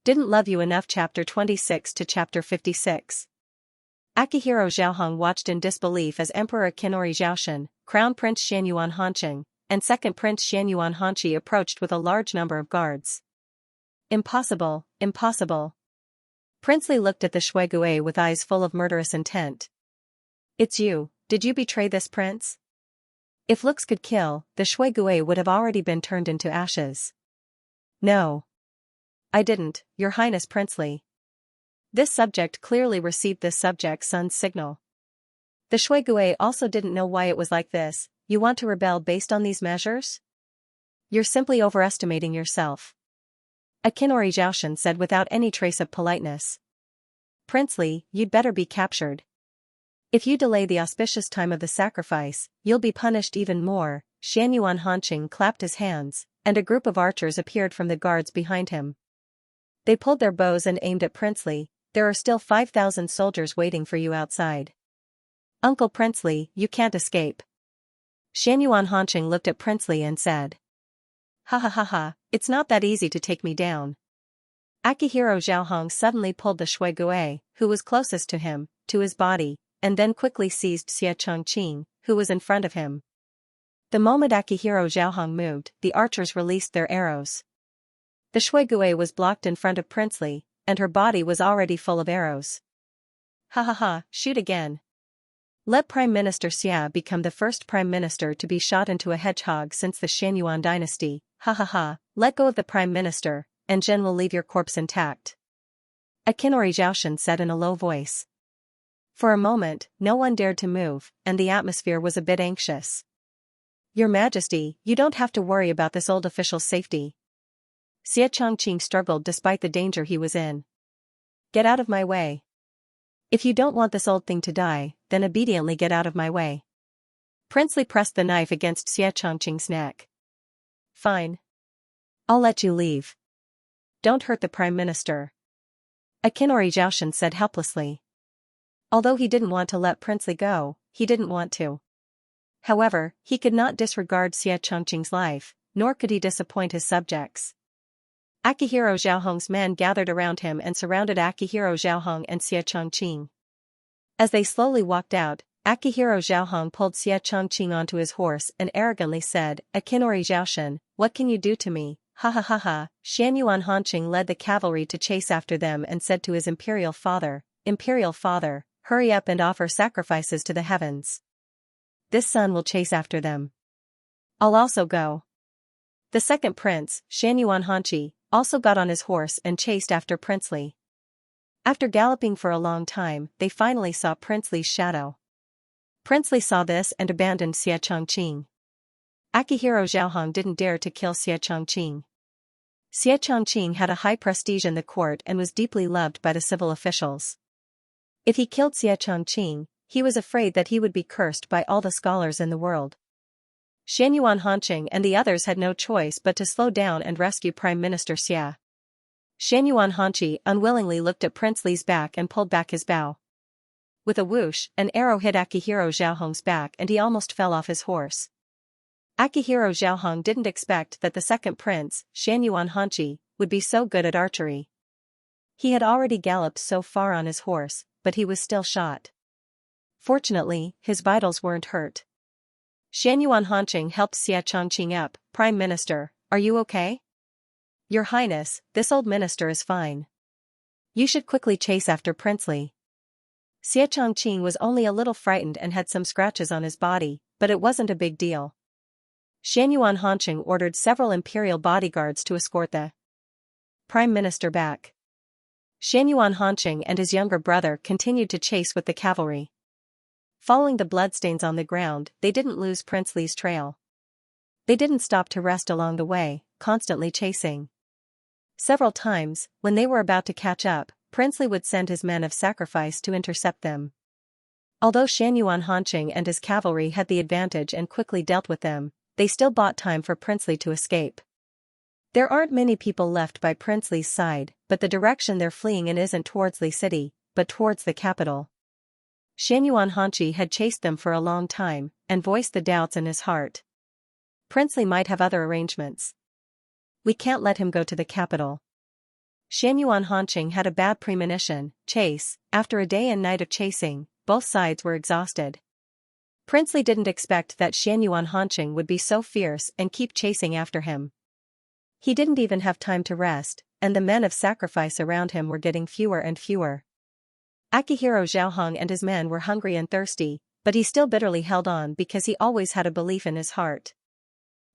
Didn't love you enough. Chapter 26 to Chapter 56. Akihiro Zhaohong watched in disbelief as Emperor Qinori Zhaoshan, Crown Prince Xianyuan Hanqing, and Second Prince Xianyuan Hanqi approached with a large number of guards. Impossible, impossible. Princely looked at the Shuigui with eyes full of murderous intent. It's you, did you betray this prince? If looks could kill, the Shuigui would have already been turned into ashes. No. I didn't, Your Highness Princely. This subject clearly received this subject's son's signal. The Shuigui also didn't know why it was like this. You want to rebel based on these measures? You're simply overestimating yourself. Akinori Zhaoshan said without any trace of politeness. Princely, you'd better be captured. If you delay the auspicious time of the sacrifice, you'll be punished even more. Xianyuan Hanqing clapped his hands, and a group of archers appeared from the guards behind him. They pulled their bows and aimed at Princely. There are still 5,000 soldiers waiting for you outside. Uncle Princely, you can't escape. Xianyuan Hanqing looked at Princely and said. Ha ha ha ha, it's not that easy to take me down. Akihiro Zhaohong suddenly pulled the Shuigui, who was closest to him, to his body, and then quickly seized Xie Chongqing, who was in front of him. The moment Akihiro Zhaohong moved, the archers released their arrows. The Shuigui was blocked in front of Princely, and her body was already full of arrows. Ha ha ha, shoot again. Let Prime Minister Xia become the first Prime Minister to be shot into a hedgehog since the Xianyuan dynasty. Ha ha ha, let go of the Prime Minister, and Zhen will leave your corpse intact. Akinori Zhaoshan said in a low voice. For a moment, no one dared to move, and the atmosphere was a bit anxious. Your Majesty, you don't have to worry about this old official's safety. Xie Chongqing struggled despite the danger he was in. Get out of my way. If you don't want this old thing to die, then obediently get out of my way. Princely pressed the knife against Xie Chongqing's neck. Fine. I'll let you leave. Don't hurt the Prime Minister. Akinori Zhaoshan said helplessly. Although he didn't want to let Princely go, he didn't want to. However, he could not disregard Xie Chongqing's life, nor could he disappoint his subjects. Akihiro Zhaohong's men gathered around him and surrounded Akihiro Zhaohong and Xie Chongqing. As they slowly walked out, Akihiro Zhaohong pulled Xie Chongqing onto his horse and arrogantly said, Akinori Zhaoshan, what can you do to me? Ha ha ha ha. Xianyuan Hanqing led the cavalry to chase after them and said to his Imperial Father, hurry up and offer sacrifices to the heavens. This son will chase after them. I'll also go. The second prince, Xianyuan Hanqi, also got on his horse and chased after Princely. After galloping for a long time, they finally saw Princely's shadow. Princely saw this and abandoned Xie Chongqing. Akihiro Zhaohong didn't dare to kill Xie Chongqing. Xie Chongqing had a high prestige in the court and was deeply loved by the civil officials. If he killed Xie Chongqing, he was afraid that he would be cursed by all the scholars in the world. Xianyuan Hanqing and the others had no choice but to slow down and rescue Prime Minister Xia. Xianyuan Hanqi unwillingly looked at Princely's back and pulled back his bow. With a whoosh, an arrow hit Akihiro Zhaohong's back and he almost fell off his horse. Akihiro Zhaohong didn't expect that the second prince, Xianyuan Hanqi, would be so good at archery. He had already galloped so far on his horse, but he was still shot. Fortunately, his vitals weren't hurt. Xianyuan Hanqing helped Xie Chongqing up. Prime Minister, are you okay? Your Highness, this old minister is fine. You should quickly chase after Princely. Xie Chongqing was only a little frightened and had some scratches on his body, but it wasn't a big deal. Xianyuan Hanqing ordered several imperial bodyguards to escort the Prime Minister back. Xianyuan Hanqing and his younger brother continued to chase with the cavalry. Following the bloodstains on the ground, they didn't lose Princely's trail. They didn't stop to rest along the way, constantly chasing. Several times, when they were about to catch up, Princely would send his men of sacrifice to intercept them. Although Xianyuan Hanqing and his cavalry had the advantage and quickly dealt with them, they still bought time for Princely to escape. There aren't many people left by Princely's side, but the direction they're fleeing in isn't towards Li City, but towards the capital. Xianyuan Hanqi had chased them for a long time, and voiced the doubts in his heart. Princely might have other arrangements. We can't let him go to the capital. Xianxia Hanqing had a bad premonition. Chase. After a day and night of chasing, both sides were exhausted. Princely didn't expect that Xianxia Hanqing would be so fierce and keep chasing after him. He didn't even have time to rest, and the men of sacrifice around him were getting fewer and fewer. Akihiro Zhaohong and his men were hungry and thirsty, but he still bitterly held on because he always had a belief in his heart.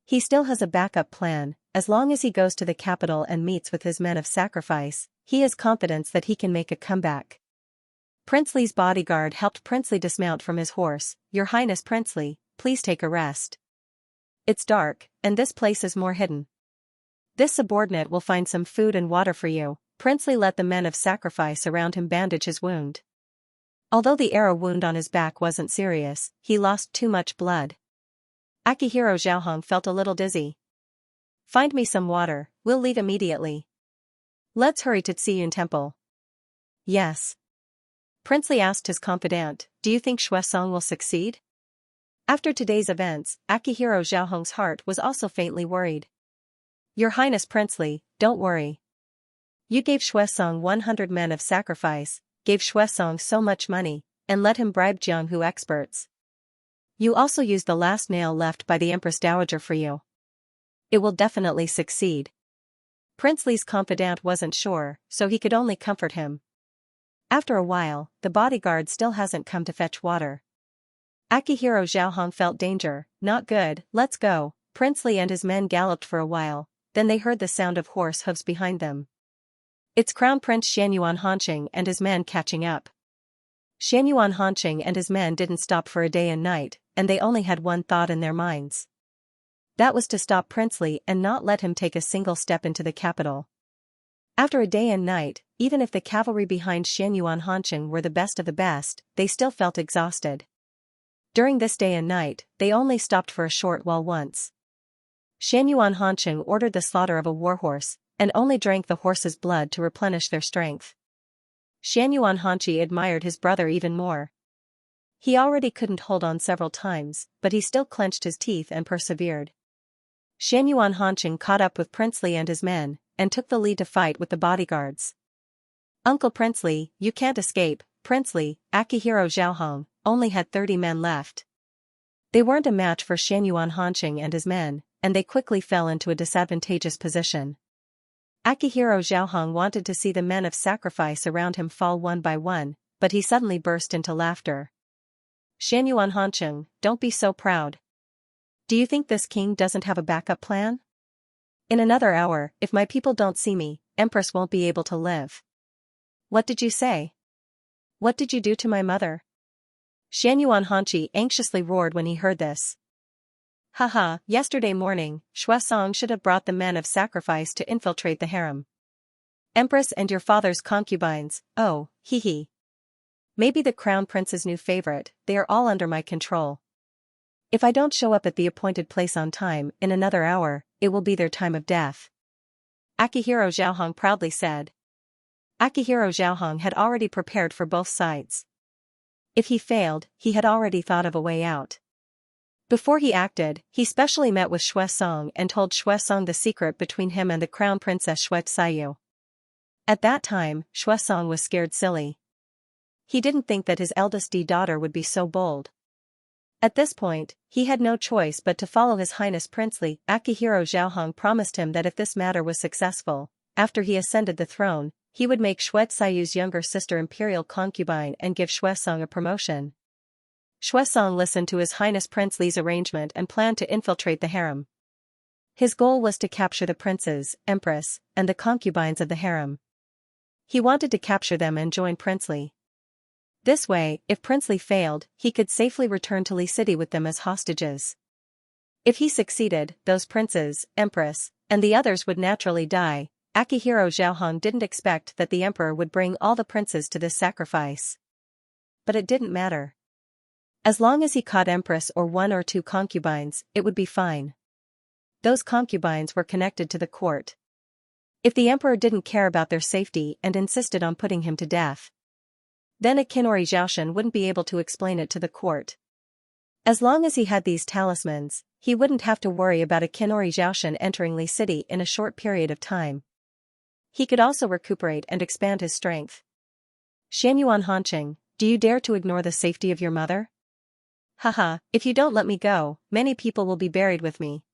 He still has a backup plan. As long as he goes to the capital and meets with his men of sacrifice, he has confidence that he can make a comeback. Princely's bodyguard helped Princely dismount from his horse. "Your Highness Princely, please take a rest. It's dark, and this place is more hidden. This subordinate will find some food and water for you." Princely let the men of sacrifice around him bandage his wound. Although the arrow wound on his back wasn't serious, he lost too much blood. Akihiro Zhaohong felt a little dizzy. "Find me some water, we'll leave immediately. Let's hurry to Tsiyun Temple." "Yes." Princely asked his confidant, "Do you think Xuesong will succeed?" After today's events, Akihiro Zhaohong's heart was also faintly worried. "Your Highness Princely, don't worry. You gave Xuesong 100 men of sacrifice, gave Xuesong so much money, and let him bribe Jianghu experts. You also used the last nail left by the Empress Dowager for you. It will definitely succeed." Princely's confidant wasn't sure, so he could only comfort him. After a while, the bodyguard still hasn't come to fetch water. Akihiro Zhaohong felt danger. "Not good, let's go." Princely and his men galloped for a while, then they heard the sound of horse hooves behind them. It's Crown Prince Xianxia Hanqing and his men catching up. Xianxia Hanqing and his men didn't stop for a day and night, and they only had one thought in their minds. That was to stop Princely and not let him take a single step into the capital. After a day and night, even if the cavalry behind Xianxia Hanqing were the best of the best, they still felt exhausted. During this day and night, they only stopped for a short while once. Xianxia Hanqing ordered the slaughter of a warhorse, and only drank the horse's blood to replenish their strength. Xianxia Hanqi admired his brother even more. He already couldn't hold on several times, but he still clenched his teeth and persevered. Xianxia Hanqing caught up with Princely and his men, and took the lead to fight with the bodyguards. "Uncle Princely, you can't escape." Princely, Akihiro Zhaohong, only had 30 men left. They weren't a match for Xianxia Hanqing and his men, and they quickly fell into a disadvantageous position. Akihiro Zhaohong wanted to see the men of sacrifice around him fall one by one, but he suddenly burst into laughter. "Xianxia Hanqing, don't be so proud. Do you think this king doesn't have a backup plan? In another hour, if my people don't see me, Empress won't be able to live." "What did you say? What did you do to my mother?" Xianxia Hanqi anxiously roared when he heard this. "Haha, yesterday morning, Xuesong should have brought the men of sacrifice to infiltrate the harem. Empress and your father's concubines, oh, hee hee. Maybe the crown prince's new favorite, they are all under my control. If I don't show up at the appointed place on time, in another hour, it will be their time of death," Akihiro Zhaohong proudly said. Akihiro Zhaohong had already prepared for both sides. If he failed, he had already thought of a way out. Before he acted, he specially met with Xuesong and told Xuesong the secret between him and the crown princess Xuexiu. At that time, Xuesong was scared silly. He didn't think that his eldest daughter would be so bold. At this point, he had no choice but to follow His Highness Princely. Akihiro Zhaohong promised him that if this matter was successful, after he ascended the throne, he would make Xuexiu's younger sister imperial concubine and give Xuesong a promotion. Xuesong listened to His Highness Princely's arrangement and planned to infiltrate the harem. His goal was to capture the princes, empress, and the concubines of the harem. He wanted to capture them and join Princely. This way, if Princely failed, he could safely return to Li City with them as hostages. If he succeeded, those princes, empress, and the others would naturally die. Akihiro Zhaohong didn't expect that the emperor would bring all the princes to this sacrifice. But it didn't matter. As long as he caught empress or one or two concubines, it would be fine. Those concubines were connected to the court. If the emperor didn't care about their safety and insisted on putting him to death, then a Kinori Zhaoshan wouldn't be able to explain it to the court. As long as he had these talismans, he wouldn't have to worry about a Kinori Zhaoshan entering Li City in a short period of time. He could also recuperate and expand his strength. Xianyuan Hanqing, do you dare to ignore the safety of your mother? Haha, if you don't let me go, many people will be buried with me.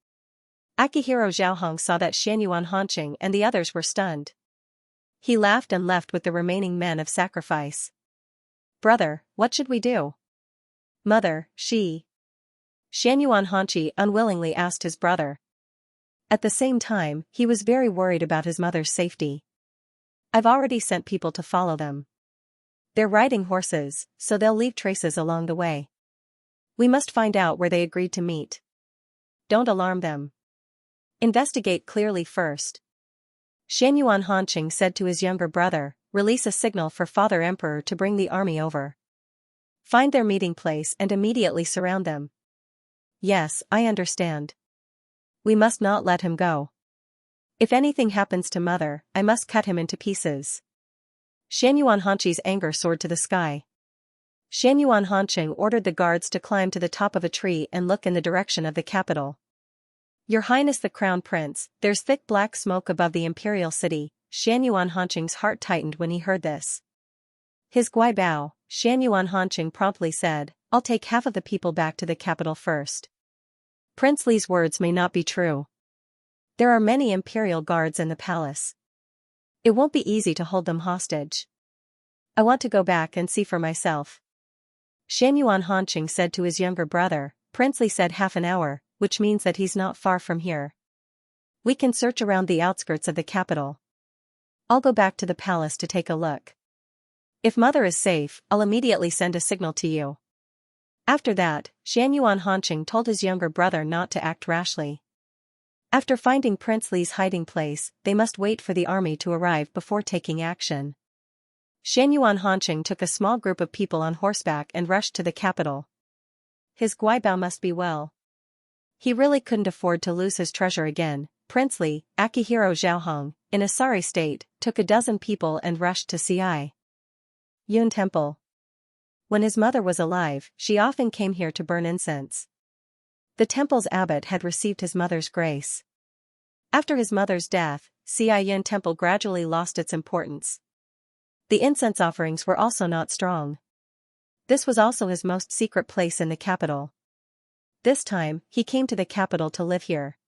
Akihiro Zhaohong saw that Xianyuan Hanqing and the others were stunned. He laughed and left with the remaining men of sacrifice. Brother, what should we do? Mother, Xianyuan Hanqi unwillingly asked his brother. At the same time, he was very worried about his mother's safety. I've already sent people to follow them. They're riding horses, so they'll leave traces along the way. We must find out where they agreed to meet. Don't alarm them. Investigate clearly first. Xianyuan Hanqing said to his younger brother, release a signal for Father Emperor to bring the army over. Find their meeting place and immediately surround them. Yes, I understand. We must not let him go. If anything happens to Mother, I must cut him into pieces. Xianyuan Hanqi's anger soared to the sky. Xianyuan Hanqing ordered the guards to climb to the top of a tree and look in the direction of the capital. Your Highness the Crown Prince, there's thick black smoke above the imperial city. Xianyuan Hanqing's heart tightened when he heard this. His guibao, Xianyuan Hanqing promptly said, I'll take half of the people back to the capital first. Prince Li's words may not be true. There are many imperial guards in the palace. It won't be easy to hold them hostage. I want to go back and see for myself. Xianyuan Hanqing said to his younger brother. Prince Li said half an hour, which means that he's not far from here. We can search around the outskirts of the capital. I'll go back to the palace to take a look. If Mother is safe, I'll immediately send a signal to you. After that, Xianyuan Hanqing told his younger brother not to act rashly. After finding Prince Li's hiding place, they must wait for the army to arrive before taking action. Xianyuan Hanqing took a small group of people on horseback and rushed to the capital. His guibao must be well. He really couldn't afford to lose his treasure again. Prince Li, Akihiro Zhaohong, in a sorry state, took a dozen people and rushed to Ci Yun Temple. When his mother was alive, she often came here to burn incense. The temple's abbot had received his mother's grace. After his mother's death, Ci Yun Temple gradually lost its importance. The incense offerings were also not strong. This was also his most secret place in the capital. This time, he came to the capital to live here.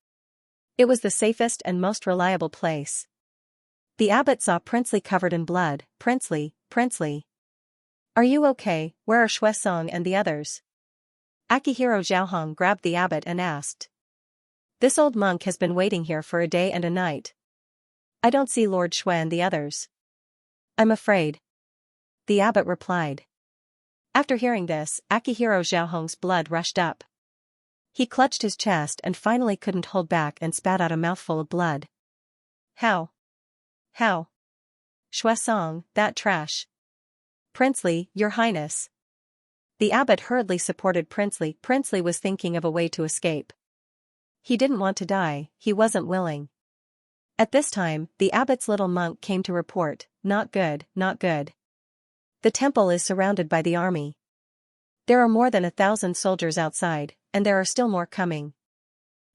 It was the safest and most reliable place. The abbot saw Prince Li covered in blood. Prince Li. Are you okay? Where are Shui Song and the others? Akihiro Zhaohong grabbed the abbot and asked. This old monk has been waiting here for a day and a night. I don't see Lord Shui and the others. I'm afraid. The abbot replied. After hearing this, Akihiro Zhaohong's blood rushed up. He clutched his chest and finally couldn't hold back and spat out a mouthful of blood. How? Shui Song, that trash. Prince Li, Your Highness. The abbot hurriedly supported Prince Li. Prince Li was thinking of a way to escape. He didn't want to die, he wasn't willing. At this time, the abbot's little monk came to report, not good. The temple is surrounded by the army. There are more than 1,000 soldiers outside, and there are still more coming.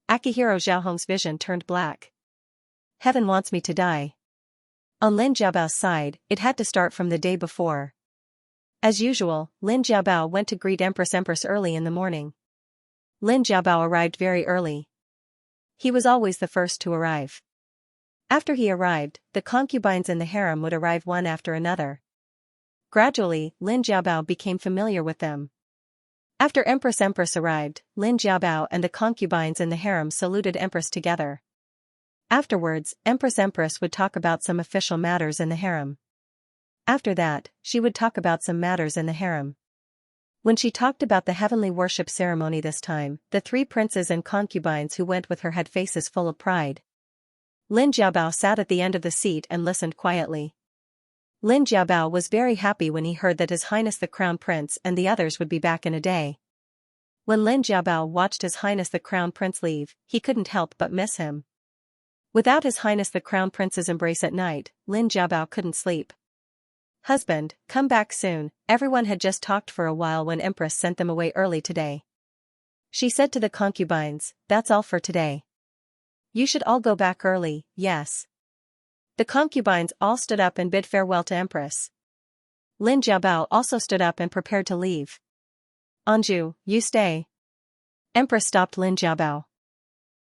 Akihiro Zhaohong's vision turned black. Heaven wants me to die. On Lin Jiabao's side, it had to start from the day before. As usual, Lin Jiabao went to greet Empress early in the morning. Lin Jiabao arrived very early. He was always the first to arrive. After he arrived, the concubines in the harem would arrive one after another. Gradually, Lin Jiabao became familiar with them. After Empress arrived, Lin Jiabao and the concubines in the harem saluted Empress together. Afterwards, Empress would talk about some official matters in the harem. After that, she would talk about some matters in the harem. When she talked about the heavenly worship ceremony this time, the 3 princes and concubines who went with her had faces full of pride. Lin Jiabao sat at the end of the seat and listened quietly. Lin Jiabao was very happy when he heard that His Highness the Crown Prince and the others would be back in a day. When Lin Jiabao watched His Highness the Crown Prince leave, he couldn't help but miss him. Without His Highness the Crown Prince's embrace at night, Lin Jiabao couldn't sleep. Husband, come back soon. Everyone had just talked for a while when Empress sent them away early today. She said to the concubines, that's all for today. You should all go back early, yes. The concubines all stood up and bid farewell to Empress. Lin Jiabao also stood up and prepared to leave. Anju, you stay. Empress stopped Lin Jiabao.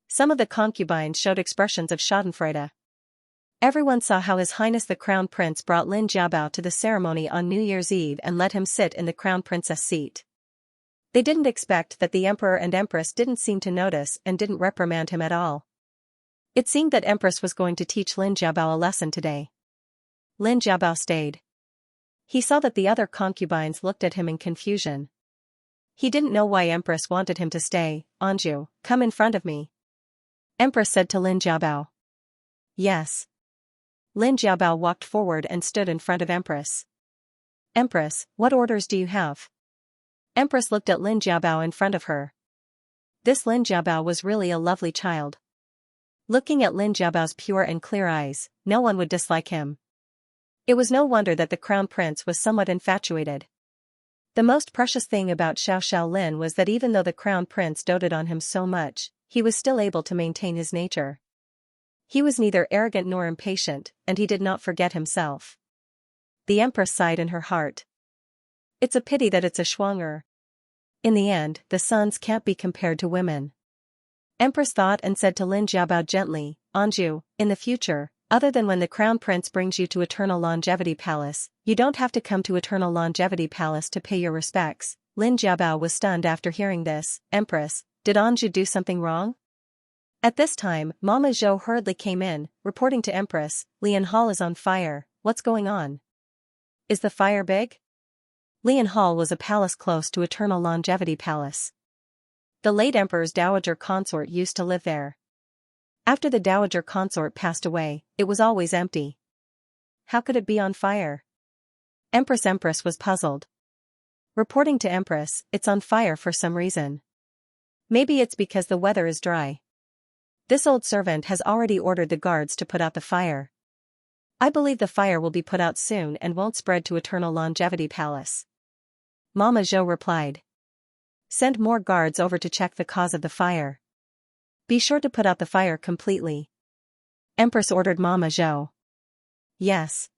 Some of the concubines showed expressions of schadenfreude. Everyone saw how His Highness the Crown Prince brought Lin Jiabao to the ceremony on New Year's Eve and let him sit in the Crown Princess seat. They didn't expect that the Emperor and Empress didn't seem to notice and didn't reprimand him at all. It seemed that Empress was going to teach Lin Jiabao a lesson today. Lin Jiabao stayed. He saw that the other concubines looked at him in confusion. He didn't know why Empress wanted him to stay. Anju, come in front of me. Empress said to Lin Jiabao. Yes. Lin Jiabao walked forward and stood in front of Empress. Empress, what orders do you have? Empress looked at Lin Jiabao in front of her. This Lin Jiabao was really a lovely child. Looking at Lin Jiabao's pure and clear eyes, no one would dislike him. It was no wonder that the Crown Prince was somewhat infatuated. The most precious thing about Xiao Lin was that even though the Crown Prince doted on him so much, he was still able to maintain his nature. He was neither arrogant nor impatient, and he did not forget himself. The Empress sighed in her heart. It's a pity that it's a Shuang'er. In the end, the sons can't be compared to women. Empress thought and said to Lin Jiabao gently, Anju, in the future, other than when the Crown Prince brings you to Eternal Longevity Palace, you don't have to come to Eternal Longevity Palace to pay your respects. Lin Jiabao was stunned after hearing this. Empress, did Anju do something wrong? At this time, Mama Zhou hurriedly came in, reporting to Empress, Lian Hall is on fire. What's going on? Is the fire big? Lian Hall was a palace close to Eternal Longevity Palace. The late Emperor's dowager consort used to live there. After the dowager consort passed away, it was always empty. How could it be on fire? Empress was puzzled. Reporting to Empress, it's on fire for some reason. Maybe it's because the weather is dry. This old servant has already ordered the guards to put out the fire. I believe the fire will be put out soon and won't spread to Eternal Longevity Palace. Mama Zhou replied. Send more guards over to check the cause of the fire. Be sure to put out the fire completely. Empress ordered Mama Zhou. Yes.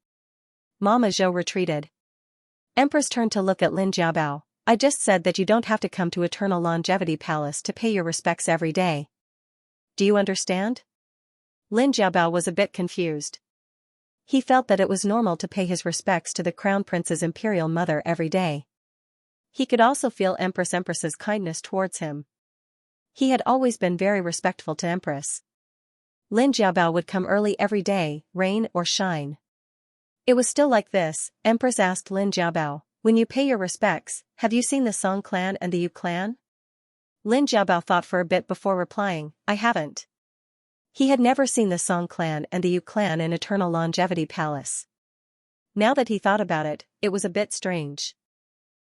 Mama Zhou retreated. Empress turned to look at Lin Jiabao. I just said that you don't have to come to Eternal Longevity Palace to pay your respects every day. Do you understand? Lin Jiabao was a bit confused. He felt that it was normal to pay his respects to the Crown Prince's imperial mother every day. He could also feel Empress's kindness towards him. He had always been very respectful to Empress. Lin Jiabao would come early every day, rain or shine. It was still like this. Empress asked Lin Jiabao, when you pay your respects, have you seen the Song clan and the Yu clan? Lin Jiabao thought for a bit before replying, I haven't. He had never seen the Song clan and the Yu clan in Eternal Longevity Palace. Now that he thought about it, it was a bit strange.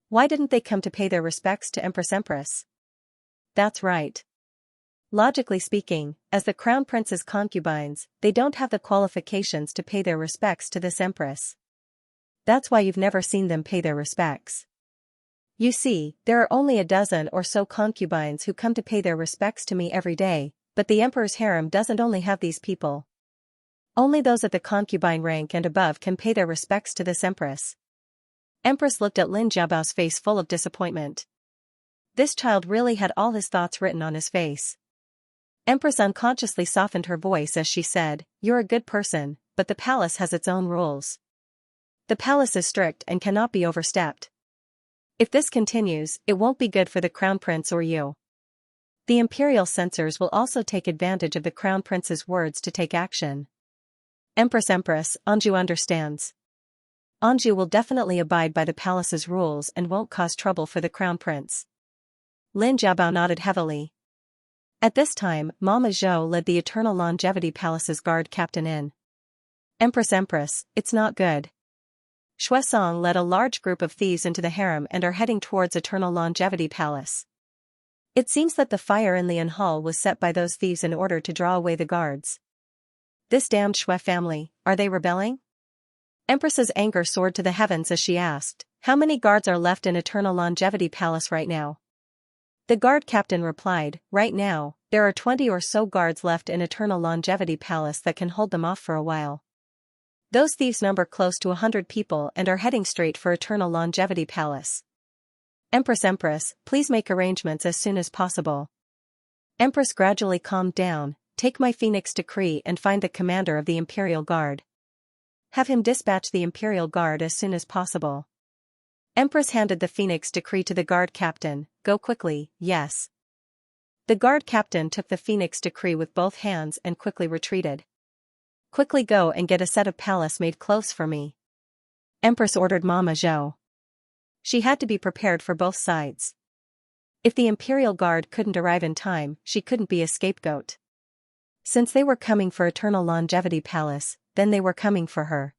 Why didn't they come to pay their respects to Empress? That's right. Logically speaking, as the Crown Prince's concubines, they don't have the qualifications to pay their respects to this Empress. That's why you've never seen them pay their respects. You see, there are only a dozen or so concubines who come to pay their respects to me every day, but the Emperor's harem doesn't only have these people. Only those at the concubine rank and above can pay their respects to this Empress. Empress looked at Lin Jiabao's face full of disappointment. This child really had all his thoughts written on his face. Empress unconsciously softened her voice as she said, You're a good person, but the palace has its own rules. The palace is strict and cannot be overstepped. If this continues, it won't be good for the Crown Prince or you. The imperial censors will also take advantage of the Crown Prince's words to take action. Empress, Anju understands. Anju will definitely abide by the palace's rules and won't cause trouble for the Crown Prince. Lin Jiabao nodded heavily. At this time, Mama Zhou led the Eternal Longevity Palace's guard captain in. Empress, it's not good. Shuesong led a large group of thieves into the harem and are heading towards Eternal Longevity Palace. It seems that the fire in Lian Hall was set by those thieves in order to draw away the guards. This damned Shui family, are they rebelling? Empress's anger soared to the heavens as she asked, How many guards are left in Eternal Longevity Palace right now? The guard captain replied, Right now, there are 20 or so guards left in Eternal Longevity Palace that can hold them off for a while. Those thieves number close to 100 people and are heading straight for Eternal Longevity Palace. Empress, please make arrangements as soon as possible. Empress gradually calmed down. Take my Phoenix Decree and find the commander of the Imperial Guard. Have him dispatch the Imperial Guard as soon as possible. Empress handed the Phoenix Decree to the guard captain. Go quickly, yes. The guard captain took the Phoenix Decree with both hands and quickly retreated. Quickly go and get a set of palace made clothes for me. Empress ordered Mama Zhou. She had to be prepared for both sides. If the Imperial Guard couldn't arrive in time, she couldn't be a scapegoat. Since they were coming for Eternal Longevity Palace, then they were coming for her.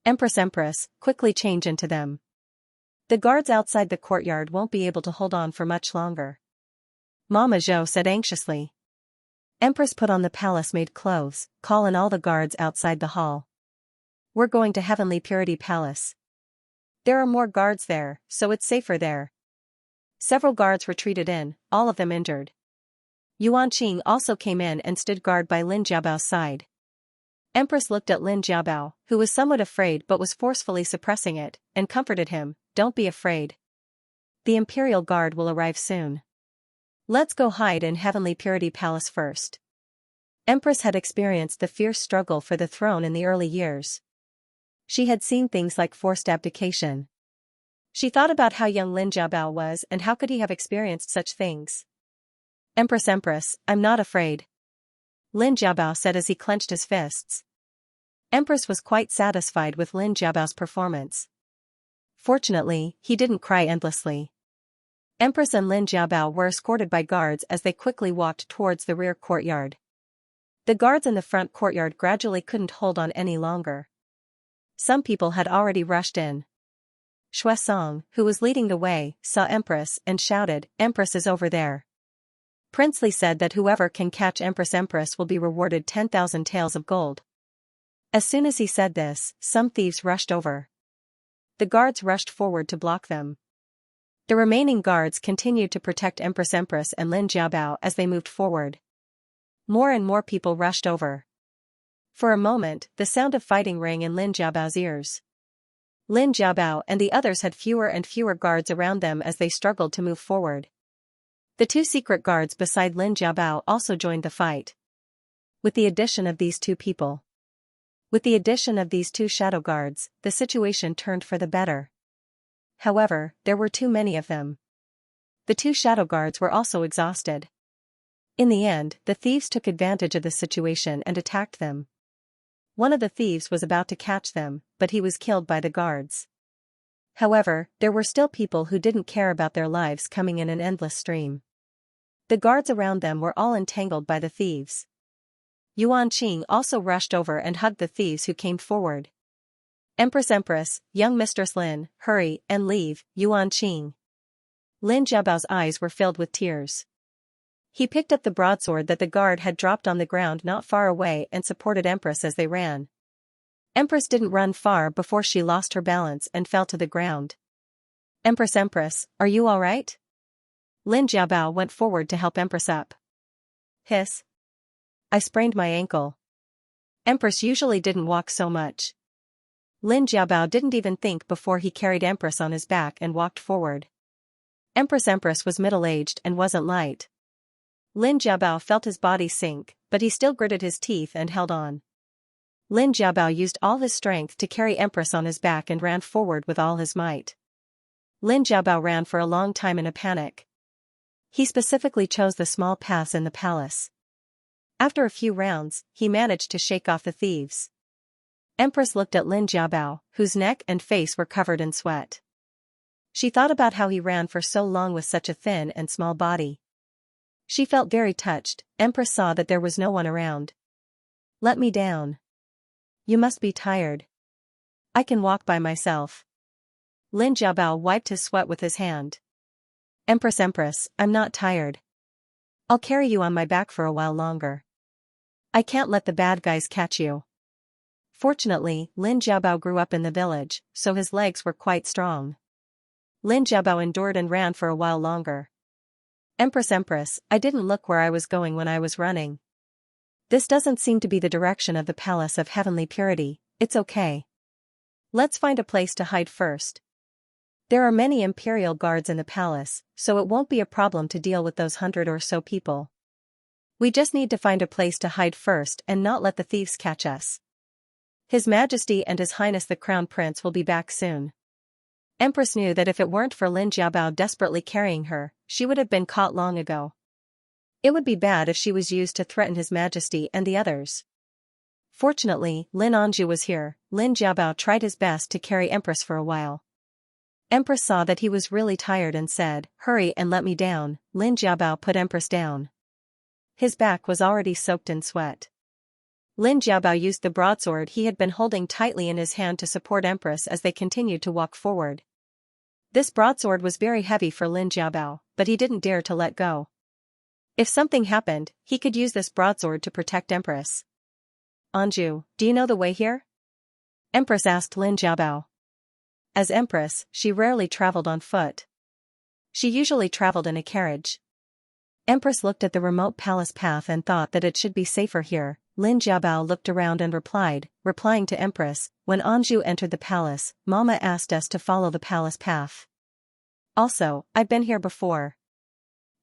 Empress, quickly change into them. The guards outside the courtyard won't be able to hold on for much longer. Mama Zhou said anxiously. Empress put on the palace-made clothes. Call in all the guards outside the hall. We're going to Heavenly Purity Palace. There are more guards there, so it's safer there. Several guards retreated in, all of them injured. Yuan Qing also came in and stood guard by Lin Jiabao's side. Empress looked at Lin Jiabao, who was somewhat afraid but was forcefully suppressing it, and comforted him. Don't be afraid. The Imperial Guard will arrive soon. Let's go hide in Heavenly Purity Palace first. Empress had experienced the fierce struggle for the throne in the early years. She had seen things like forced abdication. She thought about how young Lin Jiabao was and how could he have experienced such things. Empress, I'm not afraid. Lin Jiabao said as he clenched his fists. Empress was quite satisfied with Lin Jiabao's performance. Fortunately, he didn't cry endlessly. Empress and Lin Jiabao were escorted by guards as they quickly walked towards the rear courtyard. The guards in the front courtyard gradually couldn't hold on any longer. Some people had already rushed in. Xuesong, who was leading the way, saw Empress and shouted, Empress is over there. Prince Li said that whoever can catch Empress will be rewarded 10,000 taels of gold. As soon as he said this, some thieves rushed over. The guards rushed forward to block them. The remaining guards continued to protect Empress and Lin Jiabao as they moved forward. More and more people rushed over. For a moment, the sound of fighting rang in Lin Jiabao's ears. Lin Jiabao and the others had fewer and fewer guards around them as they struggled to move forward. The two secret guards beside Lin Jiabao also joined the fight. With the addition of these two shadow guards, the situation turned for the better. However, there were too many of them. The two shadow guards were also exhausted. In the end, the thieves took advantage of the situation and attacked them. One of the thieves was about to catch them, but he was killed by the guards. However, there were still people who didn't care about their lives coming in an endless stream. The guards around them were all entangled by the thieves. Yuan Qing also rushed over and hugged the thieves who came forward. Empress, young Mistress Lin, hurry and leave, Yuan Qing. Lin Jiabao's eyes were filled with tears. He picked up the broadsword that the guard had dropped on the ground not far away and supported Empress as they ran. Empress didn't run far before she lost her balance and fell to the ground. Empress, are you all right? Lin Jiabao went forward to help Empress up. Hiss. I sprained my ankle. Empress usually didn't walk so much. Lin Jiabao didn't even think before he carried Empress on his back and walked forward. Empress was middle-aged and wasn't light. Lin Jiabao felt his body sink, but he still gritted his teeth and held on. Lin Jiabao used all his strength to carry Empress on his back and ran forward with all his might. Lin Jiabao ran for a long time in a panic. He specifically chose the small paths in the palace. After a few rounds, he managed to shake off the thieves. Empress looked at Lin Jiabao, whose neck and face were covered in sweat. She thought about how he ran for so long with such a thin and small body. She felt very touched. Empress saw that there was no one around. Let me down. You must be tired. I can walk by myself. Lin Jiabao wiped his sweat with his hand. Empress, I'm not tired. I'll carry you on my back for a while longer. I can't let the bad guys catch you. Fortunately, Lin Jiabao grew up in the village, so his legs were quite strong. Lin Jiabao endured and ran for a while longer. Empress, I didn't look where I was going when I was running. This doesn't seem to be the direction of the Palace of Heavenly Purity, It's okay. Let's find a place to hide first. There are many imperial guards in the palace, so it won't be a problem to deal with those 100 or so people. We just need to find a place to hide first and not let the thieves catch us. His Majesty and His Highness the Crown Prince will be back soon. Empress knew that if it weren't for Lin Jiabao desperately carrying her, she would have been caught long ago. It would be bad if she was used to threaten His Majesty and the others. Fortunately, Lin Anju was here. Lin Jiabao tried his best to carry Empress for a while. Empress saw that he was really tired and said, "Hurry and let me down." Lin Jiabao put Empress down. His back was already soaked in sweat. Lin Jiabao used the broadsword he had been holding tightly in his hand to support Empress as they continued to walk forward. This broadsword was very heavy for Lin Jiabao, but he didn't dare to let go. If something happened, he could use this broadsword to protect Empress. "Anju, do you know the way here?" Empress asked Lin Jiabao. As Empress, she rarely traveled on foot. She usually traveled in a carriage. Empress looked at the remote palace path and thought that it should be safer here. Lin Jiabao looked around and replying to Empress, "When Anju entered the palace, Mama asked us to follow the palace path. Also, I've been here before.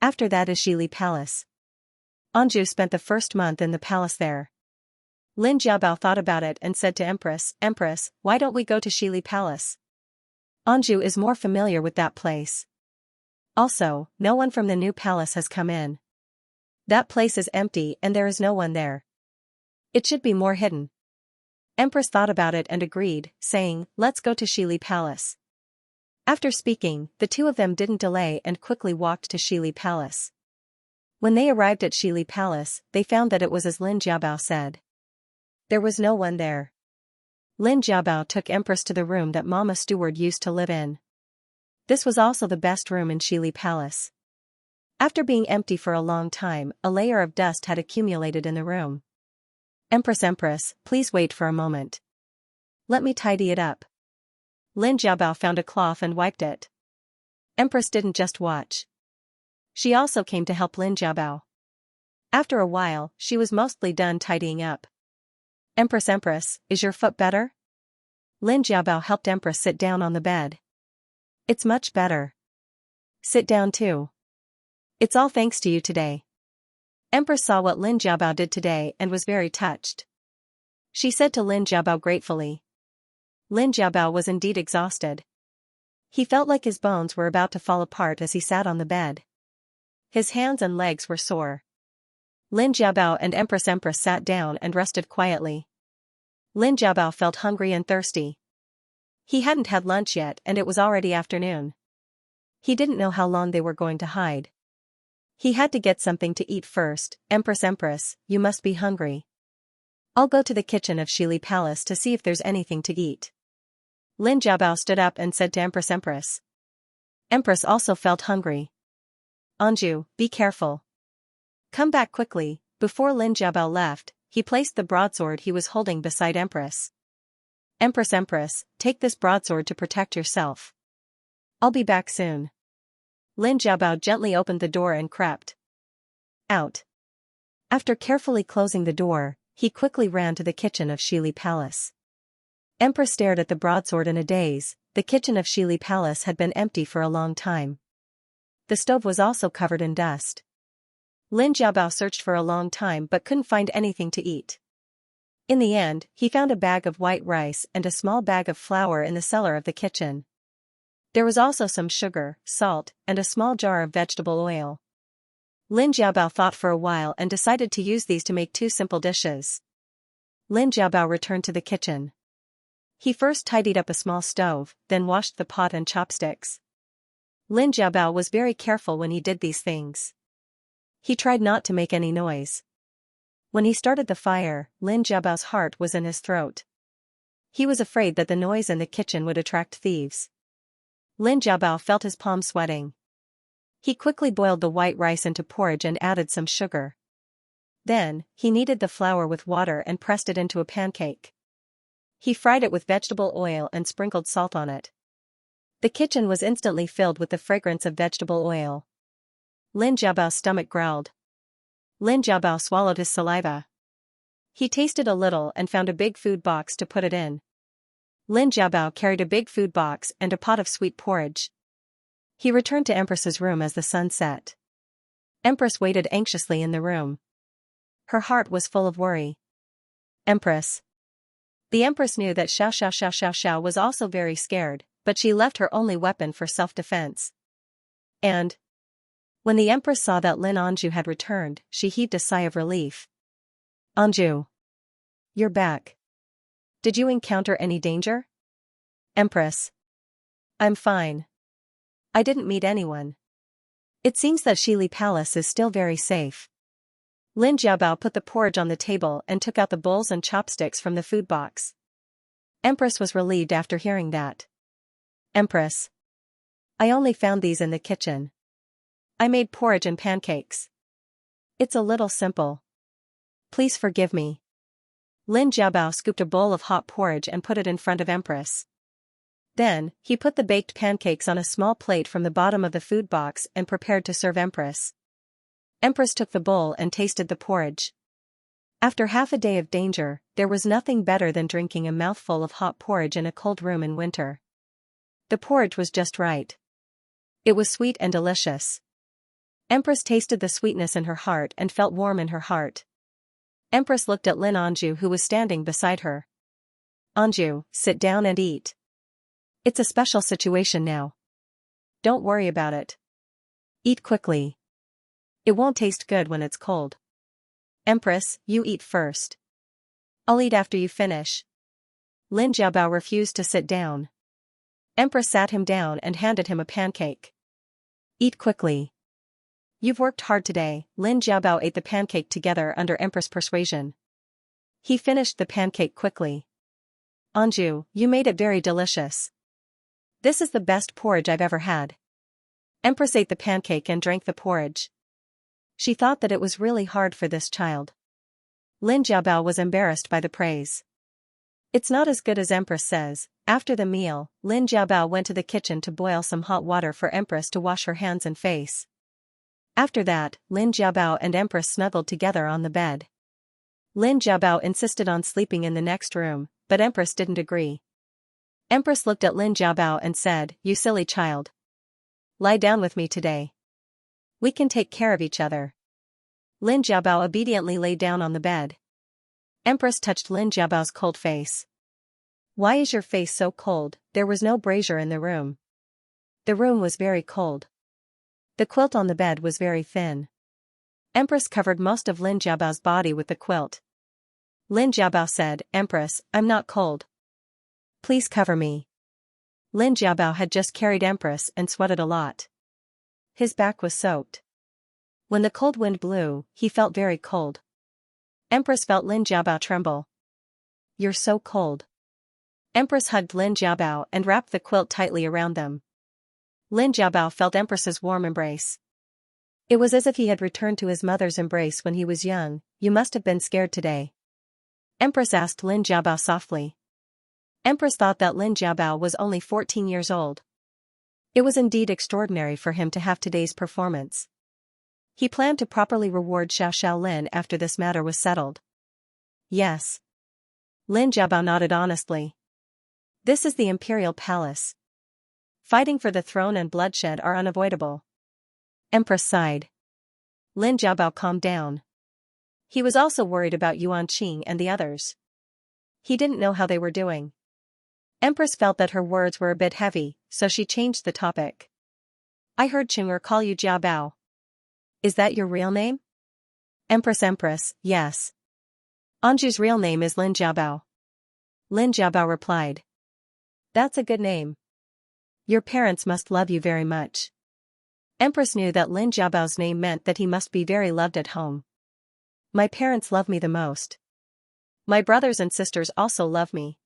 After that is Shili Palace. Anju spent the first month in the palace there." Lin Jiabao thought about it and said to Empress, "Empress, why don't we go to Shili Palace? Anju is more familiar with that place. Also, no one from the new palace has come in. That place is empty and there is no one there. It should be more hidden." Empress thought about it and agreed, saying, "Let's go to Shili Palace." After speaking, the two of them didn't delay and quickly walked to Shili Palace. When they arrived at Shili Palace, they found that it was as Lin Jiabao said. There was no one there. Lin Jiabao took Empress to the room that Mama Steward used to live in. This was also the best room in Shili Palace. After being empty for a long time, a layer of dust had accumulated in the room. Empress, please wait for a moment. Let me tidy it up." Lin Jiabao found a cloth and wiped it. Empress didn't just watch. She also came to help Lin Jiabao. After a while, she was mostly done tidying up. Empress, is your foot better?" Lin Jiabao helped Empress sit down on the bed. "It's much better. Sit down too. It's all thanks to you today." Empress saw what Lin Jiabao did today and was very touched. She said to Lin Jiabao gratefully. Lin Jiabao was indeed exhausted. He felt like his bones were about to fall apart as he sat on the bed. His hands and legs were sore. Lin Jiabao and Empress sat down and rested quietly. Lin Jiabao felt hungry and thirsty. He hadn't had lunch yet and it was already afternoon. He didn't know how long they were going to hide. He had to get something to eat first. Empress, you must be hungry. I'll go to the kitchen of Shili Palace to see if there's anything to eat." Lin Jiabao stood up and said to Empress. Empress also felt hungry. "Anju, be careful. Come back quickly." Before Lin Jiabao left, he placed the broadsword he was holding beside Empress. Empress, take this broadsword to protect yourself. I'll be back soon." Lin Jiabao gently opened the door and crept out. After carefully closing the door, he quickly ran to the kitchen of Shili Palace. Empress stared at the broadsword in a daze. The kitchen of Shili Palace had been empty for a long time. The stove was also covered in dust. Lin Jiabao searched for a long time but couldn't find anything to eat. In the end, he found a bag of white rice and a small bag of flour in the cellar of the kitchen. There was also some sugar, salt, and a small jar of vegetable oil. Lin Jiabao thought for a while and decided to use these to make 2 simple dishes. Lin Jiabao returned to the kitchen. He first tidied up a small stove, then washed the pot and chopsticks. Lin Jiabao was very careful when he did these things. He tried not to make any noise. When he started the fire, Lin Jiabao's heart was in his throat. He was afraid that the noise in the kitchen would attract thieves. Lin Jiabao felt his palms sweating. He quickly boiled the white rice into porridge and added some sugar. Then, he kneaded the flour with water and pressed it into a pancake. He fried it with vegetable oil and sprinkled salt on it. The kitchen was instantly filled with the fragrance of vegetable oil. Lin Jiabao's stomach growled. Lin Jiabao swallowed his saliva. He tasted a little and found a big food box to put it in. Lin Jiabao carried a big food box and a pot of sweet porridge. He returned to Empress's room as the sun set. Empress waited anxiously in the room. Her heart was full of worry. Empress. The Empress knew that Xiao was also very scared, but she left her only weapon for self-defense. And when the Empress saw that Lin Anju had returned, she heaved a sigh of relief. Anju. You're back. Did you encounter any danger? Empress. I'm fine. I didn't meet anyone. It seems that Shili Palace is still very safe. Lin Jiabao put the porridge on the table and took out the bowls and chopsticks from the food box. Empress was relieved after hearing that. Empress. I only found these in the kitchen. I made porridge and pancakes. It's a little simple. Please forgive me. Lin Jiabao scooped a bowl of hot porridge and put it in front of Empress. Then, he put the baked pancakes on a small plate from the bottom of the food box and prepared to serve Empress. Empress took the bowl and tasted the porridge. After half a day of danger, there was nothing better than drinking a mouthful of hot porridge in a cold room in winter. The porridge was just right. It was sweet and delicious. Empress tasted the sweetness in her heart and felt warm in her heart. Empress looked at Lin Anju, who was standing beside her. Anju, sit down and eat. It's a special situation now. Don't worry about it. Eat quickly. It won't taste good when it's cold. Empress, you eat first. I'll eat after you finish. Lin Jiabao refused to sit down. Empress sat him down and handed him a pancake. Eat quickly. You've worked hard today. Lin Jiabao ate the pancake together under Empress' persuasion. He finished the pancake quickly. Anju, you made it very delicious. This is the best porridge I've ever had. Empress ate the pancake and drank the porridge. She thought that it was really hard for this child. Lin Jiabao was embarrassed by the praise. It's not as good as Empress says. After the meal, Lin Jiabao went to the kitchen to boil some hot water for Empress to wash her hands and face. After that, Lin Jiabao and Empress snuggled together on the bed. Lin Jiabao insisted on sleeping in the next room, but Empress didn't agree. Empress looked at Lin Jiabao and said, You silly child. Lie down with me today. We can take care of each other. Lin Jiabao obediently lay down on the bed. Empress touched Lin Jiabao's cold face. Why is your face so cold? There was no brazier in the room. The room was very cold. The quilt on the bed was very thin. Empress covered most of Lin Jiabao's body with the quilt. Lin Jiabao said, Empress, I'm not cold. Please cover me. Lin Jiabao had just carried Empress and sweated a lot. His back was soaked. When the cold wind blew, he felt very cold. Empress felt Lin Jiabao tremble. You're so cold. Empress hugged Lin Jiabao and wrapped the quilt tightly around them. Lin Jiabao felt Empress's warm embrace. It was as if he had returned to his mother's embrace when he was young. You must have been scared today. Empress asked Lin Jiabao softly. Empress thought that Lin Jiabao was only 14 years old. It was indeed extraordinary for him to have today's performance. He planned to properly reward Xiao Lin after this matter was settled. Yes. Lin Jiabao nodded honestly. This is the Imperial Palace. Fighting for the throne and bloodshed are unavoidable. Empress sighed. Lin Jiabao calmed down. He was also worried about Yuan Qing and the others. He didn't know how they were doing. Empress felt that her words were a bit heavy, so she changed the topic. I heard Qing'er call you Jiabao. Is that your real name? Empress, yes. Anju's real name is Lin Jiabao. Lin Jiabao replied. That's a good name. Your parents must love you very much. Empress knew that Lin Jiabao's name meant that he must be very loved at home. My parents love me the most. My brothers and sisters also love me.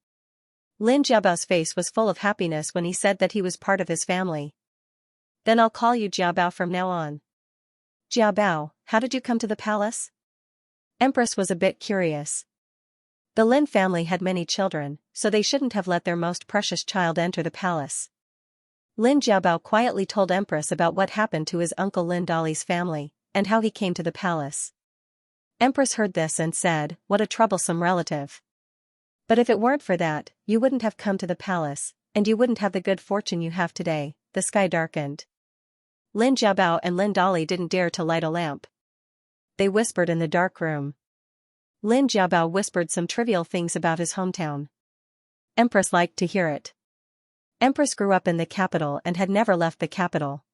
Lin Jiabao's face was full of happiness when he said that he was part of his family. Then I'll call you Jiabao from now on. Jiabao, how did you come to the palace? Empress was a bit curious. The Lin family had many children, so they shouldn't have let their most precious child enter the palace. Lin Jiabao quietly told Empress about what happened to his uncle Lin Dali's family, and how he came to the palace. Empress heard this and said, "What a troublesome relative. But if it weren't for that, you wouldn't have come to the palace, and you wouldn't have the good fortune you have today." The sky darkened. Lin Jiabao and Lin Dali didn't dare to light a lamp. They whispered in the dark room. Lin Jiabao whispered some trivial things about his hometown. Empress liked to hear it. Empress grew up in the capital and had never left the capital.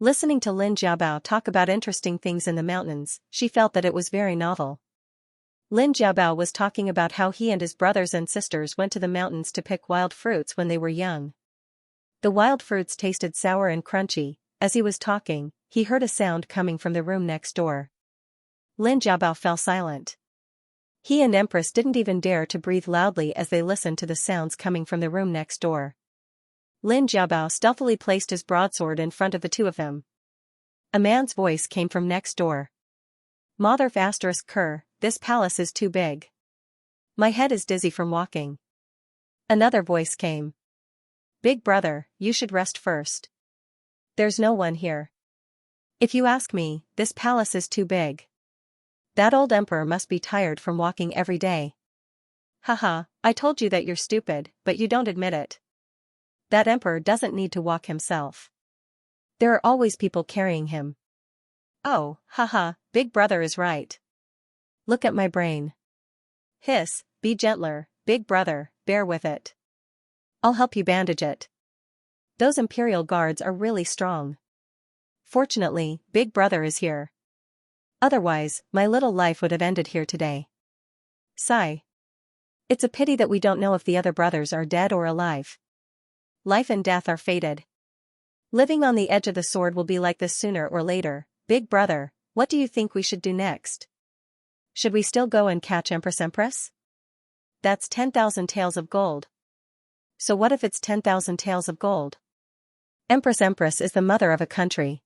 Listening to Lin Jiabao talk about interesting things in the mountains, she felt that it was very novel. Lin Jiabao was talking about how he and his brothers and sisters went to the mountains to pick wild fruits when they were young. The wild fruits tasted sour and crunchy. As he was talking, he heard a sound coming from the room next door. Lin Jiabao fell silent. He and Empress didn't even dare to breathe loudly as they listened to the sounds coming from the room next door. Lin Jiabao stealthily placed his broadsword in front of the two of them. A man's voice came from next door. "Mother **Ker, this palace is too big. My head is dizzy from walking." Another voice came. "Big brother, you should rest first. There's no one here. If you ask me, this palace is too big. That old emperor must be tired from walking every day." "Haha, I told you that you're stupid, but you don't admit it. That emperor doesn't need to walk himself. There are always people carrying him." "Oh, haha, big brother is right. Look at my brain." "Hiss, be gentler, big brother, bear with it. I'll help you bandage it. Those imperial guards are really strong. Fortunately, big brother is here. Otherwise, my little life would have ended here today." Sigh. It's a pity that we don't know if the other brothers are dead or alive. Life and death are fated. Living on the edge of the sword will be like this sooner or later. "Big brother, what do you think we should do next? Should we still go and catch Empress? That's 10,000 taels of gold." "So what if it's 10,000 taels of gold? Empress is the mother of a country.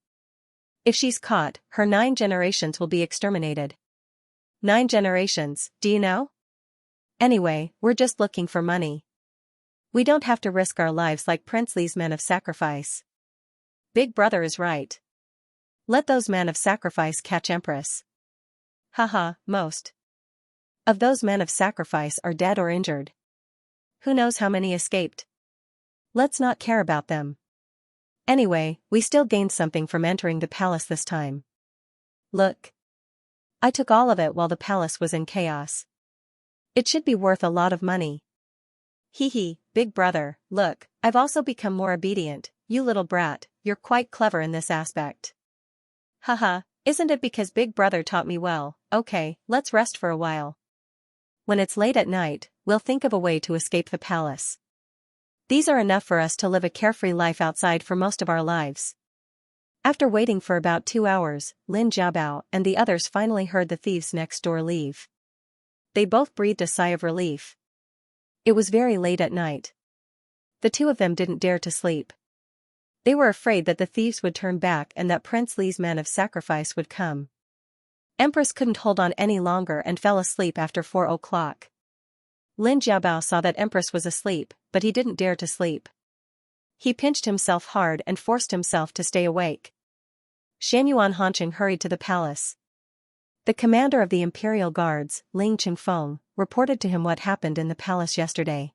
If she's caught, her 9 generations will be exterminated." 9 generations, do you know? Anyway, we're just looking for money. We don't have to risk our lives like Prince Li's men of sacrifice. Big brother is right. Let those men of sacrifice catch Empress. Haha, most of those men of sacrifice are dead or injured. Who knows how many escaped? Let's not care about them. Anyway, we still gained something from entering the palace this time. Look. I took all of it while the palace was in chaos. It should be worth a lot of money. Hee hee, big brother, look, I've also become more obedient. You little brat, you're quite clever in this aspect. Haha, isn't it because big brother taught me well? Okay, let's rest for a while. When it's late at night, we'll think of a way to escape the palace. These are enough for us to live a carefree life outside for most of our lives." After waiting for about 2 hours, Lin Jiabao and the others finally heard the thieves next door leave. They both breathed a sigh of relief. It was very late at night. The two of them didn't dare to sleep. They were afraid that the thieves would turn back and that Prince Li's men of sacrifice would come. Empress couldn't hold on any longer and fell asleep after 4 o'clock. Lin Jiabao saw that Empress was asleep, but he didn't dare to sleep. He pinched himself hard and forced himself to stay awake. Xianxia hurried to the palace. The commander of the Imperial Guards, Ling Qingfeng, reported to him what happened in the palace yesterday.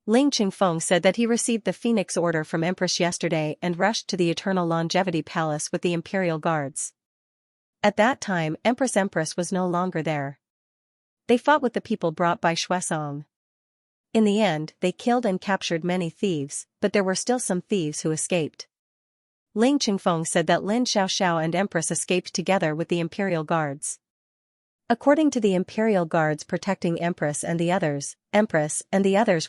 Ling Qingfeng said that he received the Phoenix Order from Empress yesterday and rushed to the Eternal Longevity Palace with the Imperial Guards. At that time, Empress was no longer there. They fought with the people brought by Xuesong. In the end, they killed and captured many thieves, but there were still some thieves who escaped. Ling Qingfeng said that Lin Xiaoxiao and Empress escaped together with the Imperial Guards. According to the Imperial Guards protecting Empress and the others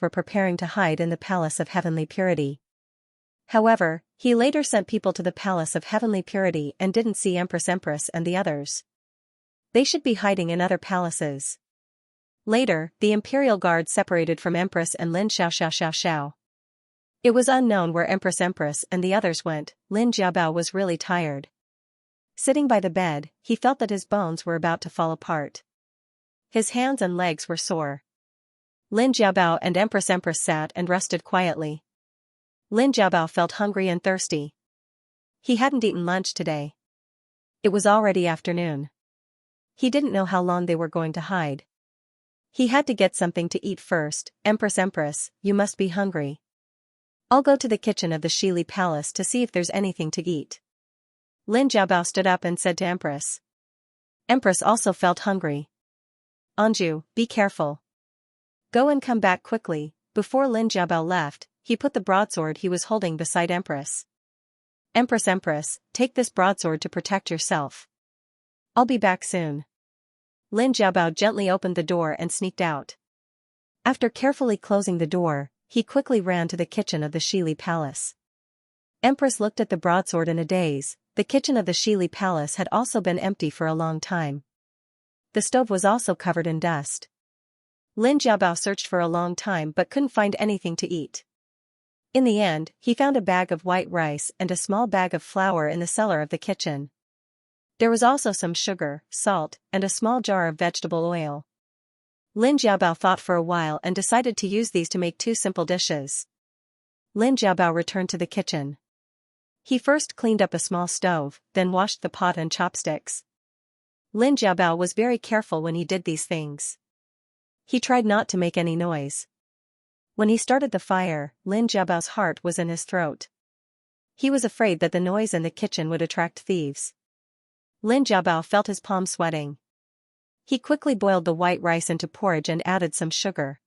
were preparing to hide in the Palace of Heavenly Purity. However, he later sent people to the Palace of Heavenly Purity and didn't see Empress and the others. They should be hiding in other palaces. Later, the Imperial Guard separated from Empress and Lin Xiaoxiao. It was unknown where Empress and the others went. Lin Jiabao was really tired. Sitting by the bed, he felt that his bones were about to fall apart. His hands and legs were sore. Lin Jiabao and Empress sat and rested quietly. Lin Jiabao felt hungry and thirsty. He hadn't eaten lunch today. It was already afternoon. He didn't know how long they were going to hide. He had to get something to eat first. Empress, you must be hungry. I'll go to the kitchen of the Shili Palace to see if there's anything to eat. Lin Jiabao stood up and said to Empress. Empress also felt hungry. Anju, be careful. Go and come back quickly. Before Lin Jiabao left, he put the broadsword he was holding beside Empress. Empress, take this broadsword to protect yourself. I'll be back soon. Lin Jiabao gently opened the door and sneaked out. After carefully closing the door, he quickly ran to the kitchen of the Shili Palace. Empress looked at the broadsword in a daze. The kitchen of the Shili Palace had also been empty for a long time. The stove was also covered in dust. Lin Jiabao searched for a long time but couldn't find anything to eat. In the end, he found a bag of white rice and a small bag of flour in the cellar of the kitchen. There was also some sugar, salt, and a small jar of vegetable oil. Lin Jiabao thought for a while and decided to use these to make 2 simple dishes. Lin Jiabao returned to the kitchen. He first cleaned up a small stove, then washed the pot and chopsticks. Lin Jiabao was very careful when he did these things. He tried not to make any noise. When he started the fire, Lin Jiabao's heart was in his throat. He was afraid that the noise in the kitchen would attract thieves. Lin Jiabao felt his palms sweating. He quickly boiled the white rice into porridge and added some sugar.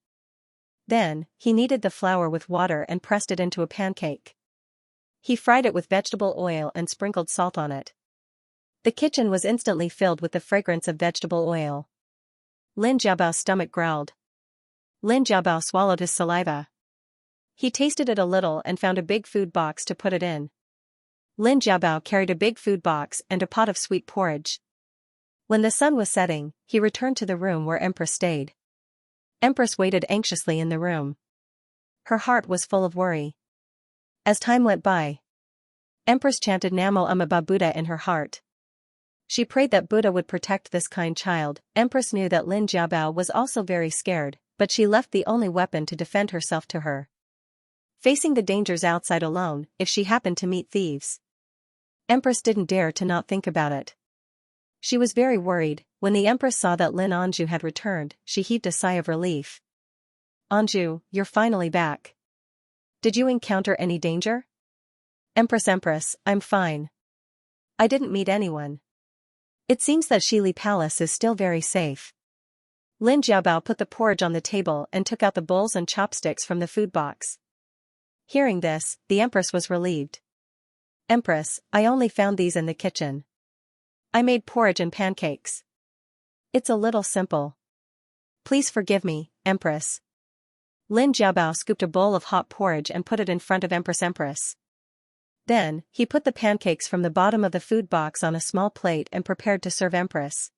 Then, he kneaded the flour with water and pressed it into a pancake. He fried it with vegetable oil and sprinkled salt on it. The kitchen was instantly filled with the fragrance of vegetable oil. Lin Jiabao's stomach growled. Lin Jiabao swallowed his saliva. He tasted it a little and found a big food box to put it in. Lin Jiabao carried a big food box and a pot of sweet porridge. When the sun was setting, he returned to the room where Empress stayed. Empress waited anxiously in the room. Her heart was full of worry. As time went by, Empress chanted Namo Amida Buddha in her heart. She prayed that Buddha would protect this kind child. Empress knew that Lin Jiabao was also very scared, but she left the only weapon to defend herself to her. Facing the dangers outside alone, if she happened to meet thieves. Empress didn't dare to not think about it. She was very worried. When the Empress saw that Lin Anju had returned, she heaved a sigh of relief. Anju, you're finally back. Did you encounter any danger? Empress, I'm fine. I didn't meet anyone. It seems that Shili Palace is still very safe. Lin Jiabao put the porridge on the table and took out the bowls and chopsticks from the food box. Hearing this, the Empress was relieved. Empress, I only found these in the kitchen. I made porridge and pancakes. It's a little simple. Please forgive me, Empress. Lin Jiabao scooped a bowl of hot porridge and put it in front of Empress. Then, he put the pancakes from the bottom of the food box on a small plate and prepared to serve Empress.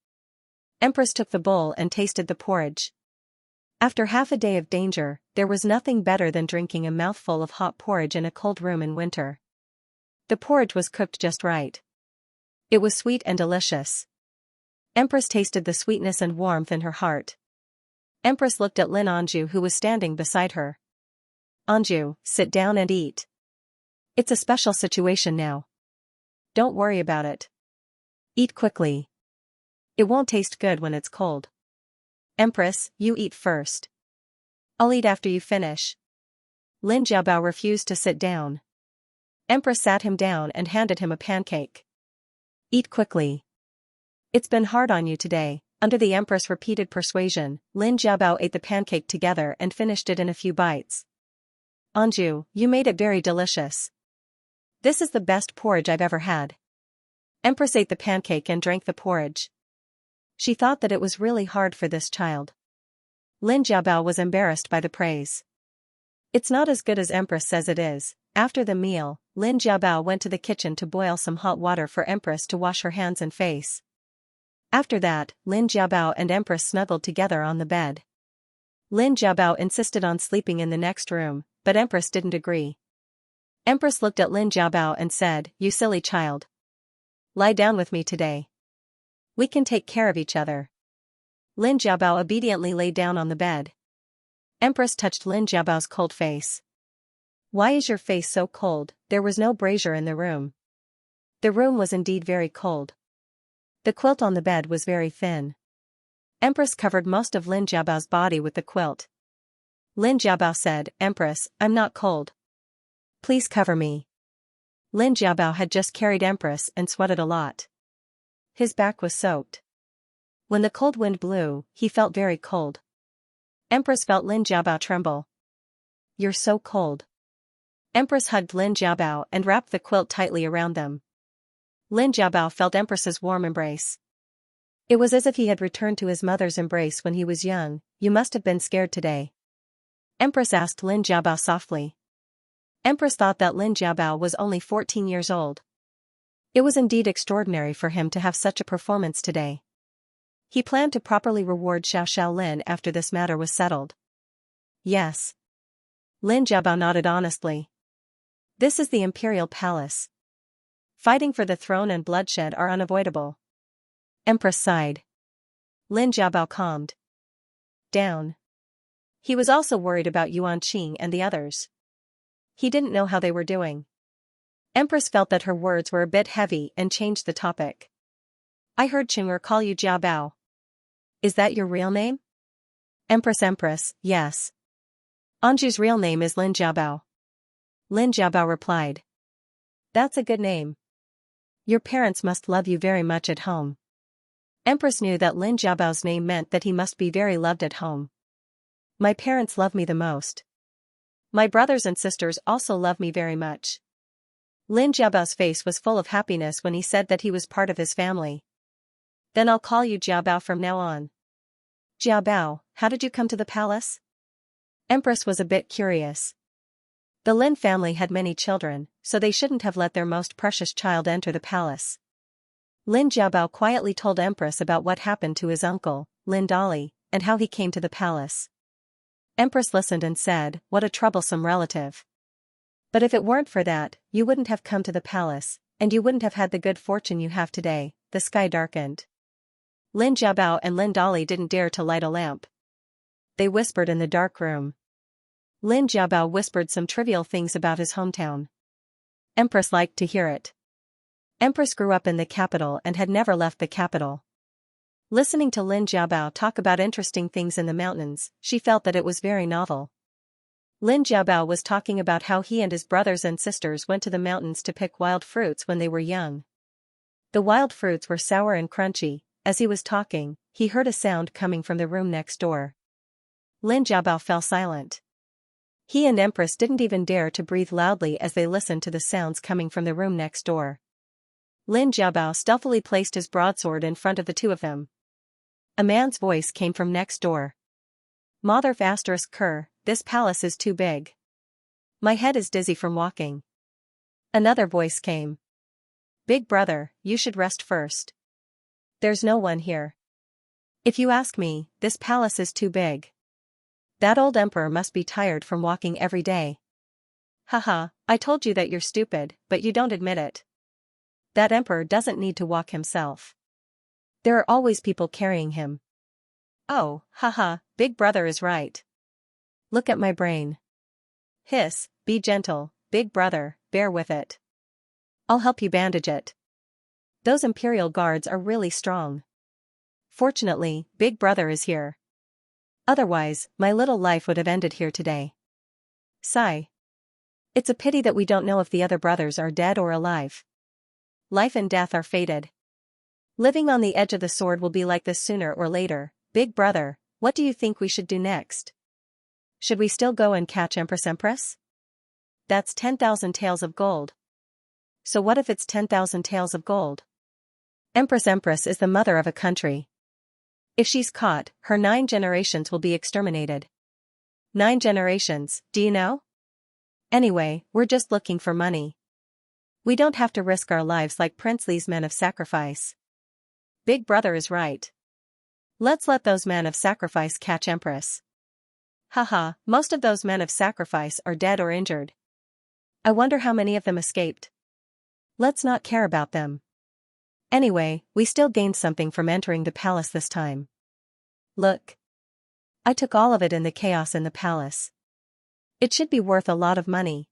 Empress took the bowl and tasted the porridge. After half a day of danger, there was nothing better than drinking a mouthful of hot porridge in a cold room in winter. The porridge was cooked just right. It was sweet and delicious. Empress tasted the sweetness and warmth in her heart. Empress looked at Lin Anju who was standing beside her. Anju, sit down and eat. It's a special situation now. Don't worry about it. Eat quickly. It won't taste good when it's cold. Empress, you eat first. I'll eat after you finish. Lin Jiabao refused to sit down. Empress sat him down and handed him a pancake. Eat quickly. It's been hard on you today. Under the Empress' repeated persuasion, Lin Jiabao ate the pancake together and finished it in a few bites. Anju, you made it very delicious. This is the best porridge I've ever had. Empress ate the pancake and drank the porridge. She thought that it was really hard for this child. Lin Jiabao was embarrassed by the praise. It's not as good as Empress says it is. After the meal, Lin Jiabao went to the kitchen to boil some hot water for Empress to wash her hands and face. After that, Lin Jiabao and Empress snuggled together on the bed. Lin Jiabao insisted on sleeping in the next room, but Empress didn't agree. Empress looked at Lin Jiabao and said, "You silly child. Lie down with me today. We can take care of each other." Lin Jiabao obediently lay down on the bed. Empress touched Lin Jiabao's cold face. Why is your face so cold? There was no brazier in the room. The room was indeed very cold. The quilt on the bed was very thin. Empress covered most of Lin Jiabao's body with the quilt. Lin Jiabao said, "Empress, I'm not cold. Please cover me." Lin Jiabao had just carried Empress and sweated a lot. His back was soaked. When the cold wind blew, he felt very cold. Empress felt Lin Jiabao tremble. "You're so cold." Empress hugged Lin Jiabao and wrapped the quilt tightly around them. Lin Jiabao felt Empress's warm embrace. It was as if he had returned to his mother's embrace when he was young. "You must have been scared today?" Empress asked Lin Jiabao softly. Empress thought that Lin Jiabao was only 14 years old. It was indeed extraordinary for him to have such a performance today. He planned to properly reward Xiao Lin after this matter was settled. "Yes." Lin Jiabao nodded honestly. "This is the imperial palace. Fighting for the throne and bloodshed are unavoidable." Empress sighed. Lin Jiabao calmed down. He was also worried about Yuan Qing and the others. He didn't know how they were doing. Empress felt that her words were a bit heavy and changed the topic. "I heard Qing'er call you Jiabao. Is that your real name?" Empress, yes. Anju's real name is Lin Jiabao." Lin Jiabao replied. "That's a good name. Your parents must love you very much at home." Empress knew that Lin Jiabao's name meant that he must be very loved at home. "My parents love me the most. My brothers and sisters also love me very much." Lin Jiabao's face was full of happiness when he said that he was part of his family. "Then I'll call you Jiabao from now on." "Jiabao, how did you come to the palace?" Empress was a bit curious. The Lin family had many children, so they shouldn't have let their most precious child enter the palace. Lin Jiabao quietly told Empress about what happened to his uncle, Lin Dali, and how he came to the palace. Empress listened and said, "What a troublesome relative. But if it weren't for that, you wouldn't have come to the palace, and you wouldn't have had the good fortune you have today." The sky darkened. Lin Jiabao and Lin Dali didn't dare to light a lamp. They whispered in the dark room. Lin Jiabao whispered some trivial things about his hometown. Empress liked to hear it. Empress grew up in the capital and had never left the capital. Listening to Lin Jiabao talk about interesting things in the mountains, she felt that it was very novel. Lin Jiabao was talking about how he and his brothers and sisters went to the mountains to pick wild fruits when they were young. The wild fruits were sour and crunchy. As he was talking, he heard a sound coming from the room next door. Lin Jiabao fell silent. He and Empress didn't even dare to breathe loudly as they listened to the sounds coming from the room next door. Lin Jiabao stealthily placed his broadsword in front of the two of them. A man's voice came from next door. "Mother **Ker, this palace is too big. My head is dizzy from walking." Another voice came. "Big brother, you should rest first. There's no one here. If you ask me, this palace is too big. That old emperor must be tired from walking every day." "Haha, I told you that you're stupid, but you don't admit it. That emperor doesn't need to walk himself. There are always people carrying him." "Oh, haha, Big brother is right. Look at my brain." "Hiss, be gentle, Big brother, bear with it. I'll help you bandage it. Those imperial guards are really strong. Fortunately, Big brother is here. Otherwise, my little life would have ended here today." Sigh. It's a pity that we don't know if the other brothers are dead or alive. Life and death are fated. Living on the edge of the sword will be like this sooner or later. "Big brother, what do you think we should do next? Should we still go and catch Empress? That's 10,000 taels of gold." "So what if it's 10,000 taels of gold? Empress is the mother of a country. If she's caught, her 9 generations will be exterminated." 9 generations, do you know? Anyway, we're just looking for money. We don't have to risk our lives like Princely's men of sacrifice. Big brother is right. Let's let those men of sacrifice catch Empress. Haha, most of those men of sacrifice are dead or injured. I wonder how many of them escaped. Let's not care about them. Anyway, we still gained something from entering the palace this time. Look. I took all of it in the chaos in the palace. It should be worth a lot of money.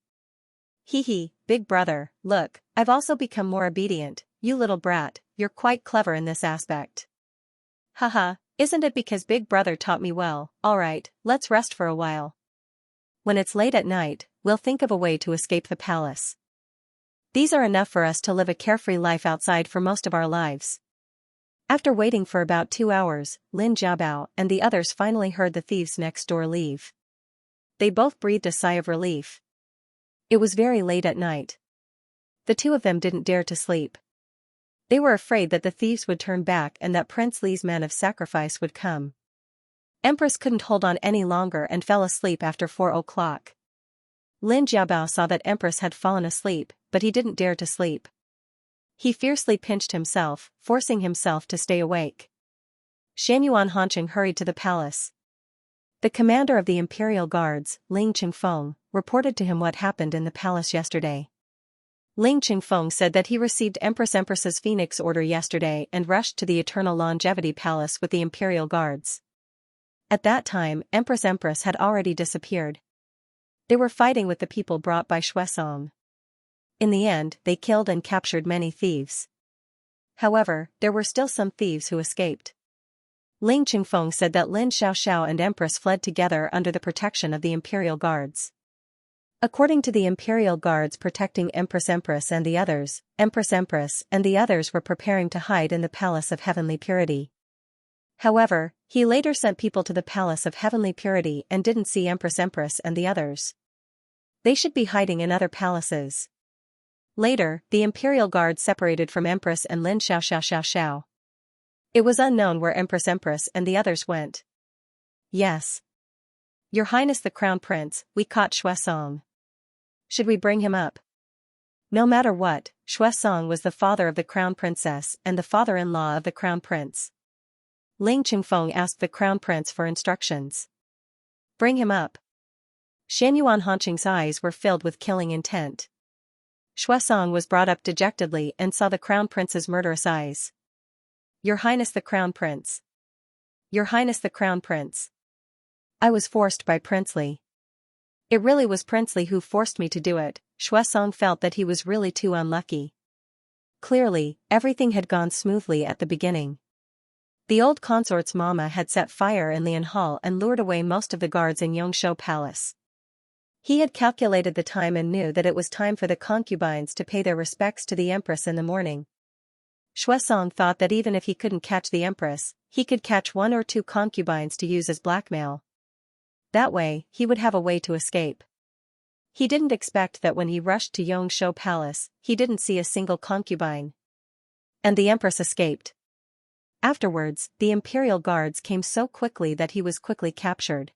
Hee hee, Big brother, look, I've also become more obedient. You little brat, you're quite clever in this aspect. Haha, isn't it because Big Brother taught me well? Alright, let's rest for a while. When it's late at night, we'll think of a way to escape the palace. These are enough for us to live a carefree life outside for most of our lives. After waiting for about 2 hours, Lin Jiabao and the others finally heard the thieves next door leave. They both breathed a sigh of relief. It was very late at night. The two of them didn't dare to sleep. They were afraid that the thieves would turn back and that Prince Li's man of sacrifice would come. Empress couldn't hold on any longer and fell asleep after 4 o'clock. Lin Jiabao saw that Empress had fallen asleep, but he didn't dare to sleep. He fiercely pinched himself, forcing himself to stay awake. Xianxia Hanqing hurried to the palace. The commander of the Imperial Guards, Ling Qingfeng, reported to him what happened in the palace yesterday. Ling Qingfeng said that he received Empress's Phoenix order yesterday and rushed to the Eternal Longevity Palace with the Imperial Guards. At that time, Empress had already disappeared. They were fighting with the people brought by Xuesong. In the end, they killed and captured many thieves. However, there were still some thieves who escaped. Ling Qingfeng said that Lin Xiaoxiao and Empress fled together under the protection of the Imperial Guards. According to the Imperial Guards protecting Empress and the others, Empress and the others were preparing to hide in the Palace of Heavenly Purity. However, he later sent people to the Palace of Heavenly Purity and didn't see Empress and the others. They should be hiding in other palaces. Later, the Imperial Guards separated from Empress and Lin Xiao. It was unknown where Empress and the others went. Yes. Your Highness the Crown Prince, we caught Xuesong. Should we bring him up? No matter what, Xuesong was the father of the Crown Princess and the father-in-law of the Crown Prince. Ling Qingfeng asked the Crown Prince for instructions. Bring him up. Xianxia Hanqing's eyes were filled with killing intent. Xuesong was brought up dejectedly and saw the Crown Prince's murderous eyes. Your Highness the Crown Prince. Your Highness the Crown Prince. I was forced by Prince Li. It really was Prince Li who forced me to do it. Xuesong felt that he was really too unlucky. Clearly, everything had gone smoothly at the beginning. The old consort's mama had set fire in Lian Hall and lured away most of the guards in Yongshou Palace. He had calculated the time and knew that it was time for the concubines to pay their respects to the Empress in the morning. Xuesong thought that even if he couldn't catch the Empress, he could catch 1 or 2 concubines to use as blackmail. That way, he would have a way to escape. He didn't expect that when he rushed to Yongshou Palace, he didn't see a single concubine. And the Empress escaped. Afterwards, the Imperial Guards came so quickly that he was quickly captured.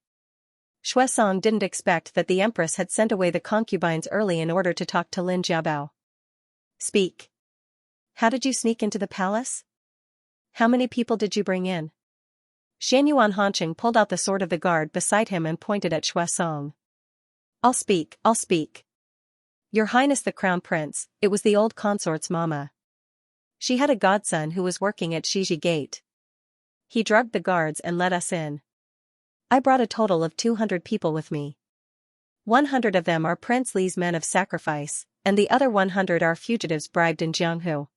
Xuesong didn't expect that the Empress had sent away the concubines early in order to talk to Lin Jiabao. Speak. How did you sneak into the palace? How many people did you bring in? Xianxia Hanqing pulled out the sword of the guard beside him and pointed at Xuesong. I'll speak. Your Highness the Crown Prince, it was the old consort's mama. She had a godson who was working at Shiji Gate. He drugged the guards and let us in. I brought a total of 200 people with me. 100 of them are Prince Li's men of sacrifice, and the other 100 are fugitives bribed in Jianghu.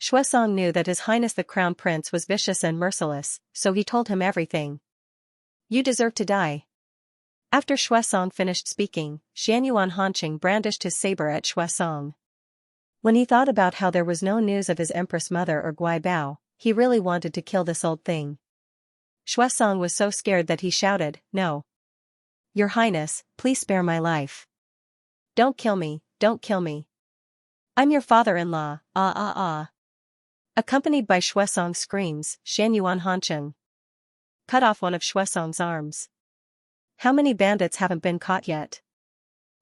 Xuesong knew that His Highness the Crown Prince was vicious and merciless, so he told him everything. You deserve to die. After Xuesong finished speaking, Xianxia Hanqing brandished his saber at Xuesong. When he thought about how there was no news of his Empress mother or Guaibao, he really wanted to kill this old thing. Xuesong was so scared that he shouted, No. Your Highness, please spare my life. Don't kill me, don't kill me. I'm your father-in-law, Accompanied by Xuesong's screams, Xianxia Hanqing cut off one of Xuesong's arms. How many bandits haven't been caught yet?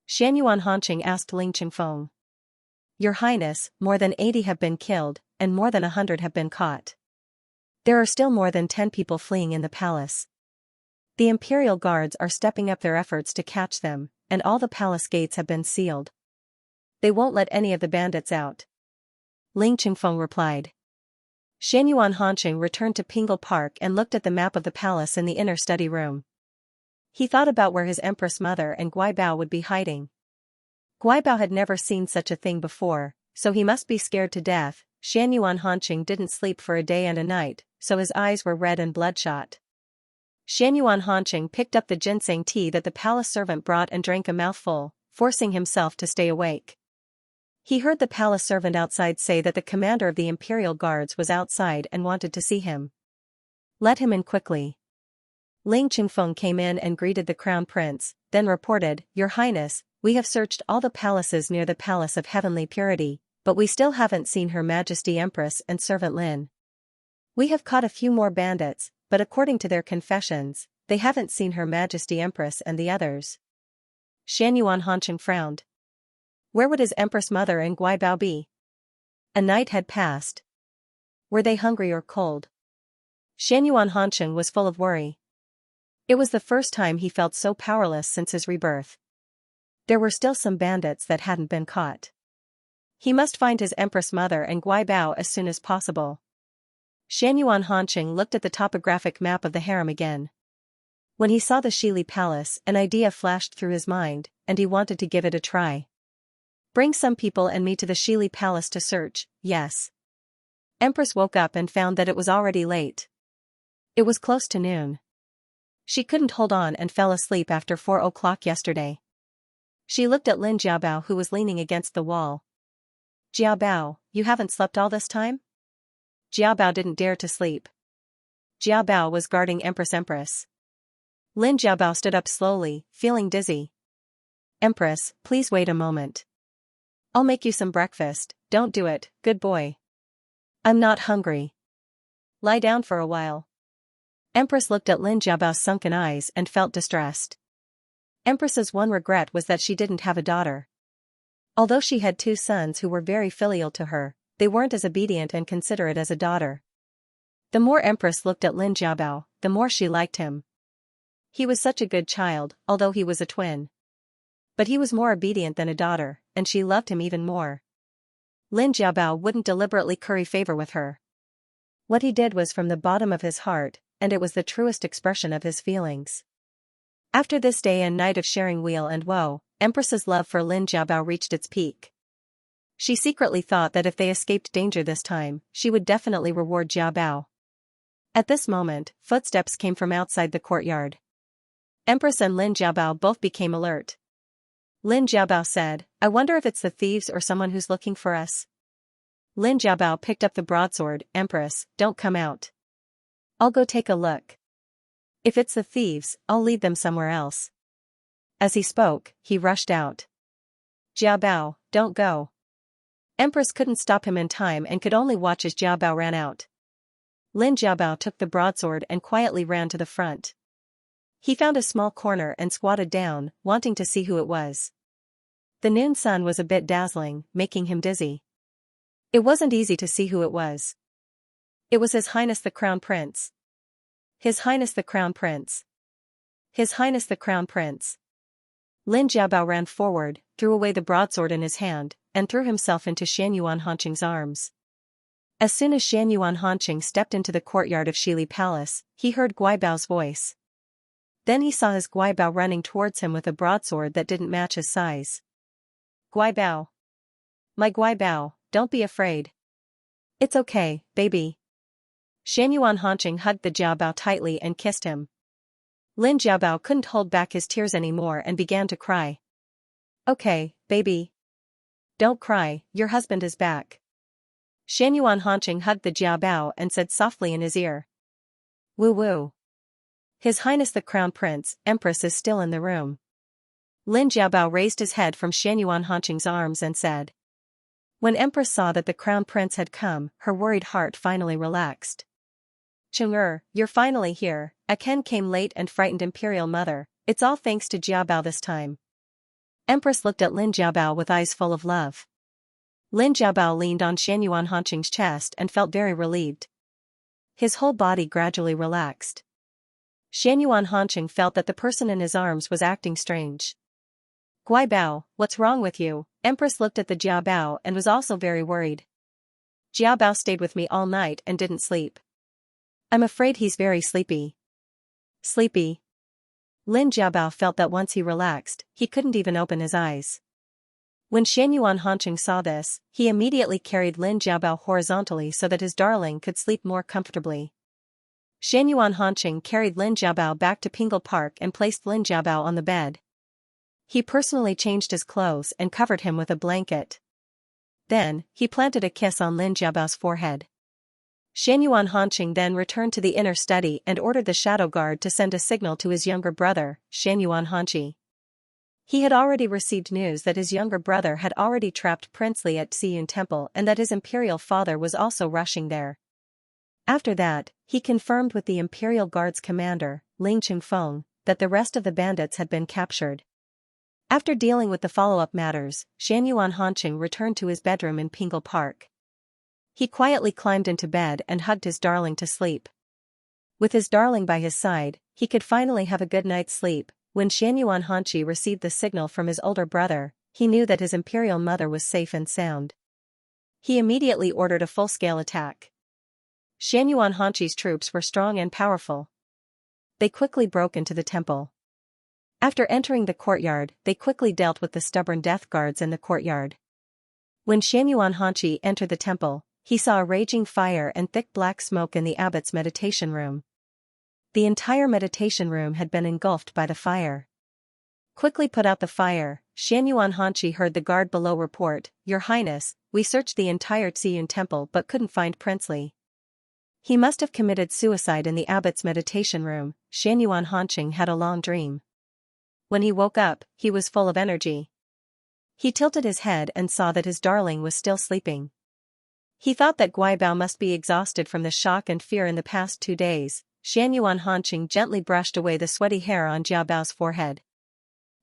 Xianxia Hanqing asked Ling Qingfeng. Your Highness, more than 80 have been killed, and more than 100 have been caught. There are still more than 10 people fleeing in the palace. The Imperial Guards are stepping up their efforts to catch them, and all the palace gates have been sealed. They won't let any of the bandits out. Ling Qingfeng replied. Xianxia Hanqing returned to Pingle Park and looked at the map of the palace in the inner study room. He thought about where his Empress mother and Guaibao would be hiding. Guaibao had never seen such a thing before, so he must be scared to death. Xianyuan Hanqing didn't sleep for a day and a night, so his eyes were red and bloodshot. Xianyuan Hanqing picked up the ginseng tea that the palace servant brought and drank a mouthful, forcing himself to stay awake. He heard the palace servant outside say that the commander of the imperial guards was outside and wanted to see him. Let him in quickly. Ling Qingfeng came in and greeted the crown prince, then reported, "Your Highness, we have searched all the palaces near the Palace of Heavenly Purity, but we still haven't seen Her Majesty Empress and servant Lin. We have caught a few more bandits, but according to their confessions, they haven't seen Her Majesty Empress and the others." Xianyuan Hanqing frowned. Where would his Empress mother and Guibao be? A night had passed. Were they hungry or cold? Xianyuan Hanqing was full of worry. It was the first time he felt so powerless since his rebirth. There were still some bandits that hadn't been caught. He must find his Empress mother and Guibao as soon as possible. Xianyuan Hanqing looked at the topographic map of the harem again. When he saw the Shili Palace, an idea flashed through his mind, and he wanted to give it a try. Bring some people and me to the Shili Palace to search, yes. Empress woke up and found that it was already late. It was close to noon. She couldn't hold on and fell asleep after 4 o'clock yesterday. She looked at Lin Jiabao, who was leaning against the wall. "Jiabao, you haven't slept all this time?" Jiabao didn't dare to sleep. Jiabao was guarding Empress. Lin Jiabao stood up slowly, feeling dizzy. "Empress, please wait a moment. I'll make you some breakfast, don't do it, good boy." "I'm not hungry." "Lie down for a while." Empress looked at Lin Jiabao's sunken eyes and felt distressed. Empress's one regret was that she didn't have a daughter. Although she had 2 sons who were very filial to her, they weren't as obedient and considerate as a daughter. The more Empress looked at Lin Jiabao, the more she liked him. He was such a good child, although he was a twin. But he was more obedient than a daughter, and she loved him even more. Lin Jiabao wouldn't deliberately curry favor with her. What he did was from the bottom of his heart, and it was the truest expression of his feelings. After this day and night of sharing weal and woe, Empress's love for Lin Jiabao reached its peak. She secretly thought that if they escaped danger this time, she would definitely reward Jiabao. At this moment, footsteps came from outside the courtyard. Empress and Lin Jiabao both became alert. Lin Jiabao said, "I wonder if it's the thieves or someone who's looking for us." Lin Jiabao picked up the broadsword. "Empress, don't come out. I'll go take a look. If it's the thieves, I'll lead them somewhere else." As he spoke, he rushed out. "Jiabao, don't go." Empress couldn't stop him in time and could only watch as Jiabao ran out. Lin Jiabao took the broadsword and quietly ran to the front. He found a small corner and squatted down, wanting to see who it was. The noon sun was a bit dazzling, making him dizzy. It wasn't easy to see who it was. It was His Highness the Crown Prince. His Highness the Crown Prince. His Highness the Crown Prince. Lin Jiabao ran forward, threw away the broadsword in his hand, and threw himself into Xianyuan Hanqing's arms. As soon as Xianyuan Hanqing stepped into the courtyard of Shili Palace, he heard Guibao's voice. Then he saw his Guibao running towards him with a broadsword that didn't match his size. "Guibao. My Guibao, don't be afraid. It's okay, baby." Xianyuan Hanqing hugged the Jiabao tightly and kissed him. Lin Jiabao couldn't hold back his tears anymore and began to cry. "Okay, baby. Don't cry, your husband is back." Xianyuan Hanqing hugged the Jiabao and said softly in his ear. "Woo woo. His Highness the Crown Prince, Empress is still in the room." Lin Jiabao raised his head from Xianyuan Hanqing's arms and said. When Empress saw that the Crown Prince had come, her worried heart finally relaxed. "Cheng-er, you're finally here." Aken came late and frightened Imperial Mother. "It's all thanks to Jiabao this time." Empress looked at Lin Jiabao with eyes full of love. Lin Jiabao leaned on Xianyuan Hanqing's chest and felt very relieved. His whole body gradually relaxed. Xianyuan Hanqing felt that the person in his arms was acting strange. "Guibao, what's wrong with you?" Empress looked at the Jiabao and was also very worried. "Jiabao stayed with me all night and didn't sleep. I'm afraid he's very sleepy." "Sleepy?" Lin Jiabao felt that once he relaxed, he couldn't even open his eyes. When Xianyuan Hanqing saw this, he immediately carried Lin Jiabao horizontally so that his darling could sleep more comfortably. Xianyuan Hanqing carried Lin Jiabao back to Pingle Park and placed Lin Jiabao on the bed. He personally changed his clothes and covered him with a blanket. Then, he planted a kiss on Lin Jiabao's forehead. Xianyuan Hanqing then returned to the inner study and ordered the shadow guard to send a signal to his younger brother, Xianyuan Hanqi. He had already received news that his younger brother had already trapped Prince Li at Xiyun Temple and that his imperial father was also rushing there. After that, he confirmed with the Imperial Guard's commander, Ling Qingfeng, that the rest of the bandits had been captured. After dealing with the follow-up matters, Xianyuan Hanqing returned to his bedroom in Pingle Park. He quietly climbed into bed and hugged his darling to sleep. With his darling by his side, he could finally have a good night's sleep. When Xianyuan Hanqi received the signal from his older brother, he knew that his imperial mother was safe and sound. He immediately ordered a full-scale attack. Xianyuan Hanqi's troops were strong and powerful. They quickly broke into the temple. After entering the courtyard, they quickly dealt with the stubborn death guards in the courtyard. When Xianyuan Hanqi entered the temple, he saw a raging fire and thick black smoke in the abbot's meditation room. The entire meditation room had been engulfed by the fire. Quickly put out the fire, Xianyuan Hanqi heard the guard below report, "Your Highness, we searched the entire Xiyun temple but couldn't find Prince Li. He must have committed suicide in the abbot's meditation room." Xianyuan Hanqing had a long dream. When he woke up, he was full of energy. He tilted his head and saw that his darling was still sleeping. He thought that Guaibao must be exhausted from the shock and fear in the past 2 days. Xianyuan Hanqing gently brushed away the sweaty hair on Jiabao's forehead.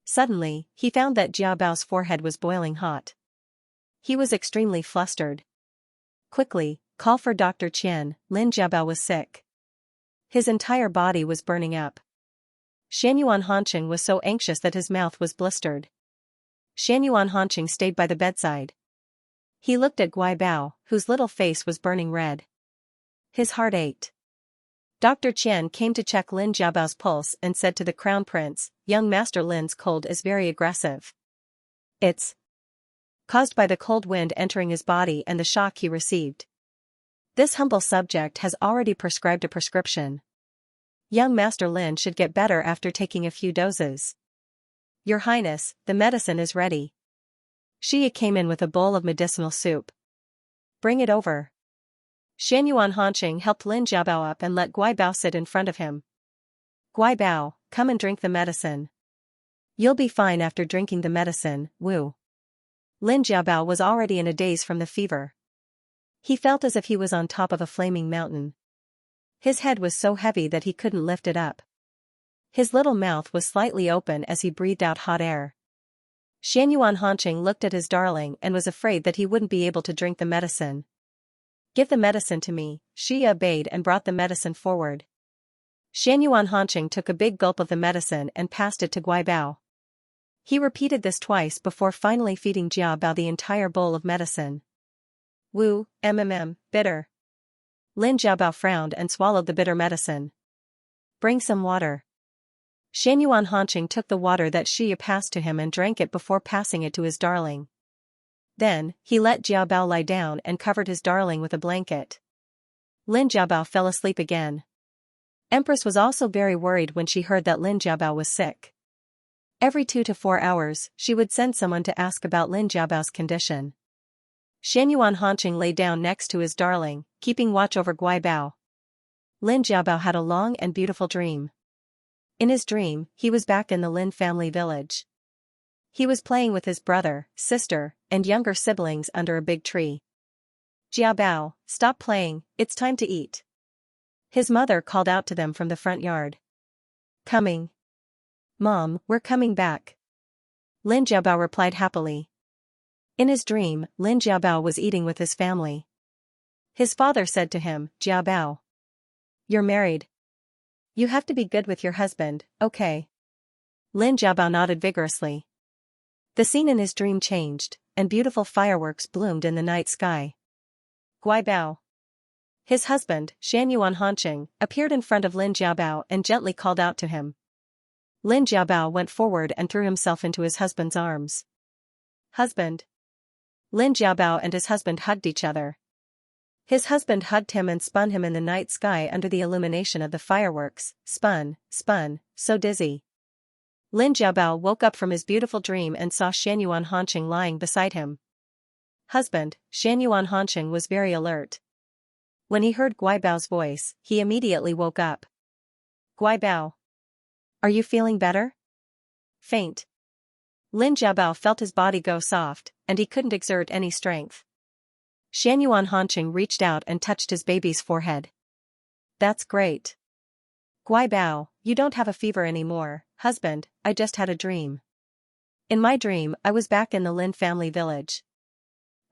Suddenly, he found that Jiabao's forehead was boiling hot. He was extremely flustered. "Quickly, call for Dr. Qian." Lin Jiabao was sick. His entire body was burning up. Xianyuan Hanqing was so anxious that his mouth was blistered. Xianyuan Hanqing stayed by the bedside. He looked at Guaibao, whose little face was burning red. His heart ached. Dr. Qian came to check Lin Jiabao's pulse and said to the crown prince, "Young Master Lin's cold is very aggressive. It's caused by the cold wind entering his body and the shock he received. This humble subject has already prescribed a prescription. Young Master Lin should get better after taking a few doses." "Your Highness, the medicine is ready." Xia came in with a bowl of medicinal soup. "Bring it over." Xianyuan Hanqing helped Lin Jiabao up and let Guaibao sit in front of him. "Guaibao, come and drink the medicine. You'll be fine after drinking the medicine, Wu." Lin Jiabao was already in a daze from the fever. He felt as if he was on top of a flaming mountain. His head was so heavy that he couldn't lift it up. His little mouth was slightly open as he breathed out hot air. Xianyuan Hanqing looked at his darling and was afraid that he wouldn't be able to drink the medicine. "Give the medicine to me," Xia obeyed and brought the medicine forward. Xianyuan Hanqing took a big gulp of the medicine and passed it to Guaibao. He repeated this twice before finally feeding Jiabao the entire bowl of medicine. "Wu, bitter." Lin Jiabao frowned and swallowed the bitter medicine. "Bring some water." Xianyuan Hanqing took the water that Xia passed to him and drank it before passing it to his darling. Then, he let Jiabao lie down and covered his darling with a blanket. Lin Jiabao fell asleep again. Empress was also very worried when she heard that Lin Jiabao was sick. Every 2 to 4 hours, she would send someone to ask about Lin Jiabao's condition. Xianyuan Hanqing lay down next to his darling, keeping watch over Guaibao. Lin Jiabao had a long and beautiful dream. In his dream, he was back in the Lin family village. He was playing with his brother, sister, and younger siblings under a big tree. "Jiabao, stop playing, it's time to eat." His mother called out to them from the front yard. "Coming. Mom, we're coming back." Lin Jiabao replied happily. In his dream, Lin Jiabao was eating with his family. His father said to him, "Jiabao, you're married. You have to be good with your husband, okay?" Lin Jiabao nodded vigorously. The scene in his dream changed, and beautiful fireworks bloomed in the night sky. Guaibao, his husband, Xianyuan Hanqing, appeared in front of Lin Jiabao and gently called out to him. Lin Jiabao went forward and threw himself into his husband's arms. husband. Lin Jiabao and his husband hugged each other. His husband hugged him and spun him in the night sky under the illumination of the fireworks, spun, so dizzy. Lin Jiabao woke up from his beautiful dream and saw Xianyuan Hanqing lying beside him. Husband, Xianyuan Hanqing was very alert. When he heard Guibao's voice, he immediately woke up. Guibao. Are you feeling better? Faint. Lin Jiabao felt his body go soft, and he couldn't exert any strength. Xianyuan Hanqing reached out and touched his baby's forehead. That's great. Guibao, you don't have a fever anymore, husband, I just had a dream. In my dream, I was back in the Lin family village.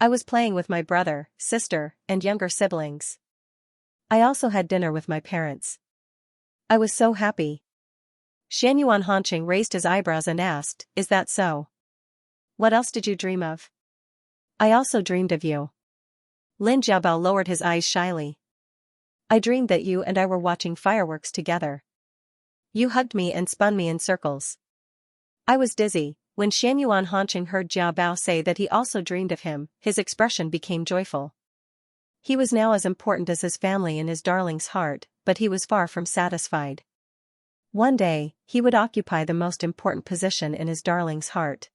I was playing with my brother, sister, and younger siblings. I also had dinner with my parents. I was so happy. Xianyuan Hanqing raised his eyebrows and asked, is that so? What else did you dream of? I also dreamed of you. Lin Jiabao lowered his eyes shyly. I dreamed that you and I were watching fireworks together. You hugged me and spun me in circles. I was dizzy. When Xianyuan Hanqing heard Jiabao say that he also dreamed of him, his expression became joyful. He was now as important as his family in his darling's heart, but he was far from satisfied. One day, he would occupy the most important position in his darling's heart.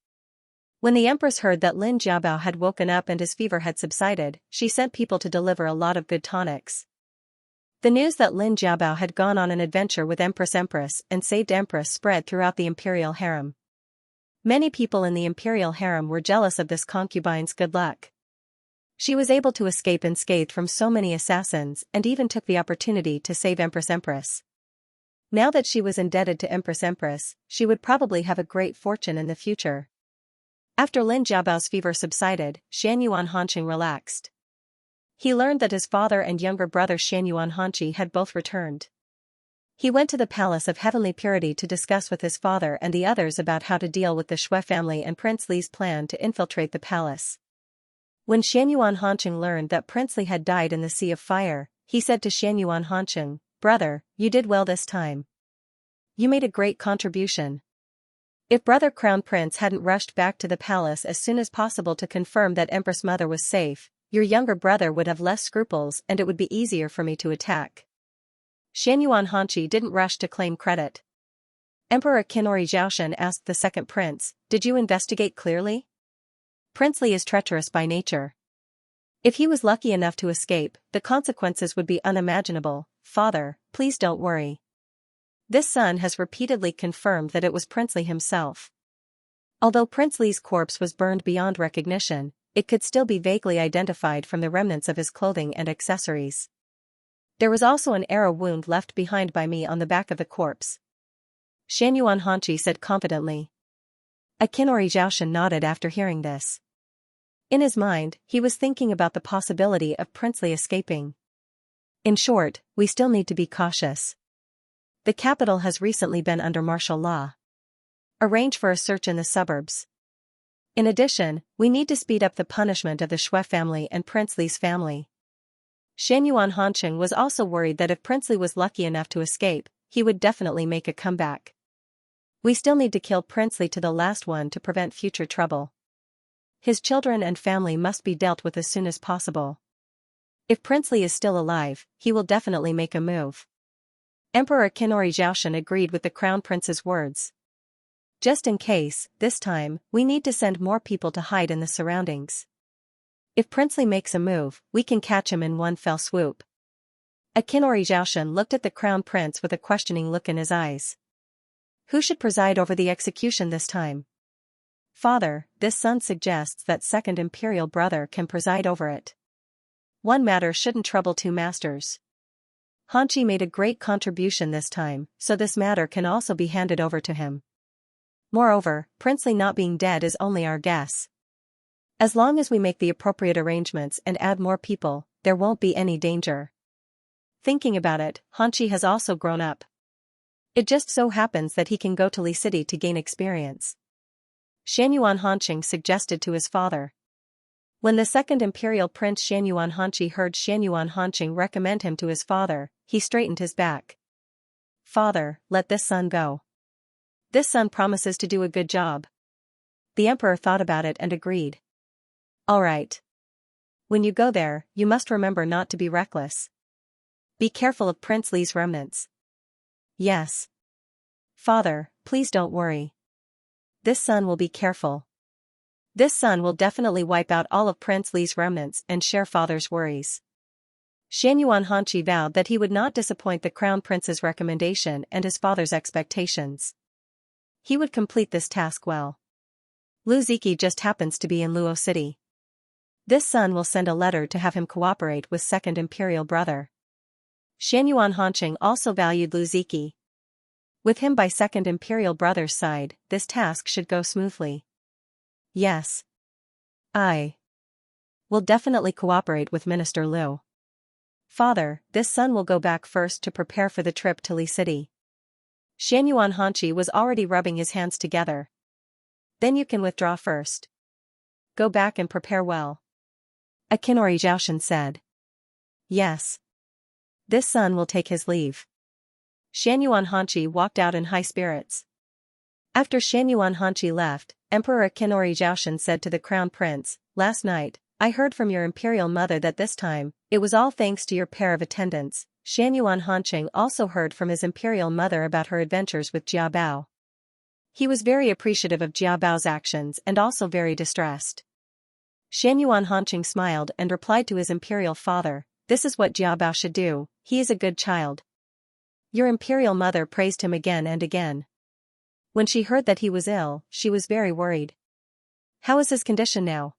When the empress heard that Lin Jiabao had woken up and his fever had subsided, she sent people to deliver a lot of good tonics. The news that Lin Jiabao had gone on an adventure with Empress and saved Empress spread throughout the imperial harem. Many people in the imperial harem were jealous of this concubine's good luck. She was able to escape unscathed from so many assassins and even took the opportunity to save Empress. Now that she was indebted to Empress, she would probably have a great fortune in the future. After Lin Jiabao's fever subsided, Xianyuan Hanqing relaxed. He learned that his father and younger brother Xianyuan Hanqi had both returned. He went to the Palace of Heavenly Purity to discuss with his father and the others about how to deal with the Shui family and Prince Li's plan to infiltrate the palace. When Xianyuan Hanqing learned that Prince Li had died in the Sea of Fire, he said to Xianyuan Hanqing, brother, you did well this time. You made a great contribution. If brother Crown Prince hadn't rushed back to the palace as soon as possible to confirm that Empress Mother was safe, your younger brother would have less scruples and it would be easier for me to attack. Xianyuan Hanqi didn't rush to claim credit. Emperor Qinori Zhaoshan asked the second prince, did you investigate clearly? Prince Li is treacherous by nature. If he was lucky enough to escape, the consequences would be unimaginable. Father, please don't worry. This son has repeatedly confirmed that it was Prince Li himself. Although Prince Li's corpse was burned beyond recognition, it could still be vaguely identified from the remnants of his clothing and accessories. There was also an arrow wound left behind by me on the back of the corpse. Xianyuan Hanqi said confidently. Qinori Zhaoshan nodded after hearing this. In his mind, he was thinking about the possibility of Prince Li escaping. In short, we still need to be cautious. The capital has recently been under martial law. Arrange for a search in the suburbs. In addition, we need to speed up the punishment of the Shui family and Prince Li's family. Xianyuan Hanqing was also worried that if Prince Li was lucky enough to escape, he would definitely make a comeback. We still need to kill Prince Li to the last one to prevent future trouble. His children and family must be dealt with as soon as possible. If Prince Li is still alive, he will definitely make a move. Emperor Qinori Zhaoshan agreed with the Crown Prince's words. Just in case, this time, we need to send more people to hide in the surroundings. If Prince Li makes a move, we can catch him in one fell swoop. Qinori Zhaoshan looked at the Crown Prince with a questioning look in his eyes. Who should preside over the execution this time? Father, this son suggests that second imperial brother can preside over it. One matter shouldn't trouble two masters. Hanqi made a great contribution this time, so this matter can also be handed over to him. Moreover, Prince Li not being dead is only our guess. As long as we make the appropriate arrangements and add more people, there won't be any danger. Thinking about it, Hanqi has also grown up. It just so happens that he can go to Li City to gain experience. Xianyuan Hanqing suggested to his father. When the second imperial prince Xianyuan Hanqi heard Xianyuan Hanqing recommend him to his father, he straightened his back. Father, let this son go. This son promises to do a good job. The emperor thought about it and agreed. All right. When you go there, you must remember not to be reckless. Be careful of Prince Li's remnants. Yes. Father, please don't worry. This son will be careful. This son will definitely wipe out all of Prince Li's remnants and share father's worries. Xianxia Hanqi vowed that he would not disappoint the crown prince's recommendation and his father's expectations. He would complete this task well. Lu Ziki just happens to be in Luo City. This son will send a letter to have him cooperate with second imperial brother. Xianxia Hanqing also valued Lu Ziki. With him by second imperial brother's side, this task should go smoothly. Yes. I will definitely cooperate with Minister Liu. Father, this son will go back first to prepare for the trip to Li City. Xianxia Hanqi was already rubbing his hands together. Then you can withdraw first. Go back and prepare well. Akinori Zhaoshan said. Yes. This son will take his leave. Xianxia Hanqi walked out in high spirits. After Xianxia Hanqi left, Emperor Akinori Zhaoshan said to the crown prince, "Last night, I heard from your imperial mother that this time, it was all thanks to your pair of attendants." Xianxia Hanqing also heard from his imperial mother about her adventures with Jia Bao. He was very appreciative of Jia Bao's actions and also very distressed. Xianxia Hanqing smiled and replied to his imperial father, "This is what Jia Bao should do, he is a good child." Your imperial mother praised him again and again. When she heard that he was ill, she was very worried. How is his condition now?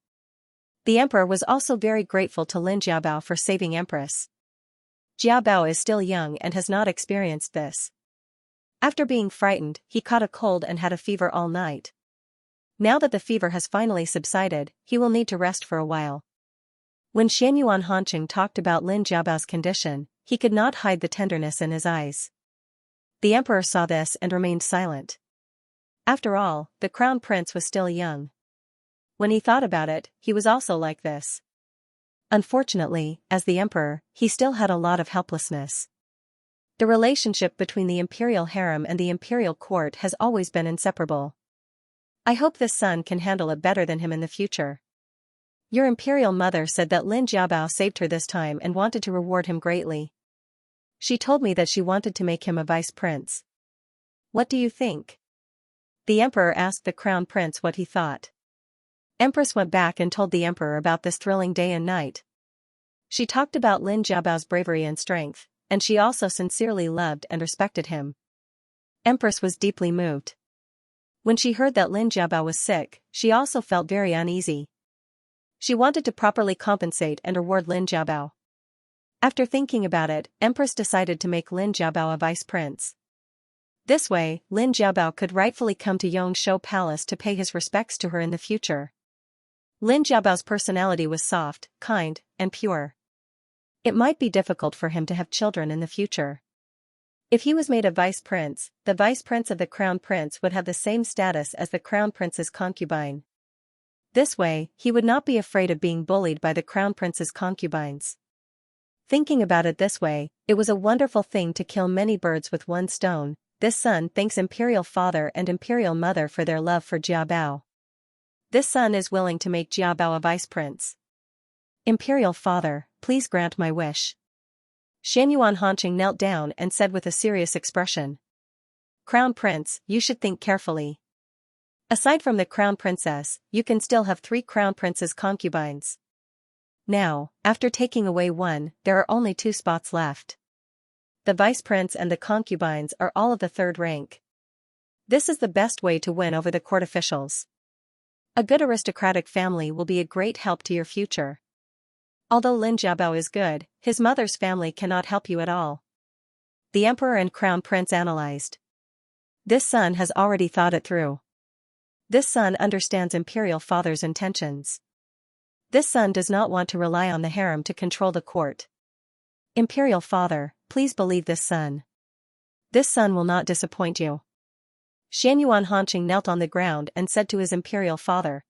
The emperor was also very grateful to Lin Jiabao for saving Empress. Jiabao is still young and has not experienced this. After being frightened, he caught a cold and had a fever all night. Now that the fever has finally subsided, he will need to rest for a while. When Xianxia Hanqing talked about Lin Jiabao's condition, he could not hide the tenderness in his eyes. The emperor saw this and remained silent. After all, the crown prince was still young. When he thought about it, he was also like this. Unfortunately, as the emperor, he still had a lot of helplessness. The relationship between the imperial harem and the imperial court has always been inseparable. I hope this son can handle it better than him in the future. Your imperial mother said that Lin Jiabao saved her this time and wanted to reward him greatly. She told me that she wanted to make him a vice prince. What do you think? The emperor asked the crown prince what he thought. Empress went back and told the emperor about this thrilling day and night. She talked about Lin Jiabao's bravery and strength, and she also sincerely loved and respected him. Empress was deeply moved. When she heard that Lin Jiabao was sick, she also felt very uneasy. She wanted to properly compensate and reward Lin Jiabao. After thinking about it, Empress decided to make Lin Jiabao a vice prince. This way, Lin Jiabao could rightfully come to Yongshou Palace to pay his respects to her in the future. Lin Jiabao's personality was soft, kind, and pure. It might be difficult for him to have children in the future. If he was made a vice prince, the vice prince of the crown prince would have the same status as the crown prince's concubine. This way, he would not be afraid of being bullied by the crown prince's concubines. Thinking about it this way, it was a wonderful thing to kill many birds with one stone. This son thanks imperial father and imperial mother for their love for Jia Bao. This son is willing to make Jia Bao a vice prince. Imperial father, please grant my wish. Xianxia Hanqing knelt down and said with a serious expression. Crown prince, you should think carefully. Aside from the crown princess, you can still have 3 crown prince's concubines. Now, after taking away one, there are only 2 spots left. The vice prince and the concubines are all of the 3rd rank. This is the best way to win over the court officials. A good aristocratic family will be a great help to your future. Although Lin Jiabao is good, his mother's family cannot help you at all. The emperor and crown prince analyzed. This son has already thought it through. This son understands imperial father's intentions. This son does not want to rely on the harem to control the court. Imperial father, please believe this son. This son will not disappoint you. Xianxia Hanqing knelt on the ground and said to his imperial father.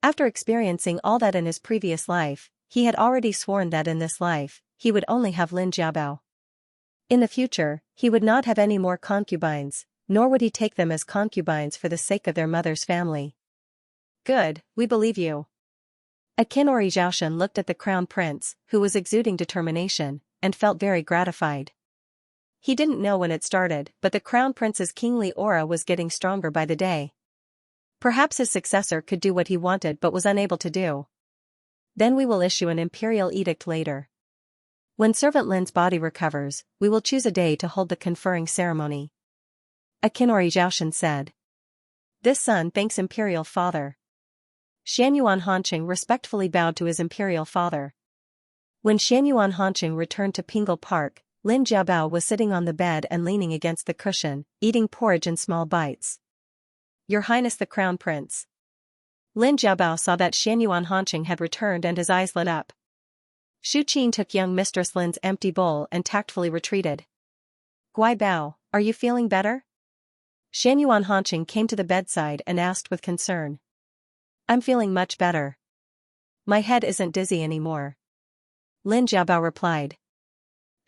After experiencing all that in his previous life, he had already sworn that in this life, he would only have Lin Jiabao. In the future, he would not have any more concubines, nor would he take them as concubines for the sake of their mother's family. Good, we believe you. Akinori Xiaoshan looked at the crown prince, who was exuding determination, and felt very gratified. He didn't know when it started, but the crown prince's kingly aura was getting stronger by the day. Perhaps his successor could do what he wanted but was unable to do. Then we will issue an imperial edict later. When Servant Lin's body recovers, we will choose a day to hold the conferring ceremony. Akinori Xiaoshan said. This son thanks imperial father. Xianyuan Hanqing respectfully bowed to his imperial father. When Xianyuan Hanqing returned to Pingle Park, Lin Jiabao was sitting on the bed and leaning against the cushion, eating porridge in small bites. Your Highness the Crown Prince. Lin Jiabao saw that Xianyuan Hanqing had returned and his eyes lit up. Shu Qin took young Mistress Lin's empty bowl and tactfully retreated. Guai Bao, are you feeling better? Xianyuan Hanqing came to the bedside and asked with concern. I'm feeling much better. My head isn't dizzy anymore. Lin Jiabao replied.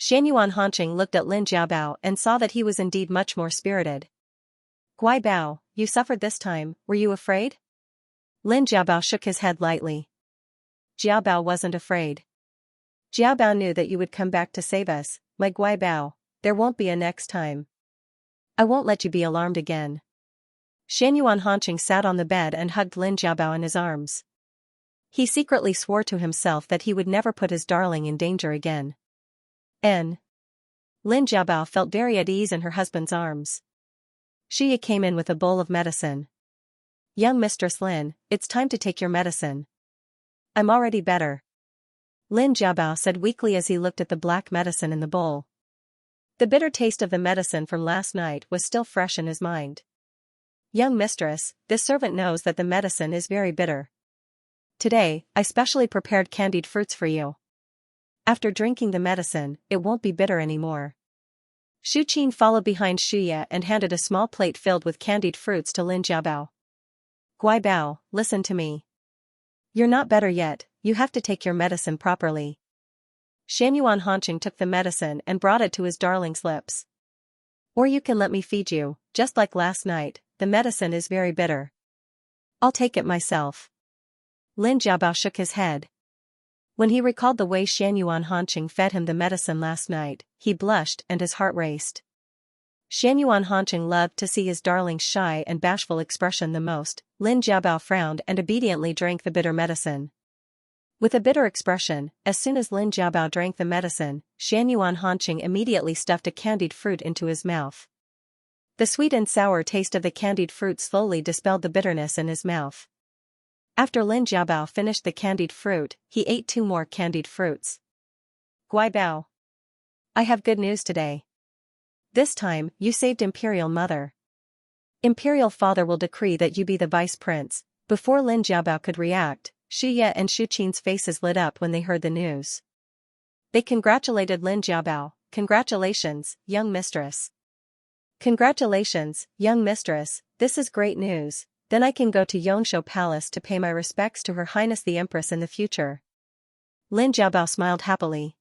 Xianyuan Hanqing looked at Lin Jiabao and saw that he was indeed much more spirited. Guai Bao, you suffered this time, were you afraid? Lin Jiabao shook his head lightly. Jiabao wasn't afraid. Jiabao knew that you would come back to save us, my Guai Bao, there won't be a next time. I won't let you be alarmed again. Xianyuan Hanqing sat on the bed and hugged Lin Jiabao in his arms. He secretly swore to himself that he would never put his darling in danger again. Lin Jiabao felt very at ease in her husband's arms. Xia came in with a bowl of medicine. Young Mistress Lin, it's time to take your medicine. I'm already better. Lin Jiabao said weakly as he looked at the black medicine in the bowl. The bitter taste of the medicine from last night was still fresh in his mind. Young mistress, this servant knows that the medicine is very bitter. Today, I specially prepared candied fruits for you. After drinking the medicine, it won't be bitter anymore. Shu Qin followed behind Xuya and handed a small plate filled with candied fruits to Lin Jiabao. Guai Bao, listen to me. You're not better yet, you have to take your medicine properly. Xianyuan Hanqing took the medicine and brought it to his darling's lips. Or you can let me feed you, just like last night, the medicine is very bitter. I'll take it myself. Lin Jiabao shook his head. When he recalled the way Xianyuan Hanqing fed him the medicine last night, he blushed and his heart raced. Xianyuan Hanqing loved to see his darling's shy and bashful expression the most. Lin Jiabao frowned and obediently drank the bitter medicine. With a bitter expression, as soon as Lin Jiabao drank the medicine, Xianyuan Hanqing immediately stuffed a candied fruit into his mouth. The sweet and sour taste of the candied fruit slowly dispelled the bitterness in his mouth. After Lin Jiabao finished the candied fruit, he ate 2 more candied fruits. Guai Bao. I have good news today. This time, you saved Imperial Mother. Imperial Father will decree that you be the Vice Prince. Before Lin Jiabao could react, Xuya and Shu Qin's faces lit up when they heard the news. They congratulated Lin Jiabao. Congratulations, young mistress. Congratulations, young mistress, this is great news. Then I can go to Yongshou Palace to pay my respects to Her Highness the Empress in the future. Lin Jiabao smiled happily.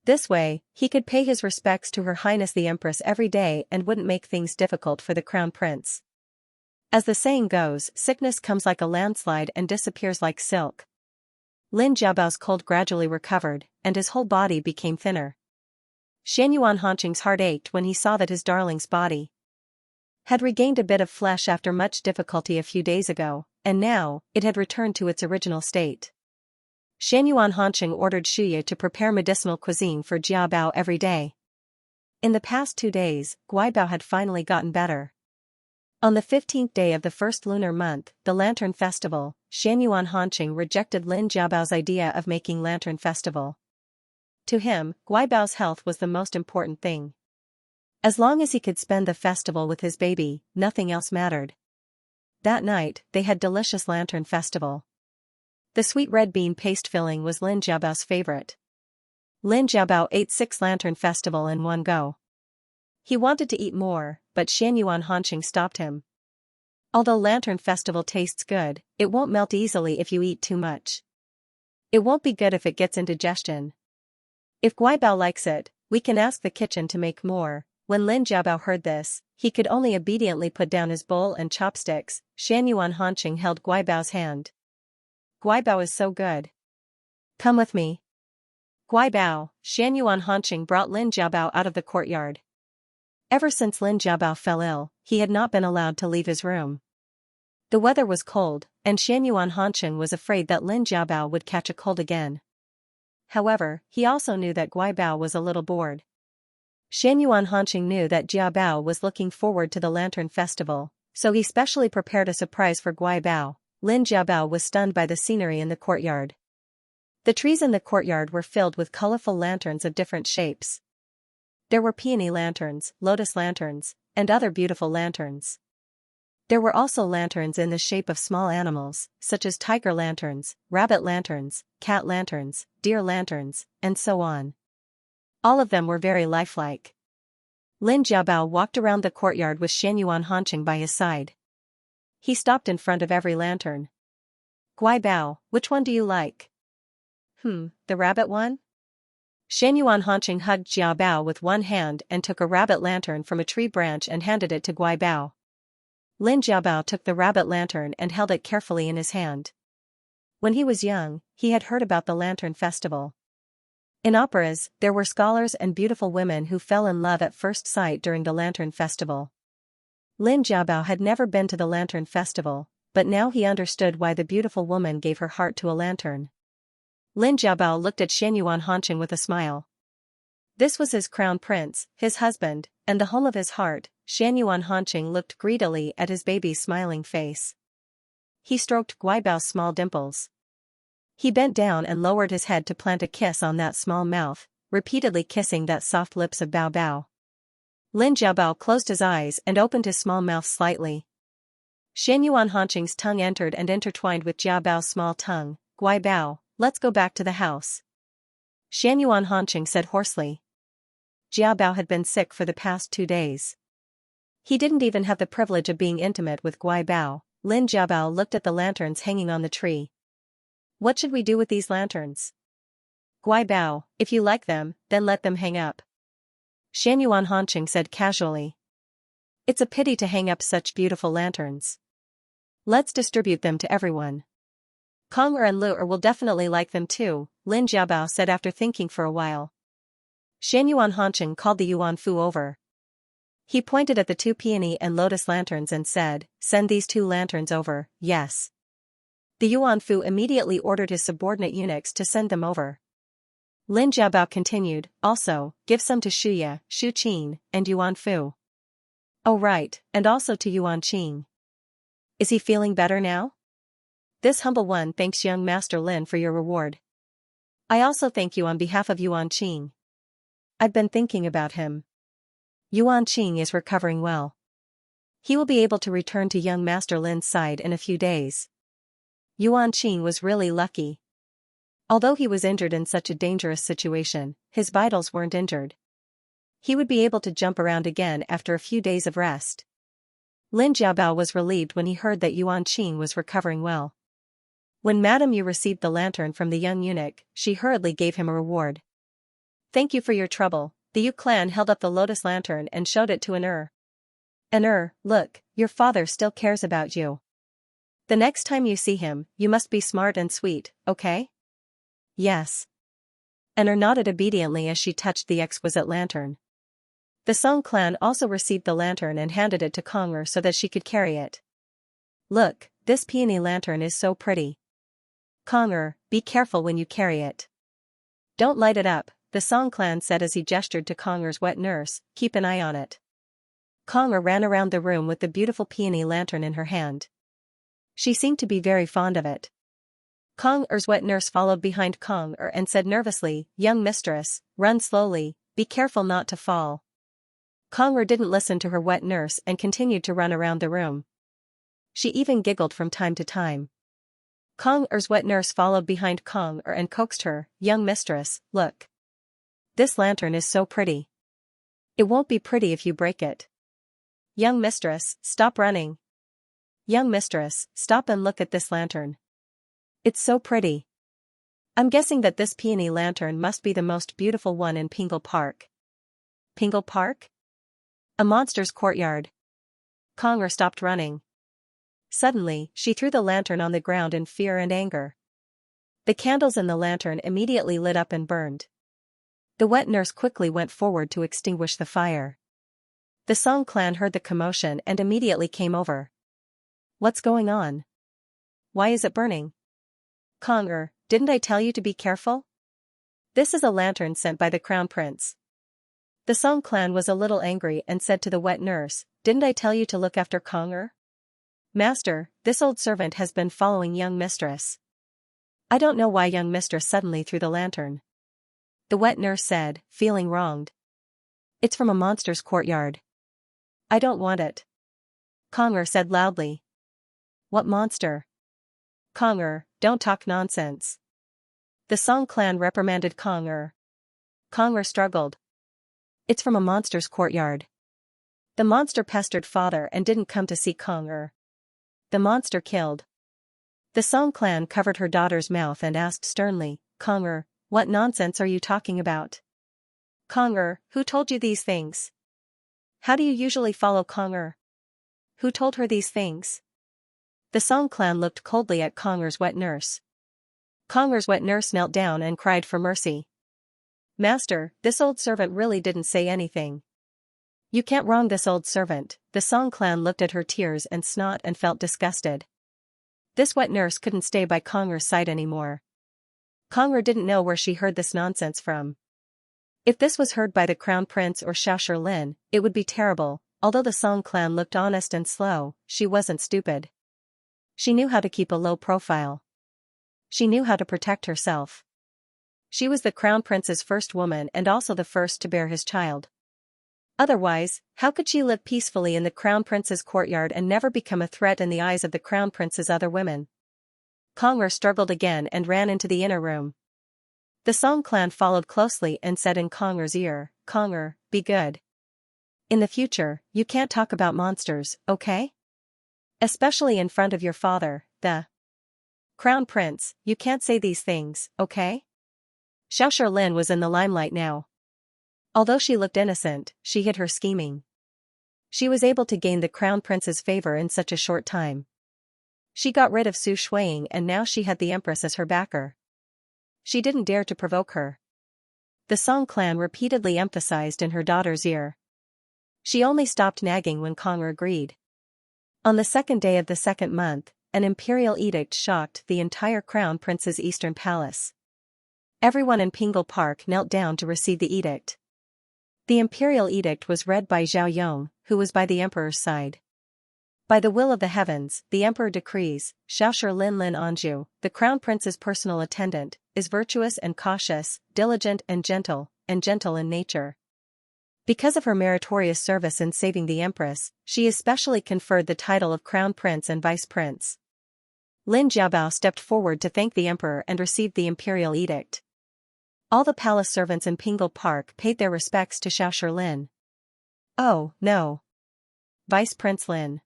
This way, he could pay his respects to Her Highness the Empress every day and wouldn't make things difficult for the Crown Prince. As the saying goes, sickness comes like a landslide and disappears like silk. Lin Jiabao's cold gradually recovered, and his whole body became thinner. Xianyuan Hanqing's heart ached when he saw that his darling's body had regained a bit of flesh after much difficulty a few days ago, and now, it had returned to its original state. Xianyuan Hanqing ordered Xuya to prepare medicinal cuisine for Jiabao every day. In the past 2 days, Guai Bao had finally gotten better. On the 15th day of the first lunar month, the Lantern Festival, Xianyuan Hanqing rejected Lin Jiabao's idea of making Lantern Festival. To him, Guai Bao's health was the most important thing. As long as he could spend the festival with his baby, nothing else mattered. That night, they had delicious Lantern Festival. The sweet red bean paste filling was Lin Jiabao's favorite. Lin Jiabao ate 6 Lantern Festival in one go. He wanted to eat more, but Xianyuan Hanqing stopped him. Although Lantern Festival tastes good, it won't melt easily if you eat too much. It won't be good if it gets indigestion. If Guai Bao likes it, we can ask the kitchen to make more. When Lin Jiabao heard this, he could only obediently put down his bowl and chopsticks. Xianyuan Hanqing held Guibao's hand. Guibao is so good. Come with me. Guibao, Xianyuan Hanqing brought Lin Jiabao out of the courtyard. Ever since Lin Jiabao fell ill, he had not been allowed to leave his room. The weather was cold, and Xianyuan Hanqing was afraid that Lin Jiabao would catch a cold again. However, he also knew that Guibao was a little bored. Xianyuan Hanqing knew that Jiabao was looking forward to the Lantern Festival, so he specially prepared a surprise for Guibao. Lin Jiabao was stunned by the scenery in the courtyard. The trees in the courtyard were filled with colorful lanterns of different shapes. There were peony lanterns, lotus lanterns, and other beautiful lanterns. There were also lanterns in the shape of small animals, such as tiger lanterns, rabbit lanterns, cat lanterns, deer lanterns, and so on. All of them were very lifelike. Lin Jiabao walked around the courtyard with Xianyuan Hanqing by his side. He stopped in front of every lantern. Guibao, which one do you like? The rabbit one? Xianyuan Hanqing hugged Jiabao with one hand and took a rabbit lantern from a tree branch and handed it to Guibao. Lin Jiabao took the rabbit lantern and held it carefully in his hand. When he was young, he had heard about the Lantern Festival. In operas, there were scholars and beautiful women who fell in love at first sight during the Lantern Festival. Lin Jiabao had never been to the Lantern Festival, but now he understood why the beautiful woman gave her heart to a lantern. Lin Jiabao looked at Xianyuan Hanqing with a smile. This was his crown prince, his husband, and the home of his heart. Xianyuan Hanqing looked greedily at his baby's smiling face. He stroked Guibao's small dimples. He bent down and lowered his head to plant a kiss on that small mouth, repeatedly kissing that soft lips of Bao Bao. Lin Jiabao closed his eyes and opened his small mouth slightly. Xianyuan Hanqing's tongue entered and intertwined with Jiabao's small tongue. Guibao, let's go back to the house. Xianyuan Hanqing said hoarsely. Jiabao had been sick for the past 2 days. He didn't even have the privilege of being intimate with Guibao. Lin Jiabao looked at the lanterns hanging on the tree. What should we do with these lanterns? Guibao, if you like them, then let them hang up. Xianyuan Hanqing said casually. It's a pity to hang up such beautiful lanterns. Let's distribute them to everyone. Kong and Lu will definitely like them too, Lin Jiabao said after thinking for a while. Xianyuan Hanqing called the Yuan Fu over. He pointed at the 2 peony and lotus lanterns and said, send these 2 lanterns over, yes. The Yuan Fu immediately ordered his subordinate eunuchs to send them over. Lin Jiabao continued, also, give some to Shuya, Shu Qing, and Yuan Fu. Oh right, and also to Yuan Qing. Is he feeling better now? This humble one thanks young Master Lin for your reward. I also thank you on behalf of Yuan Qing. I've been thinking about him. Yuan Qing is recovering well. He will be able to return to young Master Lin's side in a few days. Yuan Qing was really lucky. Although he was injured in such a dangerous situation, his vitals weren't injured. He would be able to jump around again after a few days of rest. Lin Jiabao was relieved when he heard that Yuan Qing was recovering well. When Madame Yu received the lantern from the young eunuch, she hurriedly gave him a reward. Thank you for your trouble. The Yu clan held up the lotus lantern and showed it to An look, your father still cares about you. The next time you see him, you must be smart and sweet, okay? Yes. An nodded obediently as she touched the exquisite lantern. The Song clan also received the lantern and handed it to Kong so that she could carry it. Look, this peony lantern is so pretty. Kong, be careful when you carry it. Don't light it up, the Song clan said as he gestured to Kong's wet nurse, keep an eye on it. Kong ran around the room with the beautiful peony lantern in her hand. She seemed to be very fond of it. Kong's wet nurse followed behind Kong and said nervously, young mistress, run slowly, be careful not to fall. Kong didn't listen to her wet nurse and continued to run around the room. She even giggled from time to time. Kong's wet nurse followed behind Kong and coaxed her, young mistress, look. This lantern is so pretty. It won't be pretty if you break it. Young mistress, stop running. Young mistress, stop and look at this lantern. It's so pretty. I'm guessing that this peony lantern must be the most beautiful one in Pingle Park. Pingle Park? A monster's courtyard. Conger stopped running. Suddenly, she threw the lantern on the ground in fear and anger. The candles in the lantern immediately lit up and burned. The wet nurse quickly went forward to extinguish the fire. The Song clan heard the commotion and immediately came over. What's going on? Why is it burning? Conger, didn't I tell you to be careful? This is a lantern sent by the Crown Prince. The Song clan was a little angry and said to the wet nurse, didn't I tell you to look after Conger? Master, this old servant has been following young mistress. I don't know why young mistress suddenly threw the lantern. The wet nurse said, feeling wronged. It's from a monster's courtyard. I don't want it. Conger said loudly. What monster? Conger, don't talk nonsense. The Song clan reprimanded Conger. Conger struggled. It's from a monster's courtyard. The monster pestered father and didn't come to see Conger. The monster killed. The Song clan covered her daughter's mouth and asked sternly, Conger, what nonsense are you talking about? Conger, who told you these things? How do you usually follow Conger? Who told her these things? The Song clan looked coldly at Conger's wet nurse. Conger's wet nurse knelt down and cried for mercy. Master, this old servant really didn't say anything. You can't wrong this old servant. The Song clan looked at her tears and snot and felt disgusted. This wet nurse couldn't stay by Conger's side anymore. Conger didn't know where she heard this nonsense from. If this was heard by the Crown Prince or Xianxia Lin, it would be terrible. Although the Song clan looked honest and slow, she wasn't stupid. She knew how to keep a low profile. She knew how to protect herself. She was the Crown Prince's first woman and also the first to bear his child. Otherwise, how could she live peacefully in the Crown Prince's courtyard and never become a threat in the eyes of the Crown Prince's other women? Conger struggled again and ran into the inner room. The Song clan followed closely and said in Conger's ear, Conger, be good. In the future, you can't talk about monsters, okay? Especially in front of your father, the Crown Prince, you can't say these things, okay? Xianxia Lin was in the limelight now. Although she looked innocent, she hid her scheming. She was able to gain the Crown Prince's favor in such a short time. She got rid of Su Shuiying and now she had the Empress as her backer. She didn't dare to provoke her. The Song clan repeatedly emphasized in her daughter's ear. She only stopped nagging when Conger agreed. On the second day of the second month, an imperial edict shocked the entire Crown Prince's eastern palace. Everyone in Pingle Park knelt down to receive the edict. The imperial edict was read by Zhao Yong, who was by the emperor's side. By the will of the heavens, the emperor decrees, Xianxia Lin Anju, the Crown Prince's personal attendant, is virtuous and cautious, diligent and gentle in nature. Because of her meritorious service in saving the Empress, she is specially conferred the title of Crown Prince and Vice Prince. Lin Jiabao stepped forward to thank the emperor and received the imperial edict. All the palace servants in Pingle Park paid their respects to Xianxia Lin. Oh, no. Vice Prince Lin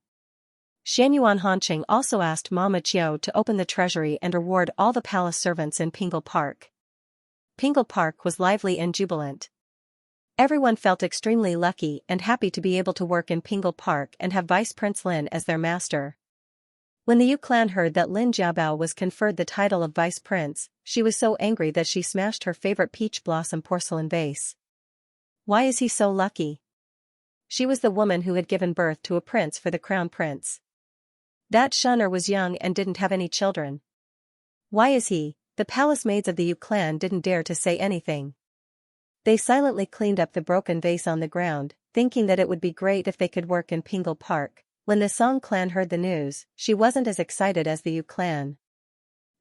Xianyuan Hanqing also asked Mama Qiu to open the treasury and reward all the palace servants in Pingle Park. Pingle Park was lively and jubilant. Everyone felt extremely lucky and happy to be able to work in Pingle Park and have Vice Prince Lin as their master. When the Yu clan heard that Lin Jiabao was conferred the title of Vice Prince, she was so angry that she smashed her favorite peach blossom porcelain vase. Why is he so lucky? She was the woman who had given birth to a prince for the Crown Prince. That Shunner was young and didn't have any children. Why is he? The palace maids of the Yu clan didn't dare to say anything. They silently cleaned up the broken vase on the ground, thinking that it would be great if they could work in Pingle Park. When the Song clan heard the news, she wasn't as excited as the Yu clan.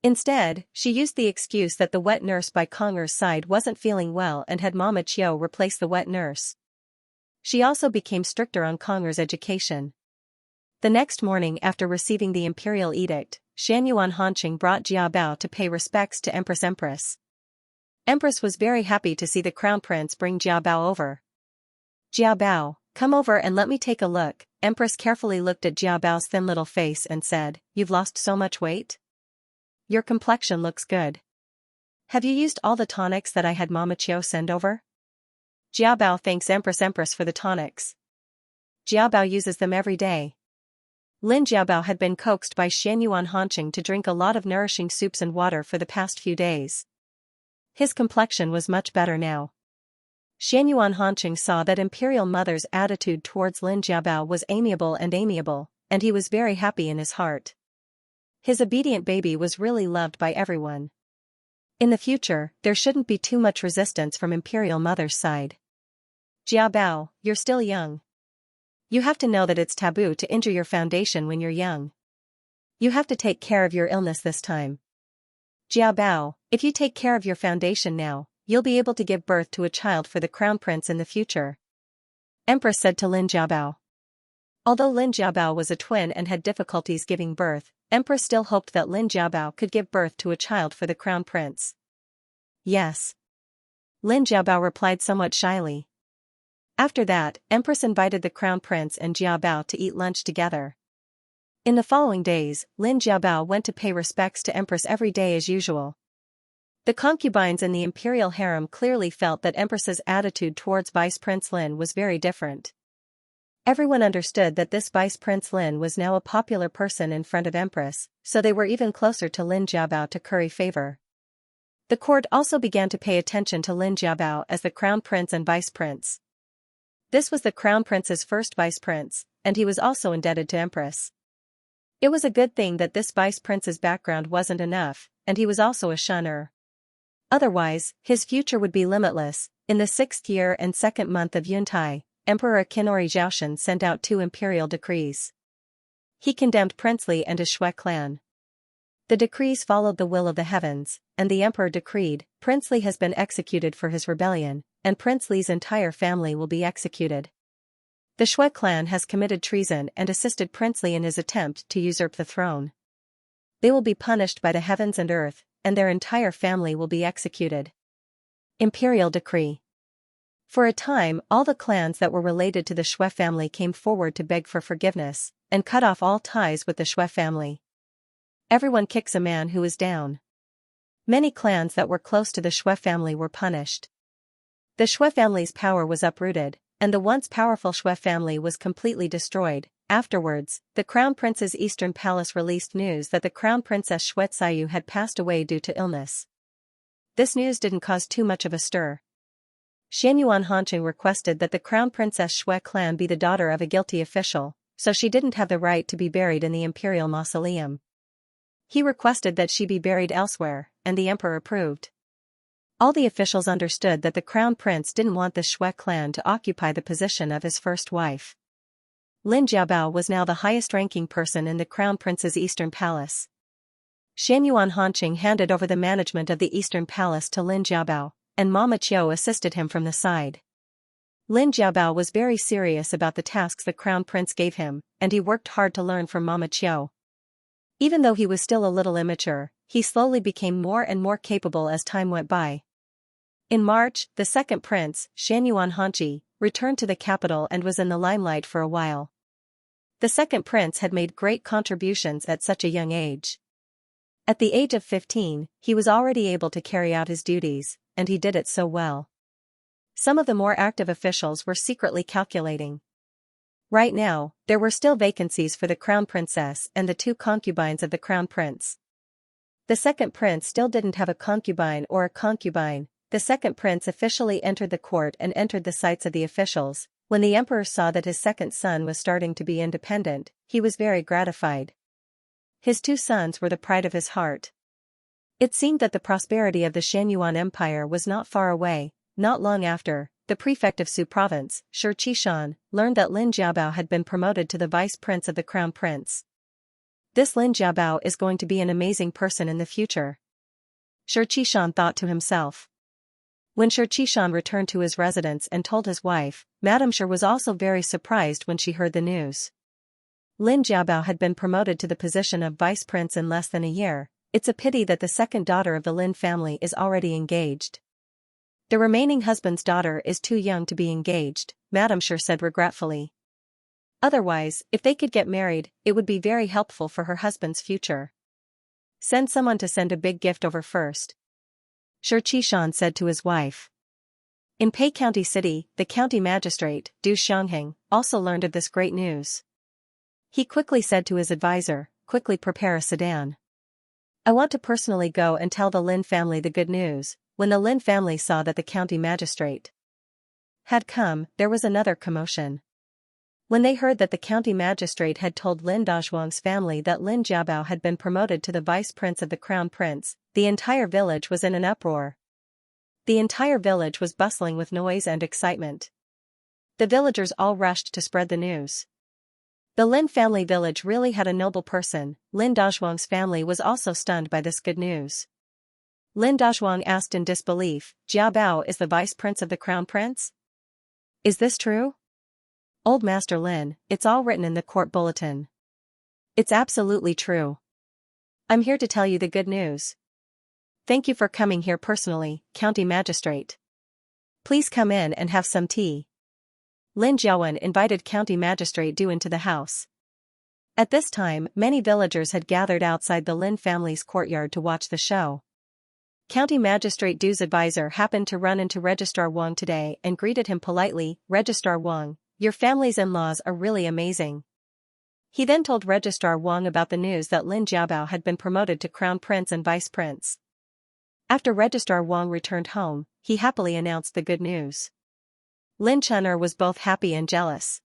Instead, she used the excuse that the wet nurse by Conger's side wasn't feeling well and had Mama Qiu replace the wet nurse. She also became stricter on Conger's education. The next morning after receiving the imperial edict, Xianyuan Hanqing brought Jiabao to pay respects to Empress. Empress was very happy to see the Crown Prince bring Jiabao over. Jiabao, come over and let me take a look. Empress carefully looked at Jiabao's thin little face and said, You've lost so much weight? Your complexion looks good. Have you used all the tonics that I had Mama Qiu send over? Jiabao thanks Empress for the tonics. Jiabao uses them every day. Lin Jiabao had been coaxed by Xianyuan Hanqing to drink a lot of nourishing soups and water for the past few days. His complexion was much better now. Xianyuan Hanqing saw that Imperial Mother's attitude towards Lin Jiabao was amiable, and he was very happy in his heart. His obedient baby was really loved by everyone. In the future, there shouldn't be too much resistance from Imperial Mother's side. Jiabao, you're still young. You have to know that it's taboo to injure your foundation when you're young. You have to take care of your illness this time. Jiabao, if you take care of your foundation now, you'll be able to give birth to a child for the crown prince in the future. Empress said to Lin Jiabao. Although Lin Jiabao was a twin and had difficulties giving birth, Empress still hoped that Lin Jiabao could give birth to a child for the crown prince. Yes. Lin Jiabao replied somewhat shyly. After that, Empress invited the crown prince and Jiabao to eat lunch together. In the following days, Lin Jiabao went to pay respects to Empress every day as usual. The concubines in the imperial harem clearly felt that Empress's attitude towards Vice Prince Lin was very different. Everyone understood that this Vice Prince Lin was now a popular person in front of Empress, so they were even closer to Lin Jiabao to curry favor. The court also began to pay attention to Lin Jiabao as the crown prince and vice prince. This was the crown prince's first vice prince, and he was also indebted to Empress. It was a good thing that this vice prince's background wasn't enough, and he was also a shunner. Otherwise, his future would be limitless. In the 6th year and 2nd month of Yuntai, Emperor Qinori Zhaoshan sent out 2 imperial decrees. He condemned Prince Li and his Shui clan. The decrees followed the will of the heavens, and the emperor decreed, Prince Li has been executed for his rebellion, and Prince Li's entire family will be executed. The Shui clan has committed treason and assisted Prince Li in his attempt to usurp the throne. They will be punished by the heavens and earth, and their entire family will be executed. Imperial Decree. For a time, all the clans that were related to the Shui family came forward to beg for forgiveness, and cut off all ties with the Shui family. Everyone kicks a man who is down. Many clans that were close to the Shui family were punished. The Shui family's power was uprooted, and the once powerful Shui family was completely destroyed. Afterwards, the Crown Prince's Eastern Palace released news that the Crown Princess Shui had passed away due to illness. This news didn't cause too much of a stir. Xianyuan Hanqing requested that the Crown Princess Shui clan be the daughter of a guilty official, so she didn't have the right to be buried in the imperial mausoleum. He requested that she be buried elsewhere, and the emperor approved. All the officials understood that the crown prince didn't want the Shui clan to occupy the position of his first wife. Lin Jiabao was now the highest-ranking person in the crown prince's eastern palace. Xianyuan Hanqing handed over the management of the eastern palace to Lin Jiabao, and Mama Qiu assisted him from the side. Lin Jiabao was very serious about the tasks the crown prince gave him, and he worked hard to learn from Mama Qiu. Even though he was still a little immature, he slowly became more and more capable as time went by. In March, the second prince, Xianyuan Hanqi, returned to the capital and was in the limelight for a while. The second prince had made great contributions at such a young age. At the age of 15, he was already able to carry out his duties, and he did it so well. Some of the more active officials were secretly calculating. Right now, there were still vacancies for the crown princess and the 2 concubines of the crown prince. The second prince still didn't have a concubine or a concubine. The second prince officially entered the court and entered the sights of the officials. When the emperor saw that his second son was starting to be independent, he was very gratified. His 2 sons were the pride of his heart. It seemed that the prosperity of the Xianyuan Empire was not far away. Not long after, the prefect of Su province, Shi Qishan, learned that Lin Jiabao had been promoted to the vice prince of the crown prince. This Lin Jiabao is going to be an amazing person in the future. Shi Qishan thought to himself. When Shi Qishan returned to his residence and told his wife, Madame Shi was also very surprised when she heard the news. Lin Jiabao had been promoted to the position of vice prince in less than a year. It's a pity that the second daughter of the Lin family is already engaged. The remaining husband's daughter is too young to be engaged, Madame Shi said regretfully. Otherwise, if they could get married, it would be very helpful for her husband's future. Send someone to send a big gift over first. Shi Qishan said to his wife. In Pei County City, the county magistrate, Du Xianxia, also learned of this great news. He quickly said to his advisor, "Quickly prepare a sedan. I want to personally go and tell the Lin family the good news." When the Lin family saw that the county magistrate had come, there was another commotion. When they heard that the county magistrate had told Lin Dazhuang's family that Lin Jiabao had been promoted to the vice prince of the crown prince, the entire village was in an uproar. The entire village was bustling with noise and excitement. The villagers all rushed to spread the news. The Lin family village really had a noble person. Lin Dazhuang's family was also stunned by this good news. Lin Dazhuang asked in disbelief, "Jiabao is the vice prince of the crown prince? Is this true?" "Old Master Lin, it's all written in the court bulletin. It's absolutely true. I'm here to tell you the good news." "Thank you for coming here personally, county magistrate. Please come in and have some tea." Lin Jiawen invited county magistrate Du into the house. At this time, many villagers had gathered outside the Lin family's courtyard to watch the show. County Magistrate Du's advisor happened to run into Registrar Wang today and greeted him politely. "Registrar Wang, your family's in-laws are really amazing." He then told Registrar Wang about the news that Lin Jiabao had been promoted to Crown Prince and Vice Prince. After Registrar Wang returned home, he happily announced the good news. Lin Chun'er was both happy and jealous.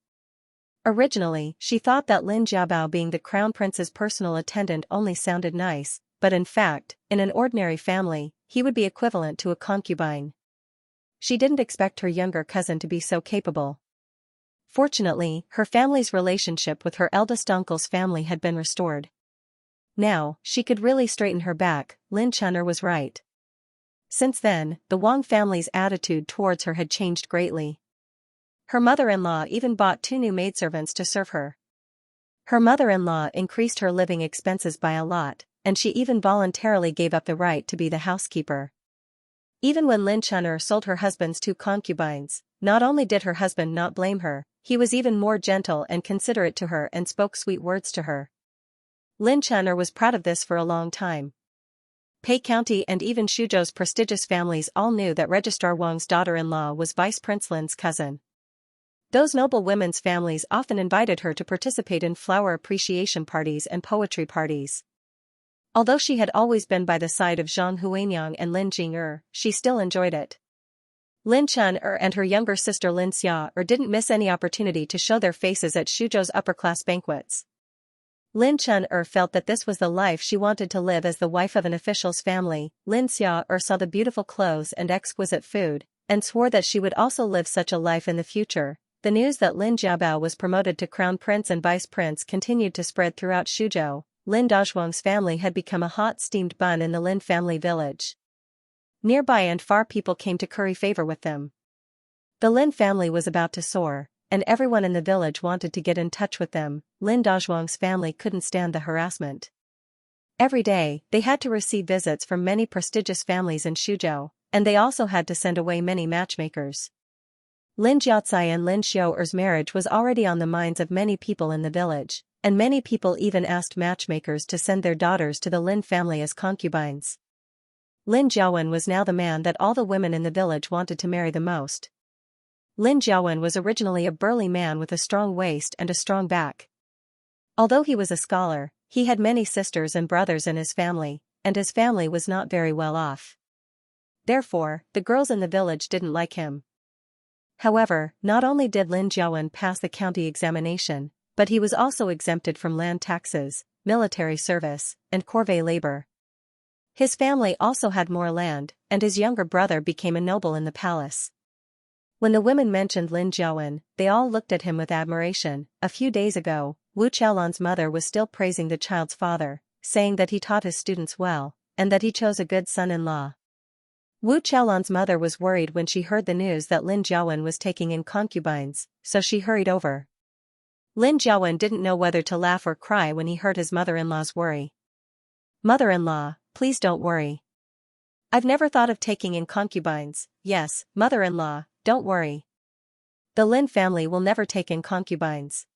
Originally, she thought that Lin Jiabao being the Crown Prince's personal attendant only sounded nice, but in fact, in an ordinary family, he would be equivalent to a concubine. She didn't expect her younger cousin to be so capable. Fortunately, her family's relationship with her eldest uncle's family had been restored. Now, she could really straighten her back. Lin Chun'er was right. Since then, the Wang family's attitude towards her had changed greatly. Her mother-in-law even bought 2 new maidservants to serve her. Her mother-in-law increased her living expenses by a lot, and she even voluntarily gave up the right to be the housekeeper. Even when Lin Chun'er sold her husband's 2 concubines, not only did her husband not blame her, he was even more gentle and considerate to her and spoke sweet words to her. Lin Chun'er was proud of this for a long time. Pei County and even Shuzhou's prestigious families all knew that Registrar Wang's daughter-in-law was Vice Prince Lin's cousin. Those noble women's families often invited her to participate in flower appreciation parties and poetry parties. Although she had always been by the side of Zhang Huanyang and Lin Jing'er, she still enjoyed it. Lin Chun'er and her younger sister Lin Xia'er didn't miss any opportunity to show their faces at Shuzhou's upper-class banquets. Lin Chun'er felt that this was the life she wanted to live as the wife of an official's family. Lin Xia'er saw the beautiful clothes and exquisite food, and swore that she would also live such a life in the future. The news that Lin Jiabao was promoted to Crown Prince and Vice Prince continued to spread throughout Shuzhou. Lin Dazhuang's family had become a hot steamed bun in the Lin family village. Nearby and far people came to curry favor with them. The Lin family was about to soar, and everyone in the village wanted to get in touch with them. Lin Dazhuang's family couldn't stand the harassment. Every day, they had to receive visits from many prestigious families in Shuzhou, and they also had to send away many matchmakers. Lin Jiaocai and Lin Xiao'er's marriage was already on the minds of many people in the village, and many people even asked matchmakers to send their daughters to the Lin family as concubines. Lin Jiawen was now the man that all the women in the village wanted to marry the most. Lin Jiawen was originally a burly man with a strong waist and a strong back. Although he was a scholar, he had many sisters and brothers in his family, and his family was not very well off. Therefore, the girls in the village didn't like him. However, not only did Lin Jiawen pass the county examination, but he was also exempted from land taxes, military service, and corvée labor. His family also had more land, and his younger brother became a noble in the palace. When the women mentioned Lin Jiawen, they all looked at him with admiration. A few days ago, Wu Qiaolan's mother was still praising the child's father, saying that he taught his students well, and that he chose a good son-in-law. Wu Qiaolan's mother was worried when she heard the news that Lin Jiawen was taking in concubines, so she hurried over. Lin Jiawen didn't know whether to laugh or cry when he heard his mother-in-law's worry. "Mother-in-law, please don't worry. I've never thought of taking in concubines." "Yes, mother-in-law, don't worry. The Lin family will never take in concubines."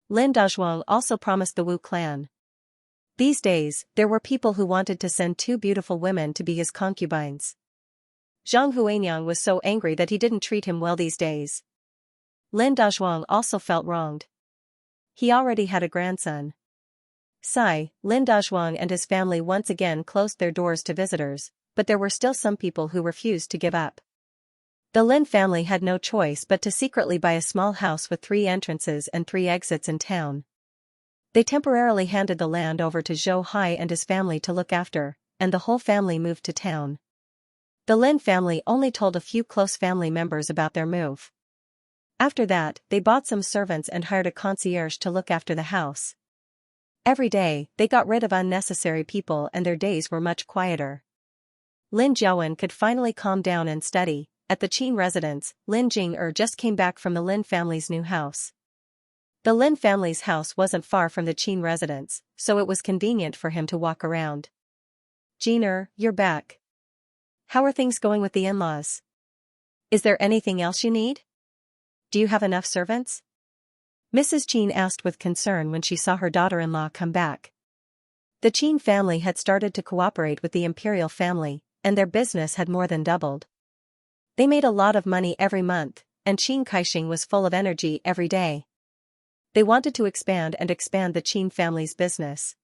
Lin Dazhuang also promised the Wu clan. These days, there were people who wanted to send 2 beautiful women to be his concubines. Zhang Huanyang was so angry that he didn't treat him well these days. Lin Dazhuang also felt wronged. He already had a grandson. Lin Dazhuang and his family once again closed their doors to visitors, but there were still some people who refused to give up. The Lin family had no choice but to secretly buy a small house with 3 entrances and 3 exits in town. They temporarily handed the land over to Zhou Hai and his family to look after, and the whole family moved to town. The Lin family only told a few close family members about their move. After that, they bought some servants and hired a concierge to look after the house. Every day, they got rid of unnecessary people and their days were much quieter. Lin Jiawen could finally calm down and study. At the Qin residence, Lin Jing'er just came back from the Lin family's new house. The Lin family's house wasn't far from the Qin residence, so it was convenient for him to walk around. Jing'er, you're back. How are things going with the in-laws? Is there anything else you need? Do you have enough servants? Mrs. Qin asked with concern when she saw her daughter-in-law come back. The Qin family had started to cooperate with the imperial family, and their business had more than doubled. They made a lot of money every month, and Qin Kaixing was full of energy every day. They wanted to expand the Qin family's business.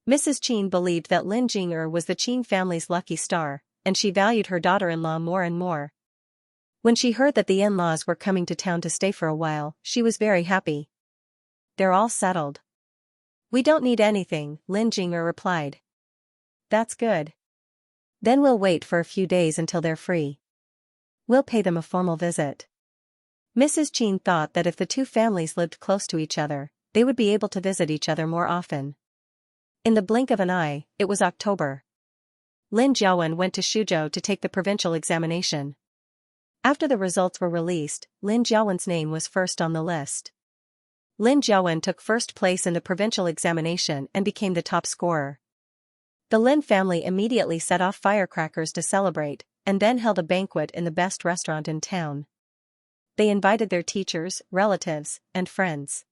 Mrs. Qin believed that Lin Jing'er was the Qin family's lucky star, and she valued her daughter-in-law more and more. When she heard that the in-laws were coming to town to stay for a while, she was very happy. They're all settled. We don't need anything, Lin Jing'er replied. That's good. Then we'll wait for a few days until they're free. We'll pay them a formal visit. Mrs. Qin thought that if the 2 families lived close to each other, they would be able to visit each other more often. In the blink of an eye, it was October. Lin Jiawen went to Suzhou to take the provincial examination. After the results were released, Lin Jiawen's name was first on the list. Lin Jiawen took first place in the provincial examination and became the top scorer. The Lin family immediately set off firecrackers to celebrate, and then held a banquet in the best restaurant in town. They invited their teachers, relatives, and friends.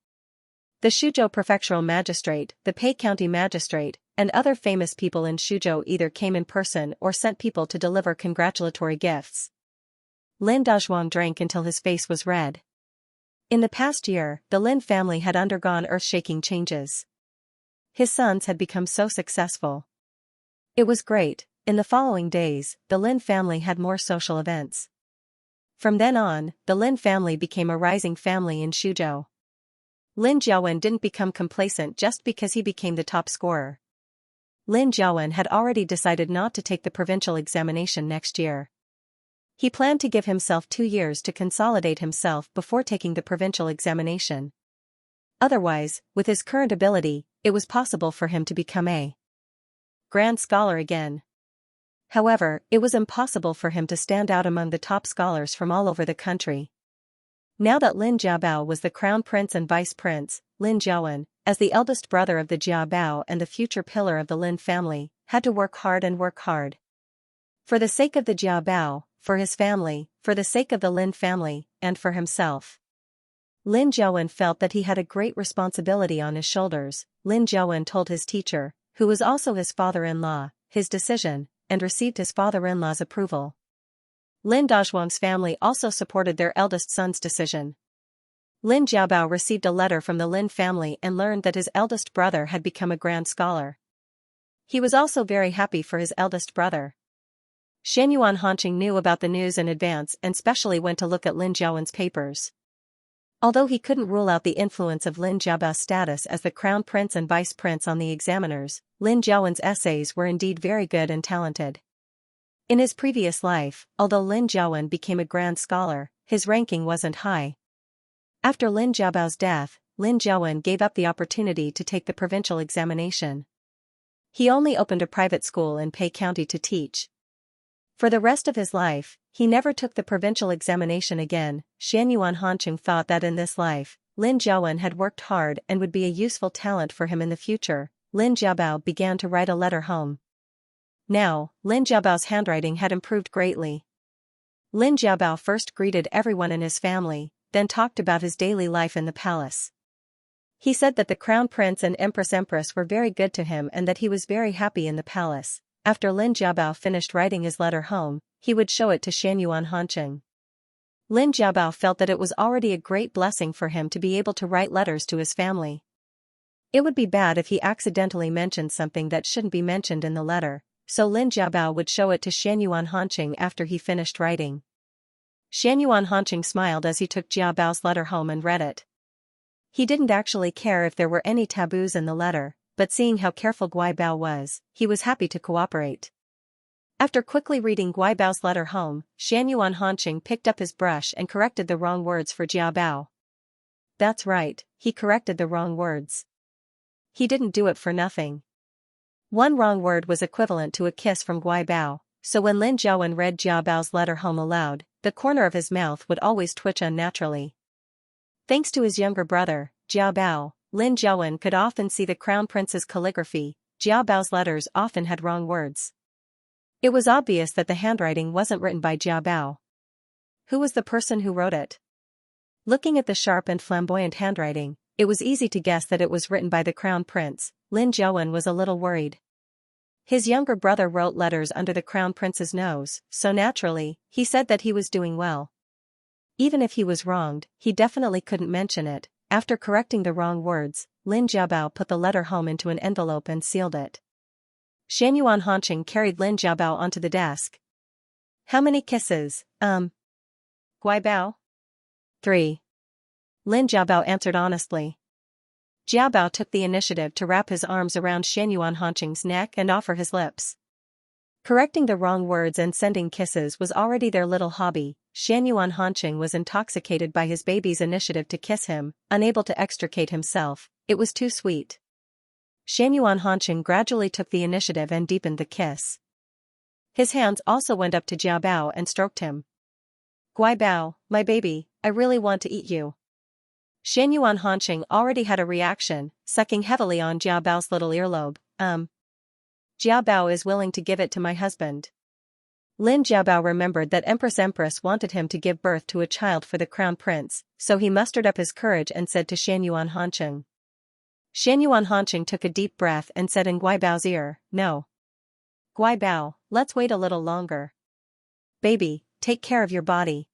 The Suzhou prefectural magistrate, the Pei County magistrate, and other famous people in Suzhou either came in person or sent people to deliver congratulatory gifts. Lin Dazhuang drank until his face was red. In the past year, the Lin family had undergone earth-shaking changes. His sons had become so successful. It was great. In the following days, the Lin family had more social events. From then on, the Lin family became a rising family in Suzhou. Lin Jiawen didn't become complacent just because he became the top scorer. Lin Jiawen had already decided not to take the provincial examination next year. He planned to give himself 2 years to consolidate himself before taking the provincial examination. Otherwise, with his current ability, it was possible for him to become a grand scholar again. However, it was impossible for him to stand out among the top scholars from all over the country. Now that Lin Jiabao was the crown prince and vice prince, Lin Jiawen, as the eldest brother of the Jiabao and the future pillar of the Lin family, had to work hard and work hard. For the sake of the Jiabao, for his family, for the sake of the Lin family, and for himself. Lin Jiawen felt that he had a great responsibility on his shoulders. Lin Jiawen told his teacher, who was also his father-in-law, his decision, and received his father-in-law's approval. Lin Dazhuang's family also supported their eldest son's decision. Lin Jiabao received a letter from the Lin family and learned that his eldest brother had become a grand scholar. He was also very happy for his eldest brother. Xianxia Hanqing knew about the news in advance and specially went to look at Lin Jiawen's papers. Although he couldn't rule out the influence of Lin Jiabao's status as the crown prince and vice prince on the examiners, Lin Jiawen's essays were indeed very good and talented. In his previous life, although Lin Jiawen became a grand scholar, his ranking wasn't high. After Lin Jiabao's death, Lin Jiawen gave up the opportunity to take the provincial examination. He only opened a private school in Pei County to teach. For the rest of his life, he never took the provincial examination again. Xianxia Hanqing thought that in this life, Lin Jiawen had worked hard and would be a useful talent for him in the future. Lin Jiabao began to write a letter home. Now, Lin Jiabao's handwriting had improved greatly. Lin Jiabao first greeted everyone in his family, then talked about his daily life in the palace. He said that the crown prince and empress were very good to him and that he was very happy in the palace. After Lin Jiabao finished writing his letter home, he would show it to Xianyuan Hanqing. Lin Jiabao felt that it was already a great blessing for him to be able to write letters to his family. It would be bad if he accidentally mentioned something that shouldn't be mentioned in the letter, so Lin Jiabao would show it to Xianyuan Hanqing after he finished writing. Xianyuan Hanqing smiled as he took Jiabao's letter home and read it. He didn't actually care if there were any taboos in the letter, but seeing how careful Guibao was, he was happy to cooperate. After quickly reading Guibao's letter home, Xianyuan Hanqing picked up his brush and corrected the wrong words for Jiabao. That's right, he corrected the wrong words. He didn't do it for nothing. One wrong word was equivalent to a kiss from Guibao, so when Lin Jiawen read Jiabao's letter home aloud, the corner of his mouth would always twitch unnaturally. Thanks to his younger brother, Jiabao, Lin Jiawen could often see the crown prince's calligraphy. Jiabao's letters often had wrong words. It was obvious that the handwriting wasn't written by Jiabao. Who was the person who wrote it? Looking at the sharp and flamboyant handwriting, it was easy to guess that it was written by the crown prince. Lin Jiawen was a little worried. His younger brother wrote letters under the crown prince's nose, so naturally, he said that he was doing well. Even if he was wronged, he definitely couldn't mention it. After correcting the wrong words, Lin Jiabao put the letter home into an envelope and sealed it. Xianyuan Hanqing carried Lin Jiabao onto the desk. How many kisses, Guibao? 3. Lin Jiabao answered honestly. Jiabao took the initiative to wrap his arms around Xianyuan Hanqing's neck and offer his lips. Correcting the wrong words and sending kisses was already their little hobby. Xianyuan Hanqing was intoxicated by his baby's initiative to kiss him, unable to extricate himself. It was too sweet. Xianyuan Hanqing gradually took the initiative and deepened the kiss. His hands also went up to Jiabao and stroked him. Guibao, my baby, I really want to eat you. Xianyuan Hanqing already had a reaction, sucking heavily on Jiabao's little earlobe. Jiabao is willing to give it to my husband. Lin Jiabao remembered that Empress wanted him to give birth to a child for the crown prince, so he mustered up his courage and said to Xianyuan Hanqing. Xianyuan Hanqing took a deep breath and said in Guibao's ear, no. Guibao, let's wait a little longer. Baby, take care of your body.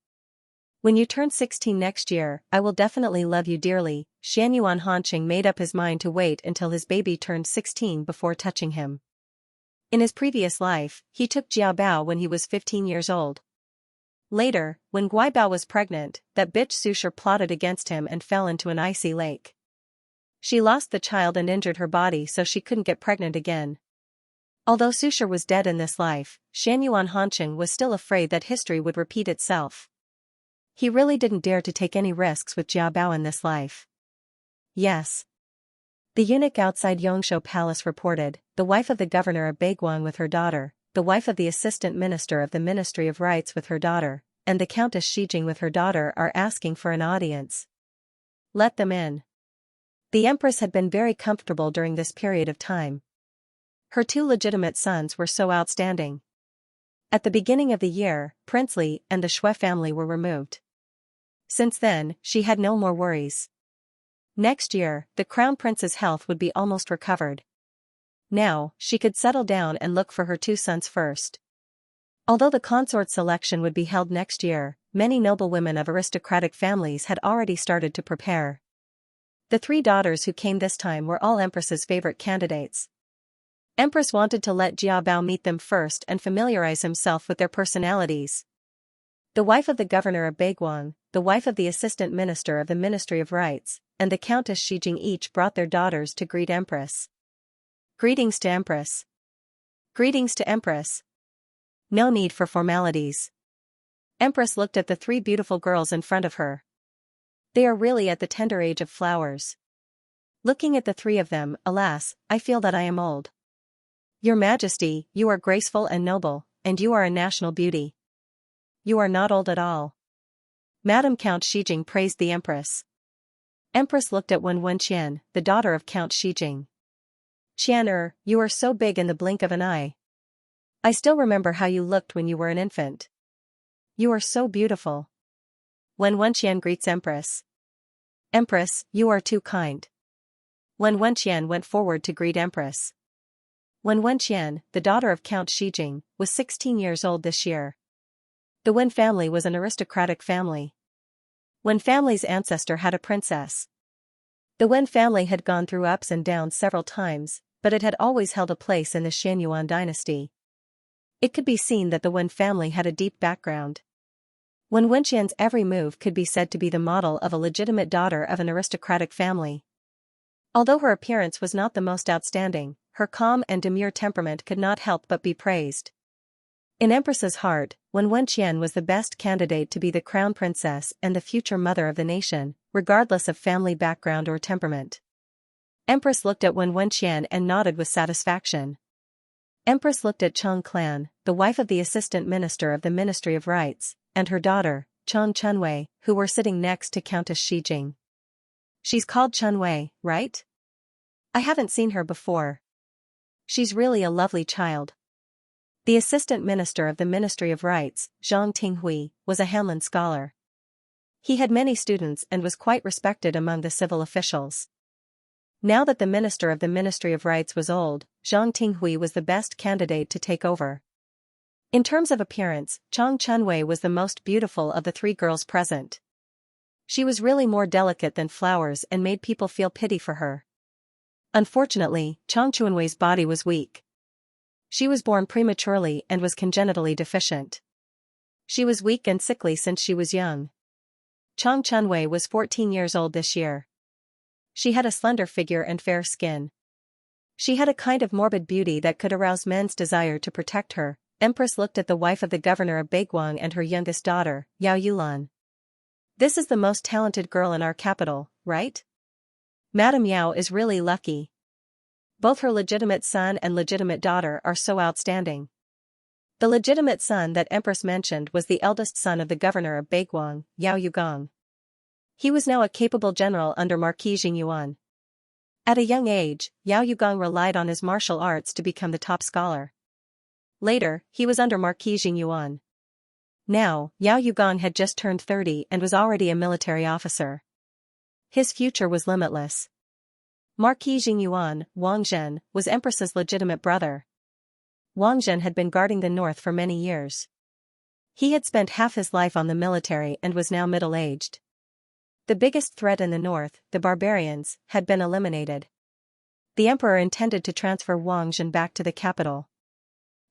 When you turn 16 next year, I will definitely love you dearly. Xianyuan Hanqing made up his mind to wait until his baby turned 16 before touching him. In his previous life, he took Jiabao when he was 15 years old. Later, when Guibao was pregnant, that bitch Susher plotted against him and fell into an icy lake. She lost the child and injured her body so she couldn't get pregnant again. Although Susher was dead in this life, Xianyuan Hanqing was still afraid that history would repeat itself. He really didn't dare to take any risks with Jiabao in this life. Yes. The eunuch outside Yongshou Palace reported, the wife of the governor of Beiguang with her daughter, the wife of the assistant minister of the Ministry of Rights with her daughter, and the Countess Shijing with her daughter are asking for an audience. Let them in. The empress had been very comfortable during this period of time. Her 2 legitimate sons were so outstanding. At the beginning of the year, Prince Li and the Shui family were removed. Since then, she had no more worries. Next year, the crown prince's health would be almost recovered. Now, she could settle down and look for her 2 sons first. Although the consort selection would be held next year, many noble women of aristocratic families had already started to prepare. The 3 daughters who came this time were all Empress's favorite candidates. Empress wanted to let Jiabao meet them first and familiarize himself with their personalities. The wife of the governor of Beiguang, the wife of the assistant minister of the Ministry of Rights, and the Countess Shijing each brought their daughters to greet Empress. Greetings to Empress. Greetings to Empress. No need for formalities. Empress looked at the 3 beautiful girls in front of her. They are really at the tender age of flowers. Looking at the 3 of them, alas, I feel that I am old. Your Majesty, you are graceful and noble, and you are a national beauty. You are not old at all. Madame Count Shijing praised the Empress. Empress looked at Wen Wenqian, the daughter of Count Shijing. Qian, you are so big in the blink of an eye. I still remember how you looked when you were an infant. You are so beautiful. Wen Wenqian greets Empress. Empress, you are too kind. Wen Wenqian went forward to greet Empress. Wen Wenqian, the daughter of Count Shijing, was 16 years old this year. The Wen family was an aristocratic family. Wen family's ancestor had a princess. The Wen family had gone through ups and downs several times, but it had always held a place in the Xianyuan dynasty. It could be seen that the Wen family had a deep background. Wen Wenqian's every move could be said to be the model of a legitimate daughter of an aristocratic family. Although her appearance was not the most outstanding, her calm and demure temperament could not help but be praised. In Empress's heart, Wen Wenqian was the best candidate to be the crown princess and the future mother of the nation, regardless of family background or temperament. Empress looked at Wen Wenqian and nodded with satisfaction. Empress looked at Cheng Clan, the wife of the assistant minister of the Ministry of Rites, and her daughter, Cheng Chunwei, who were sitting next to Countess Shijing. She's called Chunwei, right? I haven't seen her before. She's really a lovely child. The assistant minister of the Ministry of Rites, Zhang Tinghui, was a Hanlin scholar. He had many students and was quite respected among the civil officials. Now that the minister of the Ministry of Rites was old, Zhang Tinghui was the best candidate to take over. In terms of appearance, Cheng Chunwei was the most beautiful of the three girls present. She was really more delicate than flowers and made people feel pity for her. Unfortunately, Cheng Chunwei's body was weak. She was born prematurely and was congenitally deficient. She was weak and sickly since she was young. Cheng Chunwei was 14 years old this year. She had a slender figure and fair skin. She had a kind of morbid beauty that could arouse men's desire to protect her. Empress looked at the wife of the governor of Beiguang and her youngest daughter, Yao Yulan. This is the most talented girl in our capital, right? Madame Yao is really lucky. Both her legitimate son and legitimate daughter are so outstanding. The legitimate son that Empress mentioned was the eldest son of the governor of Beiguang, Yao Yugong. He was now a capable general under Marquis Jingyuan. At a young age, Yao Yugong relied on his martial arts to become the top scholar. Later, he was under Marquis Jingyuan. Now, Yao Yugong had just turned 30 and was already a military officer. His future was limitless. Marquis Jingyuan, Wang Zhen, was Empress's legitimate brother. Wang Zhen had been guarding the north for many years. He had spent half his life on the military and was now middle-aged. The biggest threat in the north, the barbarians, had been eliminated. The emperor intended to transfer Wang Zhen back to the capital.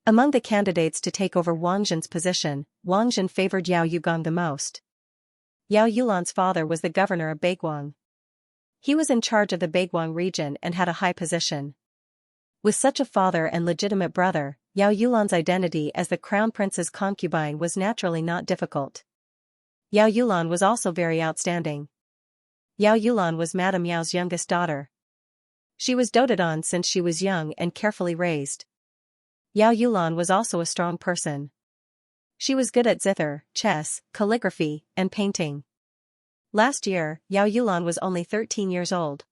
Among the candidates to take over Wang Zhen's position, Wang Zhen favored Yao Yugong the most. Yao Yulan's father was the governor of Beiguang. He was in charge of the Beiguang region and had a high position. With such a father and legitimate brother, Yao Yulan's identity as the crown prince's concubine was naturally not difficult. Yao Yulan was also very outstanding. Yao Yulan was Madame Yao's youngest daughter. She was doted on since she was young and carefully raised. Yao Yulan was also a strong person. She was good at zither, chess, calligraphy, and painting. Last year, Yao Yulan was only 13 years old.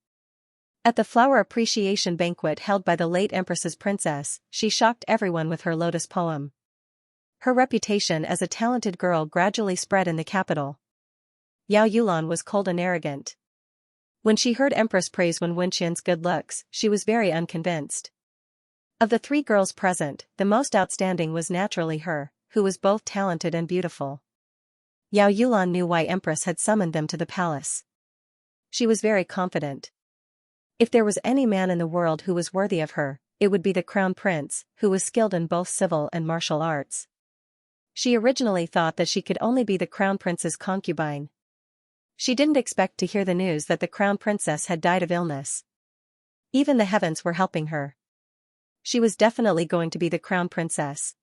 At the flower appreciation banquet held by the late Empress's princess, she shocked everyone with her lotus poem. Her reputation as a talented girl gradually spread in the capital. Yao Yulan was cold and arrogant. When she heard Empress praise Wen Wenqian's good looks, she was very unconvinced. Of the three girls present, the most outstanding was naturally her, who was both talented and beautiful. Yao Yulan knew why Empress had summoned them to the palace. She was very confident. If there was any man in the world who was worthy of her, it would be the crown prince, who was skilled in both civil and martial arts. She originally thought that she could only be the crown prince's concubine. She didn't expect to hear the news that the crown princess had died of illness. Even the heavens were helping her. She was definitely going to be the crown princess.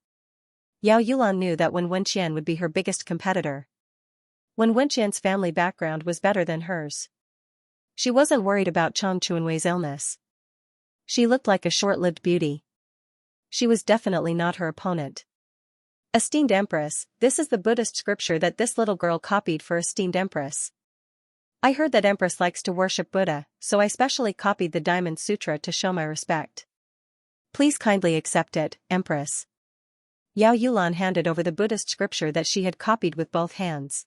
Yao Yulan knew that Wen Wenqian would be her biggest competitor. Wen Wenqian's family background was better than hers. She wasn't worried about Cheng Chunwei's illness. She looked like a short-lived beauty. She was definitely not her opponent. Esteemed Empress, this is the Buddhist scripture that this little girl copied for esteemed Empress. I heard that Empress likes to worship Buddha, so I specially copied the Diamond Sutra to show my respect. Please kindly accept it, Empress. Yao Yulan handed over the Buddhist scripture that she had copied with both hands.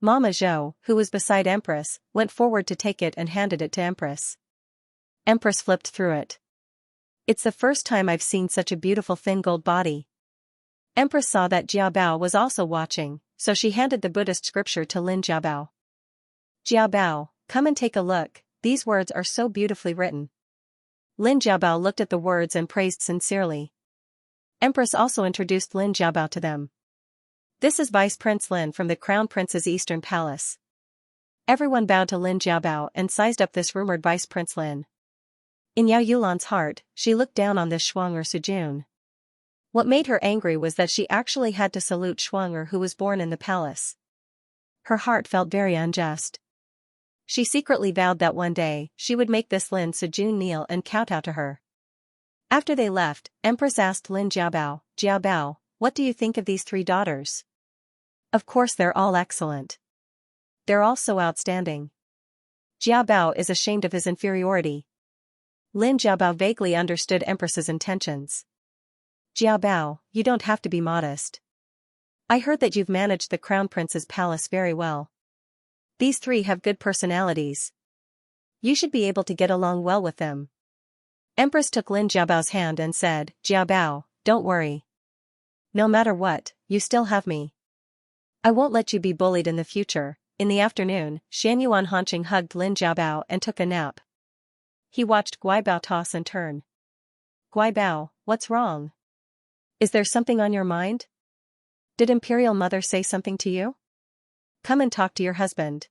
Mama Zhou, who was beside Empress, went forward to take it and handed it to Empress. Empress flipped through it. It's the first time I've seen such a beautiful thin gold body. Empress saw that Jiabao was also watching, so she handed the Buddhist scripture to Lin Jiabao. Jiabao, come and take a look, these words are so beautifully written. Lin Jiabao looked at the words and praised sincerely. Empress also introduced Lin Jiabao to them. This is Vice Prince Lin from the Crown Prince's Eastern Palace. Everyone bowed to Lin Jiabao and sized up this rumored Vice Prince Lin. In Yao Yulan's heart, she looked down on this Shuang'er Sujun. What made her angry was that she actually had to salute Shuang'er, who was born in the palace. Her heart felt very unjust. She secretly vowed that one day, she would make this Lin Sujun kneel and kowtow to her. After they left, Empress asked Lin Jiabao, Jiabao, what do you think of these 3 daughters? Of course they're all excellent. They're all so outstanding. Jiabao is ashamed of his inferiority. Lin Jiabao vaguely understood Empress's intentions. Jiabao, you don't have to be modest. I heard that you've managed the Crown Prince's palace very well. These 3 have good personalities. You should be able to get along well with them. Empress took Lin Jiabao's hand and said, Jiabao, don't worry. No matter what, you still have me. I won't let you be bullied in the future. In the afternoon, Xianyuan Hanqing hugged Lin Jiabao and took a nap. He watched Guibao toss and turn. Guibao, what's wrong? Is there something on your mind? Did Imperial Mother say something to you? Come and talk to your husband.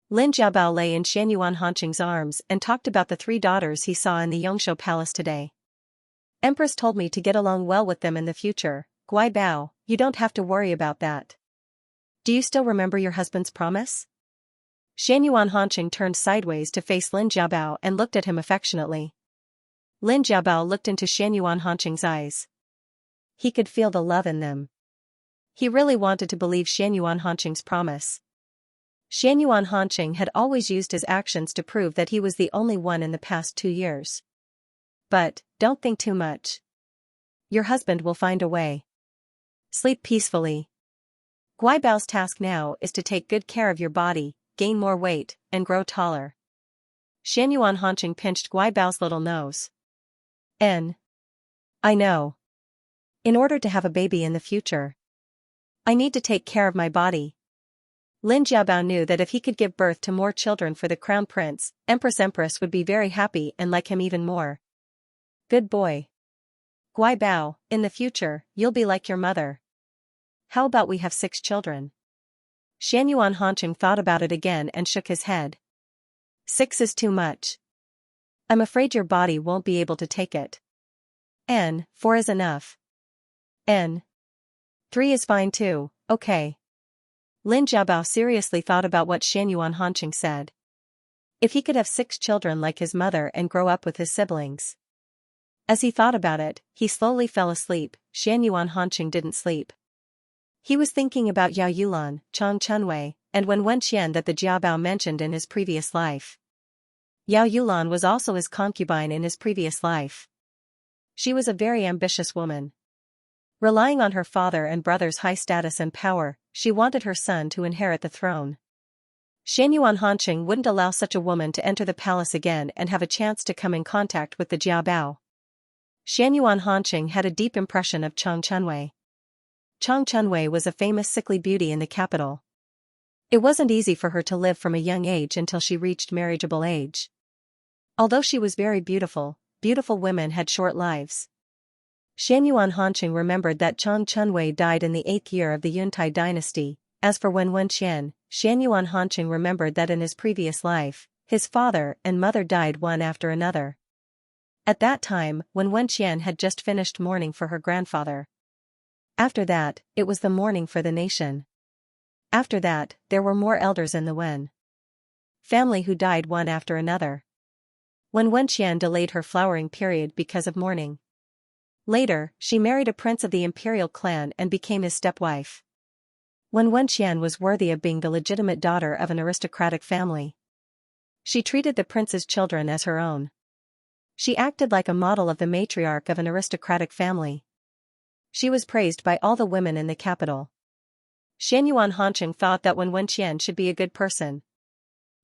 Lin Jiabao lay in Xianyuan Hanqing's arms and talked about the 3 daughters he saw in the Yongshou Palace today. Empress told me to get along well with them in the future. Guibao, you don't have to worry about that. Do you still remember your husband's promise? Xianyuan Hanqing turned sideways to face Lin Jiabao and looked at him affectionately. Lin Jiabao looked into Xianyuan Hanqing's eyes. He could feel the love in them. He really wanted to believe Xianyuan Hanqing's promise. Xianyuan Hanqing had always used his actions to prove that he was the only one in the past 2 years. But, don't think too much. Your husband will find a way. Sleep peacefully. Guibao's task now is to take good care of your body, gain more weight, and grow taller. Xianyuan Hanqing pinched Guibao's little nose. I know. In order to have a baby in the future, I need to take care of my body. Lin Jiabao knew that if he could give birth to more children for the Crown Prince, Empress would be very happy and like him even more. Good boy. Guibao, in the future, you'll be like your mother. How about we have 6 children? Xianyuan Hanqing thought about it again and shook his head. 6 is too much. I'm afraid your body won't be able to take it. 4 is enough. 3 is fine too, okay. Lin Jiabao seriously thought about what Xianyuan Hanqing said. If he could have 6 children like his mother and grow up with his siblings. As he thought about it, he slowly fell asleep. Xianyuan Hanqing didn't sleep. He was thinking about Yao Yulan, Chang Chunwei, and Wen Wenqian that the Jiabao mentioned in his previous life. Yao Yulan was also his concubine in his previous life. She was a very ambitious woman. Relying on her father and brother's high status and power, she wanted her son to inherit the throne. Xianyuan Hanqing wouldn't allow such a woman to enter the palace again and have a chance to come in contact with the Jiabao. Xianyuan Hanqing had a deep impression of Chang Chunwei. Chang Chunwei was a famous sickly beauty in the capital. It wasn't easy for her to live from a young age until she reached marriageable age. Although she was very beautiful, beautiful women had short lives. Xianyuan Hanqing remembered that Chang Chunwei died in the 8th year of the Yuntai dynasty. As for Wen Wenqian, Xianyuan Hanqing remembered that in his previous life, his father and mother died one after another. At that time, Wen Wenqian had just finished mourning for her grandfather. After that, it was the mourning for the nation. After that, there were more elders in the Wen family who died one after another. Wen Wenqian delayed her flowering period because of mourning. Later, she married a prince of the imperial clan and became his stepwife. Wen Wenqian was worthy of being the legitimate daughter of an aristocratic family. She treated the prince's children as her own. She acted like a model of the matriarch of an aristocratic family. She was praised by all the women in the capital. Xianyuan Hanqing thought that Wen Wenqian should be a good person.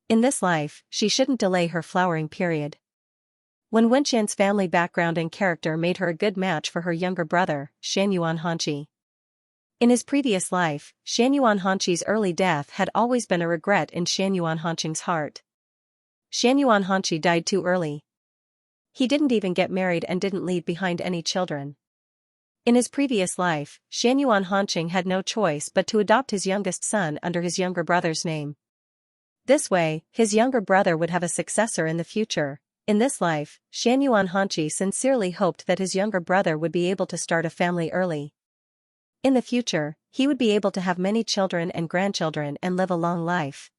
In this life, she shouldn't delay her flowering period. Wen Wenqian's family background and character made her a good match for her younger brother, Xianyuan Hanqi. In his previous life, Xianyuan Hanqi's early death had always been a regret in Xianyuan Hanqing's heart. Xianyuan Hanqi died too early. He didn't even get married and didn't leave behind any children. In his previous life, Xianyuan Hanqing had no choice but to adopt his youngest son under his younger brother's name. This way, his younger brother would have a successor in the future. In this life, Xianyuan Hanqi sincerely hoped that his younger brother would be able to start a family early. In the future, he would be able to have many children and grandchildren and live a long life.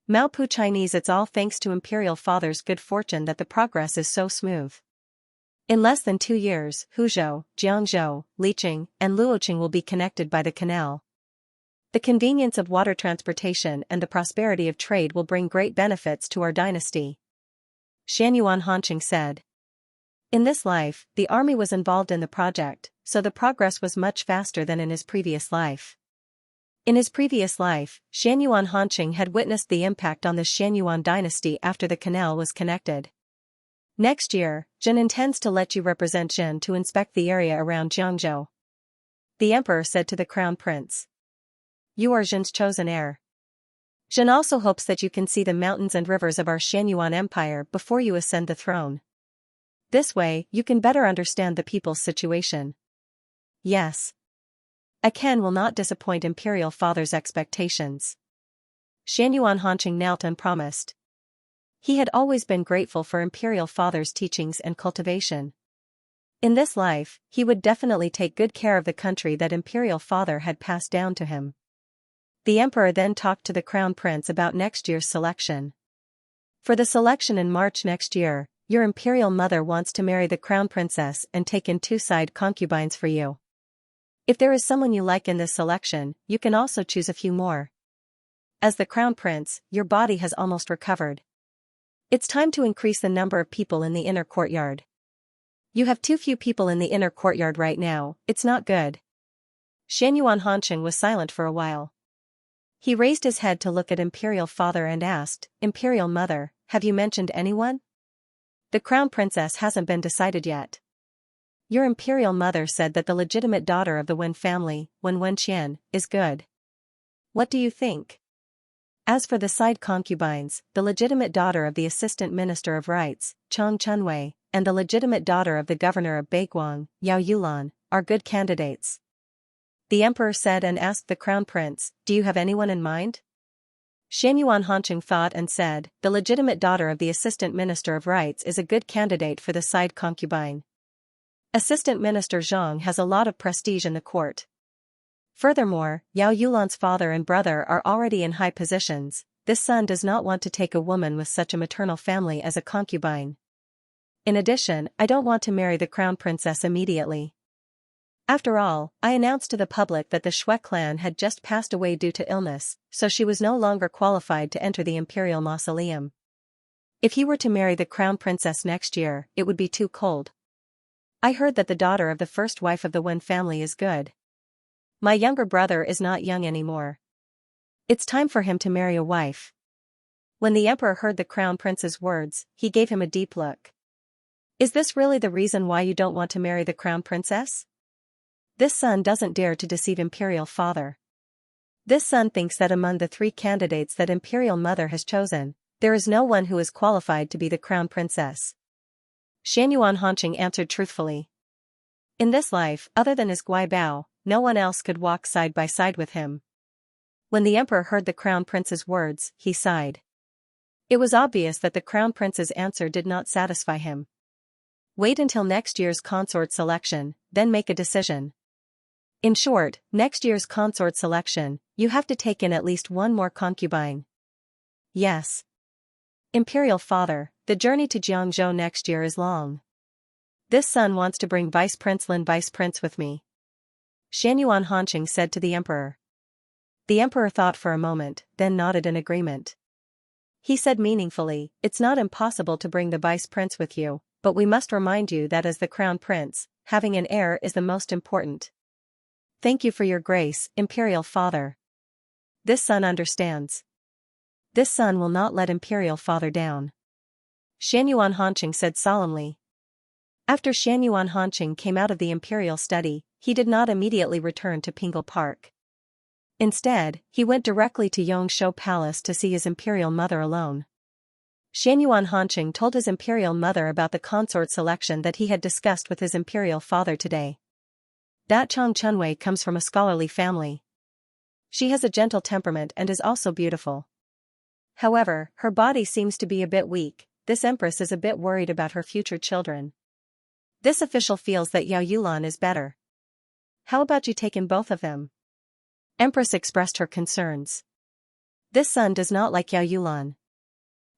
Maopu Chinese. It's all thanks to Imperial Father's good fortune that the progress is so smooth. In less than 2 years, Huzhou, Jiangzhou, Liqing, and Luoqing will be connected by the canal. The convenience of water transportation and the prosperity of trade will bring great benefits to our dynasty. Xianyuan Hanqing said. In this life, the army was involved in the project, so the progress was much faster than in his previous life. In his previous life, Xianyuan Hanqing had witnessed the impact on the Xianyuan dynasty after the canal was connected. Next year, Jin intends to let you represent Jin to inspect the area around Jiangzhou. The emperor said to the crown prince. You are Jin's chosen heir. Jin also hopes that you can see the mountains and rivers of our Xianyuan Empire before you ascend the throne. This way, you can better understand the people's situation. Yes. Aken will not disappoint Imperial Father's expectations. Xianyuan Hanqing knelt and promised. He had always been grateful for Imperial Father's teachings and cultivation. In this life, he would definitely take good care of the country that Imperial Father had passed down to him. The emperor then talked to the crown prince about next year's selection. For the selection in March next year, your imperial mother wants to marry the crown princess and take in 2 side concubines for you. If there is someone you like in this selection, you can also choose a few more. As the crown prince, your body has almost recovered. It's time to increase the number of people in the inner courtyard. You have too few people in the inner courtyard right now, it's not good. Xianyuan Hanqing was silent for a while. He raised his head to look at Imperial Father and asked, Imperial Mother, have you mentioned anyone? The crown princess hasn't been decided yet. Your Imperial Mother said that the legitimate daughter of the Wen family, Wen Wenqian, is good. What do you think? As for the side concubines, the legitimate daughter of the Assistant Minister of Rights, Chang Chunwei, and the legitimate daughter of the governor of Beiguang, Yao Yulan, are good candidates. The emperor said and asked the crown prince, do you have anyone in mind? Xianyuan Hanqing thought and said, the legitimate daughter of the Assistant Minister of Rights is a good candidate for the side concubine. Assistant Minister Zhang has a lot of prestige in the court. Furthermore, Yao Yulan's father and brother are already in high positions. This son does not want to take a woman with such a maternal family as a concubine. In addition, I don't want to marry the crown princess immediately. After all, I announced to the public that the Shui clan had just passed away due to illness, so she was no longer qualified to enter the imperial mausoleum. If he were to marry the crown princess next year, it would be too cold. I heard that the daughter of the first wife of the Wen family is good. My younger brother is not young anymore. It's time for him to marry a wife. When the emperor heard the crown prince's words, he gave him a deep look. Is this really the reason why you don't want to marry the crown princess? This son doesn't dare to deceive Imperial Father. This son thinks that among the 3 candidates that Imperial Mother has chosen, there is no one who is qualified to be the crown princess. Xianyuan Hanqing answered truthfully. In this life, other than his Gui Bao, no one else could walk side by side with him. When the emperor heard the crown prince's words, he sighed. It was obvious that the crown prince's answer did not satisfy him. Wait until next year's consort selection, then make a decision. In short, next year's consort selection, you have to take in at least 1 more concubine. Yes. Imperial Father, the journey to Jiangzhou next year is long. This son wants to bring Vice Prince Lin Vice Prince with me. Xianyuan Hanqing said to the emperor. The emperor thought for a moment, then nodded in agreement. He said meaningfully, it's not impossible to bring the Vice Prince with you, but we must remind you that as the crown prince, having an heir is the most important. Thank you for your grace, Imperial Father. This son understands. This son will not let Imperial Father down. Xianyuan Hanqing said solemnly. After Xianyuan Hanqing came out of the imperial study, he did not immediately return to Pingle Park. Instead, he went directly to Yongshou Palace to see his imperial mother alone. Xianyuan Hanqing told his imperial mother about the consort selection that he had discussed with his imperial father today. That Chang Chunwei comes from a scholarly family. She has a gentle temperament and is also beautiful. However, her body seems to be a bit weak. This empress is a bit worried about her future children. This official feels that Yao Yulan is better. How about you take in both of them? Empress expressed her concerns. This son does not like Yao Yulan.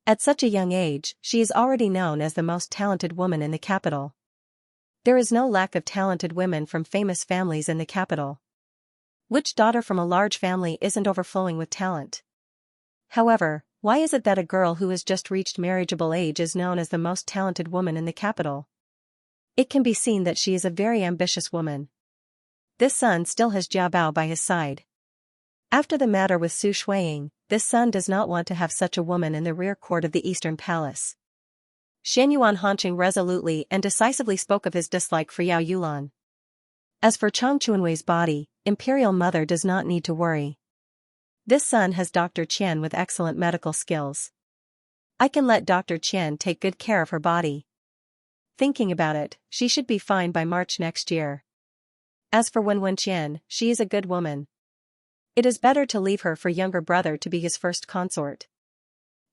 At such a young age, she is already known as the most talented woman in the capital. There is no lack of talented women from famous families in the capital. Which daughter from a large family isn't overflowing with talent? However, why is it that a girl who has just reached marriageable age is known as the most talented woman in the capital? It can be seen that she is a very ambitious woman. This son still has Jiabao by his side. After the matter with Su Shuiying, this son does not want to have such a woman in the rear court of the Eastern Palace. Xianyuan Hanqing resolutely and decisively spoke of his dislike for Yao Yulan. As for Chang Chunwei's body, imperial mother does not need to worry. This son has Dr. Qian with excellent medical skills. I can let Dr. Qian take good care of her body. Thinking about it, she should be fine by March next year. As for Wen Wenqian, she is a good woman. It is better to leave her for younger brother to be his first consort.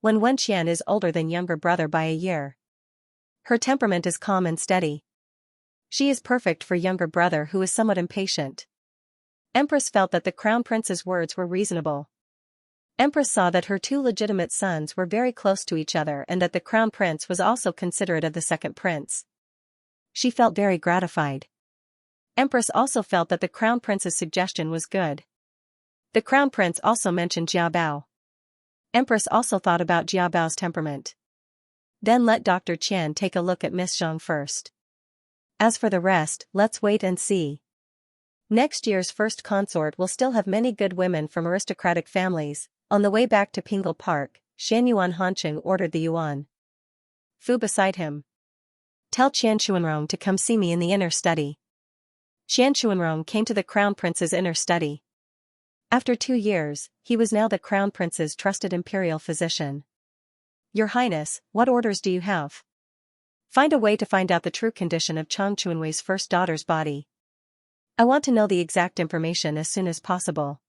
Wen Wenqian is older than younger brother by a year. Her temperament is calm and steady. She is perfect for younger brother who is somewhat impatient. Empress felt that the crown prince's words were reasonable. Empress saw that her two legitimate sons were very close to each other and that the crown prince was also considerate of the second prince. She felt very gratified. Empress also felt that the crown prince's suggestion was good. The crown prince also mentioned Jiabao. Empress also thought about Jiabao's temperament. Then let Dr. Qian take a look at Miss Zhang first. As for the rest, let's wait and see. Next year's first consort will still have many good women from aristocratic families. On the way back to Pingle Park, Xianyuan Hanqing ordered the Yuan Fu beside him. Tell Qian Chuanrong to come see me in the inner study. Qian Chuanrong came to the crown prince's inner study. After 2 years, he was now the crown prince's trusted imperial physician. Your Highness, what orders do you have? Find a way to find out the true condition of Chang Chunwei's first daughter's body. I want to know the exact information as soon as possible.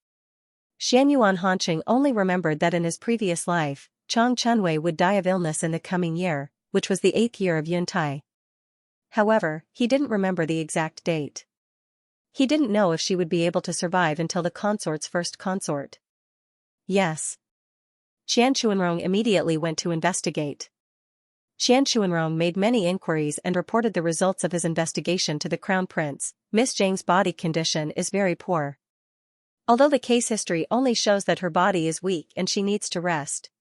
Xianyuan Hanqing only remembered that in his previous life, Chang Chunwei would die of illness in the coming year, which was the 8th year of Yuntai. However, he didn't remember the exact date. He didn't know if she would be able to survive until the consort's first consort. Yes. Qian Chuanrong immediately went to investigate. Qian Chuanrong made many inquiries and reported the results of his investigation to the crown prince. Miss Zhang's body condition is very poor. Although the case history only shows that her body is weak and she needs to rest.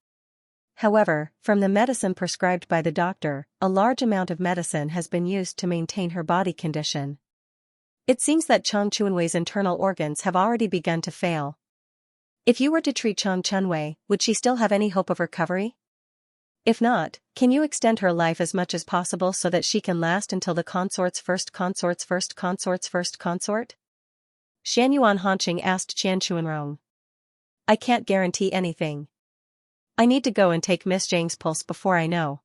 However, from the medicine prescribed by the doctor, a large amount of medicine has been used to maintain her body condition. It seems that Chang Chunwei's internal organs have already begun to fail. If you were to treat Chang Chunwei, would she still have any hope of recovery? If not, can you extend her life as much as possible so that she can last until the consort's first consort? Xianyuan Hanqing asked Qian Chuanrong. I can't guarantee anything. I need to go and take Miss Zhang's pulse before I know.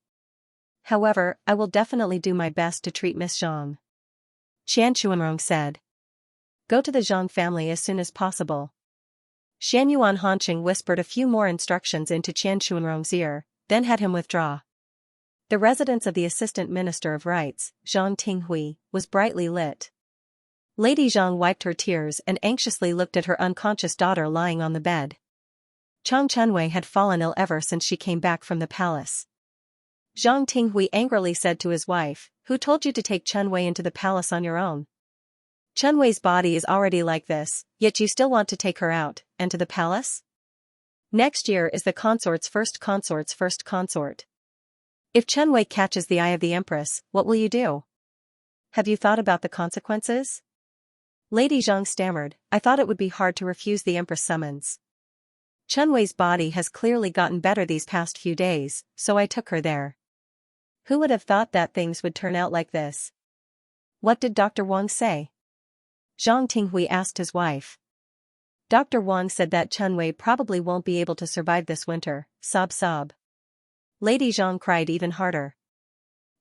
However, I will definitely do my best to treat Miss Zhang. Qian Chuanrong said. Go to the Zhang family as soon as possible. Xianyuan Hanqing whispered a few more instructions into Qian Chuanrong's ear, then had him withdraw. The residence of the Assistant Minister of Rights, Zhang Tinghui, was brightly lit. Lady Zhang wiped her tears and anxiously looked at her unconscious daughter lying on the bed. Chang Chunwei had fallen ill ever since she came back from the palace. Zhang Tinghui angrily said to his wife, Who told you to take Chunwei into the palace on your own? Chunwei's body is already like this, yet you still want to take her out, and to the palace? Next year is the consort's first consort. If Chunwei catches the eye of the empress, what will you do? Have you thought about the consequences? Lady Zhang stammered, I thought it would be hard to refuse the empress summons. Chunwei's body has clearly gotten better these past few days, so I took her there. Who would have thought that things would turn out like this? What did Dr. Wang say? Zhang Tinghui asked his wife. Dr. Wang said that Chunwei probably won't be able to survive this winter, sob sob. Lady Zhang cried even harder.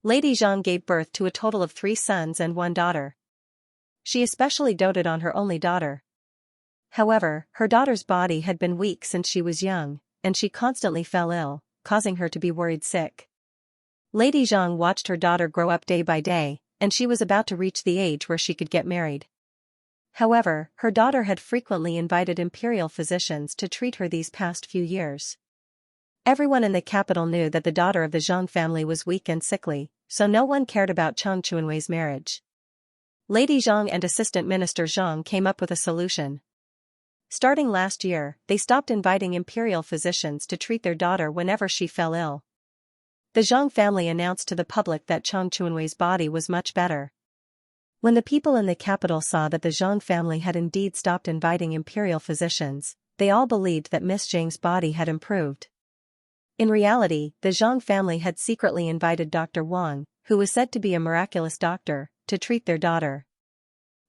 Lady Zhang gave birth to a total of 3 sons and 1 daughter. She especially doted on her only daughter. However, her daughter's body had been weak since she was young, and she constantly fell ill, causing her to be worried sick. Lady Zhang watched her daughter grow up day by day, and she was about to reach the age where she could get married. However, her daughter had frequently invited imperial physicians to treat her these past few years. Everyone in the capital knew that the daughter of the Zhang family was weak and sickly, so no one cared about Chang Chunwei's marriage. Lady Zhang and Assistant Minister Zhang came up with a solution. Starting last year, they stopped inviting imperial physicians to treat their daughter whenever she fell ill. The Zhang family announced to the public that Chang Chunwei's body was much better. When the people in the capital saw that the Zhang family had indeed stopped inviting imperial physicians, they all believed that Miss Zhang's body had improved. In reality, the Zhang family had secretly invited Dr. Wang, who was said to be a miraculous doctor, to treat their daughter.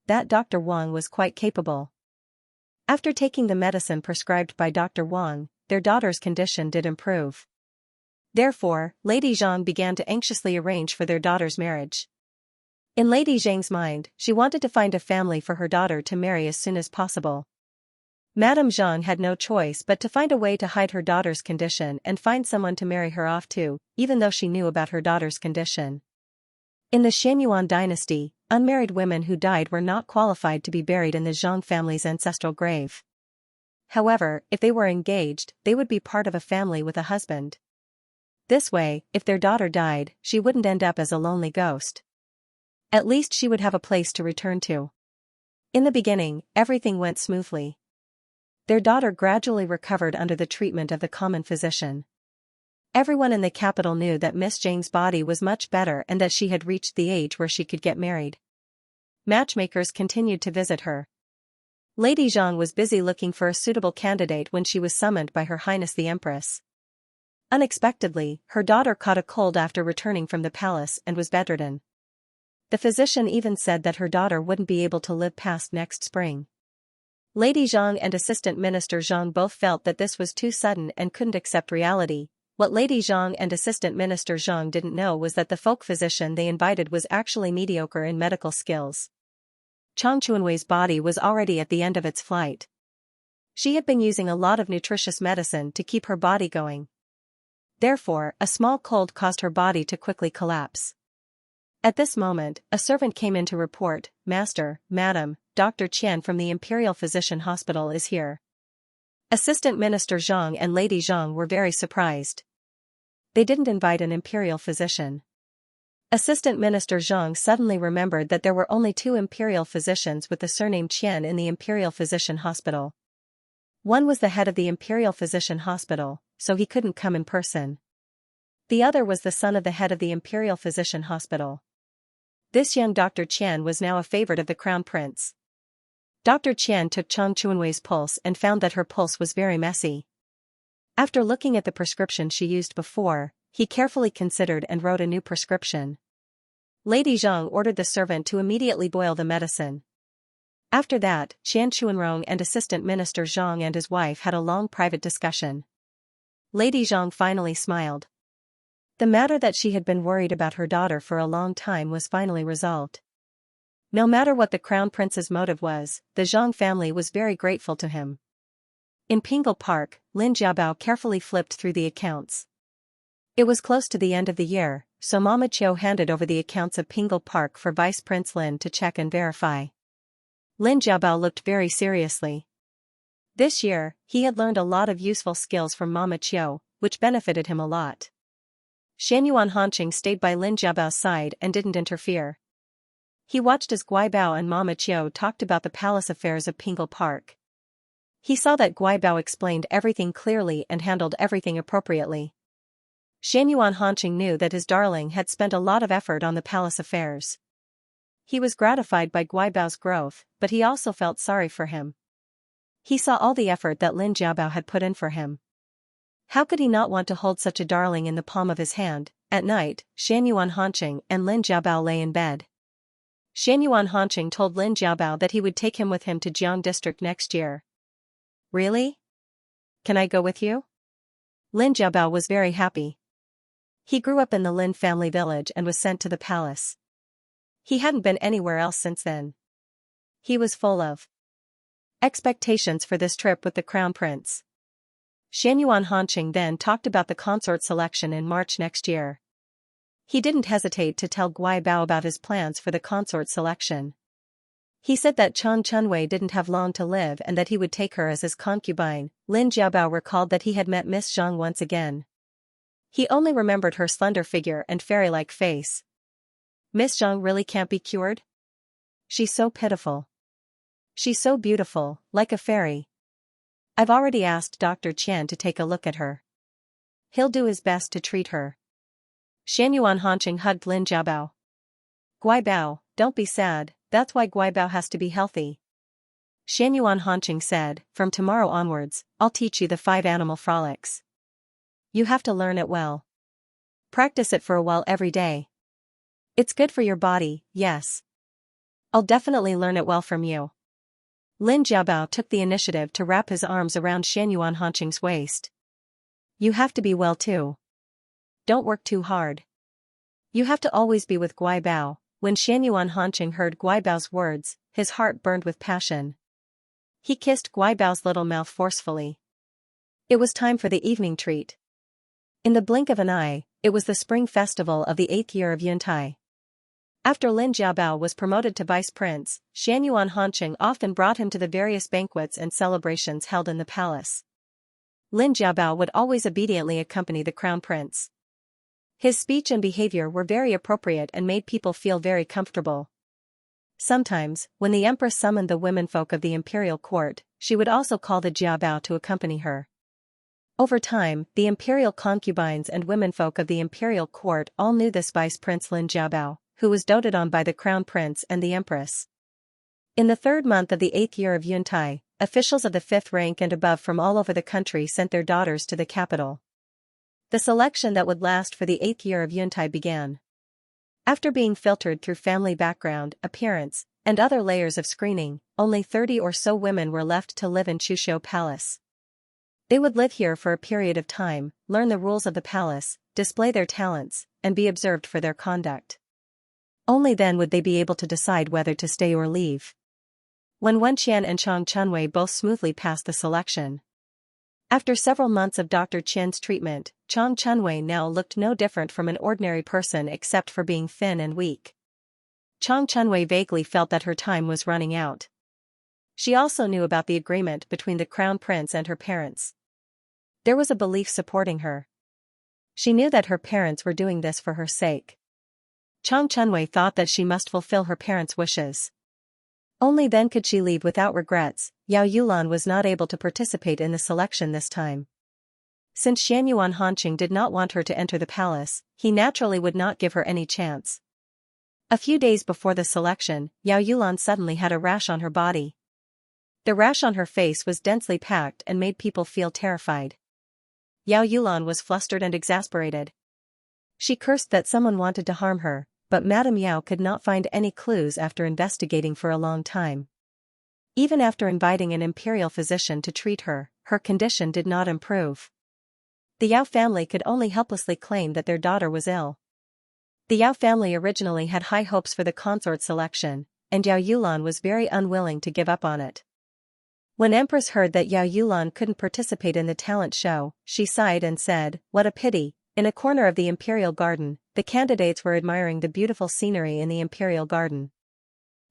That Dr. Wang was quite capable. After taking the medicine prescribed by Dr. Wang, their daughter's condition did improve. Therefore, Lady Zhang began to anxiously arrange for their daughter's marriage. In Lady Zhang's mind, she wanted to find a family for her daughter to marry as soon as possible. Madame Zhang had no choice but to find a way to hide her daughter's condition and find someone to marry her off to, even though she knew about her daughter's condition. In the Xianxia dynasty, unmarried women who died were not qualified to be buried in the Zhang family's ancestral grave. However, if they were engaged, they would be part of a family with a husband. This way, if their daughter died, she wouldn't end up as a lonely ghost. At least she would have a place to return to. In the beginning, everything went smoothly. Their daughter gradually recovered under the treatment of the common physician. Everyone in the capital knew that Miss Zhang's body was much better and that she had reached the age where she could get married. Matchmakers continued to visit her. Lady Zhang was busy looking for a suitable candidate when she was summoned by Her Highness the Empress. Unexpectedly, her daughter caught a cold after returning from the palace and was bedridden. The physician even said that her daughter wouldn't be able to live past next spring. Lady Zhang and Assistant Minister Zhang both felt that this was too sudden and couldn't accept reality. What Lady Zhang and Assistant Minister Zhang didn't know was that the folk physician they invited was actually mediocre in medical skills. Chang Chunwei's body was already at the end of its flight. She had been using a lot of nutritious medicine to keep her body going. Therefore, a small cold caused her body to quickly collapse. At this moment, a servant came in to report, "Master, Madam, Dr. Qian from the Imperial Physician Hospital is here." Assistant Minister Zhang and Lady Zhang were very surprised. They didn't invite an imperial physician. Assistant Minister Zhang suddenly remembered that there were only 2 imperial physicians with the surname Qian in the Imperial Physician Hospital. One was the head of the Imperial Physician Hospital, so he couldn't come in person. The other was the son of the head of the Imperial Physician Hospital. This young Dr. Qian was now a favorite of the Crown Prince. Dr. Qian took Chang Chunwei's pulse and found that her pulse was very messy. After looking at the prescription she used before, he carefully considered and wrote a new prescription. Lady Zhang ordered the servant to immediately boil the medicine. After that, Qian Chuanrong and Assistant Minister Zhang and his wife had a long private discussion. Lady Zhang finally smiled. The matter that she had been worried about her daughter for a long time was finally resolved. No matter what the Crown Prince's motive was, the Zhang family was very grateful to him. In Pingle Park, Lin Jiabao carefully flipped through the accounts. It was close to the end of the year, so Mama Qiu handed over the accounts of Pingle Park for Vice Prince Lin to check and verify. Lin Jiabao looked very seriously. This year, he had learned a lot of useful skills from Mama Qiu, which benefited him a lot. Xianyuan Hanqing stayed by Lin Jiabao's side and didn't interfere. He watched as Guaibao and Mama Qiu talked about the palace affairs of Pingle Park. He saw that Guaibao explained everything clearly and handled everything appropriately. Xianyuan Hanqing knew that his darling had spent a lot of effort on the palace affairs. He was gratified by Guaibao's growth, but he also felt sorry for him. He saw all the effort that Lin Jiabao had put in for him. How could he not want to hold such a darling in the palm of his hand, At night, Xianyuan Hanqing and Lin Jiabao lay in bed. Xianyuan Hanqing told Lin Jiabao that he would take him with him to Jiang district next year. Really? Can I go with you? Lin Jiabao was very happy. He grew up in the Lin family village and was sent to the palace. He hadn't been anywhere else since then. He was full of expectations for this trip with the crown prince. Xianyuan Hanqing then talked about the consort selection in March next year. He didn't hesitate to tell Guai Bao about his plans for the consort selection. He said that Chang Chunwei didn't have long to live and that he would take her as his concubine. Lin Jiabao recalled that he had met Miss Zhang once again. He only remembered her slender figure and fairy-like face. Miss Zhang really can't be cured? She's so pitiful. She's so beautiful, like a fairy. I've already asked Dr. Qian to take a look at her. He'll do his best to treat her. Xianyuan Hanqing hugged Lin Jiabao. Guai Bao, don't be sad, that's why Guai Bao has to be healthy. Xianyuan Hanqing said, from tomorrow onwards, I'll teach you the 5 animal frolics. You have to learn it well. Practice it for a while every day. It's good for your body, yes. I'll definitely learn it well from you. Lin Jiabao took the initiative to wrap his arms around Xianyuan Hanqing's waist. You have to be well too. Don't work too hard. You have to always be with Guai Bao. When Xianyuan Hanqing heard Guai Bao's words, his heart burned with passion. He kissed Guai Bao's little mouth forcefully. It was time for the evening treat. In the blink of an eye, it was the spring festival of the 8th year of Yuntai. After Lin Jiabao was promoted to vice prince, Xianyuan Hanqing often brought him to the various banquets and celebrations held in the palace. Lin Jiabao would always obediently accompany the crown prince. His speech and behavior were very appropriate and made people feel very comfortable. Sometimes, when the empress summoned the womenfolk of the imperial court, she would also call the Jiabao to accompany her. Over time, the imperial concubines and womenfolk of the imperial court all knew this vice prince Lin Jiabao, who was doted on by the crown prince and the empress. In the 3rd month of the 8th year of Yuntai, officials of the 5th rank and above from all over the country sent their daughters to the capital. The selection that would last for the 8th year of Yuntai began. After being filtered through family background, appearance, and other layers of screening, only 30 or so women were left to live in Chuxiu Palace. They would live here for a period of time, learn the rules of the palace, display their talents, and be observed for their conduct. Only then would they be able to decide whether to stay or leave. When Wen Qian and Chang Chunwei both smoothly passed the selection. After several months of Dr. Qian's treatment, Chang Chunwei now looked no different from an ordinary person except for being thin and weak. Chang Chunwei vaguely felt that her time was running out. She also knew about the agreement between the crown prince and her parents. There was a belief supporting her. She knew that her parents were doing this for her sake. Chang Chunwei thought that she must fulfill her parents' wishes. Only then could she leave without regrets. Yao Yulan was not able to participate in the selection this time. Since Xianyuan Hanqing did not want her to enter the palace, he naturally would not give her any chance. A few days before the selection, Yao Yulan suddenly had a rash on her body. The rash on her face was densely packed and made people feel terrified. Yao Yulan was flustered and exasperated. She cursed that someone wanted to harm her, but Madame Yao could not find any clues after investigating for a long time. Even after inviting an imperial physician to treat her, her condition did not improve. The Yao family could only helplessly claim that their daughter was ill. The Yao family originally had high hopes for the consort selection, and Yao Yulan was very unwilling to give up on it. When Empress heard that Yao Yulan couldn't participate in the talent show, she sighed and said, "What a pity." In a corner of the imperial garden, the candidates were admiring the beautiful scenery in the imperial garden.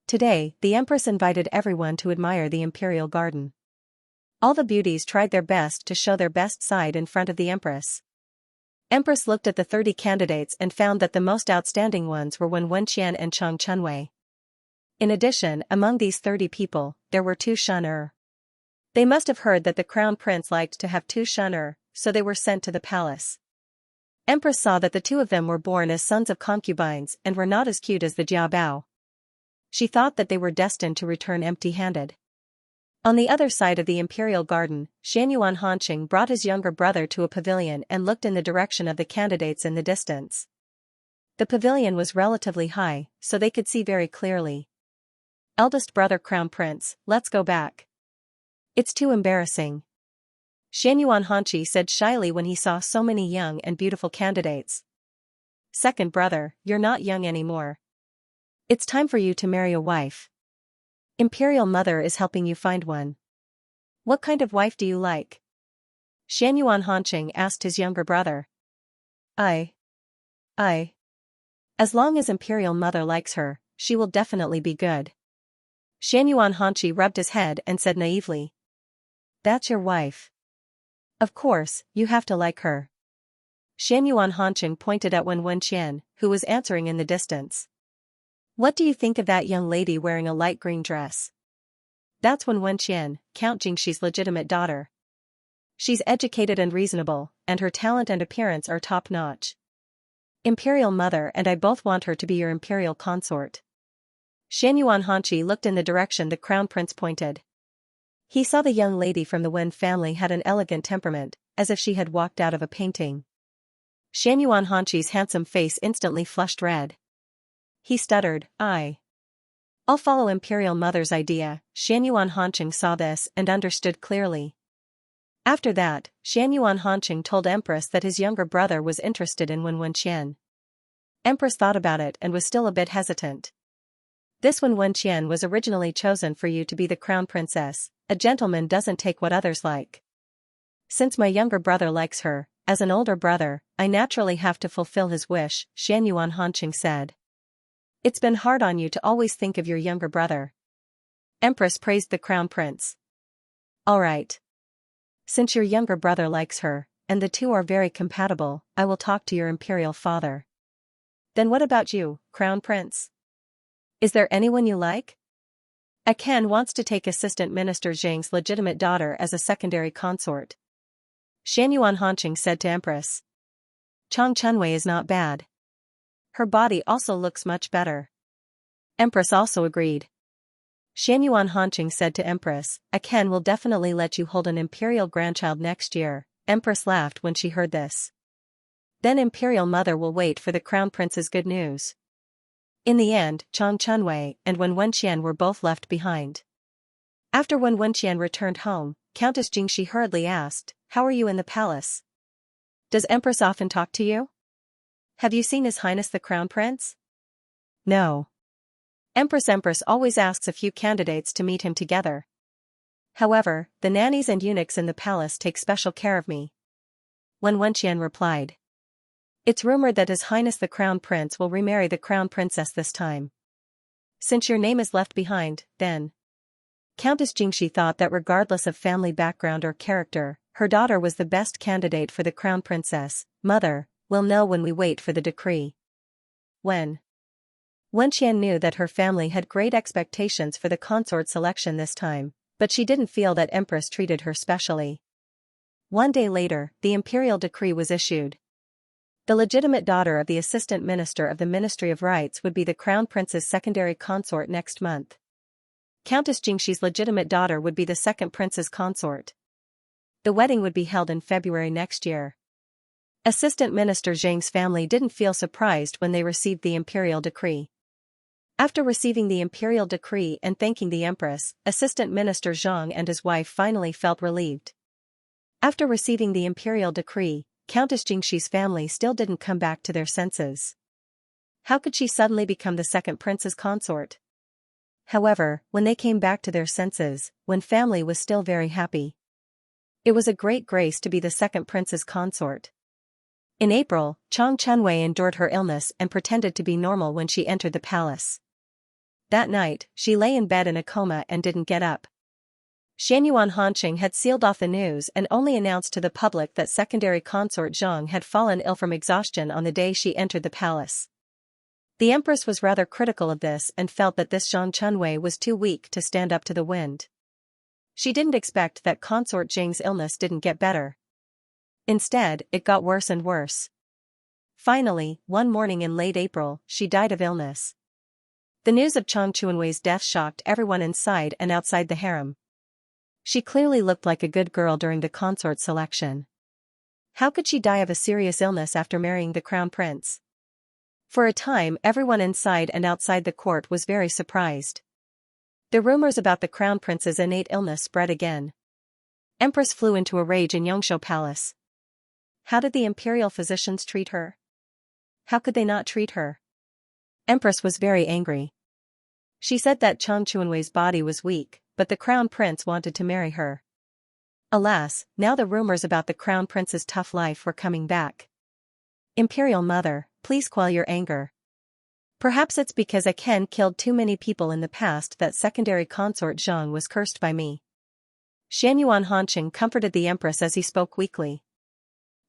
Today, the Empress invited everyone to admire the imperial garden. All the beauties tried their best to show their best side in front of the Empress. Empress looked at the 30 candidates and found that the most outstanding ones were Wen Wenqian and Chang Chunwei. In addition, among these 30 people, there were 2 Shan-er. They must have heard that the crown prince liked to have 2 Shan-er, so they were sent to the palace. Empress saw that the 2 of them were born as sons of concubines and were not as cute as the Jiabao. She thought that they were destined to return empty-handed. On the other side of the imperial garden, Xianyuan Hanqing brought his younger brother to a pavilion and looked in the direction of the candidates in the distance. The pavilion was relatively high, so they could see very clearly. Eldest brother Crown Prince, let's go back. It's too embarrassing. Xianyuan Hanqi said shyly when he saw so many young and beautiful candidates. Second brother, you're not young anymore. It's time for you to marry a wife. Imperial mother is helping you find one. What kind of wife do you like? Xianyuan Hanqing asked his younger brother. I. As long as Imperial mother likes her, she will definitely be good. Xianyuan Hanqi rubbed his head and said naively. That's your wife. Of course, you have to like her. Xianyuan Hanqing pointed at Wen Wenqian, who was answering in the distance. What do you think of that young lady wearing a light green dress? That's Wen Wenqian, Count Jingxi's legitimate daughter. She's educated and reasonable, and her talent and appearance are top-notch. Imperial mother and I both want her to be your imperial consort. Xianyuan Hanqi looked in the direction the crown prince pointed. He saw the young lady from the Wen family had an elegant temperament, as if she had walked out of a painting. Xianyuan Hanqi's handsome face instantly flushed red. He stuttered, I'll follow Imperial Mother's idea. Xianyuan Hanqing saw this and understood clearly. After that, Xianyuan Hanqing told Empress that his younger brother was interested in Wen Wenqian. Empress thought about it and was still a bit hesitant. This Wen Wenqian was originally chosen for you to be the crown princess. A gentleman doesn't take what others like. Since my younger brother likes her, as an older brother, I naturally have to fulfill his wish, Xianyuan Hanqing said. It's been hard on you to always think of your younger brother. Empress praised the crown prince. All right. Since your younger brother likes her, and the two are very compatible, I will talk to your imperial father. Then what about you, crown prince? Is there anyone you like? Aken wants to take Assistant Minister Zhang's legitimate daughter as a secondary consort. Xianyuan Hanqing said to Empress. Chang Chunwei is not bad. Her body also looks much better. Empress also agreed. Xianyuan Hanqing said to Empress, Aken will definitely let you hold an imperial grandchild next year. Empress laughed when she heard this. Then Imperial Mother will wait for the Crown Prince's good news. In the end, Chang Chunwei and Wen Wenqian were both left behind. After Wen Wenqian returned home, Countess Jingxi hurriedly asked, How are you in the palace? Does Empress often talk to you? Have you seen His Highness the Crown Prince? No. Empress always asks a few candidates to meet him together. However, the nannies and eunuchs in the palace take special care of me. Wen Wenqian replied. It's rumored that His Highness the Crown Prince will remarry the Crown Princess this time. Since your name is left behind, then. Countess Jingxi thought that regardless of family background or character, her daughter was the best candidate for the Crown Princess. Mother, we'll know when we wait for the decree. When? Wenqian knew that her family had great expectations for the consort selection this time, but she didn't feel that Empress treated her specially. One day later, the imperial decree was issued. The legitimate daughter of the assistant minister of the Ministry of Rights would be the Crown Prince's secondary consort next month. Countess Jingxi's legitimate daughter would be the second prince's consort. The wedding would be held in February next year. Assistant Minister Zhang's family didn't feel surprised when they received the imperial decree. After receiving the imperial decree and thanking the Empress, Assistant Minister Zhang and his wife finally felt relieved. After receiving the imperial decree, Countess Jingxi's family still didn't come back to their senses. How could she suddenly become the second prince's consort? However, when they came back to their senses, Wen family was still very happy. It was a great grace to be the second prince's consort. In April, Chang Chunwei endured her illness and pretended to be normal when she entered the palace. That night, she lay in bed in a coma and didn't get up. Xianyuan Hanqing had sealed off the news and only announced to the public that secondary consort Zhang had fallen ill from exhaustion on the day she entered the palace. The Empress was rather critical of this and felt that this Chang Chunwei was too weak to stand up to the wind. She didn't expect that consort Zhang's illness didn't get better. Instead, it got worse and worse. Finally, one morning in late April, she died of illness. The news of Chang Chunwei's death shocked everyone inside and outside the harem. She clearly looked like a good girl during the consort selection. How could she die of a serious illness after marrying the crown prince? For a time, everyone inside and outside the court was very surprised. The rumors about the crown prince's innate illness spread again. Empress flew into a rage in Xianxia Palace. How did the imperial physicians treat her? How could they not treat her? Empress was very angry. She said that Chang Chuanwei's body was weak, but the crown prince wanted to marry her. Alas, now the rumors about the crown prince's tough life were coming back. Imperial mother, please quell your anger. Perhaps it's because I killed too many people in the past that secondary consort Zhang was cursed by me. Xianyuan Hanqing comforted the empress as he spoke weakly.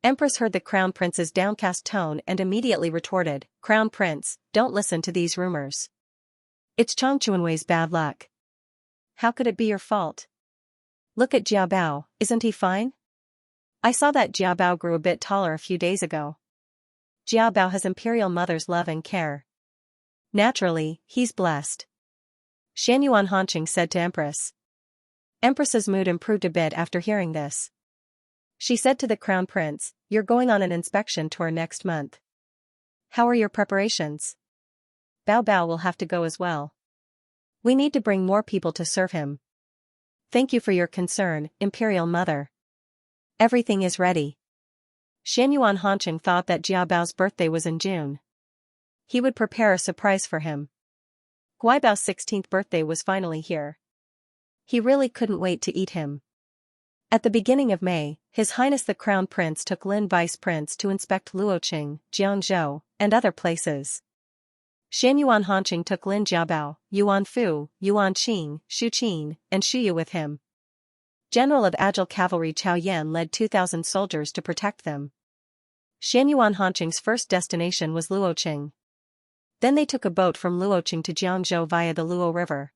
Empress heard the crown prince's downcast tone and immediately retorted, "Crown prince, don't listen to these rumors. It's Chang Chuanwei's bad luck. How could it be your fault? Look at Jiao Bao, isn't he fine? I saw that Jiao Bao grew a bit taller a few days ago. Jiao Bao has imperial mother's love and care. Naturally, he's blessed." Xianyuan Hanqing said to Empress. Empress's mood improved a bit after hearing this. She said to the crown prince, "You're going on an inspection tour next month. How are your preparations? Bao Bao will have to go as well. We need to bring more people to serve him. Thank you for your concern, Imperial Mother. Everything is ready." Xianyuan Hanqing thought that Jiao Bao's birthday was in June. He would prepare a surprise for him. Guibao's 16th birthday was finally here. He really couldn't wait to eat him. At the beginning of May, His Highness the Crown Prince took Lin Vice Prince to inspect Luoqing, Jiangzhou, and other places. Xianyuan Hanqing took Lin Jiabao, Yuan Fu, Yuan Qing, Shu Qin, and Shu Yu with him. General of Agile Cavalry Chao Yan led 2,000 soldiers to protect them. Xianyuan Hanqing's first destination was Luoqing. Then they took a boat from Luoqing to Jiangzhou via the Luo River.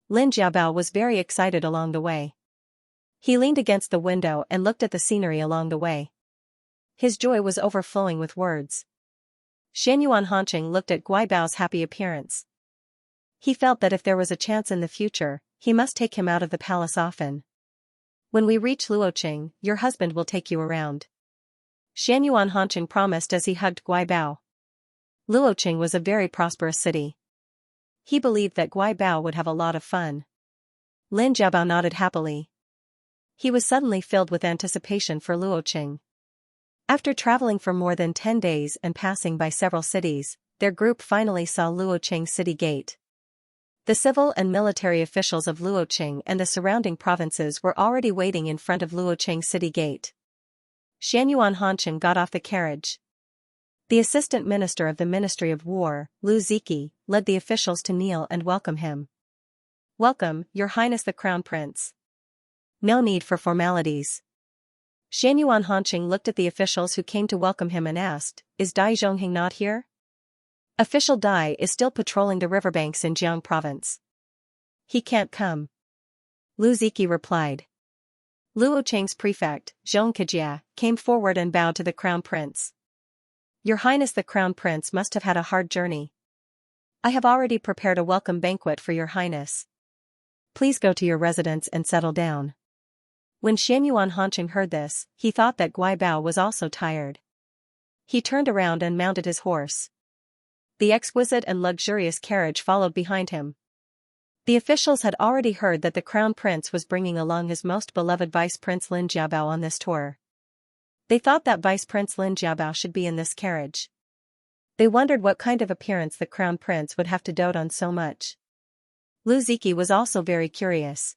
Lin Jiabao was very excited along the way. He leaned against the window and looked at the scenery along the way. His joy was overflowing with words. Xianyuan Hanqing looked at Guibao's happy appearance. He felt that if there was a chance in the future, he must take him out of the palace often. "When we reach Luoqing, your husband will take you around," Xianyuan Hanqing promised as he hugged Guibao. Luoqing was a very prosperous city. He believed that Guibao would have a lot of fun. Lin Jiabao nodded happily. He was suddenly filled with anticipation for Luoqing. After traveling for more than 10 days and passing by several cities, their group finally saw Luoqing city gate. The civil and military officials of Luoqing and the surrounding provinces were already waiting in front of Luoqing city gate. Xianyuan Hanqing got off the carriage. The assistant minister of the Ministry of War, Lu Ziki, led the officials to kneel and welcome him. "Welcome, Your Highness the Crown Prince. No need for formalities." Xianyuan Hanqing looked at the officials who came to welcome him and asked, "Is Dai Zhongheng not here?" Official Dai is still patrolling the riverbanks in Jiang province. "He can't come," Lu Ziki replied. Luoqing's prefect, Zhong Kejia, came forward and bowed to the crown prince. "Your Highness the Crown Prince must have had a hard journey. I have already prepared a welcome banquet for Your Highness. Please go to your residence and settle down." When Xianyuan Hanqing heard this, he thought that Guibao was also tired. He turned around and mounted his horse. The exquisite and luxurious carriage followed behind him. The officials had already heard that the Crown Prince was bringing along his most beloved Vice Prince Lin Jiabao on this tour. They thought that Vice Prince Lin Jiabao should be in this carriage. They wondered what kind of appearance the Crown Prince would have to dote on so much. Lu Ziki was also very curious.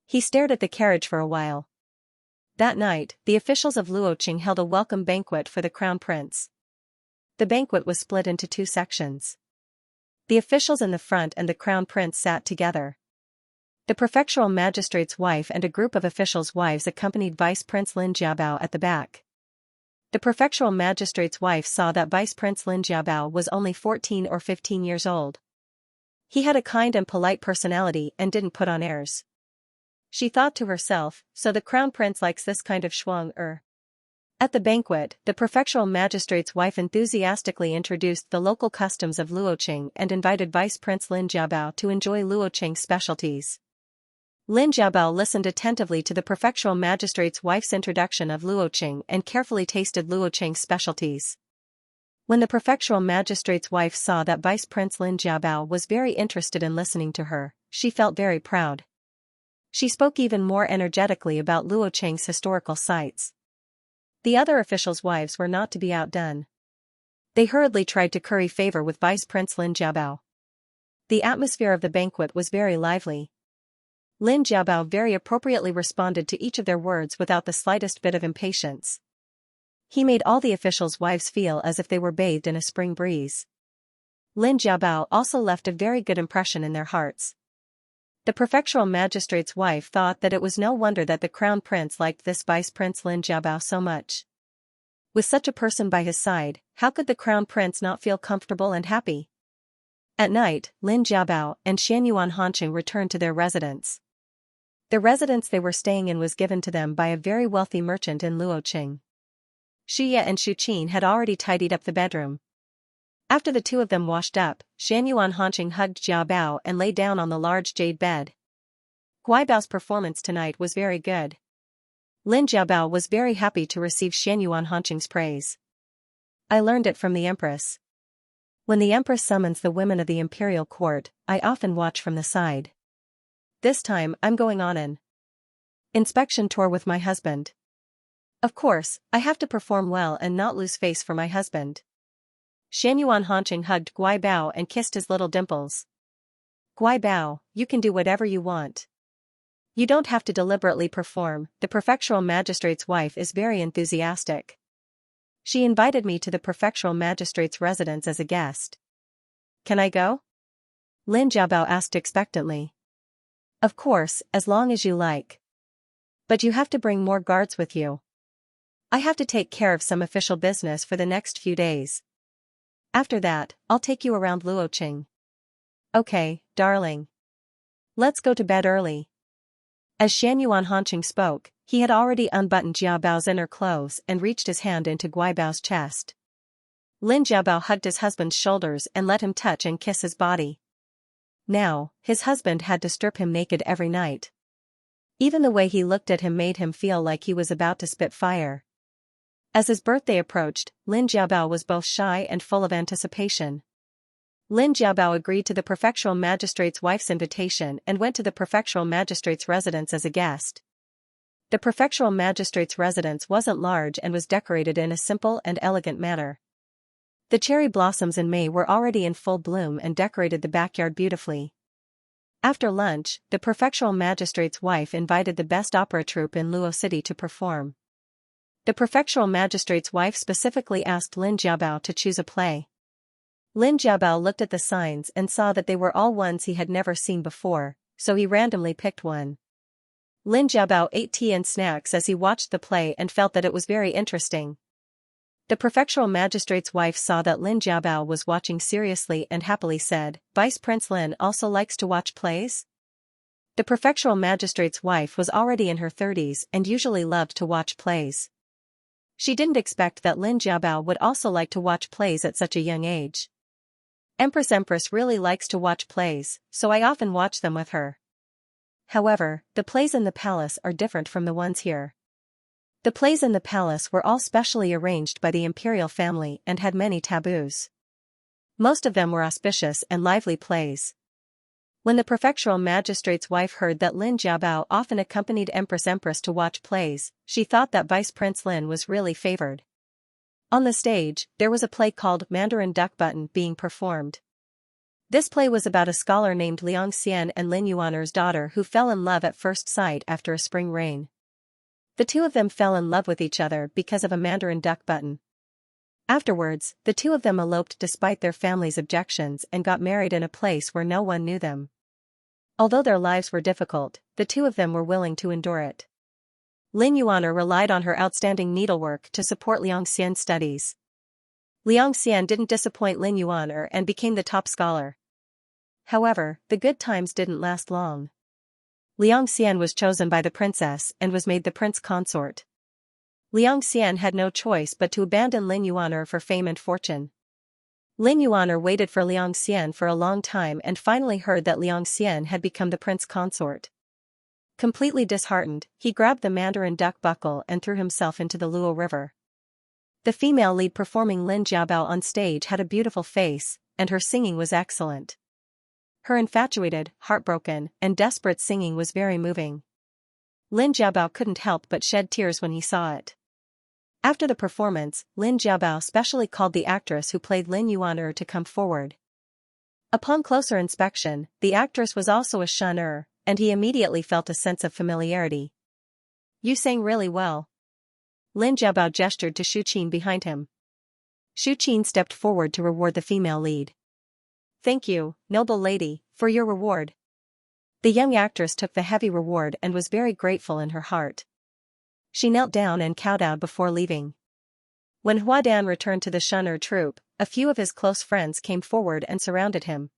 He stared at the carriage for a while. That night, the officials of Luoqing held a welcome banquet for the Crown Prince. The banquet was split into 2 sections. The officials in the front and the Crown Prince sat together. The prefectural magistrate's wife and a group of officials' wives accompanied Vice Prince Lin Jiabao at the back. The prefectural magistrate's wife saw that Vice Prince Lin Jiabao was only 14 or 15 years old. He had a kind and polite personality and didn't put on airs. She thought to herself, so the Crown Prince likes this kind of schwung. At the banquet, the prefectural magistrate's wife enthusiastically introduced the local customs of Luoqing and invited Vice Prince Lin Jiabao to enjoy Luoqing's specialties. Lin Jiabao listened attentively to the prefectural magistrate's wife's introduction of Luoqing and carefully tasted Luoqing's specialties. When the prefectural magistrate's wife saw that Vice Prince Lin Jiabao was very interested in listening to her, she felt very proud. She spoke even more energetically about Luocheng's historical sites. The other officials' wives were not to be outdone. They hurriedly tried to curry favor with Vice Prince Lin Jiabao. The atmosphere of the banquet was very lively. Lin Jiabao very appropriately responded to each of their words without the slightest bit of impatience. He made all the officials' wives feel as if they were bathed in a spring breeze. Lin Jiabao also left a very good impression in their hearts. The prefectural magistrate's wife thought that it was no wonder that the crown prince liked this Vice Prince Lin Jiabao so much. With such a person by his side, how could the crown prince not feel comfortable and happy? At night, Lin Jiabao and Xianxia Hanqing returned to their residence. The residence they were staying in was given to them by a very wealthy merchant in Luocheng. Xia and Shu Qin had already tidied up the bedroom. After the two of them washed up, Xianxia Hanqing hugged Jiabao and lay down on the large jade bed. Guibao's performance tonight was very good. Lin Jiabao was very happy to receive Xianxia Hanqing's praise. I learned it from the empress. When the empress summons the women of the imperial court, I often watch from the side. This time I'm going on an inspection tour with my husband. Of course, I have to perform well and not lose face for my husband. Xianxia Hanqing hugged Guibao and kissed his little dimples. Guibao, you can do whatever you want. You don't have to deliberately perform. The prefectural magistrate's wife is very enthusiastic. She invited me to the prefectural magistrate's residence as a guest. Can I go? Lin Jiabao asked expectantly. Of course, as long as you like. But you have to bring more guards with you. I have to take care of some official business for the next few days. After that, I'll take you around Luocheng. Okay, darling. Let's go to bed early. As Xianxia Hanqing spoke, he had already unbuttoned Jiabao's inner clothes and reached his hand into Guibao's chest. Lin Jiabao hugged his husband's shoulders and let him touch and kiss his body. Now, his husband had to strip him naked every night. Even the way he looked at him made him feel like he was about to spit fire. As his birthday approached, Lin Jiabao was both shy and full of anticipation. Lin Jiabao agreed to the prefectural magistrate's wife's invitation and went to the prefectural magistrate's residence as a guest. The prefectural magistrate's residence wasn't large and was decorated in a simple and elegant manner. The cherry blossoms in May were already in full bloom and decorated the backyard beautifully. After lunch, the prefectural magistrate's wife invited the best opera troupe in Luo City to perform. The prefectural magistrate's wife specifically asked Lin Jiabao to choose a play. Lin Jiabao looked at the signs and saw that they were all ones he had never seen before, so he randomly picked one. Lin Jiabao ate tea and snacks as he watched the play and felt that it was very interesting. The prefectural magistrate's wife saw that Lin Jiabao was watching seriously and happily said, Vice Prince Lin also likes to watch plays? The prefectural magistrate's wife was already in her 30s and usually loved to watch plays. She didn't expect that Lin Jiabao would also like to watch plays at such a young age. Empress really likes to watch plays, so I often watch them with her. However, the plays in the palace are different from the ones here. The plays in the palace were all specially arranged by the imperial family and had many taboos. Most of them were auspicious and lively plays. When the prefectural magistrate's wife heard that Lin Jiabao often accompanied Empress to watch plays, she thought that Vice Prince Lin was really favored. On the stage, there was a play called Mandarin Duck Button being performed. This play was about a scholar named Xianxia and Lin Yuaner's daughter who fell in love at first sight after a spring rain. The two of them fell in love with each other because of a Mandarin duck button. Afterwards, the two of them eloped despite their family's objections and got married in a place where no one knew them. Although their lives were difficult, the two of them were willing to endure it. Lin Yuaner relied on her outstanding needlework to support Xianxia's studies. Xianxia didn't disappoint Lin Yuaner and became the top scholar. However, the good times didn't last long. Xianxia was chosen by the princess and was made the prince consort. Xianxia had no choice but to abandon Lin Yuaner for fame and fortune. Lin Yuaner waited for Xianxia for a long time and finally heard that Xianxia had become the prince consort. Completely disheartened, he grabbed the Mandarin duck buckle and threw himself into the Luo River. The female lead performing Lin Jiabao on stage had a beautiful face, and her singing was excellent. Her infatuated, heartbroken, and desperate singing was very moving. Lin Jiabao couldn't help but shed tears when he saw it. After the performance, Lin Jiabao specially called the actress who played Lin Yuan to come forward. Upon closer inspection, the actress was also a Shen, and he immediately felt a sense of familiarity. "You sang really well." Lin Jiabao gestured to Shu Qin behind him. Shu Qin stepped forward to reward the female lead. "Thank you, noble lady, for your reward." The young actress took the heavy reward and was very grateful in her heart. She knelt down and kowtowed before leaving. When Huadan returned to the Shen troupe, a few of his close friends came forward and surrounded him.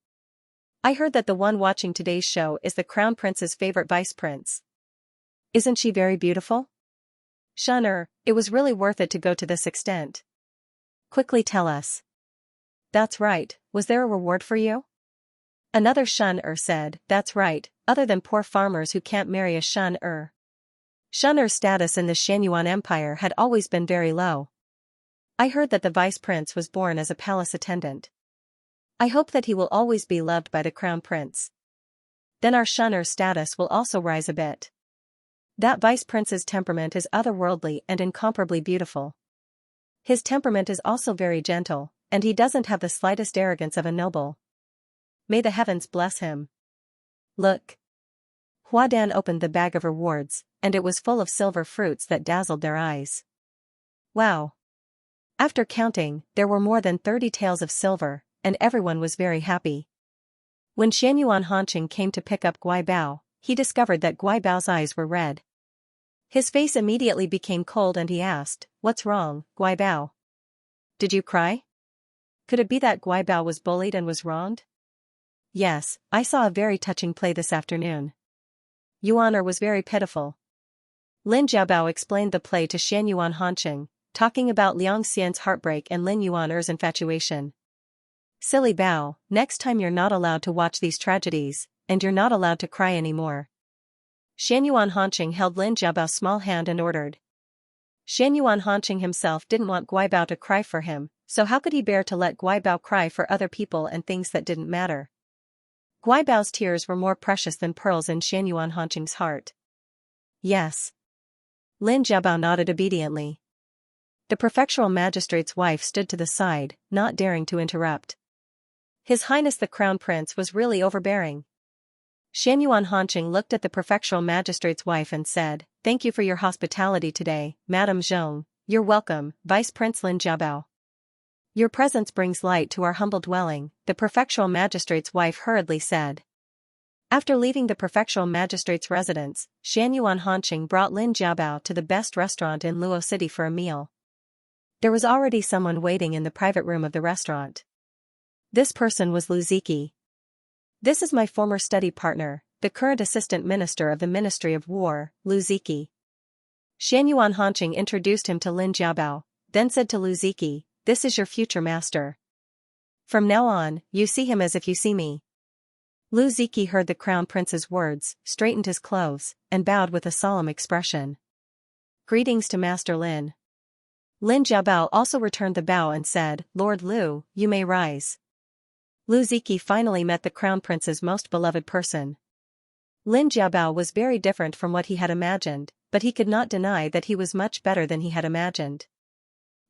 "I heard that the one watching today's show is the Crown Prince's favorite vice prince. Isn't she very beautiful?" "Shen, it was really worth it to go to this extent. Quickly tell us." "That's right, was there a reward for you?" Another Shen said, "That's right, other than poor farmers who can't marry a Shen. Shen's status in the Xianyuan Empire had always been very low. I heard that the vice prince was born as a palace attendant. I hope that he will always be loved by the crown prince. Then our Shen's status will also rise a bit. That vice prince's temperament is otherworldly and incomparably beautiful. His temperament is also very gentle, and he doesn't have the slightest arrogance of a noble. May the heavens bless him." "Look." Huadan opened the bag of rewards, and it was full of silver fruits that dazzled their eyes. Wow! After counting, there were more than 30 taels of silver, and everyone was very happy. When Xianyuan Hanqing came to pick up Guai Bao, he discovered that Guai Bao's eyes were red. His face immediately became cold and he asked, "What's wrong, Guai Bao? Did you cry? Could it be that Guai Bao was bullied and was wronged?" "Yes, I saw a very touching play this afternoon. Yuan was very pitiful." Lin Jiabao explained the play to Xianyuan Hanqing, talking about Xianxia's heartbreak and Lin Yuan's infatuation. "Silly Bao, next time you're not allowed to watch these tragedies, and you're not allowed to cry anymore." Xianyuan Hanqing held Lin Jiabao's small hand and ordered. Xianyuan Hanqing himself didn't want Guai Bao to cry for him, so how could he bear to let Guai Bao cry for other people and things that didn't matter? Guai Bao's tears were more precious than pearls in Xianyuan Hanqing's heart. "Yes." Lin Jiabao nodded obediently. The prefectural magistrate's wife stood to the side, not daring to interrupt. His Highness the Crown Prince was really overbearing. Xianyuan Hanqing looked at the prefectural magistrate's wife and said, "Thank you for your hospitality today, Madame Zhong. You're welcome, Vice Prince Lin Jiabao. Your presence brings light to our humble dwelling," the prefectural magistrate's wife hurriedly said. After leaving the prefectural magistrate's residence, Xianyuan Hanqing brought Lin Jiabao to the best restaurant in Luo City for a meal. There was already someone waiting in the private room of the restaurant. This person was Lu Ziki. "This is my former study partner, the current assistant minister of the Ministry of War, Lu Ziki." Xianyuan Hanqing introduced him to Lin Jiabao, then said to Lu Ziki, "This is your future master. From now on, you see him as if you see me." Lu Ziki heard the crown prince's words, straightened his clothes, and bowed with a solemn expression. "Greetings to Master Lin." Lin Jiabao also returned the bow and said, "Lord Lu, you may rise." Lu Ziki finally met the crown prince's most beloved person. Lin Jiabao was very different from what he had imagined, but he could not deny that he was much better than he had imagined.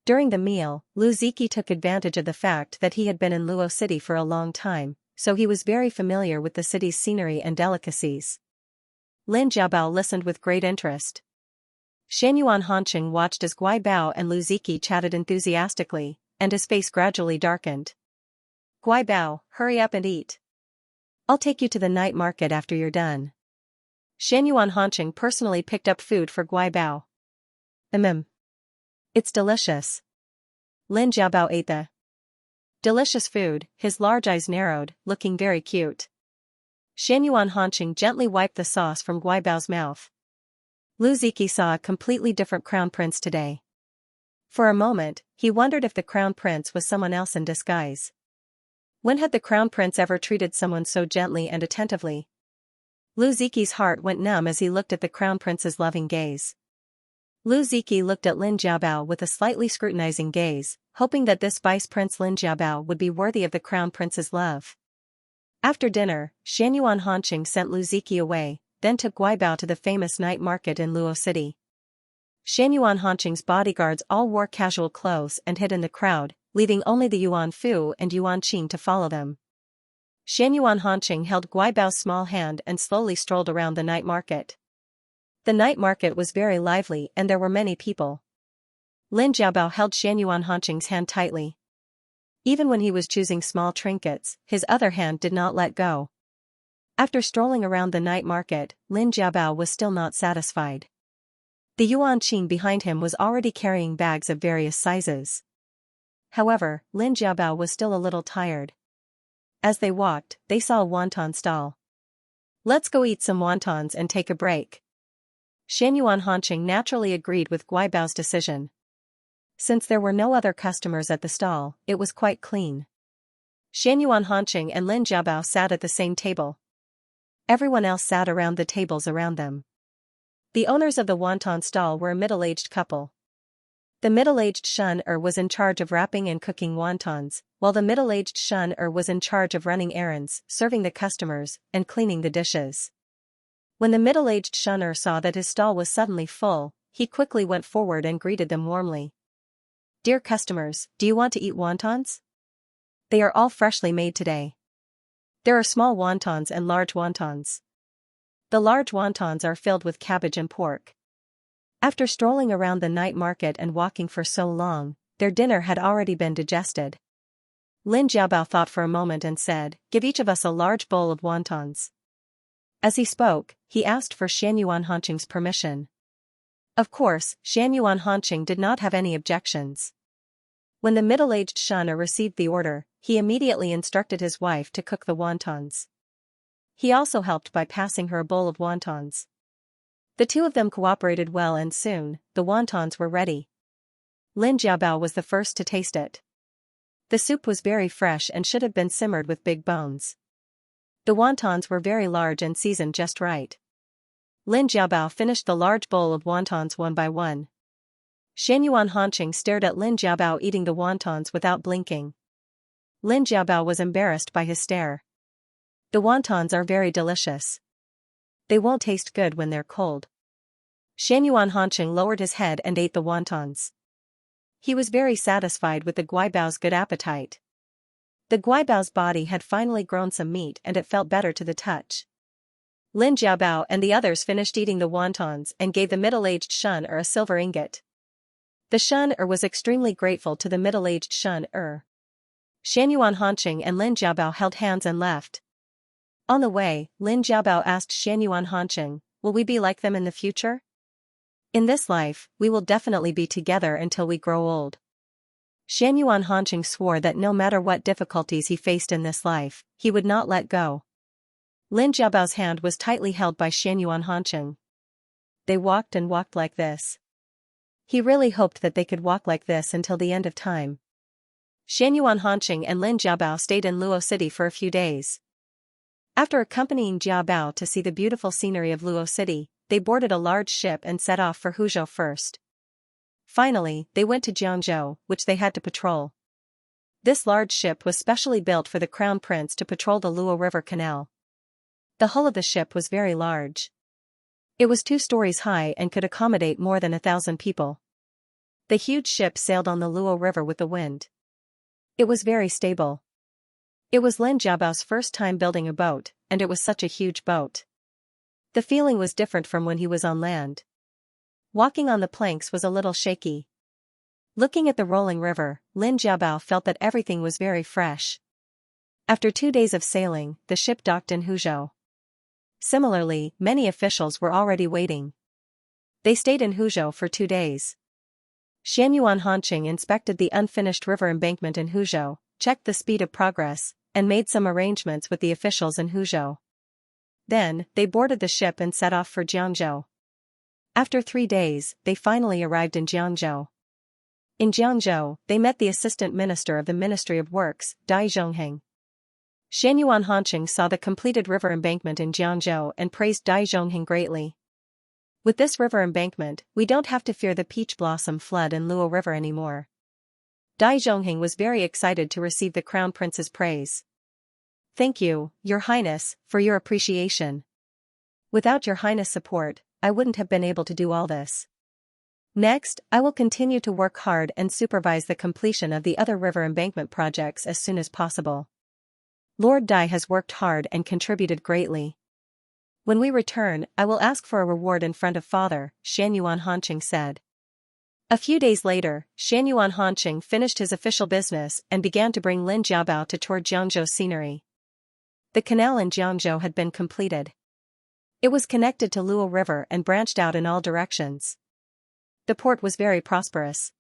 During the meal, Lu Ziki took advantage of the fact that he had been in Luo City for a long time, so he was very familiar with the city's scenery and delicacies. Lin Jiabao listened with great interest. Xianyuan Hanqing watched as Guai Bao and Lu Ziki chatted enthusiastically, and his face gradually darkened. "Guai Bao, hurry up and eat. I'll take you to the night market after you're done." Xianyuan Hanqing personally picked up food for Guai Bao. It's delicious." Lin Jiabao ate the delicious food, his large eyes narrowed, looking very cute. Xianyuan Hanqing gently wiped the sauce from Guai Bao's mouth. Lu Ziki saw a completely different crown prince today. For a moment, he wondered if the crown prince was someone else in disguise. When had the crown prince ever treated someone so gently and attentively? Lu Ziki's heart went numb as he looked at the crown prince's loving gaze. Lu Ziki looked at Lin Jiabao with a slightly scrutinizing gaze, hoping that this Vice Prince Lin Jiabao would be worthy of the Crown Prince's love. After dinner, Xianyuan Hanqing sent Lu Ziki away, then took Guibao to the famous night market in Luo City. Xianyuan Hanqing's bodyguards all wore casual clothes and hid in the crowd, leaving only the Yuan Fu and Yuan Qing to follow them. Xianyuan Hanqing held Guibao's small hand and slowly strolled around the night market. The night market was very lively and there were many people. Lin Jiabao held Xianyuan Hanqing's hand tightly. Even when he was choosing small trinkets, his other hand did not let go. After strolling around the night market, Lin Jiabao was still not satisfied. The Yuan Qing behind him was already carrying bags of various sizes. However, Lin Jiabao was still a little tired. As they walked, they saw a wonton stall. "Let's go eat some wontons and take a break." Xianyuan Hanqing naturally agreed with Guibao's decision. Since there were no other customers at the stall, it was quite clean. Xianyuan Hanqing and Lin Jiabao sat at the same table. Everyone else sat around the tables around them. The owners of the wonton stall were a middle-aged couple. The middle-aged Shun-er was in charge of wrapping and cooking wontons, while the middle-aged Shun-er was in charge of running errands, serving the customers, and cleaning the dishes. When the middle-aged Shun-er saw that his stall was suddenly full, he quickly went forward and greeted them warmly. "Dear customers, do you want to eat wontons? They are all freshly made today. There are small wontons and large wontons. The large wontons are filled with cabbage and pork." After strolling around the night market and walking for so long, their dinner had already been digested. Lin Jiabao thought for a moment and said, "Give each of us a large bowl of wontons." As he spoke, he asked for Xianyuan Hanqing's permission. Of course, Xianyuan Hanqing did not have any objections. When the middle-aged Shun-er received the order, he immediately instructed his wife to cook the wontons. He also helped by passing her a bowl of wontons. The two of them cooperated well and soon, the wontons were ready. Lin Jiabao was the first to taste it. The soup was very fresh and should have been simmered with big bones. The wontons were very large and seasoned just right. Lin Jiabao finished the large bowl of wontons one by one. Xianyuan Hanqing stared at Lin Jiabao eating the wontons without blinking. Lin Jiabao was embarrassed by his stare. "The wontons are very delicious. They won't taste good when they're cold." Xianyuan Hanqing lowered his head and ate the wontons. He was very satisfied with the Guibao's good appetite. The Guibao's body had finally grown some meat and it felt better to the touch. Lin Jiabao and the others finished eating the wontons and gave the middle-aged Shun-er a silver ingot. The Shun-er was extremely grateful to the middle-aged Shun-er. Xianyuan Hanqing and Lin Jiabao held hands and left. On the way, Lin Jiabao asked Xianyuan Hanqing, "Will we be like them in the future? In this life, we will definitely be together until we grow old." Xianyuan Hanqing swore that no matter what difficulties he faced in this life, he would not let go. Lin Jiabao's hand was tightly held by Xianyuan Hanqing. They walked and walked like this. He really hoped that they could walk like this until the end of time. Xianyuan Hanqing and Lin Jiabao stayed in Luo City for a few days. After accompanying Jiabao to see the beautiful scenery of Luo City, they boarded a large ship and set off for Huzhou first. Finally, they went to Jiangzhou, which they had to patrol. This large ship was specially built for the Crown Prince to patrol the Luo River Canal. The hull of the ship was very large. It was 2 stories high and could accommodate more than 1,000 people. The huge ship sailed on the Luo River with the wind. It was very stable. It was Lin Jiabao's first time building a boat, and it was such a huge boat. The feeling was different from when he was on land. Walking on the planks was a little shaky. Looking at the rolling river, Lin Jiabao felt that everything was very fresh. After 2 days of sailing, the ship docked in Huzhou. Similarly, many officials were already waiting. They stayed in Huzhou for 2 days. Xianyuan Hanqing inspected the unfinished river embankment in Huzhou, checked the speed of progress, and made some arrangements with the officials in Huzhou. Then, they boarded the ship and set off for Jiangzhou. After 3 days, they finally arrived in Jiangzhou. In Jiangzhou, they met the Assistant Minister of the Ministry of Works, Dai Zhongheng. Xianyuan Hanqing saw the completed river embankment in Jiangzhou and praised Dai Zhongheng greatly. With this river embankment, we don't have to fear the peach blossom flood in Luo River anymore. Dai Zhongheng was very excited to receive the Crown Prince's praise. Thank you, Your Highness, for your appreciation. Without Your Highness' support, I wouldn't have been able to do all this. Next, I will continue to work hard and supervise the completion of the other river embankment projects as soon as possible. Lord Dai has worked hard and contributed greatly. When we return, I will ask for a reward in front of Father, Xianyuan Hanqing said. A few days later, Xianyuan Hanqing finished his official business and began to bring Lin Jiabao to tour Jiangzhou scenery. The canal in Jiangzhou had been completed. It was connected to Luo River and branched out in all directions. The port was very prosperous.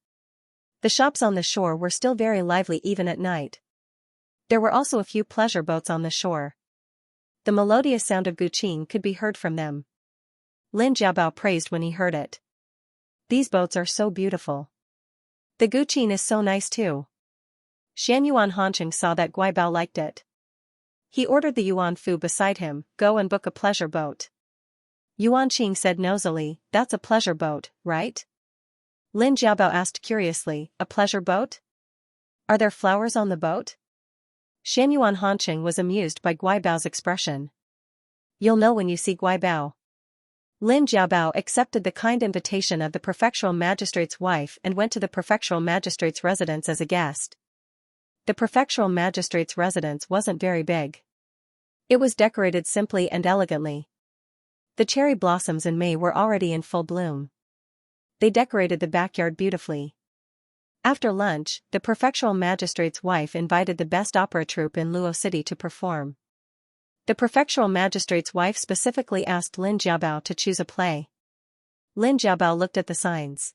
The shops on the shore were still very lively even at night. There were also a few pleasure boats on the shore. The melodious sound of guqin could be heard from them. Lin Jiabao praised when he heard it. These boats are so beautiful. The guqin is so nice too. Xianyuan Hanqing saw that Guibao liked it. He ordered the Yuan Fu beside him, go and book a pleasure boat. Yuan Qing said nosily, that's a pleasure boat, right? Lin Jiabao asked curiously, a pleasure boat? Are there flowers on the boat? Xianyuan Hanqing was amused by Guibao's expression. You'll know when you see Guibao. Lin Jiabao accepted the kind invitation of the prefectural magistrate's wife and went to the prefectural magistrate's residence as a guest. The prefectural magistrate's residence wasn't very big. It was decorated simply and elegantly. The cherry blossoms in May were already in full bloom. They decorated the backyard beautifully. After lunch, the prefectural magistrate's wife invited the best opera troupe in Luo City to perform. The prefectural magistrate's wife specifically asked Lin Jiabao to choose a play. Lin Jiabao looked at the signs.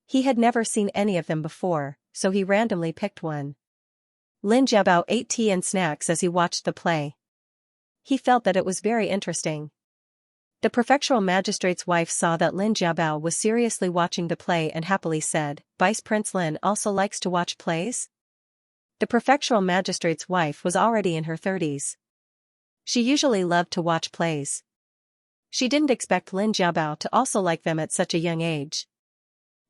He had never seen any of them before, so he randomly picked one. Lin Jiabao ate tea and snacks as he watched the play. He felt that it was very interesting. The prefectural magistrate's wife saw that Lin Jiabao was seriously watching the play and happily said, Vice Prince Lin also likes to watch plays? The prefectural magistrate's wife was already in her 30s. She usually loved to watch plays. She didn't expect Lin Jiabao to also like them at such a young age.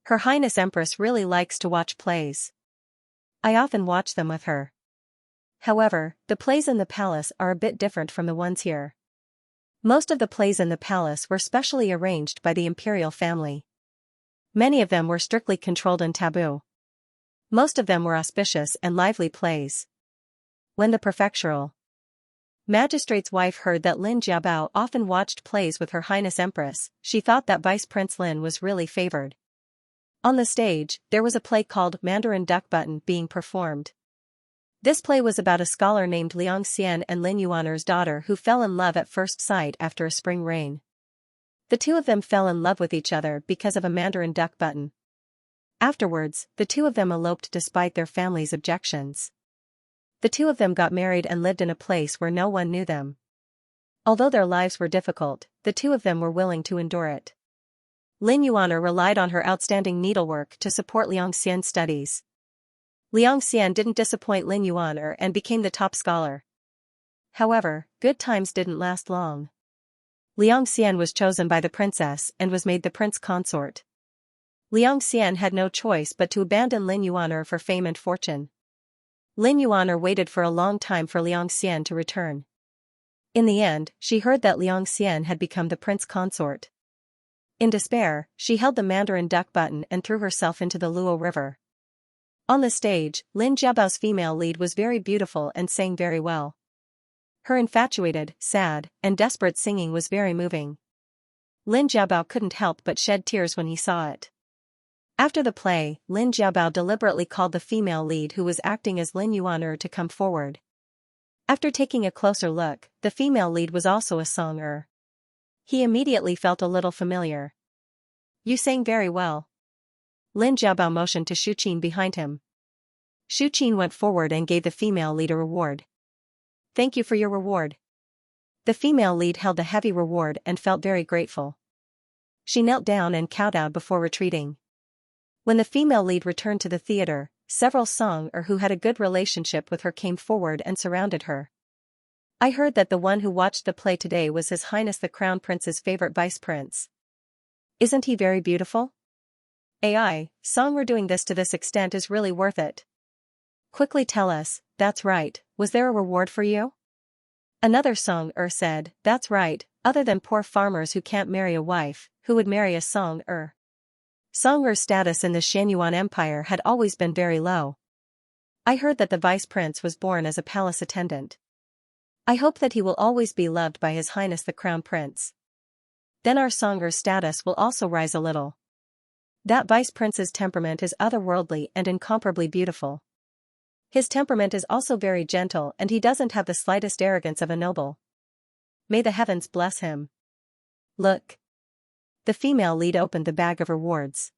Her Highness Empress really likes to watch plays. I often watch them with her. However, the plays in the palace are a bit different from the ones here. Most of the plays in the palace were specially arranged by the imperial family. Many of them were strictly controlled and taboo. Most of them were auspicious and lively plays. When the prefectural magistrate's wife heard that Lin Jiabao often watched plays with her Highness Empress, she thought that Vice Prince Lin was really favored. On the stage, there was a play called Mandarin Duck Button being performed. This play was about a scholar named Xianxia and Lin Yuaner's daughter who fell in love at first sight after a spring rain. The two of them fell in love with each other because of a Mandarin duck button. Afterwards, the two of them eloped despite their family's objections. The two of them got married and lived in a place where no one knew them. Although their lives were difficult, the two of them were willing to endure it. Lin Yuaner relied on her outstanding needlework to support Liangxian's studies. Liangxian didn't disappoint Lin Yuaner and became the top scholar. However, good times didn't last long. Liangxian was chosen by the princess and was made the prince consort. Liangxian had no choice but to abandon Lin Yuaner for fame and fortune. Lin Yuaner waited for a long time for Liangxian to return. In the end, she heard that Liangxian had become the prince consort. In despair, she held the Mandarin duck button and threw herself into the Luo River. On the stage, Lin Jiabao's female lead was very beautiful and sang very well. Her infatuated, sad, and desperate singing was very moving. Lin Jiabao couldn't help but shed tears when he saw it. After the play, Lin Jiabao deliberately called the female lead who was acting as Lin Yuaner to come forward. After taking a closer look, the female lead was also a songer. He immediately felt a little familiar. You sang very well. Lin Jiabao motioned to Shu Qin behind him. Shu Qin went forward and gave the female lead a reward. Thank you for your reward. The female lead held a heavy reward and felt very grateful. She knelt down and kowtowed before retreating. When the female lead returned to the theater, several songers who had a good relationship with her came forward and surrounded her. I heard that the one who watched the play today was His Highness the Crown Prince's favorite vice prince. Isn't he very beautiful? AI, song we're doing this to this extent is really worth it. Quickly tell us, that's right, was there a reward for you? Another song said, that's right, other than poor farmers who can't marry a wife, who would marry a song Song status in the Xianyuan Empire had always been very low. I heard that the vice prince was born as a palace attendant. I hope that he will always be loved by His Highness the Crown Prince. Then our songer's status will also rise a little. That vice prince's temperament is otherworldly and incomparably beautiful. His temperament is also very gentle and he doesn't have the slightest arrogance of a noble. May the heavens bless him. Look. The female lead opened the bag of rewards.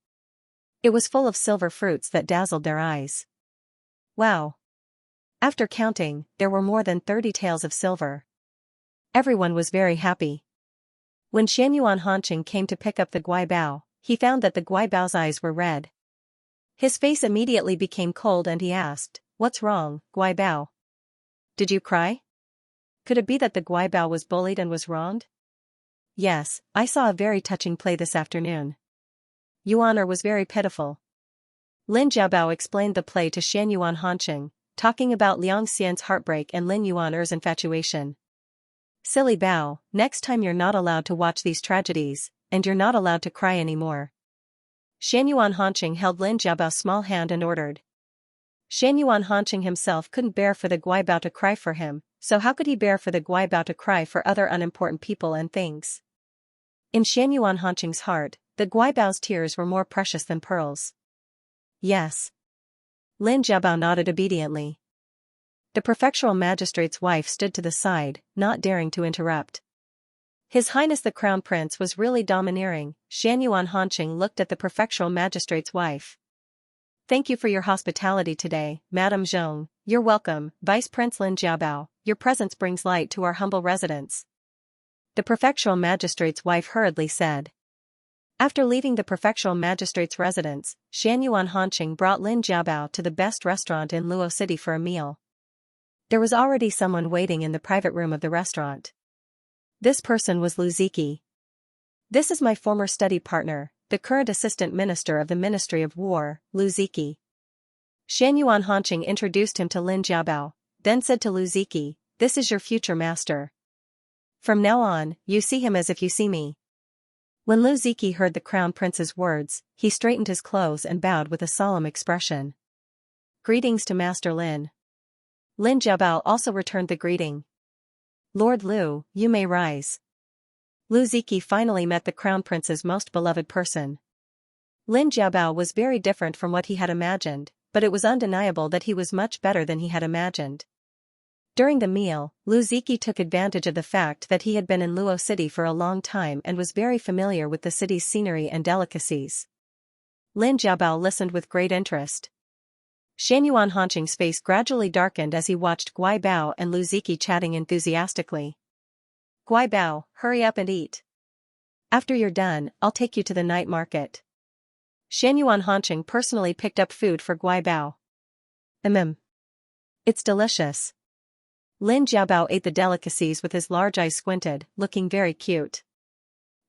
It was full of silver fruits that dazzled their eyes. Wow. After counting, there were more than 30 taels of silver. Everyone was very happy. When Xianyuan Hanqing came to pick up the guaibao, he found that the guaibao's eyes were red. His face immediately became cold and he asked, "What's wrong, guaibao? Did you cry? Could it be that the guaibao was bullied and was wronged?" "Yes, I saw a very touching play this afternoon. Yuan was very pitiful." Lin Jiabao explained the play to Xianyuan Hanqing, talking about Liang Xian's heartbreak and Lin Yuan's infatuation. "Silly Bao, next time you're not allowed to watch these tragedies, and you're not allowed to cry anymore." Xianyuan Hanqing held Lin Jiabao's small hand and ordered. Xianyuan Hanqing himself couldn't bear for the guaibao to cry for him, so how could he bear for the guaibao to cry for other unimportant people and things? In Xianyuan Hanqing's heart, the guaibao's tears were more precious than pearls. Yes. Lin Jiabao nodded obediently. The prefectural magistrate's wife stood to the side, not daring to interrupt. His Highness the Crown Prince was really domineering. Xianyuan Hanqing looked at the prefectural magistrate's wife. "Thank you for your hospitality today, Madame Zhong. You're welcome, Vice Prince Lin Jiabao. Your presence brings light to our humble residence," the prefectural magistrate's wife hurriedly said. After leaving the prefectural magistrate's residence, Xianyuan Hanqing brought Lin Jiabao to the best restaurant in Luo City for a meal. There was already someone waiting in the private room of the restaurant. This person was Lu Ziki. "This is my former study partner, the current assistant minister of the Ministry of War, Lu Ziki." Xianyuan Hanqing introduced him to Lin Jiabao, then said to Lu Ziki, "This is your future master. From now on, you see him as if you see me." When Lu Ziki heard the crown prince's words, he straightened his clothes and bowed with a solemn expression. "Greetings to Master Lin." Lin Jiabao also returned the greeting. "Lord Lu, you may rise." Lu Ziki finally met the crown prince's most beloved person. Lin Jiabao was very different from what he had imagined, but it was undeniable that he was much better than he had imagined. During the meal, Lu Ziki took advantage of the fact that he had been in Luo City for a long time and was very familiar with the city's scenery and delicacies. Lin Jiabao listened with great interest. Xianyuan Hanqing's face gradually darkened as he watched Guaibao and Lu Ziki chatting enthusiastically. "Guaibao, hurry up and eat. After you're done, I'll take you to the night market." Xianyuan Hanqing personally picked up food for Guaibao. It's delicious." Lin Jiabao ate the delicacies with his large eyes squinted, looking very cute.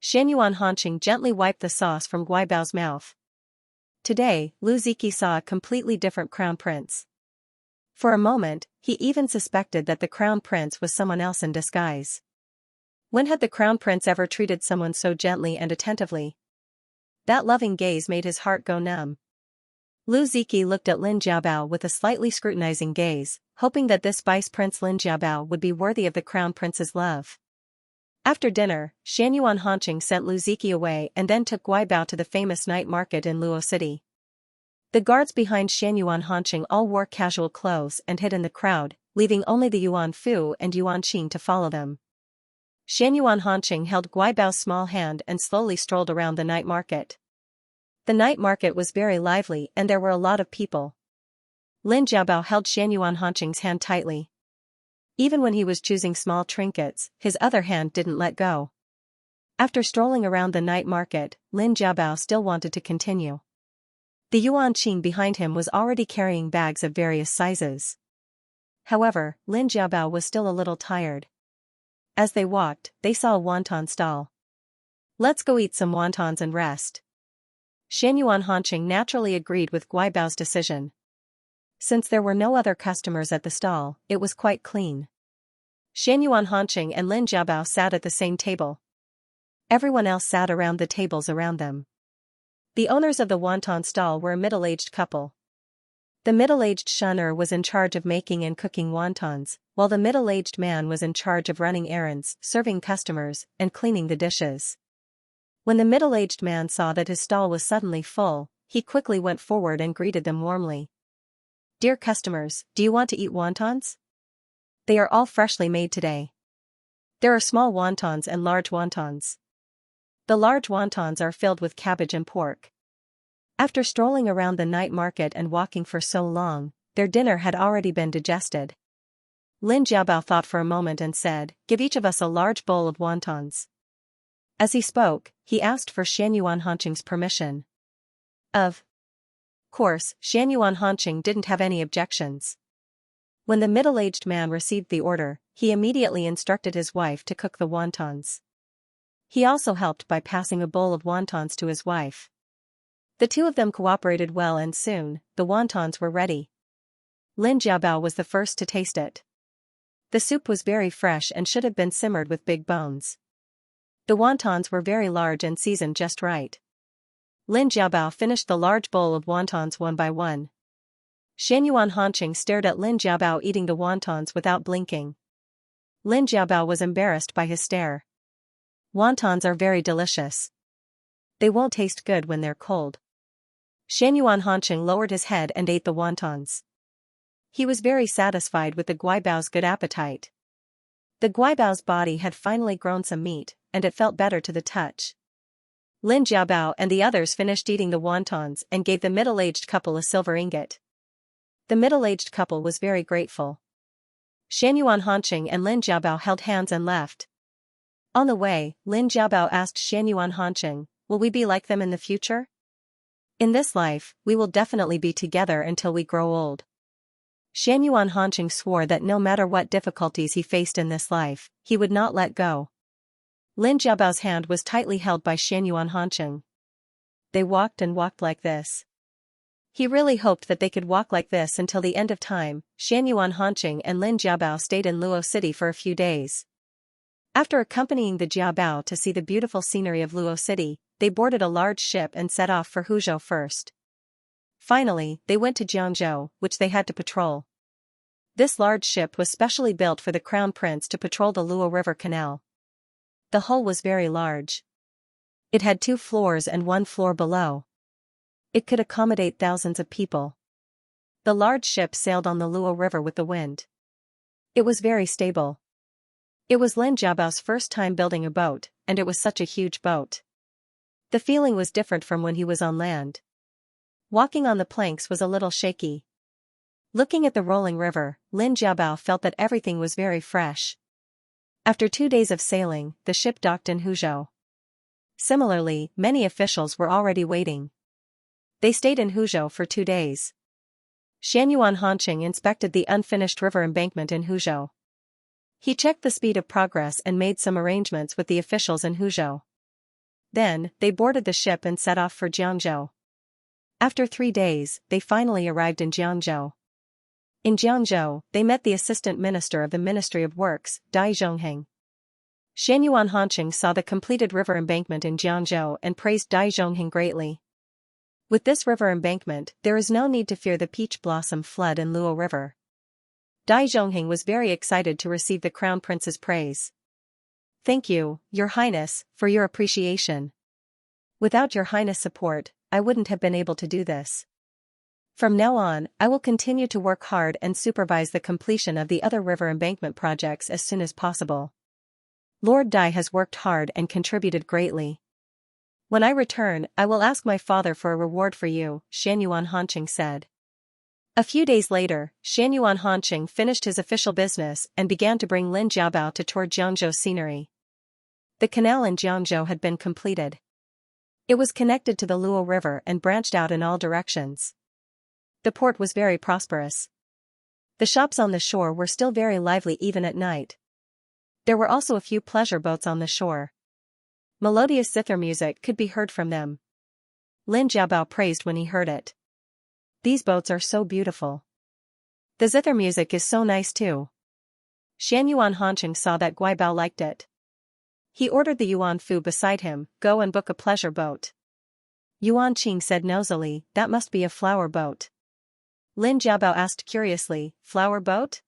Xianyuan Hanqing gently wiped the sauce from Guaibao's mouth. Today, Lu Ziki saw a completely different crown prince. For a moment, he even suspected that the crown prince was someone else in disguise. When had the crown prince ever treated someone so gently and attentively? That loving gaze made his heart go numb. Lu Ziki looked at Lin Jiabao with a slightly scrutinizing gaze, hoping that this Vice Prince Lin Jiabao would be worthy of the crown prince's love. After dinner, Xianyuan Hanqing sent Lu Ziki away and then took Guaibao to the famous night market in Luo City. The guards behind Xianyuan Hanqing all wore casual clothes and hid in the crowd, leaving only the Yuan Fu and Yuan Qing to follow them. Xianyuan Hanqing held Guaibao's small hand and slowly strolled around the night market. The night market was very lively and there were a lot of people. Lin Jiabao held Xianyuan Hanqing's hand tightly. Even when he was choosing small trinkets, his other hand didn't let go. After strolling around the night market, Lin Jiabao still wanted to continue. The Yuan Qing behind him was already carrying bags of various sizes. However, Lin Jiabao was still a little tired. As they walked, they saw a wonton stall. Let's go eat some wontons and rest. Xianyuan Hanqing naturally agreed with Guibao's decision. Since there were no other customers at the stall, it was quite clean. Xianyuan Hanqing and Lin Jiabao sat at the same table. Everyone else sat around the tables around them. The owners of the wonton stall were a middle-aged couple. The middle-aged shunner was in charge of making and cooking wontons, while the middle-aged man was in charge of running errands, serving customers, and cleaning the dishes. When the middle-aged man saw that his stall was suddenly full, he quickly went forward and greeted them warmly. "Dear customers, do you want to eat wontons? They are all freshly made today. There are small wontons and large wontons. The large wontons are filled with cabbage and pork." After strolling around the night market and walking for so long, their dinner had already been digested. Lin Jiabao thought for a moment and said, "Give each of us a large bowl of wontons." As he spoke, he asked for Xianyuan Hanqing's permission. Of course, Xianyuan Hanqing didn't have any objections. When the middle-aged man received the order, he immediately instructed his wife to cook the wontons. He also helped by passing a bowl of wontons to his wife. The two of them cooperated well and soon, the wontons were ready. Lin Jiabao was the first to taste it. The soup was very fresh and should have been simmered with big bones. The wontons were very large and seasoned just right. Lin Jiabao finished the large bowl of wontons one by one. Xianyuan Hanqing stared at Lin Jiabao eating the wontons without blinking. Lin Jiabao was embarrassed by his stare. Wontons are very delicious. They won't taste good when they're cold. Xianyuan Hanqing lowered his head and ate the wontons. He was very satisfied with the guibao's good appetite. The guibao's body had finally grown some meat, and it felt better to the touch. Lin Jiabao and the others finished eating the wontons and gave the middle-aged couple a silver ingot. The middle-aged couple was very grateful. Xianyuan Hanqing and Lin Jiabao held hands and left. On the way, Lin Jiabao asked Xianyuan Hanqing, "Will we be like them in the future? In this life, we will definitely be together until we grow old." Xianyuan Hanqing swore that no matter what difficulties he faced in this life, he would not let go. Lin Jiabao's hand was tightly held by Xianyuan Hanqing. They walked and walked like this. He really hoped that they could walk like this until the end of time. Xianyuan Hanqing and Lin Jiabao stayed in Luo City for a few days. After accompanying the Jiabao to see the beautiful scenery of Luo City, they boarded a large ship and set off for Huzhou first. Finally, they went to Jiangzhou, which they had to patrol. This large ship was specially built for the Crown Prince to patrol the Luo River Canal. The hull was very large. It had 2 floors and 1 floor below. It could accommodate thousands of people. The large ship sailed on the Luo River with the wind. It was very stable. It was Lin Jiabao's first time building a boat, and it was such a huge boat. The feeling was different from when he was on land. Walking on the planks was a little shaky. Looking at the rolling river, Lin Jiabao felt that everything was very fresh. After 2 days of sailing, the ship docked in Huzhou. Similarly, many officials were already waiting. They stayed in Huzhou for 2 days. Xianyuan Hanqing inspected the unfinished river embankment in Huzhou. He checked the speed of progress and made some arrangements with the officials in Huzhou. Then, they boarded the ship and set off for Jiangzhou. After 3 days, they finally arrived in Jiangzhou. In Jiangzhou, they met the Assistant Minister of the Ministry of Works, Dai Zhongheng. Xianyuan Hanqing saw the completed river embankment in Jiangzhou and praised Dai Zhongheng greatly. With this river embankment, there is no need to fear the peach blossom flood in Luo River. Dai Zhongheng was very excited to receive the Crown Prince's praise. "Thank you, Your Highness, for your appreciation. Without Your Highness' support, I wouldn't have been able to do this. From now on, I will continue to work hard and supervise the completion of the other river embankment projects as soon as possible. Lord Dai has worked hard and contributed greatly. When I return, I will ask my father for a reward for you," Xianyuan Hanqing said. A few days later, Xianyuan Hanqing finished his official business and began to bring Lin Jiabao to tour Jiangzhou scenery. The canal in Jiangzhou had been completed. It was connected to the Luo River and branched out in all directions. The port was very prosperous. The shops on the shore were still very lively even at night. There were also a few pleasure boats on the shore. Melodious zither music could be heard from them. Lin Jiabao praised when he heard it. These boats are so beautiful. The zither music is so nice too. Xianyuan Hanqing saw that Guibao liked it. He ordered the Yuan Fu beside him, go and book a pleasure boat. Yuan Qing said nosily, that must be a flower boat. Lin Jiabao asked curiously, flower boat?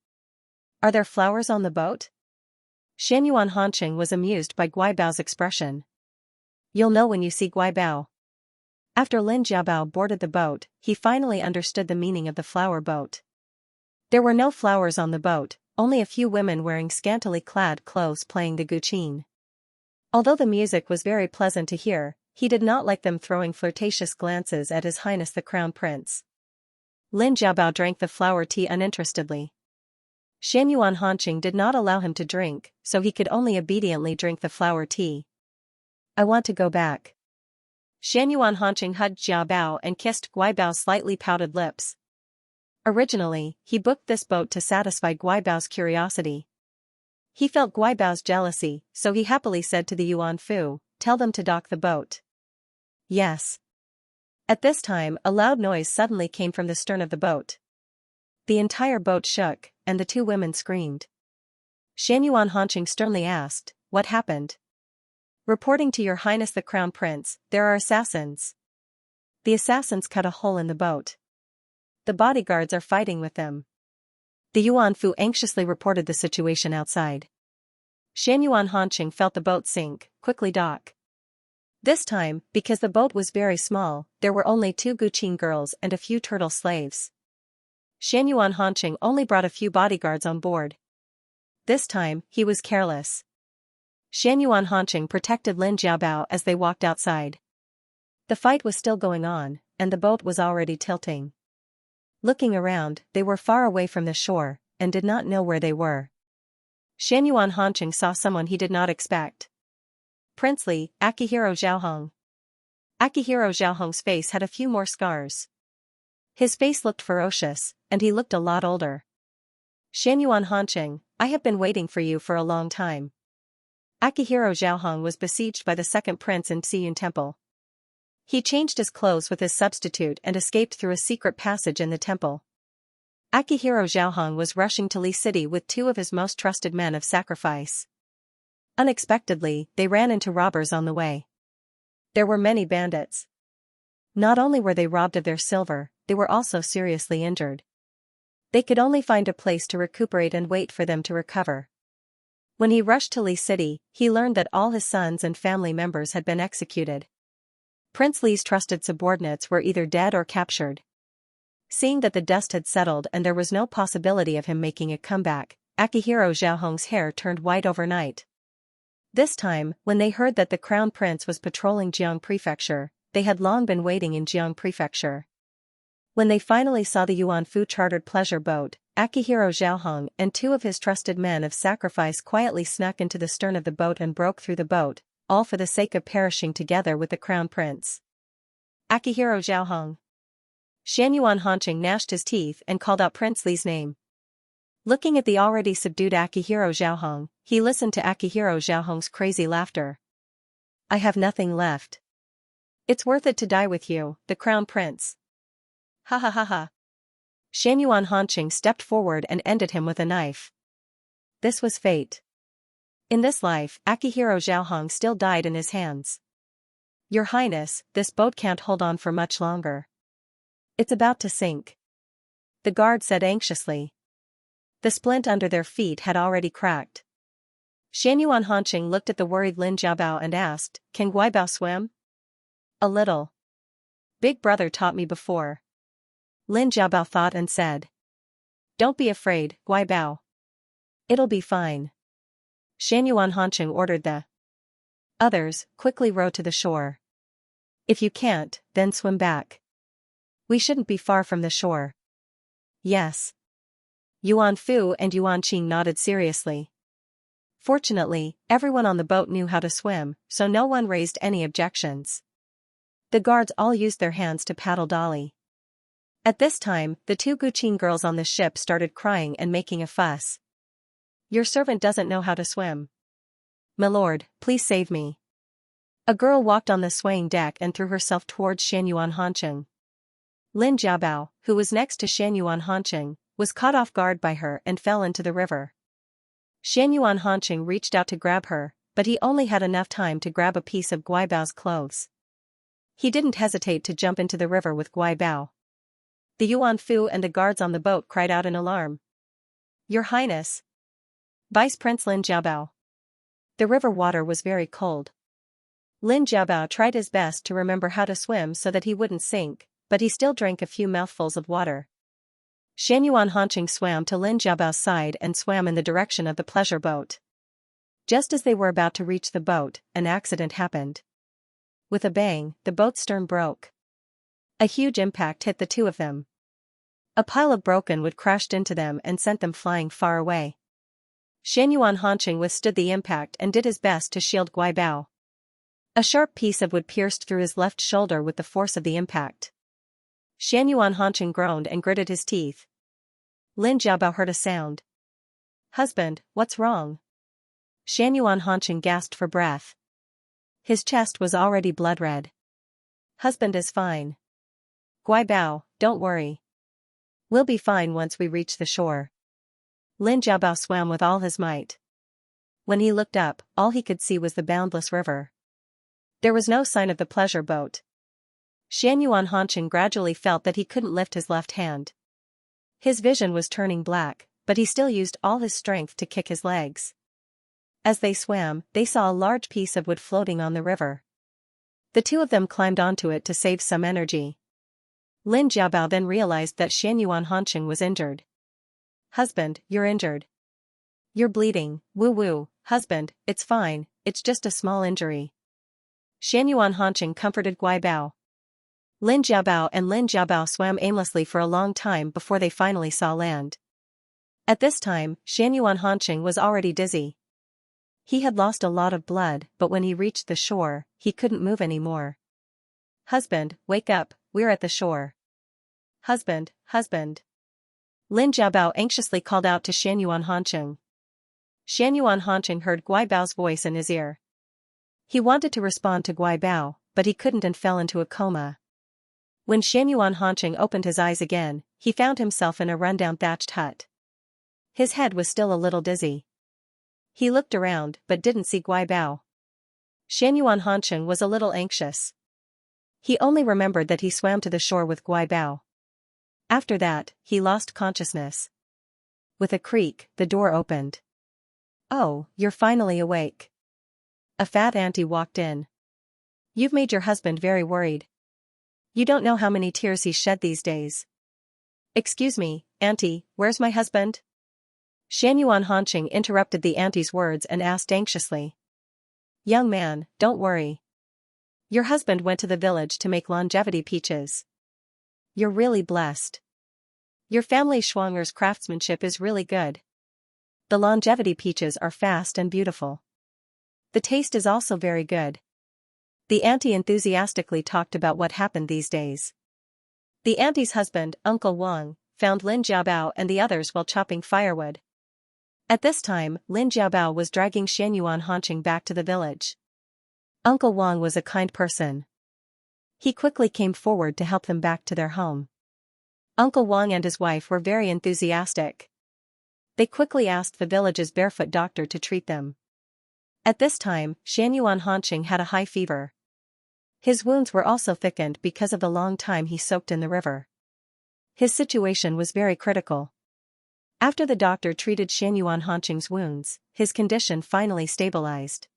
Are there flowers on the boat? Xianyuan Hanqing was amused by Guibao's expression. You'll know when you see Guibao. After Lin Jiabao boarded the boat, he finally understood the meaning of the flower boat. There were no flowers on the boat, only a few women wearing scantily clad clothes playing the guqin. Although the music was very pleasant to hear, he did not like them throwing flirtatious glances at His Highness the Crown Prince. Lin Jiabao drank the flower tea uninterestedly. Xianyuan Hanqing did not allow him to drink, so he could only obediently drink the flower tea. I want to go back. Xianyuan Hanqing hugged Jiabao and kissed Guibao's slightly pouted lips. Originally, he booked this boat to satisfy Guibao's curiosity. He felt Guibao's jealousy, so he happily said to the Yuan Fu, tell them to dock the boat. Yes. At this time, a loud noise suddenly came from the stern of the boat. The entire boat shook, and the two women screamed. Xianyuan Hanqing sternly asked, what happened? Reporting to Your Highness the Crown Prince, there are assassins. The assassins cut a hole in the boat. The bodyguards are fighting with them. The Yuan Fu anxiously reported the situation outside. Xianyuan Hanqing felt the boat sink, quickly dock. This time, because the boat was very small, there were only 2 guqin girls and a few turtle slaves. Xianyuan Hanqing only brought a few bodyguards on board. This time, he was careless. Xianyuan Hanqing protected Lin Jiabao as they walked outside. The fight was still going on, and the boat was already tilting. Looking around, they were far away from the shore, and did not know where they were. Xianyuan Hanqing saw someone he did not expect. Princely, Akihiro Zhaohong. Akihiro Zhaohong's face had a few more scars. His face looked ferocious, and he looked a lot older. Xianyuan Hanqing, I have been waiting for you for a long time. Akihiro Zhaohong was besieged by the second prince in Xiyun Temple. He changed his clothes with his substitute and escaped through a secret passage in the temple. Akihiro Zhaohong was rushing to Li City with 2 of his most trusted men of sacrifice. Unexpectedly, they ran into robbers on the way. There were many bandits. Not only were they robbed of their silver, they were also seriously injured. They could only find a place to recuperate and wait for them to recover. When he rushed to Li City, he learned that all his sons and family members had been executed. Prince Li's trusted subordinates were either dead or captured. Seeing that the dust had settled and there was no possibility of him making a comeback, Akihiro Zhaohong's hair turned white overnight. This time, when they heard that the crown prince was patrolling Jiang Prefecture, they had long been waiting in Jiang Prefecture. When they finally saw the Yuan Fu chartered pleasure boat, Akihiro Zhaohong and 2 of his trusted men of sacrifice quietly snuck into the stern of the boat and broke through the boat, all for the sake of perishing together with the crown prince. Akihiro Zhaohong. Xianyuan Hanqing gnashed his teeth and called out Prince Li's name. Looking at the already subdued Akihiro Zhaohong, he listened to Akihiro Zhaohong's crazy laughter. I have nothing left. It's worth it to die with you, the crown prince. Ha ha ha ha. Xianyuan Hanqing stepped forward and ended him with a knife. This was fate. In this life, Akihiro Zhaohong still died in his hands. Your Highness, this boat can't hold on for much longer. It's about to sink. The guard said anxiously. The splint under their feet had already cracked. Xianyuan Hanqing looked at the worried Lin Jiabao and asked, Can Guibao swim? A little. Big brother taught me before. Lin Jiabao thought and said. Don't be afraid, Guibao. It'll be fine. Xianyuan Hanqing ordered the others quickly row to the shore. If you can't, then swim back. We shouldn't be far from the shore. Yes. Yuan Fu and Yuan Qing nodded seriously. Fortunately, everyone on the boat knew how to swim, so no one raised any objections. The guards all used their hands to paddle dolly. At this time, the 2 guqin girls on the ship started crying and making a fuss. Your servant doesn't know how to swim. My lord, please save me. A girl walked on the swaying deck and threw herself towards Xianyuan Hanqing. Lin Jiabao, who was next to Xianyuan Hanqing, was caught off guard by her and fell into the river. Xianyuan Hanqing reached out to grab her, but he only had enough time to grab a piece of Guibao's clothes. He didn't hesitate to jump into the river with Guibao. The Yuan Fu and the guards on the boat cried out in alarm. "Your Highness! Vice Prince Lin Jiabao!" The river water was very cold. Lin Jiabao tried his best to remember how to swim so that he wouldn't sink, but he still drank a few mouthfuls of water. Xianyuan Hanqing swam to Lin Jiabao's side and swam in the direction of the pleasure boat. Just as they were about to reach the boat, an accident happened. With a bang, the boat's stern broke. A huge impact hit the two of them. A pile of broken wood crashed into them and sent them flying far away. Xianyuan Hanqing withstood the impact and did his best to shield Guibao. A sharp piece of wood pierced through his left shoulder with the force of the impact. Xianyuan Hanqing groaned and gritted his teeth. Lin Jiabao heard a sound. "Husband, what's wrong?" Xianyuan Hanqing gasped for breath. His chest was already blood red. "Husband is fine. Guibao, don't worry. We'll be fine once we reach the shore." Lin Jiabao swam with all his might. When he looked up, all he could see was the boundless river. There was no sign of the pleasure boat. Xianyuan Hanqing gradually felt that he couldn't lift his left hand. His vision was turning black, but he still used all his strength to kick his legs. As they swam, they saw a large piece of wood floating on the river. The two of them climbed onto it to save some energy. Lin Jiabao then realized that Xianyuan Hanqing was injured. "Husband, you're injured. You're bleeding, woo-woo, husband, it's fine, it's just a small injury." Xianyuan Hanqing comforted Guibao. Lin Jiabao swam aimlessly for a long time before they finally saw land. At this time, Xianyuan Hanqing was already dizzy. He had lost a lot of blood, but when he reached the shore, he couldn't move anymore. "Husband, wake up, we're at the shore. Husband, husband." Lin Jiabao anxiously called out to Xianyuan Hanqing. Xianyuan Hanqing heard Guibao's voice in his ear. He wanted to respond to Guibao, but he couldn't and fell into a coma. When Xianyuan Hanqing opened his eyes again, he found himself in a rundown thatched hut. His head was still a little dizzy. He looked around but didn't see Guibao. Xianyuan Hanqing was a little anxious. He only remembered that he swam to the shore with Guibao. After that, he lost consciousness. With a creak, the door opened. "Oh, you're finally awake." A fat auntie walked in. "You've made your husband very worried. You don't know how many tears he's shed these days." "Excuse me, auntie, where's my husband?" Xianyuan Hanqing interrupted the auntie's words and asked anxiously. "Young man, don't worry. Your husband went to the village to make longevity peaches. You're really blessed. Your family Schwanger's craftsmanship is really good. The longevity peaches are fast and beautiful. The taste is also very good." The auntie enthusiastically talked about what happened these days. The auntie's husband, Uncle Wang, found Lin Jiabao and the others while chopping firewood. At this time, Lin Jiabao was dragging Xianyuan Hanqing back to the village. Uncle Wang was a kind person. He quickly came forward to help them back to their home. Uncle Wang and his wife were very enthusiastic. They quickly asked the village's barefoot doctor to treat them. At this time, Xianyuan Hanqing had a high fever. His wounds were also thickened because of the long time he soaked in the river. His situation was very critical. After the doctor treated Xianyuan Hanqing's wounds, his condition finally stabilized.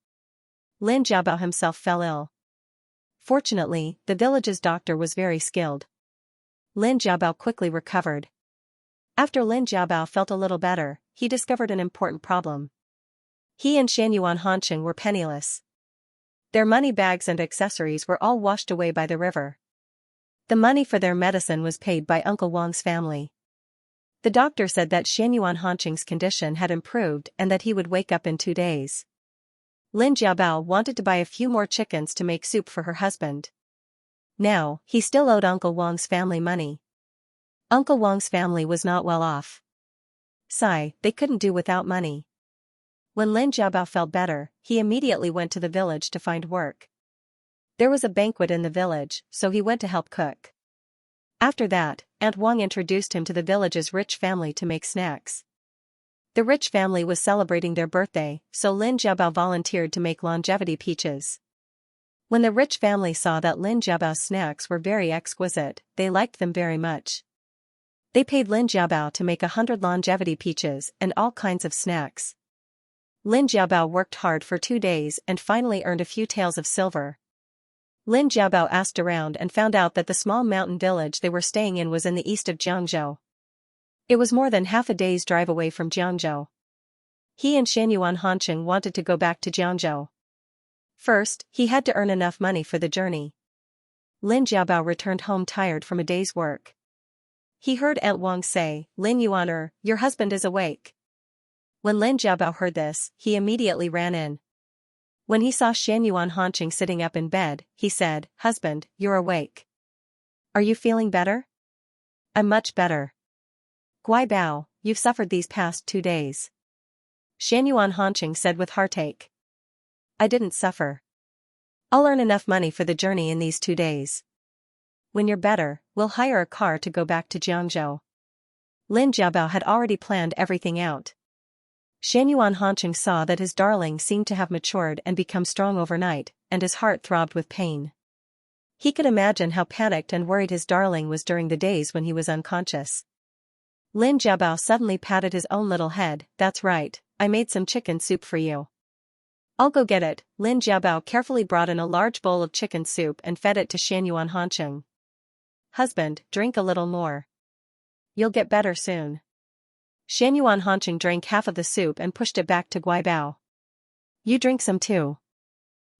Lin Jiabao himself fell ill. Fortunately, the village's doctor was very skilled. Lin Jiabao quickly recovered. After Lin Jiabao felt a little better, he discovered an important problem. He and Xianyuan Hanqing were penniless. Their money bags and accessories were all washed away by the river. The money for their medicine was paid by Uncle Wang's family. The doctor said that Xianyuan Hanqing's condition had improved and that he would wake up in 2 days. Lin Jiabao wanted to buy a few more chickens to make soup for her husband. Now, he still owed Uncle Wang's family money. Uncle Wang's family was not well off. They couldn't do without money. When Lin Jiabao felt better, he immediately went to the village to find work. There was a banquet in the village, so he went to help cook. After that, Aunt Wang introduced him to the village's rich family to make snacks. The rich family was celebrating their birthday, so Lin Jiabao volunteered to make longevity peaches. When the rich family saw that Lin Jiabao's snacks were very exquisite, they liked them very much. They paid Lin Jiabao to make 100 longevity peaches and all kinds of snacks. Lin Jiabao worked hard for 2 days and finally earned a few taels of silver. Lin Jiabao asked around and found out that the small mountain village they were staying in was in the east of Jiangzhou. It was more than half a day's drive away from Jiangzhou. He and Xianyuan Hanqing wanted to go back to Jiangzhou. First, he had to earn enough money for the journey. Lin Jiabao returned home tired from a day's work. He heard Aunt Wang say, "Lin Yuan, your husband is awake." When Lin Jiabao heard this, he immediately ran in. When he saw Xianyuan Hanqing sitting up in bed, he said, "Husband, you're awake. Are you feeling better?" "I'm much better." "Guai Bao, you've suffered these past 2 days." Xianyuan Hanqing said with heartache. "I didn't suffer. I'll earn enough money for the journey in these 2 days. When you're better, we'll hire a car to go back to Jiangzhou." Lin Jiabao had already planned everything out. Xianyuan Hanqing saw that his darling seemed to have matured and become strong overnight, and his heart throbbed with pain. He could imagine how panicked and worried his darling was during the days when he was unconscious. Lin Jiabao suddenly patted his own little head. "That's right, I made some chicken soup for you. I'll go get it." Lin Jiabao carefully brought in a large bowl of chicken soup and fed it to Xianyuan Hanqing. "Husband, drink a little more. You'll get better soon." Xianyuan Hanqing drank half of the soup and pushed it back to Guai Bao. "You drink some too.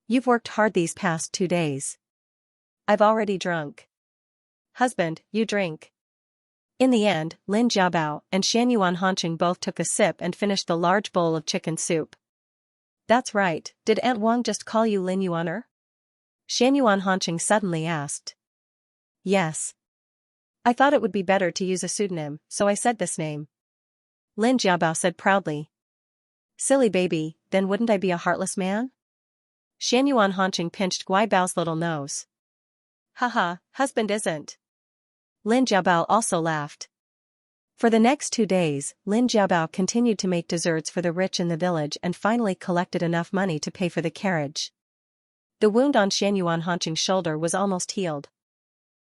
You've worked hard these past 2 days." "I've already drunk." "Husband, you drink." In the end, Lin Jiabao and Xianyuan Hanqing both took a sip and finished the large bowl of chicken soup. "That's right, did Aunt Wang just call you Lin Yuaner?" Xianyuan Hanqing suddenly asked. "Yes. I thought it would be better to use a pseudonym, so I said this name." Lin Jiabao said proudly. "Silly baby, then wouldn't I be a heartless man?" Xianyuan Hanqing pinched Guai Bao's little nose. "Haha, husband isn't." Lin Jiabao also laughed. For the next 2 days, Lin Jiabao continued to make desserts for the rich in the village and finally collected enough money to pay for the carriage. The wound on Xianyuan Hanqing's shoulder was almost healed.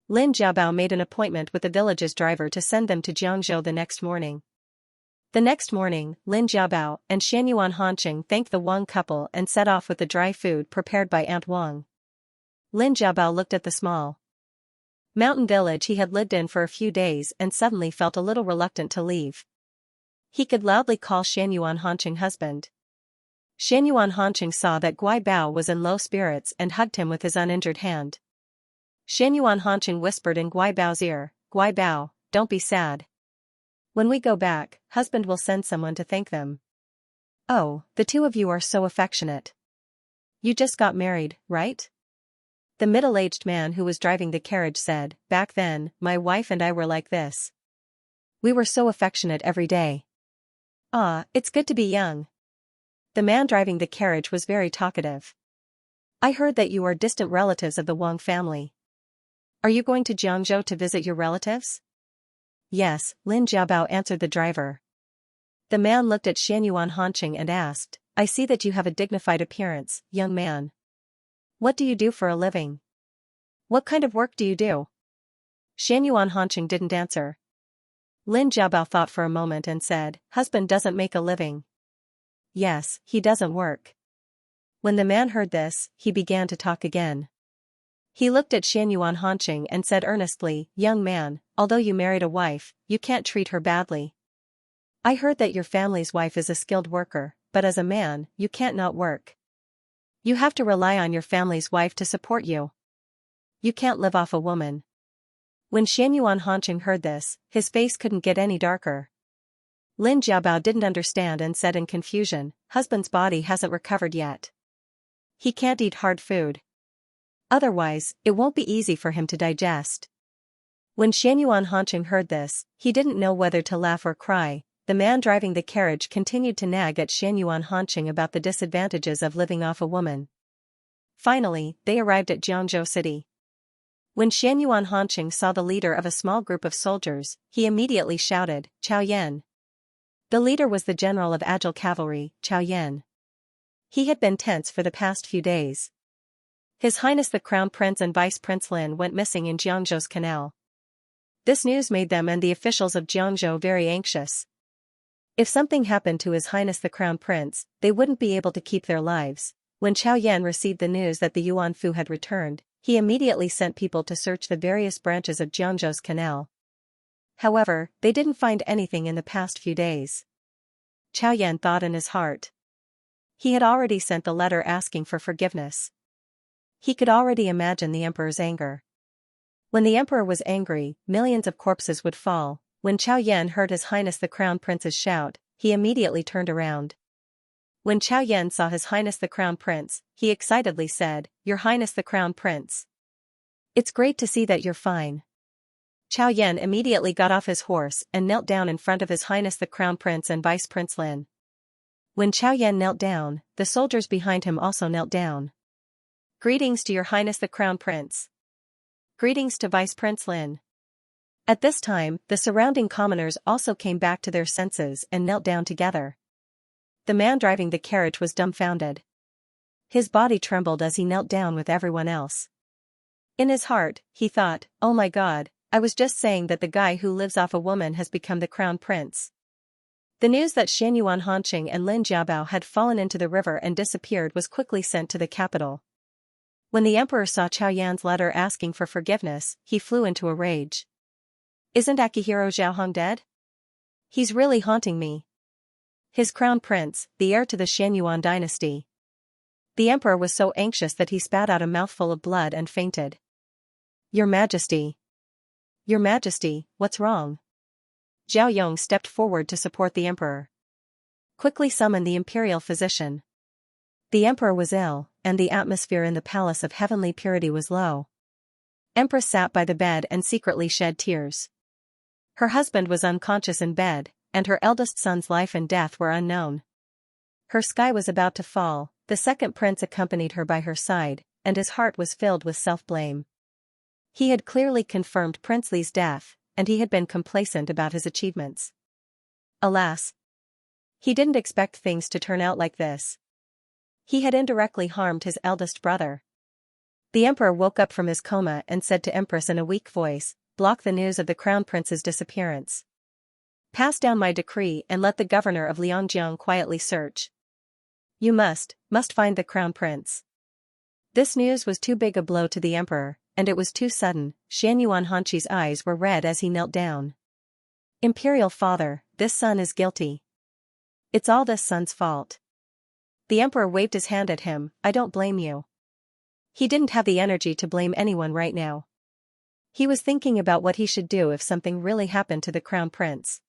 Lin Jiabao made an appointment with the village's driver to send them to Jiangzhou the next morning. The next morning, Lin Jiabao and Xianyuan Hanqing thanked the Wang couple and set off with the dry food prepared by Aunt Wang. Lin Jiabao looked at the small mountain village he had lived in for a few days and suddenly felt a little reluctant to leave. He could loudly call Xianyuan Hanqing husband. Xianyuan Hanqing saw that Guai Bao was in low spirits and hugged him with his uninjured hand. Xianyuan Hanqing whispered in Guai Bao's ear, "Guai Bao, don't be sad. When we go back, husband will send someone to thank them." "Oh, the 2 of you are so affectionate. You just got married, right?" The middle-aged man who was driving the carriage said, "Back then, my wife and I were like this. We were so affectionate every day. Ah, it's good to be young." The man driving the carriage was very talkative. "I heard that you are distant relatives of the Wang family. Are you going to Jiangzhou to visit your relatives?" "Yes," Lin Jiabao answered the driver. The man looked at Xianyuan Hanqing and asked, "I see that you have a dignified appearance, young man. What do you do for a living? What kind of work do you do?" Xianyuan Hanqing didn't answer. Lin Jiabao thought for a moment and said, "Husband doesn't make a living." "Yes, he doesn't work." When the man heard this, he began to talk again. He looked at Xianyuan Hanqing and said earnestly, "Young man, although you married a wife, you can't treat her badly. I heard that your family's wife is a skilled worker, but as a man, you can't not work. You have to rely on your family's wife to support you. You can't live off a woman." When Xianyuan Hanqing heard this, his face couldn't get any darker. Lin Jiabao didn't understand and said in confusion, "Husband's body hasn't recovered yet. He can't eat hard food. Otherwise, it won't be easy for him to digest." When Xianyuan Hanqing heard this, he didn't know whether to laugh or cry. The man driving the carriage continued to nag at Xianyuan Hanqing about the disadvantages of living off a woman. Finally, they arrived at Jiangzhou City. When Xianyuan Hanqing saw the leader of a small group of soldiers, he immediately shouted, "Chao Yan." The leader was the general of agile cavalry, Chao Yan. He had been tense for the past few days. His Highness the Crown Prince and Vice Prince Lin went missing in Jiangzhou's canal. This news made them and the officials of Jiangzhou very anxious. If something happened to His Highness the Crown Prince, they wouldn't be able to keep their lives. When Chao Yan received the news that the Yuan Fu had returned, he immediately sent people to search the various branches of Jiangzhou's canal. However, they didn't find anything in the past few days. Chao Yan thought in his heart. He had already sent the letter asking for forgiveness. He could already imagine the emperor's anger. When the emperor was angry, millions of corpses would fall. When Chao Yan heard His Highness the Crown Prince's shout, he immediately turned around. When Chao Yan saw His Highness the Crown Prince, he excitedly said, "Your Highness the Crown Prince. It's great to see that you're fine." Chao Yan immediately got off his horse and knelt down in front of His Highness the Crown Prince and Vice Prince Lin. When Chao Yan knelt down, the soldiers behind him also knelt down. "Greetings to Your Highness the Crown Prince. Greetings to Vice Prince Lin." At this time, the surrounding commoners also came back to their senses and knelt down together. The man driving the carriage was dumbfounded. His body trembled as he knelt down with everyone else. In his heart, he thought, "Oh my God, I was just saying that the guy who lives off a woman has become the crown prince." The news that Xianyuan Hanqing and Lin Jiabao had fallen into the river and disappeared was quickly sent to the capital. When the emperor saw Chao Yan's letter asking for forgiveness, he flew into a rage. "Isn't Akihiro Zhaohong dead? He's really haunting me. His crown prince, the heir to the Xianyuan dynasty." The emperor was so anxious that he spat out a mouthful of blood and fainted. "Your Majesty. Your Majesty, what's wrong?" Zhao Yong stepped forward to support the emperor. "Quickly summon the imperial physician." The emperor was ill, and the atmosphere in the palace of heavenly purity was low. Empress sat by the bed and secretly shed tears. Her husband was unconscious in bed, and her eldest son's life and death were unknown. Her sky was about to fall. The second prince accompanied her by her side, and his heart was filled with self-blame. He had clearly confirmed Prince Li's death, and he had been complacent about his achievements. Alas! He didn't expect things to turn out like this. He had indirectly harmed his eldest brother. The emperor woke up from his coma and said to Empress in a weak voice, "Block the news of the crown prince's disappearance. Pass down my decree and let the governor of Liangjiang quietly search. You must find the crown prince." This news was too big a blow to the emperor, and it was too sudden. Xianyuan Hanqi's eyes were red as he knelt down. "Imperial father, this son is guilty. It's all this son's fault." The emperor waved his hand at him, "I don't blame you." He didn't have the energy to blame anyone right now. He was thinking about what he should do if something really happened to the crown prince.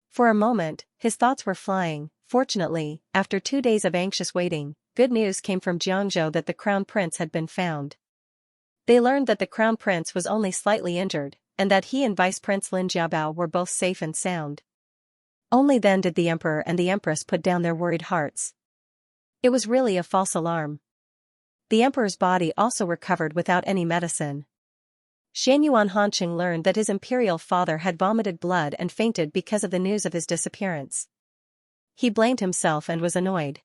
For a moment, his thoughts were flying. Fortunately, after 2 days of anxious waiting, good news came from Jiangzhou that the crown prince had been found. They learned that the crown prince was only slightly injured, and that he and Vice Prince Lin Jiabao were both safe and sound. Only then did the emperor and the empress put down their worried hearts. It was really a false alarm. The emperor's body also recovered without any medicine. Xianyuan Hanqing learned that his imperial father had vomited blood and fainted because of the news of his disappearance. He blamed himself and was annoyed.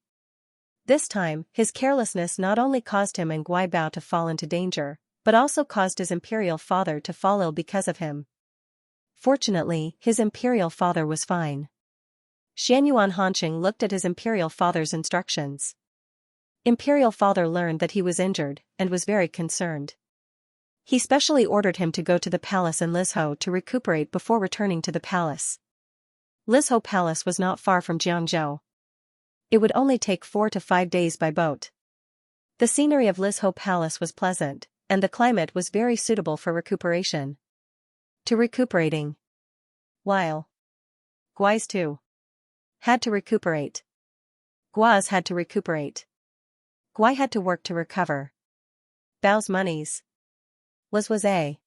This time, his carelessness not only caused him and Guai Bao to fall into danger, but also caused his imperial father to fall ill because of him. Fortunately, his imperial father was fine. Xianyuan Hanqing looked at his imperial father's instructions. Imperial father learned that he was injured, and was very concerned. He specially ordered him to go to the palace in Lizhou to recuperate before returning to the palace. Lizhou Palace was not far from Jiangzhou. It would only take 4 to 5 days by boat. The scenery of Lizhou Palace was pleasant, and the climate was very suitable for recuperation. To recuperating. While Guais too had to recuperate. Guaz had to recuperate. Guai had to work to recover. Bao's monies. Was a.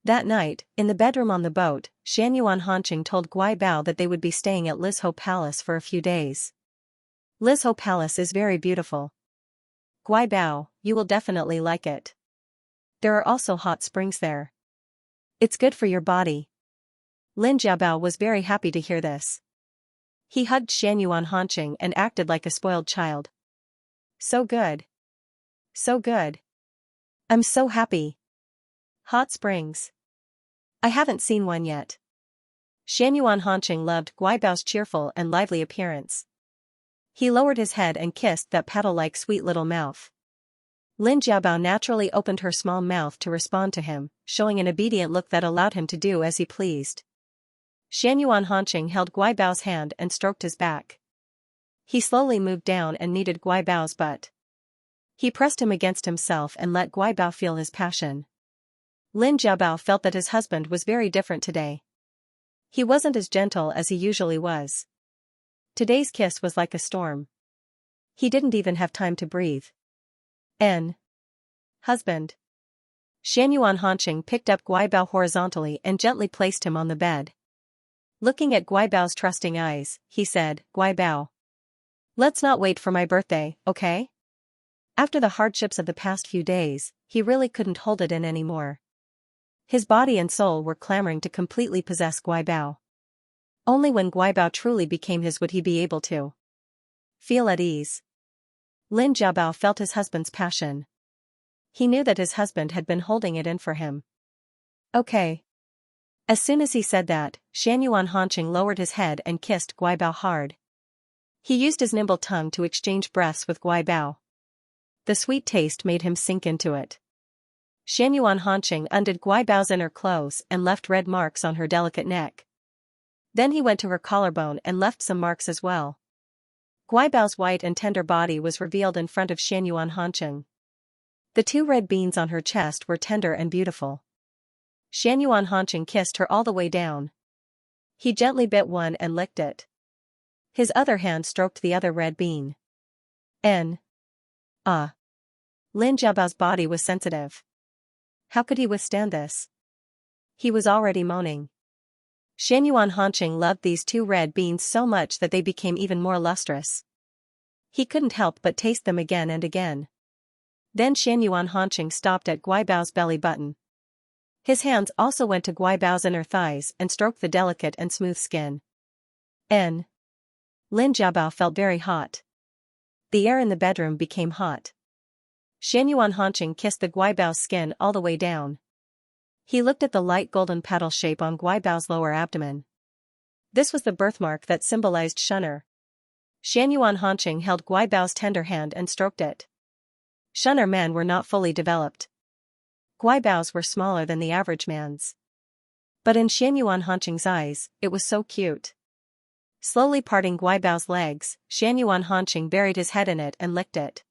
That night, in the bedroom on the boat, Xianyuan Hanqing told Guai Bao that they would be staying at Lizhou Palace for a few days. Lizhou Palace is very beautiful. Guai Bao, you will definitely like it. There are also hot springs there. It's good for your body. Lin Jiabao was very happy to hear this. He hugged Xianyuan Hanqing and acted like a spoiled child. So good. So good. I'm so happy. Hot springs. I haven't seen one yet. Xianyuan Hanqing loved Guai Bao's cheerful and lively appearance. He lowered his head and kissed that petal-like sweet little mouth. Lin Jiabao naturally opened her small mouth to respond to him, showing an obedient look that allowed him to do as he pleased. Xianyuan Hanqing held Guai Bao's hand and stroked his back. He slowly moved down and kneaded Guai Bao's butt. He pressed him against himself and let Guai Bao feel his passion. Lin Jiabao felt that his husband was very different today. He wasn't as gentle as he usually was. Today's kiss was like a storm. He didn't even have time to breathe. Husband. Xianyuan Hanqing picked up Guai Bao horizontally and gently placed him on the bed. Looking at Guai Bao's trusting eyes, he said, Guai Bao. Let's not wait for my birthday, okay? After the hardships of the past few days, he really couldn't hold it in anymore. His body and soul were clamoring to completely possess Guai Bao. Only when Guai Bao truly became his would he be able to feel at ease. Lin Jiabao felt his husband's passion. He knew that his husband had been holding it in for him. Okay. As soon as he said that, Xianyuan Hanqing lowered his head and kissed Guai Bao hard. He used his nimble tongue to exchange breaths with Guai Bao. The sweet taste made him sink into it. Xianyuan Hanqing undid Guai Bao's inner clothes and left red marks on her delicate neck. Then he went to her collarbone and left some marks as well. Guai Bao's white and tender body was revealed in front of Xianyuan Hanqing. The 2 red beans on her chest were tender and beautiful. Xianyuan Hanqing kissed her all the way down. He gently bit one and licked it. His other hand stroked the other red bean. Lin Jiabao's body was sensitive. How could he withstand this? He was already moaning. Xianyuan Hanqing loved these 2 red beans so much that they became even more lustrous. He couldn't help but taste them again and again. Then Xianyuan Hanqing stopped at Guai Bao's belly button. His hands also went to Guai Bao's inner thighs and stroked the delicate and smooth skin. Lin Jiabao felt very hot. The air in the bedroom became hot. Xianyuan Hanqing kissed the Guai Bao's skin all the way down. He looked at the light golden petal shape on Guai Bao's lower abdomen. This was the birthmark that symbolized Shunner. Xianyuan Hanqing held Guai Bao's tender hand and stroked it. Shunner men were not fully developed. Guai Bao's were smaller than the average man's. But in Xianyuan Hanqing's eyes, it was so cute. Slowly parting Guai Bao's legs, Xianyuan Hanqing buried his head in it and licked it.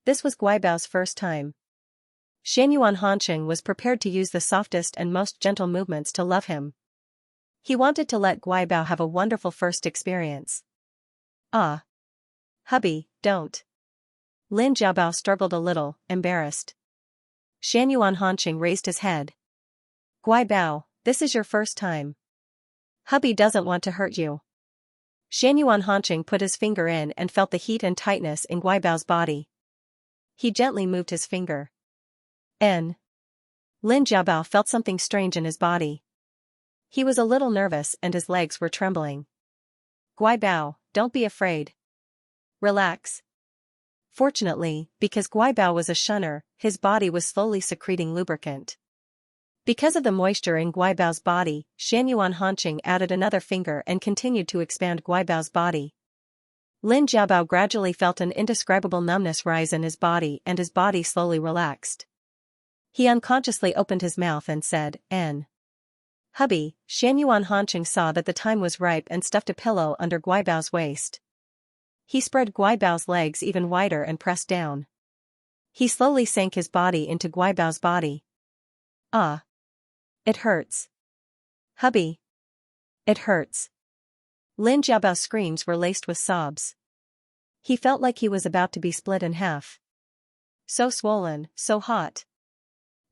This was Guai Bao's first time. Xianyuan Hanqing was prepared to use the softest and most gentle movements to love him. He wanted to let Guai Bao have a wonderful first experience. Hubby, don't. Lin Jiabao struggled a little, embarrassed. Xianyuan Hanqing raised his head. Guai Bao, this is your first time. Hubby doesn't want to hurt you. Xianyuan Hanqing put his finger in and felt the heat and tightness in Guai Bao's body. He gently moved his finger. Lin Jiabao felt something strange in his body. He was a little nervous and his legs were trembling. Guai Bao, don't be afraid. Relax. Fortunately, because Guai Bao was a shunner, his body was slowly secreting lubricant. Because of the moisture in Guai Bao's body, Xianyuan Hanqing added another finger and continued to expand Guai Bao's body. Lin Jiabao gradually felt an indescribable numbness rise in his body and his body slowly relaxed. He unconsciously opened his mouth and said, Hubby. Xianyuan Hanqing saw that the time was ripe and stuffed a pillow under Guai Bao's waist. He spread Guai Bao's legs even wider and pressed down. He slowly sank his body into Guai Bao's body. It hurts. Hubby. It hurts. Lin Jiabao's screams were laced with sobs. He felt like he was about to be split in half. So swollen, so hot.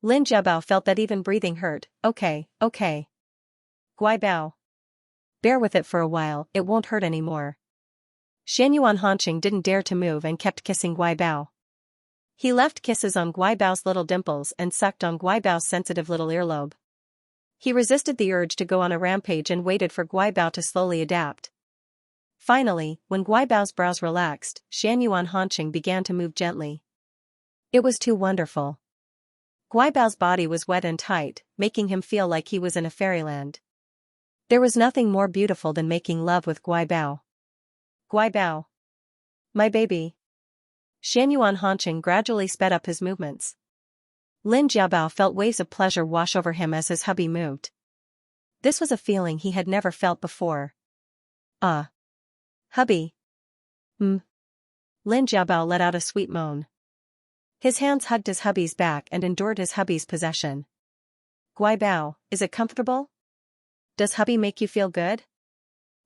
Lin Jiabao felt that even breathing hurt. Okay. Guai Bao. Bear with it for a while, it won't hurt anymore. Xianyuan Hanqing didn't dare to move and kept kissing Guai Bao. He left kisses on Guibao's little dimples and sucked on Guibao's sensitive little earlobe. He resisted the urge to go on a rampage and waited for Guibao to slowly adapt. Finally, when Guibao's brows relaxed, Xianyuan Hanqing began to move gently. It was too wonderful. Guibao's body was wet and tight, making him feel like he was in a fairyland. There was nothing more beautiful than making love with Guibao. Guibao. My baby. Xianyuan Hanqing gradually sped up his movements. Lin Jiabao felt waves of pleasure wash over him as his hubby moved. This was a feeling he had never felt before. Hubby. Lin Jiabao let out a sweet moan. His hands hugged his hubby's back and endured his hubby's possession. Guibao, is it comfortable? Does hubby make you feel good?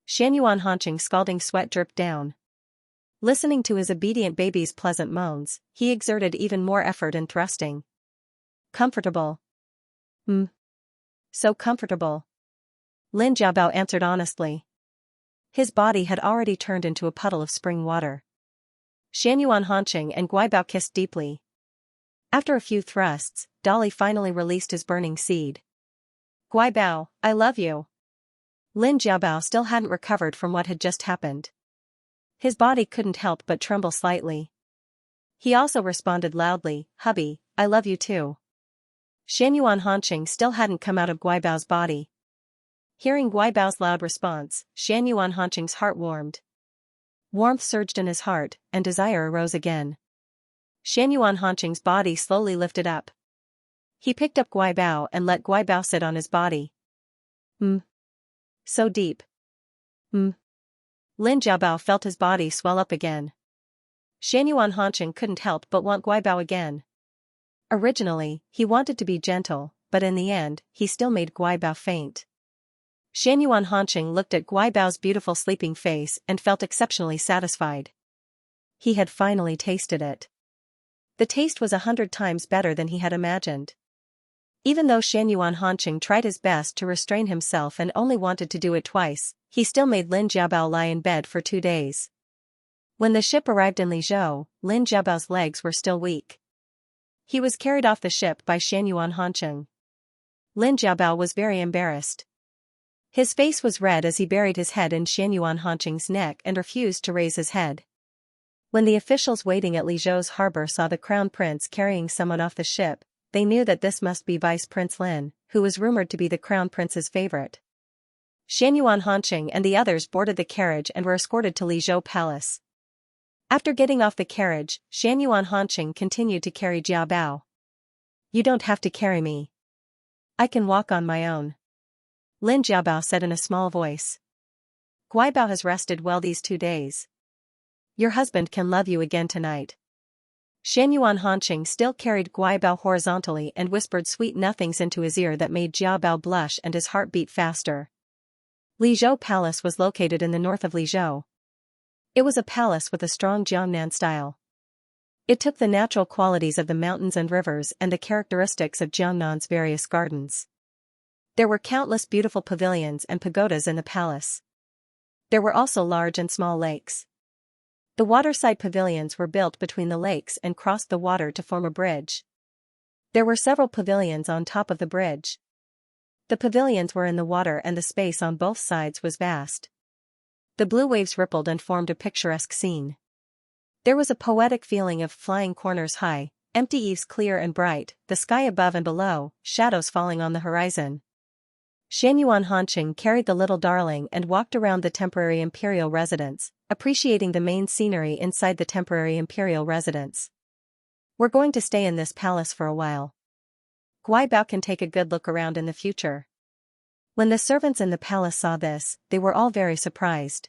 Xianyuan Hanqing's scalding sweat dripped down. Listening to his obedient baby's pleasant moans, he exerted even more effort in thrusting. Comfortable. So comfortable. Lin Jiabao answered honestly. His body had already turned into a puddle of spring water. Xianyuan Hanqing and Guibao kissed deeply. After a few thrusts, Dolly finally released his burning seed. Guibao, I love you. Lin Jiabao still hadn't recovered from what had just happened. His body couldn't help but tremble slightly. He also responded loudly, hubby, I love you too. Xianyuan Hanqing still hadn't come out of Guibao's body. Hearing Guibao's loud response, Xianyuan Hanqing's heart warmed. Warmth surged in his heart, and desire arose again. Xianyuan Hanqing's body slowly lifted up. He picked up Guibao and let Guibao sit on his body. So deep. Lin Jiabao felt his body swell up again. Xianyuan Hanqing couldn't help but want Guibao again. Originally, he wanted to be gentle, but in the end, he still made Guibao faint. Xianyuan Hanqing looked at Guibao's beautiful sleeping face and felt exceptionally satisfied. He had finally tasted it. The taste was 100 times better than he had imagined. Even though Xianyuan Hanqing tried his best to restrain himself and only wanted to do it twice, he still made Lin Jiabao lie in bed for 2 days. When the ship arrived in Lizhou, Lin Jiabao's legs were still weak. He was carried off the ship by Xianyuan Hanqing. Lin Jiabao was very embarrassed. His face was red as he buried his head in Xianyuan Hanqing's neck and refused to raise his head. When the officials waiting at Lizhou's harbor saw the crown prince carrying someone off the ship, they knew that this must be Vice Prince Lin, who was rumored to be the crown prince's favorite. Xianyuan Hanqing and the others boarded the carriage and were escorted to Lizhou Palace. After getting off the carriage, Xianyuan Hanqing continued to carry Jiabao. You don't have to carry me. I can walk on my own. Lin Jiabao said in a small voice. Guibao has rested well these 2 days. Your husband can love you again tonight. Xianyuan Hanqing still carried Guibao horizontally and whispered sweet nothings into his ear that made Jiabao blush and his heart beat faster. Lizhou Palace was located in the north of Lizhou. It was a palace with a strong Jiangnan style. It took the natural qualities of the mountains and rivers and the characteristics of Jiangnan's various gardens. There were countless beautiful pavilions and pagodas in the palace. There were also large and small lakes. The waterside pavilions were built between the lakes and crossed the water to form a bridge. There were several pavilions on top of the bridge. The pavilions were in the water and the space on both sides was vast. The blue waves rippled and formed a picturesque scene. There was a poetic feeling of flying corners high, empty eaves clear and bright, the sky above and below, shadows falling on the horizon. Xianyuan Hanqing carried the little darling and walked around the temporary imperial residence, appreciating the main scenery inside the temporary imperial residence. We're going to stay in this palace for a while. Guibao can take a good look around in the future. When the servants in the palace saw this, they were all very surprised.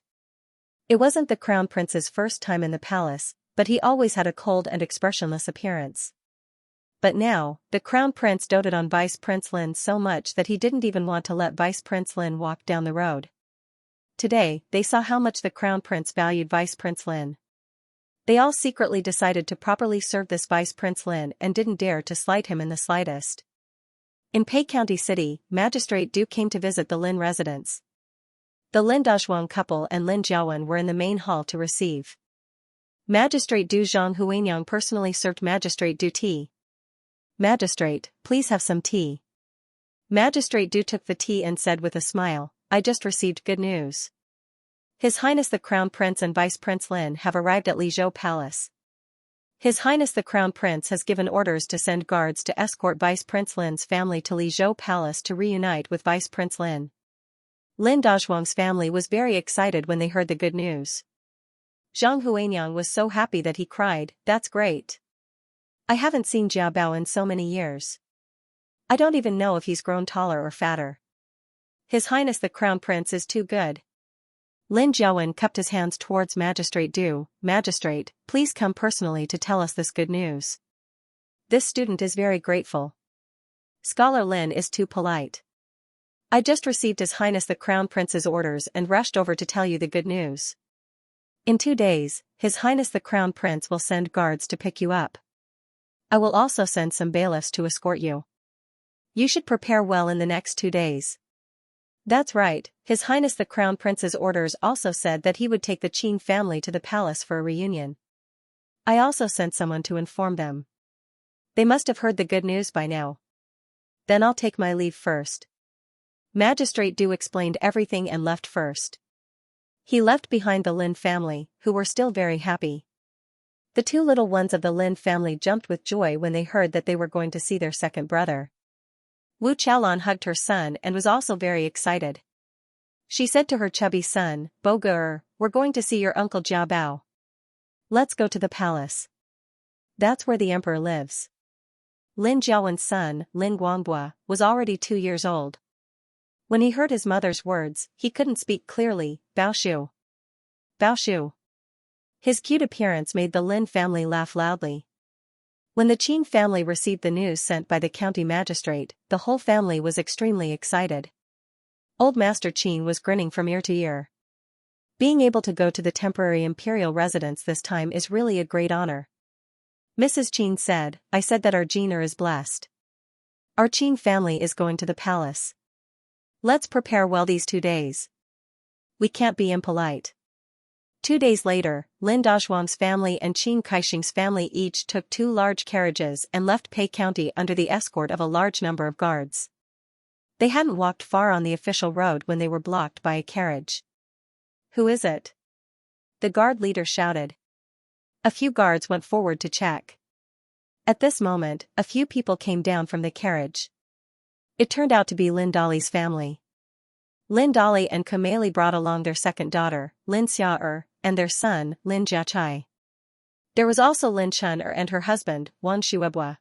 It wasn't the crown prince's first time in the palace, but he always had a cold and expressionless appearance. But now, the crown prince doted on Vice Prince Lin so much that he didn't even want to let Vice Prince Lin walk down the road. Today, they saw how much the crown prince valued Vice Prince Lin. They all secretly decided to properly serve this Vice Prince Lin and didn't dare to slight him in the slightest. In Pei County City, Magistrate Du came to visit the Lin residence. The Lin Dazhuang couple and Lin Jiawen were in the main hall to receive. Magistrate Du Zhang Huanyang personally served Magistrate Du tea. Magistrate, please have some tea. Magistrate Du took the tea and said with a smile, I just received good news. His Highness the Crown Prince and Vice Prince Lin have arrived at Lizhou Palace. His Highness the Crown Prince has given orders to send guards to escort Vice Prince Lin's family to Lizhou Palace to reunite with Vice Prince Lin. Lin Dazhuang's family was very excited when they heard the good news. Zhang Huanyang was so happy that he cried, That's great. I haven't seen Jia Bao in so many years. I don't even know if he's grown taller or fatter. His Highness the Crown Prince is too good. Lin Jiawen cupped his hands towards Magistrate Du. Magistrate, please come personally to tell us this good news. This student is very grateful. Scholar Lin is too polite. I just received His Highness the Crown Prince's orders and rushed over to tell you the good news. In 2 days, His Highness the Crown Prince will send guards to pick you up. I will also send some bailiffs to escort you. You should prepare well in the next 2 days. That's right, His Highness the Crown Prince's orders also said that he would take the Qin family to the palace for a reunion. I also sent someone to inform them. They must have heard the good news by now. Then I'll take my leave first. Magistrate Du explained everything and left first. He left behind the Lin family, who were still very happy. The 2 little ones of the Lin family jumped with joy when they heard that they were going to see their second brother. Wu Chaolan hugged her son and was also very excited. She said to her chubby son, Boger, we're going to see your uncle Jia Bao. Let's go to the palace. That's where the emperor lives. Lin Jiawen's son, Lin Guangbua, was already 2 years old. When he heard his mother's words, he couldn't speak clearly, Baoshu. Baoshu. His cute appearance made the Lin family laugh loudly. When the Qin family received the news sent by the county magistrate, the whole family was extremely excited. Old Master Qin was grinning from ear to ear. Being able to go to the temporary imperial residence this time is really a great honor. Mrs. Qin said, I said that our Jiner is blessed. Our Qin family is going to the palace. Let's prepare well these 2 days. We can't be impolite. 2 days later, Lin Dazhuang's family and Qin Kaixing's family each took 2 large carriages and left Pei County under the escort of a large number of guards. They hadn't walked far on the official road when they were blocked by a carriage. Who is it? The guard leader shouted. A few guards went forward to check. At this moment, a few people came down from the carriage. It turned out to be Lin Dali's family. Lin Dali and Kamali brought along their second daughter, Lin Xiaer, and their son, Lin Jiachai. There was also Lin Chun'er and her husband, Wan Shuebua.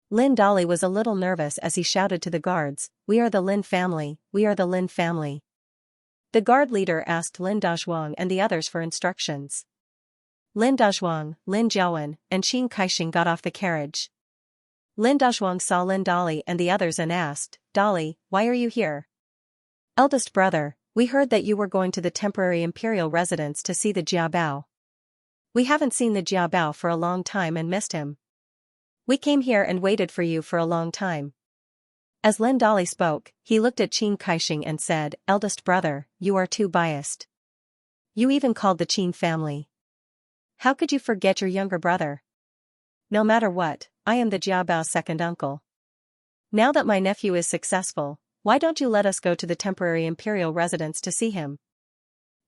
Lin Dali was a little nervous as he shouted to the guards, We are the Lin family, we are the Lin family. The guard leader asked Lin Dazhuang and the others for instructions. Lin Dazhuang, Lin Jiawen, and Qin Kaixing got off the carriage. Lin Dazhuang saw Lin Dali and the others and asked, Dali, why are you here? Eldest brother, we heard that you were going to the temporary imperial residence to see the Jia Bao. We haven't seen the Jia Bao for a long time and missed him. We came here and waited for you for a long time. As Lin Dali spoke, he looked at Qin Kaixing and said, Eldest brother, you are too biased. You even called the Qin family. How could you forget your younger brother? No matter what, I am the Jia Bao's second uncle. Now that my nephew is successful, why don't you let us go to the temporary imperial residence to see him?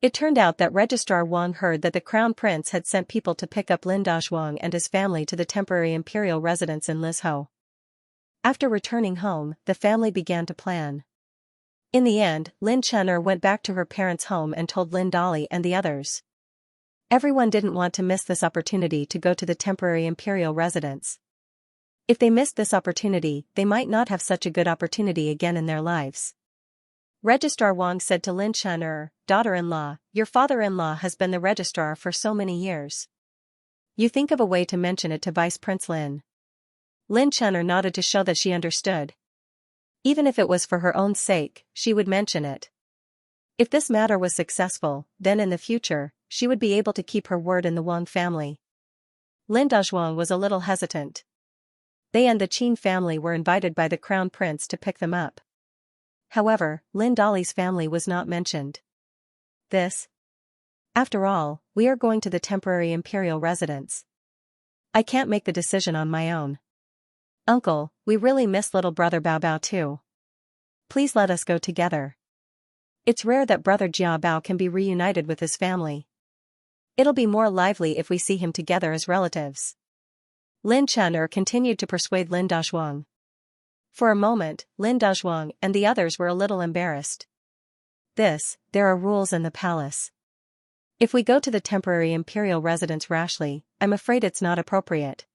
It turned out that Registrar Wang heard that the Crown Prince had sent people to pick up Lin Dazhuang and his family to the temporary imperial residence in Lizhou. After returning home, the family began to plan. In the end, Lin Chun'er went back to her parents' home and told Lin Dali and the others. Everyone didn't want to miss this opportunity to go to the temporary imperial residence. If they missed this opportunity, they might not have such a good opportunity again in their lives. Registrar Wang said to Lin Chun'er, Daughter-in-law, your father-in-law has been the registrar for so many years. You think of a way to mention it to Vice Prince Lin. Lin Chun'er nodded to show that she understood. Even if it was for her own sake, she would mention it. If this matter was successful, then in the future, she would be able to keep her word in the Wang family. Lin Dazhuang was a little hesitant. They and the Qin family were invited by the Crown Prince to pick them up. However, Lin Dali's family was not mentioned. This After all, we are going to the temporary imperial residence. I can't make the decision on my own. Uncle, we really miss little brother Bao Bao too. Please let us go together. It's rare that brother Jia Bao can be reunited with his family. It'll be more lively if we see him together as relatives. Lin Chun'er continued to persuade Lin Dazhuang. For a moment, Lin Dazhuang and the others were a little embarrassed. There are rules in the palace. If we go to the temporary imperial residence rashly, I'm afraid it's not appropriate.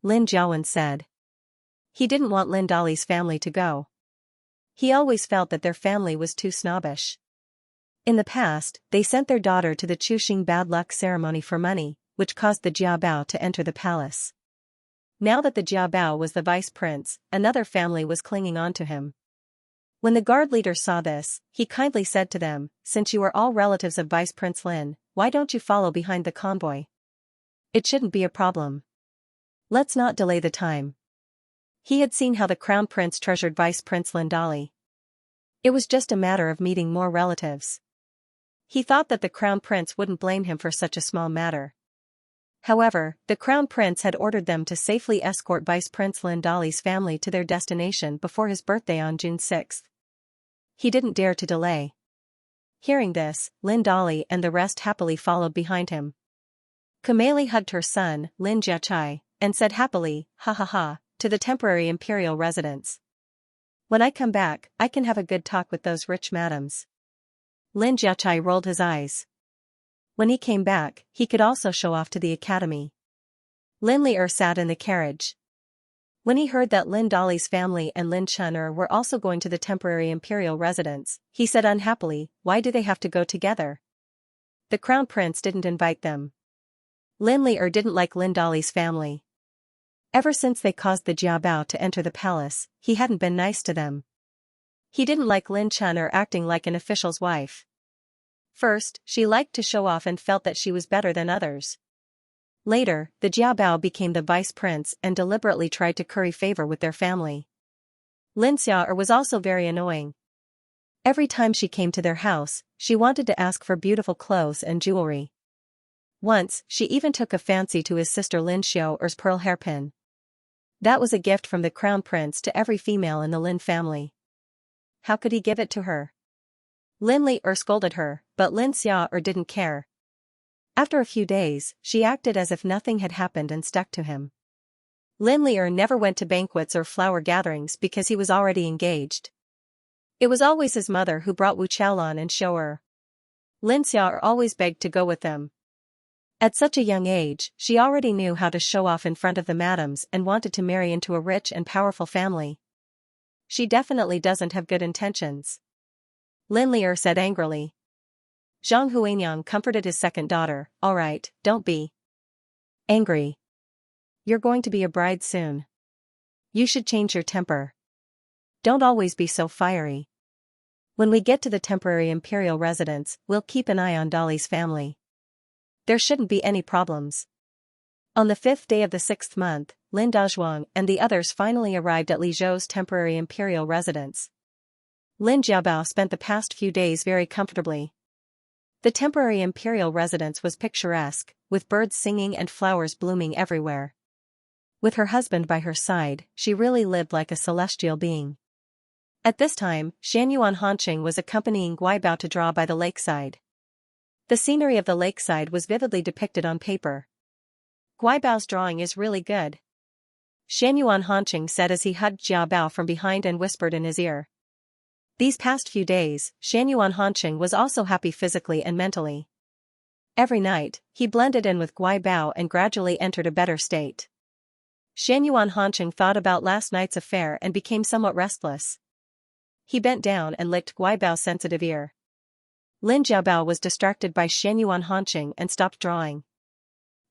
Lin Jiawen said. He didn't want Lin Dali's family to go. He always felt that their family was too snobbish. In the past, they sent their daughter to the Chuxing bad luck ceremony for money, which caused the Jia Bao to enter the palace. Now that the Jia Bao was the vice prince, another family was clinging on to him. When the guard leader saw this, he kindly said to them, "Since you are all relatives of Vice Prince Lin, why don't you follow behind the convoy? It shouldn't be a problem. Let's not delay the time." He had seen how the crown prince treasured Vice Prince Lin Dali. It was just a matter of meeting more relatives. He thought that the crown prince wouldn't blame him for such a small matter. However, the crown prince had ordered them to safely escort Vice Prince Lin Dali's family to their destination before his birthday on June 6. He didn't dare to delay. Hearing this, Lin Dali and the rest happily followed behind him. Kameli hugged her son, Lin Jiachai, and said happily, "Ha ha ha," to the temporary imperial residence. "When I come back, I can have a good talk with those rich madams." Lin Jiachai rolled his eyes. When he came back, he could also show off to the academy. Lin Li'er sat in the carriage. When he heard that Lin Dali's family and Lin Chun'er were also going to the temporary imperial residence, he said unhappily, "Why do they have to go together? The crown prince didn't invite them." Lin Li'er didn't like Lin Dali's family. Ever since they caused the Jia Bao to enter the palace, he hadn't been nice to them. He didn't like Lin Chun'er acting like an official's wife. First, she liked to show off and felt that she was better than others. Later, the Jia Bao became the vice prince and deliberately tried to curry favor with their family. Lin Xia'er was also very annoying. Every time she came to their house, she wanted to ask for beautiful clothes and jewelry. Once, she even took a fancy to his sister Lin Xiao'er's pearl hairpin. That was a gift from the crown prince to every female in the Lin family. How could he give it to her? Lin Li'er scolded her, but Lin Xia'er didn't care. After a few days, she acted as if nothing had happened and stuck to him. Lin Li'er never went to banquets or flower gatherings because he was already engaged. It was always his mother who brought Wu Chaolan and Xiao'er. Lin Xia'er always begged to go with them. At such a young age, she already knew how to show off in front of the madams and wanted to marry into a rich and powerful family. She definitely doesn't have good intentions. Lin Li'er said angrily. Zhang Huanyang comforted his second daughter, "All right, don't be angry. You're going to be a bride soon. You should change your temper. Don't always be so fiery. When we get to the temporary imperial residence, we'll keep an eye on Dali's family. There shouldn't be any problems." On the 5th day of the 6th month, Lin Dazhuang and the others finally arrived at Li Zhou's temporary imperial residence. Lin Jiabao spent the past few days very comfortably. The temporary imperial residence was picturesque, with birds singing and flowers blooming everywhere. With her husband by her side, she really lived like a celestial being. At this time, Xianyuan Hanqing was accompanying Guaibao to draw by the lakeside. The scenery of the lakeside was vividly depicted on paper. "Guaibao's drawing is really good," Xianyuan Hanqing said as he hugged Jia Bao from behind and whispered in his ear. These past few days, Xianyuan Hanqing was also happy physically and mentally. Every night, he blended in with Guaibao and gradually entered a better state. Xianyuan Hanqing thought about last night's affair and became somewhat restless. He bent down and licked Guaibao's sensitive ear. Lin Jiabao was distracted by Xianyuan Hanqing and stopped drawing.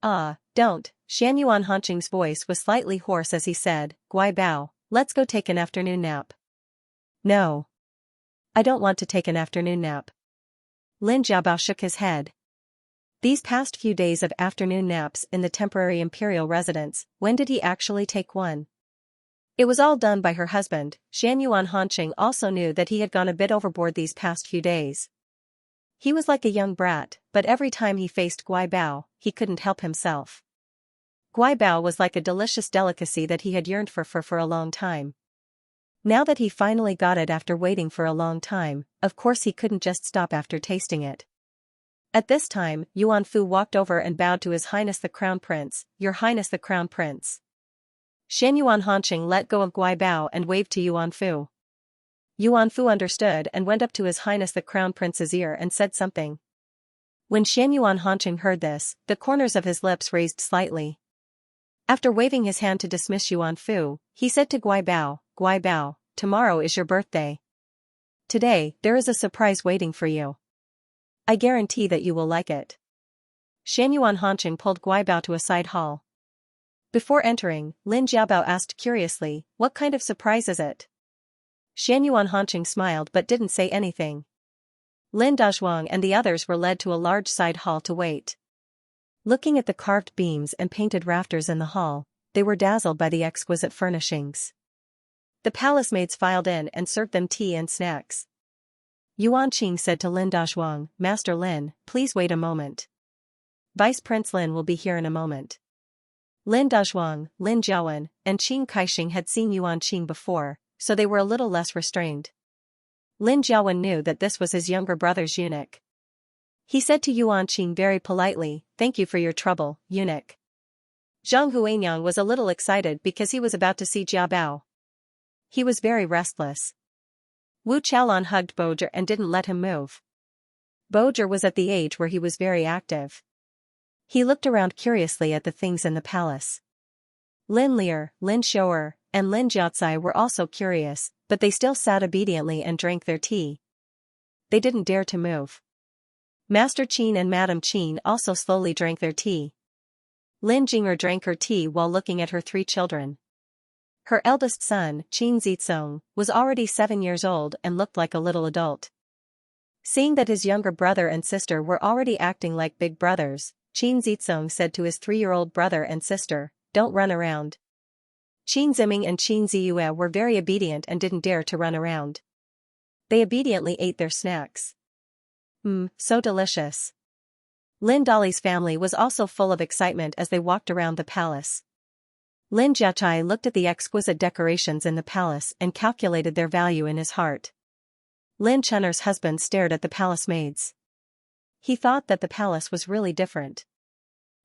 "Ah, don't," Xianyuan Hanqing's voice was slightly hoarse as he said, "Guaibao, let's go take an afternoon nap." "No. I don't want to take an afternoon nap." Lin Jiabao shook his head. These past few days of afternoon naps in the temporary imperial residence, when did he actually take one? It was all done by her husband. Xianyuan Hanqing also knew that he had gone a bit overboard these past few days. He was like a young brat, but every time he faced Guai Bao, he couldn't help himself. Guai Bao was like a delicious delicacy that he had yearned for a long time. Now that he finally got it after waiting for a long time, of course he couldn't just stop after tasting it. At this time, Yuan Fu walked over and bowed to His Highness the Crown Prince. "Your Highness the Crown Prince." Shan Yuan Hanqing let go of Guai Bao and waved to Yuan Fu. Yuan Fu understood and went up to His Highness the Crown Prince's ear and said something. When Shan Yuan Hanqing heard this, the corners of his lips raised slightly. After waving his hand to dismiss Yuan Fu, he said to Guai Bao, "Tomorrow is your birthday. Today, there is a surprise waiting for you. I guarantee that you will like it." Shan Yuan Hanqing pulled Guai Bao to a side hall. Before entering, Lin Jiabao asked curiously, "What kind of surprise is it?" Shan Yuan Hanqing smiled but didn't say anything. Lin Dazhuang and the others were led to a large side hall to wait. Looking at the carved beams and painted rafters in the hall, they were dazzled by the exquisite furnishings. The palace maids filed in and served them tea and snacks. Yuan Qing said to Lin Dazhuang, "Master Lin, please wait a moment. Vice Prince Lin will be here in a moment." Lin Dazhuang, Lin Jiawen, and Qing Kaixing had seen Yuan Qing before, so they were a little less restrained. Lin Jiawen knew that this was his younger brother's eunuch. He said to Yuan Qing very politely, "Thank you for your trouble, eunuch." Zhang Huanyang was a little excited because he was about to see Jia Bao. He was very restless. Wu Chaolan hugged Bojer and didn't let him move. Bojer was at the age where he was very active. He looked around curiously at the things in the palace. Lin Lier, Lin Shouer, and Lin Jiaocai were also curious, but they still sat obediently and drank their tea. They didn't dare to move. Master Qin and Madame Qin also slowly drank their tea. Lin Jing'er drank her tea while looking at her 3 children. Her eldest son, Qin Zizong, was already 7 years old and looked like a little adult. Seeing that his younger brother and sister were already acting like big brothers, Qin Zizong said to his 3-year-old brother and sister, "Don't run around." Qin Ziming and Qin Ziyue were very obedient and didn't dare to run around. They obediently ate their snacks. So delicious. Lin Dali's family was also full of excitement as they walked around the palace. Lin Jiachai looked at the exquisite decorations in the palace and calculated their value in his heart. Lin Chener's husband stared at the palace maids. He thought that the palace was really different.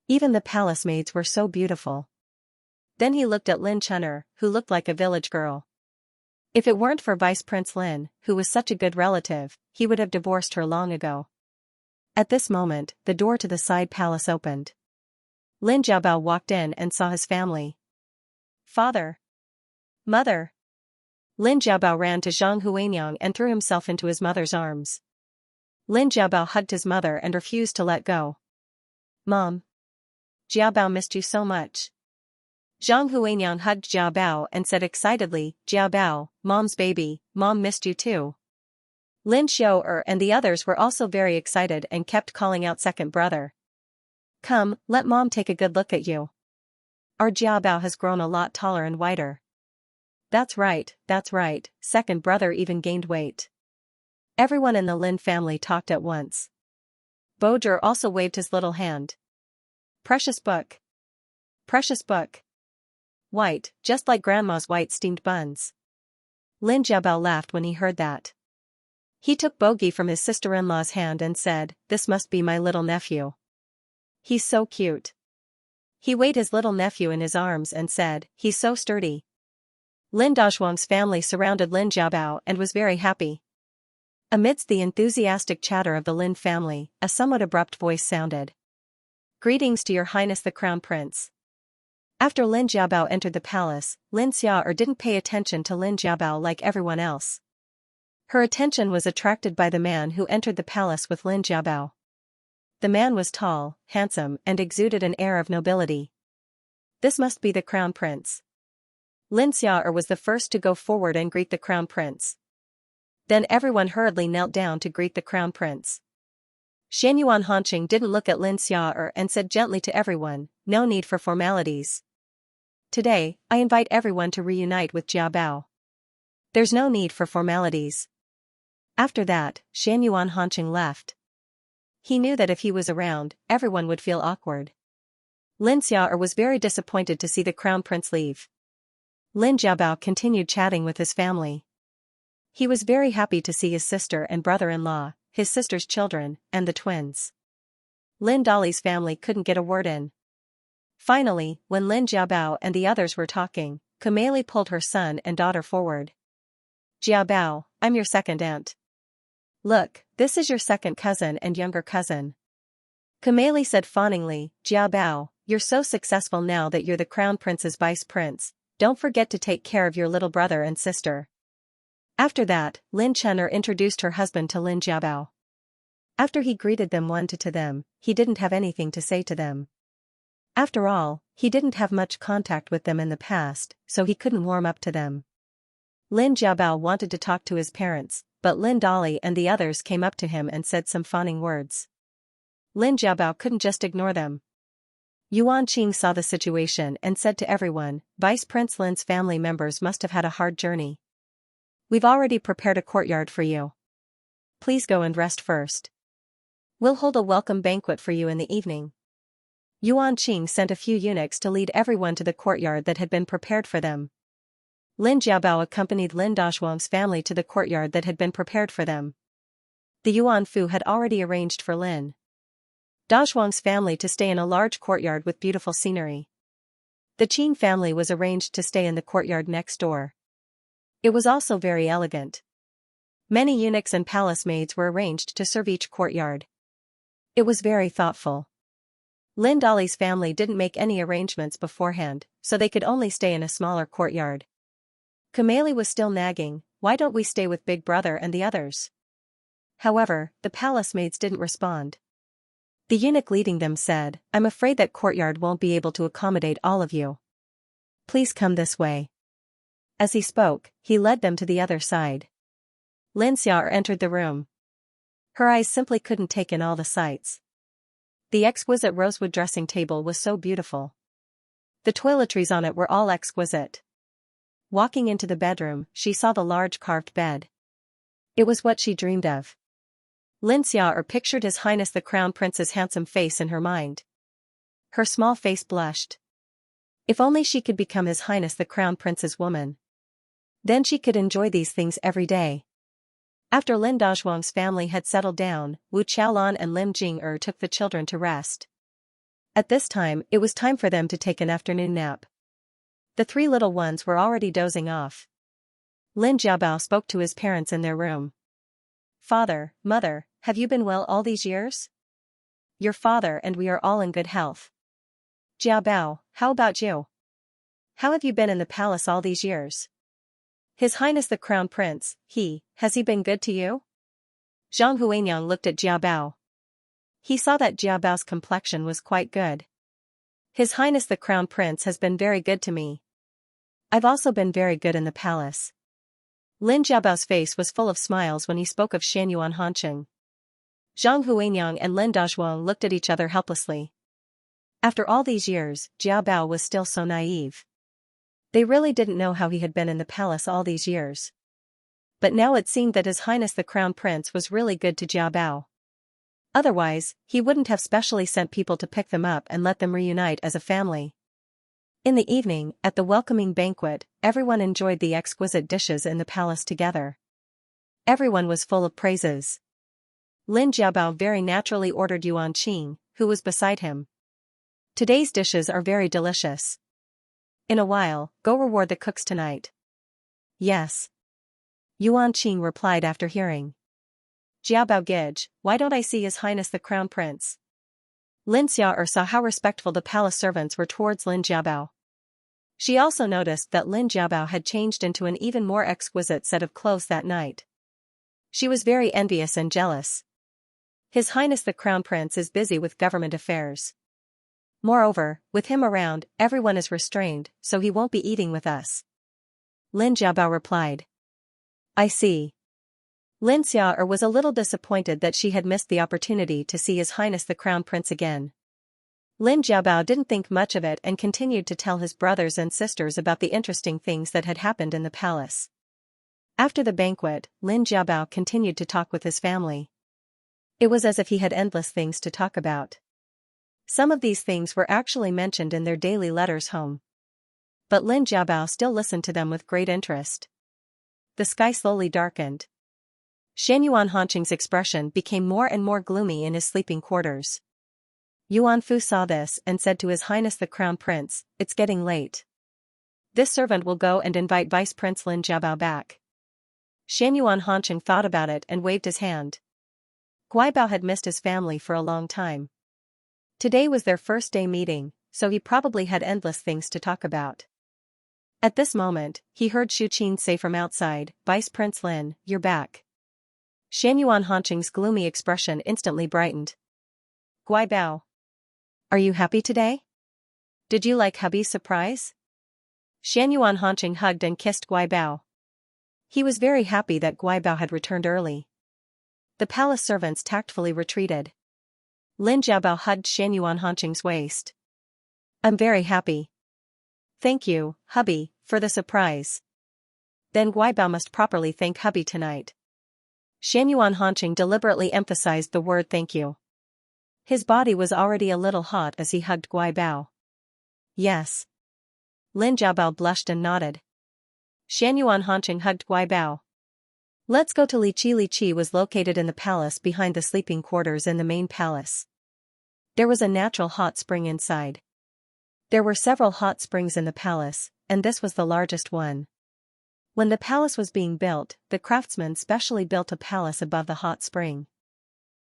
Even the palace maids were so beautiful. Then he looked at Lin Chener, who looked like a village girl. If it weren't for Vice Prince Lin, who was such a good relative, he would have divorced her long ago. At this moment, the door to the side palace opened. Lin Jiabao walked in and saw his family. "Father! Mother!" Lin Jiabao ran to Zhang Huanyang and threw himself into his mother's arms. Lin Jiabao hugged his mother and refused to let go. "Mom! Jiabao missed you so much." Zhang Huanyang hugged Jia Bao and said excitedly, "Jia Bao, Mom's baby, Mom missed you too." Lin Xiaoer and the others were also very excited and kept calling out second brother. "Come, let Mom take a good look at you. Our Jia Bao has grown a lot taller and whiter." That's right, second brother even gained weight. Everyone in the Lin family talked at once. Bojer also waved his little hand. "Precious book. Precious book. White, just like Grandma's white steamed buns." Lin Jiabao laughed when he heard that. He took Bogey from his sister-in-law's hand and said, "This must be my little nephew. He's so cute." He weighed his little nephew in his arms and said, "He's so sturdy." Lin Dazhuang's family surrounded Lin Jiabao and was very happy. Amidst the enthusiastic chatter of the Lin family, a somewhat abrupt voice sounded. "Greetings to your Highness the Crown Prince." After Lin Jiabao entered the palace, Lin Xiaoer didn't pay attention to Lin Jiabao like everyone else. Her attention was attracted by the man who entered the palace with Lin Jiabao. The man was tall, handsome and exuded an air of nobility. This must be the Crown Prince. Lin Xiaoer was the first to go forward and greet the Crown Prince. Then everyone hurriedly knelt down to greet the Crown Prince. Shan Yuan Hanqing didn't look at Lin Xiaoer and said gently to everyone, "No need for formalities. Today, I invite everyone to reunite with Jia Bao. There's no need for formalities." After that, Shan Yuan Hanqing left. He knew that if he was around, everyone would feel awkward. Lin Xiao'er was very disappointed to see the crown prince leave. Lin Jiabao continued chatting with his family. He was very happy to see his sister and brother-in-law, his sister's children, and the twins. Lin Dali's family couldn't get a word in. Finally, when Lin Jiabao and the others were talking, Kameli pulled her son and daughter forward. Jiabao, I'm your second aunt. Look, this is your second cousin and younger cousin. Kameli said fawningly, Jiabao, you're so successful now that you're the crown prince's vice prince, don't forget to take care of your little brother and sister. After that, Lin Chen'er introduced her husband to Lin Jiabao. After he greeted them one to them, he didn't have anything to say to them. After all, he didn't have much contact with them in the past, so he couldn't warm up to them. Lin Jiabao wanted to talk to his parents, but Lin Dali and the others came up to him and said some fawning words. Lin Jiabao couldn't just ignore them. Yuan Qing saw the situation and said to everyone, Vice Prince Lin's family members must have had a hard journey. We've already prepared a courtyard for you. Please go and rest first. We'll hold a welcome banquet for you in the evening. Yuan Qing sent a few eunuchs to lead everyone to the courtyard that had been prepared for them. Lin Jiabao accompanied Lin Dazhuang's family to the courtyard that had been prepared for them. The Yuan Fu had already arranged for Lin Dazhuang's family to stay in a large courtyard with beautiful scenery. The Qing family was arranged to stay in the courtyard next door. It was also very elegant. Many eunuchs and palace maids were arranged to serve each courtyard. It was very thoughtful. Lin Dali's family didn't make any arrangements beforehand, so they could only stay in a smaller courtyard. Kameli was still nagging, why don't we stay with Big Brother and the others? However, the palace maids didn't respond. The eunuch leading them said, I'm afraid that courtyard won't be able to accommodate all of you. Please come this way. As he spoke, he led them to the other side. Lin Xiao'er entered the room. Her eyes simply couldn't take in all the sights. The exquisite rosewood dressing table was so beautiful. The toiletries on it were all exquisite. Walking into the bedroom, she saw the large carved bed. It was what she dreamed of. Lin Xiao'er pictured His Highness the Crown Prince's handsome face in her mind. Her small face blushed. If only she could become His Highness the Crown Prince's woman. Then she could enjoy these things every day. After Lin Dazhuang's family had settled down, Wu Qiaolan and Lim Jing'er took the children to rest. At this time, it was time for them to take an afternoon nap. The three little ones were already dozing off. Lin Jiabao spoke to his parents in their room. Father, Mother, have you been well all these years? Your father and we are all in good health. Jiabao, how about you? How have you been in the palace all these years? His Highness the Crown Prince, has he been good to you? Zhang Huanyang looked at Jiabao. He saw that Jiabao's complexion was quite good. His Highness the Crown Prince has been very good to me. I've also been very good in the palace. Lin Jiabao's face was full of smiles when he spoke of Xianyuan Hanqing. Zhang Huanyang and Lin Dazhuang looked at each other helplessly. After all these years, Jiabao was still so naive. They really didn't know how he had been in the palace all these years. But now it seemed that His Highness the Crown Prince was really good to Jiabao. Otherwise, he wouldn't have specially sent people to pick them up and let them reunite as a family. In the evening, at the welcoming banquet, everyone enjoyed the exquisite dishes in the palace together. Everyone was full of praises. Lin Jiabao very naturally ordered Yuan Qing, who was beside him. Today's dishes are very delicious. In a while, go reward the cooks tonight. Yes. Yuan Qing replied after hearing. Jiabao Gij, why don't I see His Highness the Crown Prince? Lin Xiao'er saw how respectful the palace servants were towards Lin Jiabao. She also noticed that Lin Jiabao had changed into an even more exquisite set of clothes that night. She was very envious and jealous. His Highness the Crown Prince is busy with government affairs. Moreover, with him around, everyone is restrained, so he won't be eating with us. Lin Jiabao replied. I see. Lin Xiao'er was a little disappointed that she had missed the opportunity to see His Highness the Crown Prince again. Lin Jiabao didn't think much of it and continued to tell his brothers and sisters about the interesting things that had happened in the palace. After the banquet, Lin Jiabao continued to talk with his family. It was as if he had endless things to talk about. Some of these things were actually mentioned in their daily letters home. But Lin Jiabao still listened to them with great interest. The sky slowly darkened. Xianyuan Hanqing's expression became more and more gloomy in his sleeping quarters. Yuan Fu saw this and said to His Highness the Crown Prince, "It's getting late. This servant will go and invite Vice Prince Lin Jiabao back." Xianyuan Hanqing thought about it and waved his hand. Guibao had missed his family for a long time. Today was their first day meeting, so he probably had endless things to talk about. At this moment, he heard Shu Qin say from outside, "Vice Prince Lin, you're back." Xianyuan Hanqing's gloomy expression instantly brightened. "Guibao. Are you happy today? Did you like hubby's surprise?" Xianyuan Hanqing hugged and kissed Guibao. He was very happy that Guibao had returned early. The palace servants tactfully retreated. Lin Jiabao hugged Xianyuan Hanqing's waist. "I'm very happy. Thank you, hubby, for the surprise." Then Guibao must properly thank hubby tonight. Xianyuan Hanqing deliberately emphasized the word thank you. His body was already a little hot as he hugged Guibao. "Yes." Lin Jiabao blushed and nodded. Xianyuan Hanqing hugged Guibao. "Let's go to Liqi." Liqi was located in the palace behind the sleeping quarters in the main palace. There was a natural hot spring inside. There were several hot springs in the palace, and this was the largest one. When the palace was being built, the craftsmen specially built a palace above the hot spring.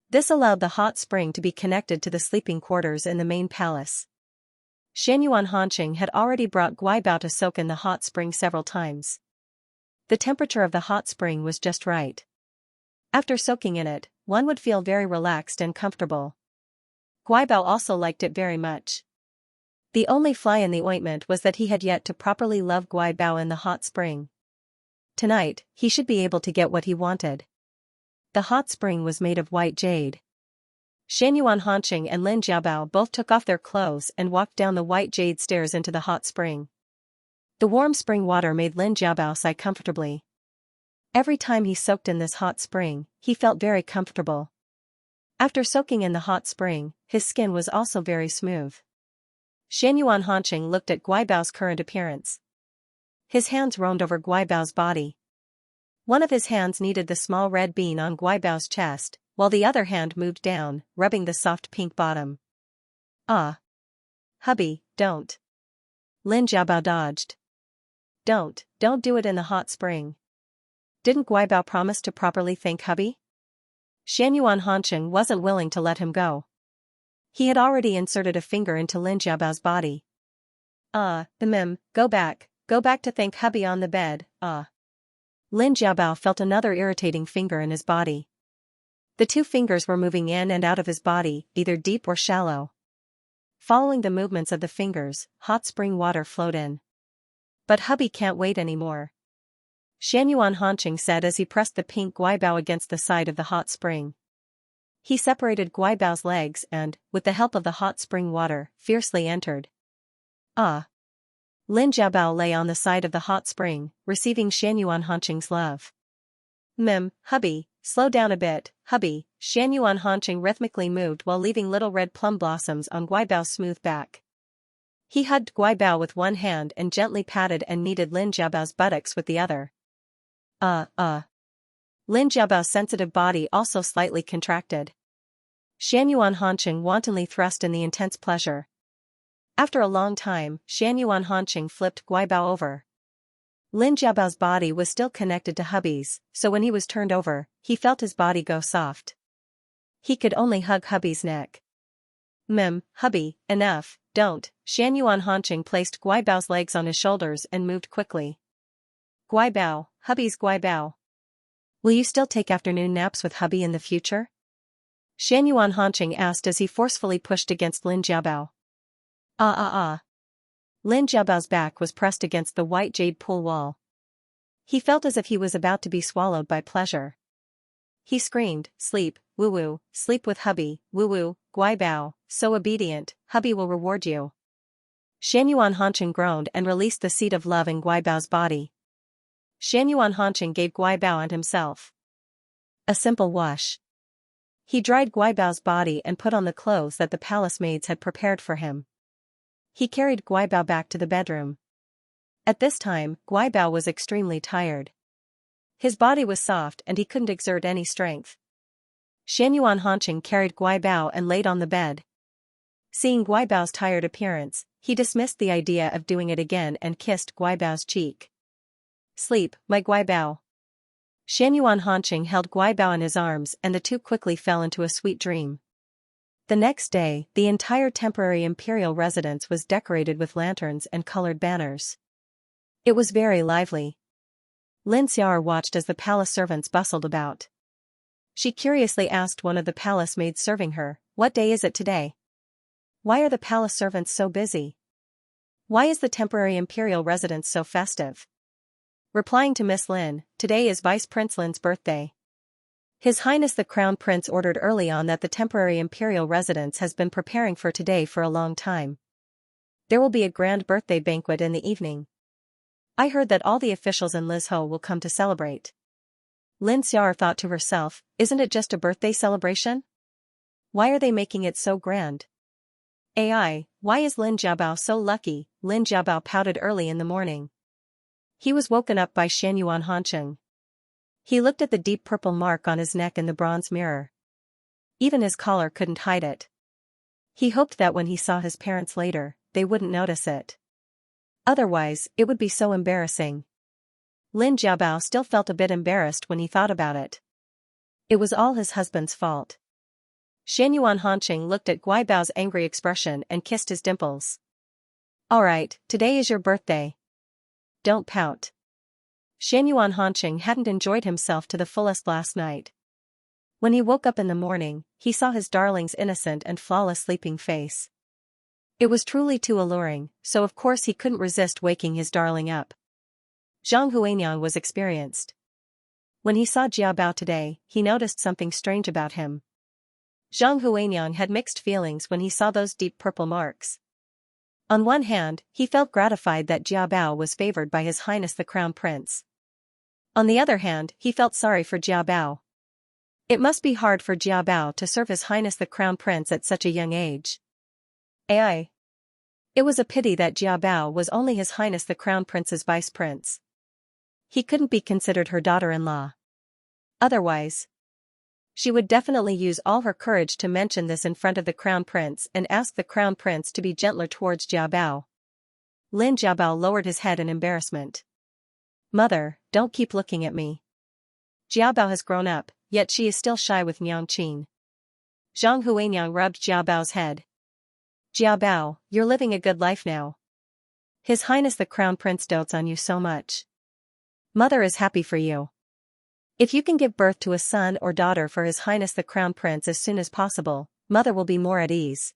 This allowed the hot spring to be connected to the sleeping quarters in the main palace. Xianyuan Hanqing had already brought Guibao to soak in the hot spring several times. The temperature of the hot spring was just right. After soaking in it, one would feel very relaxed and comfortable. Guibao also liked it very much. The only fly in the ointment was that he had yet to properly love Guibao in the hot spring. Tonight, he should be able to get what he wanted. The hot spring was made of white jade. Xianyuan Hanqing and Lin Jiabao both took off their clothes and walked down the white jade stairs into the hot spring. The warm spring water made Lin Jiabao sigh comfortably. Every time he soaked in this hot spring, he felt very comfortable. After soaking in the hot spring, his skin was also very smooth. Xianyuan Hanqing looked at Guibao's current appearance. His hands roamed over Guibao's body. One of his hands kneaded the small red bean on Guibao's chest, while the other hand moved down, rubbing the soft pink bottom. "Ah. Hubby, don't." Lin Jiabao dodged. Don't do it in the hot spring." Didn't Guibao promise to properly thank hubby? Xianyuan Hanqing wasn't willing to let him go. He had already inserted a finger into Lin Jiabao's body. Go back to thank hubby on the bed, Lin Jiabao felt another irritating finger in his body. The two fingers were moving in and out of his body, either deep or shallow. Following the movements of the fingers, hot spring water flowed in. "But hubby can't wait anymore," Xianyuan Hanqing said as he pressed the pink Guibao against the side of the hot spring. He separated Guibao's legs and, with the help of the hot spring water, fiercely entered. Lin Jiabao lay on the side of the hot spring, receiving Xianyuan Hanqing's love. Hubby, slow down a bit, hubby." Xianyuan Hanqing rhythmically moved while leaving little red plum blossoms on Guibao's smooth back. He hugged Guibao with one hand and gently patted and kneaded Lin Jiabao's buttocks with the other. Lin Jiabao's sensitive body also slightly contracted. Xianyuan Hanqing wantonly thrust in the intense pleasure. After a long time, Xianyuan Hanqing flipped Guibao over. Lin Jiabao's body was still connected to hubby's, so when he was turned over, he felt his body go soft. He could only hug hubby's neck. Hubby, enough, don't." Xianyuan Hanqing placed Guibao's legs on his shoulders and moved quickly. "Guibao, hubby's Guibao. Will you still take afternoon naps with hubby in the future?" Xianyuan Hanqing asked as he forcefully pushed against Lin Jiabao. Lin Jiabao's back was pressed against the white jade pool wall. He felt as if he was about to be swallowed by pleasure. He screamed, "Sleep, woo-woo, sleep with hubby, woo-woo, Guibao, so obedient, hubby will reward you." Xianyuan Hanqing groaned and released the seed of love in Guibao's body. Xianyuan Hanqing gave Guibao and himself a simple wash. He dried Guibao's body and put on the clothes that the palace maids had prepared for him. He carried Guibao back to the bedroom. At this time, Guibao was extremely tired. His body was soft and he couldn't exert any strength. Xianyuan Hanqing carried Guibao and laid on the bed. Seeing Guibao's tired appearance, he dismissed the idea of doing it again and kissed Guibao's cheek. "Sleep, my Guibao." Xianyuan Hanqing held Guibao in his arms and the two quickly fell into a sweet dream. The next day, the entire temporary imperial residence was decorated with lanterns and colored banners. It was very lively. Xianxia watched as the palace servants bustled about. She curiously asked one of the palace maids serving her, "What day is it today? Why are the palace servants so busy? Why is the temporary imperial residence so festive?" Replying to Miss Lin, "Today is Vice Prince Lin's birthday. His Highness the Crown Prince ordered early on that the temporary imperial residence has been preparing for today for a long time. There will be a grand birthday banquet in the evening. I heard that all the officials in Lizhou will come to celebrate." Xianxia thought to herself, "Isn't it just a birthday celebration? Why are they making it so grand? Why is Lin Jiabao so lucky?" Lin Jiabao pouted early in the morning. He was woken up by Xianyuan Hanqing. He looked at the deep purple mark on his neck in the bronze mirror. Even his collar couldn't hide it. He hoped that when he saw his parents later, they wouldn't notice it. Otherwise, it would be so embarrassing. Lin Jiabao still felt a bit embarrassed when he thought about it. It was all his husband's fault. Xianyuan Hanqing looked at Guibao's angry expression and kissed his dimples. "All right, today is your birthday. Don't pout." Xianyuan Hanqing hadn't enjoyed himself to the fullest last night. When he woke up in the morning, he saw his darling's innocent and flawless sleeping face. It was truly too alluring, so of course he couldn't resist waking his darling up. Zhang Huanyang was experienced. When he saw Jiabao today, he noticed something strange about him. Zhang Huanyang had mixed feelings when he saw those deep purple marks. On one hand, he felt gratified that Jiabao was favored by His Highness the Crown Prince. On the other hand, he felt sorry for Jiabao. It must be hard for Jiabao to serve His Highness the Crown Prince at such a young age. It was a pity that Jiabao was only His Highness the Crown Prince's vice prince. He couldn't be considered her daughter-in-law. Otherwise, she would definitely use all her courage to mention this in front of the Crown Prince and ask the Crown Prince to be gentler towards Jiabao. Lin Jiabao lowered his head in embarrassment. "Mother, don't keep looking at me. Jiabao has grown up, yet she is still shy with Miang Qin." Zhang Huanyang rubbed Jiabao's head. "Jiabao, you're living a good life now. His Highness the Crown Prince dotes on you so much. Mother is happy for you. If you can give birth to a son or daughter for His Highness the Crown Prince as soon as possible, Mother will be more at ease.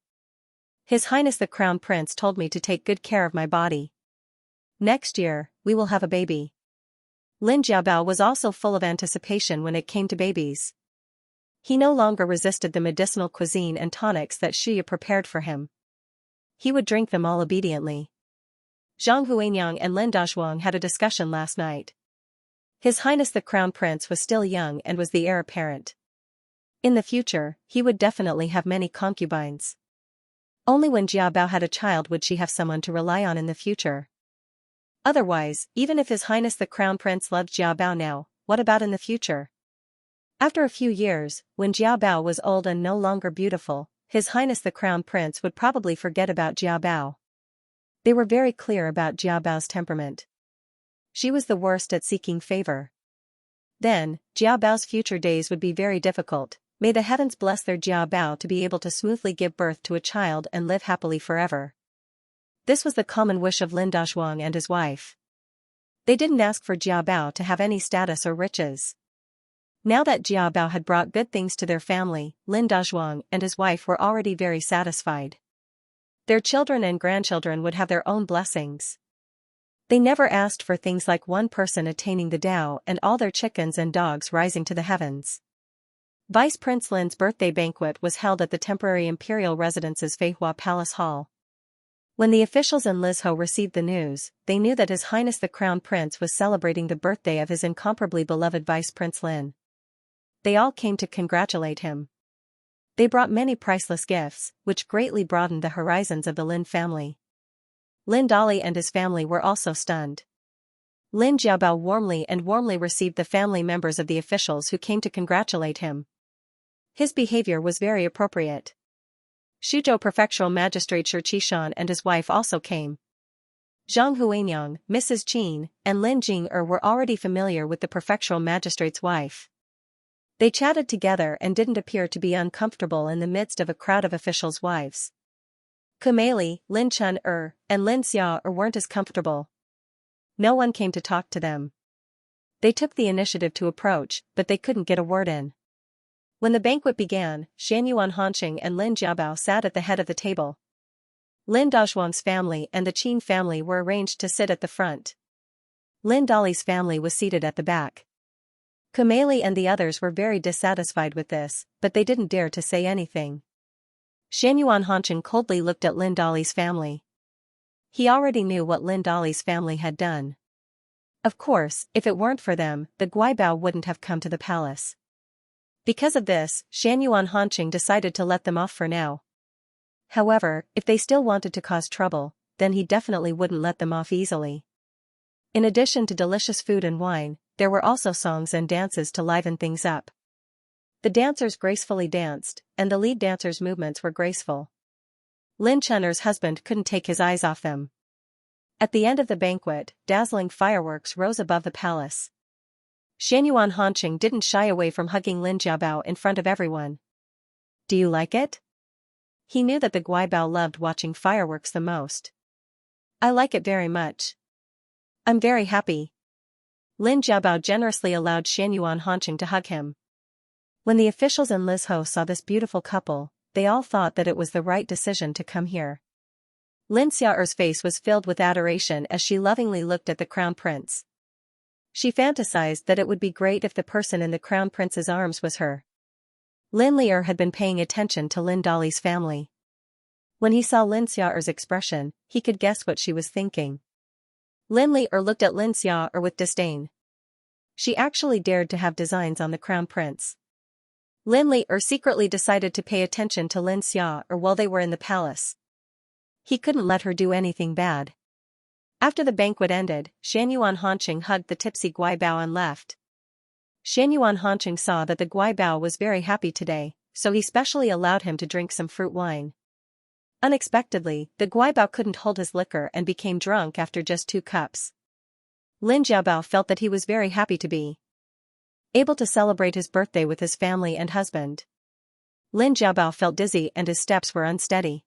His Highness the Crown Prince told me to take good care of my body. Next year, we will have a baby." Lin Jiabao was also full of anticipation when it came to babies. He no longer resisted the medicinal cuisine and tonics that Xiya prepared for him. He would drink them all obediently. Zhang Huanyang and Lin Dazhuang had a discussion last night. His Highness the Crown Prince was still young and was the heir apparent. In the future, he would definitely have many concubines. Only when Jiabao had a child would she have someone to rely on in the future. Otherwise, even if His Highness the Crown Prince loved Jiabao now, what about in the future? After a few years, when Jiabao was old and no longer beautiful, His Highness the Crown Prince would probably forget about Jiabao. They were very clear about Jiabao's temperament. She was the worst at seeking favor. Then, Jiabao's future days would be very difficult. May the heavens bless their Jiabao to be able to smoothly give birth to a child and live happily forever. This was the common wish of Lin Dazhuang and his wife. They didn't ask for Jiabao to have any status or riches. Now that Jiabao had brought good things to their family, Lin Dazhuang and his wife were already very satisfied. Their children and grandchildren would have their own blessings. They never asked for things like one person attaining the Tao and all their chickens and dogs rising to the heavens. Vice Prince Lin's birthday banquet was held at the temporary imperial residence's Feihua Palace Hall. When the officials in Lizhou received the news, they knew that His Highness the Crown Prince was celebrating the birthday of his incomparably beloved Vice Prince Lin. They all came to congratulate him. They brought many priceless gifts, which greatly broadened the horizons of the Lin family. Lin Dali and his family were also stunned. Lin Jiabao warmly received the family members of the officials who came to congratulate him. His behavior was very appropriate. Xuzhou Prefectural Magistrate Shi Qishan and his wife also came. Zhang Huanyang, Mrs. Qin, and Lin Jing'er were already familiar with the prefectural magistrate's wife. They chatted together and didn't appear to be uncomfortable in the midst of a crowd of officials' wives. Kumeli, Lin Chun'er, and Lin Xia'er weren't as comfortable. No one came to talk to them. They took the initiative to approach, but they couldn't get a word in. When the banquet began, Xianyuan Hanqing and Lin Jiabao sat at the head of the table. Lin Dazhuang's family and the Qin family were arranged to sit at the front. Lin Dali's family was seated at the back. Kumeli and the others were very dissatisfied with this, but they didn't dare to say anything. Xianyuan Hanqing coldly looked at Lin Dali's family. He already knew what Lin Dali's family had done. Of course, if it weren't for them, the Guaibao wouldn't have come to the palace. Because of this, Xianyuan Hanqing decided to let them off for now. However, if they still wanted to cause trouble, then he definitely wouldn't let them off easily. In addition to delicious food and wine, there were also songs and dances to liven things up. The dancers gracefully danced, and the lead dancer's movements were graceful. Lin Chun'er's husband couldn't take his eyes off them. At the end of the banquet, dazzling fireworks rose above the palace. Xianyuan Hanqing didn't shy away from hugging Lin Jiabao in front of everyone. "Do you like it?" He knew that the Guaibao loved watching fireworks the most. "I like it very much. I'm very happy." Lin Jiabao generously allowed Xianyuan Hanqing to hug him. When the officials in Lizhou saw this beautiful couple, they all thought that it was the right decision to come here. Lin Xiao'er's face was filled with adoration as she lovingly looked at the crown prince. She fantasized that it would be great if the person in the crown prince's arms was her. Lin Li'er had been paying attention to Lin Dali's family. When he saw Lin Xiao'er's expression, he could guess what she was thinking. Lin Li'er looked at Lin Xiao'er with disdain. She actually dared to have designs on the crown prince. Lin Li'er secretly decided to pay attention to Lin Xiao'er while they were in the palace. He couldn't let her do anything bad. After the banquet ended, Xianyuan Hanqing hugged the tipsy Guaibao and left. Xianyuan Hanqing saw that the Guaibao was very happy today, so he specially allowed him to drink some fruit wine. Unexpectedly, the Guaibao couldn't hold his liquor and became drunk after just 2 cups. Lin Jiabao felt that he was very happy to be able to celebrate his birthday with his family and husband. Lin Jiabao felt dizzy and his steps were unsteady.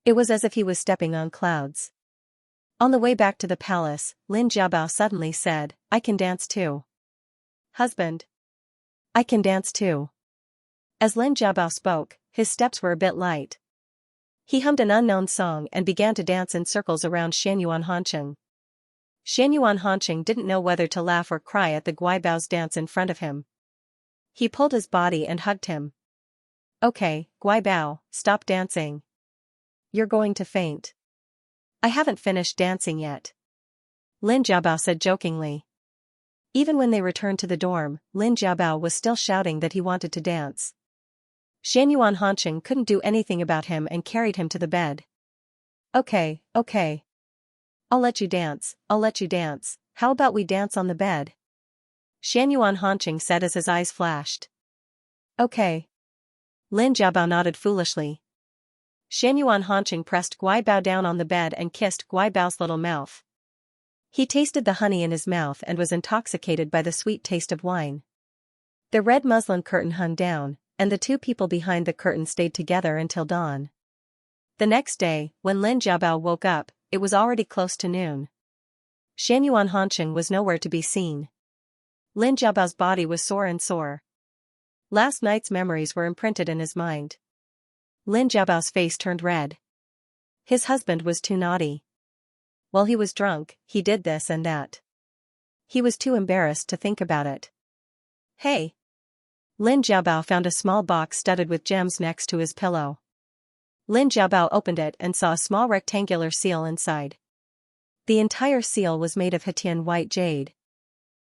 It was as if he was stepping on clouds. On the way back to the palace, Lin Jiabao suddenly said, "I can dance too." "Husband, I can dance too." As Lin Jiabao spoke, his steps were a bit light. He hummed an unknown song and began to dance in circles around Xianyuan Hanqing. Xianyuan Hanqing didn't know whether to laugh or cry at the Guaibao's dance in front of him. He pulled his body and hugged him. "Okay, Guaibao, stop dancing. You're going to faint." "I haven't finished dancing yet," Lin Jiabao said jokingly. Even when they returned to the dorm, Lin Jiabao was still shouting that he wanted to dance. Xianyuan Hanqing couldn't do anything about him and carried him to the bed. Okay. I'll let you dance, how about we dance on the bed?" Xianyuan Hanqing said as his eyes flashed. "Okay." Lin Jiabao nodded foolishly. Xianyuan Hanqing pressed Guaibao down on the bed and kissed Guaibao's little mouth. He tasted the honey in his mouth and was intoxicated by the sweet taste of wine. The red muslin curtain hung down, and the 2 people behind the curtain stayed together until dawn. The next day, when Lin Jiabao woke up, it was already close to noon. Xianyuan Hanqing was nowhere to be seen. Lin Jiabao's body was sore. Last night's memories were imprinted in his mind. Lin Jiabao's face turned red. His husband was too naughty. While he was drunk, he did this and that. He was too embarrassed to think about it. "Hey!" Lin Jiabao found a small box studded with gems next to his pillow. Lin Jiabao opened it and saw a small rectangular seal inside. The entire seal was made of Hetian white jade.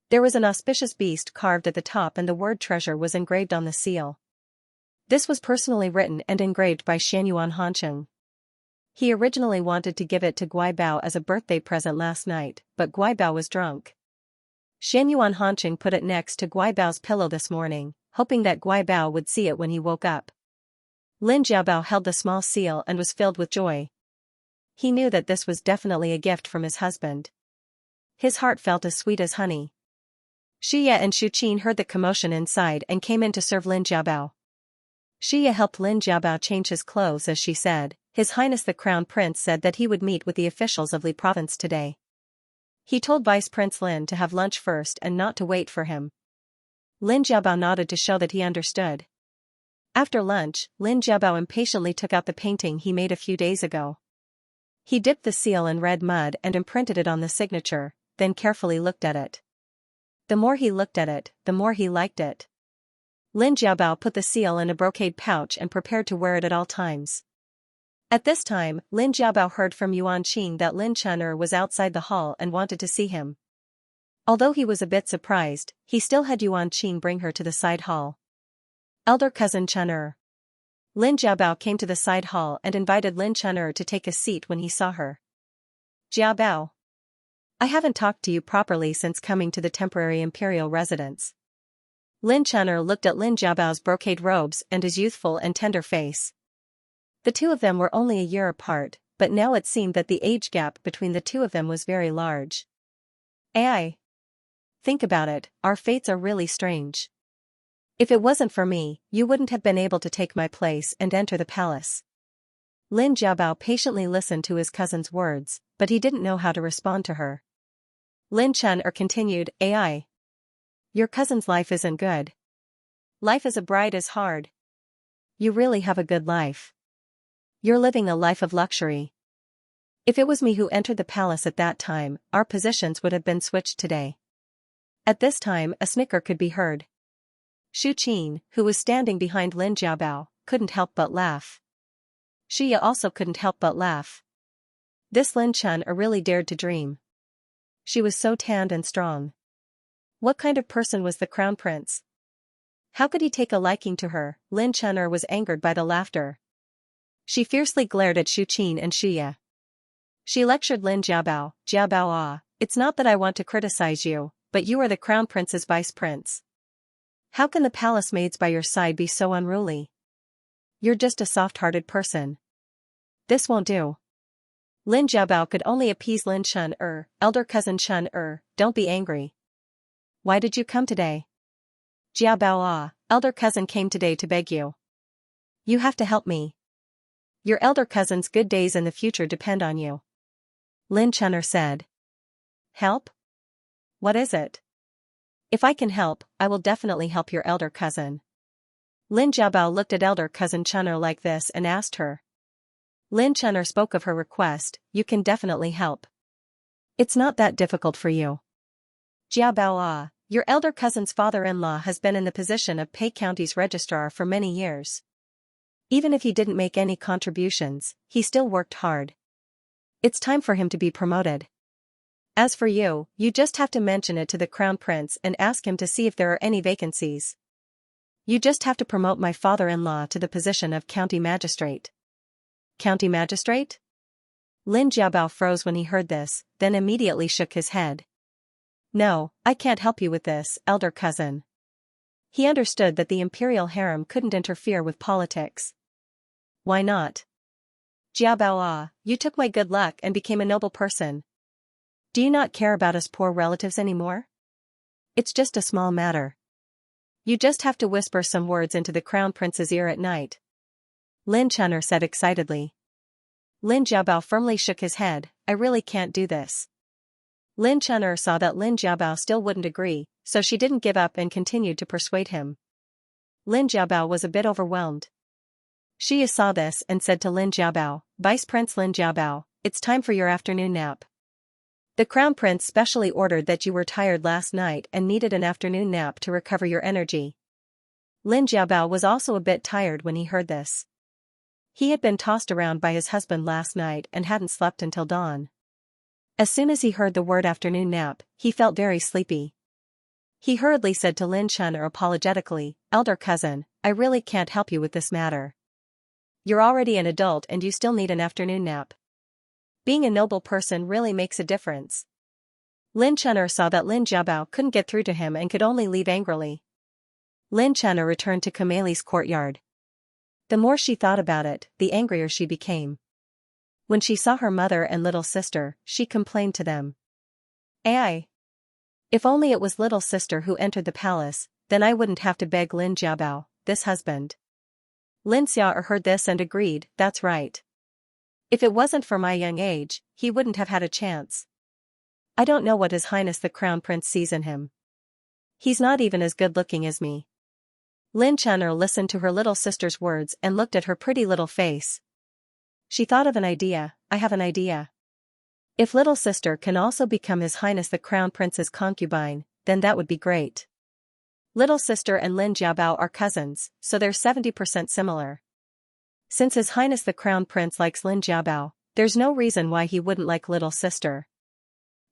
There was an auspicious beast carved at the top and the word treasure was engraved on the seal. This was personally written and engraved by Xianxia Hancheng. He originally wanted to give it to Guibao as a birthday present last night, but Guibao was drunk. Xianxia Hancheng put it next to Guibao's pillow this morning, hoping that Guibao would see it when he woke up. Lin Jiabao held the small seal and was filled with joy. He knew that this was definitely a gift from his husband. His heart felt as sweet as honey. Xiya and Shu Qin heard the commotion inside and came in to serve Lin Jiabao. Xiya helped Lin Jiabao change his clothes as she said, "His Highness the Crown Prince said that he would meet with the officials of Li Province today. He told Vice Prince Lin to have lunch first and not to wait for him." Lin Jiabao nodded to show that he understood. After lunch, Lin Jiabao impatiently took out the painting he made a few days ago. He dipped the seal in red mud and imprinted it on the signature, then carefully looked at it. The more he looked at it, the more he liked it. Lin Jiabao put the seal in a brocade pouch and prepared to wear it at all times. At this time, Lin Jiabao heard from Yuan Qing that Lin Chun'er was outside the hall and wanted to see him. Although he was a bit surprised, he still had Yuan Qing bring her to the side hall. Elder cousin Chun'er. Lin Jiabao came to the side hall and invited Lin Chun'er to take a seat when he saw her. "Jiabao. I haven't talked to you properly since coming to the temporary imperial residence." Lin Chun'er looked at Lin Jiabao's brocade robes and his youthful and tender face. The two of them were only a year apart, but now it seemed that the age gap between the two of them was very large. "Ai. Think about it, our fates are really strange. If it wasn't for me, you wouldn't have been able to take my place and enter the palace." Lin Jiabao patiently listened to his cousin's words, but he didn't know how to respond to her. Lin Chun'er continued, "Ai. Your cousin's life isn't good. Life as a bride is hard. You really have a good life. You're living a life of luxury. If it was me who entered the palace at that time, our positions would have been switched today." At this time, a snicker could be heard. Shu Qin, who was standing behind Lin Jiabao, couldn't help but laugh. Xiya also couldn't help but laugh. This Lin Chun'er really dared to dream. She was so tanned and strong. What kind of person was the crown prince? How could he take a liking to her? Lin Chun'er was angered by the laughter. She fiercely glared at Shu Qin and Xiya. She lectured Lin Jiabao, "Jiabao ah, it's not that I want to criticize you, but you are the crown prince's vice prince. How can the palace maids by your side be so unruly? You're just a soft-hearted person. This won't do." Lin Jiabao could only appease Lin Chun'er, "Elder cousin Chun'er, don't be angry. Why did you come today?" "Jiabao ah, elder cousin came today to beg you. You have to help me. Your elder cousin's good days in the future depend on you." Lin Chun'er said. "Help? What is it?" "If I can help, I will definitely help your elder cousin." Lin Jiabao looked at elder cousin Chun'er like this and asked her. Lin Chun'er spoke of her request, "You can definitely help. It's not that difficult for you. Jiabao ah, your elder cousin's father-in-law has been in the position of Pei County's registrar for many years. Even if he didn't make any contributions, he still worked hard. It's time for him to be promoted. As for you, you just have to mention it to the crown prince and ask him to see if there are any vacancies. You just have to promote my father-in-law to the position of county magistrate." "County magistrate?" Lin Jiabao froze when he heard this, then immediately shook his head. "No, I can't help you with this, elder cousin." He understood that the imperial harem couldn't interfere with politics. "Why not?" "Jiabao ah, you took my good luck and became a noble person. Do you not care about us poor relatives anymore? It's just a small matter. You just have to whisper some words into the crown prince's ear at night." Lin Chun'er said excitedly. Lin Jiabao firmly shook his head, "I really can't do this." Lin Chun'er saw that Lin Jiabao still wouldn't agree, so she didn't give up and continued to persuade him. Lin Jiabao was a bit overwhelmed. Xiya saw this and said to Lin Jiabao, "Vice Prince Lin Jiabao, it's time for your afternoon nap. The crown prince specially ordered that you were tired last night and needed an afternoon nap to recover your energy." Lin Jiabao was also a bit tired when he heard this. He had been tossed around by his husband last night and hadn't slept until dawn. As soon as he heard the word afternoon nap, he felt very sleepy. He hurriedly said to Lin Chun'er apologetically, "Elder cousin, I really can't help you with this matter. You're already an adult and you still need an afternoon nap. Being a noble person really makes a difference." Lin Chun'er saw that Lin Jiabao couldn't get through to him and could only leave angrily. Lin Chun'er returned to Kameli's courtyard. The more she thought about it, the angrier she became. When she saw her mother and little sister, she complained to them. "Ai! If only it was little sister who entered the palace, then I wouldn't have to beg Lin Jiabao, this husband." Lin Xiao'er heard this and agreed, "That's right. If it wasn't for my young age, he wouldn't have had a chance. I don't know what His Highness the Crown Prince sees in him. He's not even as good-looking as me." Lin Chun'er listened to her little sister's words and looked at her pretty little face. She thought of an idea. "I have an idea. If little sister can also become His Highness the Crown Prince's concubine, then that would be great. Little sister and Lin Jiabao are cousins, so they're 70% similar. Since His Highness the Crown Prince likes Lin Jiabao, there's no reason why he wouldn't like little sister.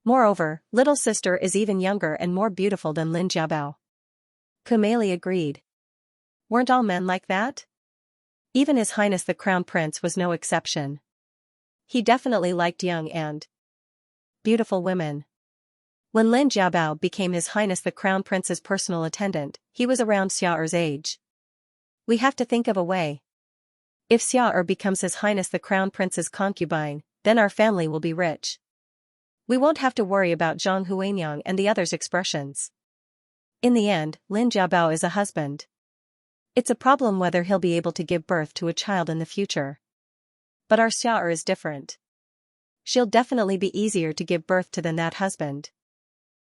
Moreover, little sister is even younger and more beautiful than Lin Jiabao." Kameli agreed. Weren't all men like that? Even His Highness the Crown Prince was no exception. He definitely liked young and beautiful women. When Lin Jiabao became His Highness the Crown Prince's personal attendant, he was around Xiao'er's age. "We have to think of a way. If Xiao'er becomes His Highness the Crown Prince's concubine, then our family will be rich. We won't have to worry about Zhang Huanyang and the others' expressions. In the end, Lin Jiabao is a husband. It's a problem whether he'll be able to give birth to a child in the future. But our Xiao'er is different. She'll definitely be easier to give birth to than that husband.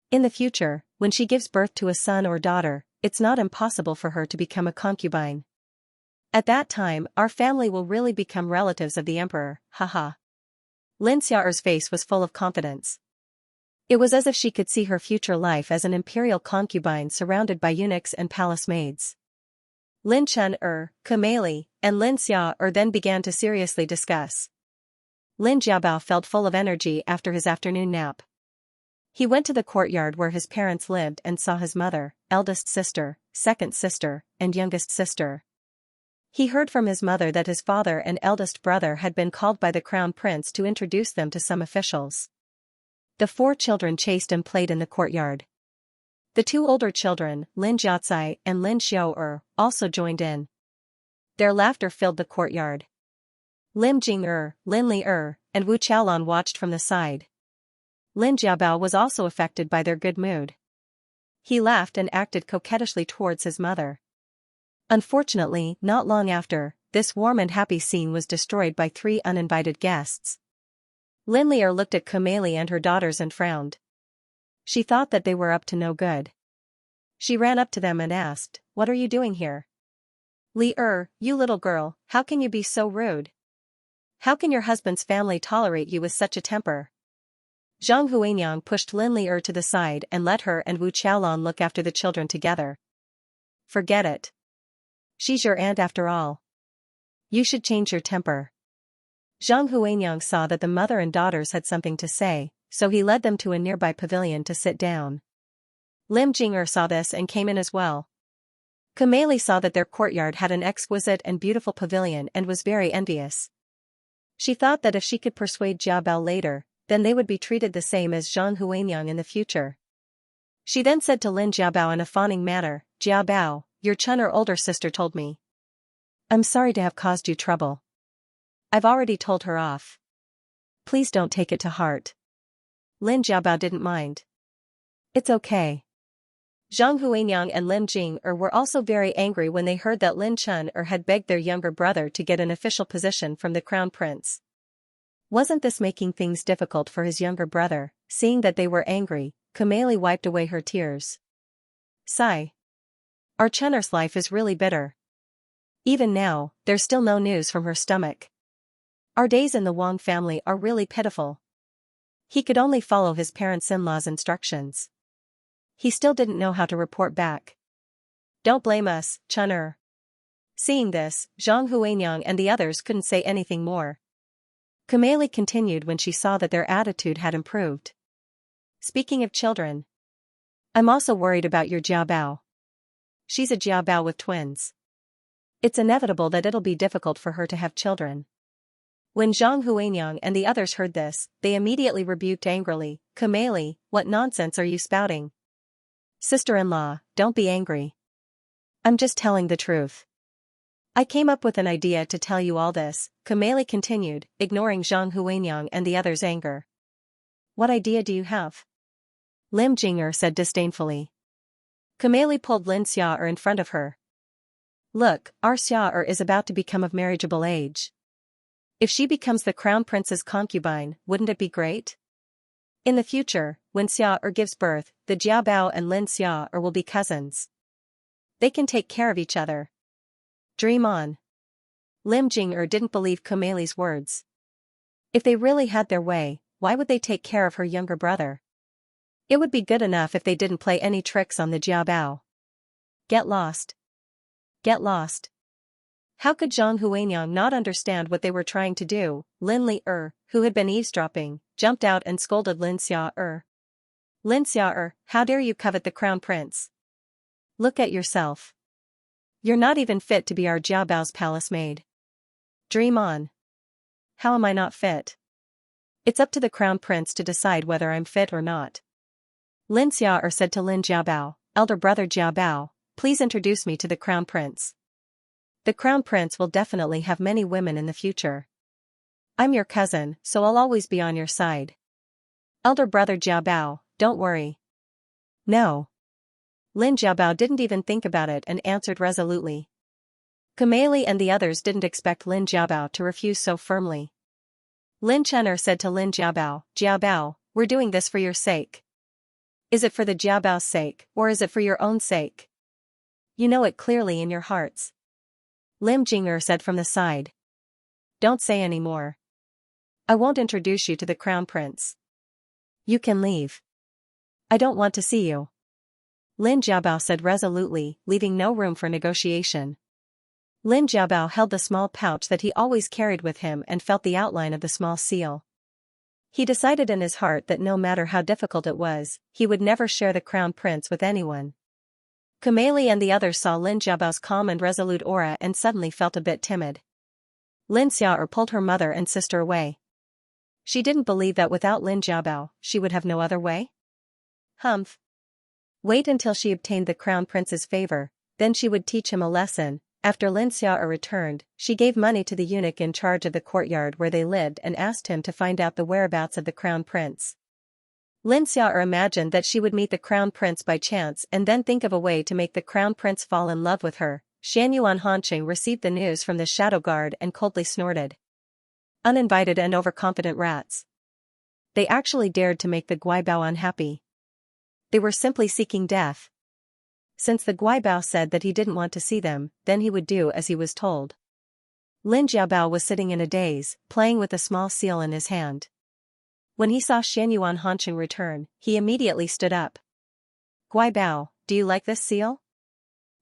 In the future, when she gives birth to a son or daughter, it's not impossible for her to become a concubine. At that time, our family will really become relatives of the emperor, haha." Lin Xiao'er's face was full of confidence. It was as if she could see her future life as an imperial concubine surrounded by eunuchs and palace maids. Lin Chun'er, Kameli, and Lin Xiao'er then began to seriously discuss. Lin Jiabao felt full of energy after his afternoon nap. He went to the courtyard where his parents lived and saw his mother, eldest sister, second sister, and youngest sister. He heard from his mother that his father and eldest brother had been called by the crown prince to introduce them to some officials. The 4 children chased and played in the courtyard. The 2 older children, Lin Jiaocai and Lin Xiao'er, also joined in. Their laughter filled the courtyard. Lim Jing'er, Lin Li'er, and Wu Qiaolan watched from the side. Lin Jiabao was also affected by their good mood. He laughed and acted coquettishly towards his mother. Unfortunately, not long after, this warm and happy scene was destroyed by 3 uninvited guests. Lin Li'er looked at Kameli and her daughters and frowned. She thought that they were up to no good. She ran up to them and asked, "What are you doing here?" "Li'er, you little girl, how can you be so rude? How can your husband's family tolerate you with such a temper?" Zhang Huanyang pushed Lin Li'er to the side and let her and Wu Qiaolan look after the children together. "Forget it. She's your aunt after all. You should change your temper." Zhang Huanyang saw that the mother and daughters had something to say, so he led them to a nearby pavilion to sit down. Lim Jing'er saw this and came in as well. Kameli saw that their courtyard had an exquisite and beautiful pavilion and was very envious. She thought that if she could persuade Jiabao later, then they would be treated the same as Zhang Huanyang in the future. She then said to Lin Jiabao in a fawning manner, "Jiabao, your Chun'er older sister told me. I'm sorry to have caused you trouble. I've already told her off. Please don't take it to heart." Lin Jiabao didn't mind. "It's okay." Zhang Huanyang and Lim Jing'er were also very angry when they heard that Lin Chun'er had begged their younger brother to get an official position from the crown prince. Wasn't this making things difficult for his younger brother? Seeing that they were angry, Kameli wiped away her tears. Sigh. Our Chun'er's life is really bitter. Even now, there's still no news from her stomach. Our days in the Wang family are really pitiful. He could only follow his parents-in-law's instructions. He still didn't know how to report back. Don't blame us, Chun'er. Seeing this, Zhang Huanyang and the others couldn't say anything more. Kameli continued when she saw that their attitude had improved. Speaking of children, I'm also worried about your Jiabao. She's a Jiabao with twins. It's inevitable that it'll be difficult for her to have children. When Zhang Huanyang and the others heard this, they immediately rebuked angrily, Kameli, what nonsense are you spouting? Sister-in-law, don't be angry. I'm just telling the truth. I came up with an idea to tell you all this, Kameli continued, ignoring Zhang Huanyang and the others' anger. What idea do you have? Lim Jing'er said disdainfully. Kameli pulled Lin Xiao'er in front of her. Look, our Xiao'er is about to become of marriageable age. If she becomes the crown prince's concubine, wouldn't it be great? In the future, when Xiao'er gives birth, the Jiabao and Lin Xiao'er will be cousins. They can take care of each other. Dream on. Lim Jing'er didn't believe Kameli's words. If they really had their way, why would they take care of her younger brother? It would be good enough if they didn't play any tricks on the Jiabao. Get lost. Get lost. How could Zhang Huanyang not understand what they were trying to do? Lin Li-er, who had been eavesdropping, jumped out and scolded Lin Xiao'er. Lin Xiao'er, how dare you covet the crown prince? Look at yourself. You're not even fit to be our Jiabao's palace maid. Dream on. How am I not fit? It's up to the crown prince to decide whether I'm fit or not. Lin Xiao'er said to Lin Jiabao, elder brother Jiabao, please introduce me to the crown prince. The crown prince will definitely have many women in the future. I'm your cousin, so I'll always be on your side. Elder brother Jiabao, don't worry. No. Lin Jiabao didn't even think about it and answered resolutely. Kameli and the others didn't expect Lin Jiabao to refuse so firmly. Lin Chen'er said to Lin Jiabao, Jiabao, we're doing this for your sake. Is it for the Jiabao's sake, or is it for your own sake? You know it clearly in your hearts. Lim Jing'er said from the side. Don't say any more. I won't introduce you to the crown prince. You can leave. I don't want to see you. Lin Jiabao said resolutely, leaving no room for negotiation. Lin Jiabao held the small pouch that he always carried with him and felt the outline of the small seal. He decided in his heart that no matter how difficult it was, he would never share the crown prince with anyone. Kameli and the others saw Lin Jiabao's calm and resolute aura and suddenly felt a bit timid. Lin Xiao'er pulled her mother and sister away. She didn't believe that without Lin Jiabao, she would have no other way. Humph. Wait until she obtained the crown prince's favor, then she would teach him a lesson. After Lin Xiao'er returned, she gave money to the eunuch in charge of the courtyard where they lived and asked him to find out the whereabouts of the crown prince. Lin Xiao'er imagined that she would meet the crown prince by chance and then think of a way to make the crown prince fall in love with her. Xianyuan Hanqing received the news from the shadow guard and coldly snorted. Uninvited and overconfident rats. They actually dared to make the Guaibao unhappy. They were simply seeking death. Since the Guaibao said that he didn't want to see them, then he would do as he was told. Lin Jiabao was sitting in a daze, playing with a small seal in his hand. When he saw Xianyuan Hanqing return, he immediately stood up. Guaibao, do you like this seal?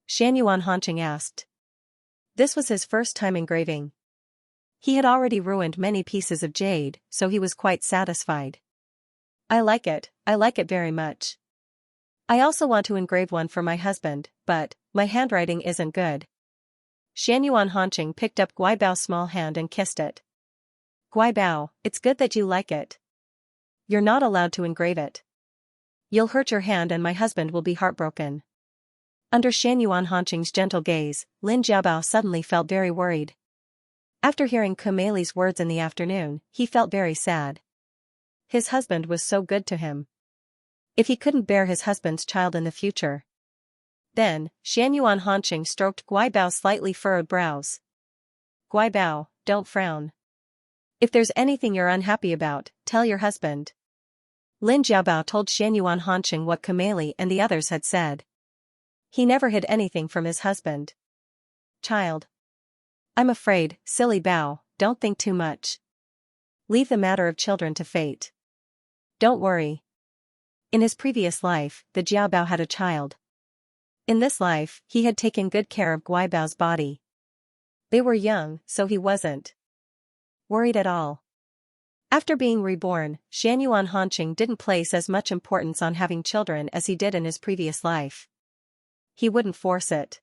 Xianyuan Hanqing asked. This was his first time engraving. He had already ruined many pieces of jade, so he was quite satisfied. I like it very much. I also want to engrave one for my husband, but my handwriting isn't good. Xianyuan Hanqing picked up Guibao's small hand and kissed it. Guaibao, it's good that you like it. You're not allowed to engrave it. You'll hurt your hand and my husband will be heartbroken. Under Xianyuan Hanqing's gentle gaze, Lin Jiabao suddenly felt very worried. After hearing Kameli's words in the afternoon, he felt very sad. His husband was so good to him. If he couldn't bear his husband's child in the future. Then, Xianyuan Hanqing stroked Guibao's slightly furrowed brows. Guaibao, don't frown. If there's anything you're unhappy about, tell your husband. Lin Jiabao told Xianyuan Hanqing what Kameli and the others had said. He never hid anything from his husband. Child. I'm afraid, silly Bao, don't think too much. Leave the matter of children to fate. Don't worry. In his previous life, the Jiabao had a child. In this life, he had taken good care of Guibao's body. They were young, so he wasn't worried at all. After being reborn, Xianyuan Hanqing didn't place as much importance on having children as he did in his previous life. He wouldn't force it.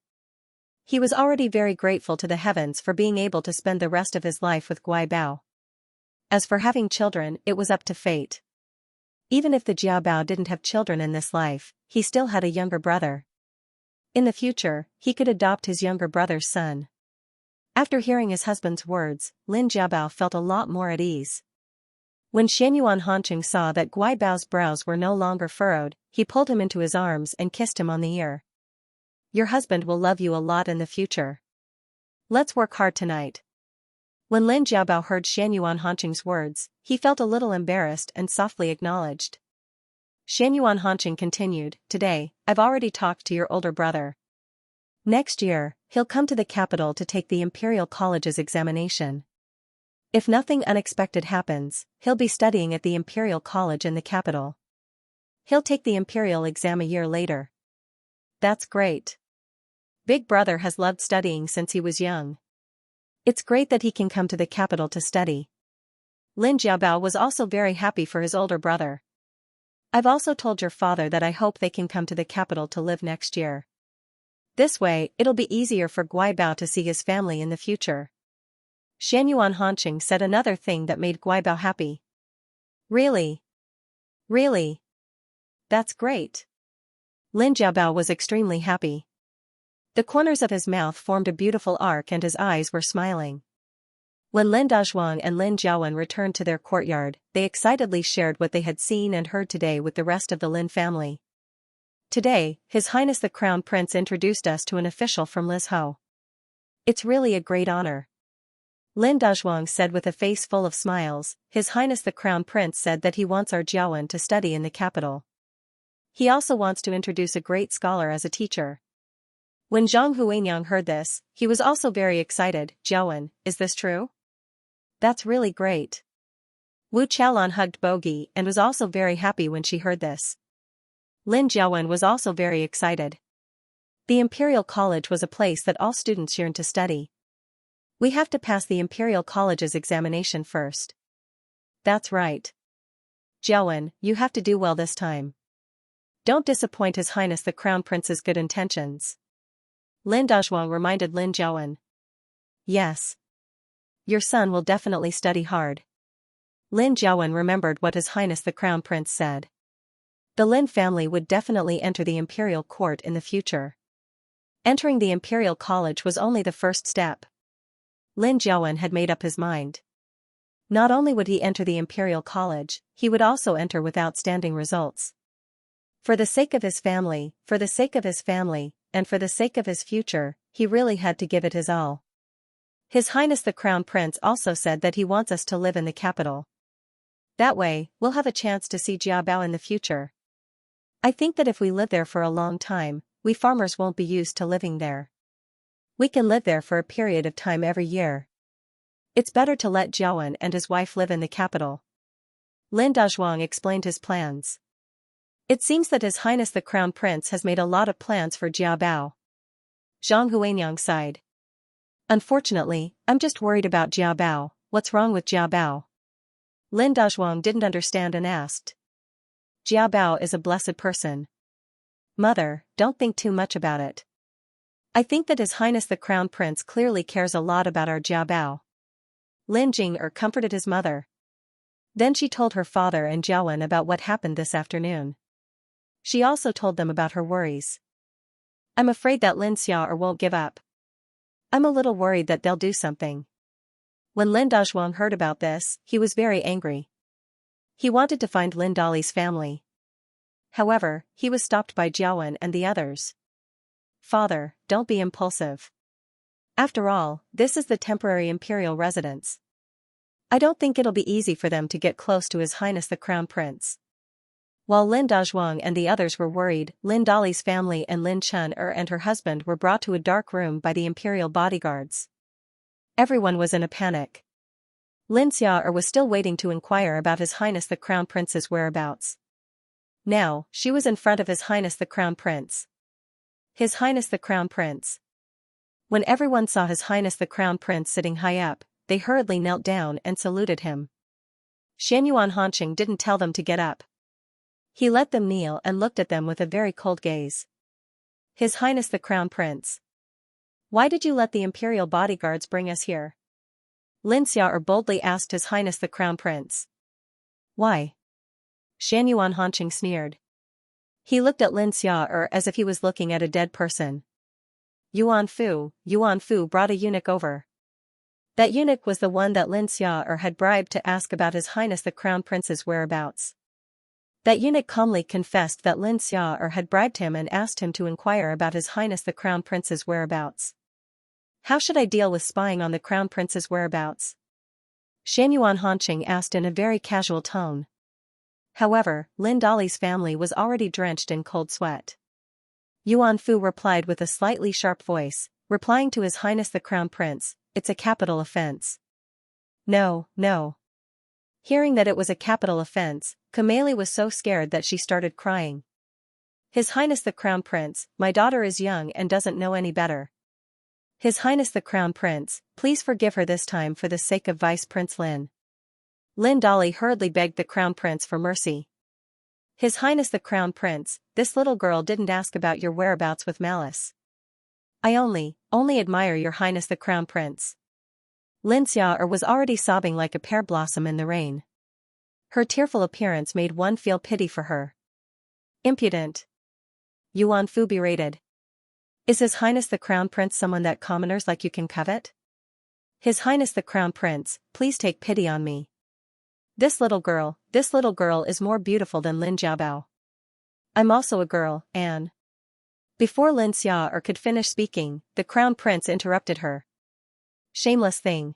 He was already very grateful to the heavens for being able to spend the rest of his life with Guaibao. As for having children, it was up to fate. Even if the Jiabao didn't have children in this life, he still had a younger brother. In the future, he could adopt his younger brother's son. After hearing his husband's words, Lin Jiabao felt a lot more at ease. When Xianyuan Hanqing saw that Guaibao's brows were no longer furrowed, he pulled him into his arms and kissed him on the ear. Your husband will love you a lot in the future. Let's work hard tonight. When Lin Jiabao heard Xianyuan Hanqing's words, he felt a little embarrassed and softly acknowledged. Xianyuan Hanqing continued, Today, I've already talked to your older brother. Next year, he'll come to the capital to take the Imperial College's examination. If nothing unexpected happens, he'll be studying at the Imperial College in the capital. He'll take the Imperial exam a year later. That's great. Big brother has loved studying since he was young. It's great that he can come to the capital to study. Lin Jiabao was also very happy for his older brother. I've also told your father that I hope they can come to the capital to live next year. This way, it'll be easier for Guaibao to see his family in the future. Xianyuan Hanqing said another thing that made Guaibao happy. Really? Really? That's great. Lin Jiabao was extremely happy. The corners of his mouth formed a beautiful arc and his eyes were smiling. When Lin Dazhuang and Lin Jiawen returned to their courtyard, they excitedly shared what they had seen and heard today with the rest of the Lin family. Today, His Highness the Crown Prince introduced us to an official from Lizhou. It's really a great honor. Lin Dazhuang said with a face full of smiles. His Highness the Crown Prince said that he wants our Jiawen to study in the capital. He also wants to introduce a great scholar as a teacher. When Zhang Huanyang heard this, he was also very excited. Jiawen, is this true? That's really great. Wu Chaolan hugged Bogi and was also very happy when she heard this. Lin Jiawen was also very excited. The Imperial College was a place that all students yearned to study. We have to pass the Imperial College's examination first. That's right. Jiawen, you have to do well this time. Don't disappoint His Highness the Crown Prince's good intentions. Lin Dazhuang reminded Lin Jiawen. Yes. Your son will definitely study hard. Lin Jiawen remembered what His Highness the Crown Prince said. The Lin family would definitely enter the Imperial Court in the future. Entering the Imperial College was only the first step. Lin Jiawen had made up his mind. Not only would he enter the Imperial College, he would also enter with outstanding results. For the sake of his family, and for the sake of his future, he really had to give it his all. His Highness the Crown Prince also said that he wants us to live in the capital. That way, we'll have a chance to see Jiabao in the future. I think that if we live there for a long time, we farmers won't be used to living there. We can live there for a period of time every year. It's better to let Jiawen and his wife live in the capital. Lin Dazhuang explained his plans. It seems that His Highness the Crown Prince has made a lot of plans for Jiabao. Zhang Huanyang sighed. Unfortunately, I'm just worried about Jiabao. What's wrong with Jiabao? Lin Dazhuang didn't understand and asked. Jiabao is a blessed person. Mother, don't think too much about it. I think that His Highness the Crown Prince clearly cares a lot about our Jiabao. Lin Jing'er comforted his mother. Then she told her father and Jiawen about what happened this afternoon. She also told them about her worries. I'm afraid that Lin Xiao'er won't give up. I'm a little worried that they'll do something. When Lin Dazhuang heard about this, he was very angry. He wanted to find Lin Dali's family. However, he was stopped by Jiawen and the others. Father, don't be impulsive. After all, this is the temporary imperial residence. I don't think it'll be easy for them to get close to His Highness the Crown Prince. While Lin Dazhuang and the others were worried, Lin Dali's family and Lin Chun'er and her husband were brought to a dark room by the imperial bodyguards. Everyone was in a panic. Lin Xiao'er was still waiting to inquire about His Highness the Crown Prince's whereabouts. Now, she was in front of His Highness the Crown Prince. His Highness the Crown Prince. When everyone saw His Highness the Crown Prince sitting high up, they hurriedly knelt down and saluted him. Xianyuan Hanqing didn't tell them to get up. He let them kneel and looked at them with a very cold gaze. His Highness the Crown Prince. Why did you let the imperial bodyguards bring us here? Lin Xiao'er boldly asked His Highness the Crown Prince. Why? Xianyuan Hanqing sneered. He looked at Lin Xiao'er as if he was looking at a dead person. Yuan Fu brought a eunuch over. That eunuch was the one that Lin Xiao'er had bribed to ask about His Highness the Crown Prince's whereabouts. That eunuch calmly confessed that Lin Xiao'er had bribed him and asked him to inquire about His Highness the Crown Prince's whereabouts. How should I deal with spying on the Crown Prince's whereabouts? Xianyuan Hanqing asked in a very casual tone. However, Lin Dali's family was already drenched in cold sweat. Yuan Fu replied with a slightly sharp voice, replying to His Highness the Crown Prince, it's a capital offense. No. Hearing that it was a capital offense, Kameli was so scared that she started crying. His Highness the Crown Prince, my daughter is young and doesn't know any better. His Highness the Crown Prince, please forgive her this time for the sake of Vice Prince Lin. Lin Dali hurriedly begged the Crown Prince for mercy. His Highness the Crown Prince, this little girl didn't ask about your whereabouts with malice. I only admire your Highness the Crown Prince. Lin Xiao'er was already sobbing like a pear blossom in the rain. Her tearful appearance made one feel pity for her. Impudent. Yuan Fu berated. Is His Highness the Crown Prince someone that commoners like you can covet? His Highness the Crown Prince, please take pity on me. This little girl is more beautiful than Lin Jiabao. I'm also a girl, Anne. Before Lin Xiao'er could finish speaking, the Crown Prince interrupted her. Shameless thing.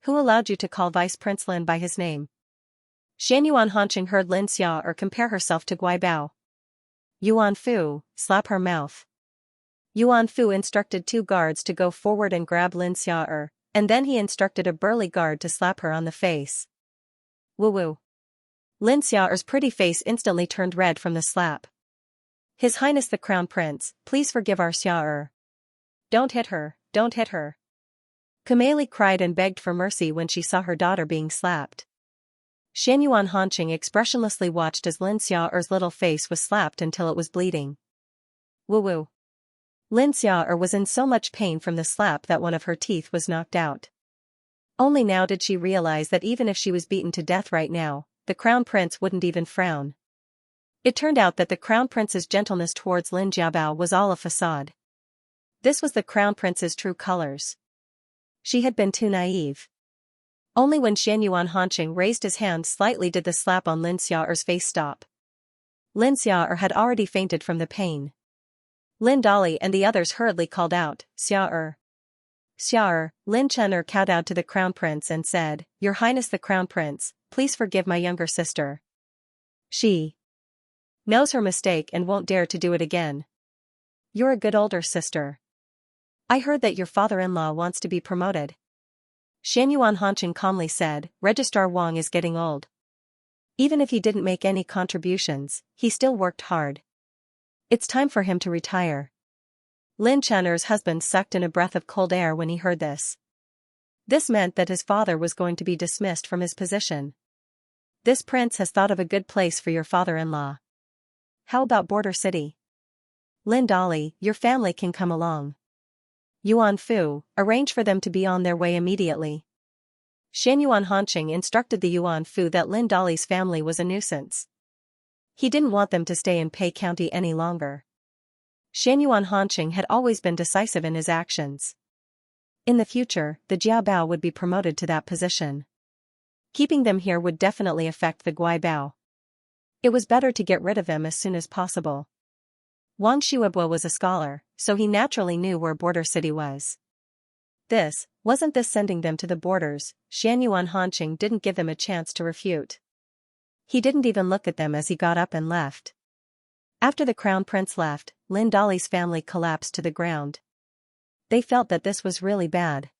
Who allowed you to call Vice Prince Lin by his name? Xianyuan Hanqing heard Lin Xiao'er compare herself to Guaibao. Yuan Fu, slap her mouth. Yuan Fu instructed 2 guards to go forward and grab Lin Xiao'er, and then he instructed a burly guard to slap her on the face. Woo-woo. Lin Xiao'er's pretty face instantly turned red from the slap. His Highness the Crown Prince, please forgive our Xiao'er. Don't hit her. Kameli cried and begged for mercy when she saw her daughter being slapped. Xianyuan Hanqing expressionlessly watched as Lin Xiao'er's little face was slapped until it was bleeding. Woo-woo. Lin Xiao'er was in so much pain from the slap that one of her teeth was knocked out. Only now did she realize that even if she was beaten to death right now, the Crown Prince wouldn't even frown. It turned out that the Crown Prince's gentleness towards Lin Jiabao was all a facade. This was the Crown Prince's true colors. She had been too naive. Only when Xianyuan Hanqing raised his hand slightly did the slap on Lin Xiao'er's face stop. Lin Xiao'er had already fainted from the pain. Lin Dali and the others hurriedly called out, Xiao'er. Xiao'er, Lin Chen'er kowtowed to the Crown Prince and said, Your Highness the Crown Prince, please forgive my younger sister. She knows her mistake and won't dare to do it again. You're a good older sister. I heard that your father-in-law wants to be promoted. Xianyuan Hanqing calmly said, Registrar Wang is getting old. Even if he didn't make any contributions, he still worked hard. It's time for him to retire. Lin Chen'er's husband sucked in a breath of cold air when he heard this. This meant that his father was going to be dismissed from his position. This prince has thought of a good place for your father-in-law. How about Border City? Lin Dali, your family can come along. Yuan Fu, arrange for them to be on their way immediately. Xianyuan Hanqing instructed the Yuan Fu that Lin Dali's family was a nuisance. He didn't want them to stay in Pei County any longer. Xianyuan Hanqing had always been decisive in his actions. In the future, the Jiabao would be promoted to that position. Keeping them here would definitely affect the Guaibao. It was better to get rid of them as soon as possible. Wang Xuebuo was a scholar, so he naturally knew where Border City was. Wasn't this sending them to the borders? Xianyuan Hanqing didn't give them a chance to refute. He didn't even look at them as he got up and left. After the Crown Prince left, Lin Dali's family collapsed to the ground. They felt that this was really bad.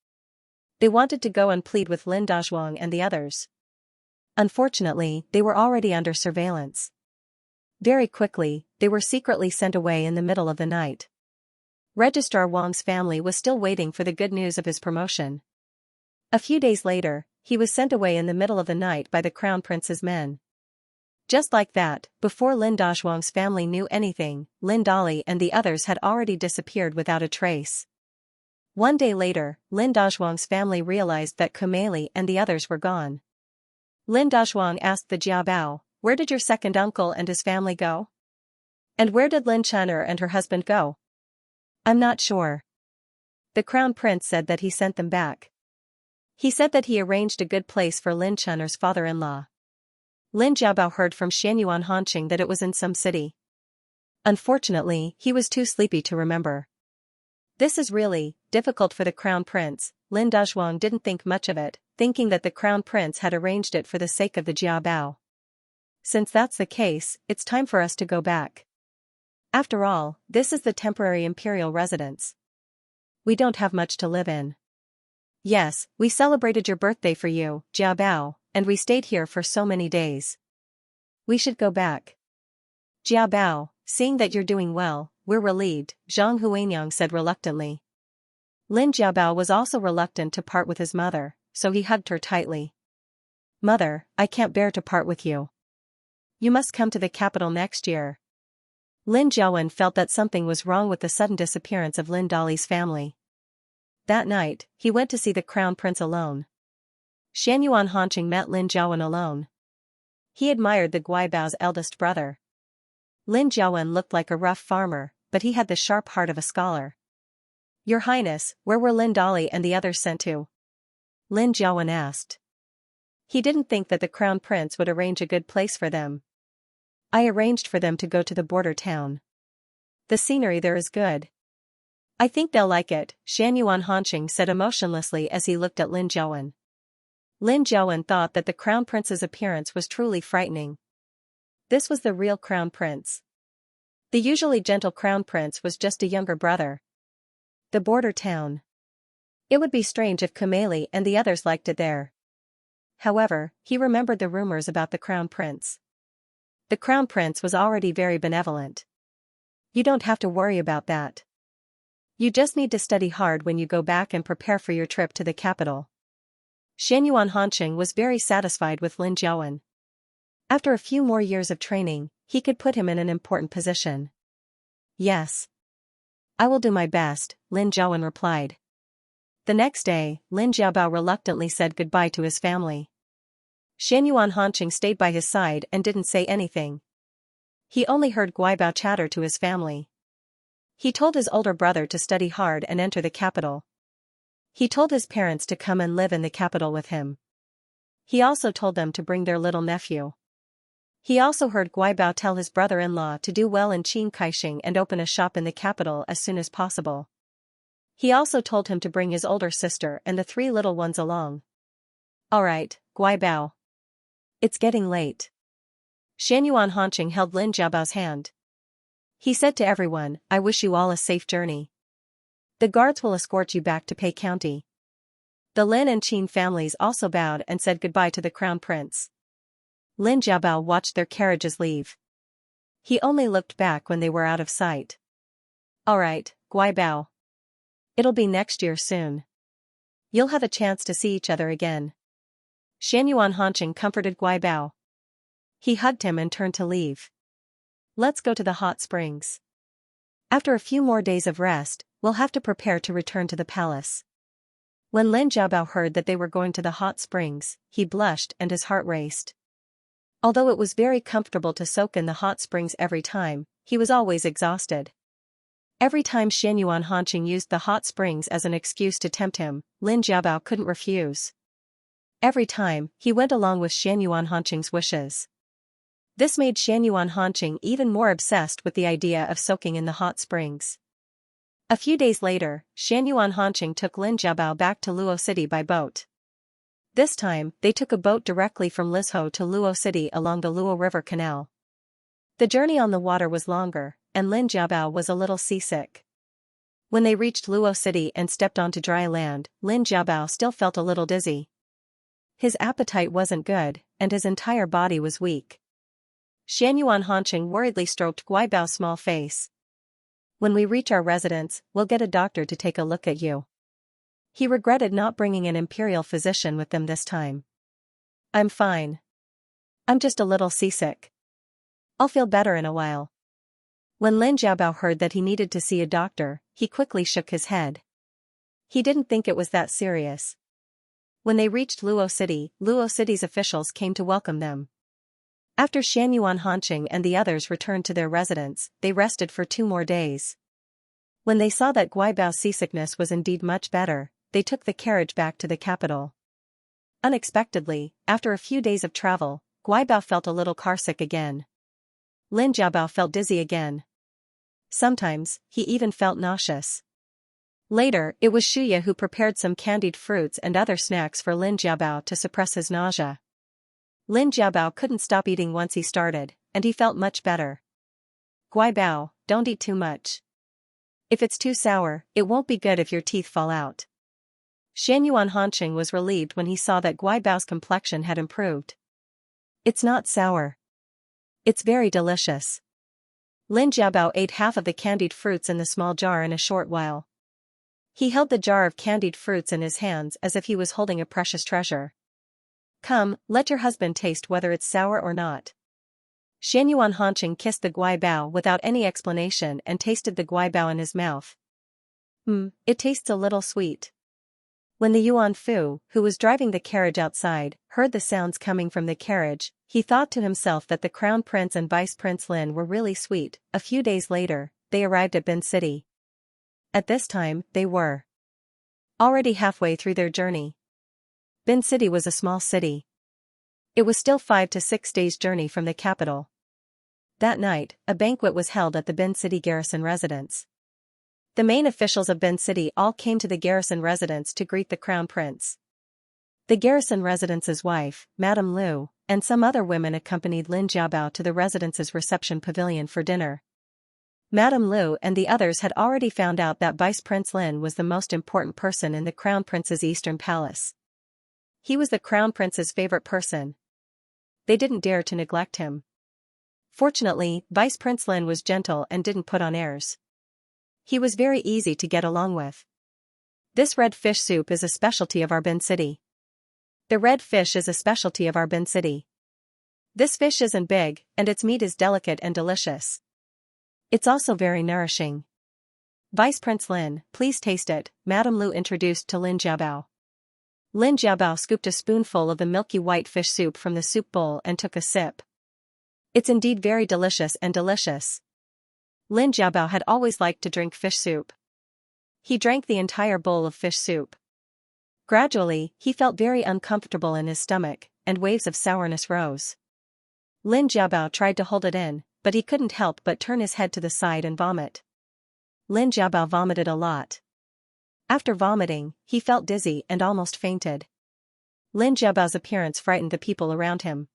They wanted to go and plead with Lin Dazhuang and the others. Unfortunately, they were already under surveillance. Very quickly, they were secretly sent away in the middle of the night. Registrar Wang's family was still waiting for the good news of his promotion. A few days later, he was sent away in the middle of the night by the crown prince's men. Just like that, before Lin Dazhuang's family knew anything, Lin Dali and the others had already disappeared without a trace. One day later, Lin Dazhuang's family realized that Kumeli and the others were gone. Lin Dazhuang asked the Jiabao, "Where did your second uncle and his family go? And where did Lin Chener and her husband go?" "I'm not sure." The crown prince said that he sent them back. He said that he arranged a good place for Lin Chener's father-in-law. Lin Jiabao heard from Xianyuan Hanqing that it was in some city. Unfortunately, he was too sleepy to remember. This is really difficult for the crown prince. Lin Dazhuang didn't think much of it, thinking that the crown prince had arranged it for the sake of the Jiabao. Since that's the case, it's time for us to go back. After all, this is the temporary imperial residence. We don't have much to live in. Yes, we celebrated your birthday for you, Jiabao, and we stayed here for so many days. We should go back. Jiabao, seeing that you're doing well, we're relieved, Zhang Huanyang said reluctantly. Lin Jiabao was also reluctant to part with his mother, so he hugged her tightly. Mother, I can't bear to part with you. You must come to the capital next year. Lin Jiawen felt that something was wrong with the sudden disappearance of Lin Dali's family. That night, he went to see the crown prince alone. Xianyuan Hanqing met Lin Jiawen alone. He admired the Guibao's eldest brother. Lin Jiawen looked like a rough farmer, but he had the sharp heart of a scholar. Your Highness, where were Lin Dali and the others sent to? Lin Jiawen asked. He didn't think that the crown prince would arrange a good place for them. I arranged for them to go to the border town. The scenery there is good. I think they'll like it, Xianyuan Hanqing said emotionlessly as he looked at Lin Jiawen. Lin Jiawen thought that the crown prince's appearance was truly frightening. This was the real crown prince. The usually gentle crown prince was just a younger brother. The border town. It would be strange if Kumeli and the others liked it there. However, he remembered the rumors about the crown prince. The crown prince was already very benevolent. You don't have to worry about that. You just need to study hard when you go back and prepare for your trip to the capital. Xianyuan Hanqing was very satisfied with Lin Jiawen. After a few more years of training, he could put him in an important position. Yes. I will do my best, Lin Jiawen replied. The next day, Lin Jiabao reluctantly said goodbye to his family. Xianyuan Hanqing stayed by his side and didn't say anything. He only heard Guibao chatter to his family. He told his older brother to study hard and enter the capital. He told his parents to come and live in the capital with him. He also told them to bring their little nephew. He also heard Guibao tell his brother-in-law to do well in Qin Kaixing and open a shop in the capital as soon as possible. He also told him to bring his older sister and the 3 little ones along. All right, Guibao. It's getting late. Xianyuan Hanqing held Lin Jiabao's hand. He said to everyone, I wish you all a safe journey. The guards will escort you back to Pei County. The Lin and Qin families also bowed and said goodbye to the crown prince. Lin Jiabao watched their carriages leave. He only looked back when they were out of sight. All right, Guibao. It'll be next year soon. You'll have a chance to see each other again. Xianyuan Hanqing comforted Guibao. He hugged him and turned to leave. Let's go to the hot springs. After a few more days of rest, we'll have to prepare to return to the palace. When Lin Jiabao heard that they were going to the hot springs, he blushed and his heart raced. Although it was very comfortable to soak in the hot springs every time, he was always exhausted. Every time Xianyuan Hanqing used the hot springs as an excuse to tempt him, Lin Jiabao couldn't refuse. Every time, he went along with Xianyuan Hanqing's wishes. This made Xianyuan Hanqing even more obsessed with the idea of soaking in the hot springs. A few days later, Xianyuan Hanqing took Lin Jiabao back to Luo City by boat. This time, they took a boat directly from Lizhou to Luo City along the Luo River Canal. The journey on the water was longer, and Lin Jiabao was a little seasick. When they reached Luo City and stepped onto dry land, Lin Jiabao still felt a little dizzy. His appetite wasn't good, and his entire body was weak. Xianyuan Hanqing worriedly stroked Guibao's small face. When we reach our residence, we'll get a doctor to take a look at you. He regretted not bringing an imperial physician with them this time. I'm fine. I'm just a little seasick. I'll feel better in a while. When Lin Jiabao heard that he needed to see a doctor, he quickly shook his head. He didn't think it was that serious. When they reached Luo City's officials came to welcome them. After Xianyuan Hanqing and the others returned to their residence, they rested for 2 more days. When they saw that Guibao's seasickness was indeed much better, they took the carriage back to the capital. Unexpectedly, after a few days of travel, Guibao felt a little carsick again. Lin Jiabao felt dizzy again. Sometimes, he even felt nauseous. Later, it was Shuya who prepared some candied fruits and other snacks for Lin Jiabao to suppress his nausea. Lin Jiabao couldn't stop eating once he started, and he felt much better. Guibao, don't eat too much. If it's too sour, it won't be good if your teeth fall out. Xianyuan Hanqing was relieved when he saw that Guibao's complexion had improved. It's not sour. It's very delicious. Lin Jiabao ate half of the candied fruits in the small jar in a short while. He held the jar of candied fruits in his hands as if he was holding a precious treasure. Come, let your husband taste whether it's sour or not. Xianyuan Hanqing kissed the Guibao without any explanation and tasted the Guibao in his mouth. It tastes a little sweet. When the Yuan Fu, who was driving the carriage outside, heard the sounds coming from the carriage, he thought to himself that the Crown Prince and Vice Prince Lin were really sweet. A few days later, they arrived at Bin City. At this time, they were already halfway through their journey. Bin City was a small city. It was still 5 to 6 days' journey from the capital. That night, a banquet was held at the Bin City garrison residence. The main officials of Bin City all came to the garrison residence to greet the Crown Prince. The garrison residence's wife, Madame Lu, and some other women accompanied Lin Jiabao to the residence's reception pavilion for dinner. Madame Lu and the others had already found out that Vice Prince Lin was the most important person in the Crown Prince's eastern palace. He was the Crown Prince's favorite person. They didn't dare to neglect him. Fortunately, Vice Prince Lin was gentle and didn't put on airs. He was very easy to get along with. This red fish soup is a specialty of our Bin City. The red fish is a specialty of our Bin City. This fish isn't big, and its meat is delicate and delicious. It's also very nourishing. Vice Prince Lin, please taste it, Madame Lu introduced to Lin Jiabao. Lin Jiabao scooped a spoonful of the milky white fish soup from the soup bowl and took a sip. It's indeed very delicious and delicious. Lin Jiabao had always liked to drink fish soup. He drank the entire bowl of fish soup. Gradually, he felt very uncomfortable in his stomach, and waves of sourness rose. Lin Jiabao tried to hold it in, but he couldn't help but turn his head to the side and vomit. Lin Jiabao vomited a lot. After vomiting, he felt dizzy and almost fainted. Lin Jiabao's appearance frightened the people around him.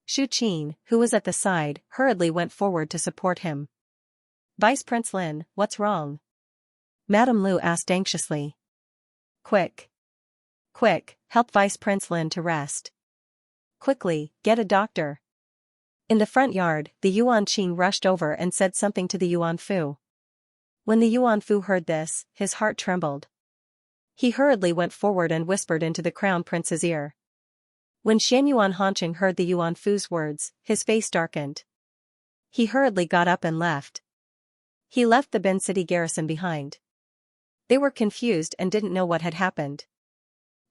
Shu Qin, who was at the side, hurriedly went forward to support him. Vice Prince Lin, what's wrong? Madame Lu asked anxiously. Quick! Quick, help Vice Prince Lin to rest. Quickly, get a doctor. In the front yard, the Yuan Qing rushed over and said something to the Yuan Fu. When the Yuan Fu heard this, his heart trembled. He hurriedly went forward and whispered into the Crown Prince's ear. When Xianyuan Hanqing heard the Yuan Fu's words, his face darkened. He hurriedly got up and left. He left the Bin City garrison behind. They were confused and didn't know what had happened.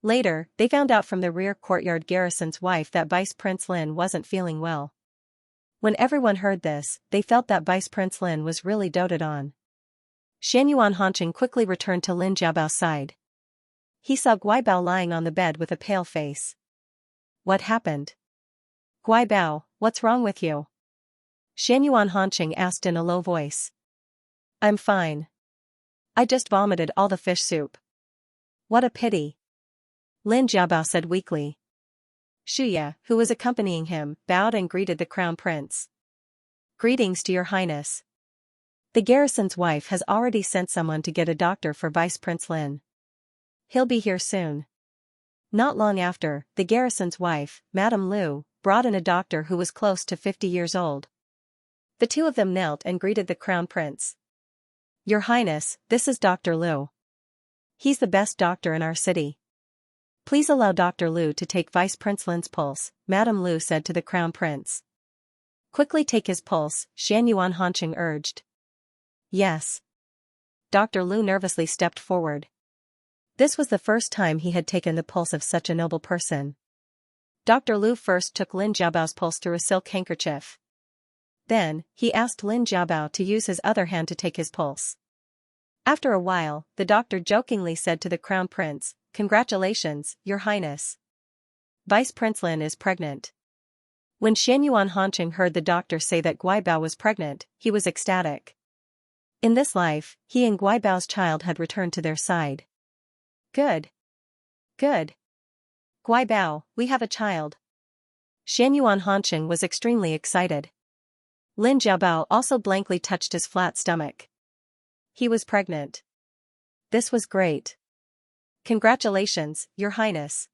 Later, they found out from the rear courtyard garrison's wife that Vice Prince Lin wasn't feeling well. When everyone heard this, they felt that Vice Prince Lin was really doted on. Xianyuan Hanqing quickly returned to Lin Jiabao's side. He saw Guibao lying on the bed with a pale face. What happened? Guibao, what's wrong with you? Xianyuan Hanqing asked in a low voice. I'm fine. I just vomited all the fish soup. What a pity. Lin Jiabao said weakly. Shuya, who was accompanying him, bowed and greeted the Crown Prince. Greetings to your highness. The garrison's wife has already sent someone to get a doctor for Vice Prince Lin. He'll be here soon. Not long after, the garrison's wife, Madame Lu, brought in a doctor who was close to 50 years old. The two of them knelt and greeted the Crown Prince. Your Highness, this is Dr. Lu. He's the best doctor in our city. Please allow Dr. Lu to take Vice Prince Lin's pulse, Madame Lu said to the Crown Prince. Quickly take his pulse, Xianyuan Hanqing urged. Yes. Dr. Lu nervously stepped forward. This was the first time he had taken the pulse of such a noble person. Dr. Lu first took Lin Jiabao's pulse through a silk handkerchief. Then, he asked Lin Jiabao to use his other hand to take his pulse. After a while, the doctor jokingly said to the Crown Prince, "Congratulations, Your Highness. Vice Prince Lin is pregnant." When Xianyuan Hanqing heard the doctor say that Guibao was pregnant, he was ecstatic. In this life, he and Guibao's child had returned to their side. Good. Good. Guibao, we have a child. Xianyuan Hanqing was extremely excited. Lin Jiabao also blankly touched his flat stomach. He was pregnant. This was great. Congratulations, Your Highness.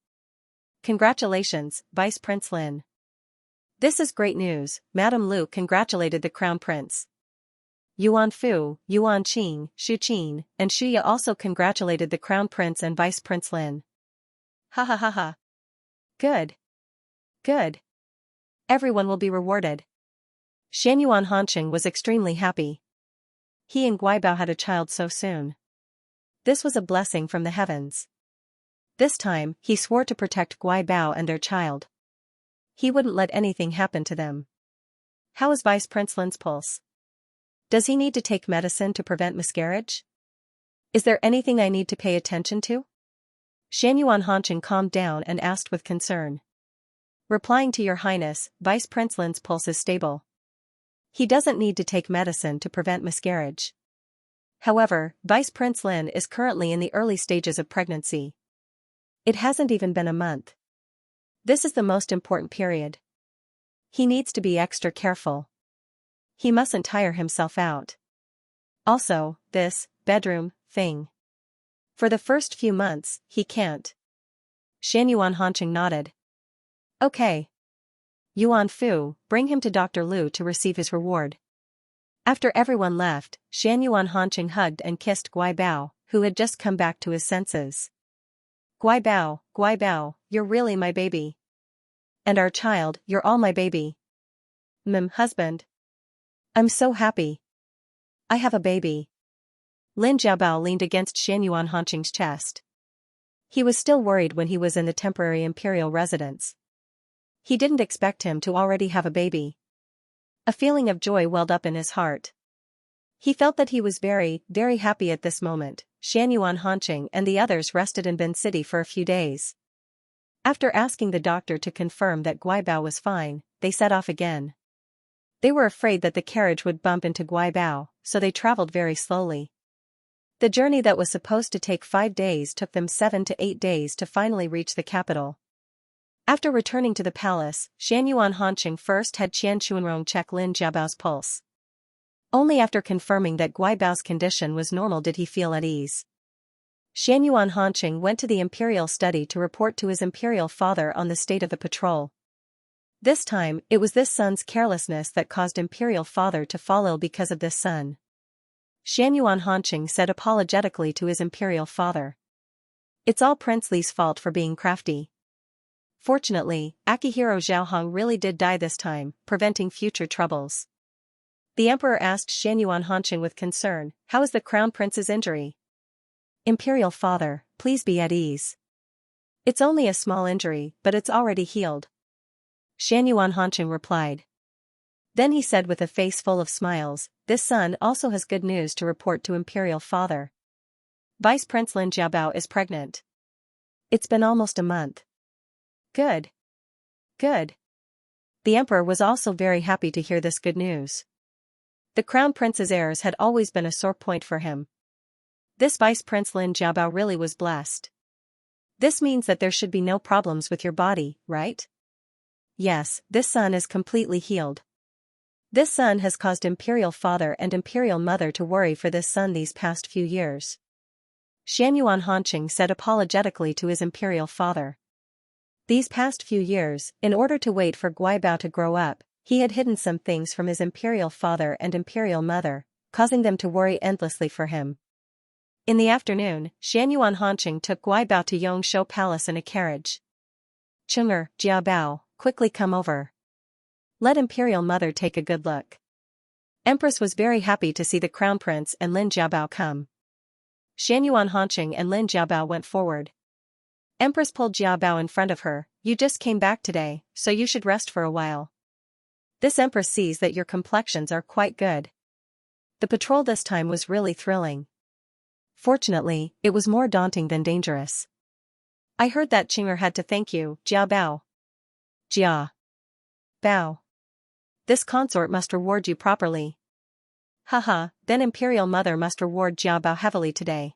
Congratulations, Vice Prince Lin. This is great news, Madame Lu congratulated the Crown Prince. Yuan Fu, Yuan Qing, Xu Qin, and Shuya also congratulated the Crown Prince and Vice Prince Lin. Ha ha ha ha. Good. Good. Everyone will be rewarded. Xianyuan Hanqing was extremely happy. He and Guibao had a child so soon. This was a blessing from the heavens. This time, he swore to protect Guibao and their child. He wouldn't let anything happen to them. How is Vice Prince Lin's pulse? Does he need to take medicine to prevent miscarriage? Is there anything I need to pay attention to? Xianyuan Hanqing calmed down and asked with concern. Replying to Your Highness, Vice Prince Lin's pulse is stable. He doesn't need to take medicine to prevent miscarriage. However, Vice Prince Lin is currently in the early stages of pregnancy. It hasn't even been a month. This is the most important period. He needs to be extra careful. He mustn't tire himself out. Also, this bedroom thing. For the first few months, he can't. Xianyuan Hanqing nodded. Okay. Yuan Fu, bring him to Dr. Lu to receive his reward. After everyone left, Xianyuan Hanqing hugged and kissed Guibao, who had just come back to his senses. Guibao, Guibao, you're really my baby. And our child, you're all my baby. Husband. I'm so happy. I have a baby. Lin Jiabao leaned against Xianyuan Hanqing's chest. He was still worried when he was in the temporary imperial residence. He didn't expect him to already have a baby. A feeling of joy welled up in his heart. He felt that he was very, very happy at this moment. Xianyuan Hanqing and the others rested in Bin City for a few days. After asking the doctor to confirm that Guibao was fine, they set off again. They were afraid that the carriage would bump into Guibao, so they traveled very slowly. The journey that was supposed to take 5 days took them 7 to 8 days to finally reach the capital. After returning to the palace, Xianyuan Hanqing first had Qian Xuanrong check Lin Jiabao's pulse. Only after confirming that Guibao's condition was normal did he feel at ease. Xianyuan Hanqing went to the imperial study to report to his imperial father on the state of the patrol. This time, it was this son's carelessness that caused imperial father to fall ill because of this son. Xianyuan Hanqing said apologetically to his imperial father. It's all Prince Li's fault for being crafty. Fortunately, Akihiro Zhaohong really did die this time, preventing future troubles. The emperor asked Xianyuan Hanqing with concern, how is the crown prince's injury? Imperial father, please be at ease. It's only a small injury, but it's already healed. Xianyuan Hanqing replied. Then he said with a face full of smiles, this son also has good news to report to imperial father. Vice Prince Lin Jiabao is pregnant. It's been almost a month. Good. Good. The emperor was also very happy to hear this good news. The crown prince's heirs had always been a sore point for him. This Vice Prince Lin Jiabao really was blessed. This means that there should be no problems with your body, right? Yes, this son is completely healed. This son has caused imperial father and imperial mother to worry for this son these past few years. Xianyuan Hanqing said apologetically to his imperial father. These past few years, in order to wait for Guibao to grow up, he had hidden some things from his imperial father and imperial mother, causing them to worry endlessly for him. In the afternoon, Xianyuan Hanqing took Guaibao to Yongshou Palace in a carriage. Cheng'er, Jiabao, quickly come over. Let Imperial Mother take a good look. Empress was very happy to see the Crown Prince and Lin Jiabao come. Xianyuan Hanqing and Lin Jiabao went forward. Empress pulled Jiabao in front of her. You just came back today, so you should rest for a while. This Empress sees that your complexions are quite good. The patrol this time was really thrilling. Fortunately, it was more daunting than dangerous. I heard that Cheng'er had to thank you, Jiabao. Jia. Bao. This consort must reward you properly. Haha, then Imperial Mother must reward Jiabao heavily today.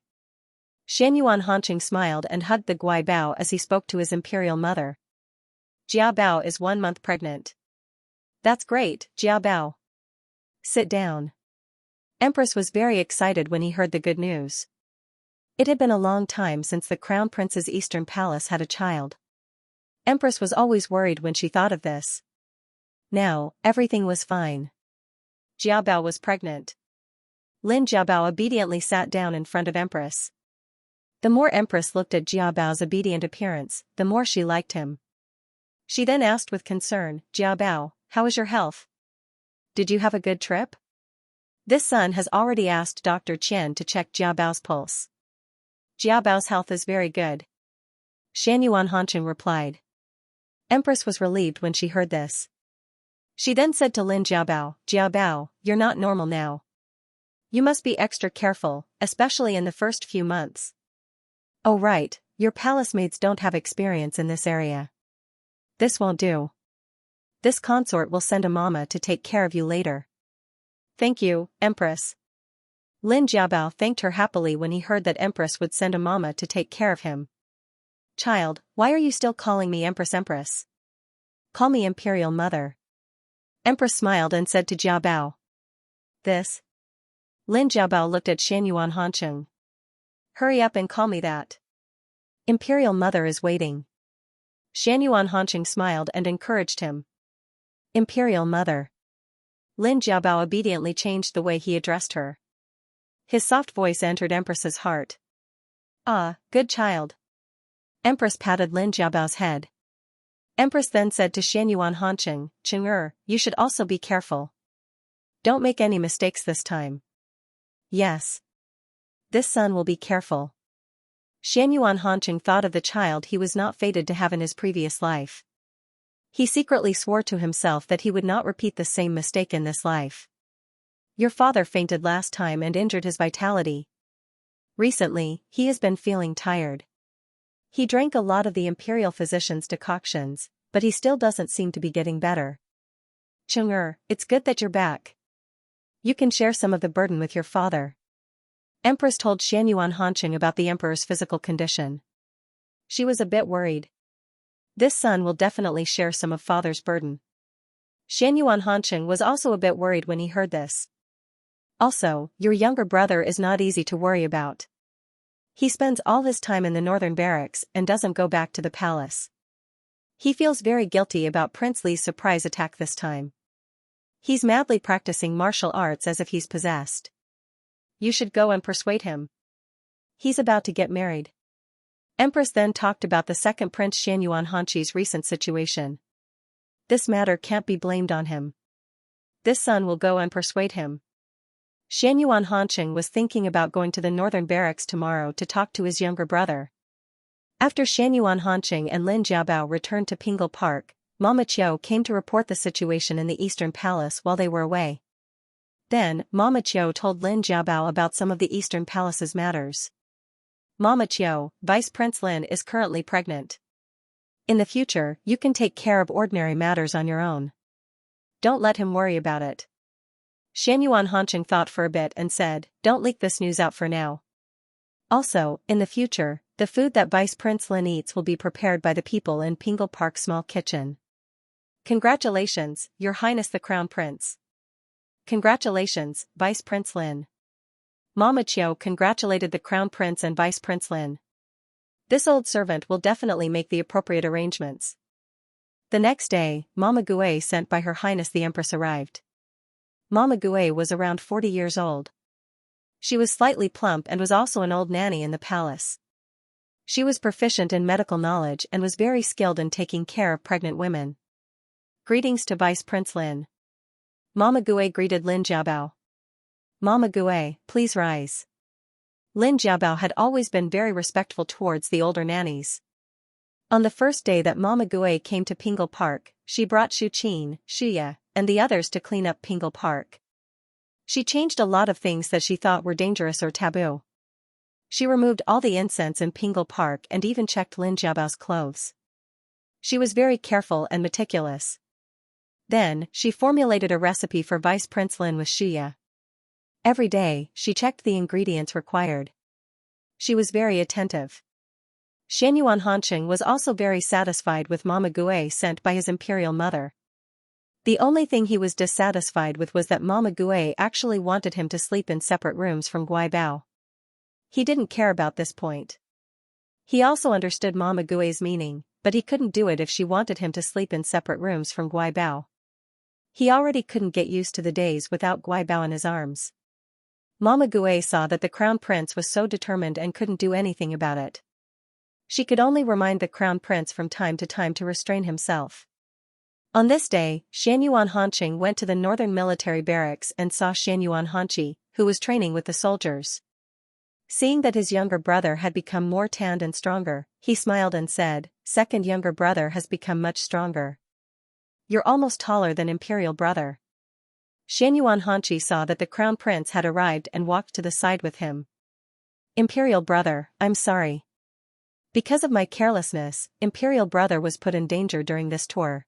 Xianyuan Hanqing smiled and hugged the Guaibao as he spoke to his Imperial Mother. Jiabao is 1 month pregnant. That's great, Jiabao. Sit down. Empress was very excited when he heard the good news. It had been a long time since the Crown Prince's Eastern Palace had a child. Empress was always worried when she thought of this. Now, everything was fine. Jiabao was pregnant. Lin Jiabao obediently sat down in front of Empress. The more Empress looked at Jiabao's obedient appearance, the more she liked him. She then asked with concern, Jiabao, how is your health? Did you have a good trip? This son has already asked Dr. Qian to check Jiabao's pulse. Jiabao's health is very good. Xianyuan Hanqing replied. Empress was relieved when she heard this. She then said to Lin Jiabao, Jiabao, you're not normal now. You must be extra careful, especially in the first few months. Oh right, your palace maids don't have experience in this area. This won't do. This consort will send a mama to take care of you later. Thank you, Empress. Lin Jiabao thanked her happily when he heard that Empress would send a mama to take care of him. Child, why are you still calling me Empress? Call me Imperial Mother. Empress smiled and said to Jiabao. This? Lin Jiabao looked at Xianyuan Hanqing. Hurry up and call me that. Imperial Mother is waiting. Xianyuan Hanqing smiled and encouraged him. Imperial Mother. Lin Jiabao obediently changed the way he addressed her. His soft voice entered Empress's heart. Ah, good child. Empress patted Lin Jiabao's head. Empress then said to Xianyuan Hanqing, Cheng'er, you should also be careful. Don't make any mistakes this time. Yes. This son will be careful. Xianyuan Hanqing thought of the child he was not fated to have in his previous life. He secretly swore to himself that he would not repeat the same mistake in this life. Your father fainted last time and injured his vitality. Recently, he has been feeling tired. He drank a lot of the imperial physician's decoctions, but he still doesn't seem to be getting better. Cheng'er, it's good that you're back. You can share some of the burden with your father. Empress told Xianyuan Hanqing about the emperor's physical condition. She was a bit worried. This son will definitely share some of father's burden. Xianyuan Hanqing was also a bit worried when he heard this. Also, your younger brother is not easy to worry about. He spends all his time in the northern barracks and doesn't go back to the palace. He feels very guilty about Prince Li's surprise attack this time. He's madly practicing martial arts as if he's possessed. You should go and persuade him. He's about to get married. Empress then talked about the second Prince Xianyuan Hanqi's recent situation. This matter can't be blamed on him. This son will go and persuade him. Xianyuan Hanqing was thinking about going to the northern barracks tomorrow to talk to his younger brother. After Xianyuan Hanqing and Lin Jiabao returned to Pingle Park, Mama Qiu came to report the situation in the Eastern Palace while they were away. Then, Mama Qiu told Lin Jiabao about some of the Eastern Palace's matters. Mama Qiu, Vice Prince Lin is currently pregnant. In the future, you can take care of ordinary matters on your own. Don't let him worry about it. Xianyuan Hanqing thought for a bit and said, don't leak this news out for now. Also, in the future, the food that Vice Prince Lin eats will be prepared by the people in Pingle Park's small kitchen. Congratulations, Your Highness the Crown Prince. Congratulations, Vice Prince Lin. Mama Qiu congratulated the Crown Prince and Vice Prince Lin. This old servant will definitely make the appropriate arrangements. The next day, Mama Gui sent by Her Highness the Empress arrived. Mama Gui was around 40 years old. She was slightly plump and was also an old nanny in the palace. She was proficient in medical knowledge and was very skilled in taking care of pregnant women. Greetings to Vice Prince Lin. Mama Gui greeted Lin Jiabao. Mama Gui, please rise. Lin Jiabao had always been very respectful towards the older nannies. On the first day that Mama Gui came to Pingle Park, she brought Shu Qin, Xianxia, and the others to clean up Pingle Park. She changed a lot of things that she thought were dangerous or taboo. She removed all the incense in Pingle Park and even checked Lin Jiabao's clothes. She was very careful and meticulous. Then, she formulated a recipe for Vice Prince Lin with Xianxia. Every day, she checked the ingredients required. She was very attentive. Xianyuan Hanqing was also very satisfied with Mama Gui sent by his imperial mother. The only thing he was dissatisfied with was that Mama Gui actually wanted him to sleep in separate rooms from Guibao. He didn't care about this point. He also understood Mama Gui's meaning, but he couldn't do it if she wanted him to sleep in separate rooms from Guibao. He already couldn't get used to the days without Guibao in his arms. Mama Gui saw that the crown prince was so determined and couldn't do anything about it. She could only remind the crown prince from time to time to restrain himself. On this day, Xianyuan Hanqing went to the northern military barracks and saw Xianyuan Hanqi, who was training with the soldiers. Seeing that his younger brother had become more tanned and stronger, he smiled and said, "Second younger brother has become much stronger. You're almost taller than imperial brother." Xianyuan Hanqi saw that the crown prince had arrived and walked to the side with him. "Imperial brother, I'm sorry. Because of my carelessness, imperial brother was put in danger during this tour."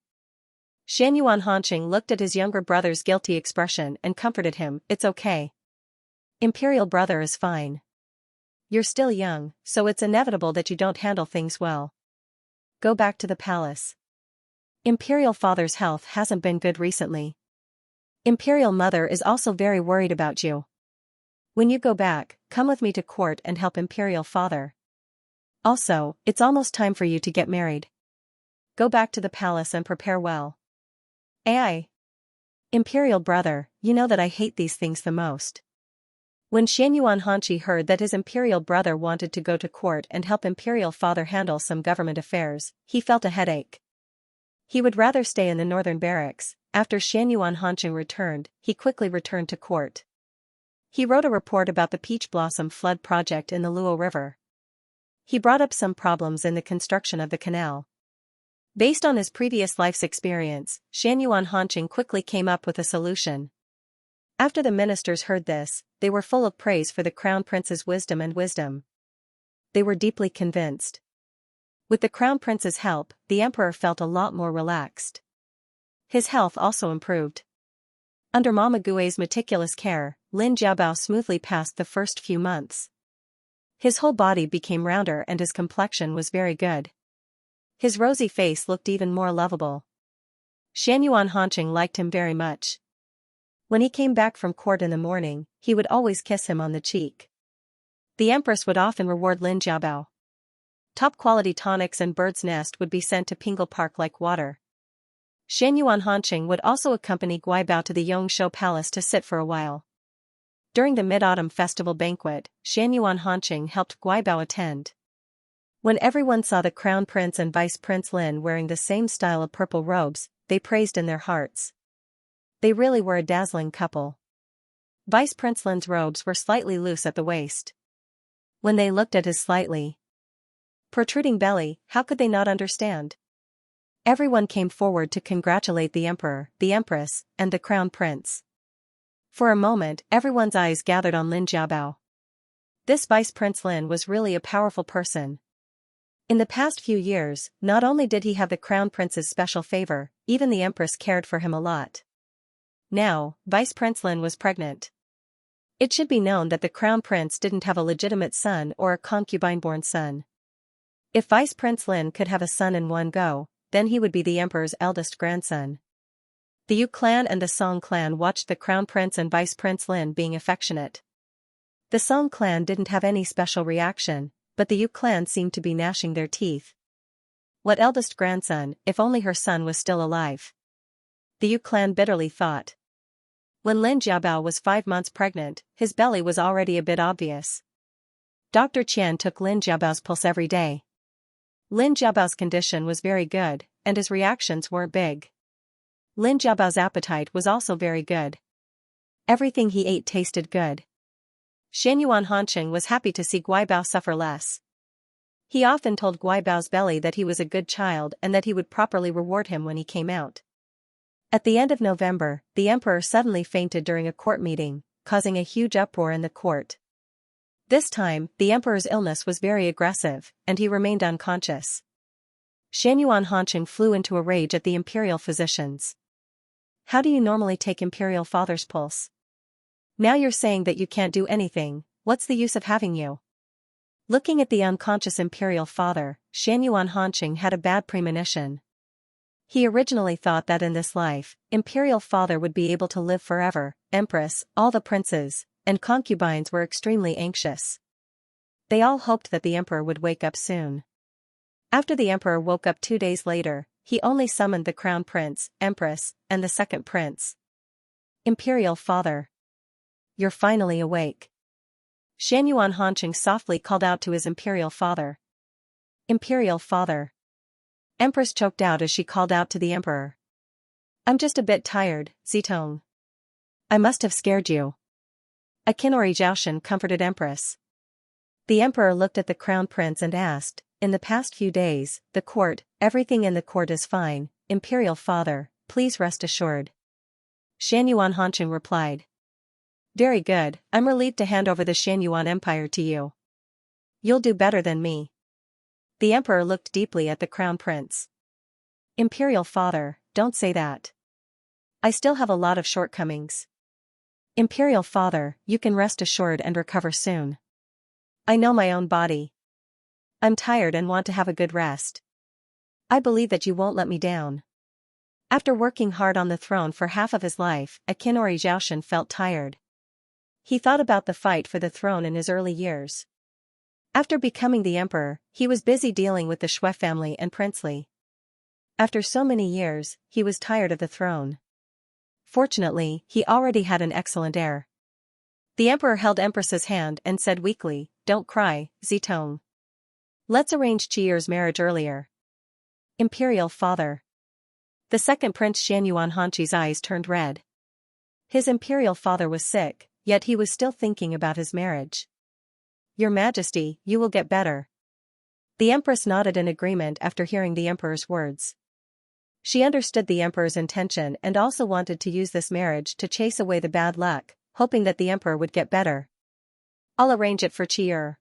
Xianyuan Hanqing looked at his younger brother's guilty expression and comforted him, "It's okay. Imperial brother is fine. You're still young, so it's inevitable that you don't handle things well. Go back to the palace. Imperial father's health hasn't been good recently. Imperial mother is also very worried about you. When you go back, come with me to court and help imperial father. Also, it's almost time for you to get married. Go back to the palace and prepare well." "Ai. Imperial brother, you know that I hate these things the most." When Xianyuan Hanqi heard that his imperial brother wanted to go to court and help imperial father handle some government affairs, he felt a headache. He would rather stay in the northern barracks. After Xianyuan Hanqing returned, he quickly returned to court. He wrote a report about the peach blossom flood project in the Luo River. He brought up some problems in the construction of the canal. Based on his previous life's experience, Xianyuan Hanqing quickly came up with a solution. After the ministers heard this, they were full of praise for the crown prince's wisdom. They were deeply convinced. With the crown prince's help, the emperor felt a lot more relaxed. His health also improved. Under Mama Gui's meticulous care, Lin Jiabao smoothly passed the first few months. His whole body became rounder and his complexion was very good. His rosy face looked even more lovable. Xianyuan Hanqing liked him very much. When he came back from court in the morning, he would always kiss him on the cheek. The empress would often reward Lin Jiabao. Top-quality tonics and bird's nest would be sent to Pingle Park like water. Xianyuan Hanqing would also accompany Guibao to the Yongshou Palace to sit for a while. During the Mid-Autumn Festival banquet, Xianyuan Hanqing helped Guibao attend. When everyone saw the Crown Prince and Vice Prince Lin wearing the same style of purple robes, they praised in their hearts. They really were a dazzling couple. Vice Prince Lin's robes were slightly loose at the waist. When they looked at his slightly protruding belly, how could they not understand? Everyone came forward to congratulate the emperor, the empress, and the crown prince. For a moment, everyone's eyes gathered on Lin Jiabao. This Vice Prince Lin was really a powerful person. In the past few years, not only did he have the crown prince's special favor, even the empress cared for him a lot. Now, Vice Prince Lin was pregnant. It should be known that the crown prince didn't have a legitimate son or a concubine-born son. If Vice Prince Lin could have a son in one go, then he would be the emperor's eldest grandson. The Yu clan and the Song clan watched the crown prince and Vice Prince Lin being affectionate. The Song clan didn't have any special reaction, but the Yu clan seemed to be gnashing their teeth. What eldest grandson, if only her son was still alive? The Yu clan bitterly thought. When Lin Jiabao was 5 months pregnant, his belly was already a bit obvious. Dr. Qian took Lin Jiabao's pulse every day. Lin Jiabao's condition was very good, and his reactions weren't big. Lin Jiabao's appetite was also very good. Everything he ate tasted good. Xianyuan Hanqing was happy to see Guibao suffer less. He often told Guibao's belly that he was a good child and that he would properly reward him when he came out. At the end of November, the emperor suddenly fainted during a court meeting, causing a huge uproar in the court. This time, the emperor's illness was very aggressive, and he remained unconscious. Xianyuan Hanqing flew into a rage at the imperial physicians. How do you normally take imperial father's pulse? Now you're saying that you can't do anything, what's the use of having you? Looking at the unconscious imperial father, Xianyuan Hanqing had a bad premonition. He originally thought that in this life, imperial father would be able to live forever. Empress, all the princes, and concubines were extremely anxious. They all hoped that the emperor would wake up soon. After the emperor woke up 2 days later, he only summoned the crown prince, empress, and the second prince. Imperial father. You're finally awake. Xianyuan Hanqing softly called out to his imperial father. Imperial father. Empress choked out as she called out to the emperor. I'm just a bit tired, Zitong. I must have scared you. Akinori Zhaoshan comforted Empress. The emperor looked at the crown prince and asked, in the past few days, the court, everything in the court is fine, imperial father, please rest assured. Xianyuan Hanqing replied. Very good, I'm relieved to hand over the Xianyuan Empire to you. You'll do better than me. The emperor looked deeply at the crown prince. Imperial father, don't say that. I still have a lot of shortcomings. Imperial father, you can rest assured and recover soon. I know my own body. I'm tired and want to have a good rest. I believe that you won't let me down. After working hard on the throne for half of his life, Akinori Zhaoshan felt tired. He thought about the fight for the throne in his early years. After becoming the emperor, he was busy dealing with the Shui family and princely. After so many years, he was tired of the throne. Fortunately, he already had an excellent heir. The emperor held Empress's hand and said weakly, Don't cry, Zitong. Let's arrange Qiyer's marriage earlier. Imperial father. The second prince Xianyuan Hanqi's eyes turned red. His imperial father was sick, yet he was still thinking about his marriage. Your Majesty, you will get better. The empress nodded in agreement after hearing the emperor's words. She understood the emperor's intention and also wanted to use this marriage to chase away the bad luck, hoping that the emperor would get better. I'll arrange it for Qiyer.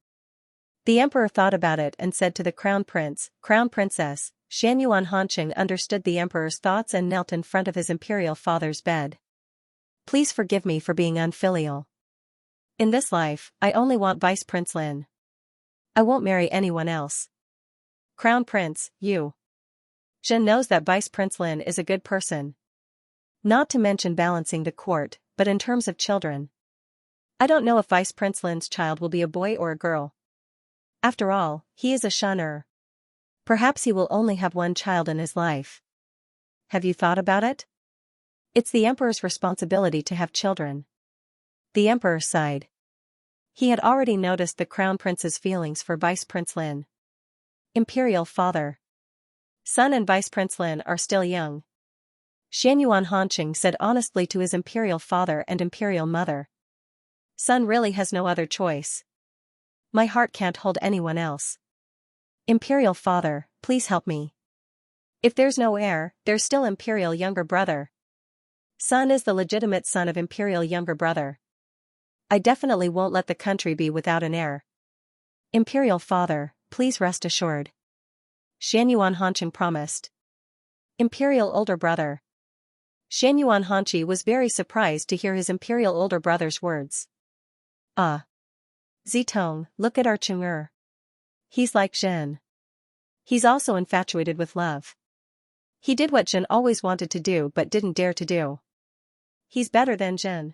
The emperor thought about it and said to the crown prince, Crown princess. Xianyuan Hanqing understood the emperor's thoughts and knelt in front of his imperial father's bed. Please forgive me for being unfilial. In this life, I only want Vice Prince Lin. I won't marry anyone else. Crown Prince, you. Zhen knows that Vice Prince Lin is a good person. Not to mention balancing the court, but in terms of children. I don't know if Vice Prince Lin's child will be a boy or a girl. After all, he is a shun'er. Perhaps he will only have one child in his life. Have you thought about it? It's the emperor's responsibility to have children. The emperor sighed. He had already noticed the crown prince's feelings for Vice Prince Lin. Imperial father. Son and Vice Prince Lin are still young. Xianyuan Hanqing said honestly to his imperial father and imperial mother. Son really has no other choice. My heart can't hold anyone else. Imperial father, please help me. If there's no heir, there's still imperial younger brother. Son is the legitimate son of imperial younger brother. I definitely won't let the country be without an heir. Imperial father, please rest assured. Xianyuan Hanqing promised. Imperial older brother. Xianyuan Hanqi was very surprised to hear his imperial older brother's words. Ah. Zitong, look at our Cheng'er. He's like Zhen. He's also infatuated with love. He did what Zhen always wanted to do but didn't dare to do. He's better than Zhen.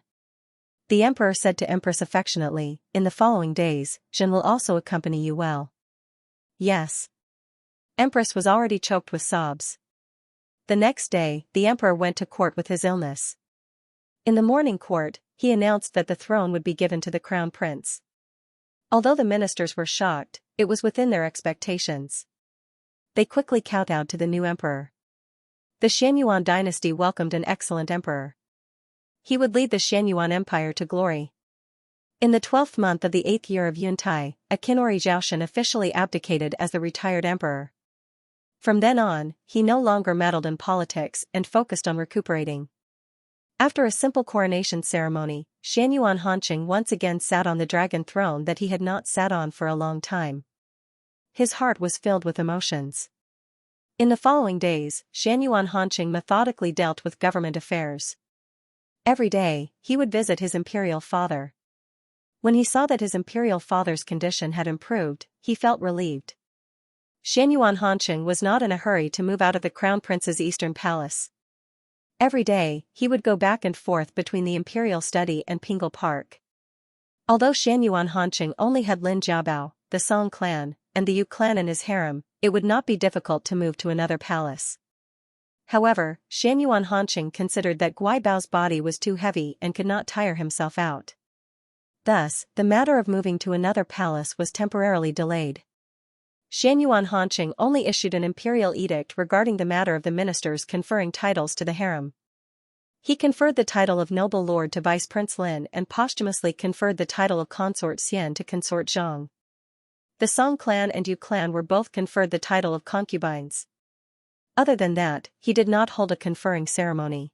The emperor said to Empress affectionately, in the following days, Zhen will also accompany you well. Yes. Empress was already choked with sobs. The next day, the emperor went to court with his illness. In the morning court, he announced that the throne would be given to the crown prince. Although the ministers were shocked, it was within their expectations. They quickly kowtowed to the new emperor. The Xianyuan dynasty welcomed an excellent emperor. He would lead the Xianyuan Empire to glory. In the 12th month of the 8th year of Yuntai, Akinori Zhaoshan officially abdicated as the retired emperor. From then on, he no longer meddled in politics and focused on recuperating. After a simple coronation ceremony, Xianyuan Hanqing once again sat on the dragon throne that he had not sat on for a long time. His heart was filled with emotions. In the following days, Xianyuan Hanqing methodically dealt with government affairs. Every day, he would visit his imperial father. When he saw that his imperial father's condition had improved, he felt relieved. Xianyuan Hanqing was not in a hurry to move out of the crown prince's eastern palace. Every day, he would go back and forth between the imperial study and Pingle Park. Although Xianyuan Hanqing only had Lin Jiabao, the Song clan, and the Yu clan in his harem, it would not be difficult to move to another palace. However, Xianyuan Hanqing considered that Guibao's body was too heavy and could not tire himself out. Thus, the matter of moving to another palace was temporarily delayed. Xianyuan Hanqing only issued an imperial edict regarding the matter of the ministers conferring titles to the harem. He conferred the title of noble lord to Vice Prince Lin and posthumously conferred the title of consort Xian to consort Zhang. The Song clan and Yu clan were both conferred the title of concubines. Other than that, he did not hold a conferring ceremony.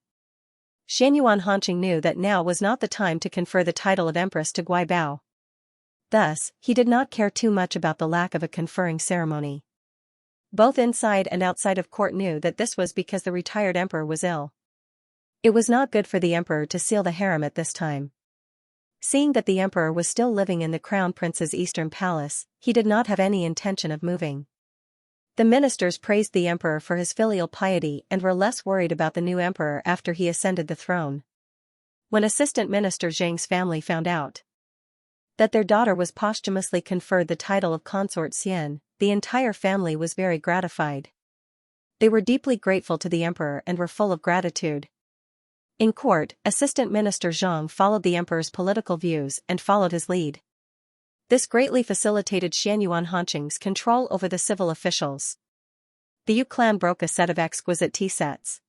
Xianyuan Hanqing knew that now was not the time to confer the title of empress to Guibao. Thus, he did not care too much about the lack of a conferring ceremony. Both inside and outside of court knew that this was because the retired emperor was ill. It was not good for the emperor to seal the harem at this time. Seeing that the emperor was still living in the crown prince's eastern palace, he did not have any intention of moving. The ministers praised the emperor for his filial piety and were less worried about the new emperor after he ascended the throne. When Assistant Minister Zhang's family found out that their daughter was posthumously conferred the title of consort Xian, the entire family was very gratified. They were deeply grateful to the emperor and were full of gratitude. In court, Assistant Minister Zhang followed the emperor's political views and followed his lead. This greatly facilitated Xianyuan Hanqing's control over the civil officials. The Yu clan broke a set of exquisite tea sets.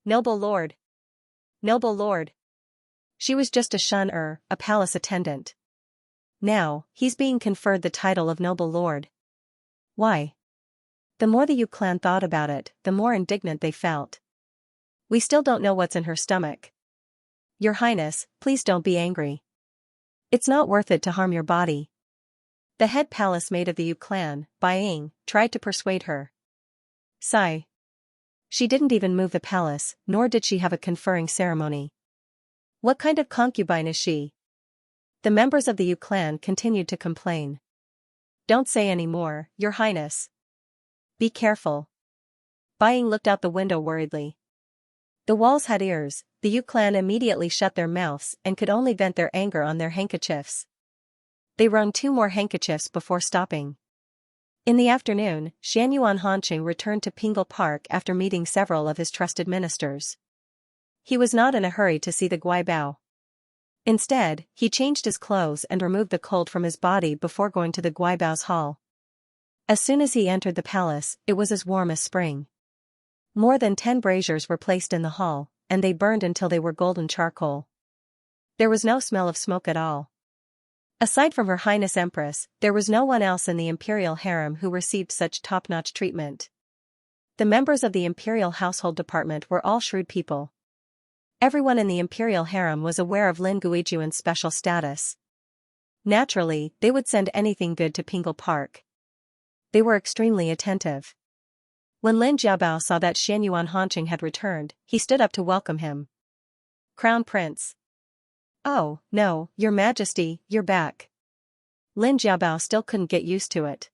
Noble lord! Noble lord! She was just a shun-er, a palace attendant. Now, he's being conferred the title of noble lord. Why? The more the Yu clan thought about it, the more indignant they felt. We still don't know what's in her stomach. Your Highness, please don't be angry. It's not worth it to harm your body. The head palace maid of the Yu clan, Bai, tried to persuade her. Sigh. She didn't even move the palace, nor did she have a conferring ceremony. What kind of concubine is she? The members of the Yu clan continued to complain. Don't say any more, Your Highness. Be careful. Bai looked out the window worriedly. The walls had ears. The Yu clan immediately shut their mouths and could only vent their anger on their handkerchiefs. They wrung 2 more handkerchiefs before stopping. In the afternoon, Xianyuan Hanqing returned to Pingle Park after meeting several of his trusted ministers. He was not in a hurry to see the Guibao. Instead, he changed his clothes and removed the cold from his body before going to the Guibao's hall. As soon as he entered the palace, it was as warm as spring. More than 10 braziers were placed in the hall, and they burned until they were golden charcoal. There was no smell of smoke at all. Aside from Her Highness Empress, there was no one else in the imperial harem who received such top-notch treatment. The members of the imperial household department were all shrewd people. Everyone in the imperial harem was aware of Lin Guijuan's special status. Naturally, they would send anything good to Pingle Park. They were extremely attentive. When Lin Jiabao saw that Xianyuan Hanqing had returned, he stood up to welcome him. Crown Prince. Oh, no, Your Majesty, you're back. Lin Jiabao still couldn't get used to it.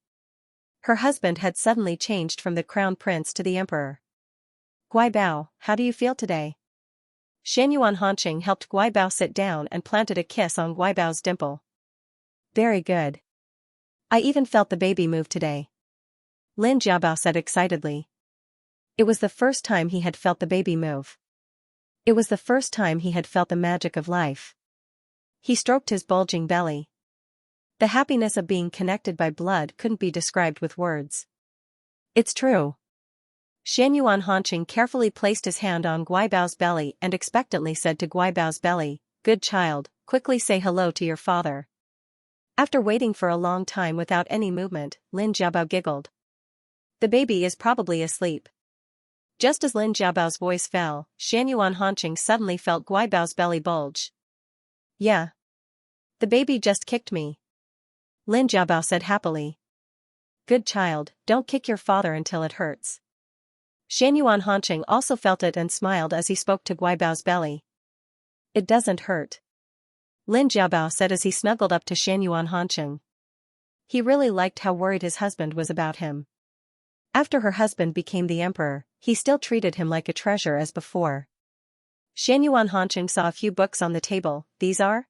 Her husband had suddenly changed from the Crown Prince to the Emperor. Guibao, how do you feel today? Xianyuan Hanqing helped Guibao sit down and planted a kiss on Guibao's dimple. Very good. I even felt the baby move today. Lin Jiabao said excitedly. It was the first time he had felt the baby move. It was the first time he had felt the magic of life. He stroked his bulging belly. The happiness of being connected by blood couldn't be described with words. It's true. Xianyuan Hanqing carefully placed his hand on Guibao's belly and expectantly said to Guibao's belly, "Good child, quickly say hello to your father." After waiting for a long time without any movement, Lin Jiabao giggled. "The baby is probably asleep." Just as Lin Jiabao's voice fell, Xianyuan Hanqing suddenly felt Guibao's belly bulge. "Yeah. The baby just kicked me," Lin Jiabao said happily. "Good child, don't kick your father until it hurts." Xianyuan Hanqing also felt it and smiled as he spoke to Guibao's belly. "It doesn't hurt," Lin Jiabao said as he snuggled up to Xianyuan Hanqing. He really liked how worried his husband was about him. After her husband became the emperor, he still treated him like a treasure as before. Xianyuan Hanqing saw a few books on the table. These are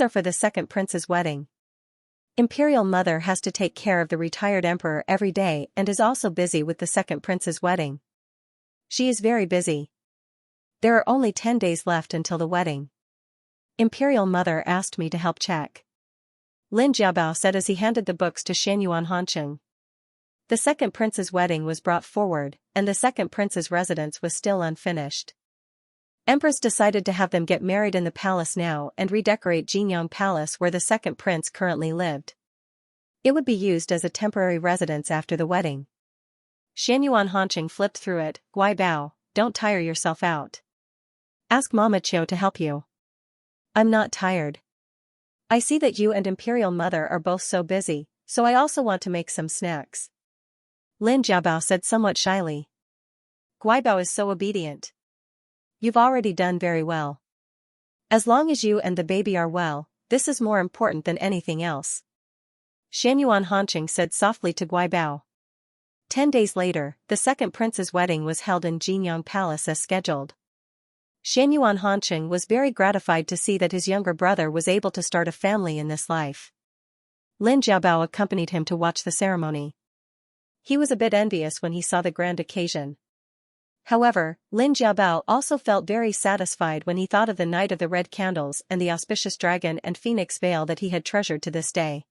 for the second prince's wedding. Imperial mother has to take care of the retired emperor every day and is also busy with the second prince's wedding. She is very busy. There are only 10 days left until the wedding. Imperial mother asked me to help check, Lin Jiabao said as he handed the books to Xianyuan Hanqing. The second prince's wedding was brought forward, and the second prince's residence was still unfinished. Empress decided to have them get married in the palace now and redecorate Jinyang Palace where the second prince currently lived. It would be used as a temporary residence after the wedding. Xianyuan Hanqing flipped through it. "Guibao, don't tire yourself out. Ask Mama Qiu to help you." "I'm not tired. I see that you and Imperial Mother are both so busy, so I also want to make some snacks," Lin Jiabao said somewhat shyly. Guibao is so obedient. "You've already done very well. As long as you and the baby are well, this is more important than anything else," Xianyuan Hanqing said softly to Guibao. 10 days later, the second prince's wedding was held in Jinyang Palace as scheduled. Xianyuan Hanqing was very gratified to see that his younger brother was able to start a family in this life. Lin Jiabao accompanied him to watch the ceremony. He was a bit envious when he saw the grand occasion. However, Lin Jiabao also felt very satisfied when he thought of the night of the red candles and the auspicious dragon and phoenix veil that he had treasured to this day.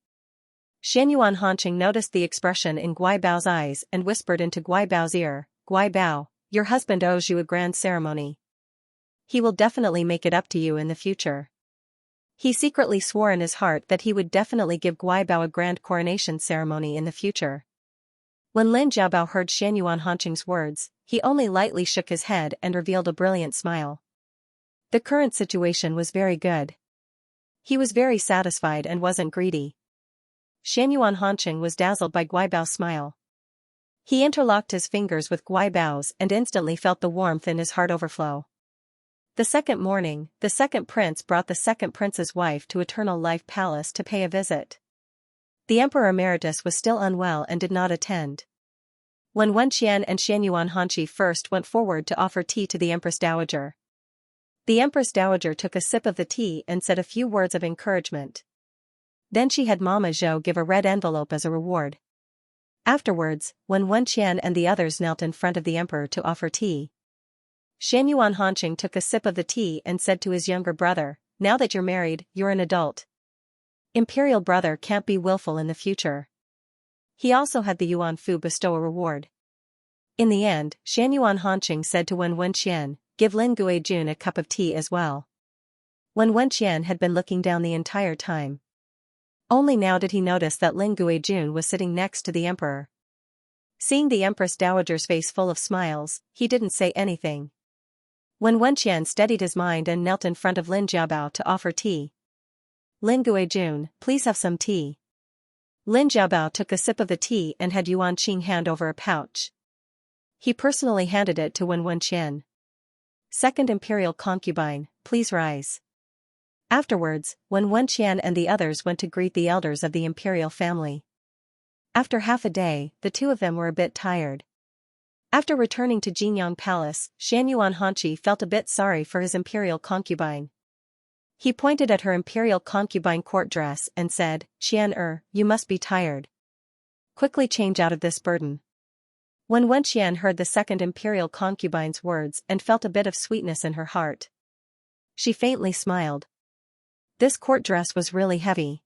Xianyuan Hanqing noticed the expression in Guibao's eyes and whispered into Guibao's ear, "Guibao, your husband owes you a grand ceremony. He will definitely make it up to you in the future." He secretly swore in his heart that he would definitely give Guibao a grand coronation ceremony in the future. When Lin Jiabao heard Xianyuan Hanqing's words, he only lightly shook his head and revealed a brilliant smile. The current situation was very good. He was very satisfied and wasn't greedy. Xianyuan Hanqing was dazzled by Guibao's smile. He interlocked his fingers with Guibao's and instantly felt the warmth in his heart overflow. The second morning, the second prince brought the second prince's wife to Eternal Life Palace to pay a visit. The Emperor Emeritus was still unwell and did not attend. When Wen Qian and Xianyuan Hanqi first went forward to offer tea to the Empress Dowager. The Empress Dowager took a sip of the tea and said a few words of encouragement. Then she had Mama Zhou give a red envelope as a reward. Afterwards, when Wen Qian and the others knelt in front of the emperor to offer tea, Xianyuan Hanqing took a sip of the tea and said to his younger brother, "Now that you're married, you're an adult. Imperial brother can't be willful in the future." He also had the Yuan Fu bestow a reward. In the end, Xianyuan Hanqing said to Wen Wenqian, "Give Lin Guijun a cup of tea as well." Wen Wenqian had been looking down the entire time. Only now did he notice that Lin Guijun was sitting next to the emperor. Seeing the Empress Dowager's face full of smiles, he didn't say anything. When Wenqian steadied his mind and knelt in front of Lin Jiabao to offer tea. "Lin Guijun, please have some tea." Lin Jiabao took a sip of the tea and had Yuan Qing hand over a pouch. He personally handed it to Wen Wenqian. "Second imperial concubine, please rise." Afterwards, when Wen Qian and the others went to greet the elders of the imperial family. After half a day, the two of them were a bit tired. After returning to Jinyang Palace, Xianyuan Hanqi felt a bit sorry for his imperial concubine. He pointed at her imperial concubine court dress and said, "Qian, you must be tired. Quickly change out of this burden." When Wenqian heard the second imperial concubine's words and felt a bit of sweetness in her heart, she faintly smiled. This court dress was really heavy.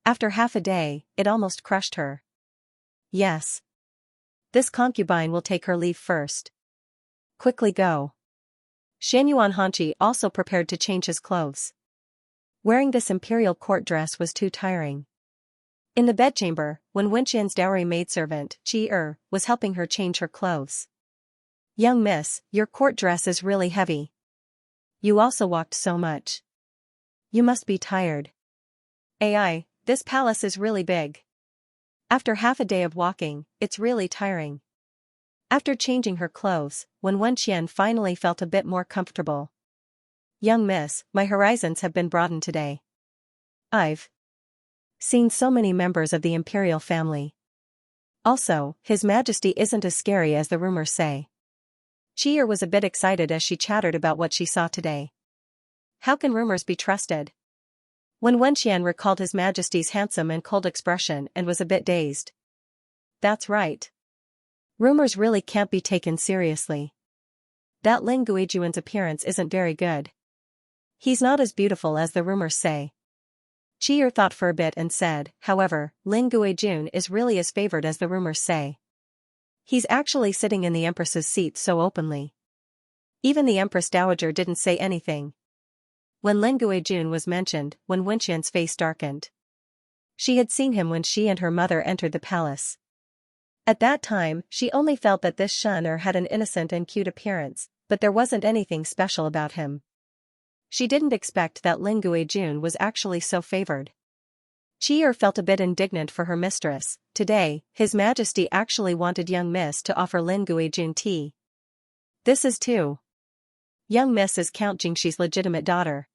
After half a day, it almost crushed her. Yes. This concubine will take her leave first. Quickly go. Xianyuan Hanqi also prepared to change his clothes. Wearing this imperial court dress was too tiring. In the bedchamber, when Wenqian's dowry maidservant, Qi was helping her change her clothes. Young miss, your court dress is really heavy. You also walked so much. You must be tired. Ai, this palace is really big. After half a day of walking, it's really tiring. After changing her clothes, when Wenqian finally felt a bit more comfortable. Young miss, my horizons have been broadened today. I've seen so many members of the imperial family. Also, His Majesty isn't as scary as the rumors say. Qi was a bit excited as she chattered about what she saw today. How can rumors be trusted? When Wenqian recalled His Majesty's handsome and cold expression and was a bit dazed. That's right. Rumors really can't be taken seriously. That Lin Guijuan's appearance isn't very good. He's not as beautiful as the rumors say. Qi thought for a bit and said, however, Lin Guijun is really as favored as the rumors say. He's actually sitting in the Empress's seat so openly. Even the Empress Dowager didn't say anything. When Lin Guijun was mentioned, when Wenqian's face darkened. She had seen him when she and her mother entered the palace. At that time, she only felt that this Xian'er had an innocent and cute appearance, but there wasn't anything special about him. She didn't expect that Lin Guijun was actually so favored. Qi felt a bit indignant for her mistress. Today, His Majesty actually wanted young miss to offer Lin Guijun tea. This is too. Young miss is Count Jingxi's legitimate daughter.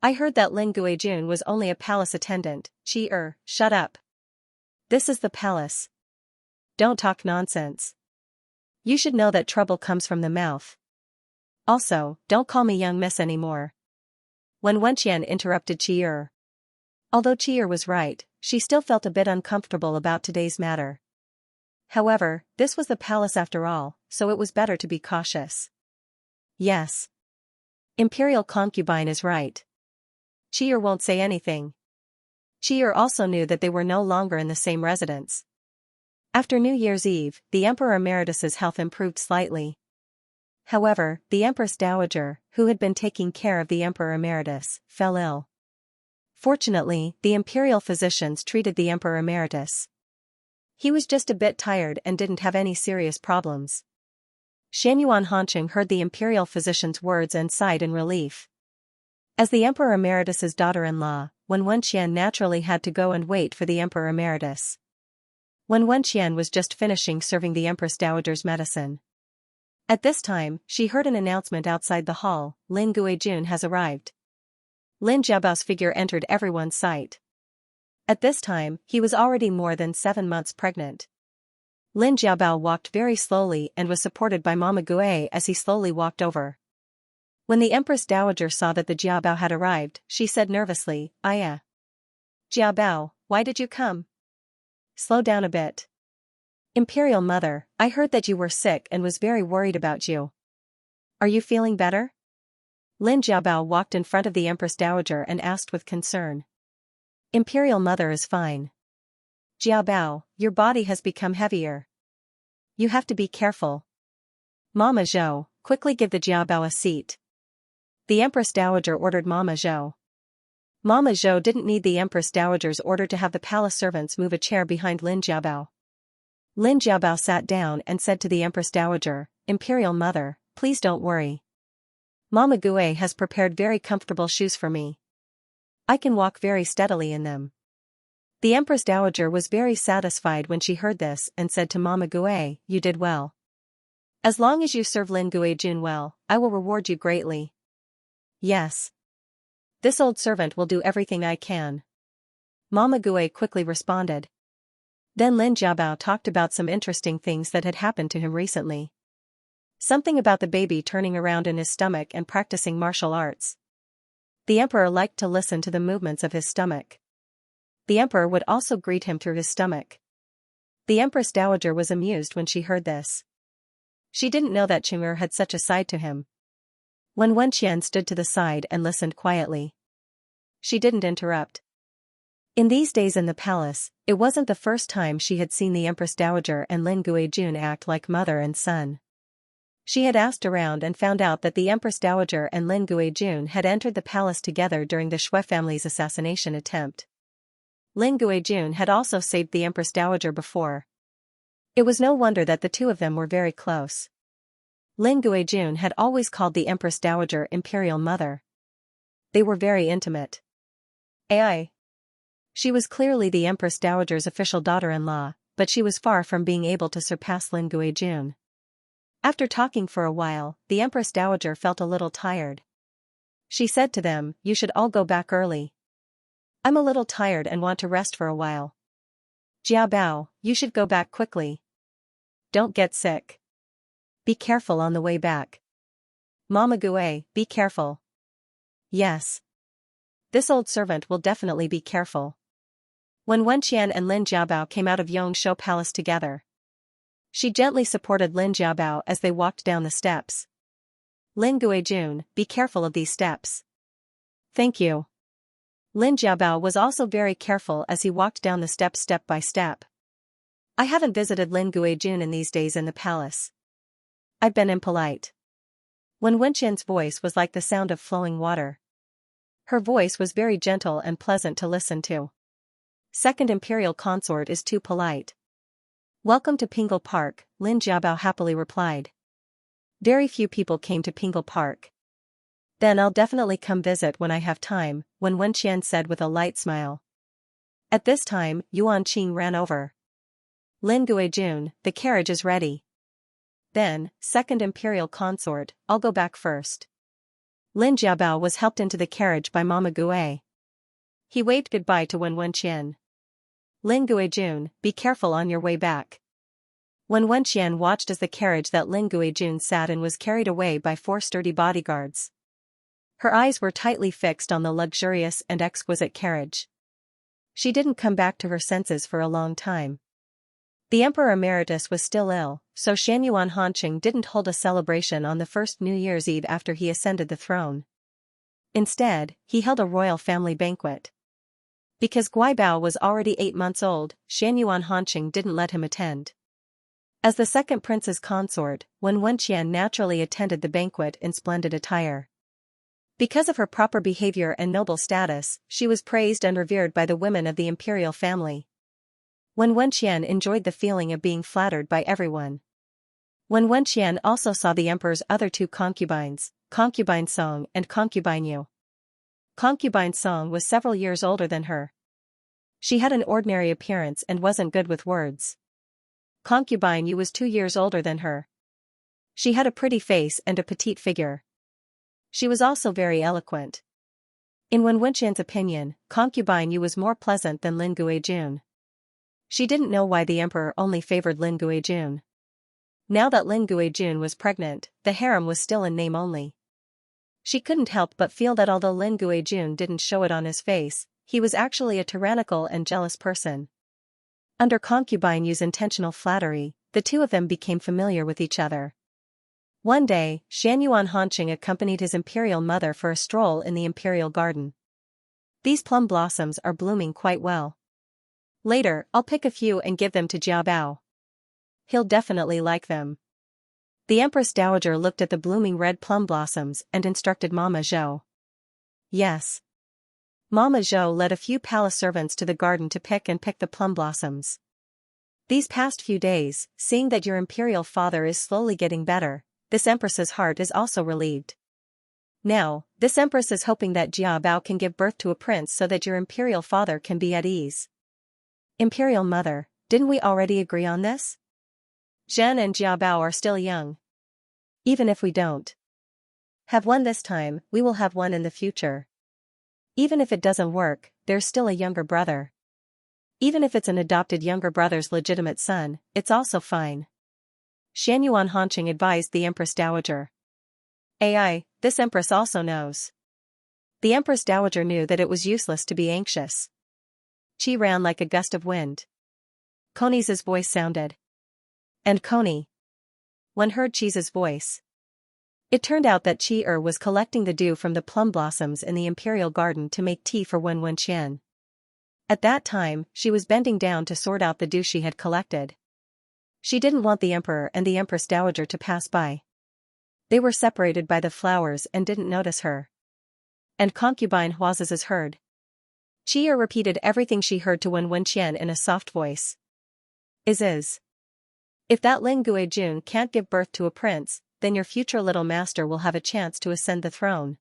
I heard that Lin Guijun was only a palace attendant. Qi shut up. This is the palace. Don't talk nonsense. You should know that trouble comes from the mouth. Also, don't call me young miss anymore. When Wenqian interrupted Qi. Although Qi was right, she still felt a bit uncomfortable about today's matter. However, this was the palace after all, so it was better to be cautious. Yes. Imperial concubine is right. Qi won't say anything. Qi also knew that they were no longer in the same residence. After New Year's Eve, the Emperor Emeritus's health improved slightly. However, the Empress Dowager, who had been taking care of the Emperor Emeritus, fell ill. Fortunately, the imperial physicians treated the Emperor Emeritus. He was just a bit tired and didn't have any serious problems. Xianyuan Hanqing heard the imperial physician's words and sighed in relief. As the Emperor Emeritus's daughter-in-law, when Wenqian naturally had to go and wait for the Emperor Emeritus. When Wenqian was just finishing serving the Empress Dowager's medicine. At this time, she heard an announcement outside the hall, Lin Guijun has arrived. Lin Jiabao's figure entered everyone's sight. At this time, he was already more than 7 months pregnant. Lin Jiabao walked very slowly and was supported by Mama Gui as he slowly walked over. When the Empress Dowager saw that the Jiabao had arrived, she said nervously, Aya. Jiabao, why did you come? Slow down a bit. Imperial Mother, I heard that you were sick and was very worried about you. Are you feeling better? Lin Jiabao walked in front of the Empress Dowager and asked with concern. Imperial Mother is fine. Jiabao, your body has become heavier. You have to be careful. Mama Zhou, quickly give the Jiabao a seat. The Empress Dowager ordered Mama Zhou. Mama Zhou didn't need the Empress Dowager's order to have the palace servants move a chair behind Lin Jiabao. Lin Jiabao sat down and said to the Empress Dowager, Imperial Mother, please don't worry. Mama Gui has prepared very comfortable shoes for me. I can walk very steadily in them. The Empress Dowager was very satisfied when she heard this and said to Mama Gui, you did well. As long as you serve Lin Guijun well, I will reward you greatly. Yes. This old servant will do everything I can. Mama Gui quickly responded. Then Lin Jiabao talked about some interesting things that had happened to him recently. Something about the baby turning around in his stomach and practicing martial arts. The emperor liked to listen to the movements of his stomach. The emperor would also greet him through his stomach. The Empress Dowager was amused when she heard this. She didn't know that Qing'er had such a side to him. When Wenqian stood to the side and listened quietly. She didn't interrupt. In these days in the palace, it wasn't the first time she had seen the Empress Dowager and Lin Guijun act like mother and son. She had asked around and found out that the Empress Dowager and Lin Guijun had entered the palace together during the Shui family's assassination attempt. Lin Guijun had also saved the Empress Dowager before. It was no wonder that the two of them were very close. Lin Guijun had always called the Empress Dowager Imperial Mother. They were very intimate. Ai. She was clearly the Empress Dowager's official daughter-in-law, but she was far from being able to surpass Lin Guijun. After talking for a while, the Empress Dowager felt a little tired. She said to them, "You should all go back early. I'm a little tired and want to rest for a while. Jia Bao, you should go back quickly. Don't get sick. Be careful on the way back. Mama Gue, be careful." Yes. This old servant will definitely be careful. When Wenqian and Lin Jiabao came out of Yongshou Palace together, she gently supported Lin Jiabao as they walked down the steps. "Lin Guijun, be careful of these steps." "Thank you." Lin Jiabao was also very careful as he walked down the steps step by step. "I haven't visited Lin Guijun in these days in the palace. I've been impolite." When Wenqian's voice was like the sound of flowing water. Her voice was very gentle and pleasant to listen to. "Second Imperial Consort is too polite." "Welcome to Pingle Park," Lin Jiabao happily replied. "Very few people came to Pingle Park." "Then I'll definitely come visit when I have time," Wen Wenqian said with a light smile. At this time, Yuan Qing ran over. "Lin Guijun, the carriage is ready." "Then, Second Imperial Consort, I'll go back first." Lin Jiabao was helped into the carriage by Mama Gue. He waved goodbye to Wen Wenqian. "Lin Guijun, be careful on your way back." Wen Wenqian watched as the carriage that Lin Guijun sat in was carried away by 4 sturdy bodyguards. Her eyes were tightly fixed on the luxurious and exquisite carriage. She didn't come back to her senses for a long time. The Emperor Emeritus was still ill, so Xianyuan Hanqing didn't hold a celebration on the first New Year's Eve after he ascended the throne. Instead, he held a royal family banquet. Because Guibao was already 8 months old, Xianyuan Hanqing didn't let him attend. As the second prince's consort, Wen Wenqian naturally attended the banquet in splendid attire. Because of her proper behavior and noble status, she was praised and revered by the women of the imperial family. Wen Wenqian enjoyed the feeling of being flattered by everyone. Wen Wenqian also saw the emperor's other 2 concubines, Concubine Song and Concubine Yu. Concubine Song was several years older than her. She had an ordinary appearance and wasn't good with words. Concubine Yu was 2 years older than her. She had a pretty face and a petite figure. She was also very eloquent. In Wen Wenqian's opinion, Concubine Yu was more pleasant than Lin Guijun. She didn't know why the emperor only favored Lin Guijun. Now that Lin Guijun was pregnant, the harem was still in name only. She couldn't help but feel that although Lin Guijun didn't show it on his face, he was actually a tyrannical and jealous person. Under Concubine Yu's intentional flattery, the two of them became familiar with each other. One day, Xianyuan Hanqing accompanied his imperial mother for a stroll in the imperial garden. "These plum blossoms are blooming quite well. Later, I'll pick a few and give them to Jia Bao. He'll definitely like them." The Empress Dowager looked at the blooming red plum blossoms and instructed Mama Zhou. Yes. Mama Zhou led a few palace servants to the garden to pick the plum blossoms. "These past few days, seeing that your imperial father is slowly getting better, this empress's heart is also relieved. Now, this empress is hoping that Jia Bao can give birth to a prince so that your imperial father can be at ease." "Imperial mother, didn't we already agree on this? Zhen and Jia Bao are still young. Even if we don't have one this time, we will have one in the future. Even if it doesn't work, there's still a younger brother. Even if it's an adopted younger brother's legitimate son, it's also fine." Xianyuan Hanqing advised the Empress Dowager. "Ai, this empress also knows." The Empress Dowager knew that it was useless to be anxious. She ran like a gust of wind. Koni's voice sounded. And Koni. One heard Qi's voice. It turned out that Qi was collecting the dew from the plum blossoms in the imperial garden to make tea for Wen Wenqian. At that time, she was bending down to sort out the dew she had collected. She didn't want the emperor and the empress dowager to pass by. They were separated by the flowers and didn't notice her. And concubine Huaz's heard. Qi repeated everything she heard to Wen Wenqian in a soft voice. Is. If that Lin Guijun can't give birth to a prince, then your future little master will have a chance to ascend the throne.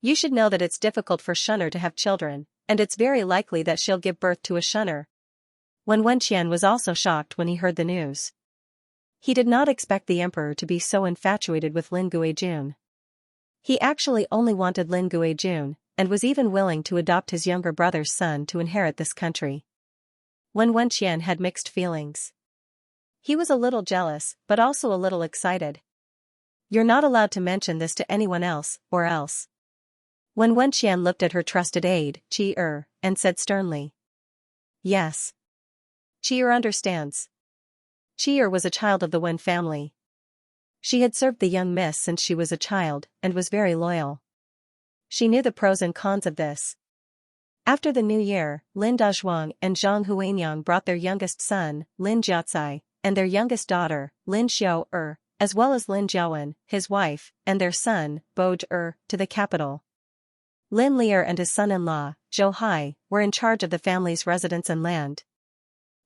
You should know that it's difficult for Shunner to have children, and it's very likely that she'll give birth to a Shunner. Wen Wenqian was also shocked when he heard the news. He did not expect the emperor to be so infatuated with Lin Guijun. He actually only wanted Lin Guijun, and was even willing to adopt his younger brother's son to inherit this country. Wen Wenqian had mixed feelings. He was a little jealous, but also a little excited. You're not allowed to mention this to anyone else, or else. Wen Wenqian looked at her trusted aide, Qi and said sternly. Yes. Qi understands. Qi was a child of the Wen family. She had served the young miss since she was a child, and was very loyal. She knew the pros and cons of this. After the new year, Lin Dazhuang and Zhang Huanyang brought their youngest son, Lin Jiaocai, and their youngest daughter, Lin Xiao as well as Lin Jiawen, his wife, and their son, Boj to the capital. Lin Lier and his son-in-law, Zhou Hai, were in charge of the family's residence and land.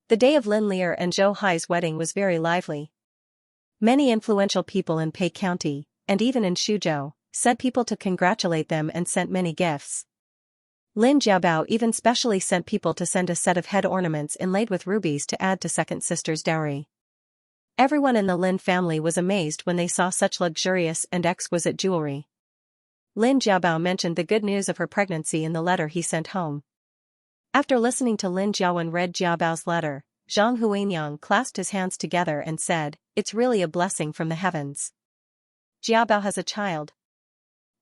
The day of Lin Lier and Zhou Hai's wedding was very lively. Many influential people in Pei County, and even in Shuzhou, sent people to congratulate them and sent many gifts. Lin Jiabao even specially sent people to send a set of head ornaments inlaid with rubies to add to second sister's dowry. Everyone in the Lin family was amazed when they saw such luxurious and exquisite jewelry. Lin Jiabao mentioned the good news of her pregnancy in the letter he sent home. After listening to Lin Jiawen read Jiabao's letter, Zhang Huanyang clasped his hands together and said, "It's really a blessing from the heavens. Jiabao has a child.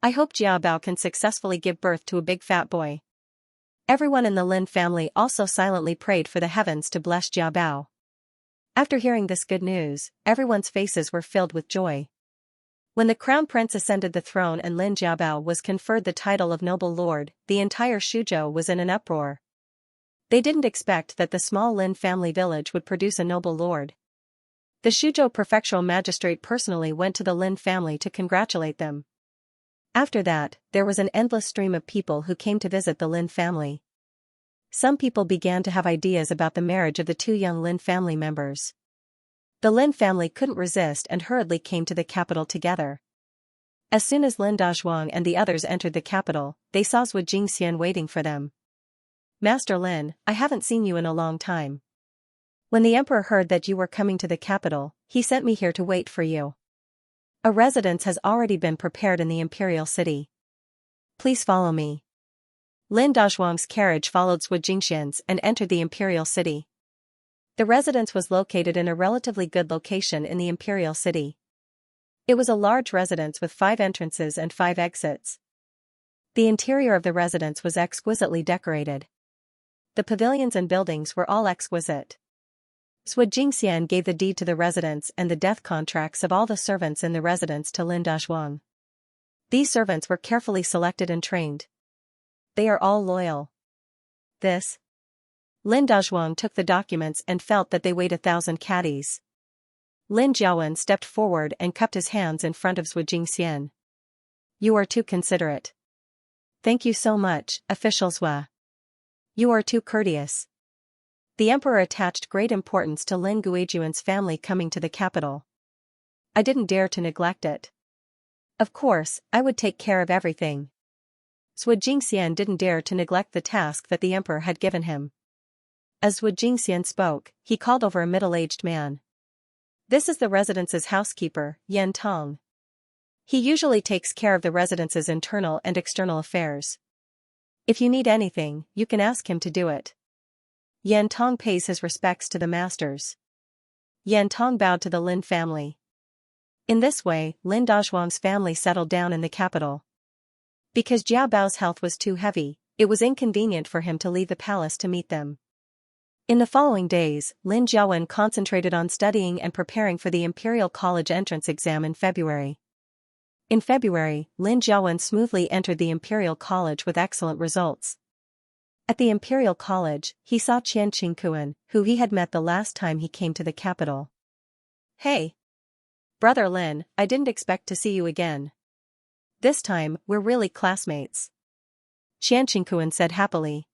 I hope Jiabao can successfully give birth to a big fat boy." Everyone in the Lin family also silently prayed for the heavens to bless Jiabao. After hearing this good news, everyone's faces were filled with joy. When the crown prince ascended the throne and Lin Jiabao was conferred the title of noble lord, the entire Shuzhou was in an uproar. They didn't expect that the small Lin family village would produce a noble lord. The Shuzhou prefectural magistrate personally went to the Lin family to congratulate them. After that, there was an endless stream of people who came to visit the Lin family. Some people began to have ideas about the marriage of the two young Lin family members. The Lin family couldn't resist and hurriedly came to the capital together. As soon as Lin Dazhuang and the others entered the capital, they saw Zhu Jingxian waiting for them. "Master Lin, I haven't seen you in a long time. When the emperor heard that you were coming to the capital, he sent me here to wait for you. A residence has already been prepared in the imperial city. Please follow me." Lin Dazhuang's carriage followed Zhu Jingxian's and entered the imperial city. The residence was located in a relatively good location in the imperial city. It was a large residence with 5 entrances and 5 exits. The interior of the residence was exquisitely decorated. The pavilions and buildings were all exquisite. Zhu Jingxian gave the deed to the residence and the death contracts of all the servants in the residence to Lin Dazhuang. These servants were carefully selected and trained. They are all loyal. This. Lin Dazhuang took the documents and felt that they weighed 1,000 caddies. Lin Jiawen stepped forward and cupped his hands in front of Zhu Jingxian. "You are too considerate. Thank you so much, official Zhu. You are too courteous." The emperor attached great importance to Lin Guijuan's family coming to the capital. "I didn't dare to neglect it. Of course, I would take care of everything." Zhu Jingxian didn't dare to neglect the task that the emperor had given him. As Zhu Jingxian spoke, he called over a middle-aged man. "This is the residence's housekeeper, Yan Tong. He usually takes care of the residence's internal and external affairs. If you need anything, you can ask him to do it." Yan Tong pays his respects to the masters. Yan Tong bowed to the Lin family. In this way, Lin Dazhuang's family settled down in the capital. Because Jiabao's health was too heavy, it was inconvenient for him to leave the palace to meet them. In the following days, Lin Jiawen concentrated on studying and preparing for the Imperial College entrance exam in February. In February, Lin Jiawen smoothly entered the Imperial College with excellent results. At the Imperial College, he saw Qian Qingkuan, who he had met the last time he came to the capital. "Hey! Brother Lin, I didn't expect to see you again. This time, we're really classmates," Qian Qingkuan said happily.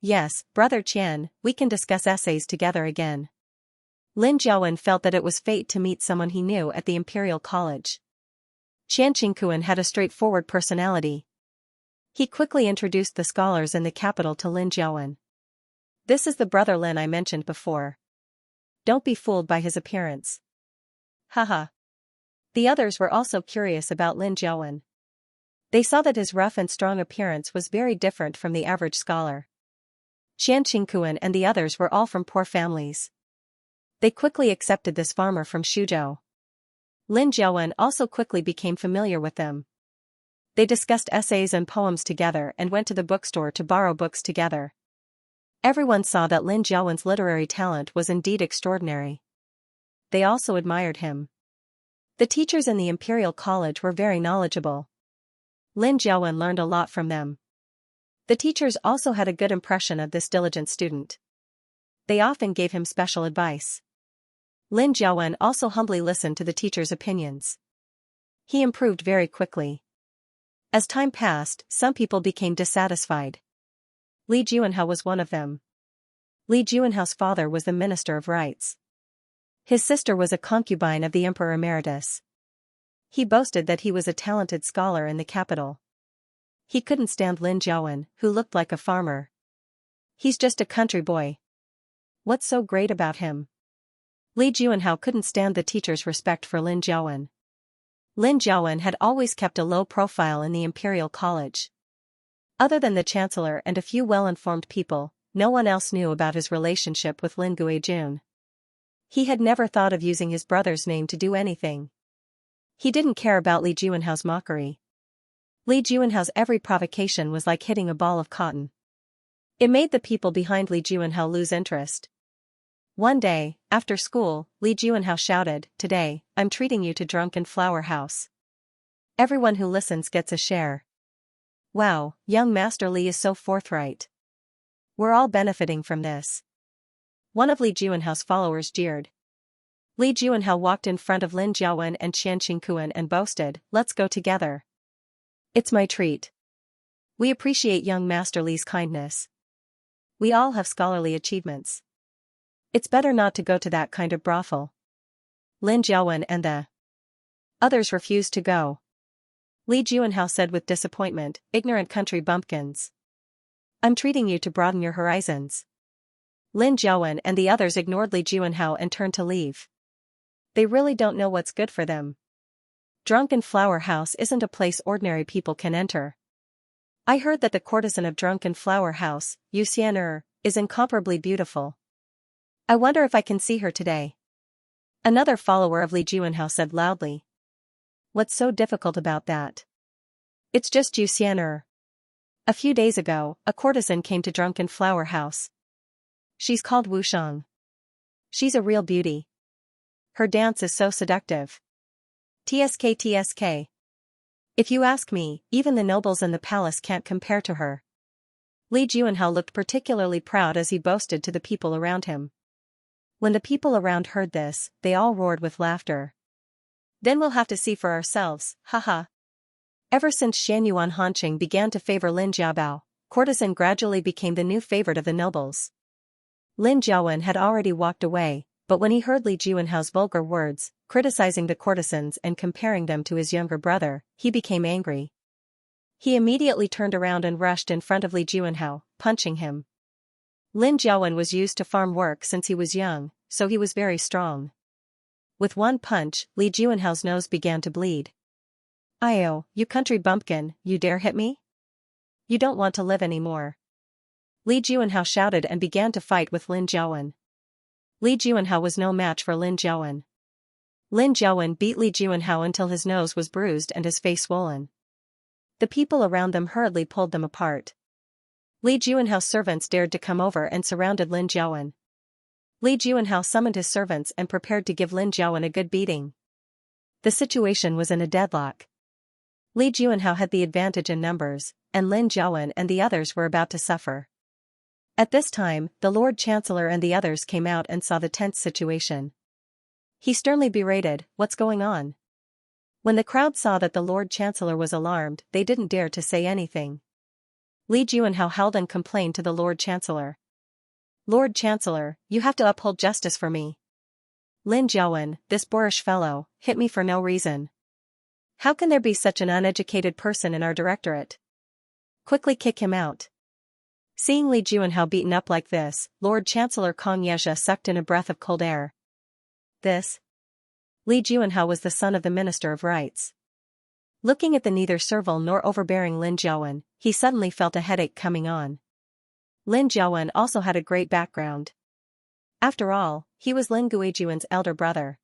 "Yes, Brother Qian, we can discuss essays together again." Lin Jiawen felt that it was fate to meet someone he knew at the Imperial College. Qian Qingkuan had a straightforward personality. He quickly introduced the scholars in the capital to Lin Jiawen. "This is the Brother Lin I mentioned before. Don't be fooled by his appearance." Haha. The others were also curious about Lin Jiawen. They saw that his rough and strong appearance was very different from the average scholar. Qian Qingkuan and the others were all from poor families. They quickly accepted this farmer from Shuzhou. Lin Jiawen also quickly became familiar with them. They discussed essays and poems together and went to the bookstore to borrow books together. Everyone saw that Lin Jiawen's literary talent was indeed extraordinary. They also admired him. The teachers in the Imperial College were very knowledgeable. Lin Jiawen learned a lot from them. The teachers also had a good impression of this diligent student. They often gave him special advice. Lin Jiawen also humbly listened to the teachers' opinions. He improved very quickly. As time passed, some people became dissatisfied. Li Juanhao was one of them. Li Juanhao's father was the Minister of Rights. His sister was a concubine of the Emperor Emeritus. He boasted that he was a talented scholar in the capital. He couldn't stand Lin Jiawen, who looked like a farmer. "He's just a country boy. What's so great about him?" Li Juanhao couldn't stand the teacher's respect for Lin Jiawen. Lin Jiawen had always kept a low profile in the Imperial College. Other than the chancellor and a few well-informed people, no one else knew about his relationship with Lin Guijun. He had never thought of using his brother's name to do anything. He didn't care about Li Juanhao's mockery. Li Juanhao's every provocation was like hitting a ball of cotton. It made the people behind Li Juanhao lose interest. One day, after school, Li Juanhao shouted, "Today, I'm treating you to Drunken Flower House. Everyone who listens gets a share." Wow, young Master Li is so forthright. We're all benefiting from this. One of Li Juanhao's followers jeered. Li Juanhao walked in front of Lin Jiawen and Qian Qingkuan and boasted, "Let's go together. It's my treat. We appreciate young Master Li's kindness. We all have scholarly achievements. It's better not to go to that kind of brothel." Lin Jiawen and the others refused to go. Li Juanhao said with disappointment, "Ignorant country bumpkins. I'm treating you to broaden your horizons." Lin Jiawen and the others ignored Li Juanhao and turned to leave. They really don't know what's good for them. Drunken Flower House isn't a place ordinary people can enter. I heard that the courtesan of Drunken Flower House, Xianxia, is incomparably beautiful. I wonder if I can see her today. Another follower of Li Juanhao said loudly. "What's so difficult about that? It's just Xianxia." A few days ago, a courtesan came to Drunken Flower House. She's called Wu Shang. She's a real beauty. Her dance is so seductive. TSK. If you ask me, even the nobles in the palace can't compare to her. Li Juanhao looked particularly proud as he boasted to the people around him. When the people around heard this, they all roared with laughter. "Then we'll have to see for ourselves, haha." Ever since Xianyuan Hanqing began to favor Lin Jiabao, courtesan gradually became the new favorite of the nobles. Lin Jiawen had already walked away, but when he heard Li Juanhao's vulgar words, criticizing the courtesans and comparing them to his younger brother, he became angry. He immediately turned around and rushed in front of Li Juanhao, punching him. Lin Jiawen was used to farm work since he was young, so he was very strong. With one punch, Li Juanhao's nose began to bleed. "Io, you country bumpkin, you dare hit me? You don't want to live anymore." Li Juanhao shouted and began to fight with Lin Jiawen. Li Juanhao was no match for Lin Jiawen. Lin Jiawen beat Li Juanhao until his nose was bruised and his face swollen. The people around them hurriedly pulled them apart. Li Juanhao's servants dared to come over and surrounded Lin Jiawen. Li Juanhao summoned his servants and prepared to give Lin Jiawen a good beating. The situation was in a deadlock. Li Juanhao had the advantage in numbers, and Lin Jiawen and the others were about to suffer. At this time, the Lord Chancellor and the others came out and saw the tense situation. He sternly berated, "What's going on?" When the crowd saw that the Lord Chancellor was alarmed, they didn't dare to say anything. Li Juanhao howled and complained to the Lord Chancellor. "Lord Chancellor, you have to uphold justice for me. Lin Jiawen, this boorish fellow, hit me for no reason. How can there be such an uneducated person in our directorate? Quickly kick him out." Seeing Li Juanhao beaten up like this, Lord Chancellor Xianxia sucked in a breath of cold air. Li Juanhao was the son of the Minister of Rights. Looking at the neither servile nor overbearing Lin Jiawen, he suddenly felt a headache coming on. Lin Jiawen also had a great background. After all, he was Lin Guijuan's elder brother.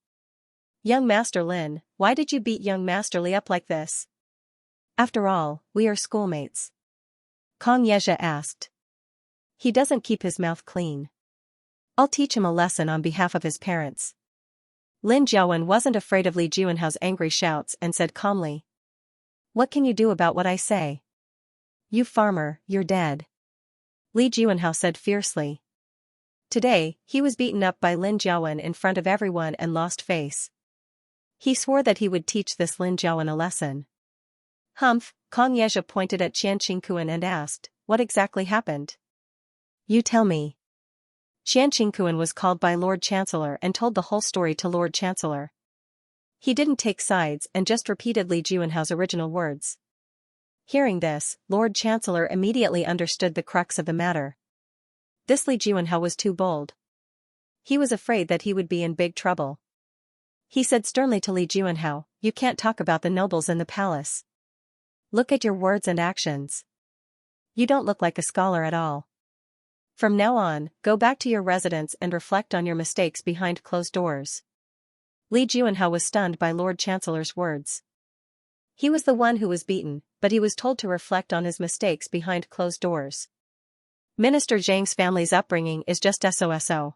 "Young Master Lin, why did you beat young Master Li up like this? After all, we are schoolmates." Xianxia asked. "He doesn't keep his mouth clean. I'll teach him a lesson on behalf of his parents." Lin Jiawen wasn't afraid of Li Juanhao's angry shouts and said calmly, "What can you do about what I say? You farmer, you're dead," Li Juanhao said fiercely. Today, he was beaten up by Lin Jiawen in front of everyone and lost face. He swore that he would teach this Lin Jiawen a lesson. "Humph," Xianxia pointed at Xianxia and asked, "What exactly happened? You tell me." Xianxia was called by Lord Chancellor and told the whole story to Lord Chancellor. He didn't take sides and just repeated Li Juanhao's original words. Hearing this, Lord Chancellor immediately understood the crux of the matter. This Li Juanhao was too bold. He was afraid that he would be in big trouble. He said sternly to Li Juanhao, "You can't talk about the nobles in the palace. Look at your words and actions. You don't look like a scholar at all. From now on, go back to your residence and reflect on your mistakes behind closed doors." Li Juanhao was stunned by Lord Chancellor's words. He was the one who was beaten, but he was told to reflect on his mistakes behind closed doors. Minister Zhang's family's upbringing is just so.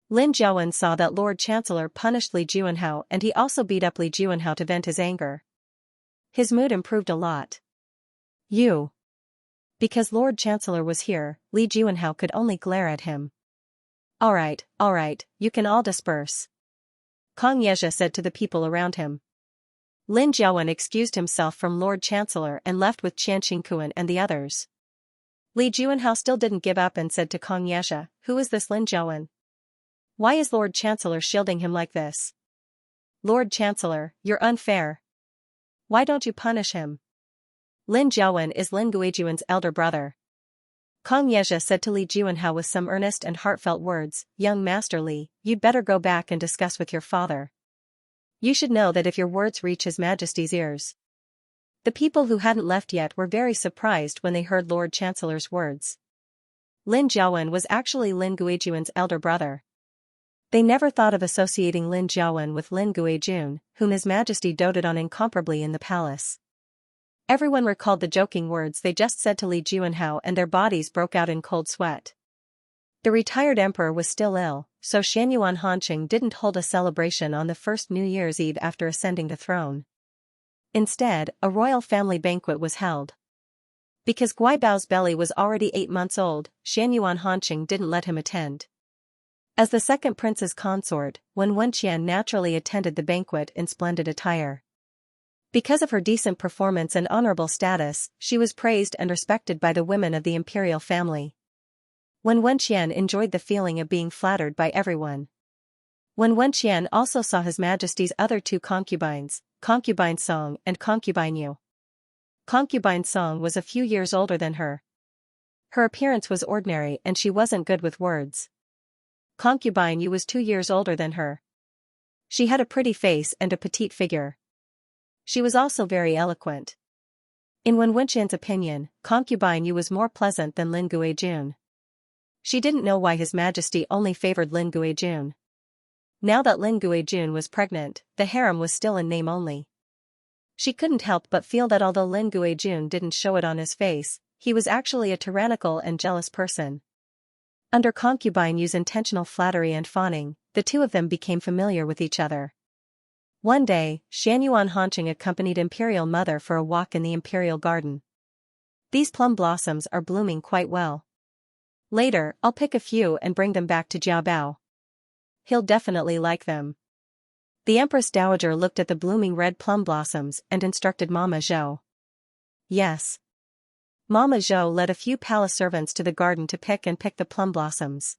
Lin Jiawen saw that Lord Chancellor punished Li Juanhao and he also beat up Li Juanhao to vent his anger. His mood improved a lot. Because Lord Chancellor was here, Li Juanhao could only glare at him. All right, you can all disperse," Xianxia said to the people around him. Lin Jiawen excused himself from Lord Chancellor and left with Xianxia and the others. Li Juanhao still didn't give up and said to Xianxia, "Who is this Lin Jiawen? Why is Lord Chancellor shielding him like this? Lord Chancellor, you're unfair. Why don't you punish him? Lin Jiawen is Lin Guijuan's elder brother." Xianxia said to Li Juanhao with some earnest and heartfelt words, "Young Master Li, you'd better go back and discuss with your father. You should know that if your words reach His Majesty's ears." The people who hadn't left yet were very surprised when they heard Lord Chancellor's words. Lin Jiawen was actually Lin Guijuan's elder brother. They never thought of associating Lin Jiawen with Lin Guijun, whom His Majesty doted on incomparably in the palace. Everyone recalled the joking words they just said to Li Juanhao and their bodies broke out in cold sweat. The retired emperor was still ill, so Xianyuan Hanqing didn't hold a celebration on the first New Year's Eve after ascending the throne. Instead, a royal family banquet was held. Because Guibao's belly was already 8 months old, Xianyuan Hanqing didn't let him attend. As the second prince's consort, Wen Wenqian naturally attended the banquet in splendid attire. Because of her decent performance and honorable status, she was praised and respected by the women of the imperial family. Wen Wenqian enjoyed the feeling of being flattered by everyone. Wen Wenqian also saw His Majesty's other 2 concubines, Concubine Song and Concubine Yu. Concubine Song was a few years older than her. Her appearance was ordinary and she wasn't good with words. Concubine Yu was 2 years older than her. She had a pretty face and a petite figure. She was also very eloquent. In Wen Wenqian's opinion, Concubine Yu was more pleasant than Lin Guijun. She didn't know why His Majesty only favored Lin Guijun. Now that Lin Guijun was pregnant, the harem was still in name only. She couldn't help but feel that although Lin Guijun didn't show it on his face, he was actually a tyrannical and jealous person. Under concubine Yu's intentional flattery and fawning, the two of them became familiar with each other. One day, Xianyuan Hanqing accompanied Imperial Mother for a walk in the Imperial Garden. These plum blossoms are blooming quite well. Later, I'll pick a few and bring them back to Jiabao. He'll definitely like them. The Empress Dowager looked at the blooming red plum blossoms and instructed Mama Zhou. Yes. Mama Zhou led a few palace servants to the garden to pick the plum blossoms.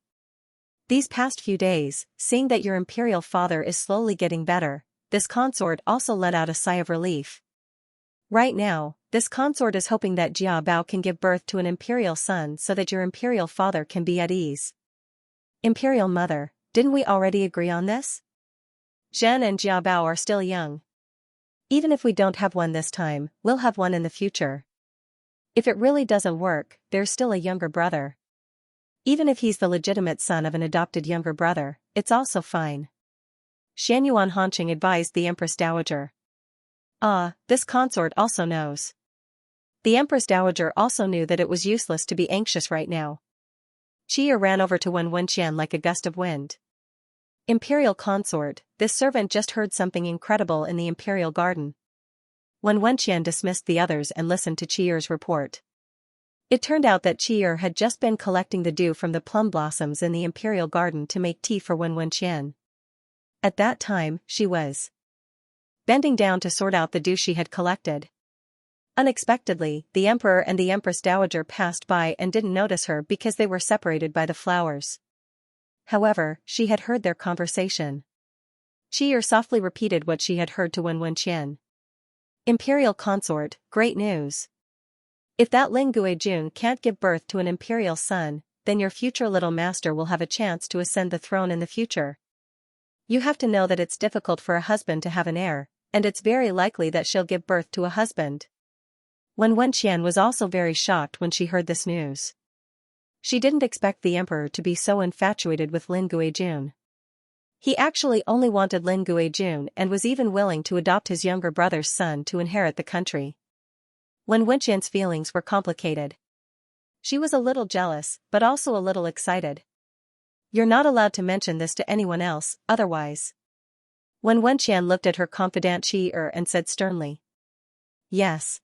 These past few days, seeing that your imperial father is slowly getting better, this consort also let out a sigh of relief. Right now, this consort is hoping that Jia Bao can give birth to an imperial son so that your imperial father can be at ease. Imperial mother, didn't we already agree on this? Zhen and Jia Bao are still young. Even if we don't have one this time, we'll have one in the future. If it really doesn't work, there's still a younger brother. Even if he's the legitimate son of an adopted younger brother, it's also fine. Xianyuan Hanqing advised the Empress Dowager. This consort also knows. The Empress Dowager also knew that it was useless to be anxious right now. Qi ran over to Wen Wenqian like a gust of wind. Imperial consort, this servant just heard something incredible in the Imperial Garden. Wen Wenqian dismissed the others and listened to Qi's report. It turned out that Qi had just been collecting the dew from the plum blossoms in the Imperial Garden to make tea for Wen Wenqian. At that time, she was bending down to sort out the dew she had collected. Unexpectedly, the Emperor and the Empress Dowager passed by and didn't notice her because they were separated by the flowers. However, she had heard their conversation. Qi softly repeated what she had heard to Wen Wenqian. Imperial consort, great news. If that Lin Guijun can't give birth to an imperial son, then your future little master will have a chance to ascend the throne in the future. You have to know that it's difficult for a husband to have an heir, and it's very likely that she'll give birth to a husband. Wen Wenqian was also very shocked when she heard this news. She didn't expect the emperor to be so infatuated with Lin Guijun. He actually only wanted Lin Guijun and was even willing to adopt his younger brother's son to inherit the country. Wen Wenqian's feelings were complicated. She was a little jealous, but also a little excited. You're not allowed to mention this to anyone else, otherwise. Wen Wenqian looked at her confidant Qi and said sternly. Yes.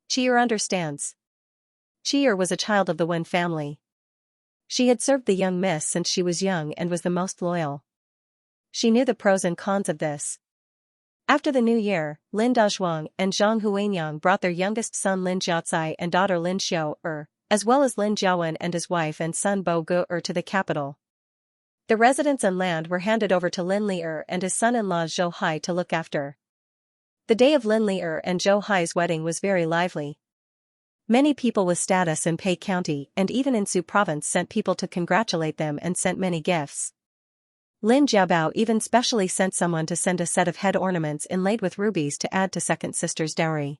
Qi understands. Qi was a child of the Wen family. She had served the young miss since she was young and was the most loyal. She knew the pros and cons of this. After the new year, Lin Dazhuang and Zhang Huanyang brought their youngest son Lin Jiaocai and daughter Lin Xiao as well as Lin Jiawen and his wife and son Bo Gu to the capital. The residence and land were handed over to Lin Li and his son-in-law Zhou Hai to look after. The day of Lin Li and Zhou Hai's wedding was very lively. Many people with status in Pei County and even in Su Province sent people to congratulate them and sent many gifts. Lin Jiabao even specially sent someone to send a set of head ornaments inlaid with rubies to add to second sister's dowry.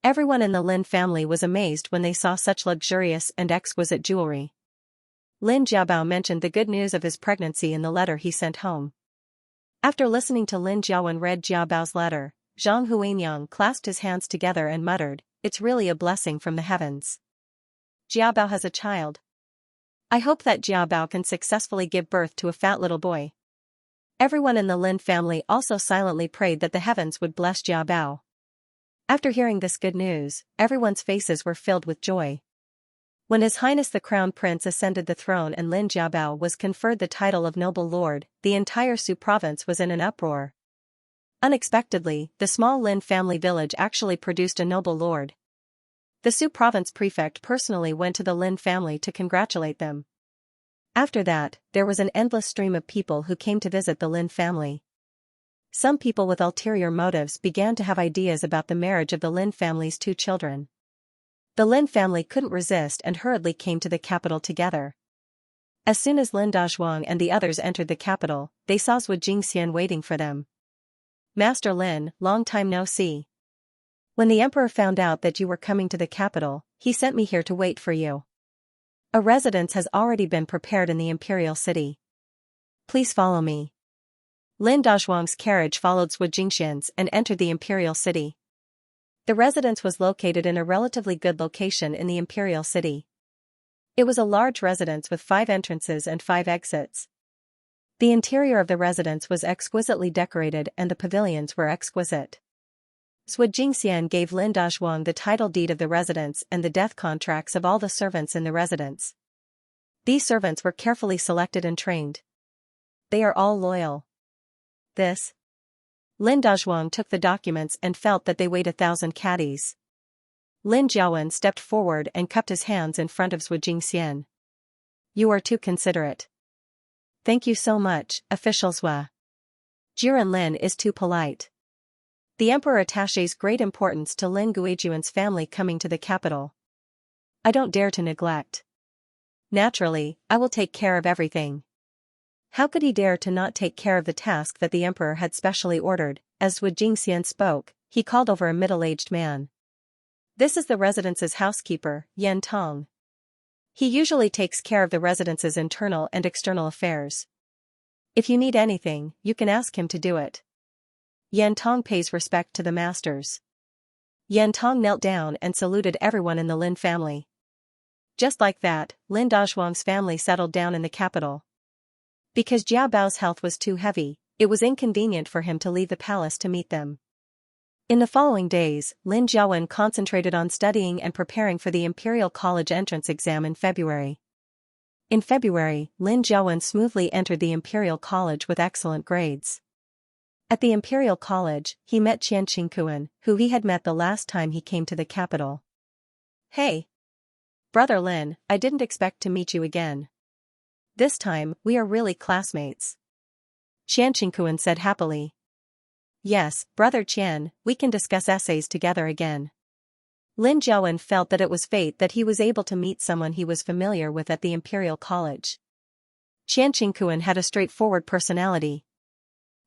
Everyone in the Lin family was amazed when they saw such luxurious and exquisite jewelry. Lin Jiabao mentioned the good news of his pregnancy in the letter he sent home. After listening to Lin Jiawen read Jiabao's letter, Zhang Huanyang clasped his hands together and muttered, "It's really a blessing from the heavens. Jiabao has a child. I hope that Jiabao can successfully give birth to a fat little boy." Everyone in the Lin family also silently prayed that the heavens would bless Jiabao. After hearing this good news, everyone's faces were filled with joy. When His Highness the Crown Prince ascended the throne and Lin Jiabao was conferred the title of Noble Lord, the entire Su province was in an uproar. Unexpectedly, the small Lin family village actually produced a noble lord. The Su province prefect personally went to the Lin family to congratulate them. After that, there was an endless stream of people who came to visit the Lin family. Some people with ulterior motives began to have ideas about the marriage of the Lin family's two children. The Lin family couldn't resist and hurriedly came to the capital together. As soon as Lin Dazhuang and the others entered the capital, they saw Zhu Jingxian waiting for them. "Master Lin, long time no see. When the emperor found out that you were coming to the capital, he sent me here to wait for you. A residence has already been prepared in the imperial city. Please follow me." Lin Dazhuang's carriage followed Zhu Jingxian's and entered the imperial city. The residence was located in a relatively good location in the imperial city. It was a large residence with 5 entrances and 5 exits. The interior of the residence was exquisitely decorated and the pavilions were exquisite. Xianxia gave Lin Dazhuang the title deed of the residence and the death contracts of all the servants in the residence. These servants were carefully selected and trained. They are all loyal. This. Lin Dazhuang took the documents and felt that they weighed 1,000 caddies. Lin Jiawen stepped forward and cupped his hands in front of Xianxia. You are too considerate. Thank you so much, official Zhua. Jiren Lin is too polite. The emperor attaches great importance to Lin Guijuan's family coming to the capital. I don't dare to neglect. Naturally, I will take care of everything. How could he dare to not take care of the task that the emperor had specially ordered? As Xianxia spoke, he called over a middle-aged man. This is the residence's housekeeper, Yan Tong. He usually takes care of the residence's internal and external affairs. If you need anything, you can ask him to do it. Yan Tong pays respect to the masters. Yan Tong knelt down and saluted everyone in the Lin family. Just like that, Lin Dazhuang's family settled down in the capital. Because Jiao Bao's health was too heavy, it was inconvenient for him to leave the palace to meet them. In the following days, Lin Jiawen concentrated on studying and preparing for the Imperial College entrance exam in February. In February, Lin Jiawen smoothly entered the Imperial College with excellent grades. At the Imperial College, he met Xianxia, who he had met the last time he came to the capital. Hey! Brother Lin, I didn't expect to meet you again. This time, we are really classmates. Xianxia said happily. Yes, Brother Qian, we can discuss essays together again. Lin Jiawen felt that it was fate that he was able to meet someone he was familiar with at the Imperial College. Xianxia had a straightforward personality.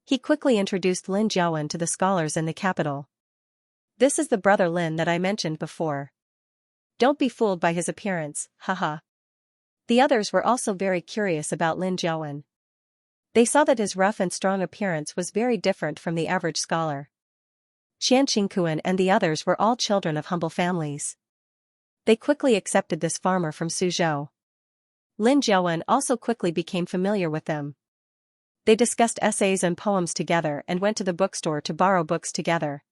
He quickly introduced Lin Jiawen to the scholars in the capital. This is the Brother Lin that I mentioned before. Don't be fooled by his appearance, haha. The others were also very curious about Lin Jiawen. They saw that his rough and strong appearance was very different from the average scholar. Xianxia and the others were all children of humble families. They quickly accepted this farmer from Suzhou. Lin Jiawen also quickly became familiar with them. They discussed essays and poems together and went to the bookstore to borrow books together.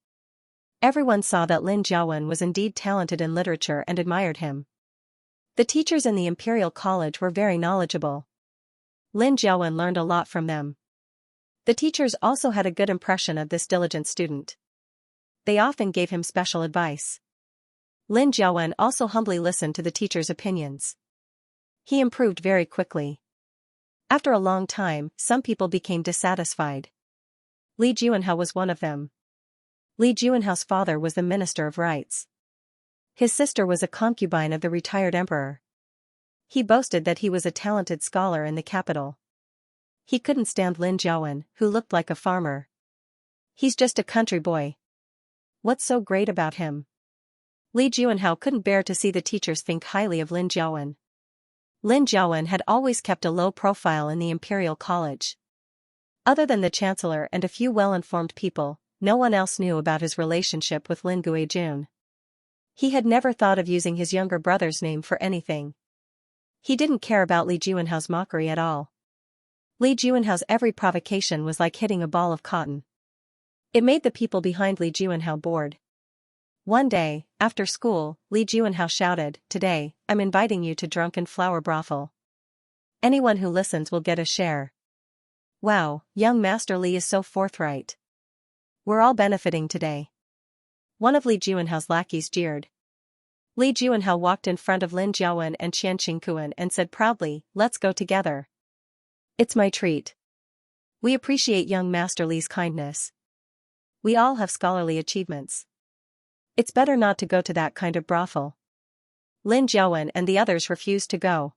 Everyone saw that Lin Jiawen was indeed talented in literature and admired him. The teachers in the Imperial College were very knowledgeable. Lin Jiawen learned a lot from them. The teachers also had a good impression of this diligent student. They often gave him special advice. Lin Jiawen also humbly listened to the teachers' opinions. He improved very quickly. After a long time, some people became dissatisfied. Li Juanhao was one of them. Li Juanhao's father was the Minister of Rights. His sister was a concubine of the retired emperor. He boasted that he was a talented scholar in the capital. He couldn't stand Lin Jiawen, who looked like a farmer. He's just a country boy. What's so great about him? Li Juanhao couldn't bear to see the teachers think highly of Lin Jiawen. Lin Jiawen had always kept a low profile in the Imperial College. Other than the chancellor and a few well-informed people, no one else knew about his relationship with Lin Guijun. He had never thought of using his younger brother's name for anything. He didn't care about Li Juanhao's mockery at all. Li Juanhao's every provocation was like hitting a ball of cotton. It made the people behind Li Juanhao bored. One day, after school, Li Juanhao shouted, "Today, I'm inviting you to drunken flower brothel. Anyone who listens will get a share." Wow, young Master Li is so forthright. We're all benefiting today. One of Li Juanhao's lackeys jeered. Li Juanhao walked in front of Lin Jiawen and Xianxia and said proudly, "Let's go together. It's my treat. We appreciate young Master Li's kindness. We all have scholarly achievements. It's better not to go to that kind of brothel." Lin Jiawen and the others refused to go.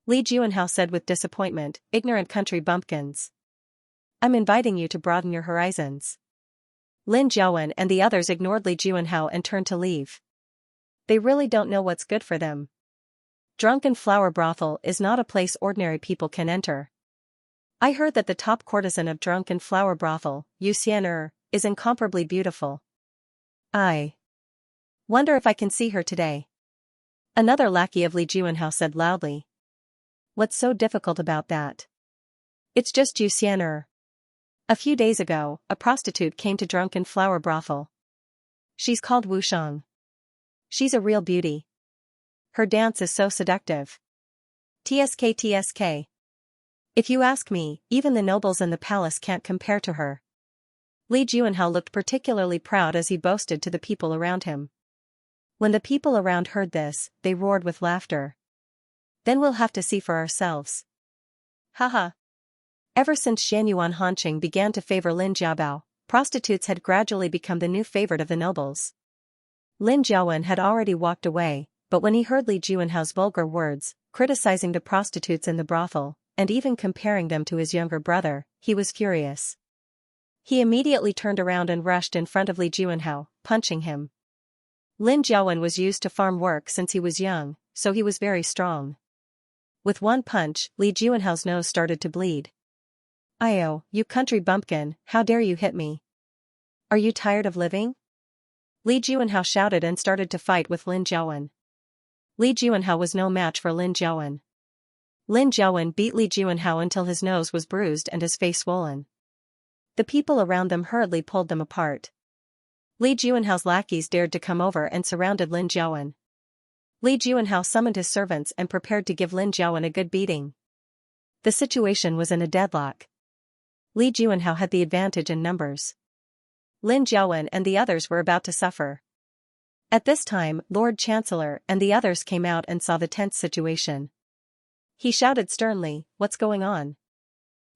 Li Juanhao said with disappointment, "Ignorant country bumpkins. I'm inviting you to broaden your horizons." Lin Jiawen and the others ignored Li Juanhao and turned to leave. They really don't know what's good for them. Drunken flower brothel is not a place ordinary people can enter. I heard that the top courtesan of drunken flower brothel, Yu Xian'er, is incomparably beautiful. Wonder if I can see her today. Another lackey of Li Juanhao said loudly. What's so difficult about that? It's just Ju Xian'er. A few days ago, a prostitute came to Drunken Flower Brothel. She's called Wu Shang. She's a real beauty. Her dance is so seductive. TSK TSK. If you ask me, even the nobles in the palace can't compare to her. Li Juanhao looked particularly proud as he boasted to the people around him. When the people around heard this, they roared with laughter. Then we'll have to see for ourselves. Haha. Ever since Xianyuan Hanqing began to favor Lin Jiabao, prostitutes had gradually become the new favorite of the nobles. Lin Jiaowen had already walked away, but when he heard Li Juanhao's vulgar words, criticizing the prostitutes in the brothel, and even comparing them to his younger brother, he was furious. He immediately turned around and rushed in front of Li Juanhao, punching him. Lin Jiaowen was used to farm work since he was young, so he was very strong. With one punch, Li Juanhao's nose started to bleed. "Ayo, you country bumpkin, how dare you hit me? Are you tired of living?" Li Juanhao shouted and started to fight with Lin Jiaowen. Li Juanhao was no match for Lin Jiaowen. Lin Jiaowen beat Li Juanhao until his nose was bruised and his face swollen. The people around them hurriedly pulled them apart. Li Juanhao's lackeys dared to come over and surrounded Lin Jiaowen. Li Juanhao summoned his servants and prepared to give Lin Jiaowen a good beating. The situation was in a deadlock. Li Juanhao had the advantage in numbers. Lin Jiaowen and the others were about to suffer. At this time, Lord Chancellor and the others came out and saw the tense situation. He shouted sternly, "What's going on?"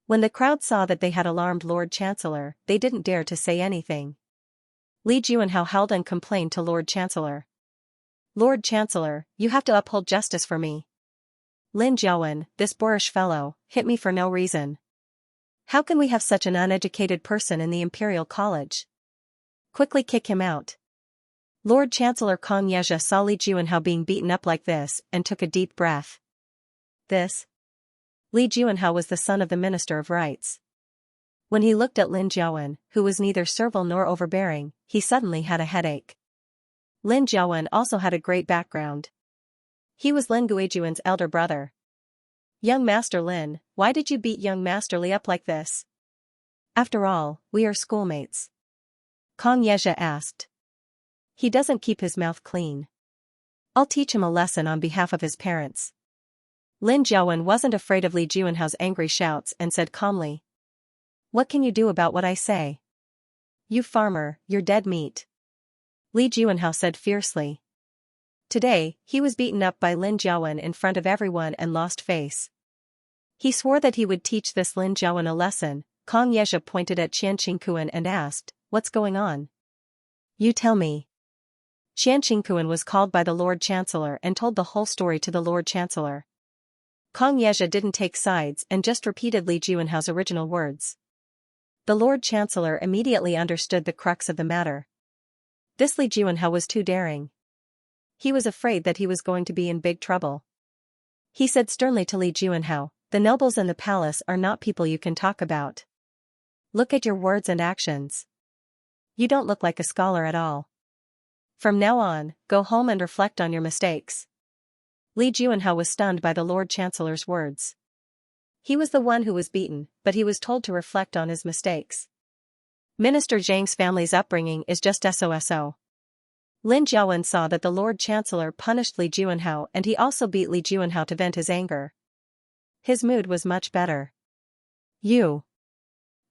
When the crowd saw that they had alarmed Lord Chancellor, they didn't dare to say anything. Li Juanhao howled and complained to Lord Chancellor. "Lord Chancellor, you have to uphold justice for me. Lin Jiaowen, this boorish fellow, hit me for no reason. How can we have such an uneducated person in the Imperial College? Quickly kick him out." Lord Chancellor Xianxia saw Li Juanhao being beaten up like this and took a deep breath. Li Juanhao was the son of the Minister of Rights. When he looked at Lin Jiaowen, who was neither servile nor overbearing, he suddenly had a headache. Lin Jiaowen also had a great background. He was Lin Guijuan's elder brother. "Young Master Lin, why did you beat young Master Li up like this? After all, we are schoolmates." Xianxia asked. "He doesn't keep his mouth clean. I'll teach him a lesson on behalf of his parents." Lin Jiaowen wasn't afraid of Li Juanhao's angry shouts and said calmly. "What can you do about what I say? You farmer, you're dead meat." Li Juanhao said fiercely. Today, he was beaten up by Lin Jiaowen in front of everyone and lost face. He swore that he would teach this Lin Jiaowen a lesson. Xianxia pointed at Xianxia and asked, "What's going on? You tell me." Xianxia was called by the Lord Chancellor and told the whole story to the Lord Chancellor. Xianxia didn't take sides and just repeated Li Juanhao's original words. The Lord Chancellor immediately understood the crux of the matter. This Li Juanhao was too daring. He was afraid that he was going to be in big trouble. He said sternly to Li Juanhao, "The nobles in the palace are not people you can talk about. Look at your words and actions. You don't look like a scholar at all. From now on, go home and reflect on your mistakes." Li Juanhao was stunned by the Lord Chancellor's words. He was the one who was beaten, but he was told to reflect on his mistakes. Minister Zhang's family's upbringing is just SOSO. Lin Jiaowen saw that the Lord Chancellor punished Li Juanhao and he also beat Li Juanhao to vent his anger. His mood was much better.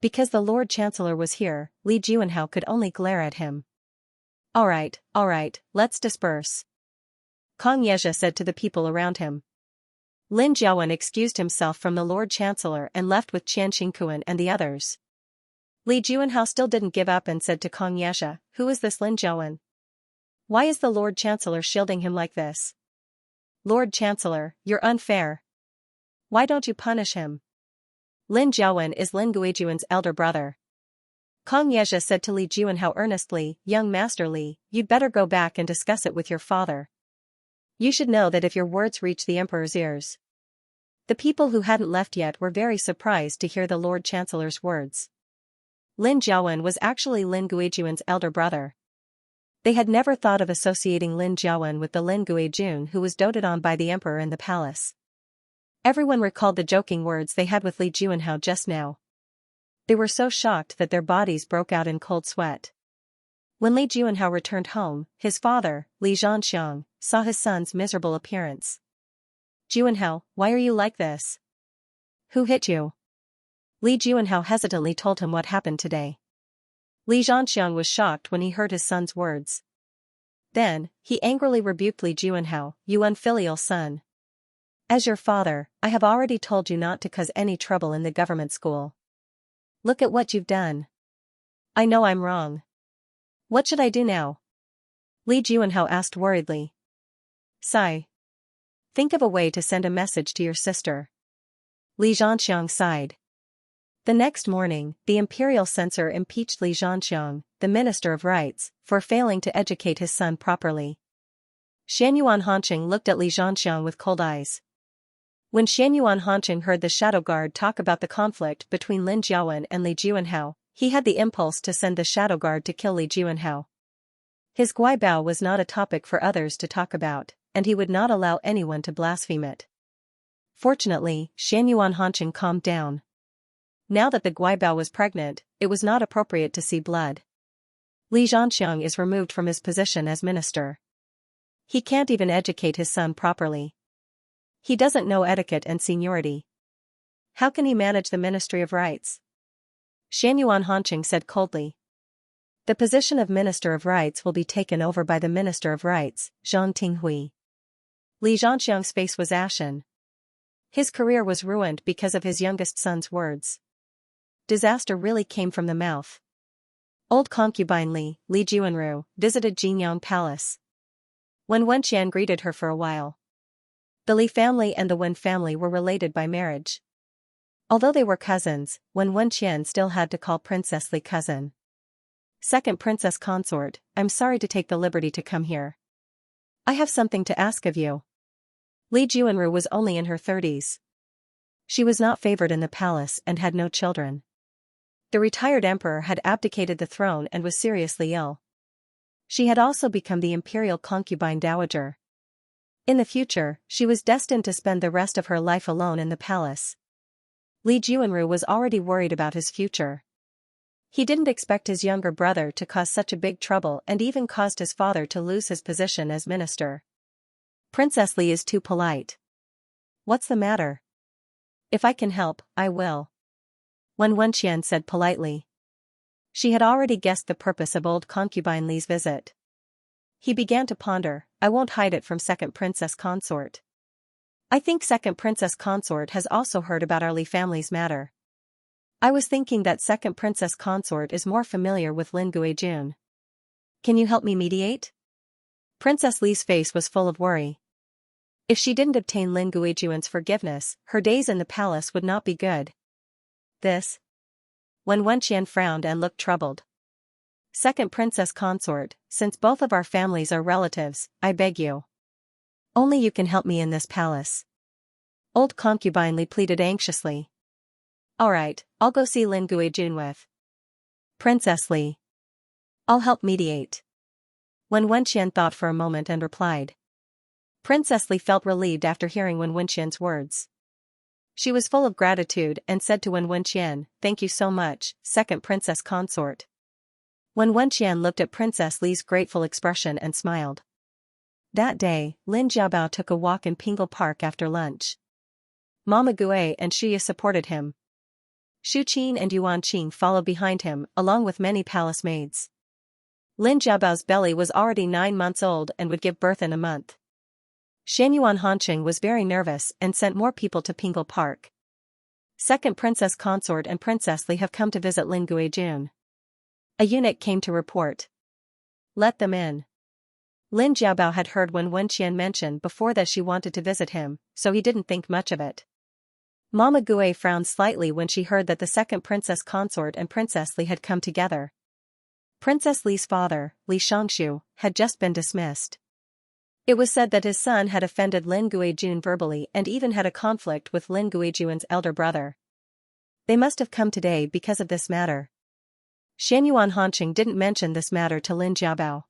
Because the Lord Chancellor was here, Li Juanhao could only glare at him. All right, let's disperse," Xianxia said to the people around him. Lin Jiaowen excused himself from the Lord Chancellor and left with Xianxia and the others. Li Juanhao still didn't give up and said to Xianxia, "Who is this Lin Jiaowen? Why is the Lord Chancellor shielding him like this? Lord Chancellor, you're unfair. Why don't you punish him? Lin Jiaowen is Lin Guijuan's elder brother." Xianxia said to Li Juanhao earnestly, "Young Master Li, you'd better go back and discuss it with your father. You should know that if your words reach the emperor's ears." The people who hadn't left yet were very surprised to hear the Lord Chancellor's words. Lin Jiaowen was actually Lin Guijuan's elder brother. They had never thought of associating Lin Jiawen with the Lin Guijun who was doted on by the emperor in the palace. Everyone recalled the joking words they had with Li Juanhao just now. They were so shocked that their bodies broke out in cold sweat. When Li Juanhao returned home, his father, Li Xianxia, saw his son's miserable appearance. "Juanhao, why are you like this? Who hit you?" Li Juanhao hesitantly told him what happened today. Li Xianxia was shocked when he heard his son's words. Then, he angrily rebuked Li Juanhao, "You unfilial son. As your father, I have already told you not to cause any trouble in the government school. Look at what you've done. I know I'm wrong. What should I do now?" Li Juanhao asked worriedly. "Sigh. Think of a way to send a message to your sister." Li Zhanxiang sighed. The next morning, the imperial censor impeached Li Zhanxiang, the Minister of Rights, for failing to educate his son properly. Xianyuan Hanqing looked at Li Zhanxiang with cold eyes. When Xianyuan Hanqing heard the shadow guard talk about the conflict between Lin Jiawen and Li Juanhao, he had the impulse to send the shadow guard to kill Li Juanhao. His guibao was not a topic for others to talk about, and he would not allow anyone to blaspheme it. Fortunately, Xianyuan Hanqing calmed down. Now that the guibao was pregnant, it was not appropriate to see blood. Li Zhanxiang is removed from his position as minister. He can't even educate his son properly. He doesn't know etiquette and seniority. How can he manage the Ministry of Rights? Xianyuan Hanqing said coldly. The position of Minister of Rights will be taken over by the Minister of Rights, Zhang Tinghui. Li Zhanxiang's face was ashen. His career was ruined because of his youngest son's words. Disaster really came from the mouth. Old concubine Li Juanru, visited Jinyang Palace. Wen Wenqian greeted her for a while. The Li family and the Wen family were related by marriage. Although they were cousins, Wen Wenqian still had to call Princess Li cousin. "Second princess consort, I'm sorry to take the liberty to come here. I have something to ask of you." Li Juanru was only in her 30s. She was not favored in the palace and had no children. The retired emperor had abdicated the throne and was seriously ill. She had also become the imperial concubine dowager. In the future, she was destined to spend the rest of her life alone in the palace. Li Juanru was already worried about his future. He didn't expect his younger brother to cause such a big trouble and even caused his father to lose his position as minister. "Princess Li is too polite. What's the matter? If I can help, I will," Wen Wenqian said politely. She had already guessed the purpose of old concubine Li's visit. He began to ponder, "I won't hide it from second princess consort. I think second princess consort has also heard about our Li family's matter. I was thinking that second princess consort is more familiar with Lin Guijun. Can you help me mediate?" Princess Li's face was full of worry. If she didn't obtain Lin Guijun's forgiveness, her days in the palace would not be good. "This?" Wen Wenqian frowned and looked troubled. "Second princess consort, since both of our families are relatives, I beg you. Only you can help me in this palace." Old concubine Li pleaded anxiously. "Alright, I'll go see Lin Guijun with Princess Li. I'll help mediate." Wen Wenqian thought for a moment and replied. Princess Li felt relieved after hearing Wen Wenqian's words. She was full of gratitude and said to Wen Wenqian, "Thank you so much, second princess consort." Wen Wenqian looked at Princess Li's grateful expression and smiled. That day, Lin Jiabao took a walk in Pingle Park after lunch. Mama Gui and Shuya supported him. Shu Qin and Yuan Qing followed behind him, along with many palace maids. Lin Jiabao's belly was already 9 months old and would give birth in a month. Xianyuan Hanqing was very nervous and sent more people to Pingle Park. Second princess consort and Princess Li have come to visit Lin Guijun. A eunuch came to report. "Let them in." Lin Jiabao had heard Wen Wenqian mention before that she wanted to visit him, so he didn't think much of it. Mama Gui frowned slightly when she heard that the second princess consort and Princess Li had come together. Princess Li's father, Li Xianxia, had just been dismissed. It was said that his son had offended Lin Guijun verbally and even had a conflict with Lin Guijun's elder brother. They must have come today because of this matter. Xianyuan Hanqing didn't mention this matter to Lin Jiabao.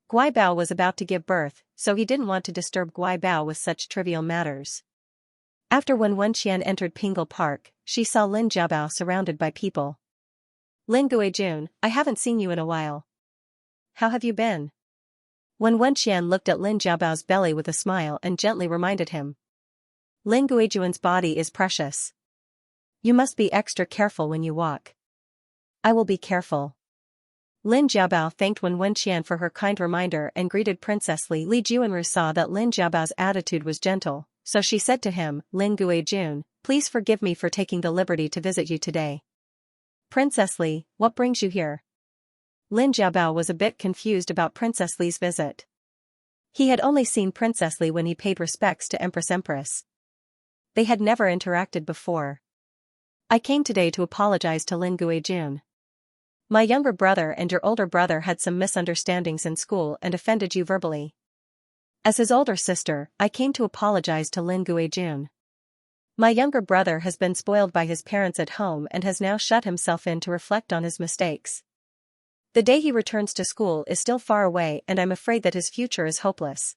Guibao was about to give birth, so he didn't want to disturb Guibao with such trivial matters. After when Wenqian entered Pingle Park, she saw Lin Jiabao surrounded by people. Lin Guijun, I haven't seen you in a while. How have you been? When Wenqian looked at Lin Jiabao's belly with a smile and gently reminded him. Lin Guijun's body is precious. You must be extra careful when you walk. I will be careful. Lin Jiabao thanked Wen Wenqian for her kind reminder and greeted Princess Li Juanru saw that Lin Jiabao's attitude was gentle, so she said to him, Lin Guijun, please forgive me for taking the liberty to visit you today. Princess Li, what brings you here? Lin Jiabao was a bit confused about Princess Li's visit. He had only seen Princess Li when he paid respects to Empress. They had never interacted before. I came today to apologize to Lin Guijun. My younger brother and your older brother had some misunderstandings in school and offended you verbally. As his older sister, I came to apologize to Lin Guijun. My younger brother has been spoiled by his parents at home and has now shut himself in to reflect on his mistakes. The day he returns to school is still far away and I'm afraid that his future is hopeless.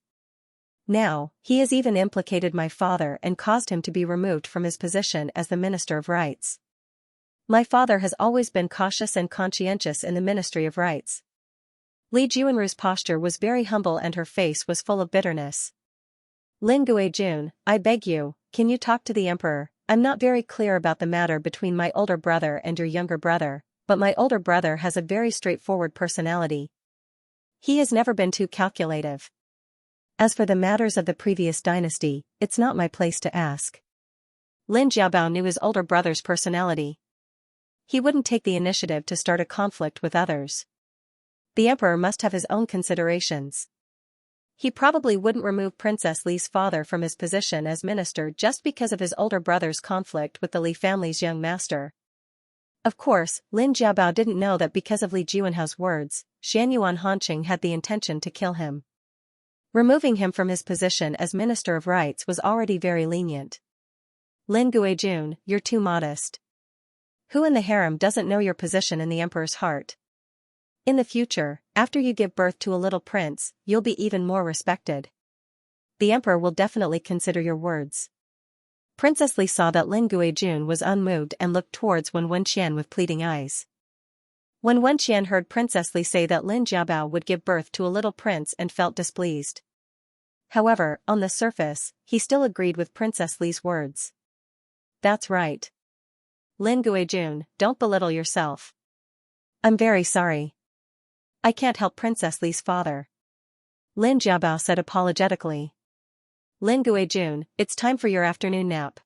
Now, he has even implicated my father and caused him to be removed from his position as the Minister of Rights. My father has always been cautious and conscientious in the Ministry of Rights. Li Juanru's posture was very humble and her face was full of bitterness. Lin Guijun, I beg you, can you talk to the emperor? I'm not very clear about the matter between my older brother and your younger brother, but my older brother has a very straightforward personality. He has never been too calculative. As for the matters of the previous dynasty, it's not my place to ask. Lin Jiabao knew his older brother's personality. He wouldn't take the initiative to start a conflict with others. The emperor must have his own considerations. He probably wouldn't remove Princess Li's father from his position as minister just because of his older brother's conflict with the Li family's young master. Of course, Lin Jiabao didn't know that because of Li Juanhao's words, Xianyuan Hanqing had the intention to kill him. Removing him from his position as Minister of Rights was already very lenient. Lin Guijun, you're too modest. Who in the harem doesn't know your position in the emperor's heart? In the future, after you give birth to a little prince, you'll be even more respected. The emperor will definitely consider your words. Princess Li saw that Lin Guijun was unmoved and looked towards Wen Wenqian with pleading eyes. When Wenqian heard Princess Li say that Lin Jiabao would give birth to a little prince and felt displeased. However, on the surface, he still agreed with Princess Li's words. That's right. Lin Guijun, don't belittle yourself. I'm very sorry. I can't help Princess Li's father. Lin Jiabao said apologetically. Lin Guijun, it's time for your afternoon nap.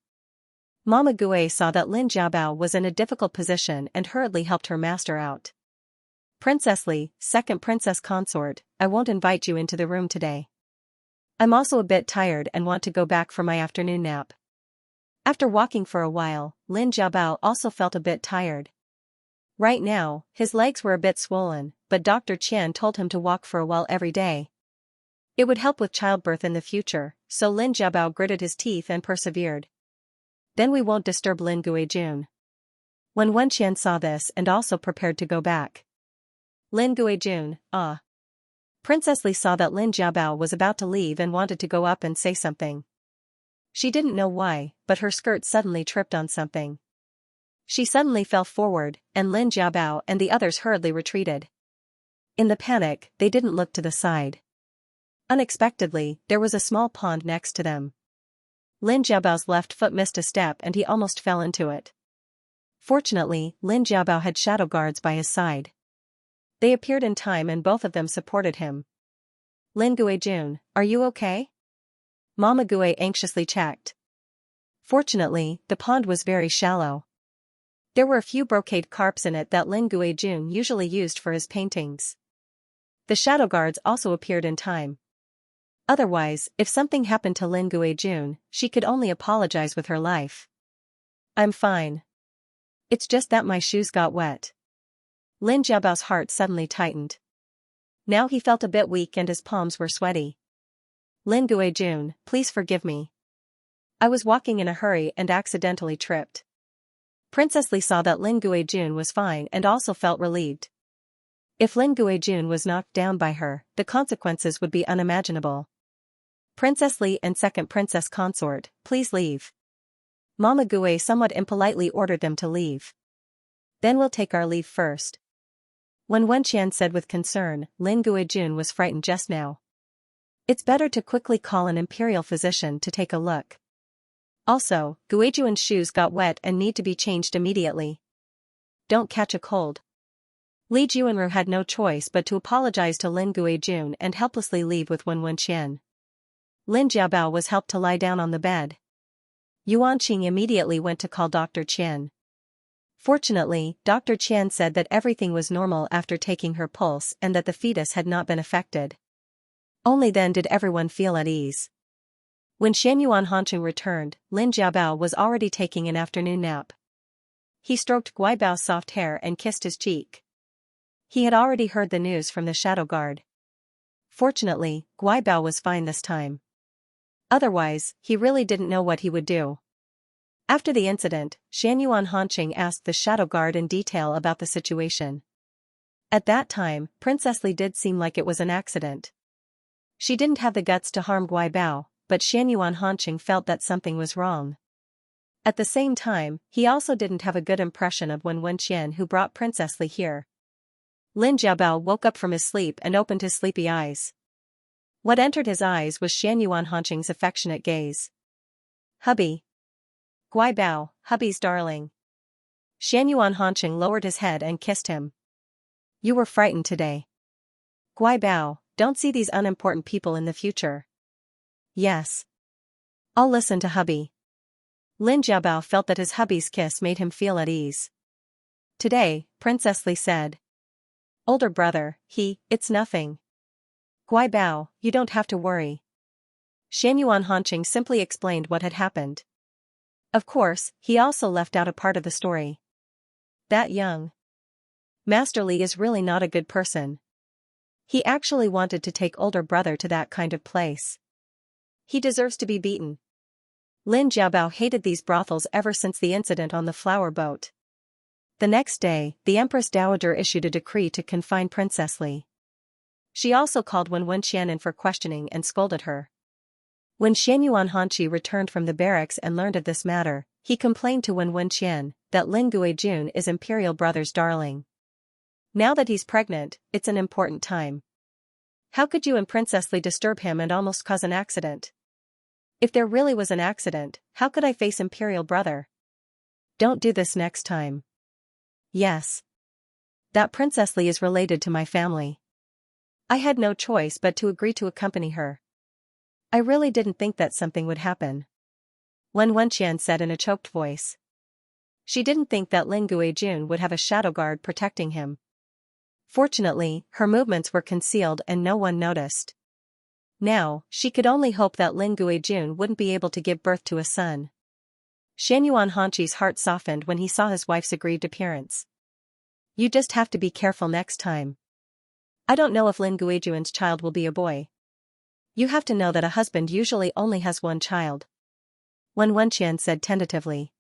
Mama Gui saw that Lin Jiabao was in a difficult position and hurriedly helped her master out. Princess Li, second princess consort, I won't invite you into the room today. I'm also a bit tired and want to go back for my afternoon nap. After walking for a while, Lin Jiabao also felt a bit tired. Right now, his legs were a bit swollen, but Dr. Qian told him to walk for a while every day. It would help with childbirth in the future, so Lin Jiabao gritted his teeth and persevered. Then we won't disturb Lin Guijun. When Wenqian saw this and also prepared to go back. Lin Guijun, ah. Princess Li saw that Lin Jiabao was about to leave and wanted to go up and say something. She didn't know why, but her skirt suddenly tripped on something. She suddenly fell forward, and Lin Jiabao and the others hurriedly retreated. In the panic, they didn't look to the side. Unexpectedly, there was a small pond next to them. Lin Jiabao's left foot missed a step and he almost fell into it. Fortunately, Lin Jiabao had shadow guards by his side. They appeared in time and both of them supported him. Lin Guijun, are you okay? Mama Gui anxiously checked. Fortunately, the pond was very shallow. There were a few brocade carps in it that Lin Guijun usually used for his paintings. The shadow guards also appeared in time. Otherwise, if something happened to Lin Guijun, she could only apologize with her life. I'm fine. It's just that my shoes got wet. Lin Jiabao's heart suddenly tightened. Now he felt a bit weak and his palms were sweaty. Lin Guijun, please forgive me. I was walking in a hurry and accidentally tripped. Princess Li saw that Lin Guijun was fine and also felt relieved. If Lin Guijun was knocked down by her, the consequences would be unimaginable. Princess Li and second princess consort, please leave. Mama Gui somewhat impolitely ordered them to leave. Then we'll take our leave first. When Wenqian said with concern, Lin Guijun was frightened just now. It's better to quickly call an imperial physician to take a look. Also, Guijuan's shoes got wet and need to be changed immediately. Don't catch a cold. Li Juanru had no choice but to apologize to Lin Guijun and helplessly leave with Wen Wenqian. Lin Jiabao was helped to lie down on the bed. Yuan Qing immediately went to call Dr. Qian. Fortunately, Dr. Qian said that everything was normal after taking her pulse and that the fetus had not been affected. Only then did everyone feel at ease. When Xianyuan Hanqing returned, Lin Jiabao was already taking an afternoon nap. He stroked Guibao's soft hair and kissed his cheek. He had already heard the news from the shadow guard. Fortunately, Guibao was fine this time. Otherwise, he really didn't know what he would do. After the incident, Xianyuan Hanqing asked the shadow guard in detail about the situation. At that time, Princess Li did seem like it was an accident. She didn't have the guts to harm Guibao, but Xianyuan Hanqing felt that something was wrong. At the same time, he also didn't have a good impression of Wen Wenqian who brought Princess Li here. Lin Jiabao woke up from his sleep and opened his sleepy eyes. What entered his eyes was Xianyuan Hanqing's affectionate gaze. Hubby. Guibao, hubby's darling. Xianyuan Hanqing lowered his head and kissed him. You were frightened today. Guibao, don't see these unimportant people in the future. Yes. I'll listen to hubby. Lin Jiabao felt that his hubby's kiss made him feel at ease. Today, Princess Li said. Older brother, it's nothing. Guibao, you don't have to worry. Xianyuan Hanqing simply explained what had happened. Of course, he also left out a part of the story. That young Master Li is really not a good person. He actually wanted to take older brother to that kind of place. He deserves to be beaten. Lin Jiabao hated these brothels ever since the incident on the flower boat. The next day, the Empress Dowager issued a decree to confine Princess Li. She also called Wen Wenqian in for questioning and scolded her. When Xianyuan Hanqi returned from the barracks and learned of this matter, he complained to Wen Wenqian that Lin Guijun is Imperial brother's darling. Now that he's pregnant, it's an important time. How could you and Princess Li disturb him and almost cause an accident? If there really was an accident, how could I face Imperial brother? Don't do this next time. Yes. That Princess Li is related to my family. I had no choice but to agree to accompany her. I really didn't think that something would happen. Wen Wenqian said in a choked voice. She didn't think that Lin Guijun would have a shadow guard protecting him. Fortunately, her movements were concealed and no one noticed. Now, she could only hope that Lin Guijun wouldn't be able to give birth to a son. Xianyuan Hanqi's heart softened when he saw his wife's aggrieved appearance. You just have to be careful next time. I don't know if Lin Guijun's child will be a boy. You have to know that a husband usually only has one child. Wen Wenqian said tentatively.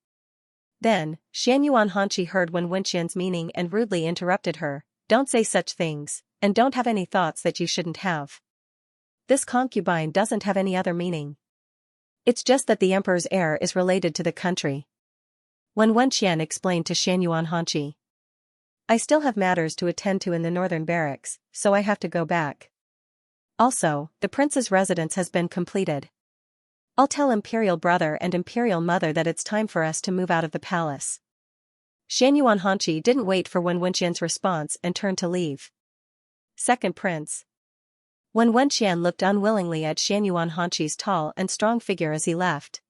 Then, Xianyuan Hanqi heard Wen Wenqian's meaning and rudely interrupted her. Don't say such things, and don't have any thoughts that you shouldn't have. This concubine doesn't have any other meaning. It's just that the emperor's heir is related to the country. Wen Wenqian explained to Xianyuan Hanqi. I still have matters to attend to in the northern barracks, so I have to go back. Also, the prince's residence has been completed. I'll tell Imperial brother and Imperial mother that it's time for us to move out of the palace. Xianyuan Hanqi didn't wait for Wen Wenqian's response and turned to leave. Second prince. Wen Wenqian looked unwillingly at Xianyuan Hanqi's tall and strong figure as he left.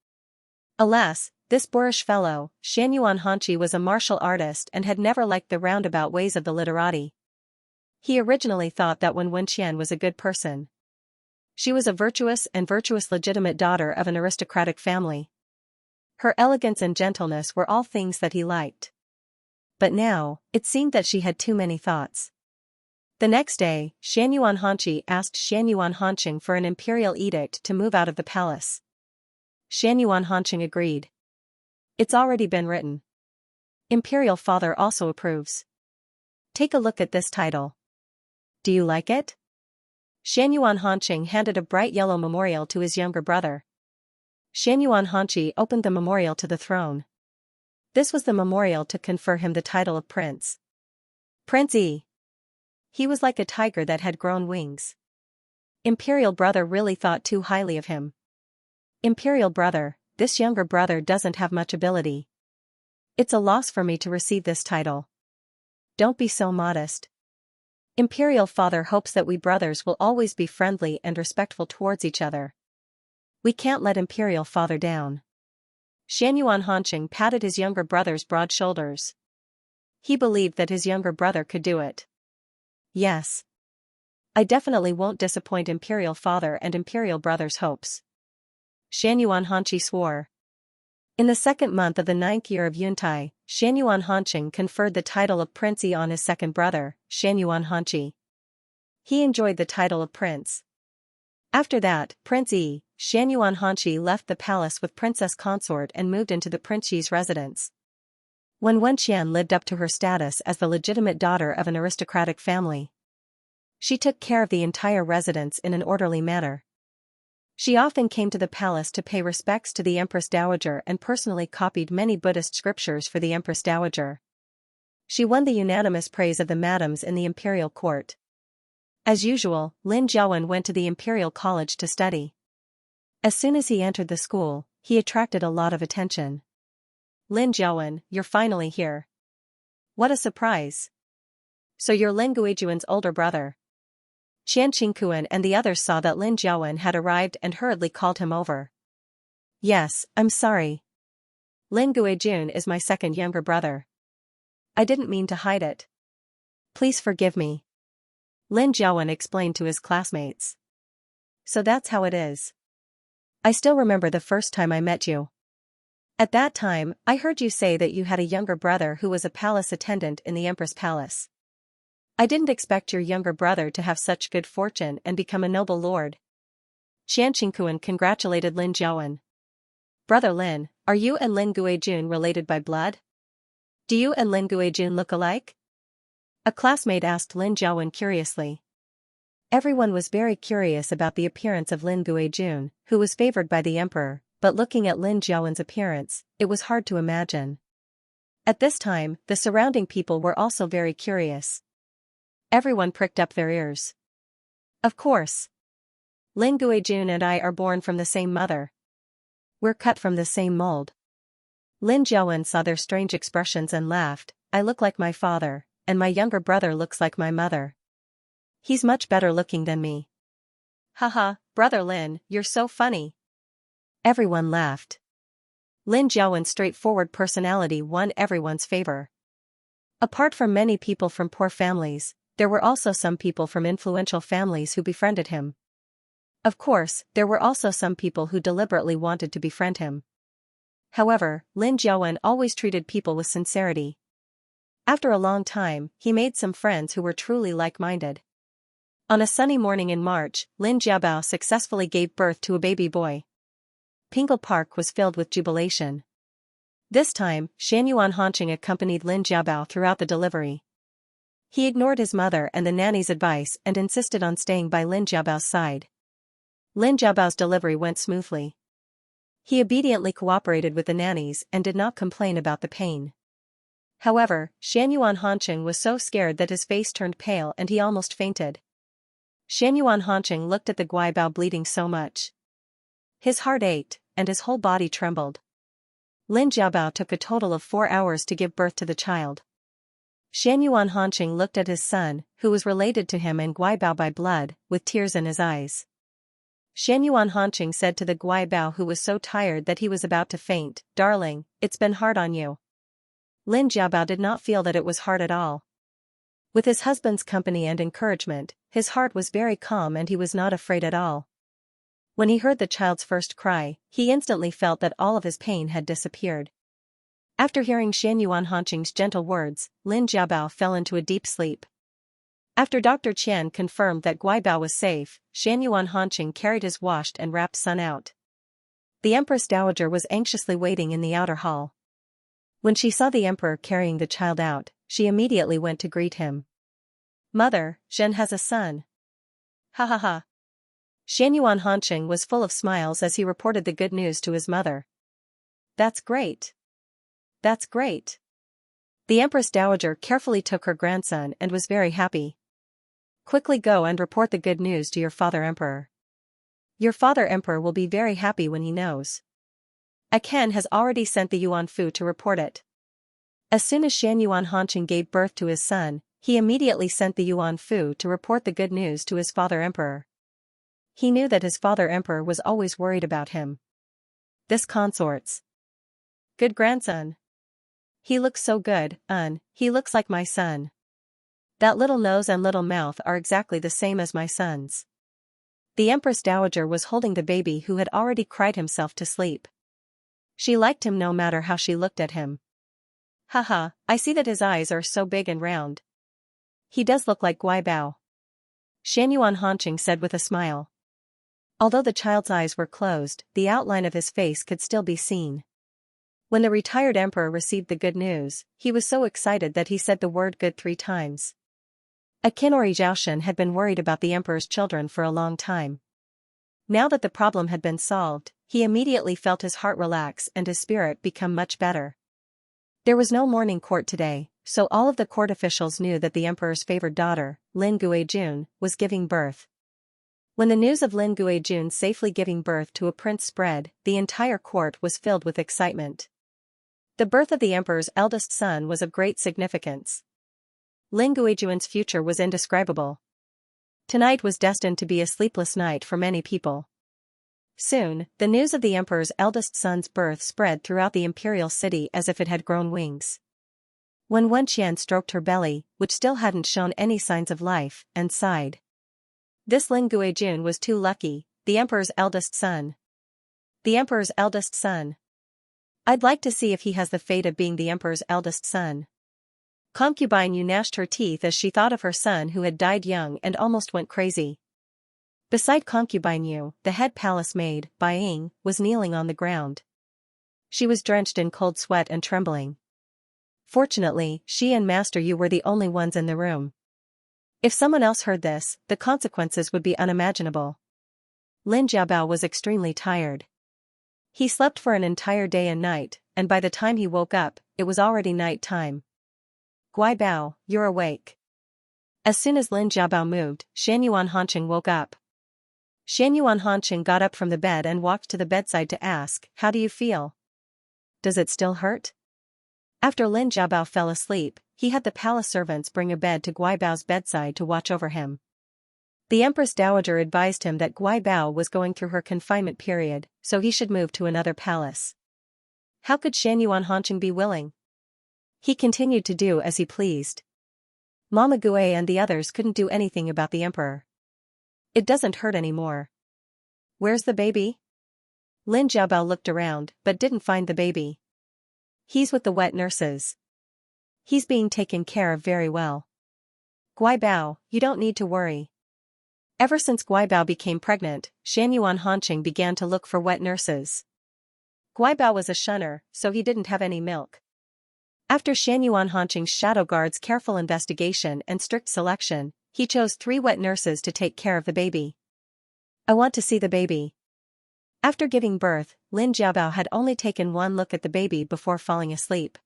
Alas, this boorish fellow, Xianyuan Hanqi was a martial artist and had never liked the roundabout ways of the literati. He originally thought that Wen Wenqian was a good person. She was a virtuous legitimate daughter of an aristocratic family. Her elegance and gentleness were all things that he liked. But now, it seemed that she had too many thoughts. The next day, Xianyuan Hanqi asked Xianyuan Hanqing for an imperial edict to move out of the palace. Xianyuan Hanqing agreed. It's already been written. Imperial father also approves. Take a look at this title. Do you like it? Xianyuan Hanqing handed a bright yellow memorial to his younger brother. Xianyuan Hanqi opened the memorial to the throne. This was the memorial to confer him the title of prince. Prince Yi. He was like a tiger that had grown wings. Imperial brother really thought too highly of him. Imperial brother, this younger brother doesn't have much ability. It's a loss for me to receive this title. Don't be so modest. Imperial father hopes that we brothers will always be friendly and respectful towards each other. We can't let Imperial father down. Xianyuan Hanqing patted his younger brother's broad shoulders. He believed that his younger brother could do it. Yes. I definitely won't disappoint Imperial father and Imperial brother's hopes. Xianyuan Hanqi swore. In the second month of the 9th year of Yuntai, Xianyuan Hanqing conferred the title of Prince Yi on his second brother, Xianyuan Hanqi. He enjoyed the title of prince. After that, Prince Yi, Xianyuan Hanqi left the palace with princess consort and moved into the Prince Yi's residence. When Wenqian lived up to her status as the legitimate daughter of an aristocratic family, she took care of the entire residence in an orderly manner. She often came to the palace to pay respects to the Empress Dowager and personally copied many Buddhist scriptures for the Empress Dowager. She won the unanimous praise of the madams in the imperial court. As usual, Lin Jiawen went to the imperial college to study. As soon as he entered the school, he attracted a lot of attention. Lin Jiawen, you're finally here. What a surprise. So you're Lin Guijuan's older brother. Qian Qingkuan and the others saw that Lin Jiawen had arrived and hurriedly called him over. Yes, I'm sorry. Lin Guijun is my second younger brother. I didn't mean to hide it. Please forgive me. Lin Jiawen explained to his classmates. So that's how it is. I still remember the first time I met you. At that time, I heard you say that you had a younger brother who was a palace attendant in the Empress Palace. I didn't expect your younger brother to have such good fortune and become a noble lord. Qian Qingkuan congratulated Lin Jiawen. Brother Lin, are you and Lin Guijun related by blood? Do you and Lin Guijun look alike? A classmate asked Lin Jiawen curiously. Everyone was very curious about the appearance of Lin Guijun, who was favored by the emperor, but looking at Lin Jiawen's appearance, it was hard to imagine. At this time, the surrounding people were also very curious. Everyone pricked up their ears. Of course. Lin Guijun and I are born from the same mother. We're cut from the same mold. Lin Jiawen saw their strange expressions and laughed. I look like my father, and my younger brother looks like my mother. He's much better looking than me. Haha, brother Lin, you're so funny. Everyone laughed. Lin Jiawen's straightforward personality won everyone's favor. Apart from many people from poor families, there were also some people from influential families who befriended him. Of course, there were also some people who deliberately wanted to befriend him. However, Lin Jiawen always treated people with sincerity. After a long time, he made some friends who were truly like-minded. On a sunny morning in March, Lin Jiabao successfully gave birth to a baby boy. Pingle Park was filled with jubilation. This time, Xianyuan Hanqing accompanied Lin Jiabao throughout the delivery. He ignored his mother and the nanny's advice and insisted on staying by Lin Jiabao's side. Lin Jiabao's delivery went smoothly. He obediently cooperated with the nannies and did not complain about the pain. However, Xianyuan Hanqing was so scared that his face turned pale and he almost fainted. Xianyuan Hanqing looked at the Guibao bleeding so much. His heart ached, and his whole body trembled. Lin Jiabao took a total of 4 hours to give birth to the child. Xianyuan Hanqing looked at his son, who was related to him and Guibao by blood, with tears in his eyes. Xianyuan Hanqing said to the Guibao who was so tired that he was about to faint, "Darling, it's been hard on you." Lin Jiabao did not feel that it was hard at all. With his husband's company and encouragement, his heart was very calm and he was not afraid at all. When he heard the child's first cry, he instantly felt that all of his pain had disappeared. After hearing Xianyuan Hanqing's gentle words, Lin Jiabao fell into a deep sleep. After Dr. Qian confirmed that Guibao was safe, Xianyuan Hanqing carried his washed and wrapped son out. The Empress Dowager was anxiously waiting in the outer hall. When she saw the emperor carrying the child out, she immediately went to greet him. Mother, Zhen has a son. Ha ha ha. Xianyuan Hanqing was full of smiles as he reported the good news to his mother. That's great. That's great. The Empress Dowager carefully took her grandson and was very happy. Quickly go and report the good news to your father Emperor. Your father Emperor will be very happy when he knows. Aken has already sent the Yuan Fu to report it. As soon as Xianyuan Hanqing gave birth to his son, he immediately sent the Yuan Fu to report the good news to his father Emperor. He knew that his father Emperor was always worried about him. This consort's good grandson. He looks so good, he looks like my son. That little nose and little mouth are exactly the same as my son's. The Empress Dowager was holding the baby who had already cried himself to sleep. She liked him no matter how she looked at him. Haha, I see that his eyes are so big and round. He does look like Guaibao. Xianyuan Hanqing said with a smile. Although the child's eyes were closed, the outline of his face could still be seen. When the retired emperor received the good news, he was so excited that he said the word good 3 times. Akinori Zhaoshan had been worried about the emperor's children for a long time. Now that the problem had been solved, he immediately felt his heart relax and his spirit become much better. There was no morning court today, so all of the court officials knew that the emperor's favored daughter, Lin Guijun, was giving birth. When the news of Lin Guijun safely giving birth to a prince spread, the entire court was filled with excitement. The birth of the emperor's eldest son was of great significance. Lin Guijun's future was indescribable. Tonight was destined to be a sleepless night for many people. Soon, the news of the emperor's eldest son's birth spread throughout the imperial city as if it had grown wings. When Wenqian stroked her belly, which still hadn't shown any signs of life, and sighed. This Lin Guijun was too lucky, the emperor's eldest son. The emperor's eldest son. I'd like to see if he has the fate of being the emperor's eldest son. Concubine Yu gnashed her teeth as she thought of her son who had died young and almost went crazy. Beside Concubine Yu, the head palace maid, Bai Ying, was kneeling on the ground. She was drenched in cold sweat and trembling. Fortunately, she and Master Yu were the only ones in the room. If someone else heard this, the consequences would be unimaginable. Lin Jiabao was extremely tired. He slept for an entire day and night, and by the time he woke up, it was already night time. Guaibao, you're awake. As soon as Lin Jiabao moved, Xianyuan Hanqing woke up. Xianyuan Hanqing got up from the bed and walked to the bedside to ask, how do you feel? Does it still hurt? After Lin Jiabao fell asleep, he had the palace servants bring a bed to Guaibao's bedside to watch over him. The Empress Dowager advised him that Guaibao was going through her confinement period, so he should move to another palace. How could Xianyuan Hanqing be willing? He continued to do as he pleased. Mama Gue and the others couldn't do anything about the emperor. It doesn't hurt anymore. Where's the baby? Lin Jiabao looked around, but didn't find the baby. He's with the wet nurses. He's being taken care of very well. Guaibao, you don't need to worry. Ever since Guaibao became pregnant, Xianyuan Hanqing began to look for wet nurses. Guaibao was a shunner, so he didn't have any milk. After Xianyuan Hanqing's shadow guard's careful investigation and strict selection, he chose 3 wet nurses to take care of the baby. I want to see the baby. After giving birth, Lin Jiabao had only taken one look at the baby before falling asleep.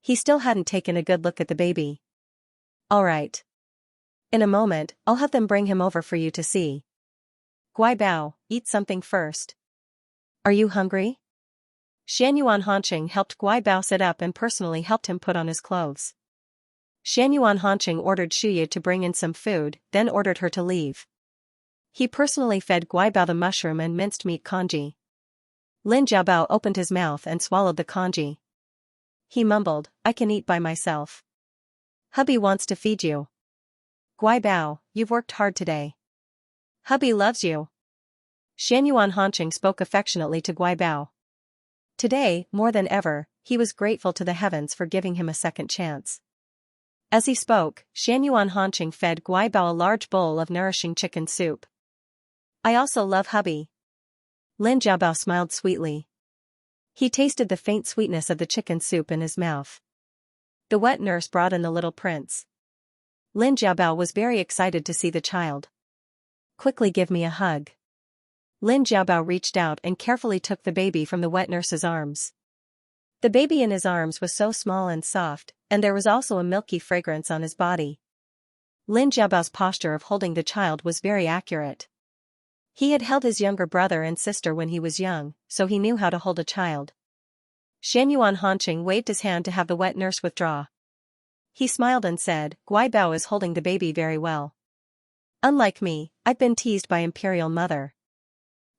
He still hadn't taken a good look at the baby. All right. In a moment, I'll have them bring him over for you to see. Guaibao, eat something first. Are you hungry? Xianyuan Hanqing helped Guaibao sit up and personally helped him put on his clothes. Xianyuan Hanqing ordered Shuye to bring in some food, then ordered her to leave. He personally fed Guaibao the mushroom and minced meat congee. Lin Jiabao opened his mouth and swallowed the congee. He mumbled, I can eat by myself. Hubby wants to feed you. Guaibao, you've worked hard today. Hubby loves you. Xianyuan Hanqing spoke affectionately to Guaibao. Today, more than ever, he was grateful to the heavens for giving him a second chance. As he spoke, Xianyuan Hanqing fed Guaibao a large bowl of nourishing chicken soup. I also love hubby. Lin Jiabao smiled sweetly. He tasted the faint sweetness of the chicken soup in his mouth. The wet nurse brought in the little prince. Lin Jiabao was very excited to see the child. Quickly give me a hug. Lin Jiabao reached out and carefully took the baby from the wet nurse's arms. The baby in his arms was so small and soft, and there was also a milky fragrance on his body. Lin Jiabao's posture of holding the child was very accurate. He had held his younger brother and sister when he was young, so he knew how to hold a child. Xianyuan Hanqing waved his hand to have the wet nurse withdraw. He smiled and said, Guibao is holding the baby very well. Unlike me, I've been teased by Imperial Mother.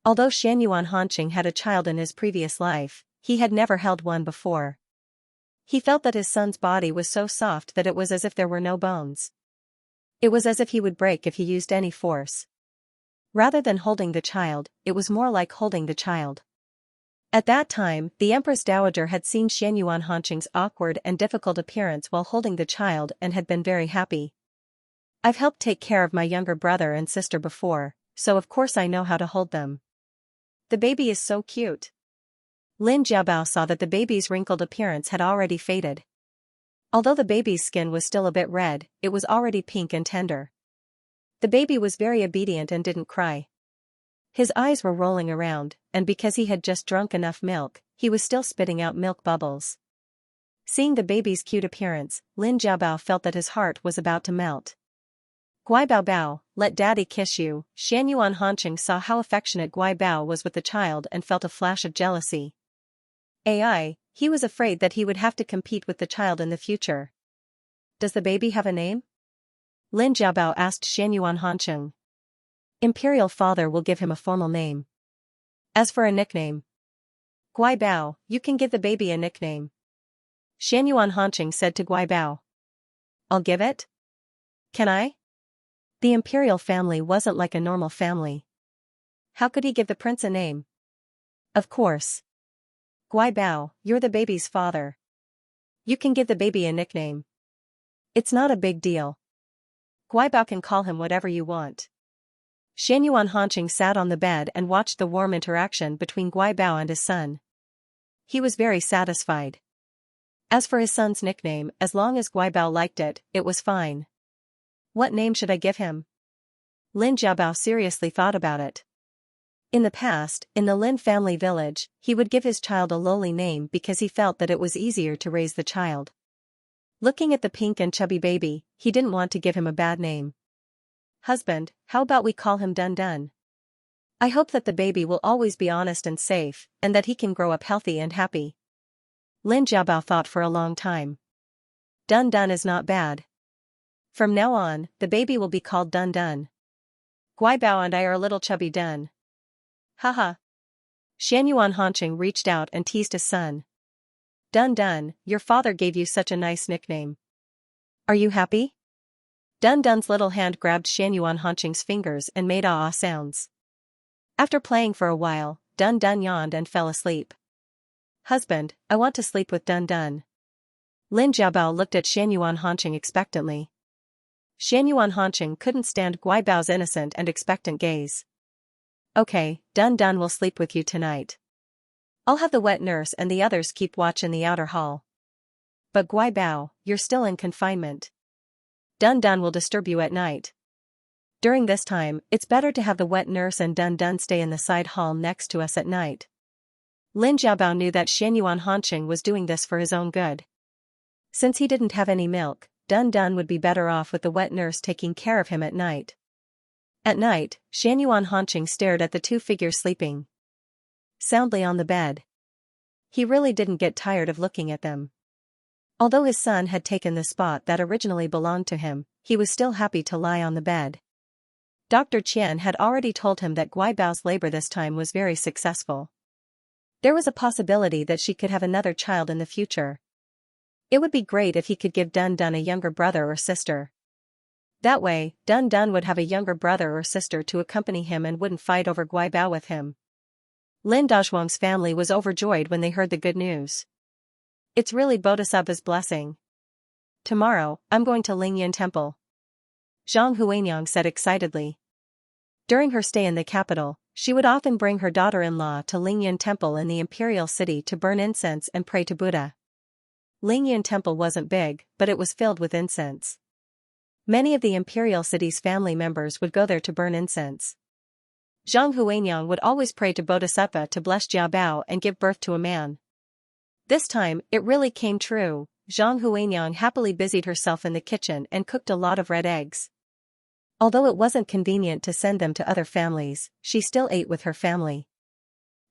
Although Xianyuan Hanqing had a child in his previous life, he had never held one before. He felt that his son's body was so soft that it was as if there were no bones. It was as if he would break if he used any force. Rather than holding the child, it was more like holding the child. At that time, the Empress Dowager had seen Xianyuan Hanqing's awkward and difficult appearance while holding the child and had been very happy. I've helped take care of my younger brother and sister before, so of course I know how to hold them. The baby is so cute. Lin Jiabao saw that the baby's wrinkled appearance had already faded. Although the baby's skin was still a bit red, it was already pink and tender. The baby was very obedient and didn't cry. His eyes were rolling around, and because he had just drunk enough milk, he was still spitting out milk bubbles. Seeing the baby's cute appearance, Lin Jiabao felt that his heart was about to melt. Guibao Bao, let daddy kiss you. Xianyuan Hanqing saw how affectionate Guibao was with the child and felt a flash of jealousy. He was afraid that he would have to compete with the child in the future. Does the baby have a name? Lin Jiabao asked Xianyuan Hanqing. Imperial father will give him a formal name. As for a nickname, Guibao, you can give the baby a nickname. Xianyuan Hanqing said to Guibao. I'll give it? Can I? The imperial family wasn't like a normal family. How could he give the prince a name? Of course. Guibao, you're the baby's father. You can give the baby a nickname. It's not a big deal. Guibao can call him whatever you want. Xianyuan Hanqing sat on the bed and watched the warm interaction between Guibao and his son. He was very satisfied. As for his son's nickname, as long as Guibao liked it, it was fine. What name should I give him? Lin Jiabao seriously thought about it. In the past, in the Lin family village, he would give his child a lowly name because he felt that it was easier to raise the child. Looking at the pink and chubby baby, he didn't want to give him a bad name. Husband, how about we call him Dun Dun? I hope that the baby will always be honest and safe, and that he can grow up healthy and happy. Lin Jiabao thought for a long time. Dun Dun is not bad. From now on, the baby will be called Dun Dun. Guibao and I are a little chubby Dun. Haha. Xianyuan Hanqing reached out and teased his son. Dun Dun, your father gave you such a nice nickname. Are you happy? Dun Dun's little hand grabbed Xianyuan Hanqing's fingers and made ah-ah sounds. After playing for a while, Dun Dun yawned and fell asleep. Husband, I want to sleep with Dun Dun. Lin Jiabao looked at Xianyuan Hanqing expectantly. Xianyuan Hanqing couldn't stand Guibao's innocent and expectant gaze. Okay, Dun Dun will sleep with you tonight. I'll have the wet nurse and the others keep watch in the outer hall. But Guibao, you're still in confinement. Dun Dun will disturb you at night. During this time, it's better to have the wet nurse and Dun Dun stay in the side hall next to us at night. Lin Jiabao knew that Xianyuan Hanqing was doing this for his own good. Since he didn't have any milk, Dun Dun would be better off with the wet nurse taking care of him at night. At night, Xianyuan Hanqing stared at the two figures sleeping soundly on the bed. He really didn't get tired of looking at them. Although his son had taken the spot that originally belonged to him, he was still happy to lie on the bed. Dr. Qian had already told him that Guibao's labor this time was very successful. There was a possibility that she could have another child in the future. It would be great if he could give Dun Dun a younger brother or sister. That way, Dun Dun would have a younger brother or sister to accompany him and wouldn't fight over Guibao with him. Lin Dazhuang's family was overjoyed when they heard the good news. It's really Bodhisattva's blessing. Tomorrow, I'm going to Lingyan Temple. Zhang Huanyang said excitedly. During her stay in the capital, she would often bring her daughter-in-law to Lingyan Temple in the imperial city to burn incense and pray to Buddha. Lingyan Temple wasn't big, but it was filled with incense. Many of the imperial city's family members would go there to burn incense. Zhang Huanyang would always pray to Bodhisattva to bless Jiabao and give birth to a man. This time, it really came true. Zhang Huanyang happily busied herself in the kitchen and cooked a lot of red eggs. Although it wasn't convenient to send them to other families, she still ate with her family.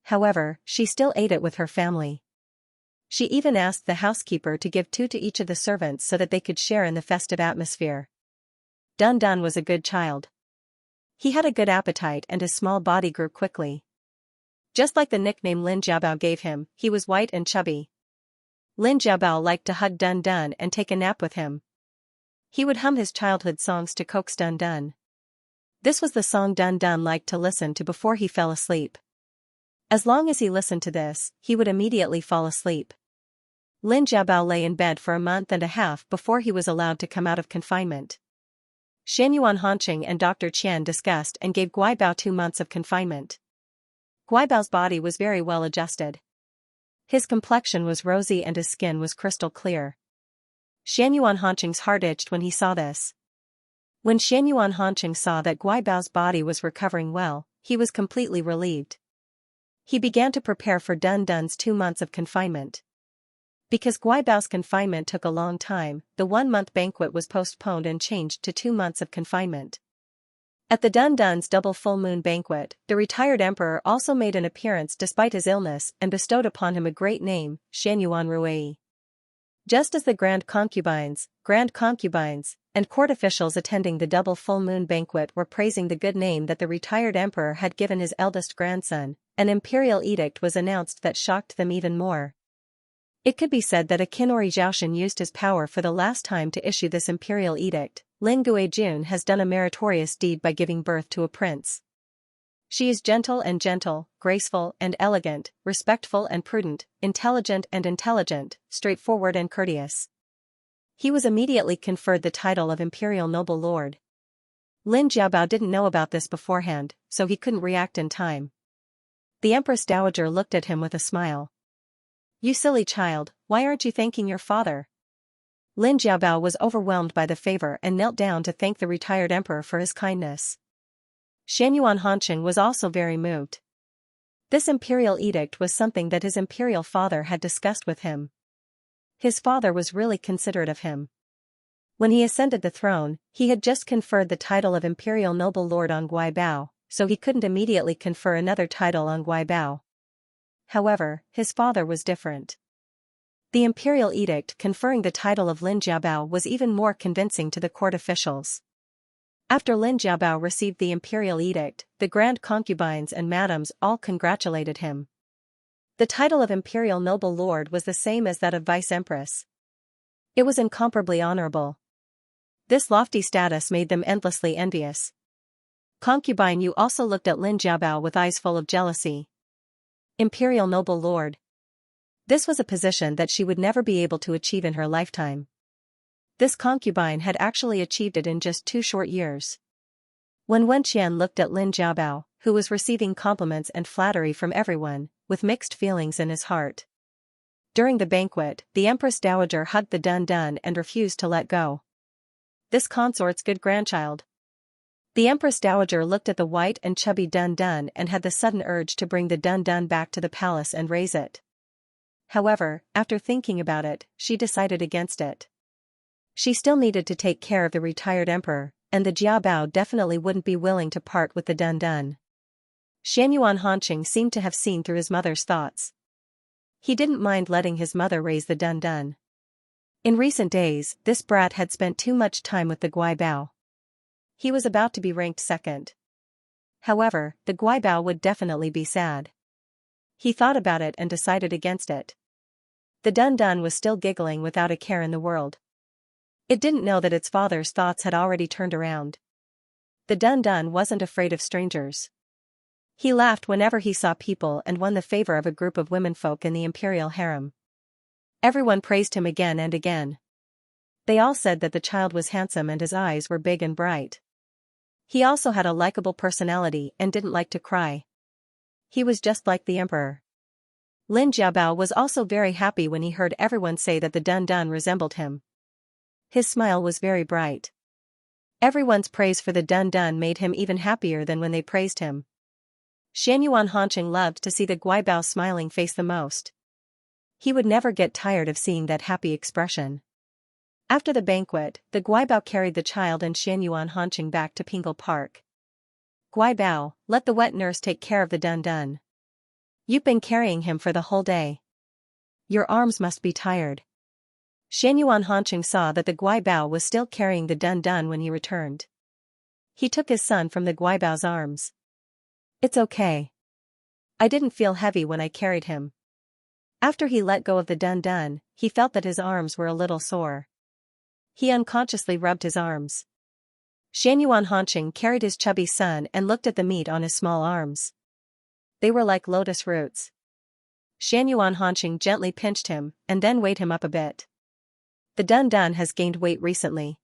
However, she still ate it with her family. She even asked the housekeeper to give 2 to each of the servants so that they could share in the festive atmosphere. Dun Dun was a good child. He had a good appetite and his small body grew quickly. Just like the nickname Lin Jiabao gave him, he was white and chubby. Lin Jiabao liked to hug Dun Dun and take a nap with him. He would hum his childhood songs to coax Dun Dun. This was the song Dun Dun liked to listen to before he fell asleep. As long as he listened to this, he would immediately fall asleep. Lin Jiabao lay in bed for a month and a half before he was allowed to come out of confinement. Xianxia Hanqing and Dr. Qian discussed and gave Guibao 2 months of confinement. Guibao's body was very well adjusted. His complexion was rosy and his skin was crystal clear. Xianxia Hanqing's heart itched when he saw this. When Xianxia Hanqing saw that Guibao's body was recovering well, he was completely relieved. He began to prepare for Dun Dun's 2 months of confinement. Because Guibao's confinement took a long time, the 1-month banquet was postponed and changed to 2 months of confinement. At the Dun Dun's double full moon banquet, the retired emperor also made an appearance despite his illness and bestowed upon him a great name, Xianyuan Ruei. Just as the grand concubines, and court officials attending the double full moon banquet were praising the good name that the retired emperor had given his eldest grandson, an imperial edict was announced that shocked them even more. It could be said that Akinori Zhaoshan used his power for the last time to issue this imperial edict. Lin Guijun has done a meritorious deed by giving birth to a prince. She is gentle, graceful and elegant, respectful and prudent, intelligent, straightforward and courteous. He was immediately conferred the title of Imperial Noble Lord. Lin Jiabao didn't know about this beforehand, so he couldn't react in time. The Empress Dowager looked at him with a smile. "You silly child, why aren't you thanking your father?" Lin Jiabao was overwhelmed by the favor and knelt down to thank the retired emperor for his kindness. Xianyuan Hanqing was also very moved. This imperial edict was something that his imperial father had discussed with him. His father was really considerate of him. When he ascended the throne, he had just conferred the title of Imperial Noble Lord on Guibao, so he couldn't immediately confer another title on Guibao. However, his father was different. The imperial edict conferring the title of Lin Jiabao was even more convincing to the court officials. After Lin Jiabao received the imperial edict, the grand concubines and madams all congratulated him. The title of Imperial Noble Lord was the same as that of Vice Empress. It was incomparably honorable. This lofty status made them endlessly envious. Concubine Yu also looked at Lin Jiabao with eyes full of jealousy. Imperial Noble Lord. This was a position that she would never be able to achieve in her lifetime. This concubine had actually achieved it in just 2 short years. When Wen Qian looked at Lin Jiabao, who was receiving compliments and flattery from everyone, with mixed feelings in his heart. During the banquet, the Empress Dowager hugged the Dun Dun and refused to let go. This consort's good grandchild. The Empress Dowager looked at the white and chubby Dun Dun and had the sudden urge to bring the Dun Dun back to the palace and raise it. However, after thinking about it, she decided against it. She still needed to take care of the retired emperor, and the Jiabao definitely wouldn't be willing to part with the Dun Dun. Xianyuan Hanqing seemed to have seen through his mother's thoughts. He didn't mind letting his mother raise the Dun Dun. In recent days, this brat had spent too much time with the Guibao. He was about to be ranked second. However, the Guibao would definitely be sad. He thought about it and decided against it. The Dun Dun was still giggling without a care in the world. It didn't know that its father's thoughts had already turned around. The Dun Dun wasn't afraid of strangers. He laughed whenever he saw people and won the favor of a group of womenfolk in the imperial harem. Everyone praised him again and again. They all said that the child was handsome and his eyes were big and bright. He also had a likable personality and didn't like to cry. He was just like the emperor. Lin Jiabao was also very happy when he heard everyone say that the Dun Dun resembled him. His smile was very bright. Everyone's praise for the Dun made him even happier than when they praised him. Xianyuan Hanqing loved to see the Guibao's smiling face the most. He would never get tired of seeing that happy expression. After the banquet, the Guibao carried the child and Xianyuan Hanqing back to Pingle Park. Guibao, let the wet nurse take care of the Dun. You've been carrying him for the whole day. Your arms must be tired. Xianyuan Hanqing saw that the Guibao was still carrying the Dun when he returned. He took his son from the Guibao's arms. It's okay. I didn't feel heavy when I carried him. After he let go of the Dun, he felt that his arms were a little sore. He unconsciously rubbed his arms. Xianyuan Hanqing carried his chubby son and looked at the meat on his small arms. They were like lotus roots. Xianyuan Hanqing gently pinched him and then weighed him up a bit. The Dun has gained weight recently.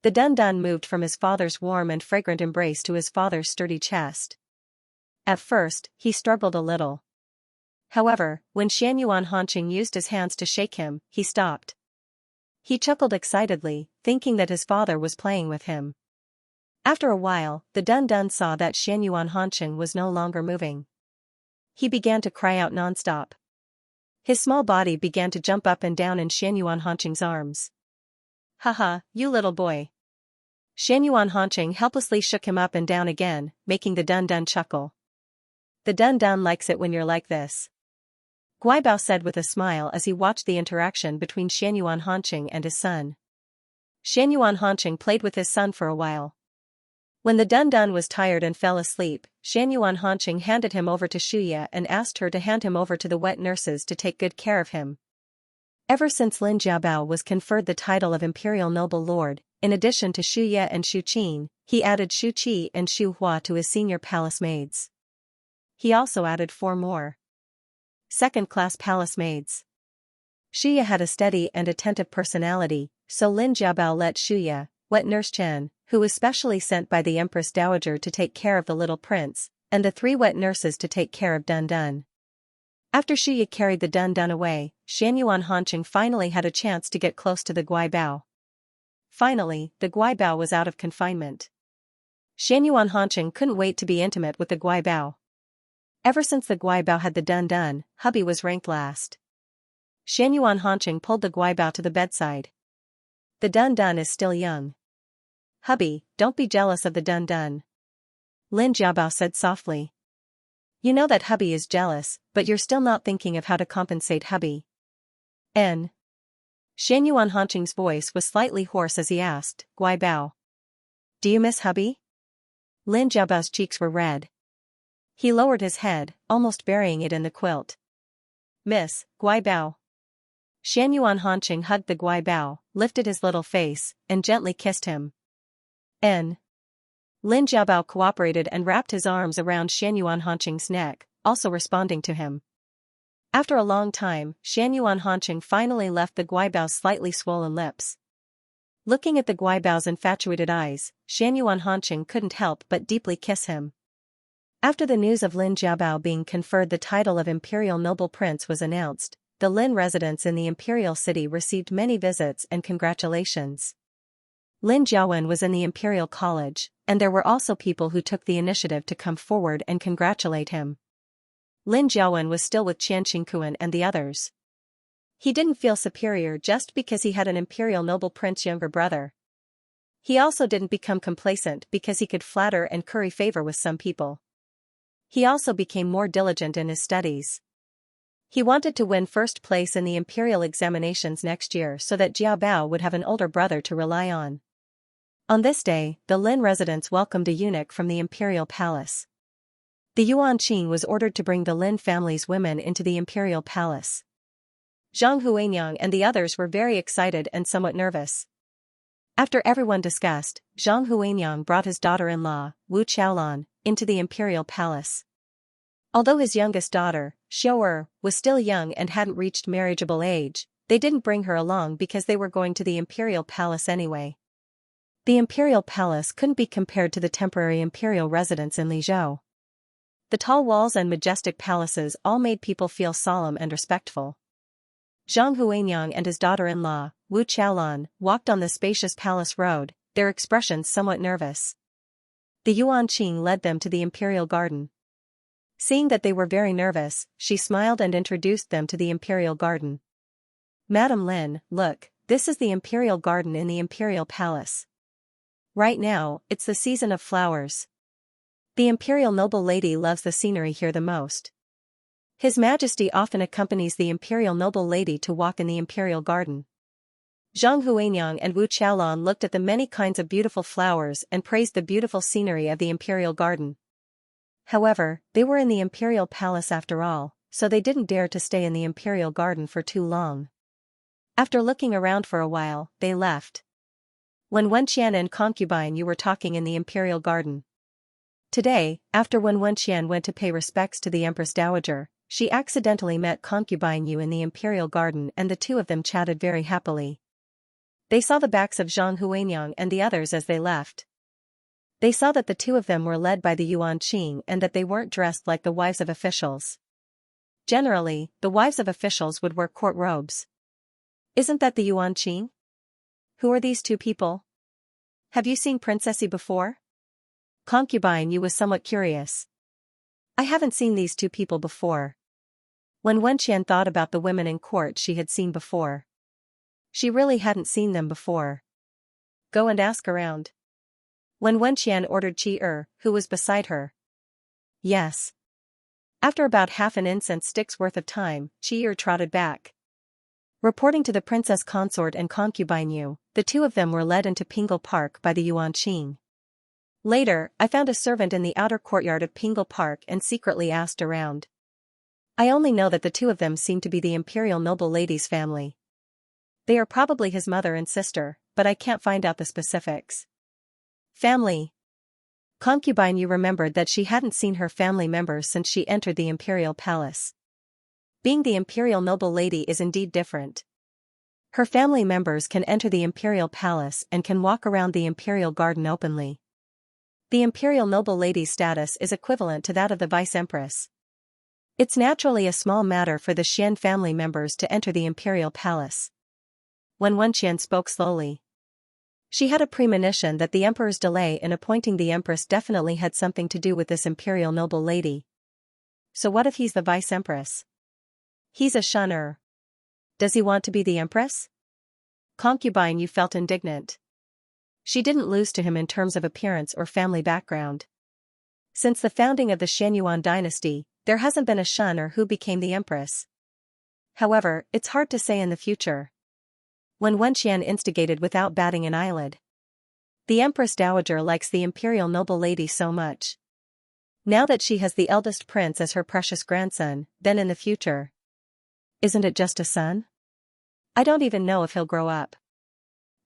The Dun moved from his father's warm and fragrant embrace to his father's sturdy chest. At first, he struggled a little. However, when Xianyuan Hanqing used his hands to shake him, he stopped. He chuckled excitedly, thinking that his father was playing with him. After a while, the Dun saw that Xianyuan Hanqing was no longer moving. He began to cry out nonstop. His small body began to jump up and down in Xianyuan Hanqing's arms. Haha, you little boy. Xianyuan Hanqing helplessly shook him up and down again, making the Dun chuckle. The Dun likes it when you're like this. Guibao said with a smile as he watched the interaction between Xianyuan Hanqing and his son. Xianyuan Hanqing played with his son for a while. When the Dun was tired and fell asleep, Xianyuan Hanqing handed him over to Xianxia and asked her to hand him over to the wet nurses to take good care of him. Ever since Lin Jiabao was conferred the title of Imperial Noble Lord, in addition to Xianxia and Xu Qin, he added Xu Qi and Xu Hua to his senior palace maids. He also added 4 more second-class palace maids. Xianxia had a steady and attentive personality, so Lin Jiabao let Xianxia, wet nurse Chen, who was specially sent by the Empress Dowager to take care of the little prince, and the 3 wet nurses to take care of Dun. After Xianxia carried the Dun away, Xianyuan Hanqing finally had a chance to get close to the Guibao. Finally, the Guibao was out of confinement. Xianyuan Hanqing couldn't wait to be intimate with the Guibao. Ever since the Guibao had the Dun, hubby was ranked last. Xianyuan Hanqing pulled the Guibao to the bedside. The Dun is still young. Hubby, don't be jealous of the Dun. Lin Jiabao said softly. You know that hubby is jealous, but you're still not thinking of how to compensate hubby. Xianyuan Hanqing's voice was slightly hoarse as he asked, Guibao. Do you miss hubby? Lin Jiabao's cheeks were red. He lowered his head, almost burying it in the quilt. Miss, Guibao. Xianyuan Hanqing hugged the Guibao, lifted his little face, and gently kissed him. Lin Jiabao cooperated and wrapped his arms around Xianyuan Hanqing's neck, also responding to him. After a long time, Xianyuan Hanqing finally left the Guibao's slightly swollen lips. Looking at the Guibao's infatuated eyes, Xianyuan Hanqing couldn't help but deeply kiss him. After the news of Lin Jiabao being conferred the title of Imperial Noble Prince was announced, the Lin residents in the imperial city received many visits and congratulations. Lin Jiawen was in the Imperial College, and there were also people who took the initiative to come forward and congratulate him. Lin Jiawen was still with Qian Qingkuan and the others. He didn't feel superior just because he had an Imperial Noble Prince younger brother. He also didn't become complacent because he could flatter and curry favor with some people. He also became more diligent in his studies. He wanted to win first place in the imperial examinations next year so that Jiao Bao would have an older brother to rely on. On this day, the Lin residents welcomed a eunuch from the imperial palace. The Yuan Qing was ordered to bring the Lin family's women into the imperial palace. Zhang Huanyang and the others were very excited and somewhat nervous. After everyone discussed, Zhang Huanyang brought his daughter-in-law, Wu Qiaolan, into the imperial palace. Although his youngest daughter, Xiu'er, was still young and hadn't reached marriageable age, they didn't bring her along because they were going to the imperial palace anyway. The imperial palace couldn't be compared to the temporary imperial residence in Lizhou. The tall walls and majestic palaces all made people feel solemn and respectful. Zhang Huanyang and his daughter-in-law, Wu Qiaolan, walked on the spacious palace road, their expressions somewhat nervous. The Yuan Qing led them to the imperial garden. Seeing that they were very nervous, she smiled and introduced them to the imperial garden. Madam Lin, look, this is the imperial garden in the imperial palace. Right now, it's the season of flowers. The imperial noble lady loves the scenery here the most. His Majesty often accompanies the imperial noble lady to walk in the imperial garden. Zhang Huanyang and Wu Qiaolon looked at the many kinds of beautiful flowers and praised the beautiful scenery of the imperial garden. However, they were in the imperial palace after all, so they didn't dare to stay in the imperial garden for too long. After looking around for a while, they left. When Wenqian and concubine Yu were talking in the imperial garden. Today, after when Wenqian went to pay respects to the Empress Dowager, she accidentally met concubine Yu in the imperial garden and the two of them chatted very happily. They saw the backs of Zhang Huanyang and the others as they left. They saw that the two of them were led by the Yuan Qing and that they weren't dressed like the wives of officials. Generally, the wives of officials would wear court robes. Isn't that the Yuan Qing? Who are these two people? Have you seen Princessy before? Concubine Yu was somewhat curious. I haven't seen these two people before. When Wenqian thought about the women in court she had seen before. She really hadn't seen them before. Go and ask around. When Wenqian ordered Qi who was beside her. Yes. After about half an incense stick's worth of time, Qi trotted back. Reporting to the princess consort and concubine Yu, the two of them were led into Pingle Park by the Yuan Qing. Later, I found a servant in the outer courtyard of Pingle Park and secretly asked around. I only know that the two of them seem to be the imperial noble lady's family. They are probably his mother and sister, but I can't find out the specifics. Family. Concubine Yu remembered that she hadn't seen her family members since she entered the imperial palace. Being the imperial noble lady is indeed different. Her family members can enter the imperial palace and can walk around the imperial garden openly. The imperial noble lady's status is equivalent to that of the vice-empress. It's naturally a small matter for the Xian family members to enter the imperial palace. When Wenqian spoke slowly. She had a premonition that the emperor's delay in appointing the empress definitely had something to do with this imperial noble lady. So what if he's the vice-empress? He's a shunner. Does he want to be the empress? Concubine Yu felt indignant. She didn't lose to him in terms of appearance or family background. Since the founding of the Xianyuan dynasty, there hasn't been a shunner who became the empress. However, it's hard to say in the future. When Wenqian instigated without batting an eyelid. The Empress Dowager likes the imperial noble lady so much. Now that she has the eldest prince as her precious grandson, then in the future. Isn't it just a son? I don't even know if he'll grow up.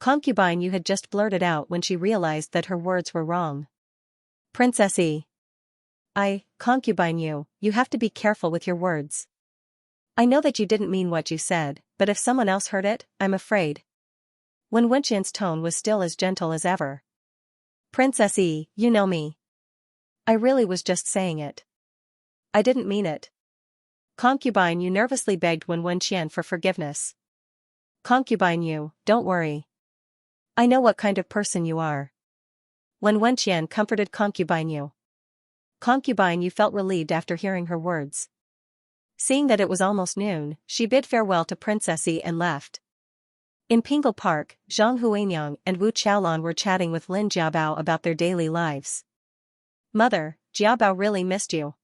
Concubine Yu had just blurted out when she realized that her words were wrong. Princessy. Concubine Yu, you have to be careful with your words. I know that you didn't mean what you said, but if someone else heard it, I'm afraid. When Wenqian's tone was still as gentle as ever. Princessy, you know me. I really was just saying it. I didn't mean it. Concubine Yu nervously begged Wenqian for forgiveness. Concubine Yu, don't worry. I know what kind of person you are. When Wenqian comforted Concubine Yu. Concubine Yu felt relieved after hearing her words. Seeing that it was almost noon, she bid farewell to Princessy and left. In Pingle Park, Zhang Huanyang and Wu Qiaolon were chatting with Lin Jiabao about their daily lives. Mother, Jiabao really missed you.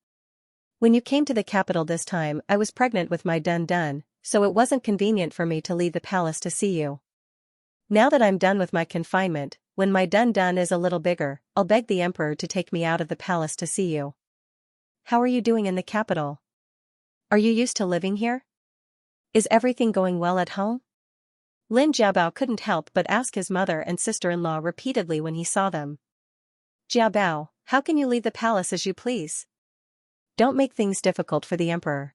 When you came to the capital this time, I was pregnant with my Dun, so it wasn't convenient for me to leave the palace to see you. Now that I'm done with my confinement, when my Dun is a little bigger, I'll beg the emperor to take me out of the palace to see you. How are you doing in the capital? Are you used to living here? Is everything going well at home? Lin Jiabao couldn't help but ask his mother and sister-in-law repeatedly when he saw them. Jiabao, how can you leave the palace as you please? Don't make things difficult for the emperor.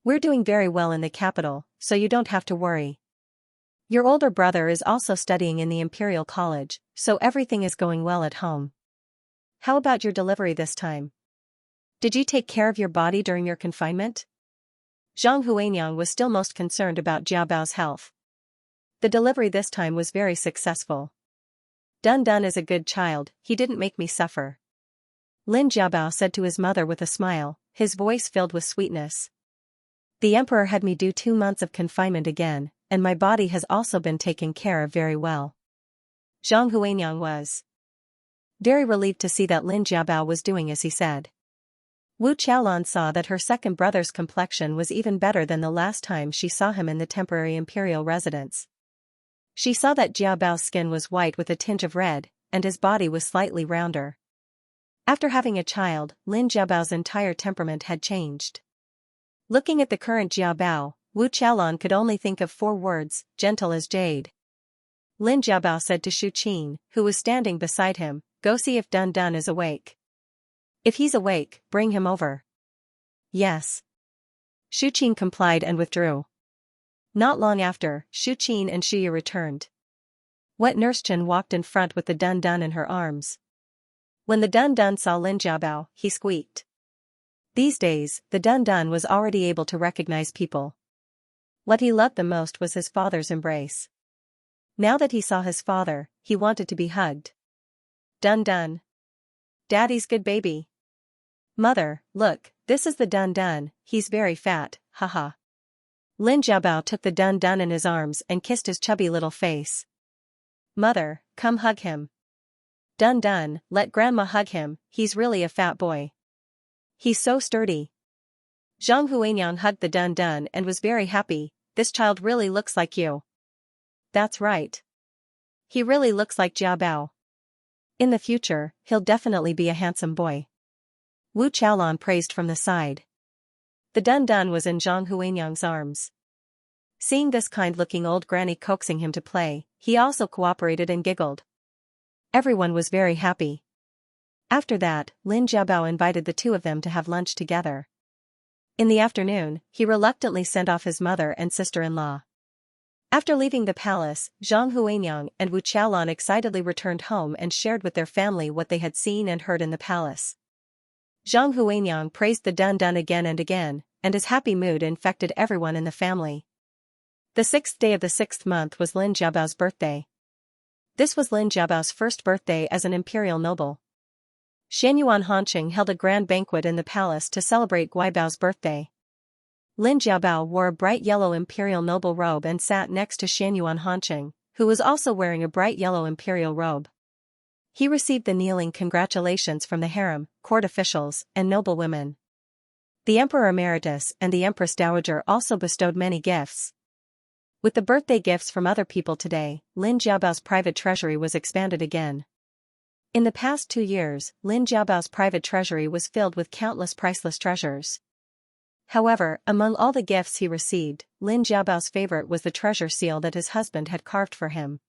We're doing very well in the capital, so you don't have to worry. Your older brother is also studying in the Imperial College, so everything is going well at home. How about your delivery this time? Did you take care of your body during your confinement? Zhang Huanyang was still most concerned about Jiabao's health. The delivery this time was very successful. Dun Dun is a good child, he didn't make me suffer. Lin Jiabao said to his mother with a smile, his voice filled with sweetness. The emperor had me do 2 months of confinement again, and my body has also been taken care of very well. Zhang Huanyang was very relieved to see that Lin Jiabao was doing as he said. Wu Qiaolan saw that her second brother's complexion was even better than the last time she saw him in the temporary imperial residence. She saw that Jiabao's skin was white with a tinge of red, and his body was slightly rounder. After having a child, Lin Jiabao's entire temperament had changed. Looking at the current Jiabao, Wu Qiaolan could only think of 4 words, gentle as jade. Lin Jiabao said to Shu Qin, who was standing beside him, go see if Dun Dun is awake. If he's awake, bring him over. Yes. Shu Qin complied and withdrew. Not long after, Shu Qin and Shuya returned. Wet Nurse Chen walked in front with the Dun Dun in her arms. When the Dun Dun saw Lin Jiabao, he squeaked. These days, the Dun Dun was already able to recognize people. What he loved the most was his father's embrace. Now that he saw his father, he wanted to be hugged. Dun Dun. Daddy's good baby. Mother, look, this is the Dun Dun, he's very fat, haha. Lin Jiabao took the Dun Dun in his arms and kissed his chubby little face. Mother, come hug him. Dun Dun, let grandma hug him, he's really a fat boy. He's so sturdy. Zhang Huanyang hugged the Dun Dun and was very happy, this child really looks like you. That's right. He really looks like Jiabao. In the future, he'll definitely be a handsome boy. Wu Qiaolan praised from the side. The Dun Dun was in Zhang Huanyang's arms. Seeing this kind-looking old granny coaxing him to play, he also cooperated and giggled. Everyone was very happy. After that, Lin Jiabao invited the 2 of them to have lunch together. In the afternoon, he reluctantly sent off his mother and sister-in-law. After leaving the palace, Zhang Huanyang and Wu Qiaolan excitedly returned home and shared with their family what they had seen and heard in the palace. Zhang Huanyang praised the Dun Dun again, and his happy mood infected everyone in the family. The 6th day of the 6th month was Lin Jiabao's birthday. This was Lin Jiabao's first birthday as an imperial noble. Xianyuan Hanqing held a grand banquet in the palace to celebrate Guibao's birthday. Lin Jiabao wore a bright yellow imperial noble robe and sat next to Xianyuan Hanqing, who was also wearing a bright yellow imperial robe. He received the kneeling congratulations from the harem, court officials, and noble women. The Emperor Emeritus and the Empress Dowager also bestowed many gifts. With the birthday gifts from other people today, Lin Jiabao's private treasury was expanded again. In the past 2 years, Lin Jiabao's private treasury was filled with countless priceless treasures. However, among all the gifts he received, Lin Jiabao's favorite was the treasure seal that his husband had carved for him.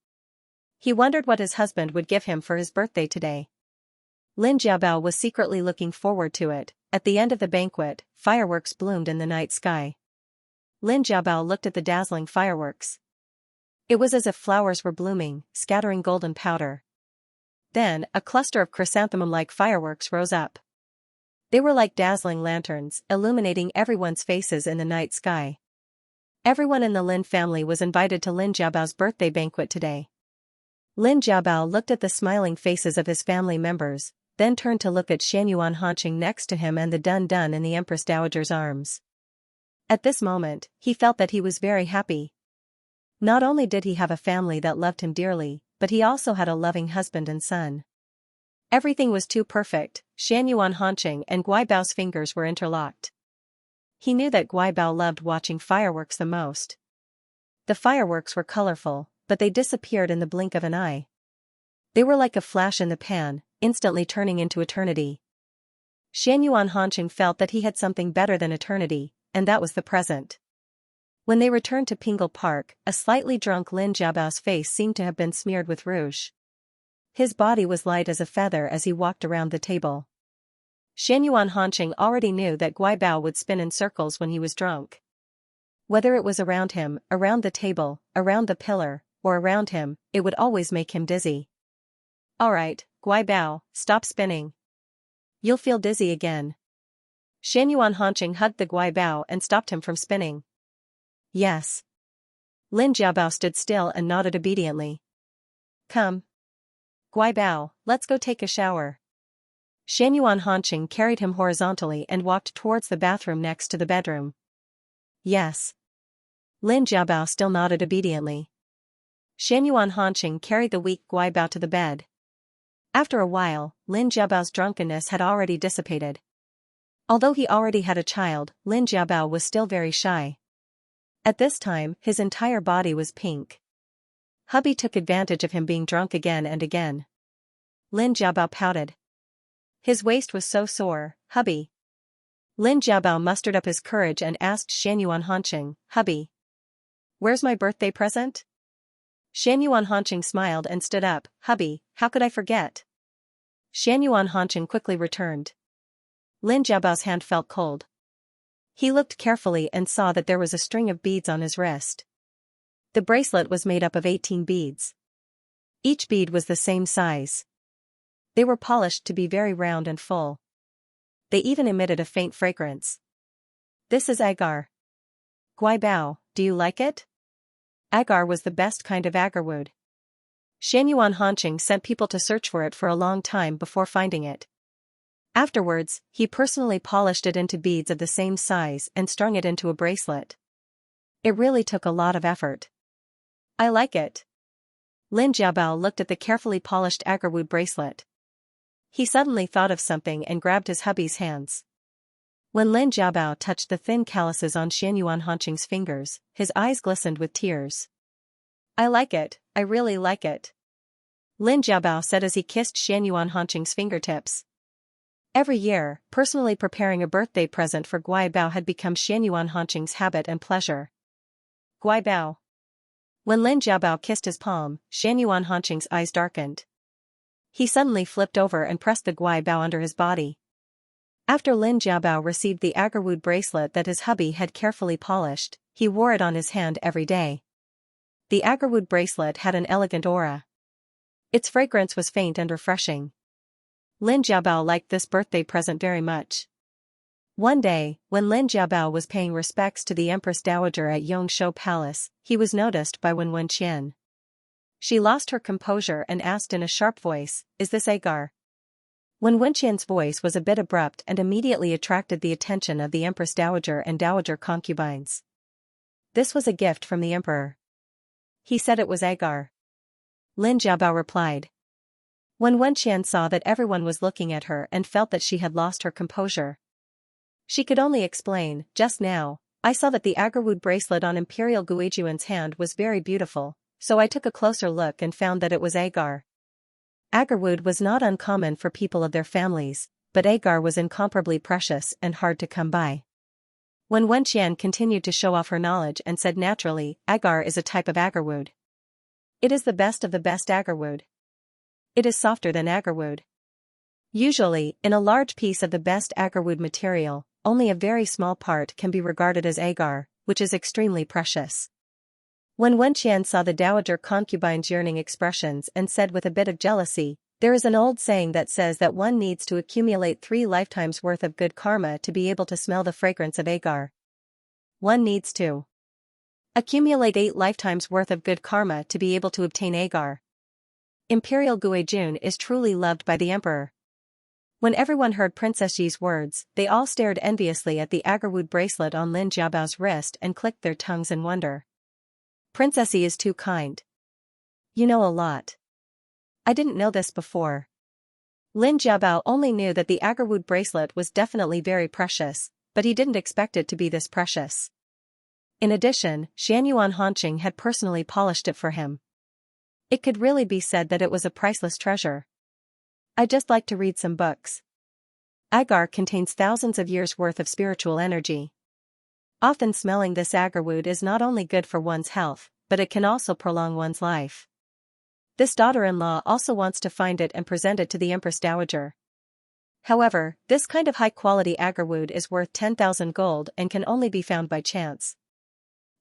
He wondered what his husband would give him for his birthday today. Lin Jiabao was secretly looking forward to it. At the end of the banquet, fireworks bloomed in the night sky. Lin Jiabao looked at the dazzling fireworks. It was as if flowers were blooming, scattering golden powder. Then, a cluster of chrysanthemum-like fireworks rose up. They were like dazzling lanterns, illuminating everyone's faces in the night sky. Everyone in the Lin family was invited to Lin Jiabao's birthday banquet today. Lin Jiabao looked at the smiling faces of his family members, then turned to look at Xianyuan Hanqing next to him and the Dun Dun in the Empress Dowager's arms. At this moment, he felt that he was very happy. Not only did he have a family that loved him dearly, but he also had a loving husband and son. Everything was too perfect. Xianyuan Hanqing and Guibao's fingers were interlocked. He knew that Guibao loved watching fireworks the most. The fireworks were colorful, but they disappeared in the blink of an eye. They were like a flash in the pan, instantly turning into eternity. Xianyuan Hanqing felt that he had something better than eternity, and that was the present. When they returned to Pingle Park, a slightly drunk Lin Jiabao's face seemed to have been smeared with rouge. His body was light as a feather as he walked around the table. Xianyuan Hanqing already knew that Guibao would spin in circles when he was drunk. Whether it was around him, around the table, around the pillar, or around him, it would always make him dizzy. Alright, Guibao, stop spinning. You'll feel dizzy again. Xianyuan Hanqing hugged the Guibao and stopped him from spinning. Yes. Lin Jiabao stood still and nodded obediently. Come. Guaibao, let's go take a shower. Xianyuan Hanqing carried him horizontally and walked towards the bathroom next to the bedroom. Yes. Lin Jiabao still nodded obediently. Xianyuan Hanqing carried the weak Guaibao to the bed. After a while, Lin Jiabao's drunkenness had already dissipated. Although he already had a child, Lin Jiabao was still very shy. At this time, his entire body was pink. Hubby took advantage of him being drunk again and again. Lin Jiabao pouted. His waist was so sore, hubby. Lin Jiabao mustered up his courage and asked Xianyuan Hanqing, hubby, where's my birthday present? Xianyuan Hanqing smiled and stood up, hubby, how could I forget? Xianyuan Hanqing quickly returned. Lin Jiabao's hand felt cold. He looked carefully and saw that there was a string of beads on his wrist. The bracelet was made up of 18 beads. Each bead was the same size. They were polished to be very round and full. They even emitted a faint fragrance. This is agar. Guaibao, do you like it? Agar was the best kind of agarwood. Xianyuan Hanqing sent people to search for it for a long time before finding it. Afterwards, he personally polished it into beads of the same size and strung it into a bracelet. It really took a lot of effort. I like it. Lin Jiabao looked at the carefully polished agarwood bracelet. He suddenly thought of something and grabbed his hubby's hands. When Lin Jiabao touched the thin calluses on Xianyuan Hanqing's fingers, his eyes glistened with tears. I like it, I really like it. Lin Jiabao said as he kissed Xianyuan Hanqing's fingertips. Every year, personally preparing a birthday present for Guaibao had become Xianyuan Hanqing's habit and pleasure. Guaibao. When Lin Jiabao kissed his palm, Xianyuan Hanqing's eyes darkened. He suddenly flipped over and pressed the Guaibao under his body. After Lin Jiabao received the agarwood bracelet that his hubby had carefully polished, he wore it on his hand every day. The agarwood bracelet had an elegant aura. Its fragrance was faint and refreshing. Lin Jiabao liked this birthday present very much. One day, when Lin Jiabao was paying respects to the Empress Dowager at Yongshou Palace, he was noticed by Wen Wenqian. She lost her composure and asked in a sharp voice, "Is this agar?" Wen Wenqian's voice was a bit abrupt and immediately attracted the attention of the Empress Dowager and Dowager concubines. This was a gift from the emperor. He said it was agar. Lin Jiabao replied. When Wenqian saw that everyone was looking at her and felt that she had lost her composure, she could only explain, just now, I saw that the agarwood bracelet on Imperial Guijuan's hand was very beautiful, so I took a closer look and found that it was agar. Agarwood was not uncommon for people of their families, but agar was incomparably precious and hard to come by. When Wenqian continued to show off her knowledge and said naturally, agar is a type of agarwood. It is the best of the best agarwood. It is softer than agarwood. Usually, in a large piece of the best agarwood material, only a very small part can be regarded as agar, which is extremely precious. When Wenqian saw the dowager concubine's yearning expressions and said with a bit of jealousy, there is an old saying that says that one needs to accumulate 3 lifetimes worth of good karma to be able to smell the fragrance of agar. One needs to accumulate 8 lifetimes worth of good karma to be able to obtain agar. Imperial Guijun is truly loved by the emperor. When everyone heard Princess Yi's words, they all stared enviously at the agarwood bracelet on Lin Jiabao's wrist and clicked their tongues in wonder. Princess Yi is too kind. You know a lot. I didn't know this before. Lin Jiabao only knew that the agarwood bracelet was definitely very precious, but he didn't expect it to be this precious. In addition, Xianyuan Hanqing had personally polished it for him. It could really be said that it was a priceless treasure. I'd just like to read some books. Agar contains thousands of years' worth of spiritual energy. Often smelling this agarwood is not only good for one's health, but it can also prolong one's life. This daughter-in-law also wants to find it and present it to the Empress Dowager. However, this kind of high-quality agarwood is worth 10,000 gold and can only be found by chance.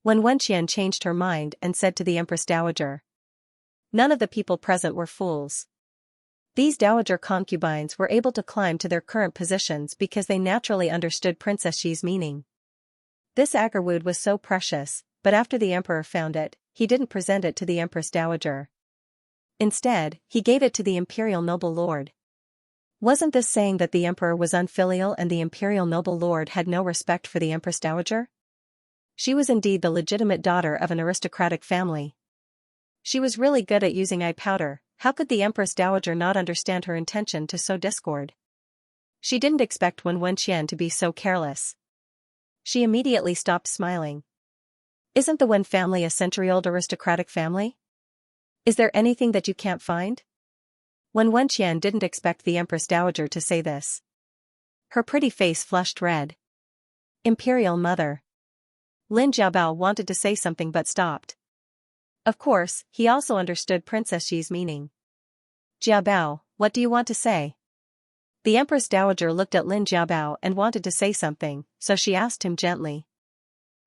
When Wenqian changed her mind and said to the Empress Dowager, none of the people present were fools. These dowager concubines were able to climb to their current positions because they naturally understood Princess Yi's meaning. This agarwood was so precious, but after the emperor found it, he didn't present it to the Empress Dowager. Instead, he gave it to the imperial noble lord. Wasn't this saying that the emperor was unfilial and the imperial noble lord had no respect for the empress dowager? She was indeed the legitimate daughter of an aristocratic family. She was really good at using eye powder. How could the empress dowager not understand her intention to sow discord? She didn't expect Wen Wenqian to be so careless. She immediately stopped smiling. Isn't the Wen family a century-old aristocratic family? Is there anything that you can't find? Wen Wenqian didn't expect the empress dowager to say this. Her pretty face flushed red. Imperial mother. Lin Jiabao wanted to say something but stopped. Of course, he also understood Princess Xi's meaning. Jiabao, what do you want to say? The empress dowager looked at Lin Jiabao and wanted to say something, so she asked him gently.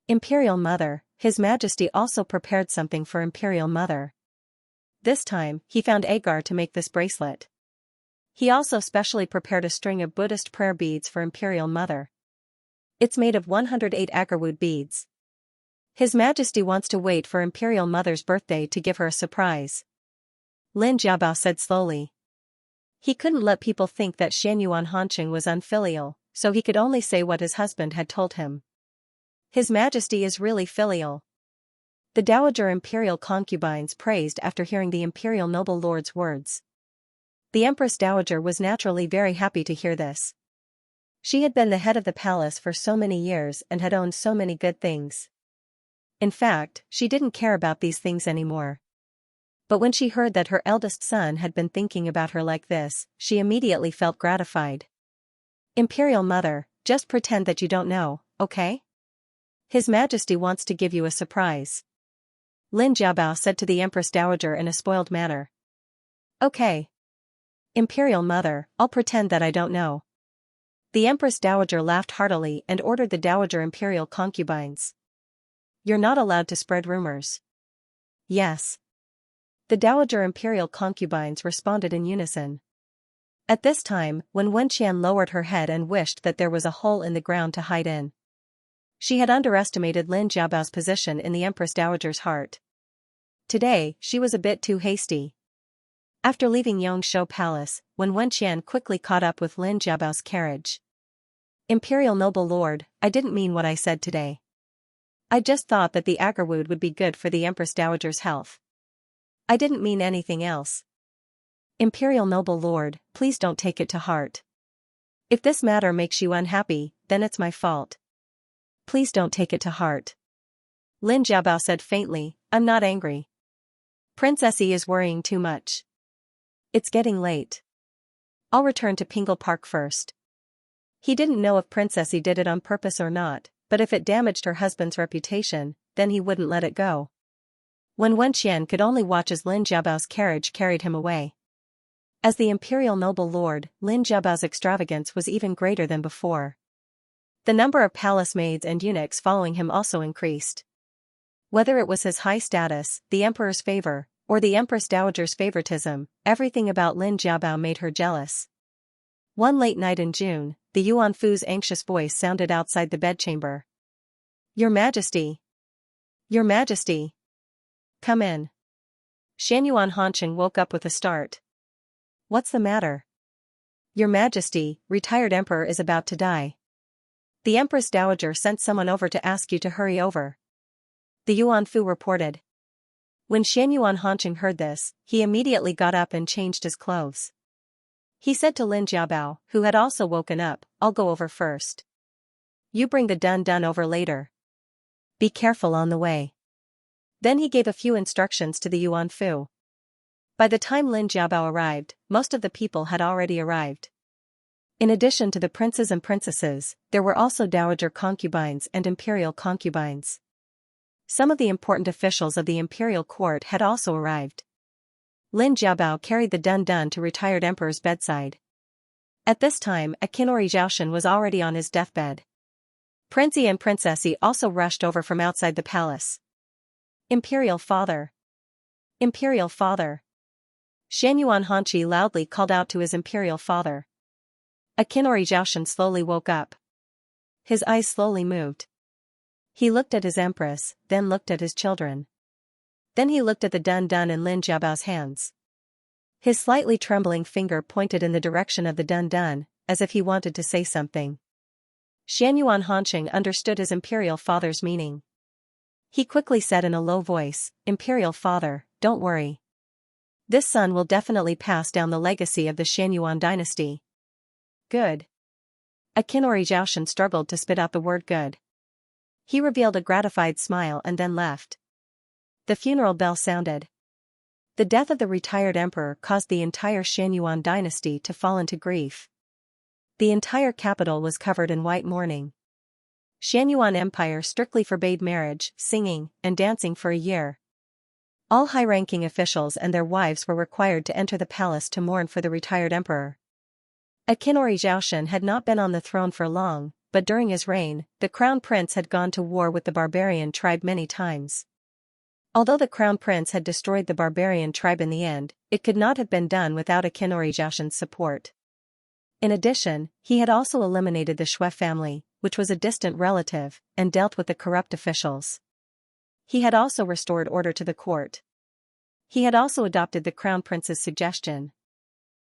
Imperial mother, His Majesty also prepared something for Imperial mother. This time, he found agar to make this bracelet. He also specially prepared a string of Buddhist prayer beads for Imperial mother. It's made of 108 agarwood beads. His Majesty wants to wait for Imperial mother's birthday to give her a surprise. Lin Jiabao said slowly. He couldn't let people think that Xianxia Hanqing was unfilial, so he could only say what his husband had told him. His Majesty is really filial. The dowager imperial concubines praised after hearing the imperial noble lord's words. The empress dowager was naturally very happy to hear this. She had been the head of the palace for so many years and had owned so many good things. In fact, she didn't care about these things anymore. But when she heard that her eldest son had been thinking about her like this, she immediately felt gratified. Imperial mother, just pretend that you don't know, okay? His Majesty wants to give you a surprise. Lin Jiabao said to the empress dowager in a spoiled manner. Okay. Imperial mother, I'll pretend that I don't know. The empress dowager laughed heartily and ordered the dowager imperial concubines. You're not allowed to spread rumors. Yes. The dowager imperial concubines responded in unison. At this time, when Wenqian lowered her head and wished that there was a hole in the ground to hide in. She had underestimated Lin Jiabao's position in the empress dowager's heart. Today, she was a bit too hasty. After leaving Yongshou Palace, when Wenqian quickly caught up with Lin Jiabao's carriage. Imperial noble lord, I didn't mean what I said today. I just thought that the agarwood would be good for the empress dowager's health. I didn't mean anything else. Imperial noble lord, please don't take it to heart. If this matter makes you unhappy, then it's my fault. Please don't take it to heart. Lin Jiabao said faintly, I'm not angry. Princess Yi is worrying too much. It's getting late. I'll return to Pingle Park first. He didn't know if Princess Yi did it on purpose or not, but if it damaged her husband's reputation, then he wouldn't let it go. When Wenqian could only watch as Lin Jiabao's carriage carried him away. As the imperial noble lord, Lin Jiabao's extravagance was even greater than before. The number of palace maids and eunuchs following him also increased. Whether it was his high status, the emperor's favor, or the empress dowager's favoritism, everything about Lin Jiabao made her jealous. One late night in June, the Yuan Fu's anxious voice sounded outside the bedchamber. Your Majesty! Your Majesty! Come in. Xianxia Hanqing woke up with a start. What's the matter? Your Majesty, retired emperor is about to die. The empress dowager sent someone over to ask you to hurry over. The Yuan Fu reported. When Xianxia Hanqing heard this, he immediately got up and changed his clothes. He said to Lin Jiabao, who had also woken up, I'll go over first. You bring the dun over later. Be careful on the way. Then he gave a few instructions to the Yuan Fu. By the time Lin Jiabao arrived, most of the people had already arrived. In addition to the princes and princesses, there were also dowager concubines and imperial concubines. Some of the important officials of the imperial court had also arrived. Lin Jiabao carried the dun to retired emperor's bedside. At this time, Akinori Zhaoshan was already on his deathbed. Prince Yi and Princess Yi also rushed over from outside the palace. Imperial father! Imperial father! Xianxia Hanqing loudly called out to his imperial father. Akinori Zhaoshan slowly woke up. His eyes slowly moved. He looked at his empress, then looked at his children. Then he looked at the dun in Lin Jiabao's hands. His slightly trembling finger pointed in the direction of the Dun-Dun, as if he wanted to say something. Xianyuan Hanqing understood his imperial father's meaning. He quickly said in a low voice, "Imperial father, don't worry. This son will definitely pass down the legacy of the Xianyuan dynasty." Good. Akinori Zhaoshan struggled to spit out the word good. He revealed a gratified smile and then left. The funeral bell sounded. The death of the retired emperor caused the entire Xianyuan dynasty to fall into grief. The entire capital was covered in white mourning. Xianyuan Empire strictly forbade marriage, singing, and dancing for a year. All high-ranking officials and their wives were required to enter the palace to mourn for the retired emperor. Akinori Zhaoshan had not been on the throne for long, but during his reign, the crown prince had gone to war with the barbarian tribe many times. Although the crown prince had destroyed the barbarian tribe in the end, it could not have been done without Akinori Zhaoshan's support. In addition, he had also eliminated the Shui family, which was a distant relative, and dealt with the corrupt officials. He had also restored order to the court. He had also adopted the crown prince's suggestion.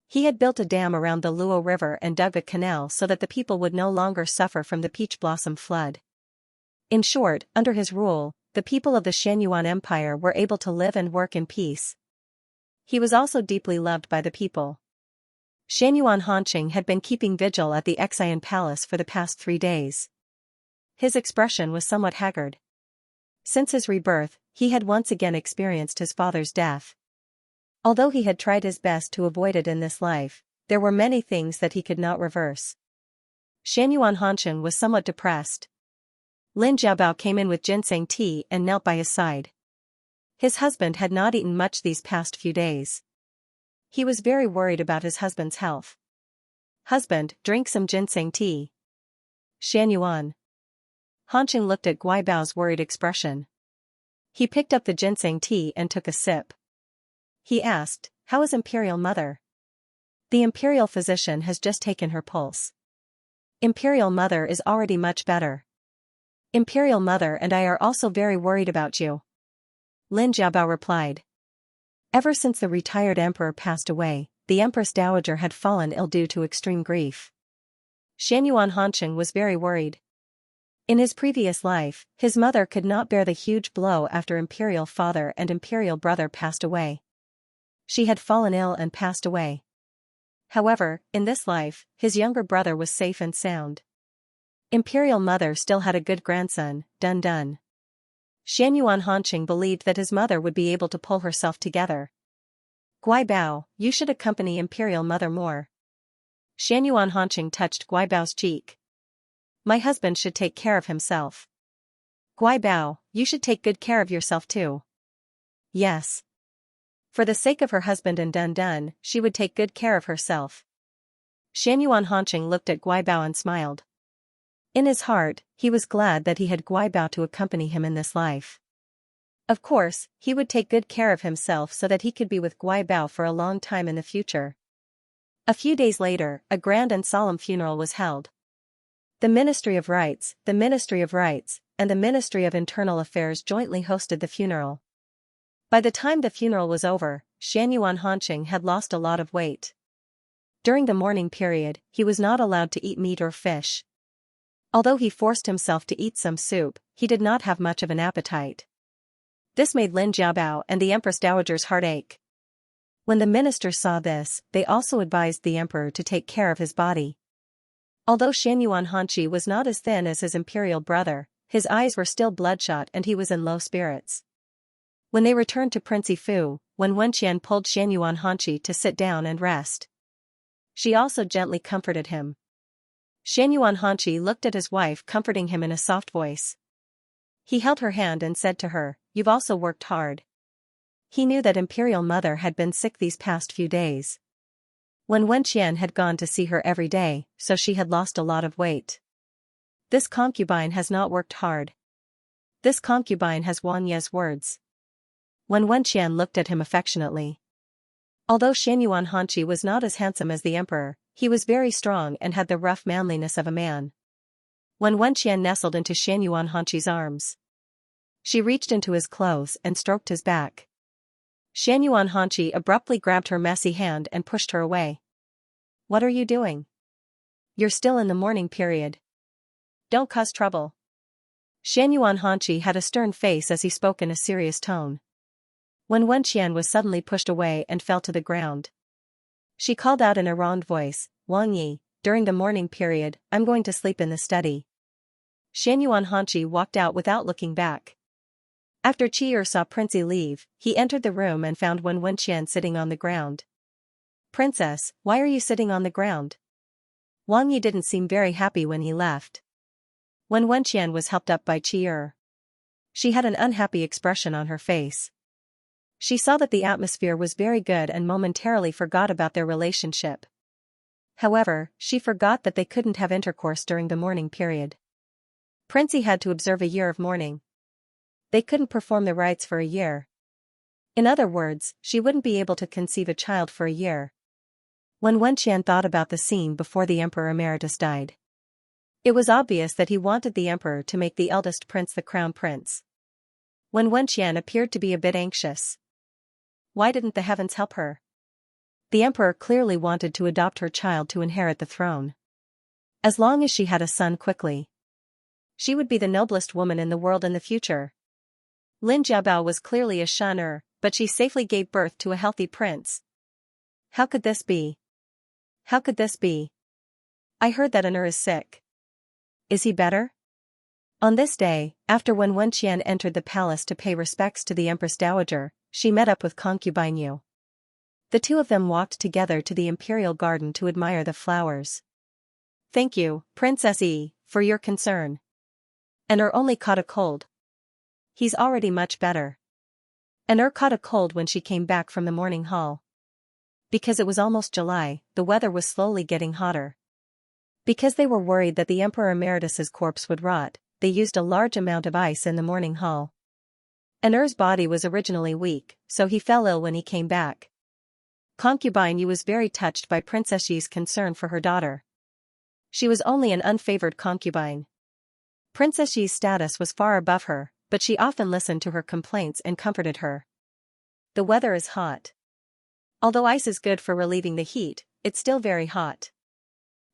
He had built a dam around the Luo River and dug a canal so that the people would no longer suffer from the peach blossom flood. In short, under his rule, the people of the Xianyuan Empire were able to live and work in peace. He was also deeply loved by the people. Xianyuan Hanqing had been keeping vigil at the Xian Palace for the past 3 days. His expression was somewhat haggard. Since his rebirth, he had once again experienced his father's death. Although he had tried his best to avoid it in this life, there were many things that he could not reverse. Xianyuan Hanqing was somewhat depressed. Lin Jiabao came in with ginseng tea and knelt by his side. His husband had not eaten much these past few days. He was very worried about his husband's health. "Husband, drink some ginseng tea." Xianyuan Hanqing looked at Guibao's worried expression. He picked up the ginseng tea and took a sip. He asked, "How is Imperial Mother?" "The Imperial physician has just taken her pulse. Imperial Mother is already much better. Imperial Mother and I are also very worried about you," Lin Jiabao replied. Ever since the retired emperor passed away, the Empress Dowager had fallen ill due to extreme grief. Xianyuan Hanqing was very worried. In his previous life, his mother could not bear the huge blow after Imperial father and Imperial brother passed away. She had fallen ill and passed away. However, in this life, his younger brother was safe and sound. Imperial Mother still had a good grandson, Dun-Dun. Xianyuan Hanqing believed that his mother would be able to pull herself together. "Guibao, you should accompany Imperial Mother more." Xianyuan Hanqing touched Guibao's cheek. "My husband should take care of himself." "Guibao, you should take good care of yourself too." "Yes." For the sake of her husband and Dun-Dun, she would take good care of herself. Xianyuan Hanqing looked at Guibao and smiled. In his heart, he was glad that he had Guibao to accompany him in this life. Of course, he would take good care of himself so that he could be with Guibao for a long time in the future. A few days later, a grand and solemn funeral was held. The Ministry of Rights, and the Ministry of Internal Affairs jointly hosted the funeral. By the time the funeral was over, Xianyuan Hanqing had lost a lot of weight. During the mourning period, he was not allowed to eat meat or fish. Although he forced himself to eat some soup, he did not have much of an appetite. This made Lin Jiabao and the Empress Dowager's heart ache. When the ministers saw this, they also advised the emperor to take care of his body. Although Xianyuan Hanqi was not as thin as his imperial brother, his eyes were still bloodshot and he was in low spirits. When they returned to Prince Yifu, Wen Wenqian pulled Xianyuan Hanqi to sit down and rest. She also gently comforted him. Xianyuan Hanqi looked at his wife comforting him in a soft voice. He held her hand and said to her, "You've also worked hard." He knew that Imperial Mother had been sick these past few days. Wen Wenqian had gone to see her every day, so she had lost a lot of weight. This concubine has not worked hard. This concubine has Wan Ye's words. Wen Wenqian looked at him affectionately. Although Xianyuan Hanqi was not as handsome as the emperor, he was very strong and had the rough manliness of a man. Wen Wenqian nestled into Xianyuan Hanqi's arms. She reached into his clothes and stroked his back. Xianyuan Hanqi abruptly grabbed her messy hand and pushed her away. What are you doing? You're still in the mourning period. Don't cause trouble. Xianyuan Hanqi had a stern face as he spoke in a serious tone. When Wenqian was suddenly pushed away and fell to the ground, she called out in a round voice, Wang Yi, during the mourning period, I'm going to sleep in the study. Xianyuan Hanqi walked out without looking back. After Qi'er saw Prince Yi leave, he entered the room and found Wen Wenqian sitting on the ground. Princess, why are you sitting on the ground? Wang Yi didn't seem very happy when he left. Wen Wenqian was helped up by Qi'er. She had an unhappy expression on her face. She saw that the atmosphere was very good and momentarily forgot about their relationship. However, she forgot that they couldn't have intercourse during the mourning period. Prince Yi had to observe a year of mourning. They couldn't perform the rites for a year. In other words, she wouldn't be able to conceive a child for a year. When Wenqian thought about the scene before the Emperor Emeritus died, it was obvious that he wanted the Emperor to make the eldest prince the crown prince. When Wenqian appeared to be a bit anxious. Why didn't the heavens help her? The Emperor clearly wanted to adopt her child to inherit the throne. As long as she had a son quickly, she would be the noblest woman in the world in the future. Lin Jiabao was clearly a Shan but she safely gave birth to a healthy prince. How could this be? How could this be? I heard that An is sick. Is he better? On this day, after when Wenqian entered the palace to pay respects to the Empress Dowager, she met up with concubine Yu. The two of them walked together to the imperial garden to admire the flowers. Thank you, Princess Yi, for your concern. An only caught a cold. He's already much better. An caught a cold when she came back from the morning hall. Because it was almost July, the weather was slowly getting hotter. Because they were worried that the Emperor Emeritus's corpse would rot, they used a large amount of ice in the morning hall. An's body was originally weak, so he fell ill when he came back. Concubine Yu was very touched by Princess Yi's concern for her daughter. She was only an unfavored concubine. Princess Yi's status was far above her, but she often listened to her complaints and comforted her. The weather is hot. Although ice is good for relieving the heat, it's still very hot.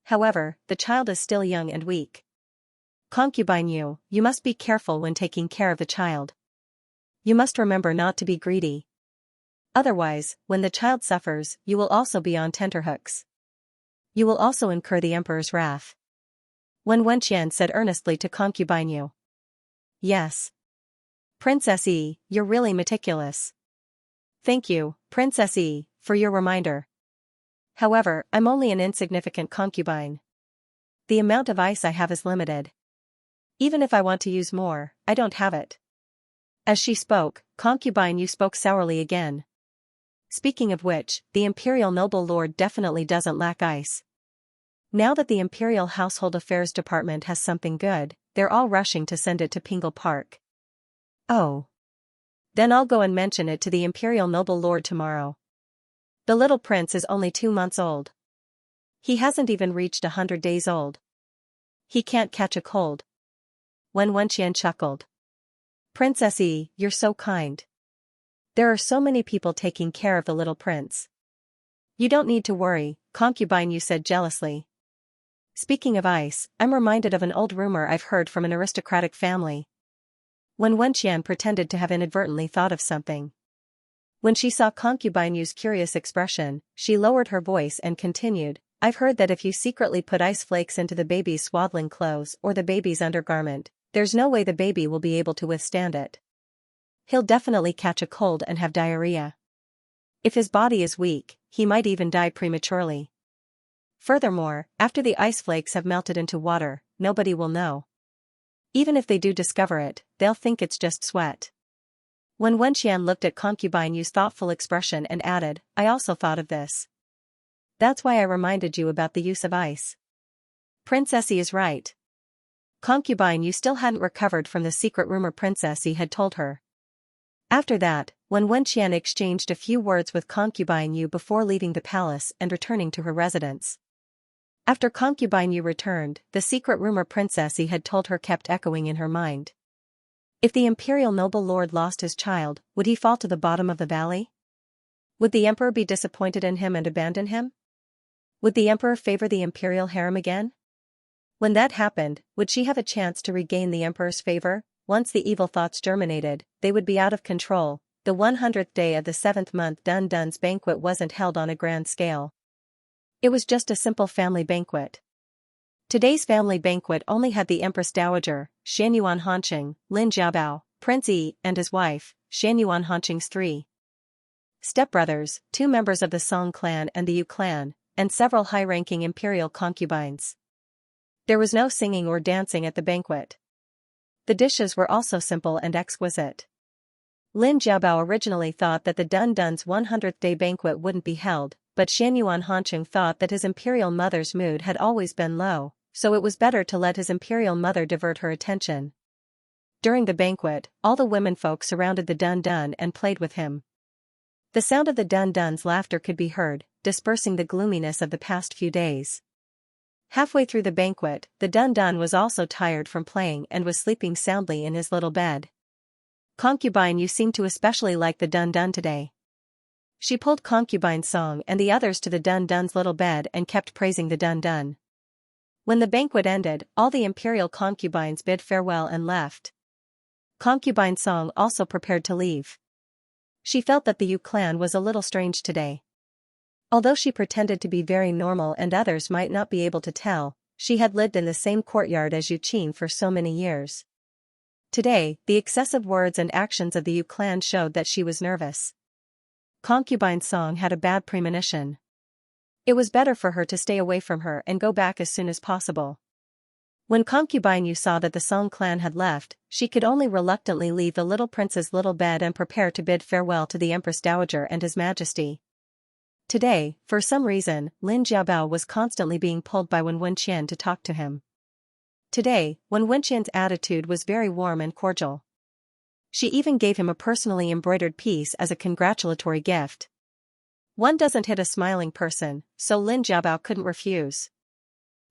However, the child is still young and weak. Concubine Yu, you must be careful when taking care of the child. You must remember not to be greedy. Otherwise, when the child suffers, you will also be on tenterhooks. You will also incur the Emperor's wrath. When Wenqian said earnestly to concubine Yu. Yes. Princess Yi, you're really meticulous. Thank you, Princess Yi, for your reminder. However, I'm only an insignificant concubine. The amount of ice I have is limited. Even if I want to use more, I don't have it. As she spoke, concubine Yu spoke sourly again. Speaking of which, the Imperial Noble Lord definitely doesn't lack ice. Now that the Imperial Household Affairs Department has something good, they're all rushing to send it to Pingle Park. Oh. Then I'll go and mention it to the Imperial Noble Lord tomorrow. The little prince is only 2 months old. He hasn't even reached 100 days old. He can't catch a cold. When Wenqian chuckled. Princess Yi, you're so kind. There are so many people taking care of the little prince. You don't need to worry, concubine Yu said jealously. Speaking of ice, I'm reminded of an old rumor I've heard from an aristocratic family. When Wenqian pretended to have inadvertently thought of something. When she saw concubine Yu's curious expression, she lowered her voice and continued, I've heard that if you secretly put ice flakes into the baby's swaddling clothes or the baby's undergarment, there's no way the baby will be able to withstand it. He'll definitely catch a cold and have diarrhea. If his body is weak, he might even die prematurely. Furthermore, after the ice flakes have melted into water, nobody will know. Even if they do discover it, they'll think it's just sweat. When Wenqian looked at concubine Yu's thoughtful expression and added, I also thought of this. That's why I reminded you about the use of ice. Princess Yi is right. Concubine Yu still hadn't recovered from the secret rumor Princess Yi had told her. After that, when Wenqian exchanged a few words with concubine Yu before leaving the palace and returning to her residence. After concubine Yu returned, the secret rumor Princess Yi had told her kept echoing in her mind. If the Imperial Noble Lord lost his child, would he fall to the bottom of the valley? Would the emperor be disappointed in him and abandon him? Would the emperor favor the imperial harem again? When that happened, would she have a chance to regain the emperor's favor? Once the evil thoughts germinated, they would be out of control. The 100th day of the 7th month Dun Dun's banquet wasn't held on a grand scale. It was just a simple family banquet. Today's family banquet only had the Empress Dowager, Xianyuan Hanqing, Lin Jiabao, Prince Yi, and his wife, Xianyuan Hanqing's 3 stepbrothers, 2 members of the Song clan and the Yu clan, and several high-ranking imperial concubines. There was no singing or dancing at the banquet. The dishes were also simple and exquisite. Lin Jiabao originally thought that the Dun Dun's 100th day banquet wouldn't be held, but Xianyuan Hanqing thought that his imperial mother's mood had always been low, so it was better to let his imperial mother divert her attention. During the banquet, all the womenfolk surrounded the Dun Dun and played with him. The sound of the Dun Dun's laughter could be heard, dispersing the gloominess of the past few days. Halfway through the banquet, the Dun Dun was also tired from playing and was sleeping soundly in his little bed. Concubine, you seem to especially like the Dun Dun today. She pulled Concubine Song and the others to the Dun Dun's little bed and kept praising the Dun Dun. When the banquet ended, all the imperial concubines bid farewell and left. Concubine Song also prepared to leave. She felt that the Yu clan was a little strange today. Although she pretended to be very normal and others might not be able to tell, she had lived in the same courtyard as Yu Qin for so many years. Today, the excessive words and actions of the Yu clan showed that she was nervous. Concubine Song had a bad premonition. It was better for her to stay away from her and go back as soon as possible. When Concubine Yu saw that the Song clan had left, she could only reluctantly leave the little prince's little bed and prepare to bid farewell to the Empress Dowager and His Majesty. Today, for some reason, Lin Jiabao was constantly being pulled by Wen Wenqian to talk to him. Today, Wen Wenqian's attitude was very warm and cordial. She even gave him a personally embroidered piece as a congratulatory gift. One doesn't hit a smiling person, so Lin Jiabao couldn't refuse.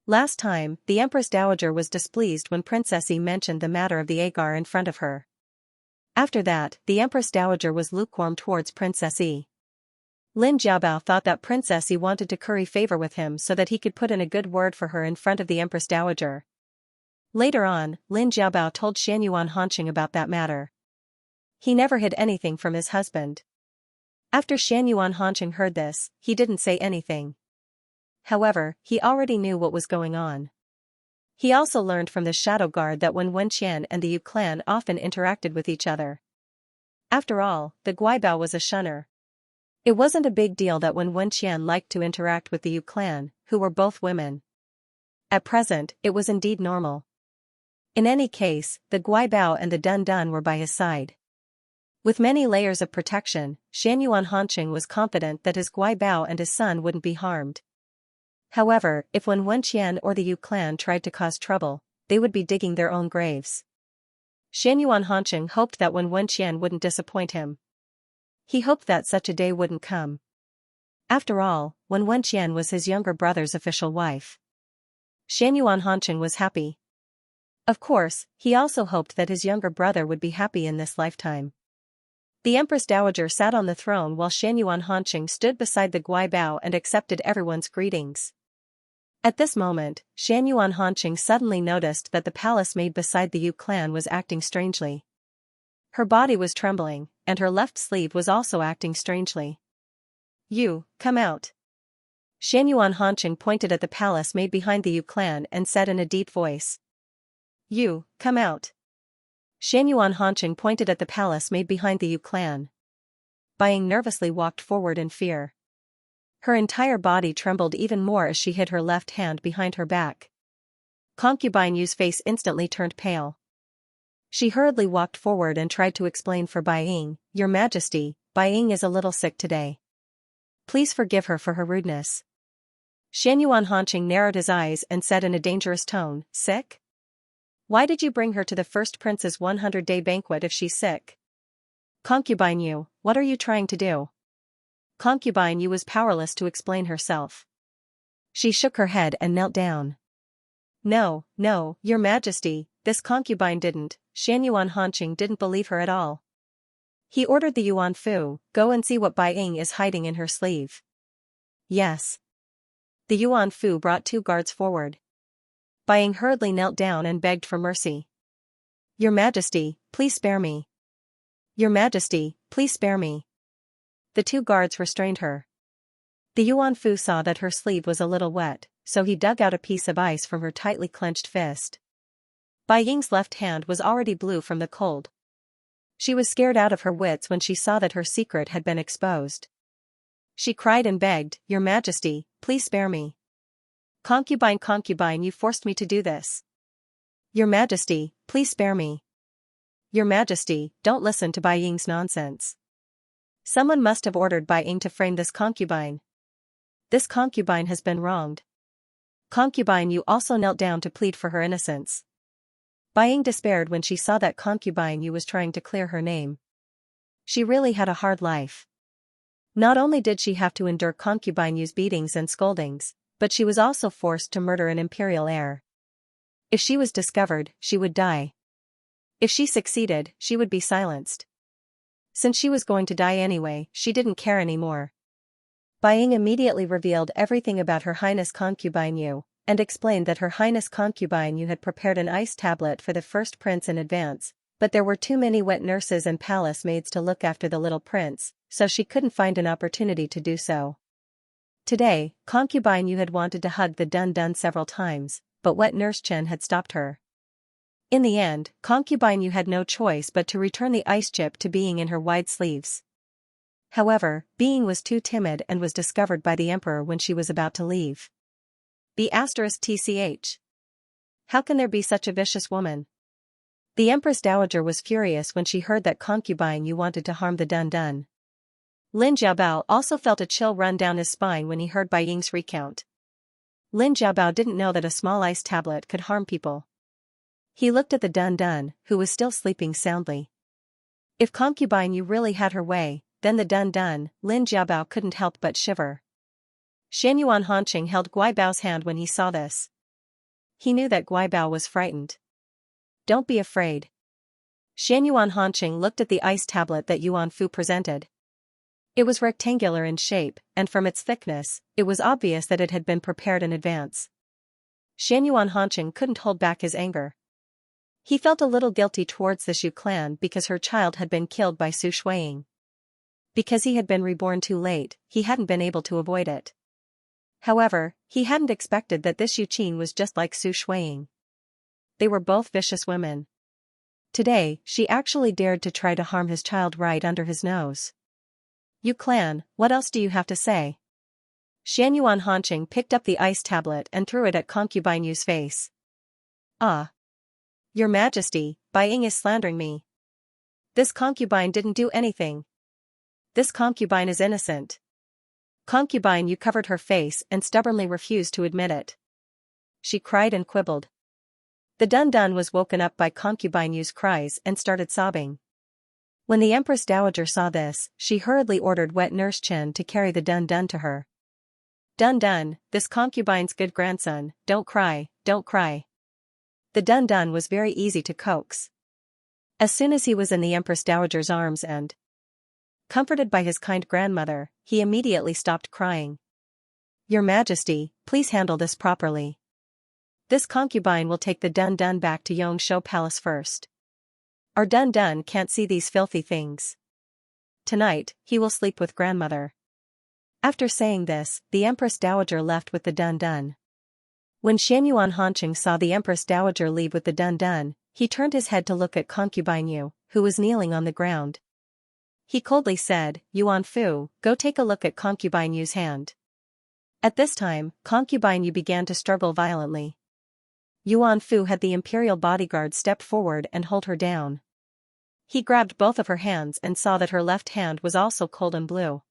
Last time, the Empress Dowager was displeased when Princess Yi mentioned the matter of the agar in front of her. After that, the Empress Dowager was lukewarm towards Princess Yi. Lin Jiabao thought that Princess Yi wanted to curry favor with him so that he could put in a good word for her in front of the Empress Dowager. Later on, Lin Jiabao told Xianyuan Hanqing about that matter. He never hid anything from his husband. After Xianyuan Hanqing heard this, he didn't say anything. However, he already knew what was going on. He also learned from the shadow guard that Wen Wenqian and the Yu clan often interacted with each other. After all, the Guibao was a shunner. It wasn't a big deal that Wen Wenqian liked to interact with the Yu clan, who were both women. At present, it was indeed normal. In any case, the Guibao and the Dun Dun were by his side. With many layers of protection, Xianyuan Hanqing was confident that his Guibao and his son wouldn't be harmed. However, if Wen Wenqian or the Yu clan tried to cause trouble, they would be digging their own graves. Xianyuan Hanqing hoped that Wen Wenqian wouldn't disappoint him. He hoped that such a day wouldn't come. After all, Wen Wenqian was his younger brother's official wife. Xianyuan Hanqing was happy. Of course, he also hoped that his younger brother would be happy in this lifetime. The Empress Dowager sat on the throne while Xianyuan Hanqing stood beside the Guibao and accepted everyone's greetings. At this moment, Xianyuan Hanqing suddenly noticed that the palace maid beside the Yu clan was acting strangely. Her body was trembling, and her left sleeve was also acting strangely. "You, come out." Xianyuan Hanqing pointed at the palace maid behind the Yu clan and said in a deep voice. "You, come out." Xianyuan Hanqing pointed at the palace maid behind the Yu clan. Buying nervously walked forward in fear. Her entire body trembled even more as she hid her left hand behind her back. Concubine Yu's face instantly turned pale. She hurriedly walked forward and tried to explain for Bai Ying, "Your Majesty, Bai Ying is a little sick today. Please forgive her for her rudeness." Xianyuan Hanqing narrowed his eyes and said in a dangerous tone, "Sick? Why did you bring her to the first prince's 100-day banquet if she's sick?" "Concubine Yu, what are you trying to do?" Concubine Yu was powerless to explain herself. She shook her head and knelt down. No, Your Majesty, this concubine didn't." Xianyuan Hanqing didn't believe her at all. He ordered the Yuan Fu, go and see what Bai Ying is hiding in her sleeve. Yes. The Yuan Fu brought 2 guards forward. Bai Ying hurriedly knelt down and begged for mercy. Your Majesty, please spare me. Your Majesty, please spare me. The 2 guards restrained her. The Yuan Fu saw that her sleeve was a little wet, so he dug out a piece of ice from her tightly clenched fist. Bai Ying's left hand was already blue from the cold. She was scared out of her wits when she saw that her secret had been exposed. She cried and begged, Your Majesty, please spare me. Concubine, concubine, you forced me to do this. Your Majesty, please spare me. Your Majesty, don't listen to Bai Ying's nonsense. Someone must have ordered Bai Ying to frame this concubine. This concubine has been wronged. Concubine, you also knelt down to plead for her innocence. Bai Ying despaired when she saw that concubine Yu was trying to clear her name. She really had a hard life. Not only did she have to endure concubine Yu's beatings and scoldings, but she was also forced to murder an imperial heir. If she was discovered, she would die. If she succeeded, she would be silenced. Since she was going to die anyway, she didn't care anymore. Bai Ying immediately revealed everything about Her Highness Concubine Yu, and explained that Her Highness Concubine Yu had prepared an ice tablet for the first prince in advance, but there were too many wet nurses and palace maids to look after the little prince, so she couldn't find an opportunity to do so. Today, Concubine Yu had wanted to hug the Dun several times, but wet nurse Chen had stopped her. In the end, Concubine Yu had no choice but to return the ice chip to Being in her wide sleeves. However, Being was too timid and was discovered by the emperor when she was about to leave. B*TCH. How can there be such a vicious woman? The Empress Dowager was furious when she heard that Concubine Yu wanted to harm the Dun. Lin Jiabao also felt a chill run down his spine when he heard Bai Ying's recount. Lin Jiabao didn't know that a small ice tablet could harm people. He looked at the Dun, who was still sleeping soundly. If Concubine Yu really had her way, then the Dun, Lin Jiabao couldn't help but shiver. Xianyuan Hanqing held Guibao's hand when he saw this. He knew that Guibao was frightened. Don't be afraid. Xianyuan Hanqing looked at the ice tablet that Yuan Fu presented. It was rectangular in shape, and from its thickness, it was obvious that it had been prepared in advance. Xianyuan Hanqing couldn't hold back his anger. He felt a little guilty towards the Shu clan because her child had been killed by Su Shuiying. Because he had been reborn too late, he hadn't been able to avoid it. However, he hadn't expected that this Yu Qin was just like Su Shuiying. They were both vicious women. Today, she actually dared to try to harm his child right under his nose. Yu clan, what else do you have to say? Xianyuan Hanqing picked up the ice tablet and threw it at Concubine Yu's face. Ah! Your Majesty, Bai Ying is slandering me. This concubine didn't do anything. This concubine is innocent. Concubine Yu covered her face and stubbornly refused to admit it. She cried and quibbled. The Dun was woken up by Concubine Yu's cries and started sobbing. When the Empress Dowager saw this, she hurriedly ordered wet nurse Chen to carry the Dun to her. Dun, this concubine's good grandson, don't cry, don't cry. The Dun was very easy to coax. As soon as he was in the Empress Dowager's arms and comforted by his kind grandmother, he immediately stopped crying. Your Majesty, please handle this properly. This concubine will take the Dun back to Yongshou Palace first. Our Dun can't see these filthy things. Tonight, he will sleep with grandmother. After saying this, the Empress Dowager left with the Dun. When Xianyuan Hanqing saw the Empress Dowager leave with the Dun, he turned his head to look at Concubine Yu, who was kneeling on the ground. He coldly said, Yuan Fu, go take a look at Concubine Yu's hand. At this time, Concubine Yu began to struggle violently. Yuan Fu had the imperial bodyguard step forward and hold her down. He grabbed both of her hands and saw that her left hand was also cold and blue.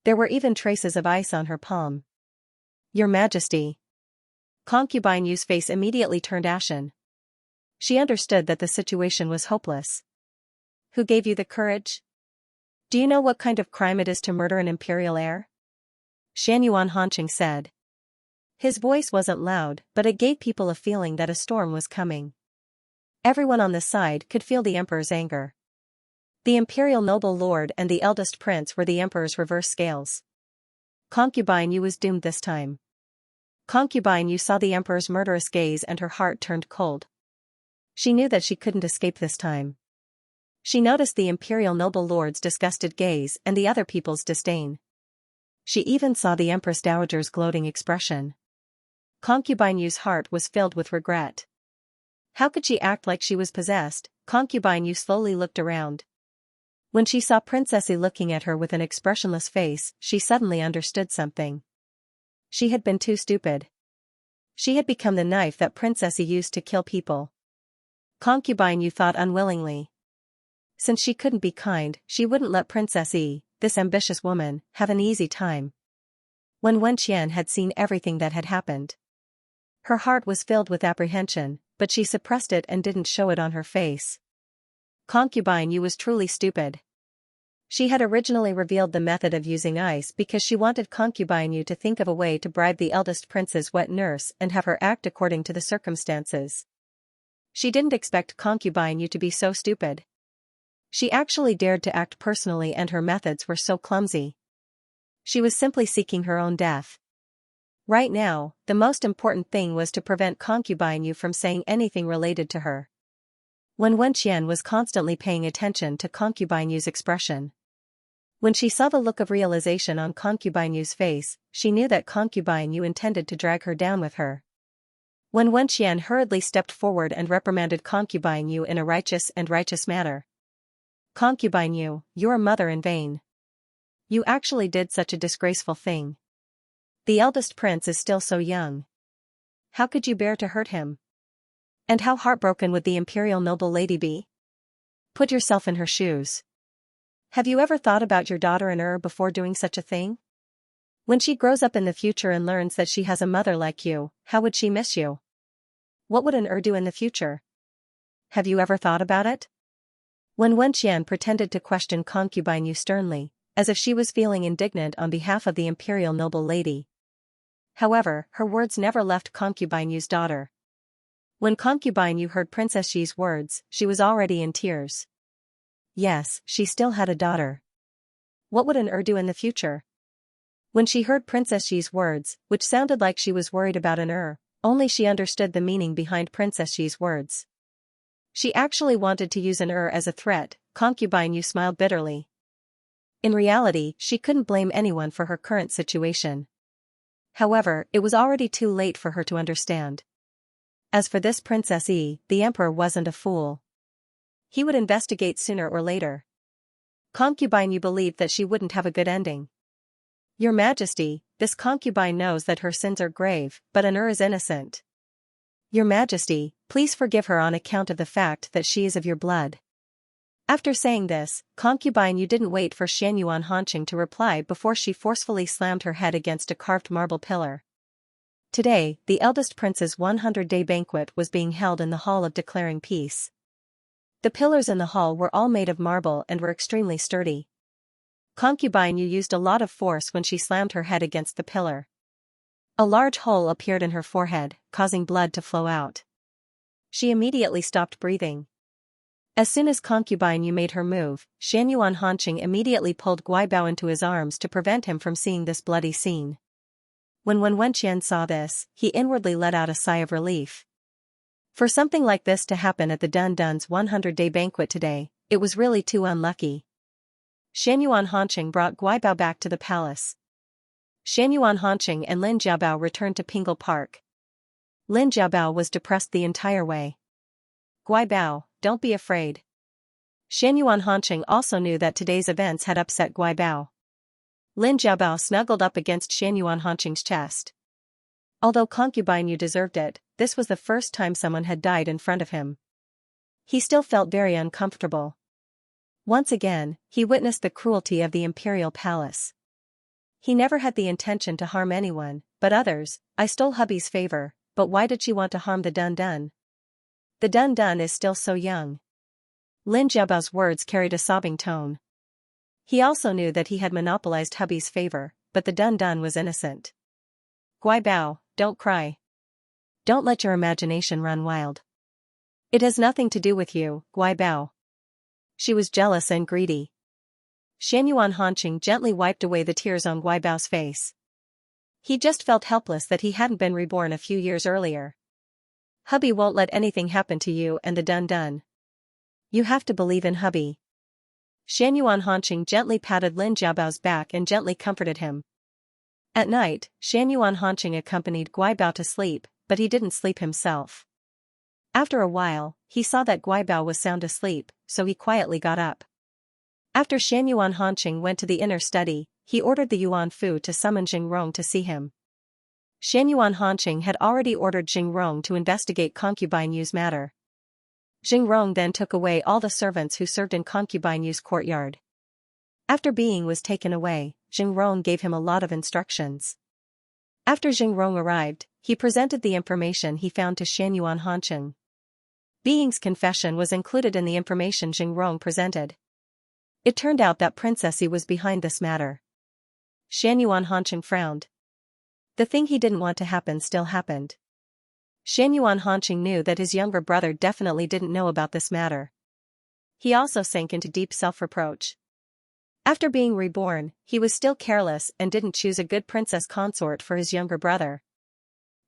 There were even traces of ice on her palm. Your Majesty. Concubine Yu's face immediately turned ashen. She understood that the situation was hopeless. Who gave you the courage? Do you know what kind of crime it is to murder an imperial heir? Xianyuan Hanqing said. His voice wasn't loud, but it gave people a feeling that a storm was coming. Everyone on the side could feel the emperor's anger. The imperial noble lord and the eldest prince were the emperor's reverse scales. Concubine Yu was doomed this time. Concubine Yu saw the emperor's murderous gaze and her heart turned cold. She knew that she couldn't escape this time. She noticed the imperial noble lord's disgusted gaze and the other people's disdain. She even saw the empress dowager's gloating expression. Concubine Yu's heart was filled with regret. How could she act like she was possessed? Concubine Yu slowly looked around. When she saw Princess Yi looking at her with an expressionless face, she suddenly understood something. She had been too stupid. She had become the knife that Princess Yi used to kill people. Concubine Yu thought unwillingly. Since she couldn't be kind, she wouldn't let Princess Yi, this ambitious woman, have an easy time. When Wen Qian had seen everything that had happened, her heart was filled with apprehension, but she suppressed it and didn't show it on her face. Concubine Yu was truly stupid. She had originally revealed the method of using ice because she wanted Concubine Yu to think of a way to bribe the eldest prince's wet nurse and have her act according to the circumstances. She didn't expect Concubine Yu to be so stupid. She actually dared to act personally and her methods were so clumsy. She was simply seeking her own death. Right now, the most important thing was to prevent Concubine Yu from saying anything related to her. When Wen Qian was constantly paying attention to Concubine Yu's expression. When she saw the look of realization on Concubine Yu's face, she knew that Concubine Yu intended to drag her down with her. When Wen Qian hurriedly stepped forward and reprimanded Concubine Yu in a righteous manner. Concubine Yu, you're a mother in vain. You actually did such a disgraceful thing. The eldest prince is still so young. How could you bear to hurt him? And how heartbroken would the imperial noble lady be? Put yourself in her shoes. Have you ever thought about your daughter before doing such a thing? When she grows up in the future and learns that she has a mother like you, how would she miss you? What would do in the future? Have you ever thought about it? When Wen Qian pretended to question Concubine Yu sternly, as if she was feeling indignant on behalf of the imperial noble lady. However, her words never left Concubine Yu's daughter. When Concubine Yu heard Princess Yi's words, she was already in tears. Yes, she still had a daughter. What would do in the future? When she heard Princess Yi's words, which sounded like she was worried about only she understood the meaning behind Princess Yi's words. She actually wanted to use as a threat. Concubine Yu smiled bitterly. In reality, she couldn't blame anyone for her current situation. However, it was already too late for her to understand. As for this Princess Yi, the emperor wasn't a fool. He would investigate sooner or later. Concubine Yu believed that she wouldn't have a good ending. Your Majesty, this concubine knows that her sins are grave, but is innocent. Your Majesty, please forgive her on account of the fact that she is of your blood. After saying this, Concubine Yu didn't wait for Xianxia Hanqing to reply before she forcefully slammed her head against a carved marble pillar. Today, the eldest prince's 100-day banquet was being held in the Hall of Declaring Peace. The pillars in the hall were all made of marble and were extremely sturdy. Concubine Yu used a lot of force when she slammed her head against the pillar. A large hole appeared in her forehead, causing blood to flow out. She immediately stopped breathing. As soon as Concubine Yu made her move, Xianxia Hanqing immediately pulled Guibao into his arms to prevent him from seeing this bloody scene. When Wen Qian saw this, he inwardly let out a sigh of relief. For something like this to happen at the Dun Dun's 100-day banquet today, it was really too unlucky. Xianxia Hanqing brought Guibao back to the palace. Xianxia Hanqing and Lin Jiabao returned to Pingle Park. Lin Jiabao was depressed the entire way. Guibao, don't be afraid. Xianxia Hanqing also knew that today's events had upset Guibao. Lin Jiabao snuggled up against Xianxia Hanqing's chest. Although Concubine Yu deserved it, this was the first time someone had died in front of him. He still felt very uncomfortable. Once again, he witnessed the cruelty of the imperial palace. He never had the intention to harm anyone, but others. I stole hubby's favor, but why did she want to harm the Dun Dun? The Dun Dun is still so young. Lin Jiabao's words carried a sobbing tone. He also knew that he had monopolized hubby's favor, but the Dun Dun was innocent. Guibao, don't cry. Don't let your imagination run wild. It has nothing to do with you, Guibao. She was jealous and greedy. Xianyuan Hanqing gently wiped away the tears on Guibao's face. He just felt helpless that he hadn't been reborn a few years earlier. Hubby won't let anything happen to you and the dun-dun. You have to believe in hubby. Xianyuan Hanqing gently patted Lin Jiabao's back and gently comforted him. At night, Xianyuan Hanqing accompanied Guibao to sleep, but he didn't sleep himself. After a while, he saw that Guibao was sound asleep, so he quietly got up. After Xianyuan Hanqing went to the inner study, he ordered the Yuan Fu to summon Jingrong to see him. Xianyuan Hanqing had already ordered Jingrong to investigate concubine Yu's matter. Jingrong then took away all the servants who served in concubine Yu's courtyard. After Being was taken away, Jingrong gave him a lot of instructions. After Jingrong arrived, he presented the information he found to Xianyuan Hanqing. Being's confession was included in the information Jingrong presented. It turned out that Princess Yi was behind this matter. Xianyuan Hanqing frowned. The thing he didn't want to happen still happened. Xianyuan Hanqing knew that his younger brother definitely didn't know about this matter. He also sank into deep self-reproach. After being reborn, he was still careless and didn't choose a good princess consort for his younger brother.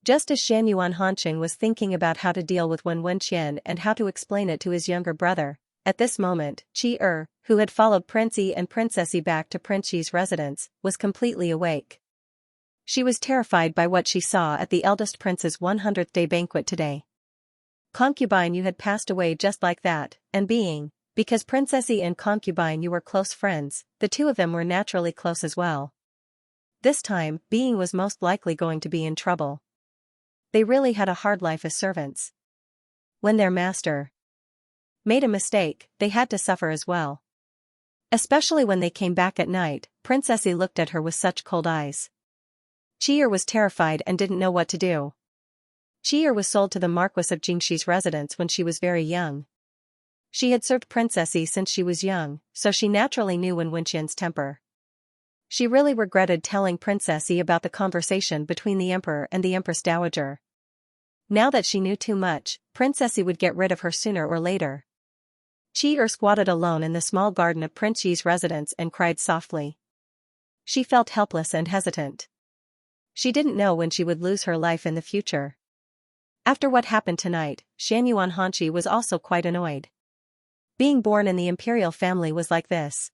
Just as Xianyuan Hanqing was thinking about how to deal with Wen Wenqian and how to explain it to his younger brother, at this moment, Qi who had followed Prince Yi and Princess Yi back to Prince Yi's residence, was completely awake. She was terrified by what she saw at the eldest prince's 100th day banquet today. Concubine Yu had passed away just like that, and because Princess Yi and Concubine Yu were close friends, the two of them were naturally close as well. This time, Being was most likely going to be in trouble. They really had a hard life as servants. When their master made a mistake, they had to suffer as well. Especially when they came back at night, Princess Yi looked at her with such cold eyes. Qi was terrified and didn't know what to do. Qi was sold to the Marquis of Jingxi's residence when she was very young. She had served Princess Yi since she was young, so she naturally knew Wen Wenqian's temper. She really regretted telling Princess Yi about the conversation between the Emperor and the Empress Dowager. Now that she knew too much, Princess Yi would get rid of her sooner or later. Qi squatted alone in the small garden of Prince Yi's residence and cried softly. She felt helpless and hesitant. She didn't know when she would lose her life in the future. After what happened tonight, Xianyuan Hanqing was also quite annoyed. Being born in the imperial family was like this.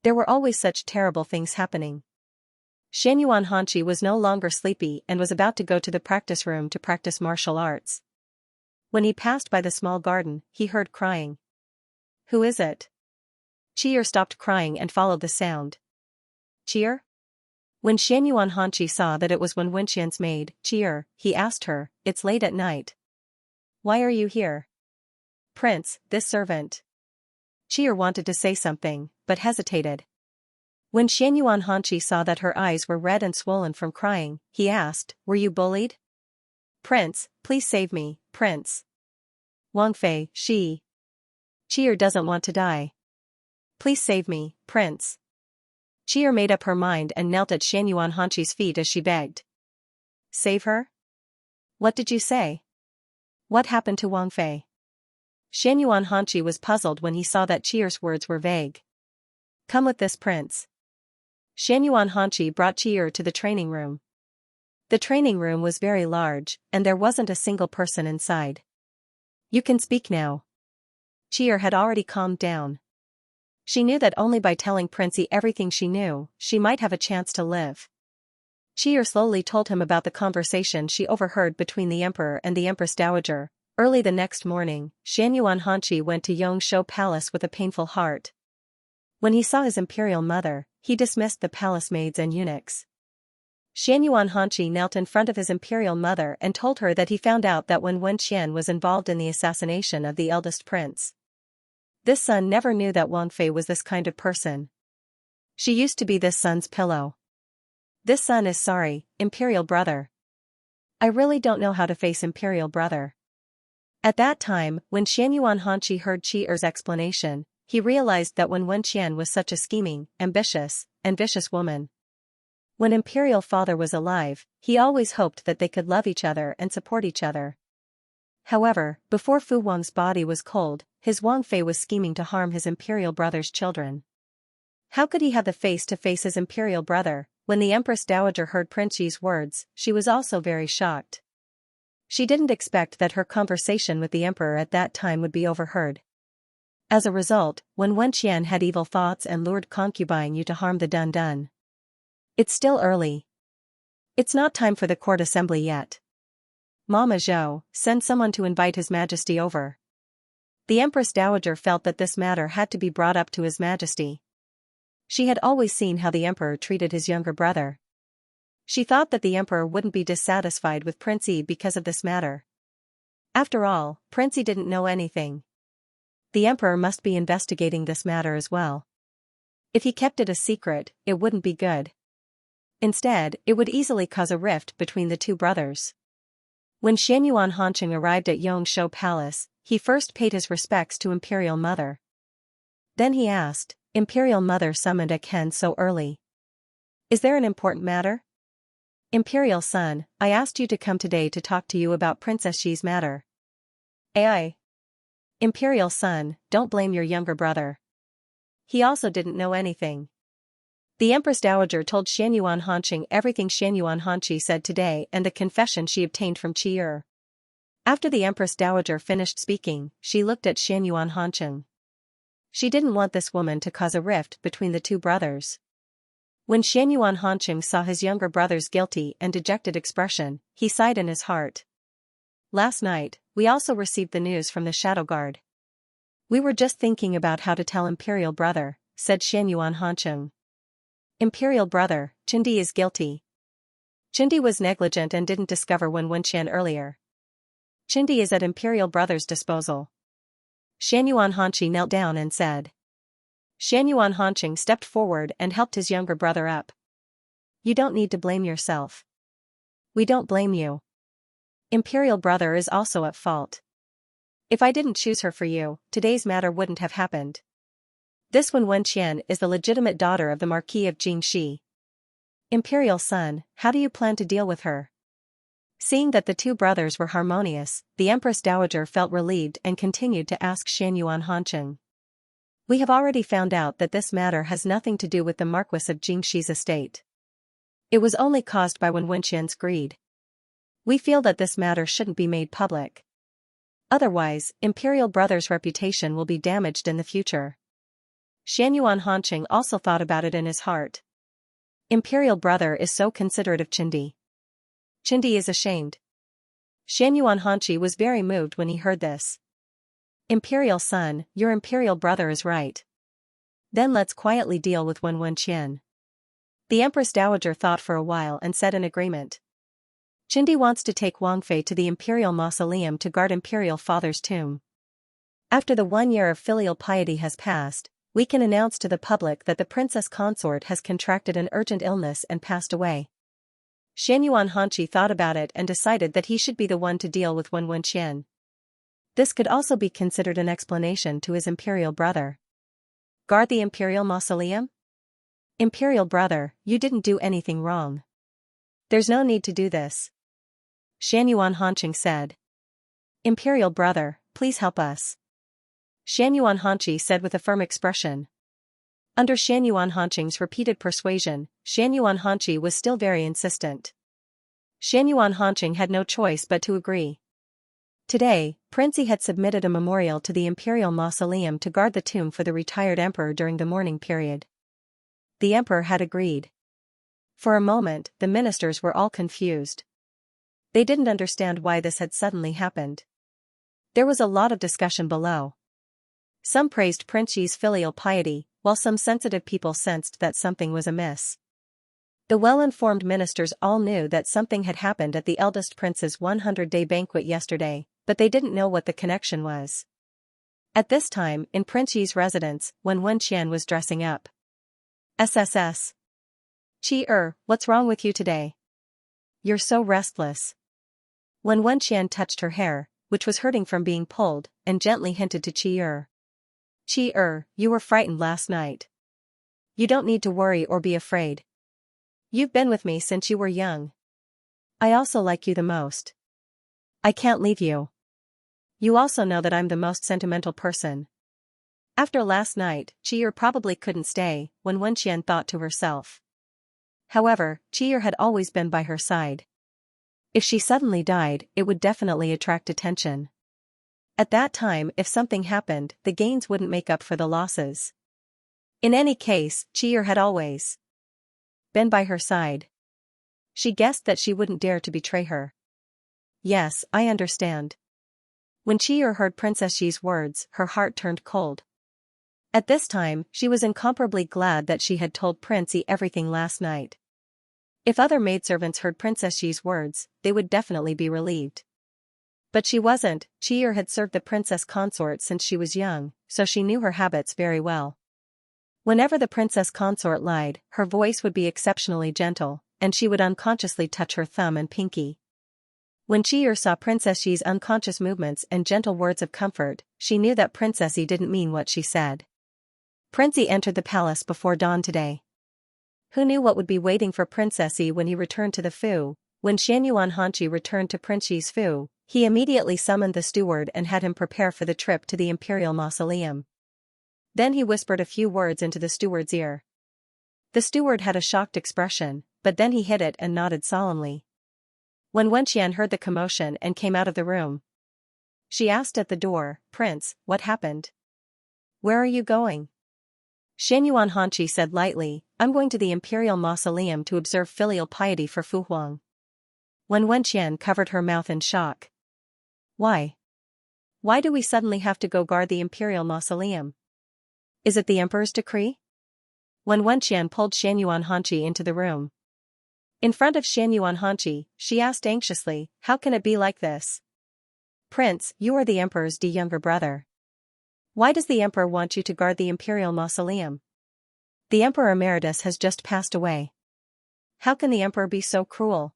There were always such terrible things happening. Xianyuan Hanqing was no longer sleepy and was about to go to the practice room to practice martial arts. When he passed by the small garden, he heard crying. Who is it? Qi stopped crying and followed the sound. Qi? When Xianyuan Hanqing saw that it was Wen Wenqian's maid, Qi, he asked her, "It's late at night. Why are you here?" "Prince, this servant." Qi wanted to say something, but hesitated. When Xianyuan Hanqing saw that her eyes were red and swollen from crying, he asked, "Were you bullied?" "Prince, please save me, Prince." "Wang Fei, Qi doesn't want to die. Please save me, Prince." Qi made up her mind and knelt at Xianyuan Hanqing's feet as she begged. "Save her? What did you say? What happened to Wang Fei?" Xianyuan Hanqing was puzzled when he saw that Qi's words were vague. "Come with this prince." Xianyuan Hanqing brought Qi to the training room. The training room was very large, and there wasn't a single person inside. "You can speak now." Qi had already calmed down. She knew that only by telling Prince Yi everything she knew, she might have a chance to live. Qi slowly told him about the conversation she overheard between the Emperor and the Empress Dowager. Early the next morning, Xianyuan Hanqing went to Yongshou Palace with a painful heart. When he saw his imperial mother, he dismissed the palace maids and eunuchs. Xianyuan Hanqing knelt in front of his imperial mother and told her that he found out that Wen Wenqian was involved in the assassination of the eldest prince. This son never knew that Wang Fei was this kind of person. She used to be this son's pillow. This son is sorry, imperial brother. I really don't know how to face imperial brother. At that time, when Xianyuan Hanqing heard Qi's explanation, he realized that Wen Wenqian was such a scheming, ambitious, and vicious woman. When imperial father was alive, he always hoped that they could love each other and support each other. However, before Fu Wang's body was cold, his Wang Fei was scheming to harm his imperial brother's children. How could he have the face to face his imperial brother? When the Empress Dowager heard Prince Yi's words, she was also very shocked. She didn't expect that her conversation with the emperor at that time would be overheard. As a result, when Wenqian had evil thoughts and lured concubine Yu to harm the Dun. It's still early. It's not time for the court assembly yet. Mama Zhou, send someone to invite His Majesty over. The Empress Dowager felt that this matter had to be brought up to His Majesty. She had always seen how the emperor treated his younger brother. She thought that the emperor wouldn't be dissatisfied with Prince Yi because of this matter. After all, Prince Yi didn't know anything. The emperor must be investigating this matter as well. If he kept it a secret, it wouldn't be good. Instead, it would easily cause a rift between the two brothers. When Xianyuan Hanqing arrived at Yongshou Palace, he first paid his respects to Imperial Mother. Then he asked, Imperial Mother summoned Ken so early. Is there an important matter? Imperial Son, I asked you to come today to talk to you about Princess Xi's matter. Ai. Imperial Son, don't blame your younger brother. He also didn't know anything. The Empress Dowager told Xianyuan Hanqing everything Xianyuan Hanqi said today and the confession she obtained from Qi. After the Empress Dowager finished speaking, she looked at Xianyuan Hanqing. She didn't want this woman to cause a rift between the two brothers. When Xianyuan Hanqing saw his younger brother's guilty and dejected expression, he sighed in his heart. Last night, we also received the news from the Shadow Guard. We were just thinking about how to tell Imperial Brother, said Xianyuan Hanqing. Imperial Brother, Chindi is guilty. Chindi was negligent and didn't discover Wenqian earlier. Chindi is at Imperial Brother's disposal. Xianyuan Hanqi knelt down and said. Xianyuan Hanqing stepped forward and helped his younger brother up. You don't need to blame yourself. We don't blame you. Imperial Brother is also at fault. If I didn't choose her for you, today's matter wouldn't have happened. This Wenqian is the legitimate daughter of the Marquis of Jingxi. Imperial Son, how do you plan to deal with her? Seeing that the two brothers were harmonious, the Empress Dowager felt relieved and continued to ask Xianyuan Hanqing. We have already found out that this matter has nothing to do with the Marquis of Jingxi's estate. It was only caused by Wenqian's greed. We feel that this matter shouldn't be made public. Otherwise, Imperial Brother's reputation will be damaged in the future. Xianyuan Hanqing also thought about it in his heart. Imperial Brother is so considerate of Chindi. Chindi is ashamed. Xianyuan Hanqi was very moved when he heard this. Imperial Son, your Imperial Brother is right. Then let's quietly deal with Wenqian. The Empress Dowager thought for a while and said in agreement. Chindi wants to take Wang Fei to the Imperial Mausoleum to guard Imperial Father's tomb. After the 1 year of filial piety has passed, we can announce to the public that the princess consort has contracted an urgent illness and passed away. Xianyuan Hanqi thought about it and decided that he should be the one to deal with Wenqian. This could also be considered an explanation to his Imperial Brother. Guard the Imperial Mausoleum? Imperial Brother, you didn't do anything wrong. There's no need to do this. Xianyuan Hanqing said. Imperial Brother, please help us. Xianyuan Hanqi said with a firm expression. Under Xianyuan Hanqing's repeated persuasion, Xianyuan Hanqi was still very insistent. Xianyuan Hanqing had no choice but to agree. Today, Prince Yi had submitted a memorial to the Imperial Mausoleum to guard the tomb for the retired emperor during the mourning period. The emperor had agreed. For a moment, the ministers were all confused. They didn't understand why this had suddenly happened. There was a lot of discussion below. Some praised Prince Yi's filial piety, while some sensitive people sensed that something was amiss. The well-informed ministers all knew that something had happened at the eldest prince's 100-day banquet yesterday, but they didn't know what the connection was. At this time, in Prince Yi's residence, when Wenqian was dressing up. SSS. Qi what's wrong with you today? You're so restless. When Wenqian touched her hair, which was hurting from being pulled, and gently hinted to Qi. Qi, you were frightened last night. You don't need to worry or be afraid. You've been with me since you were young. I also like you the most. I can't leave you. You also know that I'm the most sentimental person. After last night, Chi'er probably couldn't stay, when Wenqian thought to herself. However, Chi'er had always been by her side. If she suddenly died, it would definitely attract attention. At that time, if something happened, the gains wouldn't make up for the losses. In any case, Chi'er had always been by her side. She guessed that she wouldn't dare to betray her. Yes, I understand. When Chi'er heard Princess Xi's words, her heart turned cold. At this time, she was incomparably glad that she had told Prince Yi everything last night. If other maidservants heard Princess Xi's words, they would definitely be relieved. But she wasn't. Chi'er had served the princess consort since she was young, so she knew her habits very well. Whenever the princess consort lied, her voice would be exceptionally gentle, and she would unconsciously touch her thumb and pinky. When Chi'er saw Princess Xi's unconscious movements and gentle words of comfort, she knew that Princess Yi didn't mean what she said. Prince Yi entered the palace before dawn today. Who knew what would be waiting for Princess Yi when he returned to the Fu? When Xianyuan Hanqi returned to Prince Yi's Fu, he immediately summoned the steward and had him prepare for the trip to the imperial mausoleum. Then he whispered a few words into the steward's ear. The steward had a shocked expression, but then he hid it and nodded solemnly. When Wenqian heard the commotion and came out of the room, she asked at the door, "Prince, what happened? Where are you going?" Xianyuan Hanqi said lightly, "I'm going to the imperial mausoleum to observe filial piety for Fu Huang." When Wenqian covered her mouth in shock. Why? Why do we suddenly have to go guard the imperial mausoleum? Is it the emperor's decree? When Wenqian pulled Xianyuan Hanqi into the room. In front of Xianyuan Hanqi, she asked anxiously, "How can it be like this? Prince, you are the emperor's younger brother. Why does the emperor want you to guard the imperial mausoleum? The emperor emeritus has just passed away. How can the emperor be so cruel?"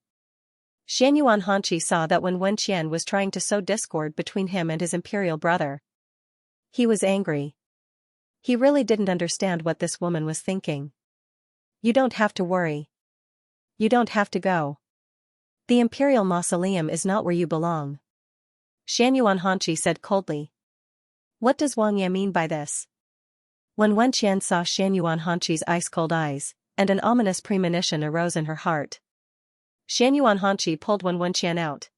Xianyuan Hanqi saw that when Wenqian was trying to sow discord between him and his imperial brother, he was angry. He really didn't understand what this woman was thinking. "You don't have to worry. You don't have to go. The imperial mausoleum is not where you belong," Xianyuan Hanqi said coldly. What does Wang Ye mean by this? When Wenqian saw Xianyuan Hanqi's ice-cold eyes, and an ominous premonition arose in her heart. Xianyuan Hanqi pulled Wenqian out.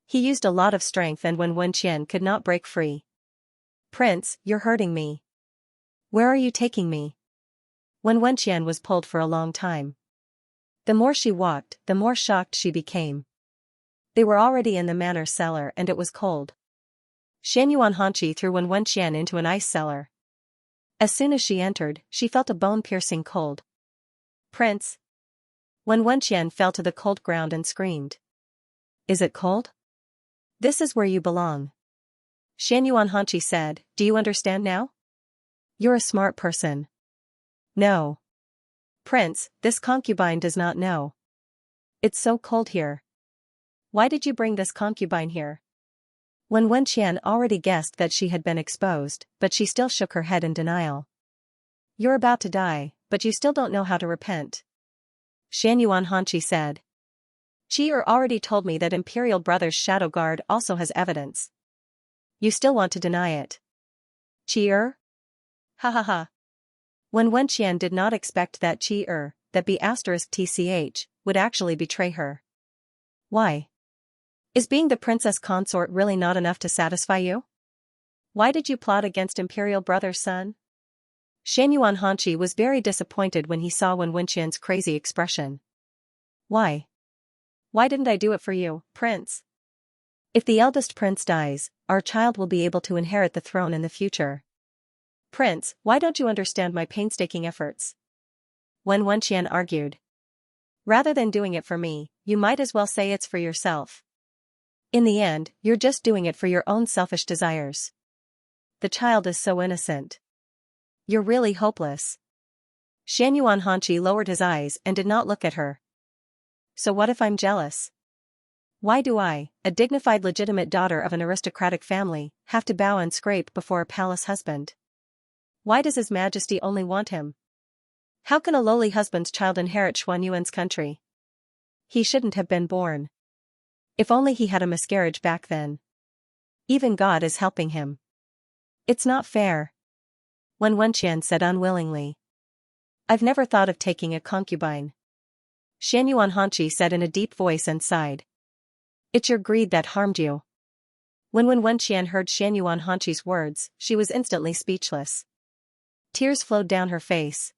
He used a lot of strength and Wenqian could not break free. "Prince, you're hurting me. Where are you taking me?" Wenqian was pulled for a long time. The more she walked, the more shocked she became. They were already in the manor cellar and it was cold. Xianyuan Hanqi threw Wenqian into an ice cellar. As soon as she entered, she felt a bone-piercing cold. "Prince." Wenqian fell to the cold ground and screamed. "Is it cold? This is where you belong." Xianyuan Hanqi said, "Do you understand now? You're a smart person." "No. Prince, this concubine does not know. It's so cold here. Why did you bring this concubine here?" When Wenqian already guessed that she had been exposed, but she still shook her head in denial. "You're about to die, but you still don't know how to repent," Xianyuan Hanqi said. "Chi'er already told me that Imperial Brother's shadow guard also has evidence. You still want to deny it? Chi'er? Ha ha ha." When Wenqian did not expect that Chi'er, that B*tch, would actually betray her. "Why? Is being the princess consort really not enough to satisfy you? Why did you plot against Imperial Brother's son?" Xianyuan Hanqi was very disappointed when he saw Wenqian's crazy expression. "Why? Why didn't I do it for you, Prince? If the eldest prince dies, our child will be able to inherit the throne in the future. Prince, why don't you understand my painstaking efforts?" Wenqian argued. "Rather than doing it for me, you might as well say it's for yourself. In the end, you're just doing it for your own selfish desires. The child is so innocent. You're really hopeless." Xianyuan Hanqi lowered his eyes and did not look at her. "So what if I'm jealous? Why do I, a dignified legitimate daughter of an aristocratic family, have to bow and scrape before a palace husband? Why does His Majesty only want him? How can a lowly husband's child inherit Xuanyuan's country? He shouldn't have been born. If only he had a miscarriage back then." Even God is helping him. It's not fair. Wen Wenqian said unwillingly. I've never thought of taking a concubine. Xianyuan Hanqi said in a deep voice and sighed. It's your greed that harmed you. When Wen Wenqian heard Xianyuan Hanqi's words, she was instantly speechless. Tears flowed down her face.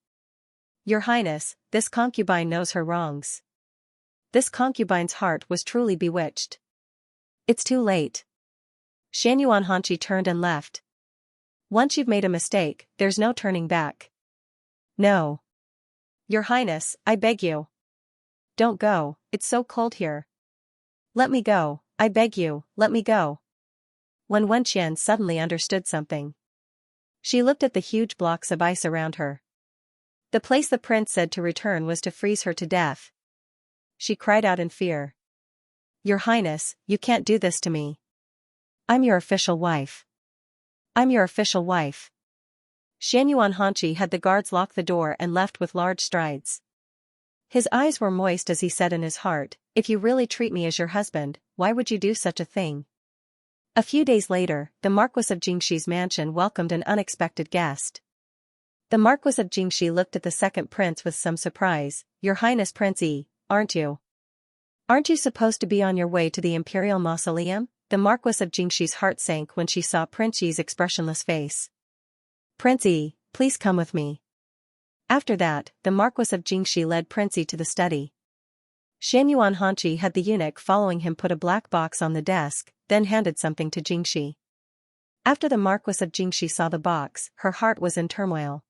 Your Highness, this concubine knows her wrongs. This concubine's heart was truly bewitched. It's too late. Xianyuan Hanqi turned and left. Once you've made a mistake, there's no turning back. No. Your Highness, I beg you. Don't go, it's so cold here. Let me go, I beg you, let me go. Wen Wenqian suddenly understood something. She looked at the huge blocks of ice around her. The place the prince said to return was to freeze her to death. She cried out in fear. Your Highness, you can't do this to me. I'm your official wife. I'm your official wife. Xianyuan Hanqi had the guards lock the door and left with large strides. His eyes were moist as he said in his heart, if you really treat me as your husband, why would you do such a thing? A few days later, the Marquis of Jingxi's mansion welcomed an unexpected guest. The Marquis of Jingxi looked at the second prince with some surprise. Your Highness Prince Yi, aren't you? Aren't you supposed to be on your way to the imperial mausoleum? The Marquis of Jingxi's heart sank when she saw Prince Yi's expressionless face. Prince Yi, please come with me. After that, the Marquis of Jingxi led Prince Yi to the study. Xianyuan Hanqi had the eunuch following him put a black box on the desk, then handed something to Jingxi. After the Marquis of Jingxi saw the box, her heart was in turmoil.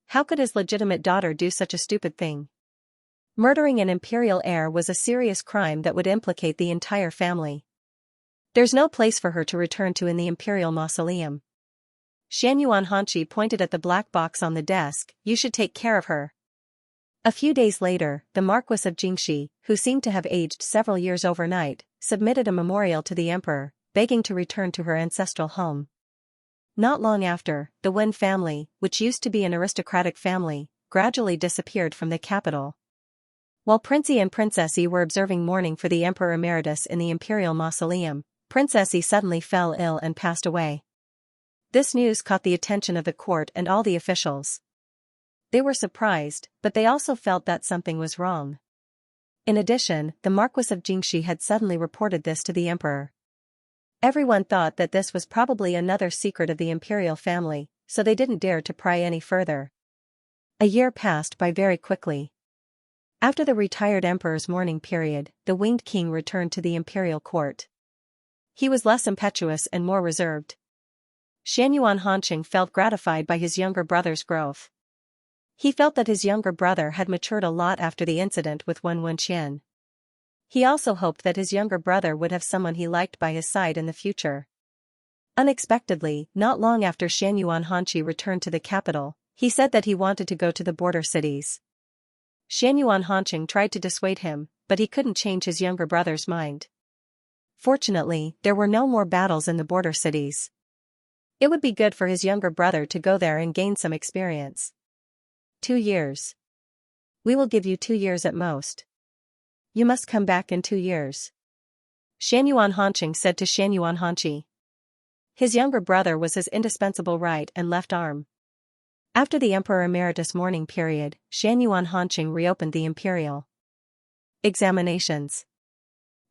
How could his legitimate daughter do such a stupid thing? Murdering an imperial heir was a serious crime that would implicate the entire family. There's no place for her to return to in the imperial mausoleum. Xianyuan Hanqi pointed at the black box on the desk. You should take care of her. A few days later, the Marquis of Jingxi, who seemed to have aged several years overnight, submitted a memorial to the emperor, begging to return to her ancestral home. Not long after, the Wen family, which used to be an aristocratic family, gradually disappeared from the capital. While Prince Yi and Princess Yi were observing mourning for the Emperor Emeritus in the imperial mausoleum, Princess Yi suddenly fell ill and passed away. This news caught the attention of the court and all the officials. They were surprised, but they also felt that something was wrong. In addition, the Marquis of Jingxi had suddenly reported this to the emperor. Everyone thought that this was probably another secret of the imperial family, so they didn't dare to pry any further. A year passed by very quickly. After the retired emperor's mourning period, the winged king returned to the imperial court. He was less impetuous and more reserved. Xianyuan Hanqi felt gratified by his younger brother's growth. He felt that his younger brother had matured a lot after the incident with Wen Wenqian. He also hoped that his younger brother would have someone he liked by his side in the future. Unexpectedly, not long after Xianyuan Hanqi returned to the capital, he said that he wanted to go to the border cities. Xianyuan Hanqi tried to dissuade him, but he couldn't change his younger brother's mind. Fortunately, there were no more battles in the border cities. It would be good for his younger brother to go there and gain some experience. 2 years. We will give you 2 years at most. You must come back in 2 years. Xianyuan Hanqi said to Xianyuan Hanqi. His younger brother was his indispensable right and left arm. After the Emperor Emeritus mourning period, Xianyuan Hanqi reopened the imperial examinations.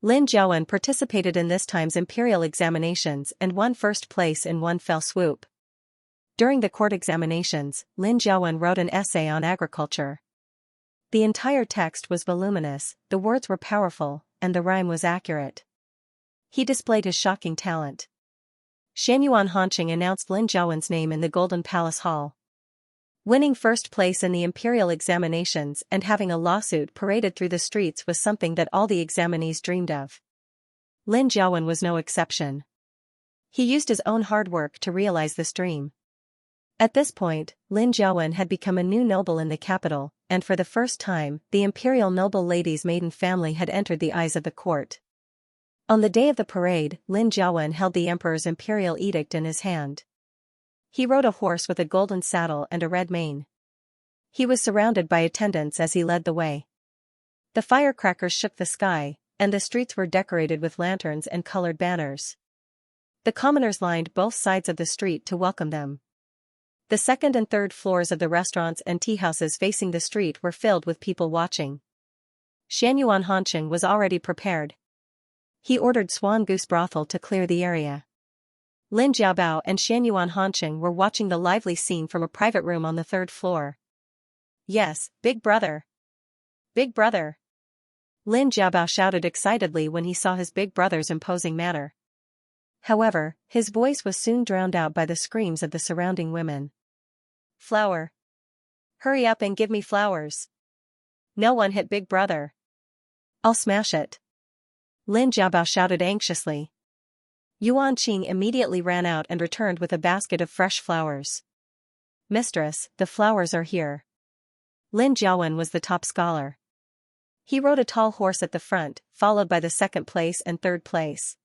Lin Zhaowen participated in this time's imperial examinations and won first place in one fell swoop. During the court examinations, Lin Zhaowen wrote an essay on agriculture. The entire text was voluminous, the words were powerful, and the rhyme was accurate. He displayed his shocking talent. Xianyuan Hanqi announced Lin Zhaowen's name in the Golden Palace Hall. Winning first place in the imperial examinations and having a lawsuit paraded through the streets was something that all the examinees dreamed of. Lin Zhaowen was no exception. He used his own hard work to realize this dream. At this point, Lin Zhaowen had become a new noble in the capital, and for the first time, the imperial noble lady's maiden family had entered the eyes of the court. On the day of the parade, Lin Zhaowen held the emperor's imperial edict in his hand. He rode a horse with a golden saddle and a red mane. He was surrounded by attendants as he led the way. The firecrackers shook the sky, and the streets were decorated with lanterns and colored banners. The commoners lined both sides of the street to welcome them. The second and third floors of the restaurants and teahouses facing the street were filled with people watching. Xianxia Hanqing was already prepared. He ordered Swan Goose Brothel to clear the area. Lin Jiabao and Xianxia Hanqing were watching the lively scene from a private room on the third floor. Yes, big brother. Big brother. Lin Jiabao shouted excitedly when he saw his big brother's imposing manner. However, his voice was soon drowned out by the screams of the surrounding women. Flower. Hurry up and give me flowers. No one hit big brother. I'll smash it. Lin Jiabao shouted anxiously. Yuan Qing immediately ran out and returned with a basket of fresh flowers. Mistress, the flowers are here. Lin Jiawen was the top scholar. He rode a tall horse at the front, followed by the second place and third place.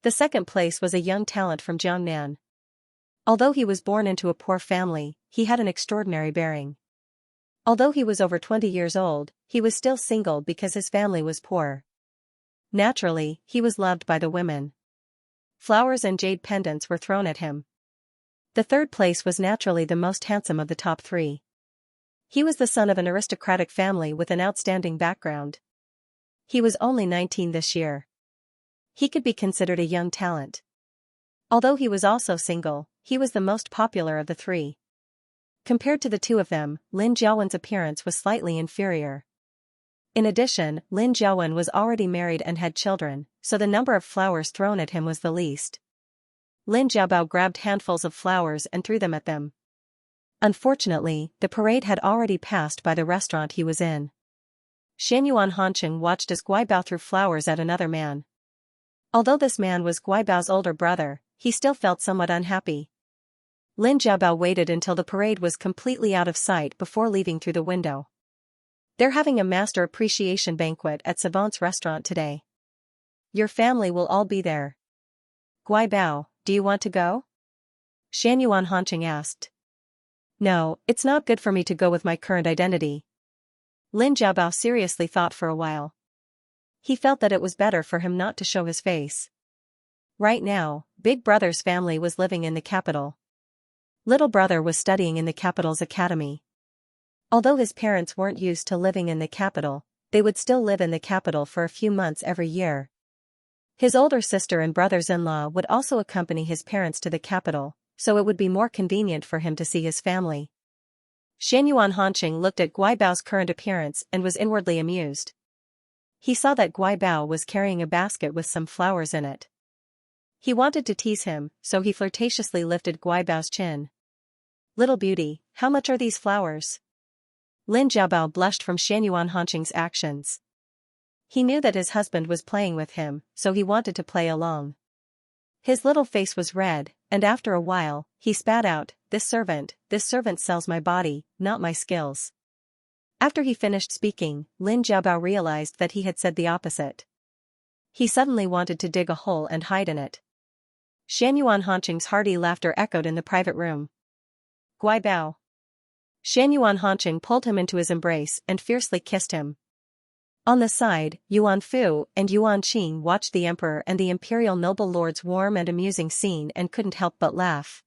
The second place was a young talent from Jiangnan. Although he was born into a poor family, he had an extraordinary bearing. Although he was over 20 years old, he was still single because his family was poor. Naturally, he was loved by the women. Flowers and jade pendants were thrown at him. The third place was naturally the most handsome of the top three. He was the son of an aristocratic family with an outstanding background. He was only 19 this year. He could be considered a young talent. Although he was also single, he was the most popular of the three. Compared to the two of them, Lin Jiawen's appearance was slightly inferior. In addition, Lin Jiawen was already married and had children, so the number of flowers thrown at him was the least. Lin Jiabao grabbed handfuls of flowers and threw them at them. Unfortunately, the parade had already passed by the restaurant he was in. Xianxia Hanqing watched as Guibao threw flowers at another man. Although this man was Guibao's older brother, he still felt somewhat unhappy. Lin Jiabao waited until the parade was completely out of sight before leaving through the window. They're having a master appreciation banquet at Savant's restaurant today. Your family will all be there. Guibao, do you want to go? Xianxia Hanqing asked. No, it's not good for me to go with my current identity. Lin Jiabao seriously thought for a while. He felt that it was better for him not to show his face. Right now, Big Brother's family was living in the capital. Little Brother was studying in the capital's academy. Although his parents weren't used to living in the capital, they would still live in the capital for a few months every year. His older sister and brothers-in-law would also accompany his parents to the capital, so it would be more convenient for him to see his family. Xianxia Hanqing looked at Guibao's current appearance and was inwardly amused. He saw that Guibao was carrying a basket with some flowers in it. He wanted to tease him, so he flirtatiously lifted Guibao's chin. Little beauty, how much are these flowers? Lin Jiabao blushed from Xianxia Hanqing's actions. He knew that his husband was playing with him, so he wanted to play along. His little face was red, and after a while, he spat out, this servant sells my body, not my skills. After he finished speaking, Lin Jiabao realized that he had said the opposite. He suddenly wanted to dig a hole and hide in it. Xianxia Hanqing's hearty laughter echoed in the private room. Guibao. Xianxia Hanqing pulled him into his embrace and fiercely kissed him. On the side, Yuan Fu and Yuan Qing watched the emperor and the imperial noble lord's warm and amusing scene and couldn't help but laugh.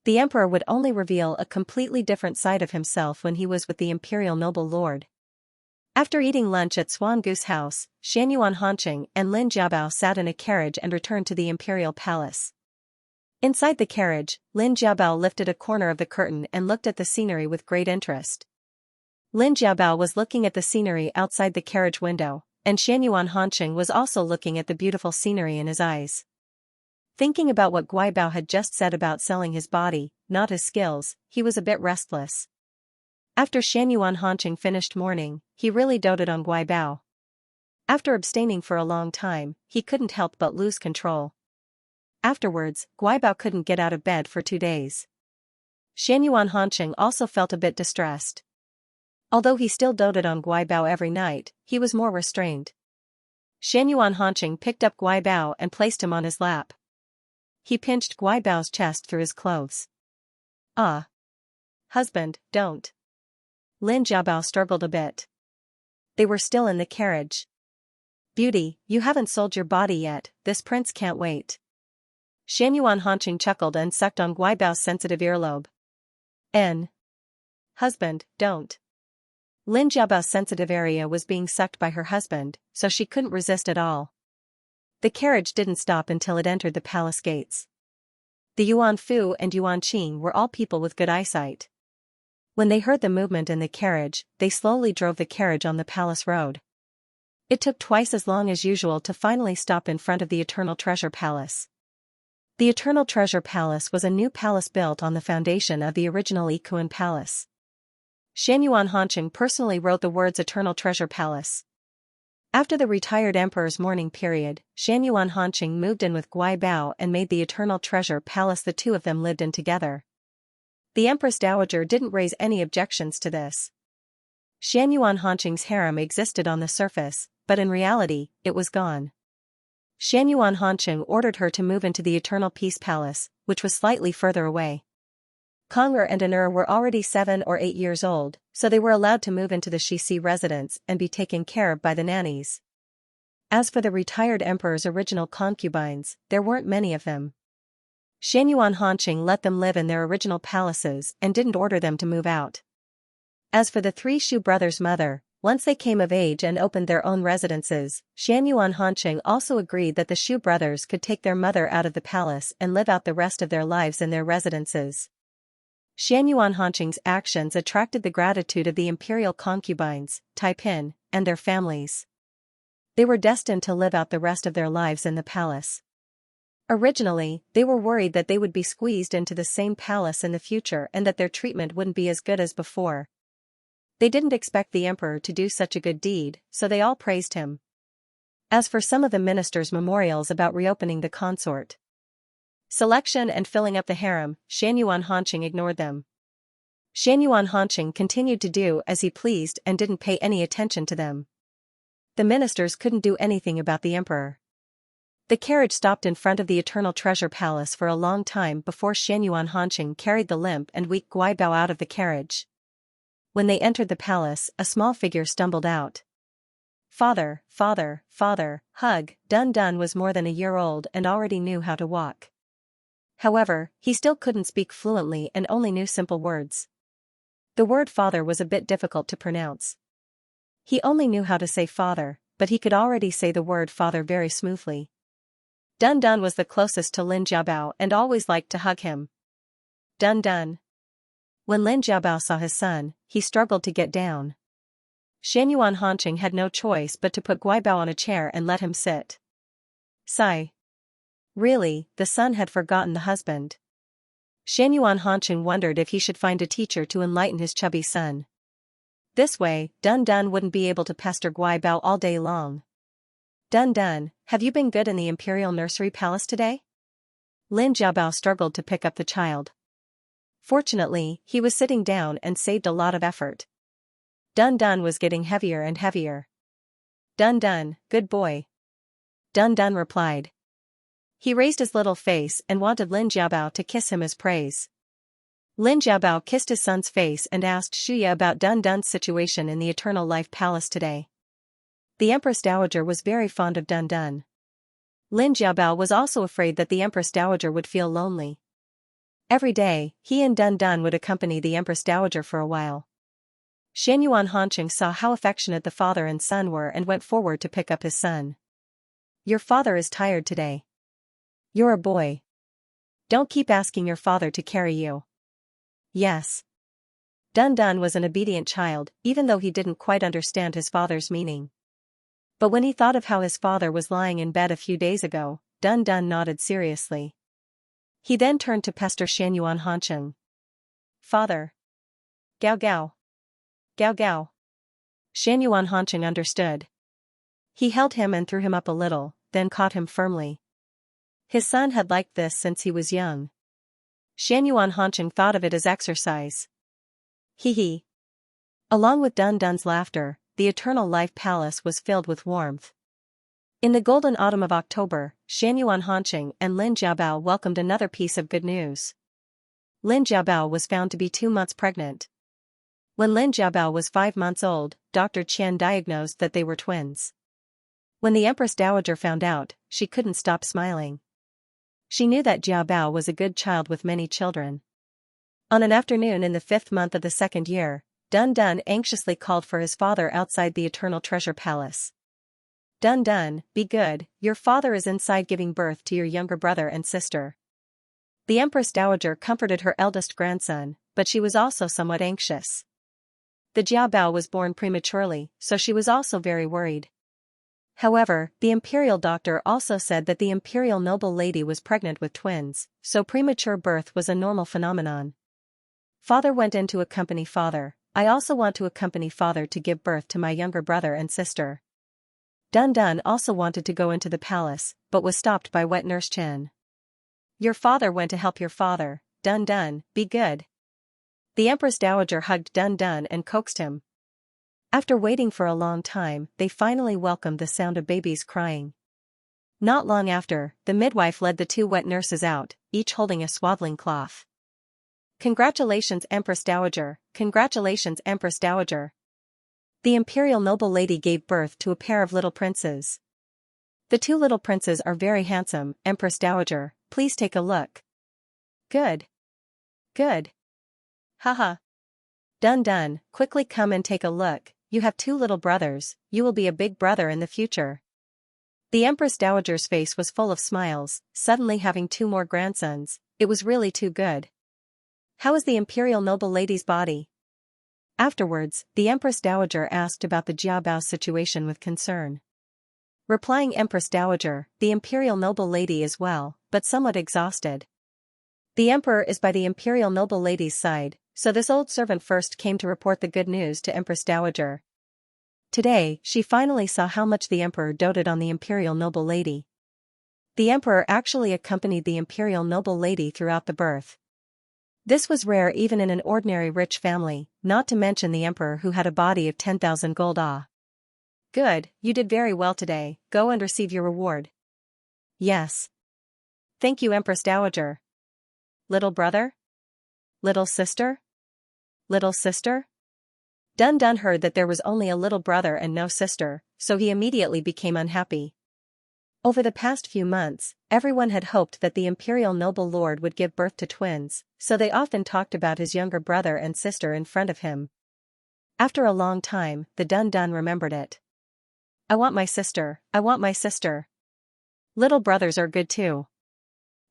The emperor would only reveal a completely different side of himself when he was with the imperial noble lord. After eating lunch at Swan Goose House, Xianxia Hanqing and Lin Jiabao sat in a carriage and returned to the imperial palace. Inside the carriage, Lin Jiabao lifted a corner of the curtain and looked at the scenery with great interest. Lin Jiabao was looking at the scenery outside the carriage window, and Xianxia Hanqing was also looking at the beautiful scenery in his eyes. Thinking about what Guibao had just said about selling his body, not his skills, he was a bit restless. After Xianxia Hanqing finished mourning, he really doted on Guibao. After abstaining for a long time, he couldn't help but lose control. Afterwards, Guibao couldn't get out of bed for 2 days. Xianxia Hanqing also felt a bit distressed. Although he still doted on Guibao every night, he was more restrained. Xianxia Hanqing picked up Guibao and placed him on his lap. He pinched Guibao's chest through his clothes. Ah! Husband, don't. Lin Jiabao struggled a bit. They were still in the carriage. Beauty, you haven't sold your body yet, this prince can't wait. Xianyuan Hanqing chuckled and sucked on Guibao's sensitive earlobe. Husband, don't. Lin Jiabao's sensitive area was being sucked by her husband, so she couldn't resist at all. The carriage didn't stop until it entered the palace gates. The Yuan Fu and Yuan Qing were all people with good eyesight. When they heard the movement in the carriage, they slowly drove the carriage on the palace road. It took twice as long as usual to finally stop in front of the Eternal Treasure Palace. The Eternal Treasure Palace was a new palace built on the foundation of the original Yikuan Palace. Xianyuan Hanqing personally wrote the words Eternal Treasure Palace. After the retired emperor's mourning period, Xianyuan Hanqing moved in with Guibao and made the Eternal Treasure Palace. The two of them lived in together. The Empress Dowager didn't raise any objections to this. Xianyuan Hanqing's harem existed on the surface, but in reality, it was gone. Xianyuan Hanqing ordered her to move into the Eternal Peace Palace, which was slightly further away. Kong'er and An'er were already 7 or 8 years old, so they were allowed to move into the Shixi residence and be taken care of by the nannies. As for the retired emperor's original concubines, there weren't many of them. Xianyuan Hanqing let them live in their original palaces and didn't order them to move out. As for the 3 Shu brothers' mother, once they came of age and opened their own residences, Xianyuan Hanqing also agreed that the Shu brothers could take their mother out of the palace and live out the rest of their lives in their residences. Xianyuan Hanqing's actions attracted the gratitude of the imperial concubines, Taipin, and their families. They were destined to live out the rest of their lives in the palace. Originally, they were worried that they would be squeezed into the same palace in the future and that their treatment wouldn't be as good as before. They didn't expect the emperor to do such a good deed, so they all praised him. As for some of the ministers' memorials about reopening the consort selection and filling up the harem, Xianyuan Hanqing ignored them. Xianyuan Hanqing continued to do as he pleased and didn't pay any attention to them. The ministers couldn't do anything about the emperor. The carriage stopped in front of the Eternal Treasure Palace for a long time before Xianyuan Hanqing carried the limp and weak Guibao out of the carriage. When they entered the palace, a small figure stumbled out. Father, father, father, hug. Dun Dun was more than a year old and already knew how to walk. However, he still couldn't speak fluently and only knew simple words. The word father was a bit difficult to pronounce. He only knew how to say father, but he could already say the word father very smoothly. Dun Dun was the closest to Lin Jiabao and always liked to hug him. Dun Dun. When Lin Jiabao saw his son, he struggled to get down. Xianyuan Hanqing had no choice but to put Guibao on a chair and let him sit. Sigh. Really, the son had forgotten the husband. Xianyuan Hanqing wondered if he should find a teacher to enlighten his chubby son. This way, Dun Dun wouldn't be able to pester Guibao all day long. Dun Dun, have you been good in the Imperial Nursery Palace today? Lin Jiabao struggled to pick up the child. Fortunately, he was sitting down and saved a lot of effort. Dun Dun was getting heavier and heavier. Dun Dun, good boy. Dun Dun replied. He raised his little face and wanted Lin Jiabao to kiss him as praise. Lin Jiabao kissed his son's face and asked Shuya about Dun Dun's situation in the Eternal Life Palace today. The Empress Dowager was very fond of Dun Dun. Lin Jiabao was also afraid that the Empress Dowager would feel lonely. Every day, he and Dun Dun would accompany the Empress Dowager for a while. Xianyuan Hanqing saw how affectionate the father and son were and went forward to pick up his son. Your father is tired today. You're a boy. Don't keep asking your father to carry you. Yes. Dun Dun was an obedient child, even though he didn't quite understand his father's meaning. But when he thought of how his father was lying in bed a few days ago, Dun Dun nodded seriously. He then turned to pester Xianyuan Hanqing. Father. Gao Gao. Gao Gao. Xianyuan Hanqing understood. He held him and threw him up a little, then caught him firmly. His son had liked this since he was young. Xianyuan Hanqing thought of it as exercise. Hee hee. Along with Dun Dun's laughter, the Eternal Life Palace was filled with warmth. In the golden autumn of October, Xianyuan Hanqing and Lin Jiabao welcomed another piece of good news. Lin Jiabao was found to be 2 months pregnant. When Lin Jiabao was 5 months old, Dr. Qian diagnosed that they were twins. When the Empress Dowager found out, she couldn't stop smiling. She knew that Jiabao was a good child with many children. On an afternoon in the 5th month of the 2nd year, Dun Dun anxiously called for his father outside the Eternal Treasure Palace. Dun Dun, be good, your father is inside giving birth to your younger brother and sister. The Empress Dowager comforted her eldest grandson, but she was also somewhat anxious. The Jiabao was born prematurely, so she was also very worried. However, the imperial doctor also said that the imperial noble lady was pregnant with twins, so premature birth was a normal phenomenon. Father went in to accompany father. I also want to accompany father to give birth to my younger brother and sister. Dun Dun also wanted to go into the palace, but was stopped by wet nurse Chen. Your father went to help your father, Dun Dun, be good. The Empress Dowager hugged Dun Dun and coaxed him. After waiting for a long time, they finally welcomed the sound of babies crying. Not long after, the midwife led the 2 wet nurses out, each holding a swaddling cloth. Congratulations, Empress Dowager, congratulations, Empress Dowager. The imperial noble lady gave birth to a pair of little princes. The 2 little princes are very handsome, Empress Dowager, please take a look. Good. Good. Haha. Dun Dun, quickly come and take a look, you have 2 little brothers, you will be a big brother in the future. The Empress Dowager's face was full of smiles, suddenly having 2 more grandsons, it was really too good. How is the imperial noble lady's body? Afterwards, the Empress Dowager asked about the Jiabao's situation with concern. Replying Empress Dowager, the imperial noble lady is well, but somewhat exhausted. The emperor is by the imperial noble lady's side, so this old servant first came to report the good news to Empress Dowager. Today, she finally saw how much the emperor doted on the imperial noble lady. The emperor actually accompanied the imperial noble lady throughout the birth. This was rare even in an ordinary rich family, not to mention the emperor who had a body of 10,000 gold. Good, you did very well today, go and receive your reward. Yes. Thank you, Empress Dowager. Little brother? Little sister? Little sister? Dun Dun heard that there was only a little brother and no sister, so he immediately became unhappy. Over the past few months, everyone had hoped that the imperial noble lord would give birth to twins, so they often talked about his younger brother and sister in front of him. After a long time, the Dun Dun remembered it. I want my sister, I want my sister. Little brothers are good too.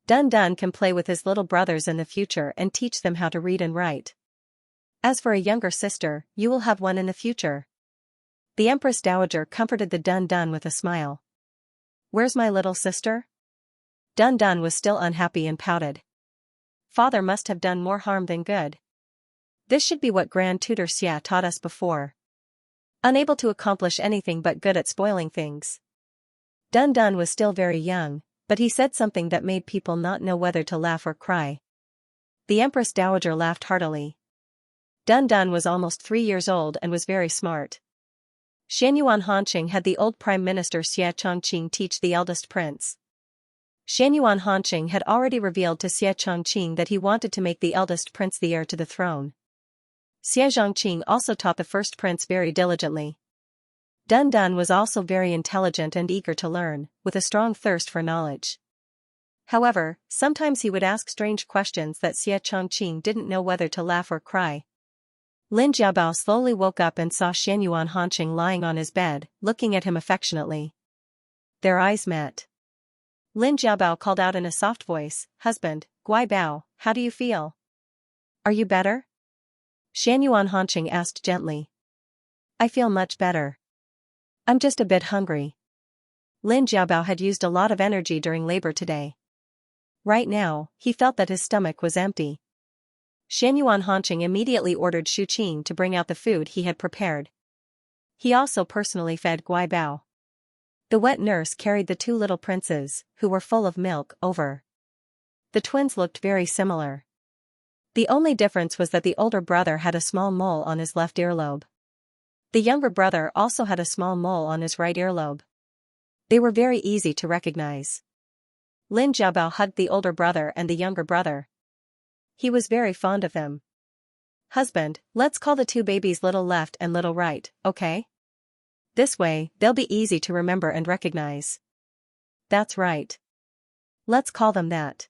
Dun Dun can play with his little brothers in the future and teach them how to read and write. As for a younger sister, you will have one in the future. The Empress Dowager comforted the Dun Dun with a smile. Where's my little sister? Dun Dun was still unhappy and pouted. Father must have done more harm than good. This should be what Grand Tutor Xia taught us before. Unable to accomplish anything but good at spoiling things. Dun Dun was still very young, but he said something that made people not know whether to laugh or cry. The Empress Dowager laughed heartily. Dun Dun was almost 3 years old and was very smart. Xianyuan Hanqing had the old Prime Minister Xie Chongqing teach the eldest prince. Xianyuan Hanqing had already revealed to Xie Chongqing that he wanted to make the eldest prince the heir to the throne. Xie Zhongqing also taught the first prince very diligently. Dun Dun was also very intelligent and eager to learn, with a strong thirst for knowledge. However, sometimes he would ask strange questions that Xie Chongqing didn't know whether to laugh or cry. Lin Jiabao slowly woke up and saw Xianyuan Hanqing lying on his bed, looking at him affectionately. Their eyes met. Lin Jiabao called out in a soft voice, "Husband, Guai Bao, how do you feel? Are you better?" Xianyuan Hanqing asked gently. I feel much better. I'm just a bit hungry. Lin Jiabao had used a lot of energy during labor today. Right now, he felt that his stomach was empty. Xianyuan Hanqing immediately ordered Shu Qing to bring out the food he had prepared. He also personally fed Guai Bao. The wet nurse carried the 2 little princes, who were full of milk, over. The twins looked very similar. The only difference was that the older brother had a small mole on his left earlobe. The younger brother also had a small mole on his right earlobe. They were very easy to recognize. Lin Jiabao hugged the older brother and the younger brother. He was very fond of him. Husband, let's call the 2 babies little left and little right, okay? This way, they'll be easy to remember and recognize. That's right. Let's call them that.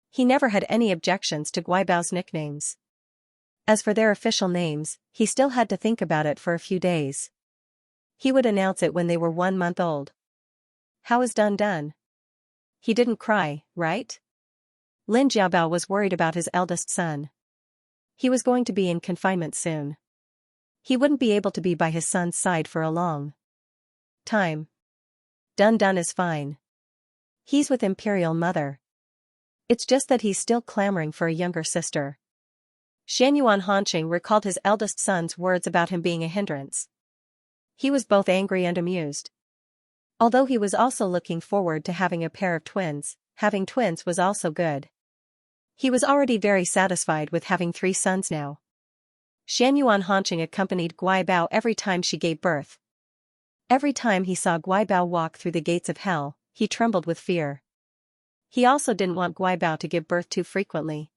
He never had any objections to Guibao's nicknames. As for their official names, he still had to think about it for a few days. He would announce it when they were 1 month old. How is Dun Dun? He didn't cry, right? Lin Jiabao was worried about his eldest son. He was going to be in confinement soon. He wouldn't be able to be by his son's side for a long time. Dun Dun is fine. He's with Imperial Mother. It's just that he's still clamoring for a younger sister. Xianyuan Hanqing recalled his eldest son's words about him being a hindrance. He was both angry and amused. Although he was also looking forward to having a pair of twins, having twins was also good. He was already very satisfied with having 3 sons now. Xianyuan Hanqing accompanied Guibao every time she gave birth. Every time he saw Guibao walk through the gates of hell, he trembled with fear. He also didn't want Guibao to give birth too frequently.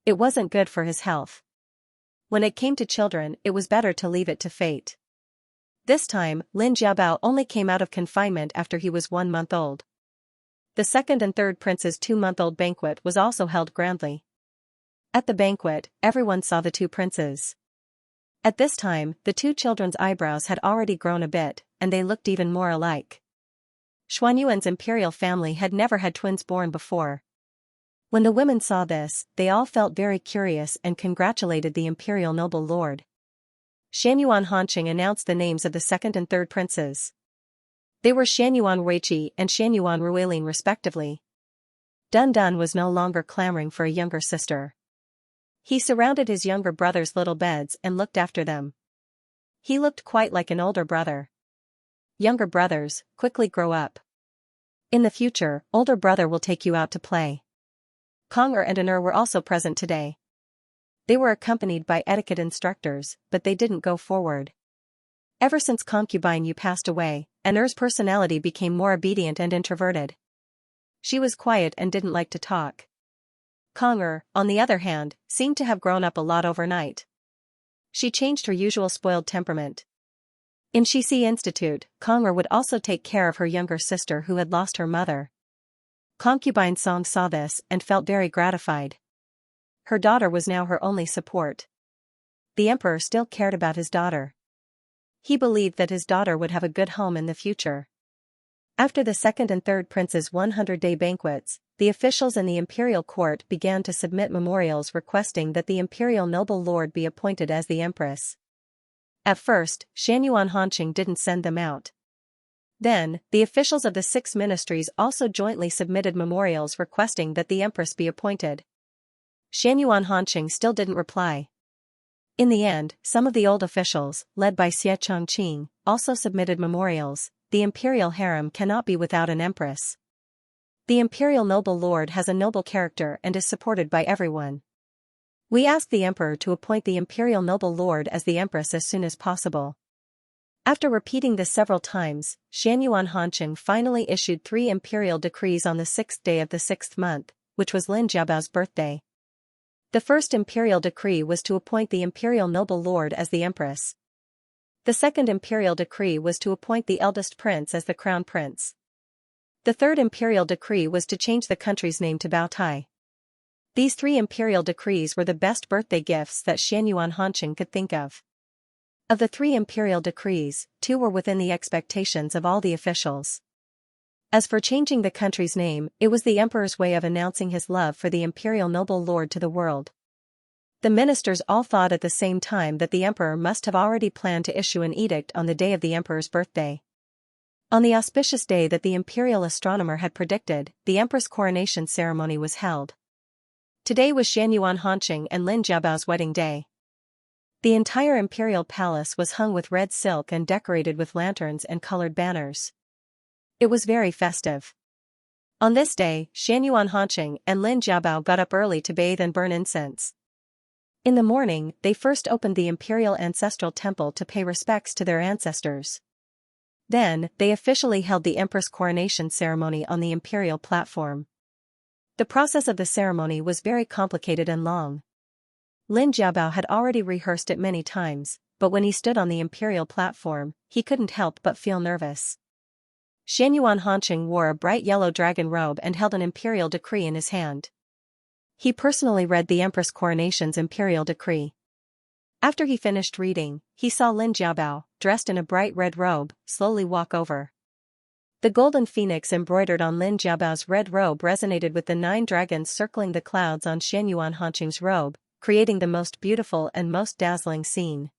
It wasn't good for his health. When it came to children, it was better to leave it to fate. This time, Lin Jiabao only came out of confinement after he was 1 month old. The second and third prince's 2-month-old banquet was also held grandly. At the banquet, everyone saw the 2 princes. At this time, the 2 children's eyebrows had already grown a bit, and they looked even more alike. Xuanyuan's imperial family had never had twins born before. When the women saw this, they all felt very curious and congratulated the imperial noble lord. Xianyuan Hanqing announced the names of the second and third princes. They were Xianyuan Ruiqi and Xianyuan Ruilin respectively. Dun Dun was no longer clamoring for a younger sister. He surrounded his younger brother's little beds and looked after them. He looked quite like an older brother. Younger brothers, quickly grow up. In the future, older brother will take you out to play. Kong'er and An'er were also present today. They were accompanied by etiquette instructors, but they didn't go forward. Ever since concubine Yu passed away, An'er's personality became more obedient and introverted. She was quiet and didn't like to talk. Kong'er, on the other hand, seemed to have grown up a lot overnight. She changed her usual spoiled temperament. In Shixi Institute, Kong'er would also take care of her younger sister who had lost her mother. Concubine Song saw this and felt very gratified. Her daughter was now her only support. The emperor still cared about his daughter. He believed that his daughter would have a good home in the future. After the second and third prince's 100-day banquets, the officials in the imperial court began to submit memorials requesting that the imperial noble lord be appointed as the empress. At first, Xianyuan Hanqing didn't send them out. Then, the officials of the 6 ministries also jointly submitted memorials requesting that the empress be appointed. Xianyuan Hanqing still didn't reply. In the end, some of the old officials, led by Xie Chongqing, also submitted memorials. The imperial harem cannot be without an empress. The imperial noble lord has a noble character and is supported by everyone. We ask the emperor to appoint the imperial noble lord as the empress as soon as possible. After repeating this several times, Xianyuan Hanqing finally issued 3 imperial decrees on the 6th day of the 6th month, which was Lin Jiabao's birthday. The first imperial decree was to appoint the imperial noble lord as the empress. The second imperial decree was to appoint the eldest prince as the crown prince. The third imperial decree was to change the country's name to Baotai. These 3 imperial decrees were the best birthday gifts that Xianyuan Hanqing could think of. Of the 3 imperial decrees, 2 were within the expectations of all the officials. As for changing the country's name, it was the emperor's way of announcing his love for the imperial noble lord to the world. The ministers all thought at the same time that the emperor must have already planned to issue an edict on the day of the emperor's birthday. On the auspicious day that the imperial astronomer had predicted, the empress coronation ceremony was held. Today was Xianyuan Hanqing and Lin Jiabao's wedding day. The entire imperial palace was hung with red silk and decorated with lanterns and colored banners. It was very festive. On this day, Xianyuan Hanqing and Lin Jiabao got up early to bathe and burn incense. In the morning, they first opened the imperial ancestral temple to pay respects to their ancestors. Then, they officially held the empress coronation ceremony on the imperial platform. The process of the ceremony was very complicated and long. Lin Jiabao had already rehearsed it many times, but when he stood on the imperial platform, he couldn't help but feel nervous. Xiangyuan Hanqing wore a bright yellow dragon robe and held an imperial decree in his hand. He personally read the Empress Coronation's imperial decree. After he finished reading, he saw Lin Jiabao, dressed in a bright red robe, slowly walk over. The golden phoenix embroidered on Lin Jiabao's red robe resonated with the 9 dragons circling the clouds on Xiangyuan Hanqing's robe, creating the most beautiful and most dazzling scene.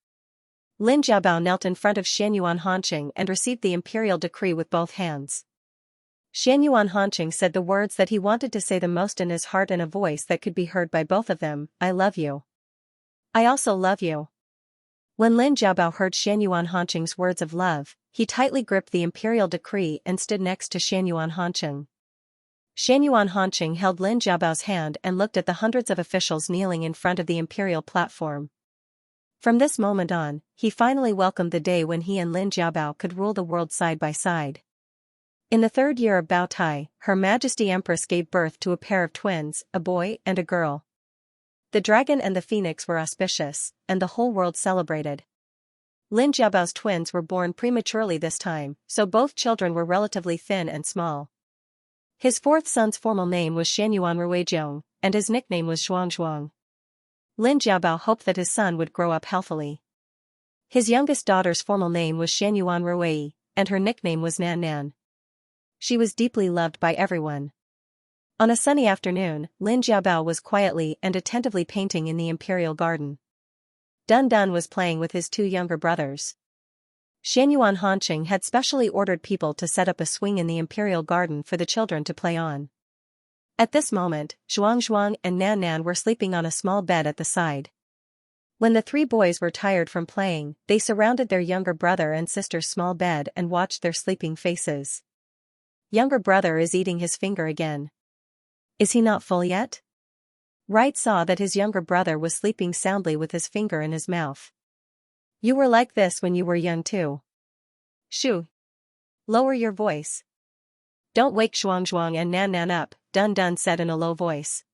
Lin Jiabao knelt in front of Xiangyuan Hanqing and received the imperial decree with both hands. Xiangyuan Hanqing said the words that he wanted to say the most in his heart in a voice that could be heard by both of them. I love you. I also love you. When Lin Jiabao heard Xiangyuan Hanqing's words of love, he tightly gripped the imperial decree and stood next to Xiangyuan Hanqing. Xiangyuan Hanqing held Lin Jiabao's hand and looked at the hundreds of officials kneeling in front of the imperial platform. From this moment on, he finally welcomed the day when he and Lin Jiabao could rule the world side by side. In the 3rd year of Bao Tai, Her Majesty Empress gave birth to a pair of twins, a boy and a girl. The dragon and the phoenix were auspicious, and the whole world celebrated. Lin Jiabao's twins were born prematurely this time, so both children were relatively thin and small. His 4th son's formal name was Xianyuan Ruijiong, and his nickname was Zhuangzhuang. Lin Jiabao hoped that his son would grow up healthily. His youngest daughter's formal name was Xianyuan Ruyi, and her nickname was Nan Nan. She was deeply loved by everyone. On a sunny afternoon, Lin Jiabao was quietly and attentively painting in the imperial garden. Dun Dun was playing with his 2 younger brothers. Xiangyuan Hanqing had specially ordered people to set up a swing in the imperial garden for the children to play on. At this moment, Zhuangzhuang and Nan Nan were sleeping on a small bed at the side. When the 3 boys were tired from playing, they surrounded their younger brother and sister's small bed and watched their sleeping faces. Younger brother is eating his finger again. Is he not full yet? Right saw that his younger brother was sleeping soundly with his finger in his mouth. You were like this when you were young too. Shoo. Lower your voice. Don't wake Zhuangzhuang and Nan Nan up, Dun Dun said in a low voice.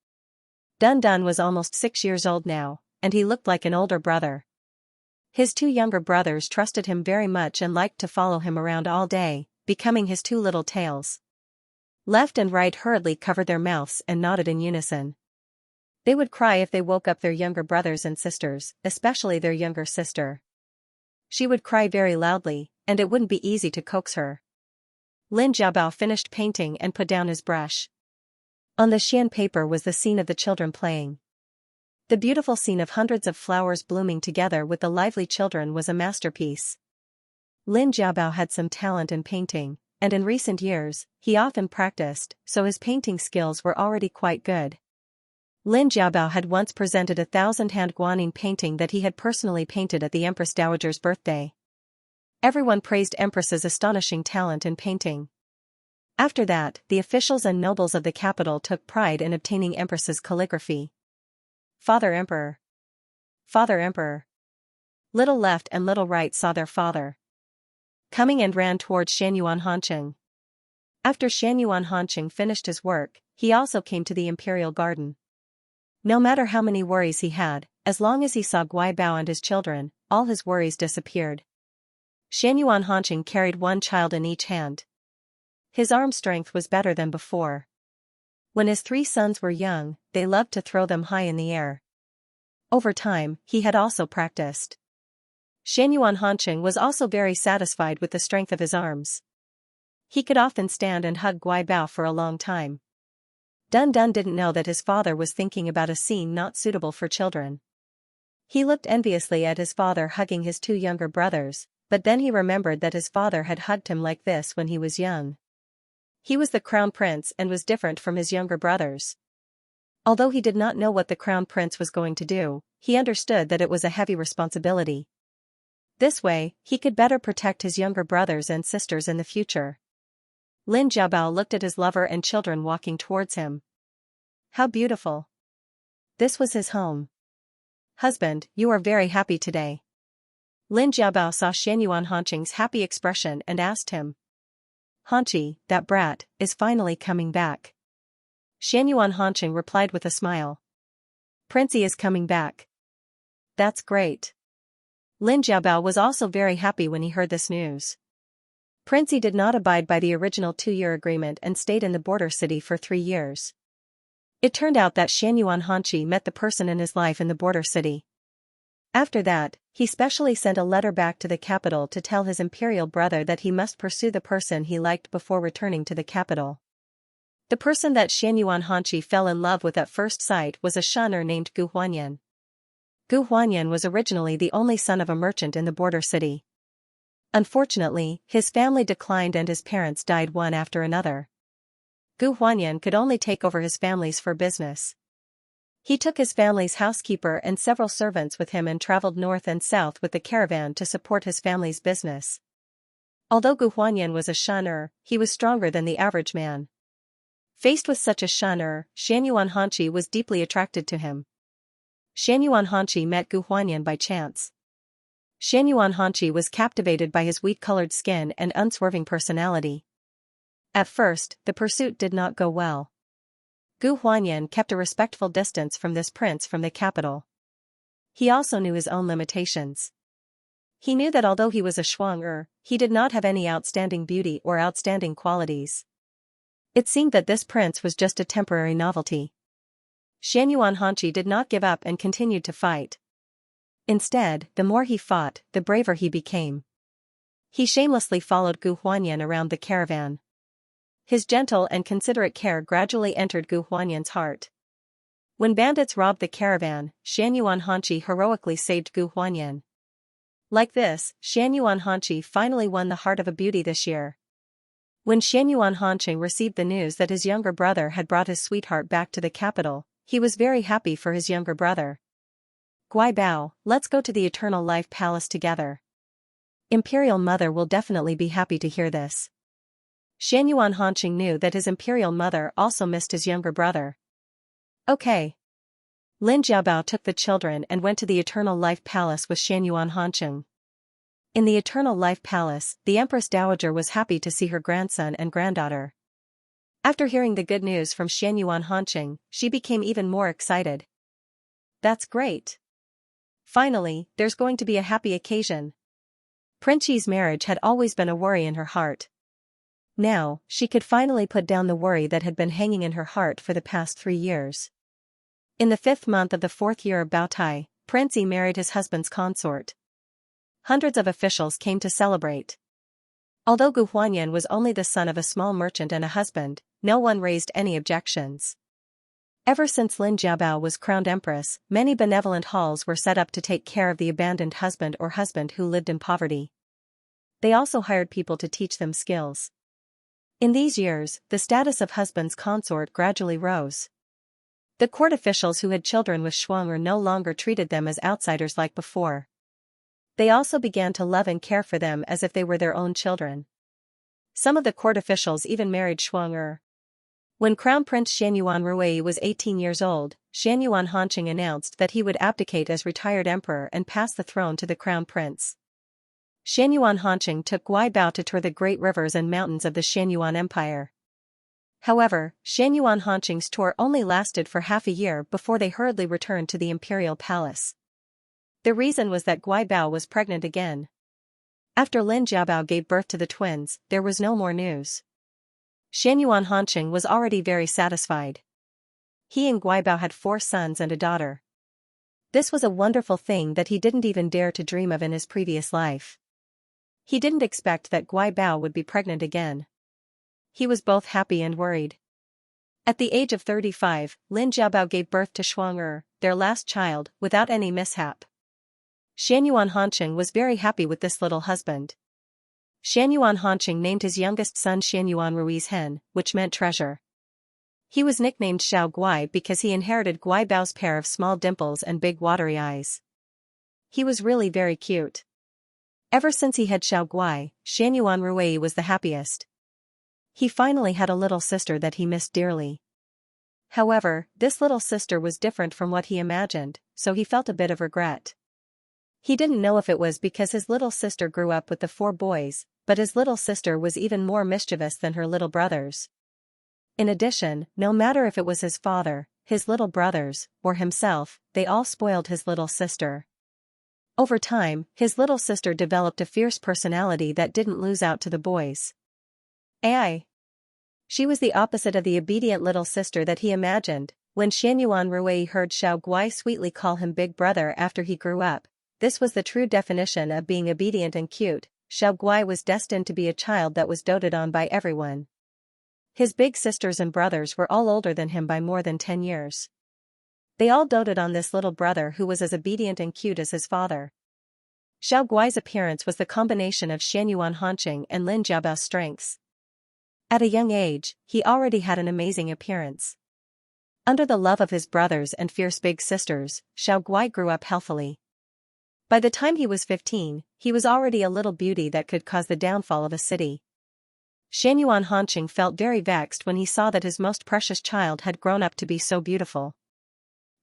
Dun Dun was almost 6 years old now, and he looked like an older brother. His 2 younger brothers trusted him very much and liked to follow him around all day, becoming his 2 little tails. Left and right hurriedly covered their mouths and nodded in unison. They would cry if they woke up their younger brothers and sisters, especially their younger sister. She would cry very loudly, and it wouldn't be easy to coax her. Lin Jiabao finished painting and put down his brush. On the Xian paper was the scene of the children playing. The beautiful scene of hundreds of flowers blooming together with the lively children was a masterpiece. Lin Jiabao had some talent in painting, and in recent years, he often practiced, so his painting skills were already quite good. Lin Jiabao had once presented a 1,000-hand guanyin painting that he had personally painted at the Empress Dowager's birthday. Everyone praised Empress's astonishing talent in painting. After that, the officials and nobles of the capital took pride in obtaining Empress's calligraphy. Father Emperor. Father Emperor. Little left and little right saw their father coming and ran towards Xiangyuan Hanqing. After Xiangyuan Hanqing finished his work, he also came to the imperial garden. No matter how many worries he had, as long as he saw Guai Bao and his children, all his worries disappeared. Xiangyuan Hanqing carried 1 child in each hand. His arm strength was better than before. When his 3 sons were young, they loved to throw them high in the air. Over time, he had also practiced. Xiangyuan Hanqing was also very satisfied with the strength of his arms. He could often stand and hug Guai Bao for a long time. Dun Dun didn't know that his father was thinking about a scene not suitable for children. He looked enviously at his father hugging his 2 younger brothers, but then he remembered that his father had hugged him like this when he was young. He was the crown prince and was different from his younger brothers. Although he did not know what the crown prince was going to do, he understood that it was a heavy responsibility. This way, he could better protect his younger brothers and sisters in the future. Lin Jiabao looked at his lover and children walking towards him. How beautiful. This was his home. Husband, you are very happy today. Lin Jiabao saw Xiangyuan Hanqing's happy expression and asked him. Hanqi, that brat, is finally coming back. Xiangyuan Hanqing replied with a smile. Princey is coming back. That's great. Lin Jiabao was also very happy when he heard this news. Prince Yi did not abide by the original 2-year agreement and stayed in the border city for 3 years. It turned out that Xianyuan Hanqi met the person in his life in the border city. After that, he specially sent a letter back to the capital to tell his imperial brother that he must pursue the person he liked before returning to the capital. The person that Xianyuan Hanqi fell in love with at first sight was a shuner named Gu Huanyan. Gu Huanyan was originally the only son of a merchant in the border city. Unfortunately, his family declined and his parents died one after another. Gu Huanyan could only take over his family's fur business. He took his family's housekeeper and several servants with him and traveled north and south with the caravan to support his family's business. Although Gu Huanyan was a shuner, he was stronger than the average man. Faced with such a shuner, Xianyuan Hanqi was deeply attracted to him. Xianyuan Hanqi met Gu Huanyan by chance. Xianyuan Hanqi was captivated by his wheat-colored skin and unswerving personality. At first, the pursuit did not go well. Gu Huanyan kept a respectful distance from this prince from the capital. He also knew his own limitations. He knew that although he was a shuang, he did not have any outstanding beauty or outstanding qualities. It seemed that this prince was just a temporary novelty. Xianyuan Hanqi did not give up and continued to fight. Instead, the more he fought, the braver he became. He shamelessly followed Gu Huanyan around the caravan. His gentle and considerate care gradually entered Gu Huanyan's heart. When bandits robbed the caravan, Xianyuan Hanqi heroically saved Gu Huanyan. Like this, Xianyuan Hanqi finally won the heart of a beauty this year. When Xianyuan Hanqi received the news that his younger brother had brought his sweetheart back to the capital, he was very happy for his younger brother. Guai Bao, let's go to the Eternal Life Palace together. Imperial Mother will definitely be happy to hear this. Xianyuan Hanqi knew that his imperial mother also missed his younger brother. Okay. Lin Jiabao took the children and went to the Eternal Life Palace with Xianyuan Hanqi. In the Eternal Life Palace, the Empress Dowager was happy to see her grandson and granddaughter. After hearing the good news from Xianyuan Hanqi, she became even more excited. That's great. Finally, there's going to be a happy occasion. Prince Yi's marriage had always been a worry in her heart. Now, she could finally put down the worry that had been hanging in her heart for the past 3 years. In the 5th month of the 4th year of Baotai, Prince Yi married his husband's consort. Hundreds of officials came to celebrate. Although Gu Huanyan was only the son of a small merchant and a husband, no one raised any objections. Ever since Lin Jiabao was crowned empress, many benevolent halls were set up to take care of the abandoned husband or husband who lived in poverty. They also hired people to teach them skills. In these years, the status of husband's consort gradually rose. The court officials who had children with shuang no longer treated them as outsiders like before. They also began to love and care for them as if they were their own children. Some of the court officials even married shuang. When Crown Prince Xianyuan Ruyi was 18 years old, Xianyuan Hanqi announced that he would abdicate as retired emperor and pass the throne to the crown prince. Xianyuan Hanqi took Guai Bao to tour the great rivers and mountains of the Xianyuan Empire. However, Xianyuan Hanqi's tour only lasted for half a year before they hurriedly returned to the imperial palace. The reason was that Guai Bao was pregnant again. After Lin Jiabao gave birth to the twins, there was no more news. Xianyuan Hanqi was already very satisfied. He and Guai Bao had 4 sons and a daughter. This was a wonderful thing that he didn't even dare to dream of in his previous life. He didn't expect that Guai Bao would be pregnant again. He was both happy and worried. At the age of 35, Lin Jiabao gave birth to Shuang, their last child, without any mishap. Xianyuan Hanqi was very happy with this little husband. Xianyuan Hanqi named his youngest son Xianyuan Rui's Hen, which meant treasure. He was nicknamed Xiao Guai because he inherited Guai Bao's pair of small dimples and big watery eyes. He was really very cute. Ever since he had Xiao Guai, Xianyuan Rui was the happiest. He finally had a little sister that he missed dearly. However, this little sister was different from what he imagined, so he felt a bit of regret. He didn't know if it was because his little sister grew up with the 4 boys, but his little sister was even more mischievous than her little brothers. In addition, no matter if it was his father, his little brothers, or himself, they all spoiled his little sister. Over time, his little sister developed a fierce personality that didn't lose out to the boys. She was the opposite of the obedient little sister that he imagined. When Xianyuan Rui heard Xiao Guai sweetly call him big brother after he grew up, this was the true definition of being obedient and cute. Xiao Guai was destined to be a child that was doted on by everyone. His big sisters and brothers were all older than him by more than 10 years. They all doted on this little brother who was as obedient and cute as his father. Xiao Guai's appearance was the combination of Xianyuan Hanqing and Lin Jiabao's strengths. At a young age, he already had an amazing appearance. Under the love of his brothers and fierce big sisters, Xiao Guai grew up healthily. By the time he was 15, he was already a little beauty that could cause the downfall of a city. Xianyuan Hanqing felt very vexed when he saw that his most precious child had grown up to be so beautiful.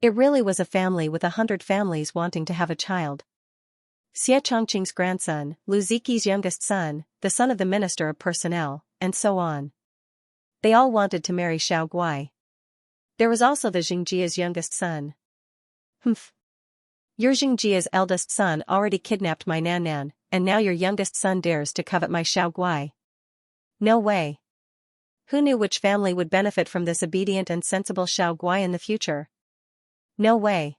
It really was a family with 100 families wanting to have a child. Xie Chongqing's grandson, Lu Ziqi's youngest son, the son of the Minister of Personnel, and so on. They all wanted to marry Xiao Guai. There was also the Xiangjia's youngest son. Your Xiangjia's eldest son already kidnapped my Nan, and now your youngest son dares to covet my Xiao Guai. No way. Who knew which family would benefit from this obedient and sensible Xiao Guai in the future? No way.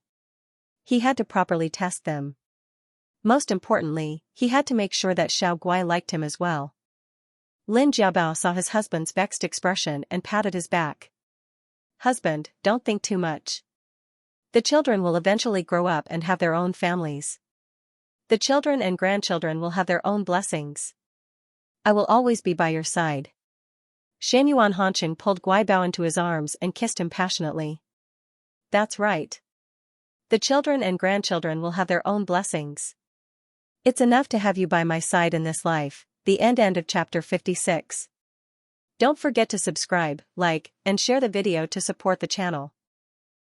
He had to properly test them. Most importantly, he had to make sure that Xiao Guai liked him as well. Lin Jiabao saw his husband's vexed expression and patted his back. Husband, don't think too much. The children will eventually grow up and have their own families. The children and grandchildren will have their own blessings. I will always be by your side. Xianyuan Hanqing pulled Guaibao into his arms and kissed him passionately. That's right. The children and grandchildren will have their own blessings. It's enough to have you by my side in this life. The end of chapter 56. Don't forget to subscribe, like, and share the video to support the channel.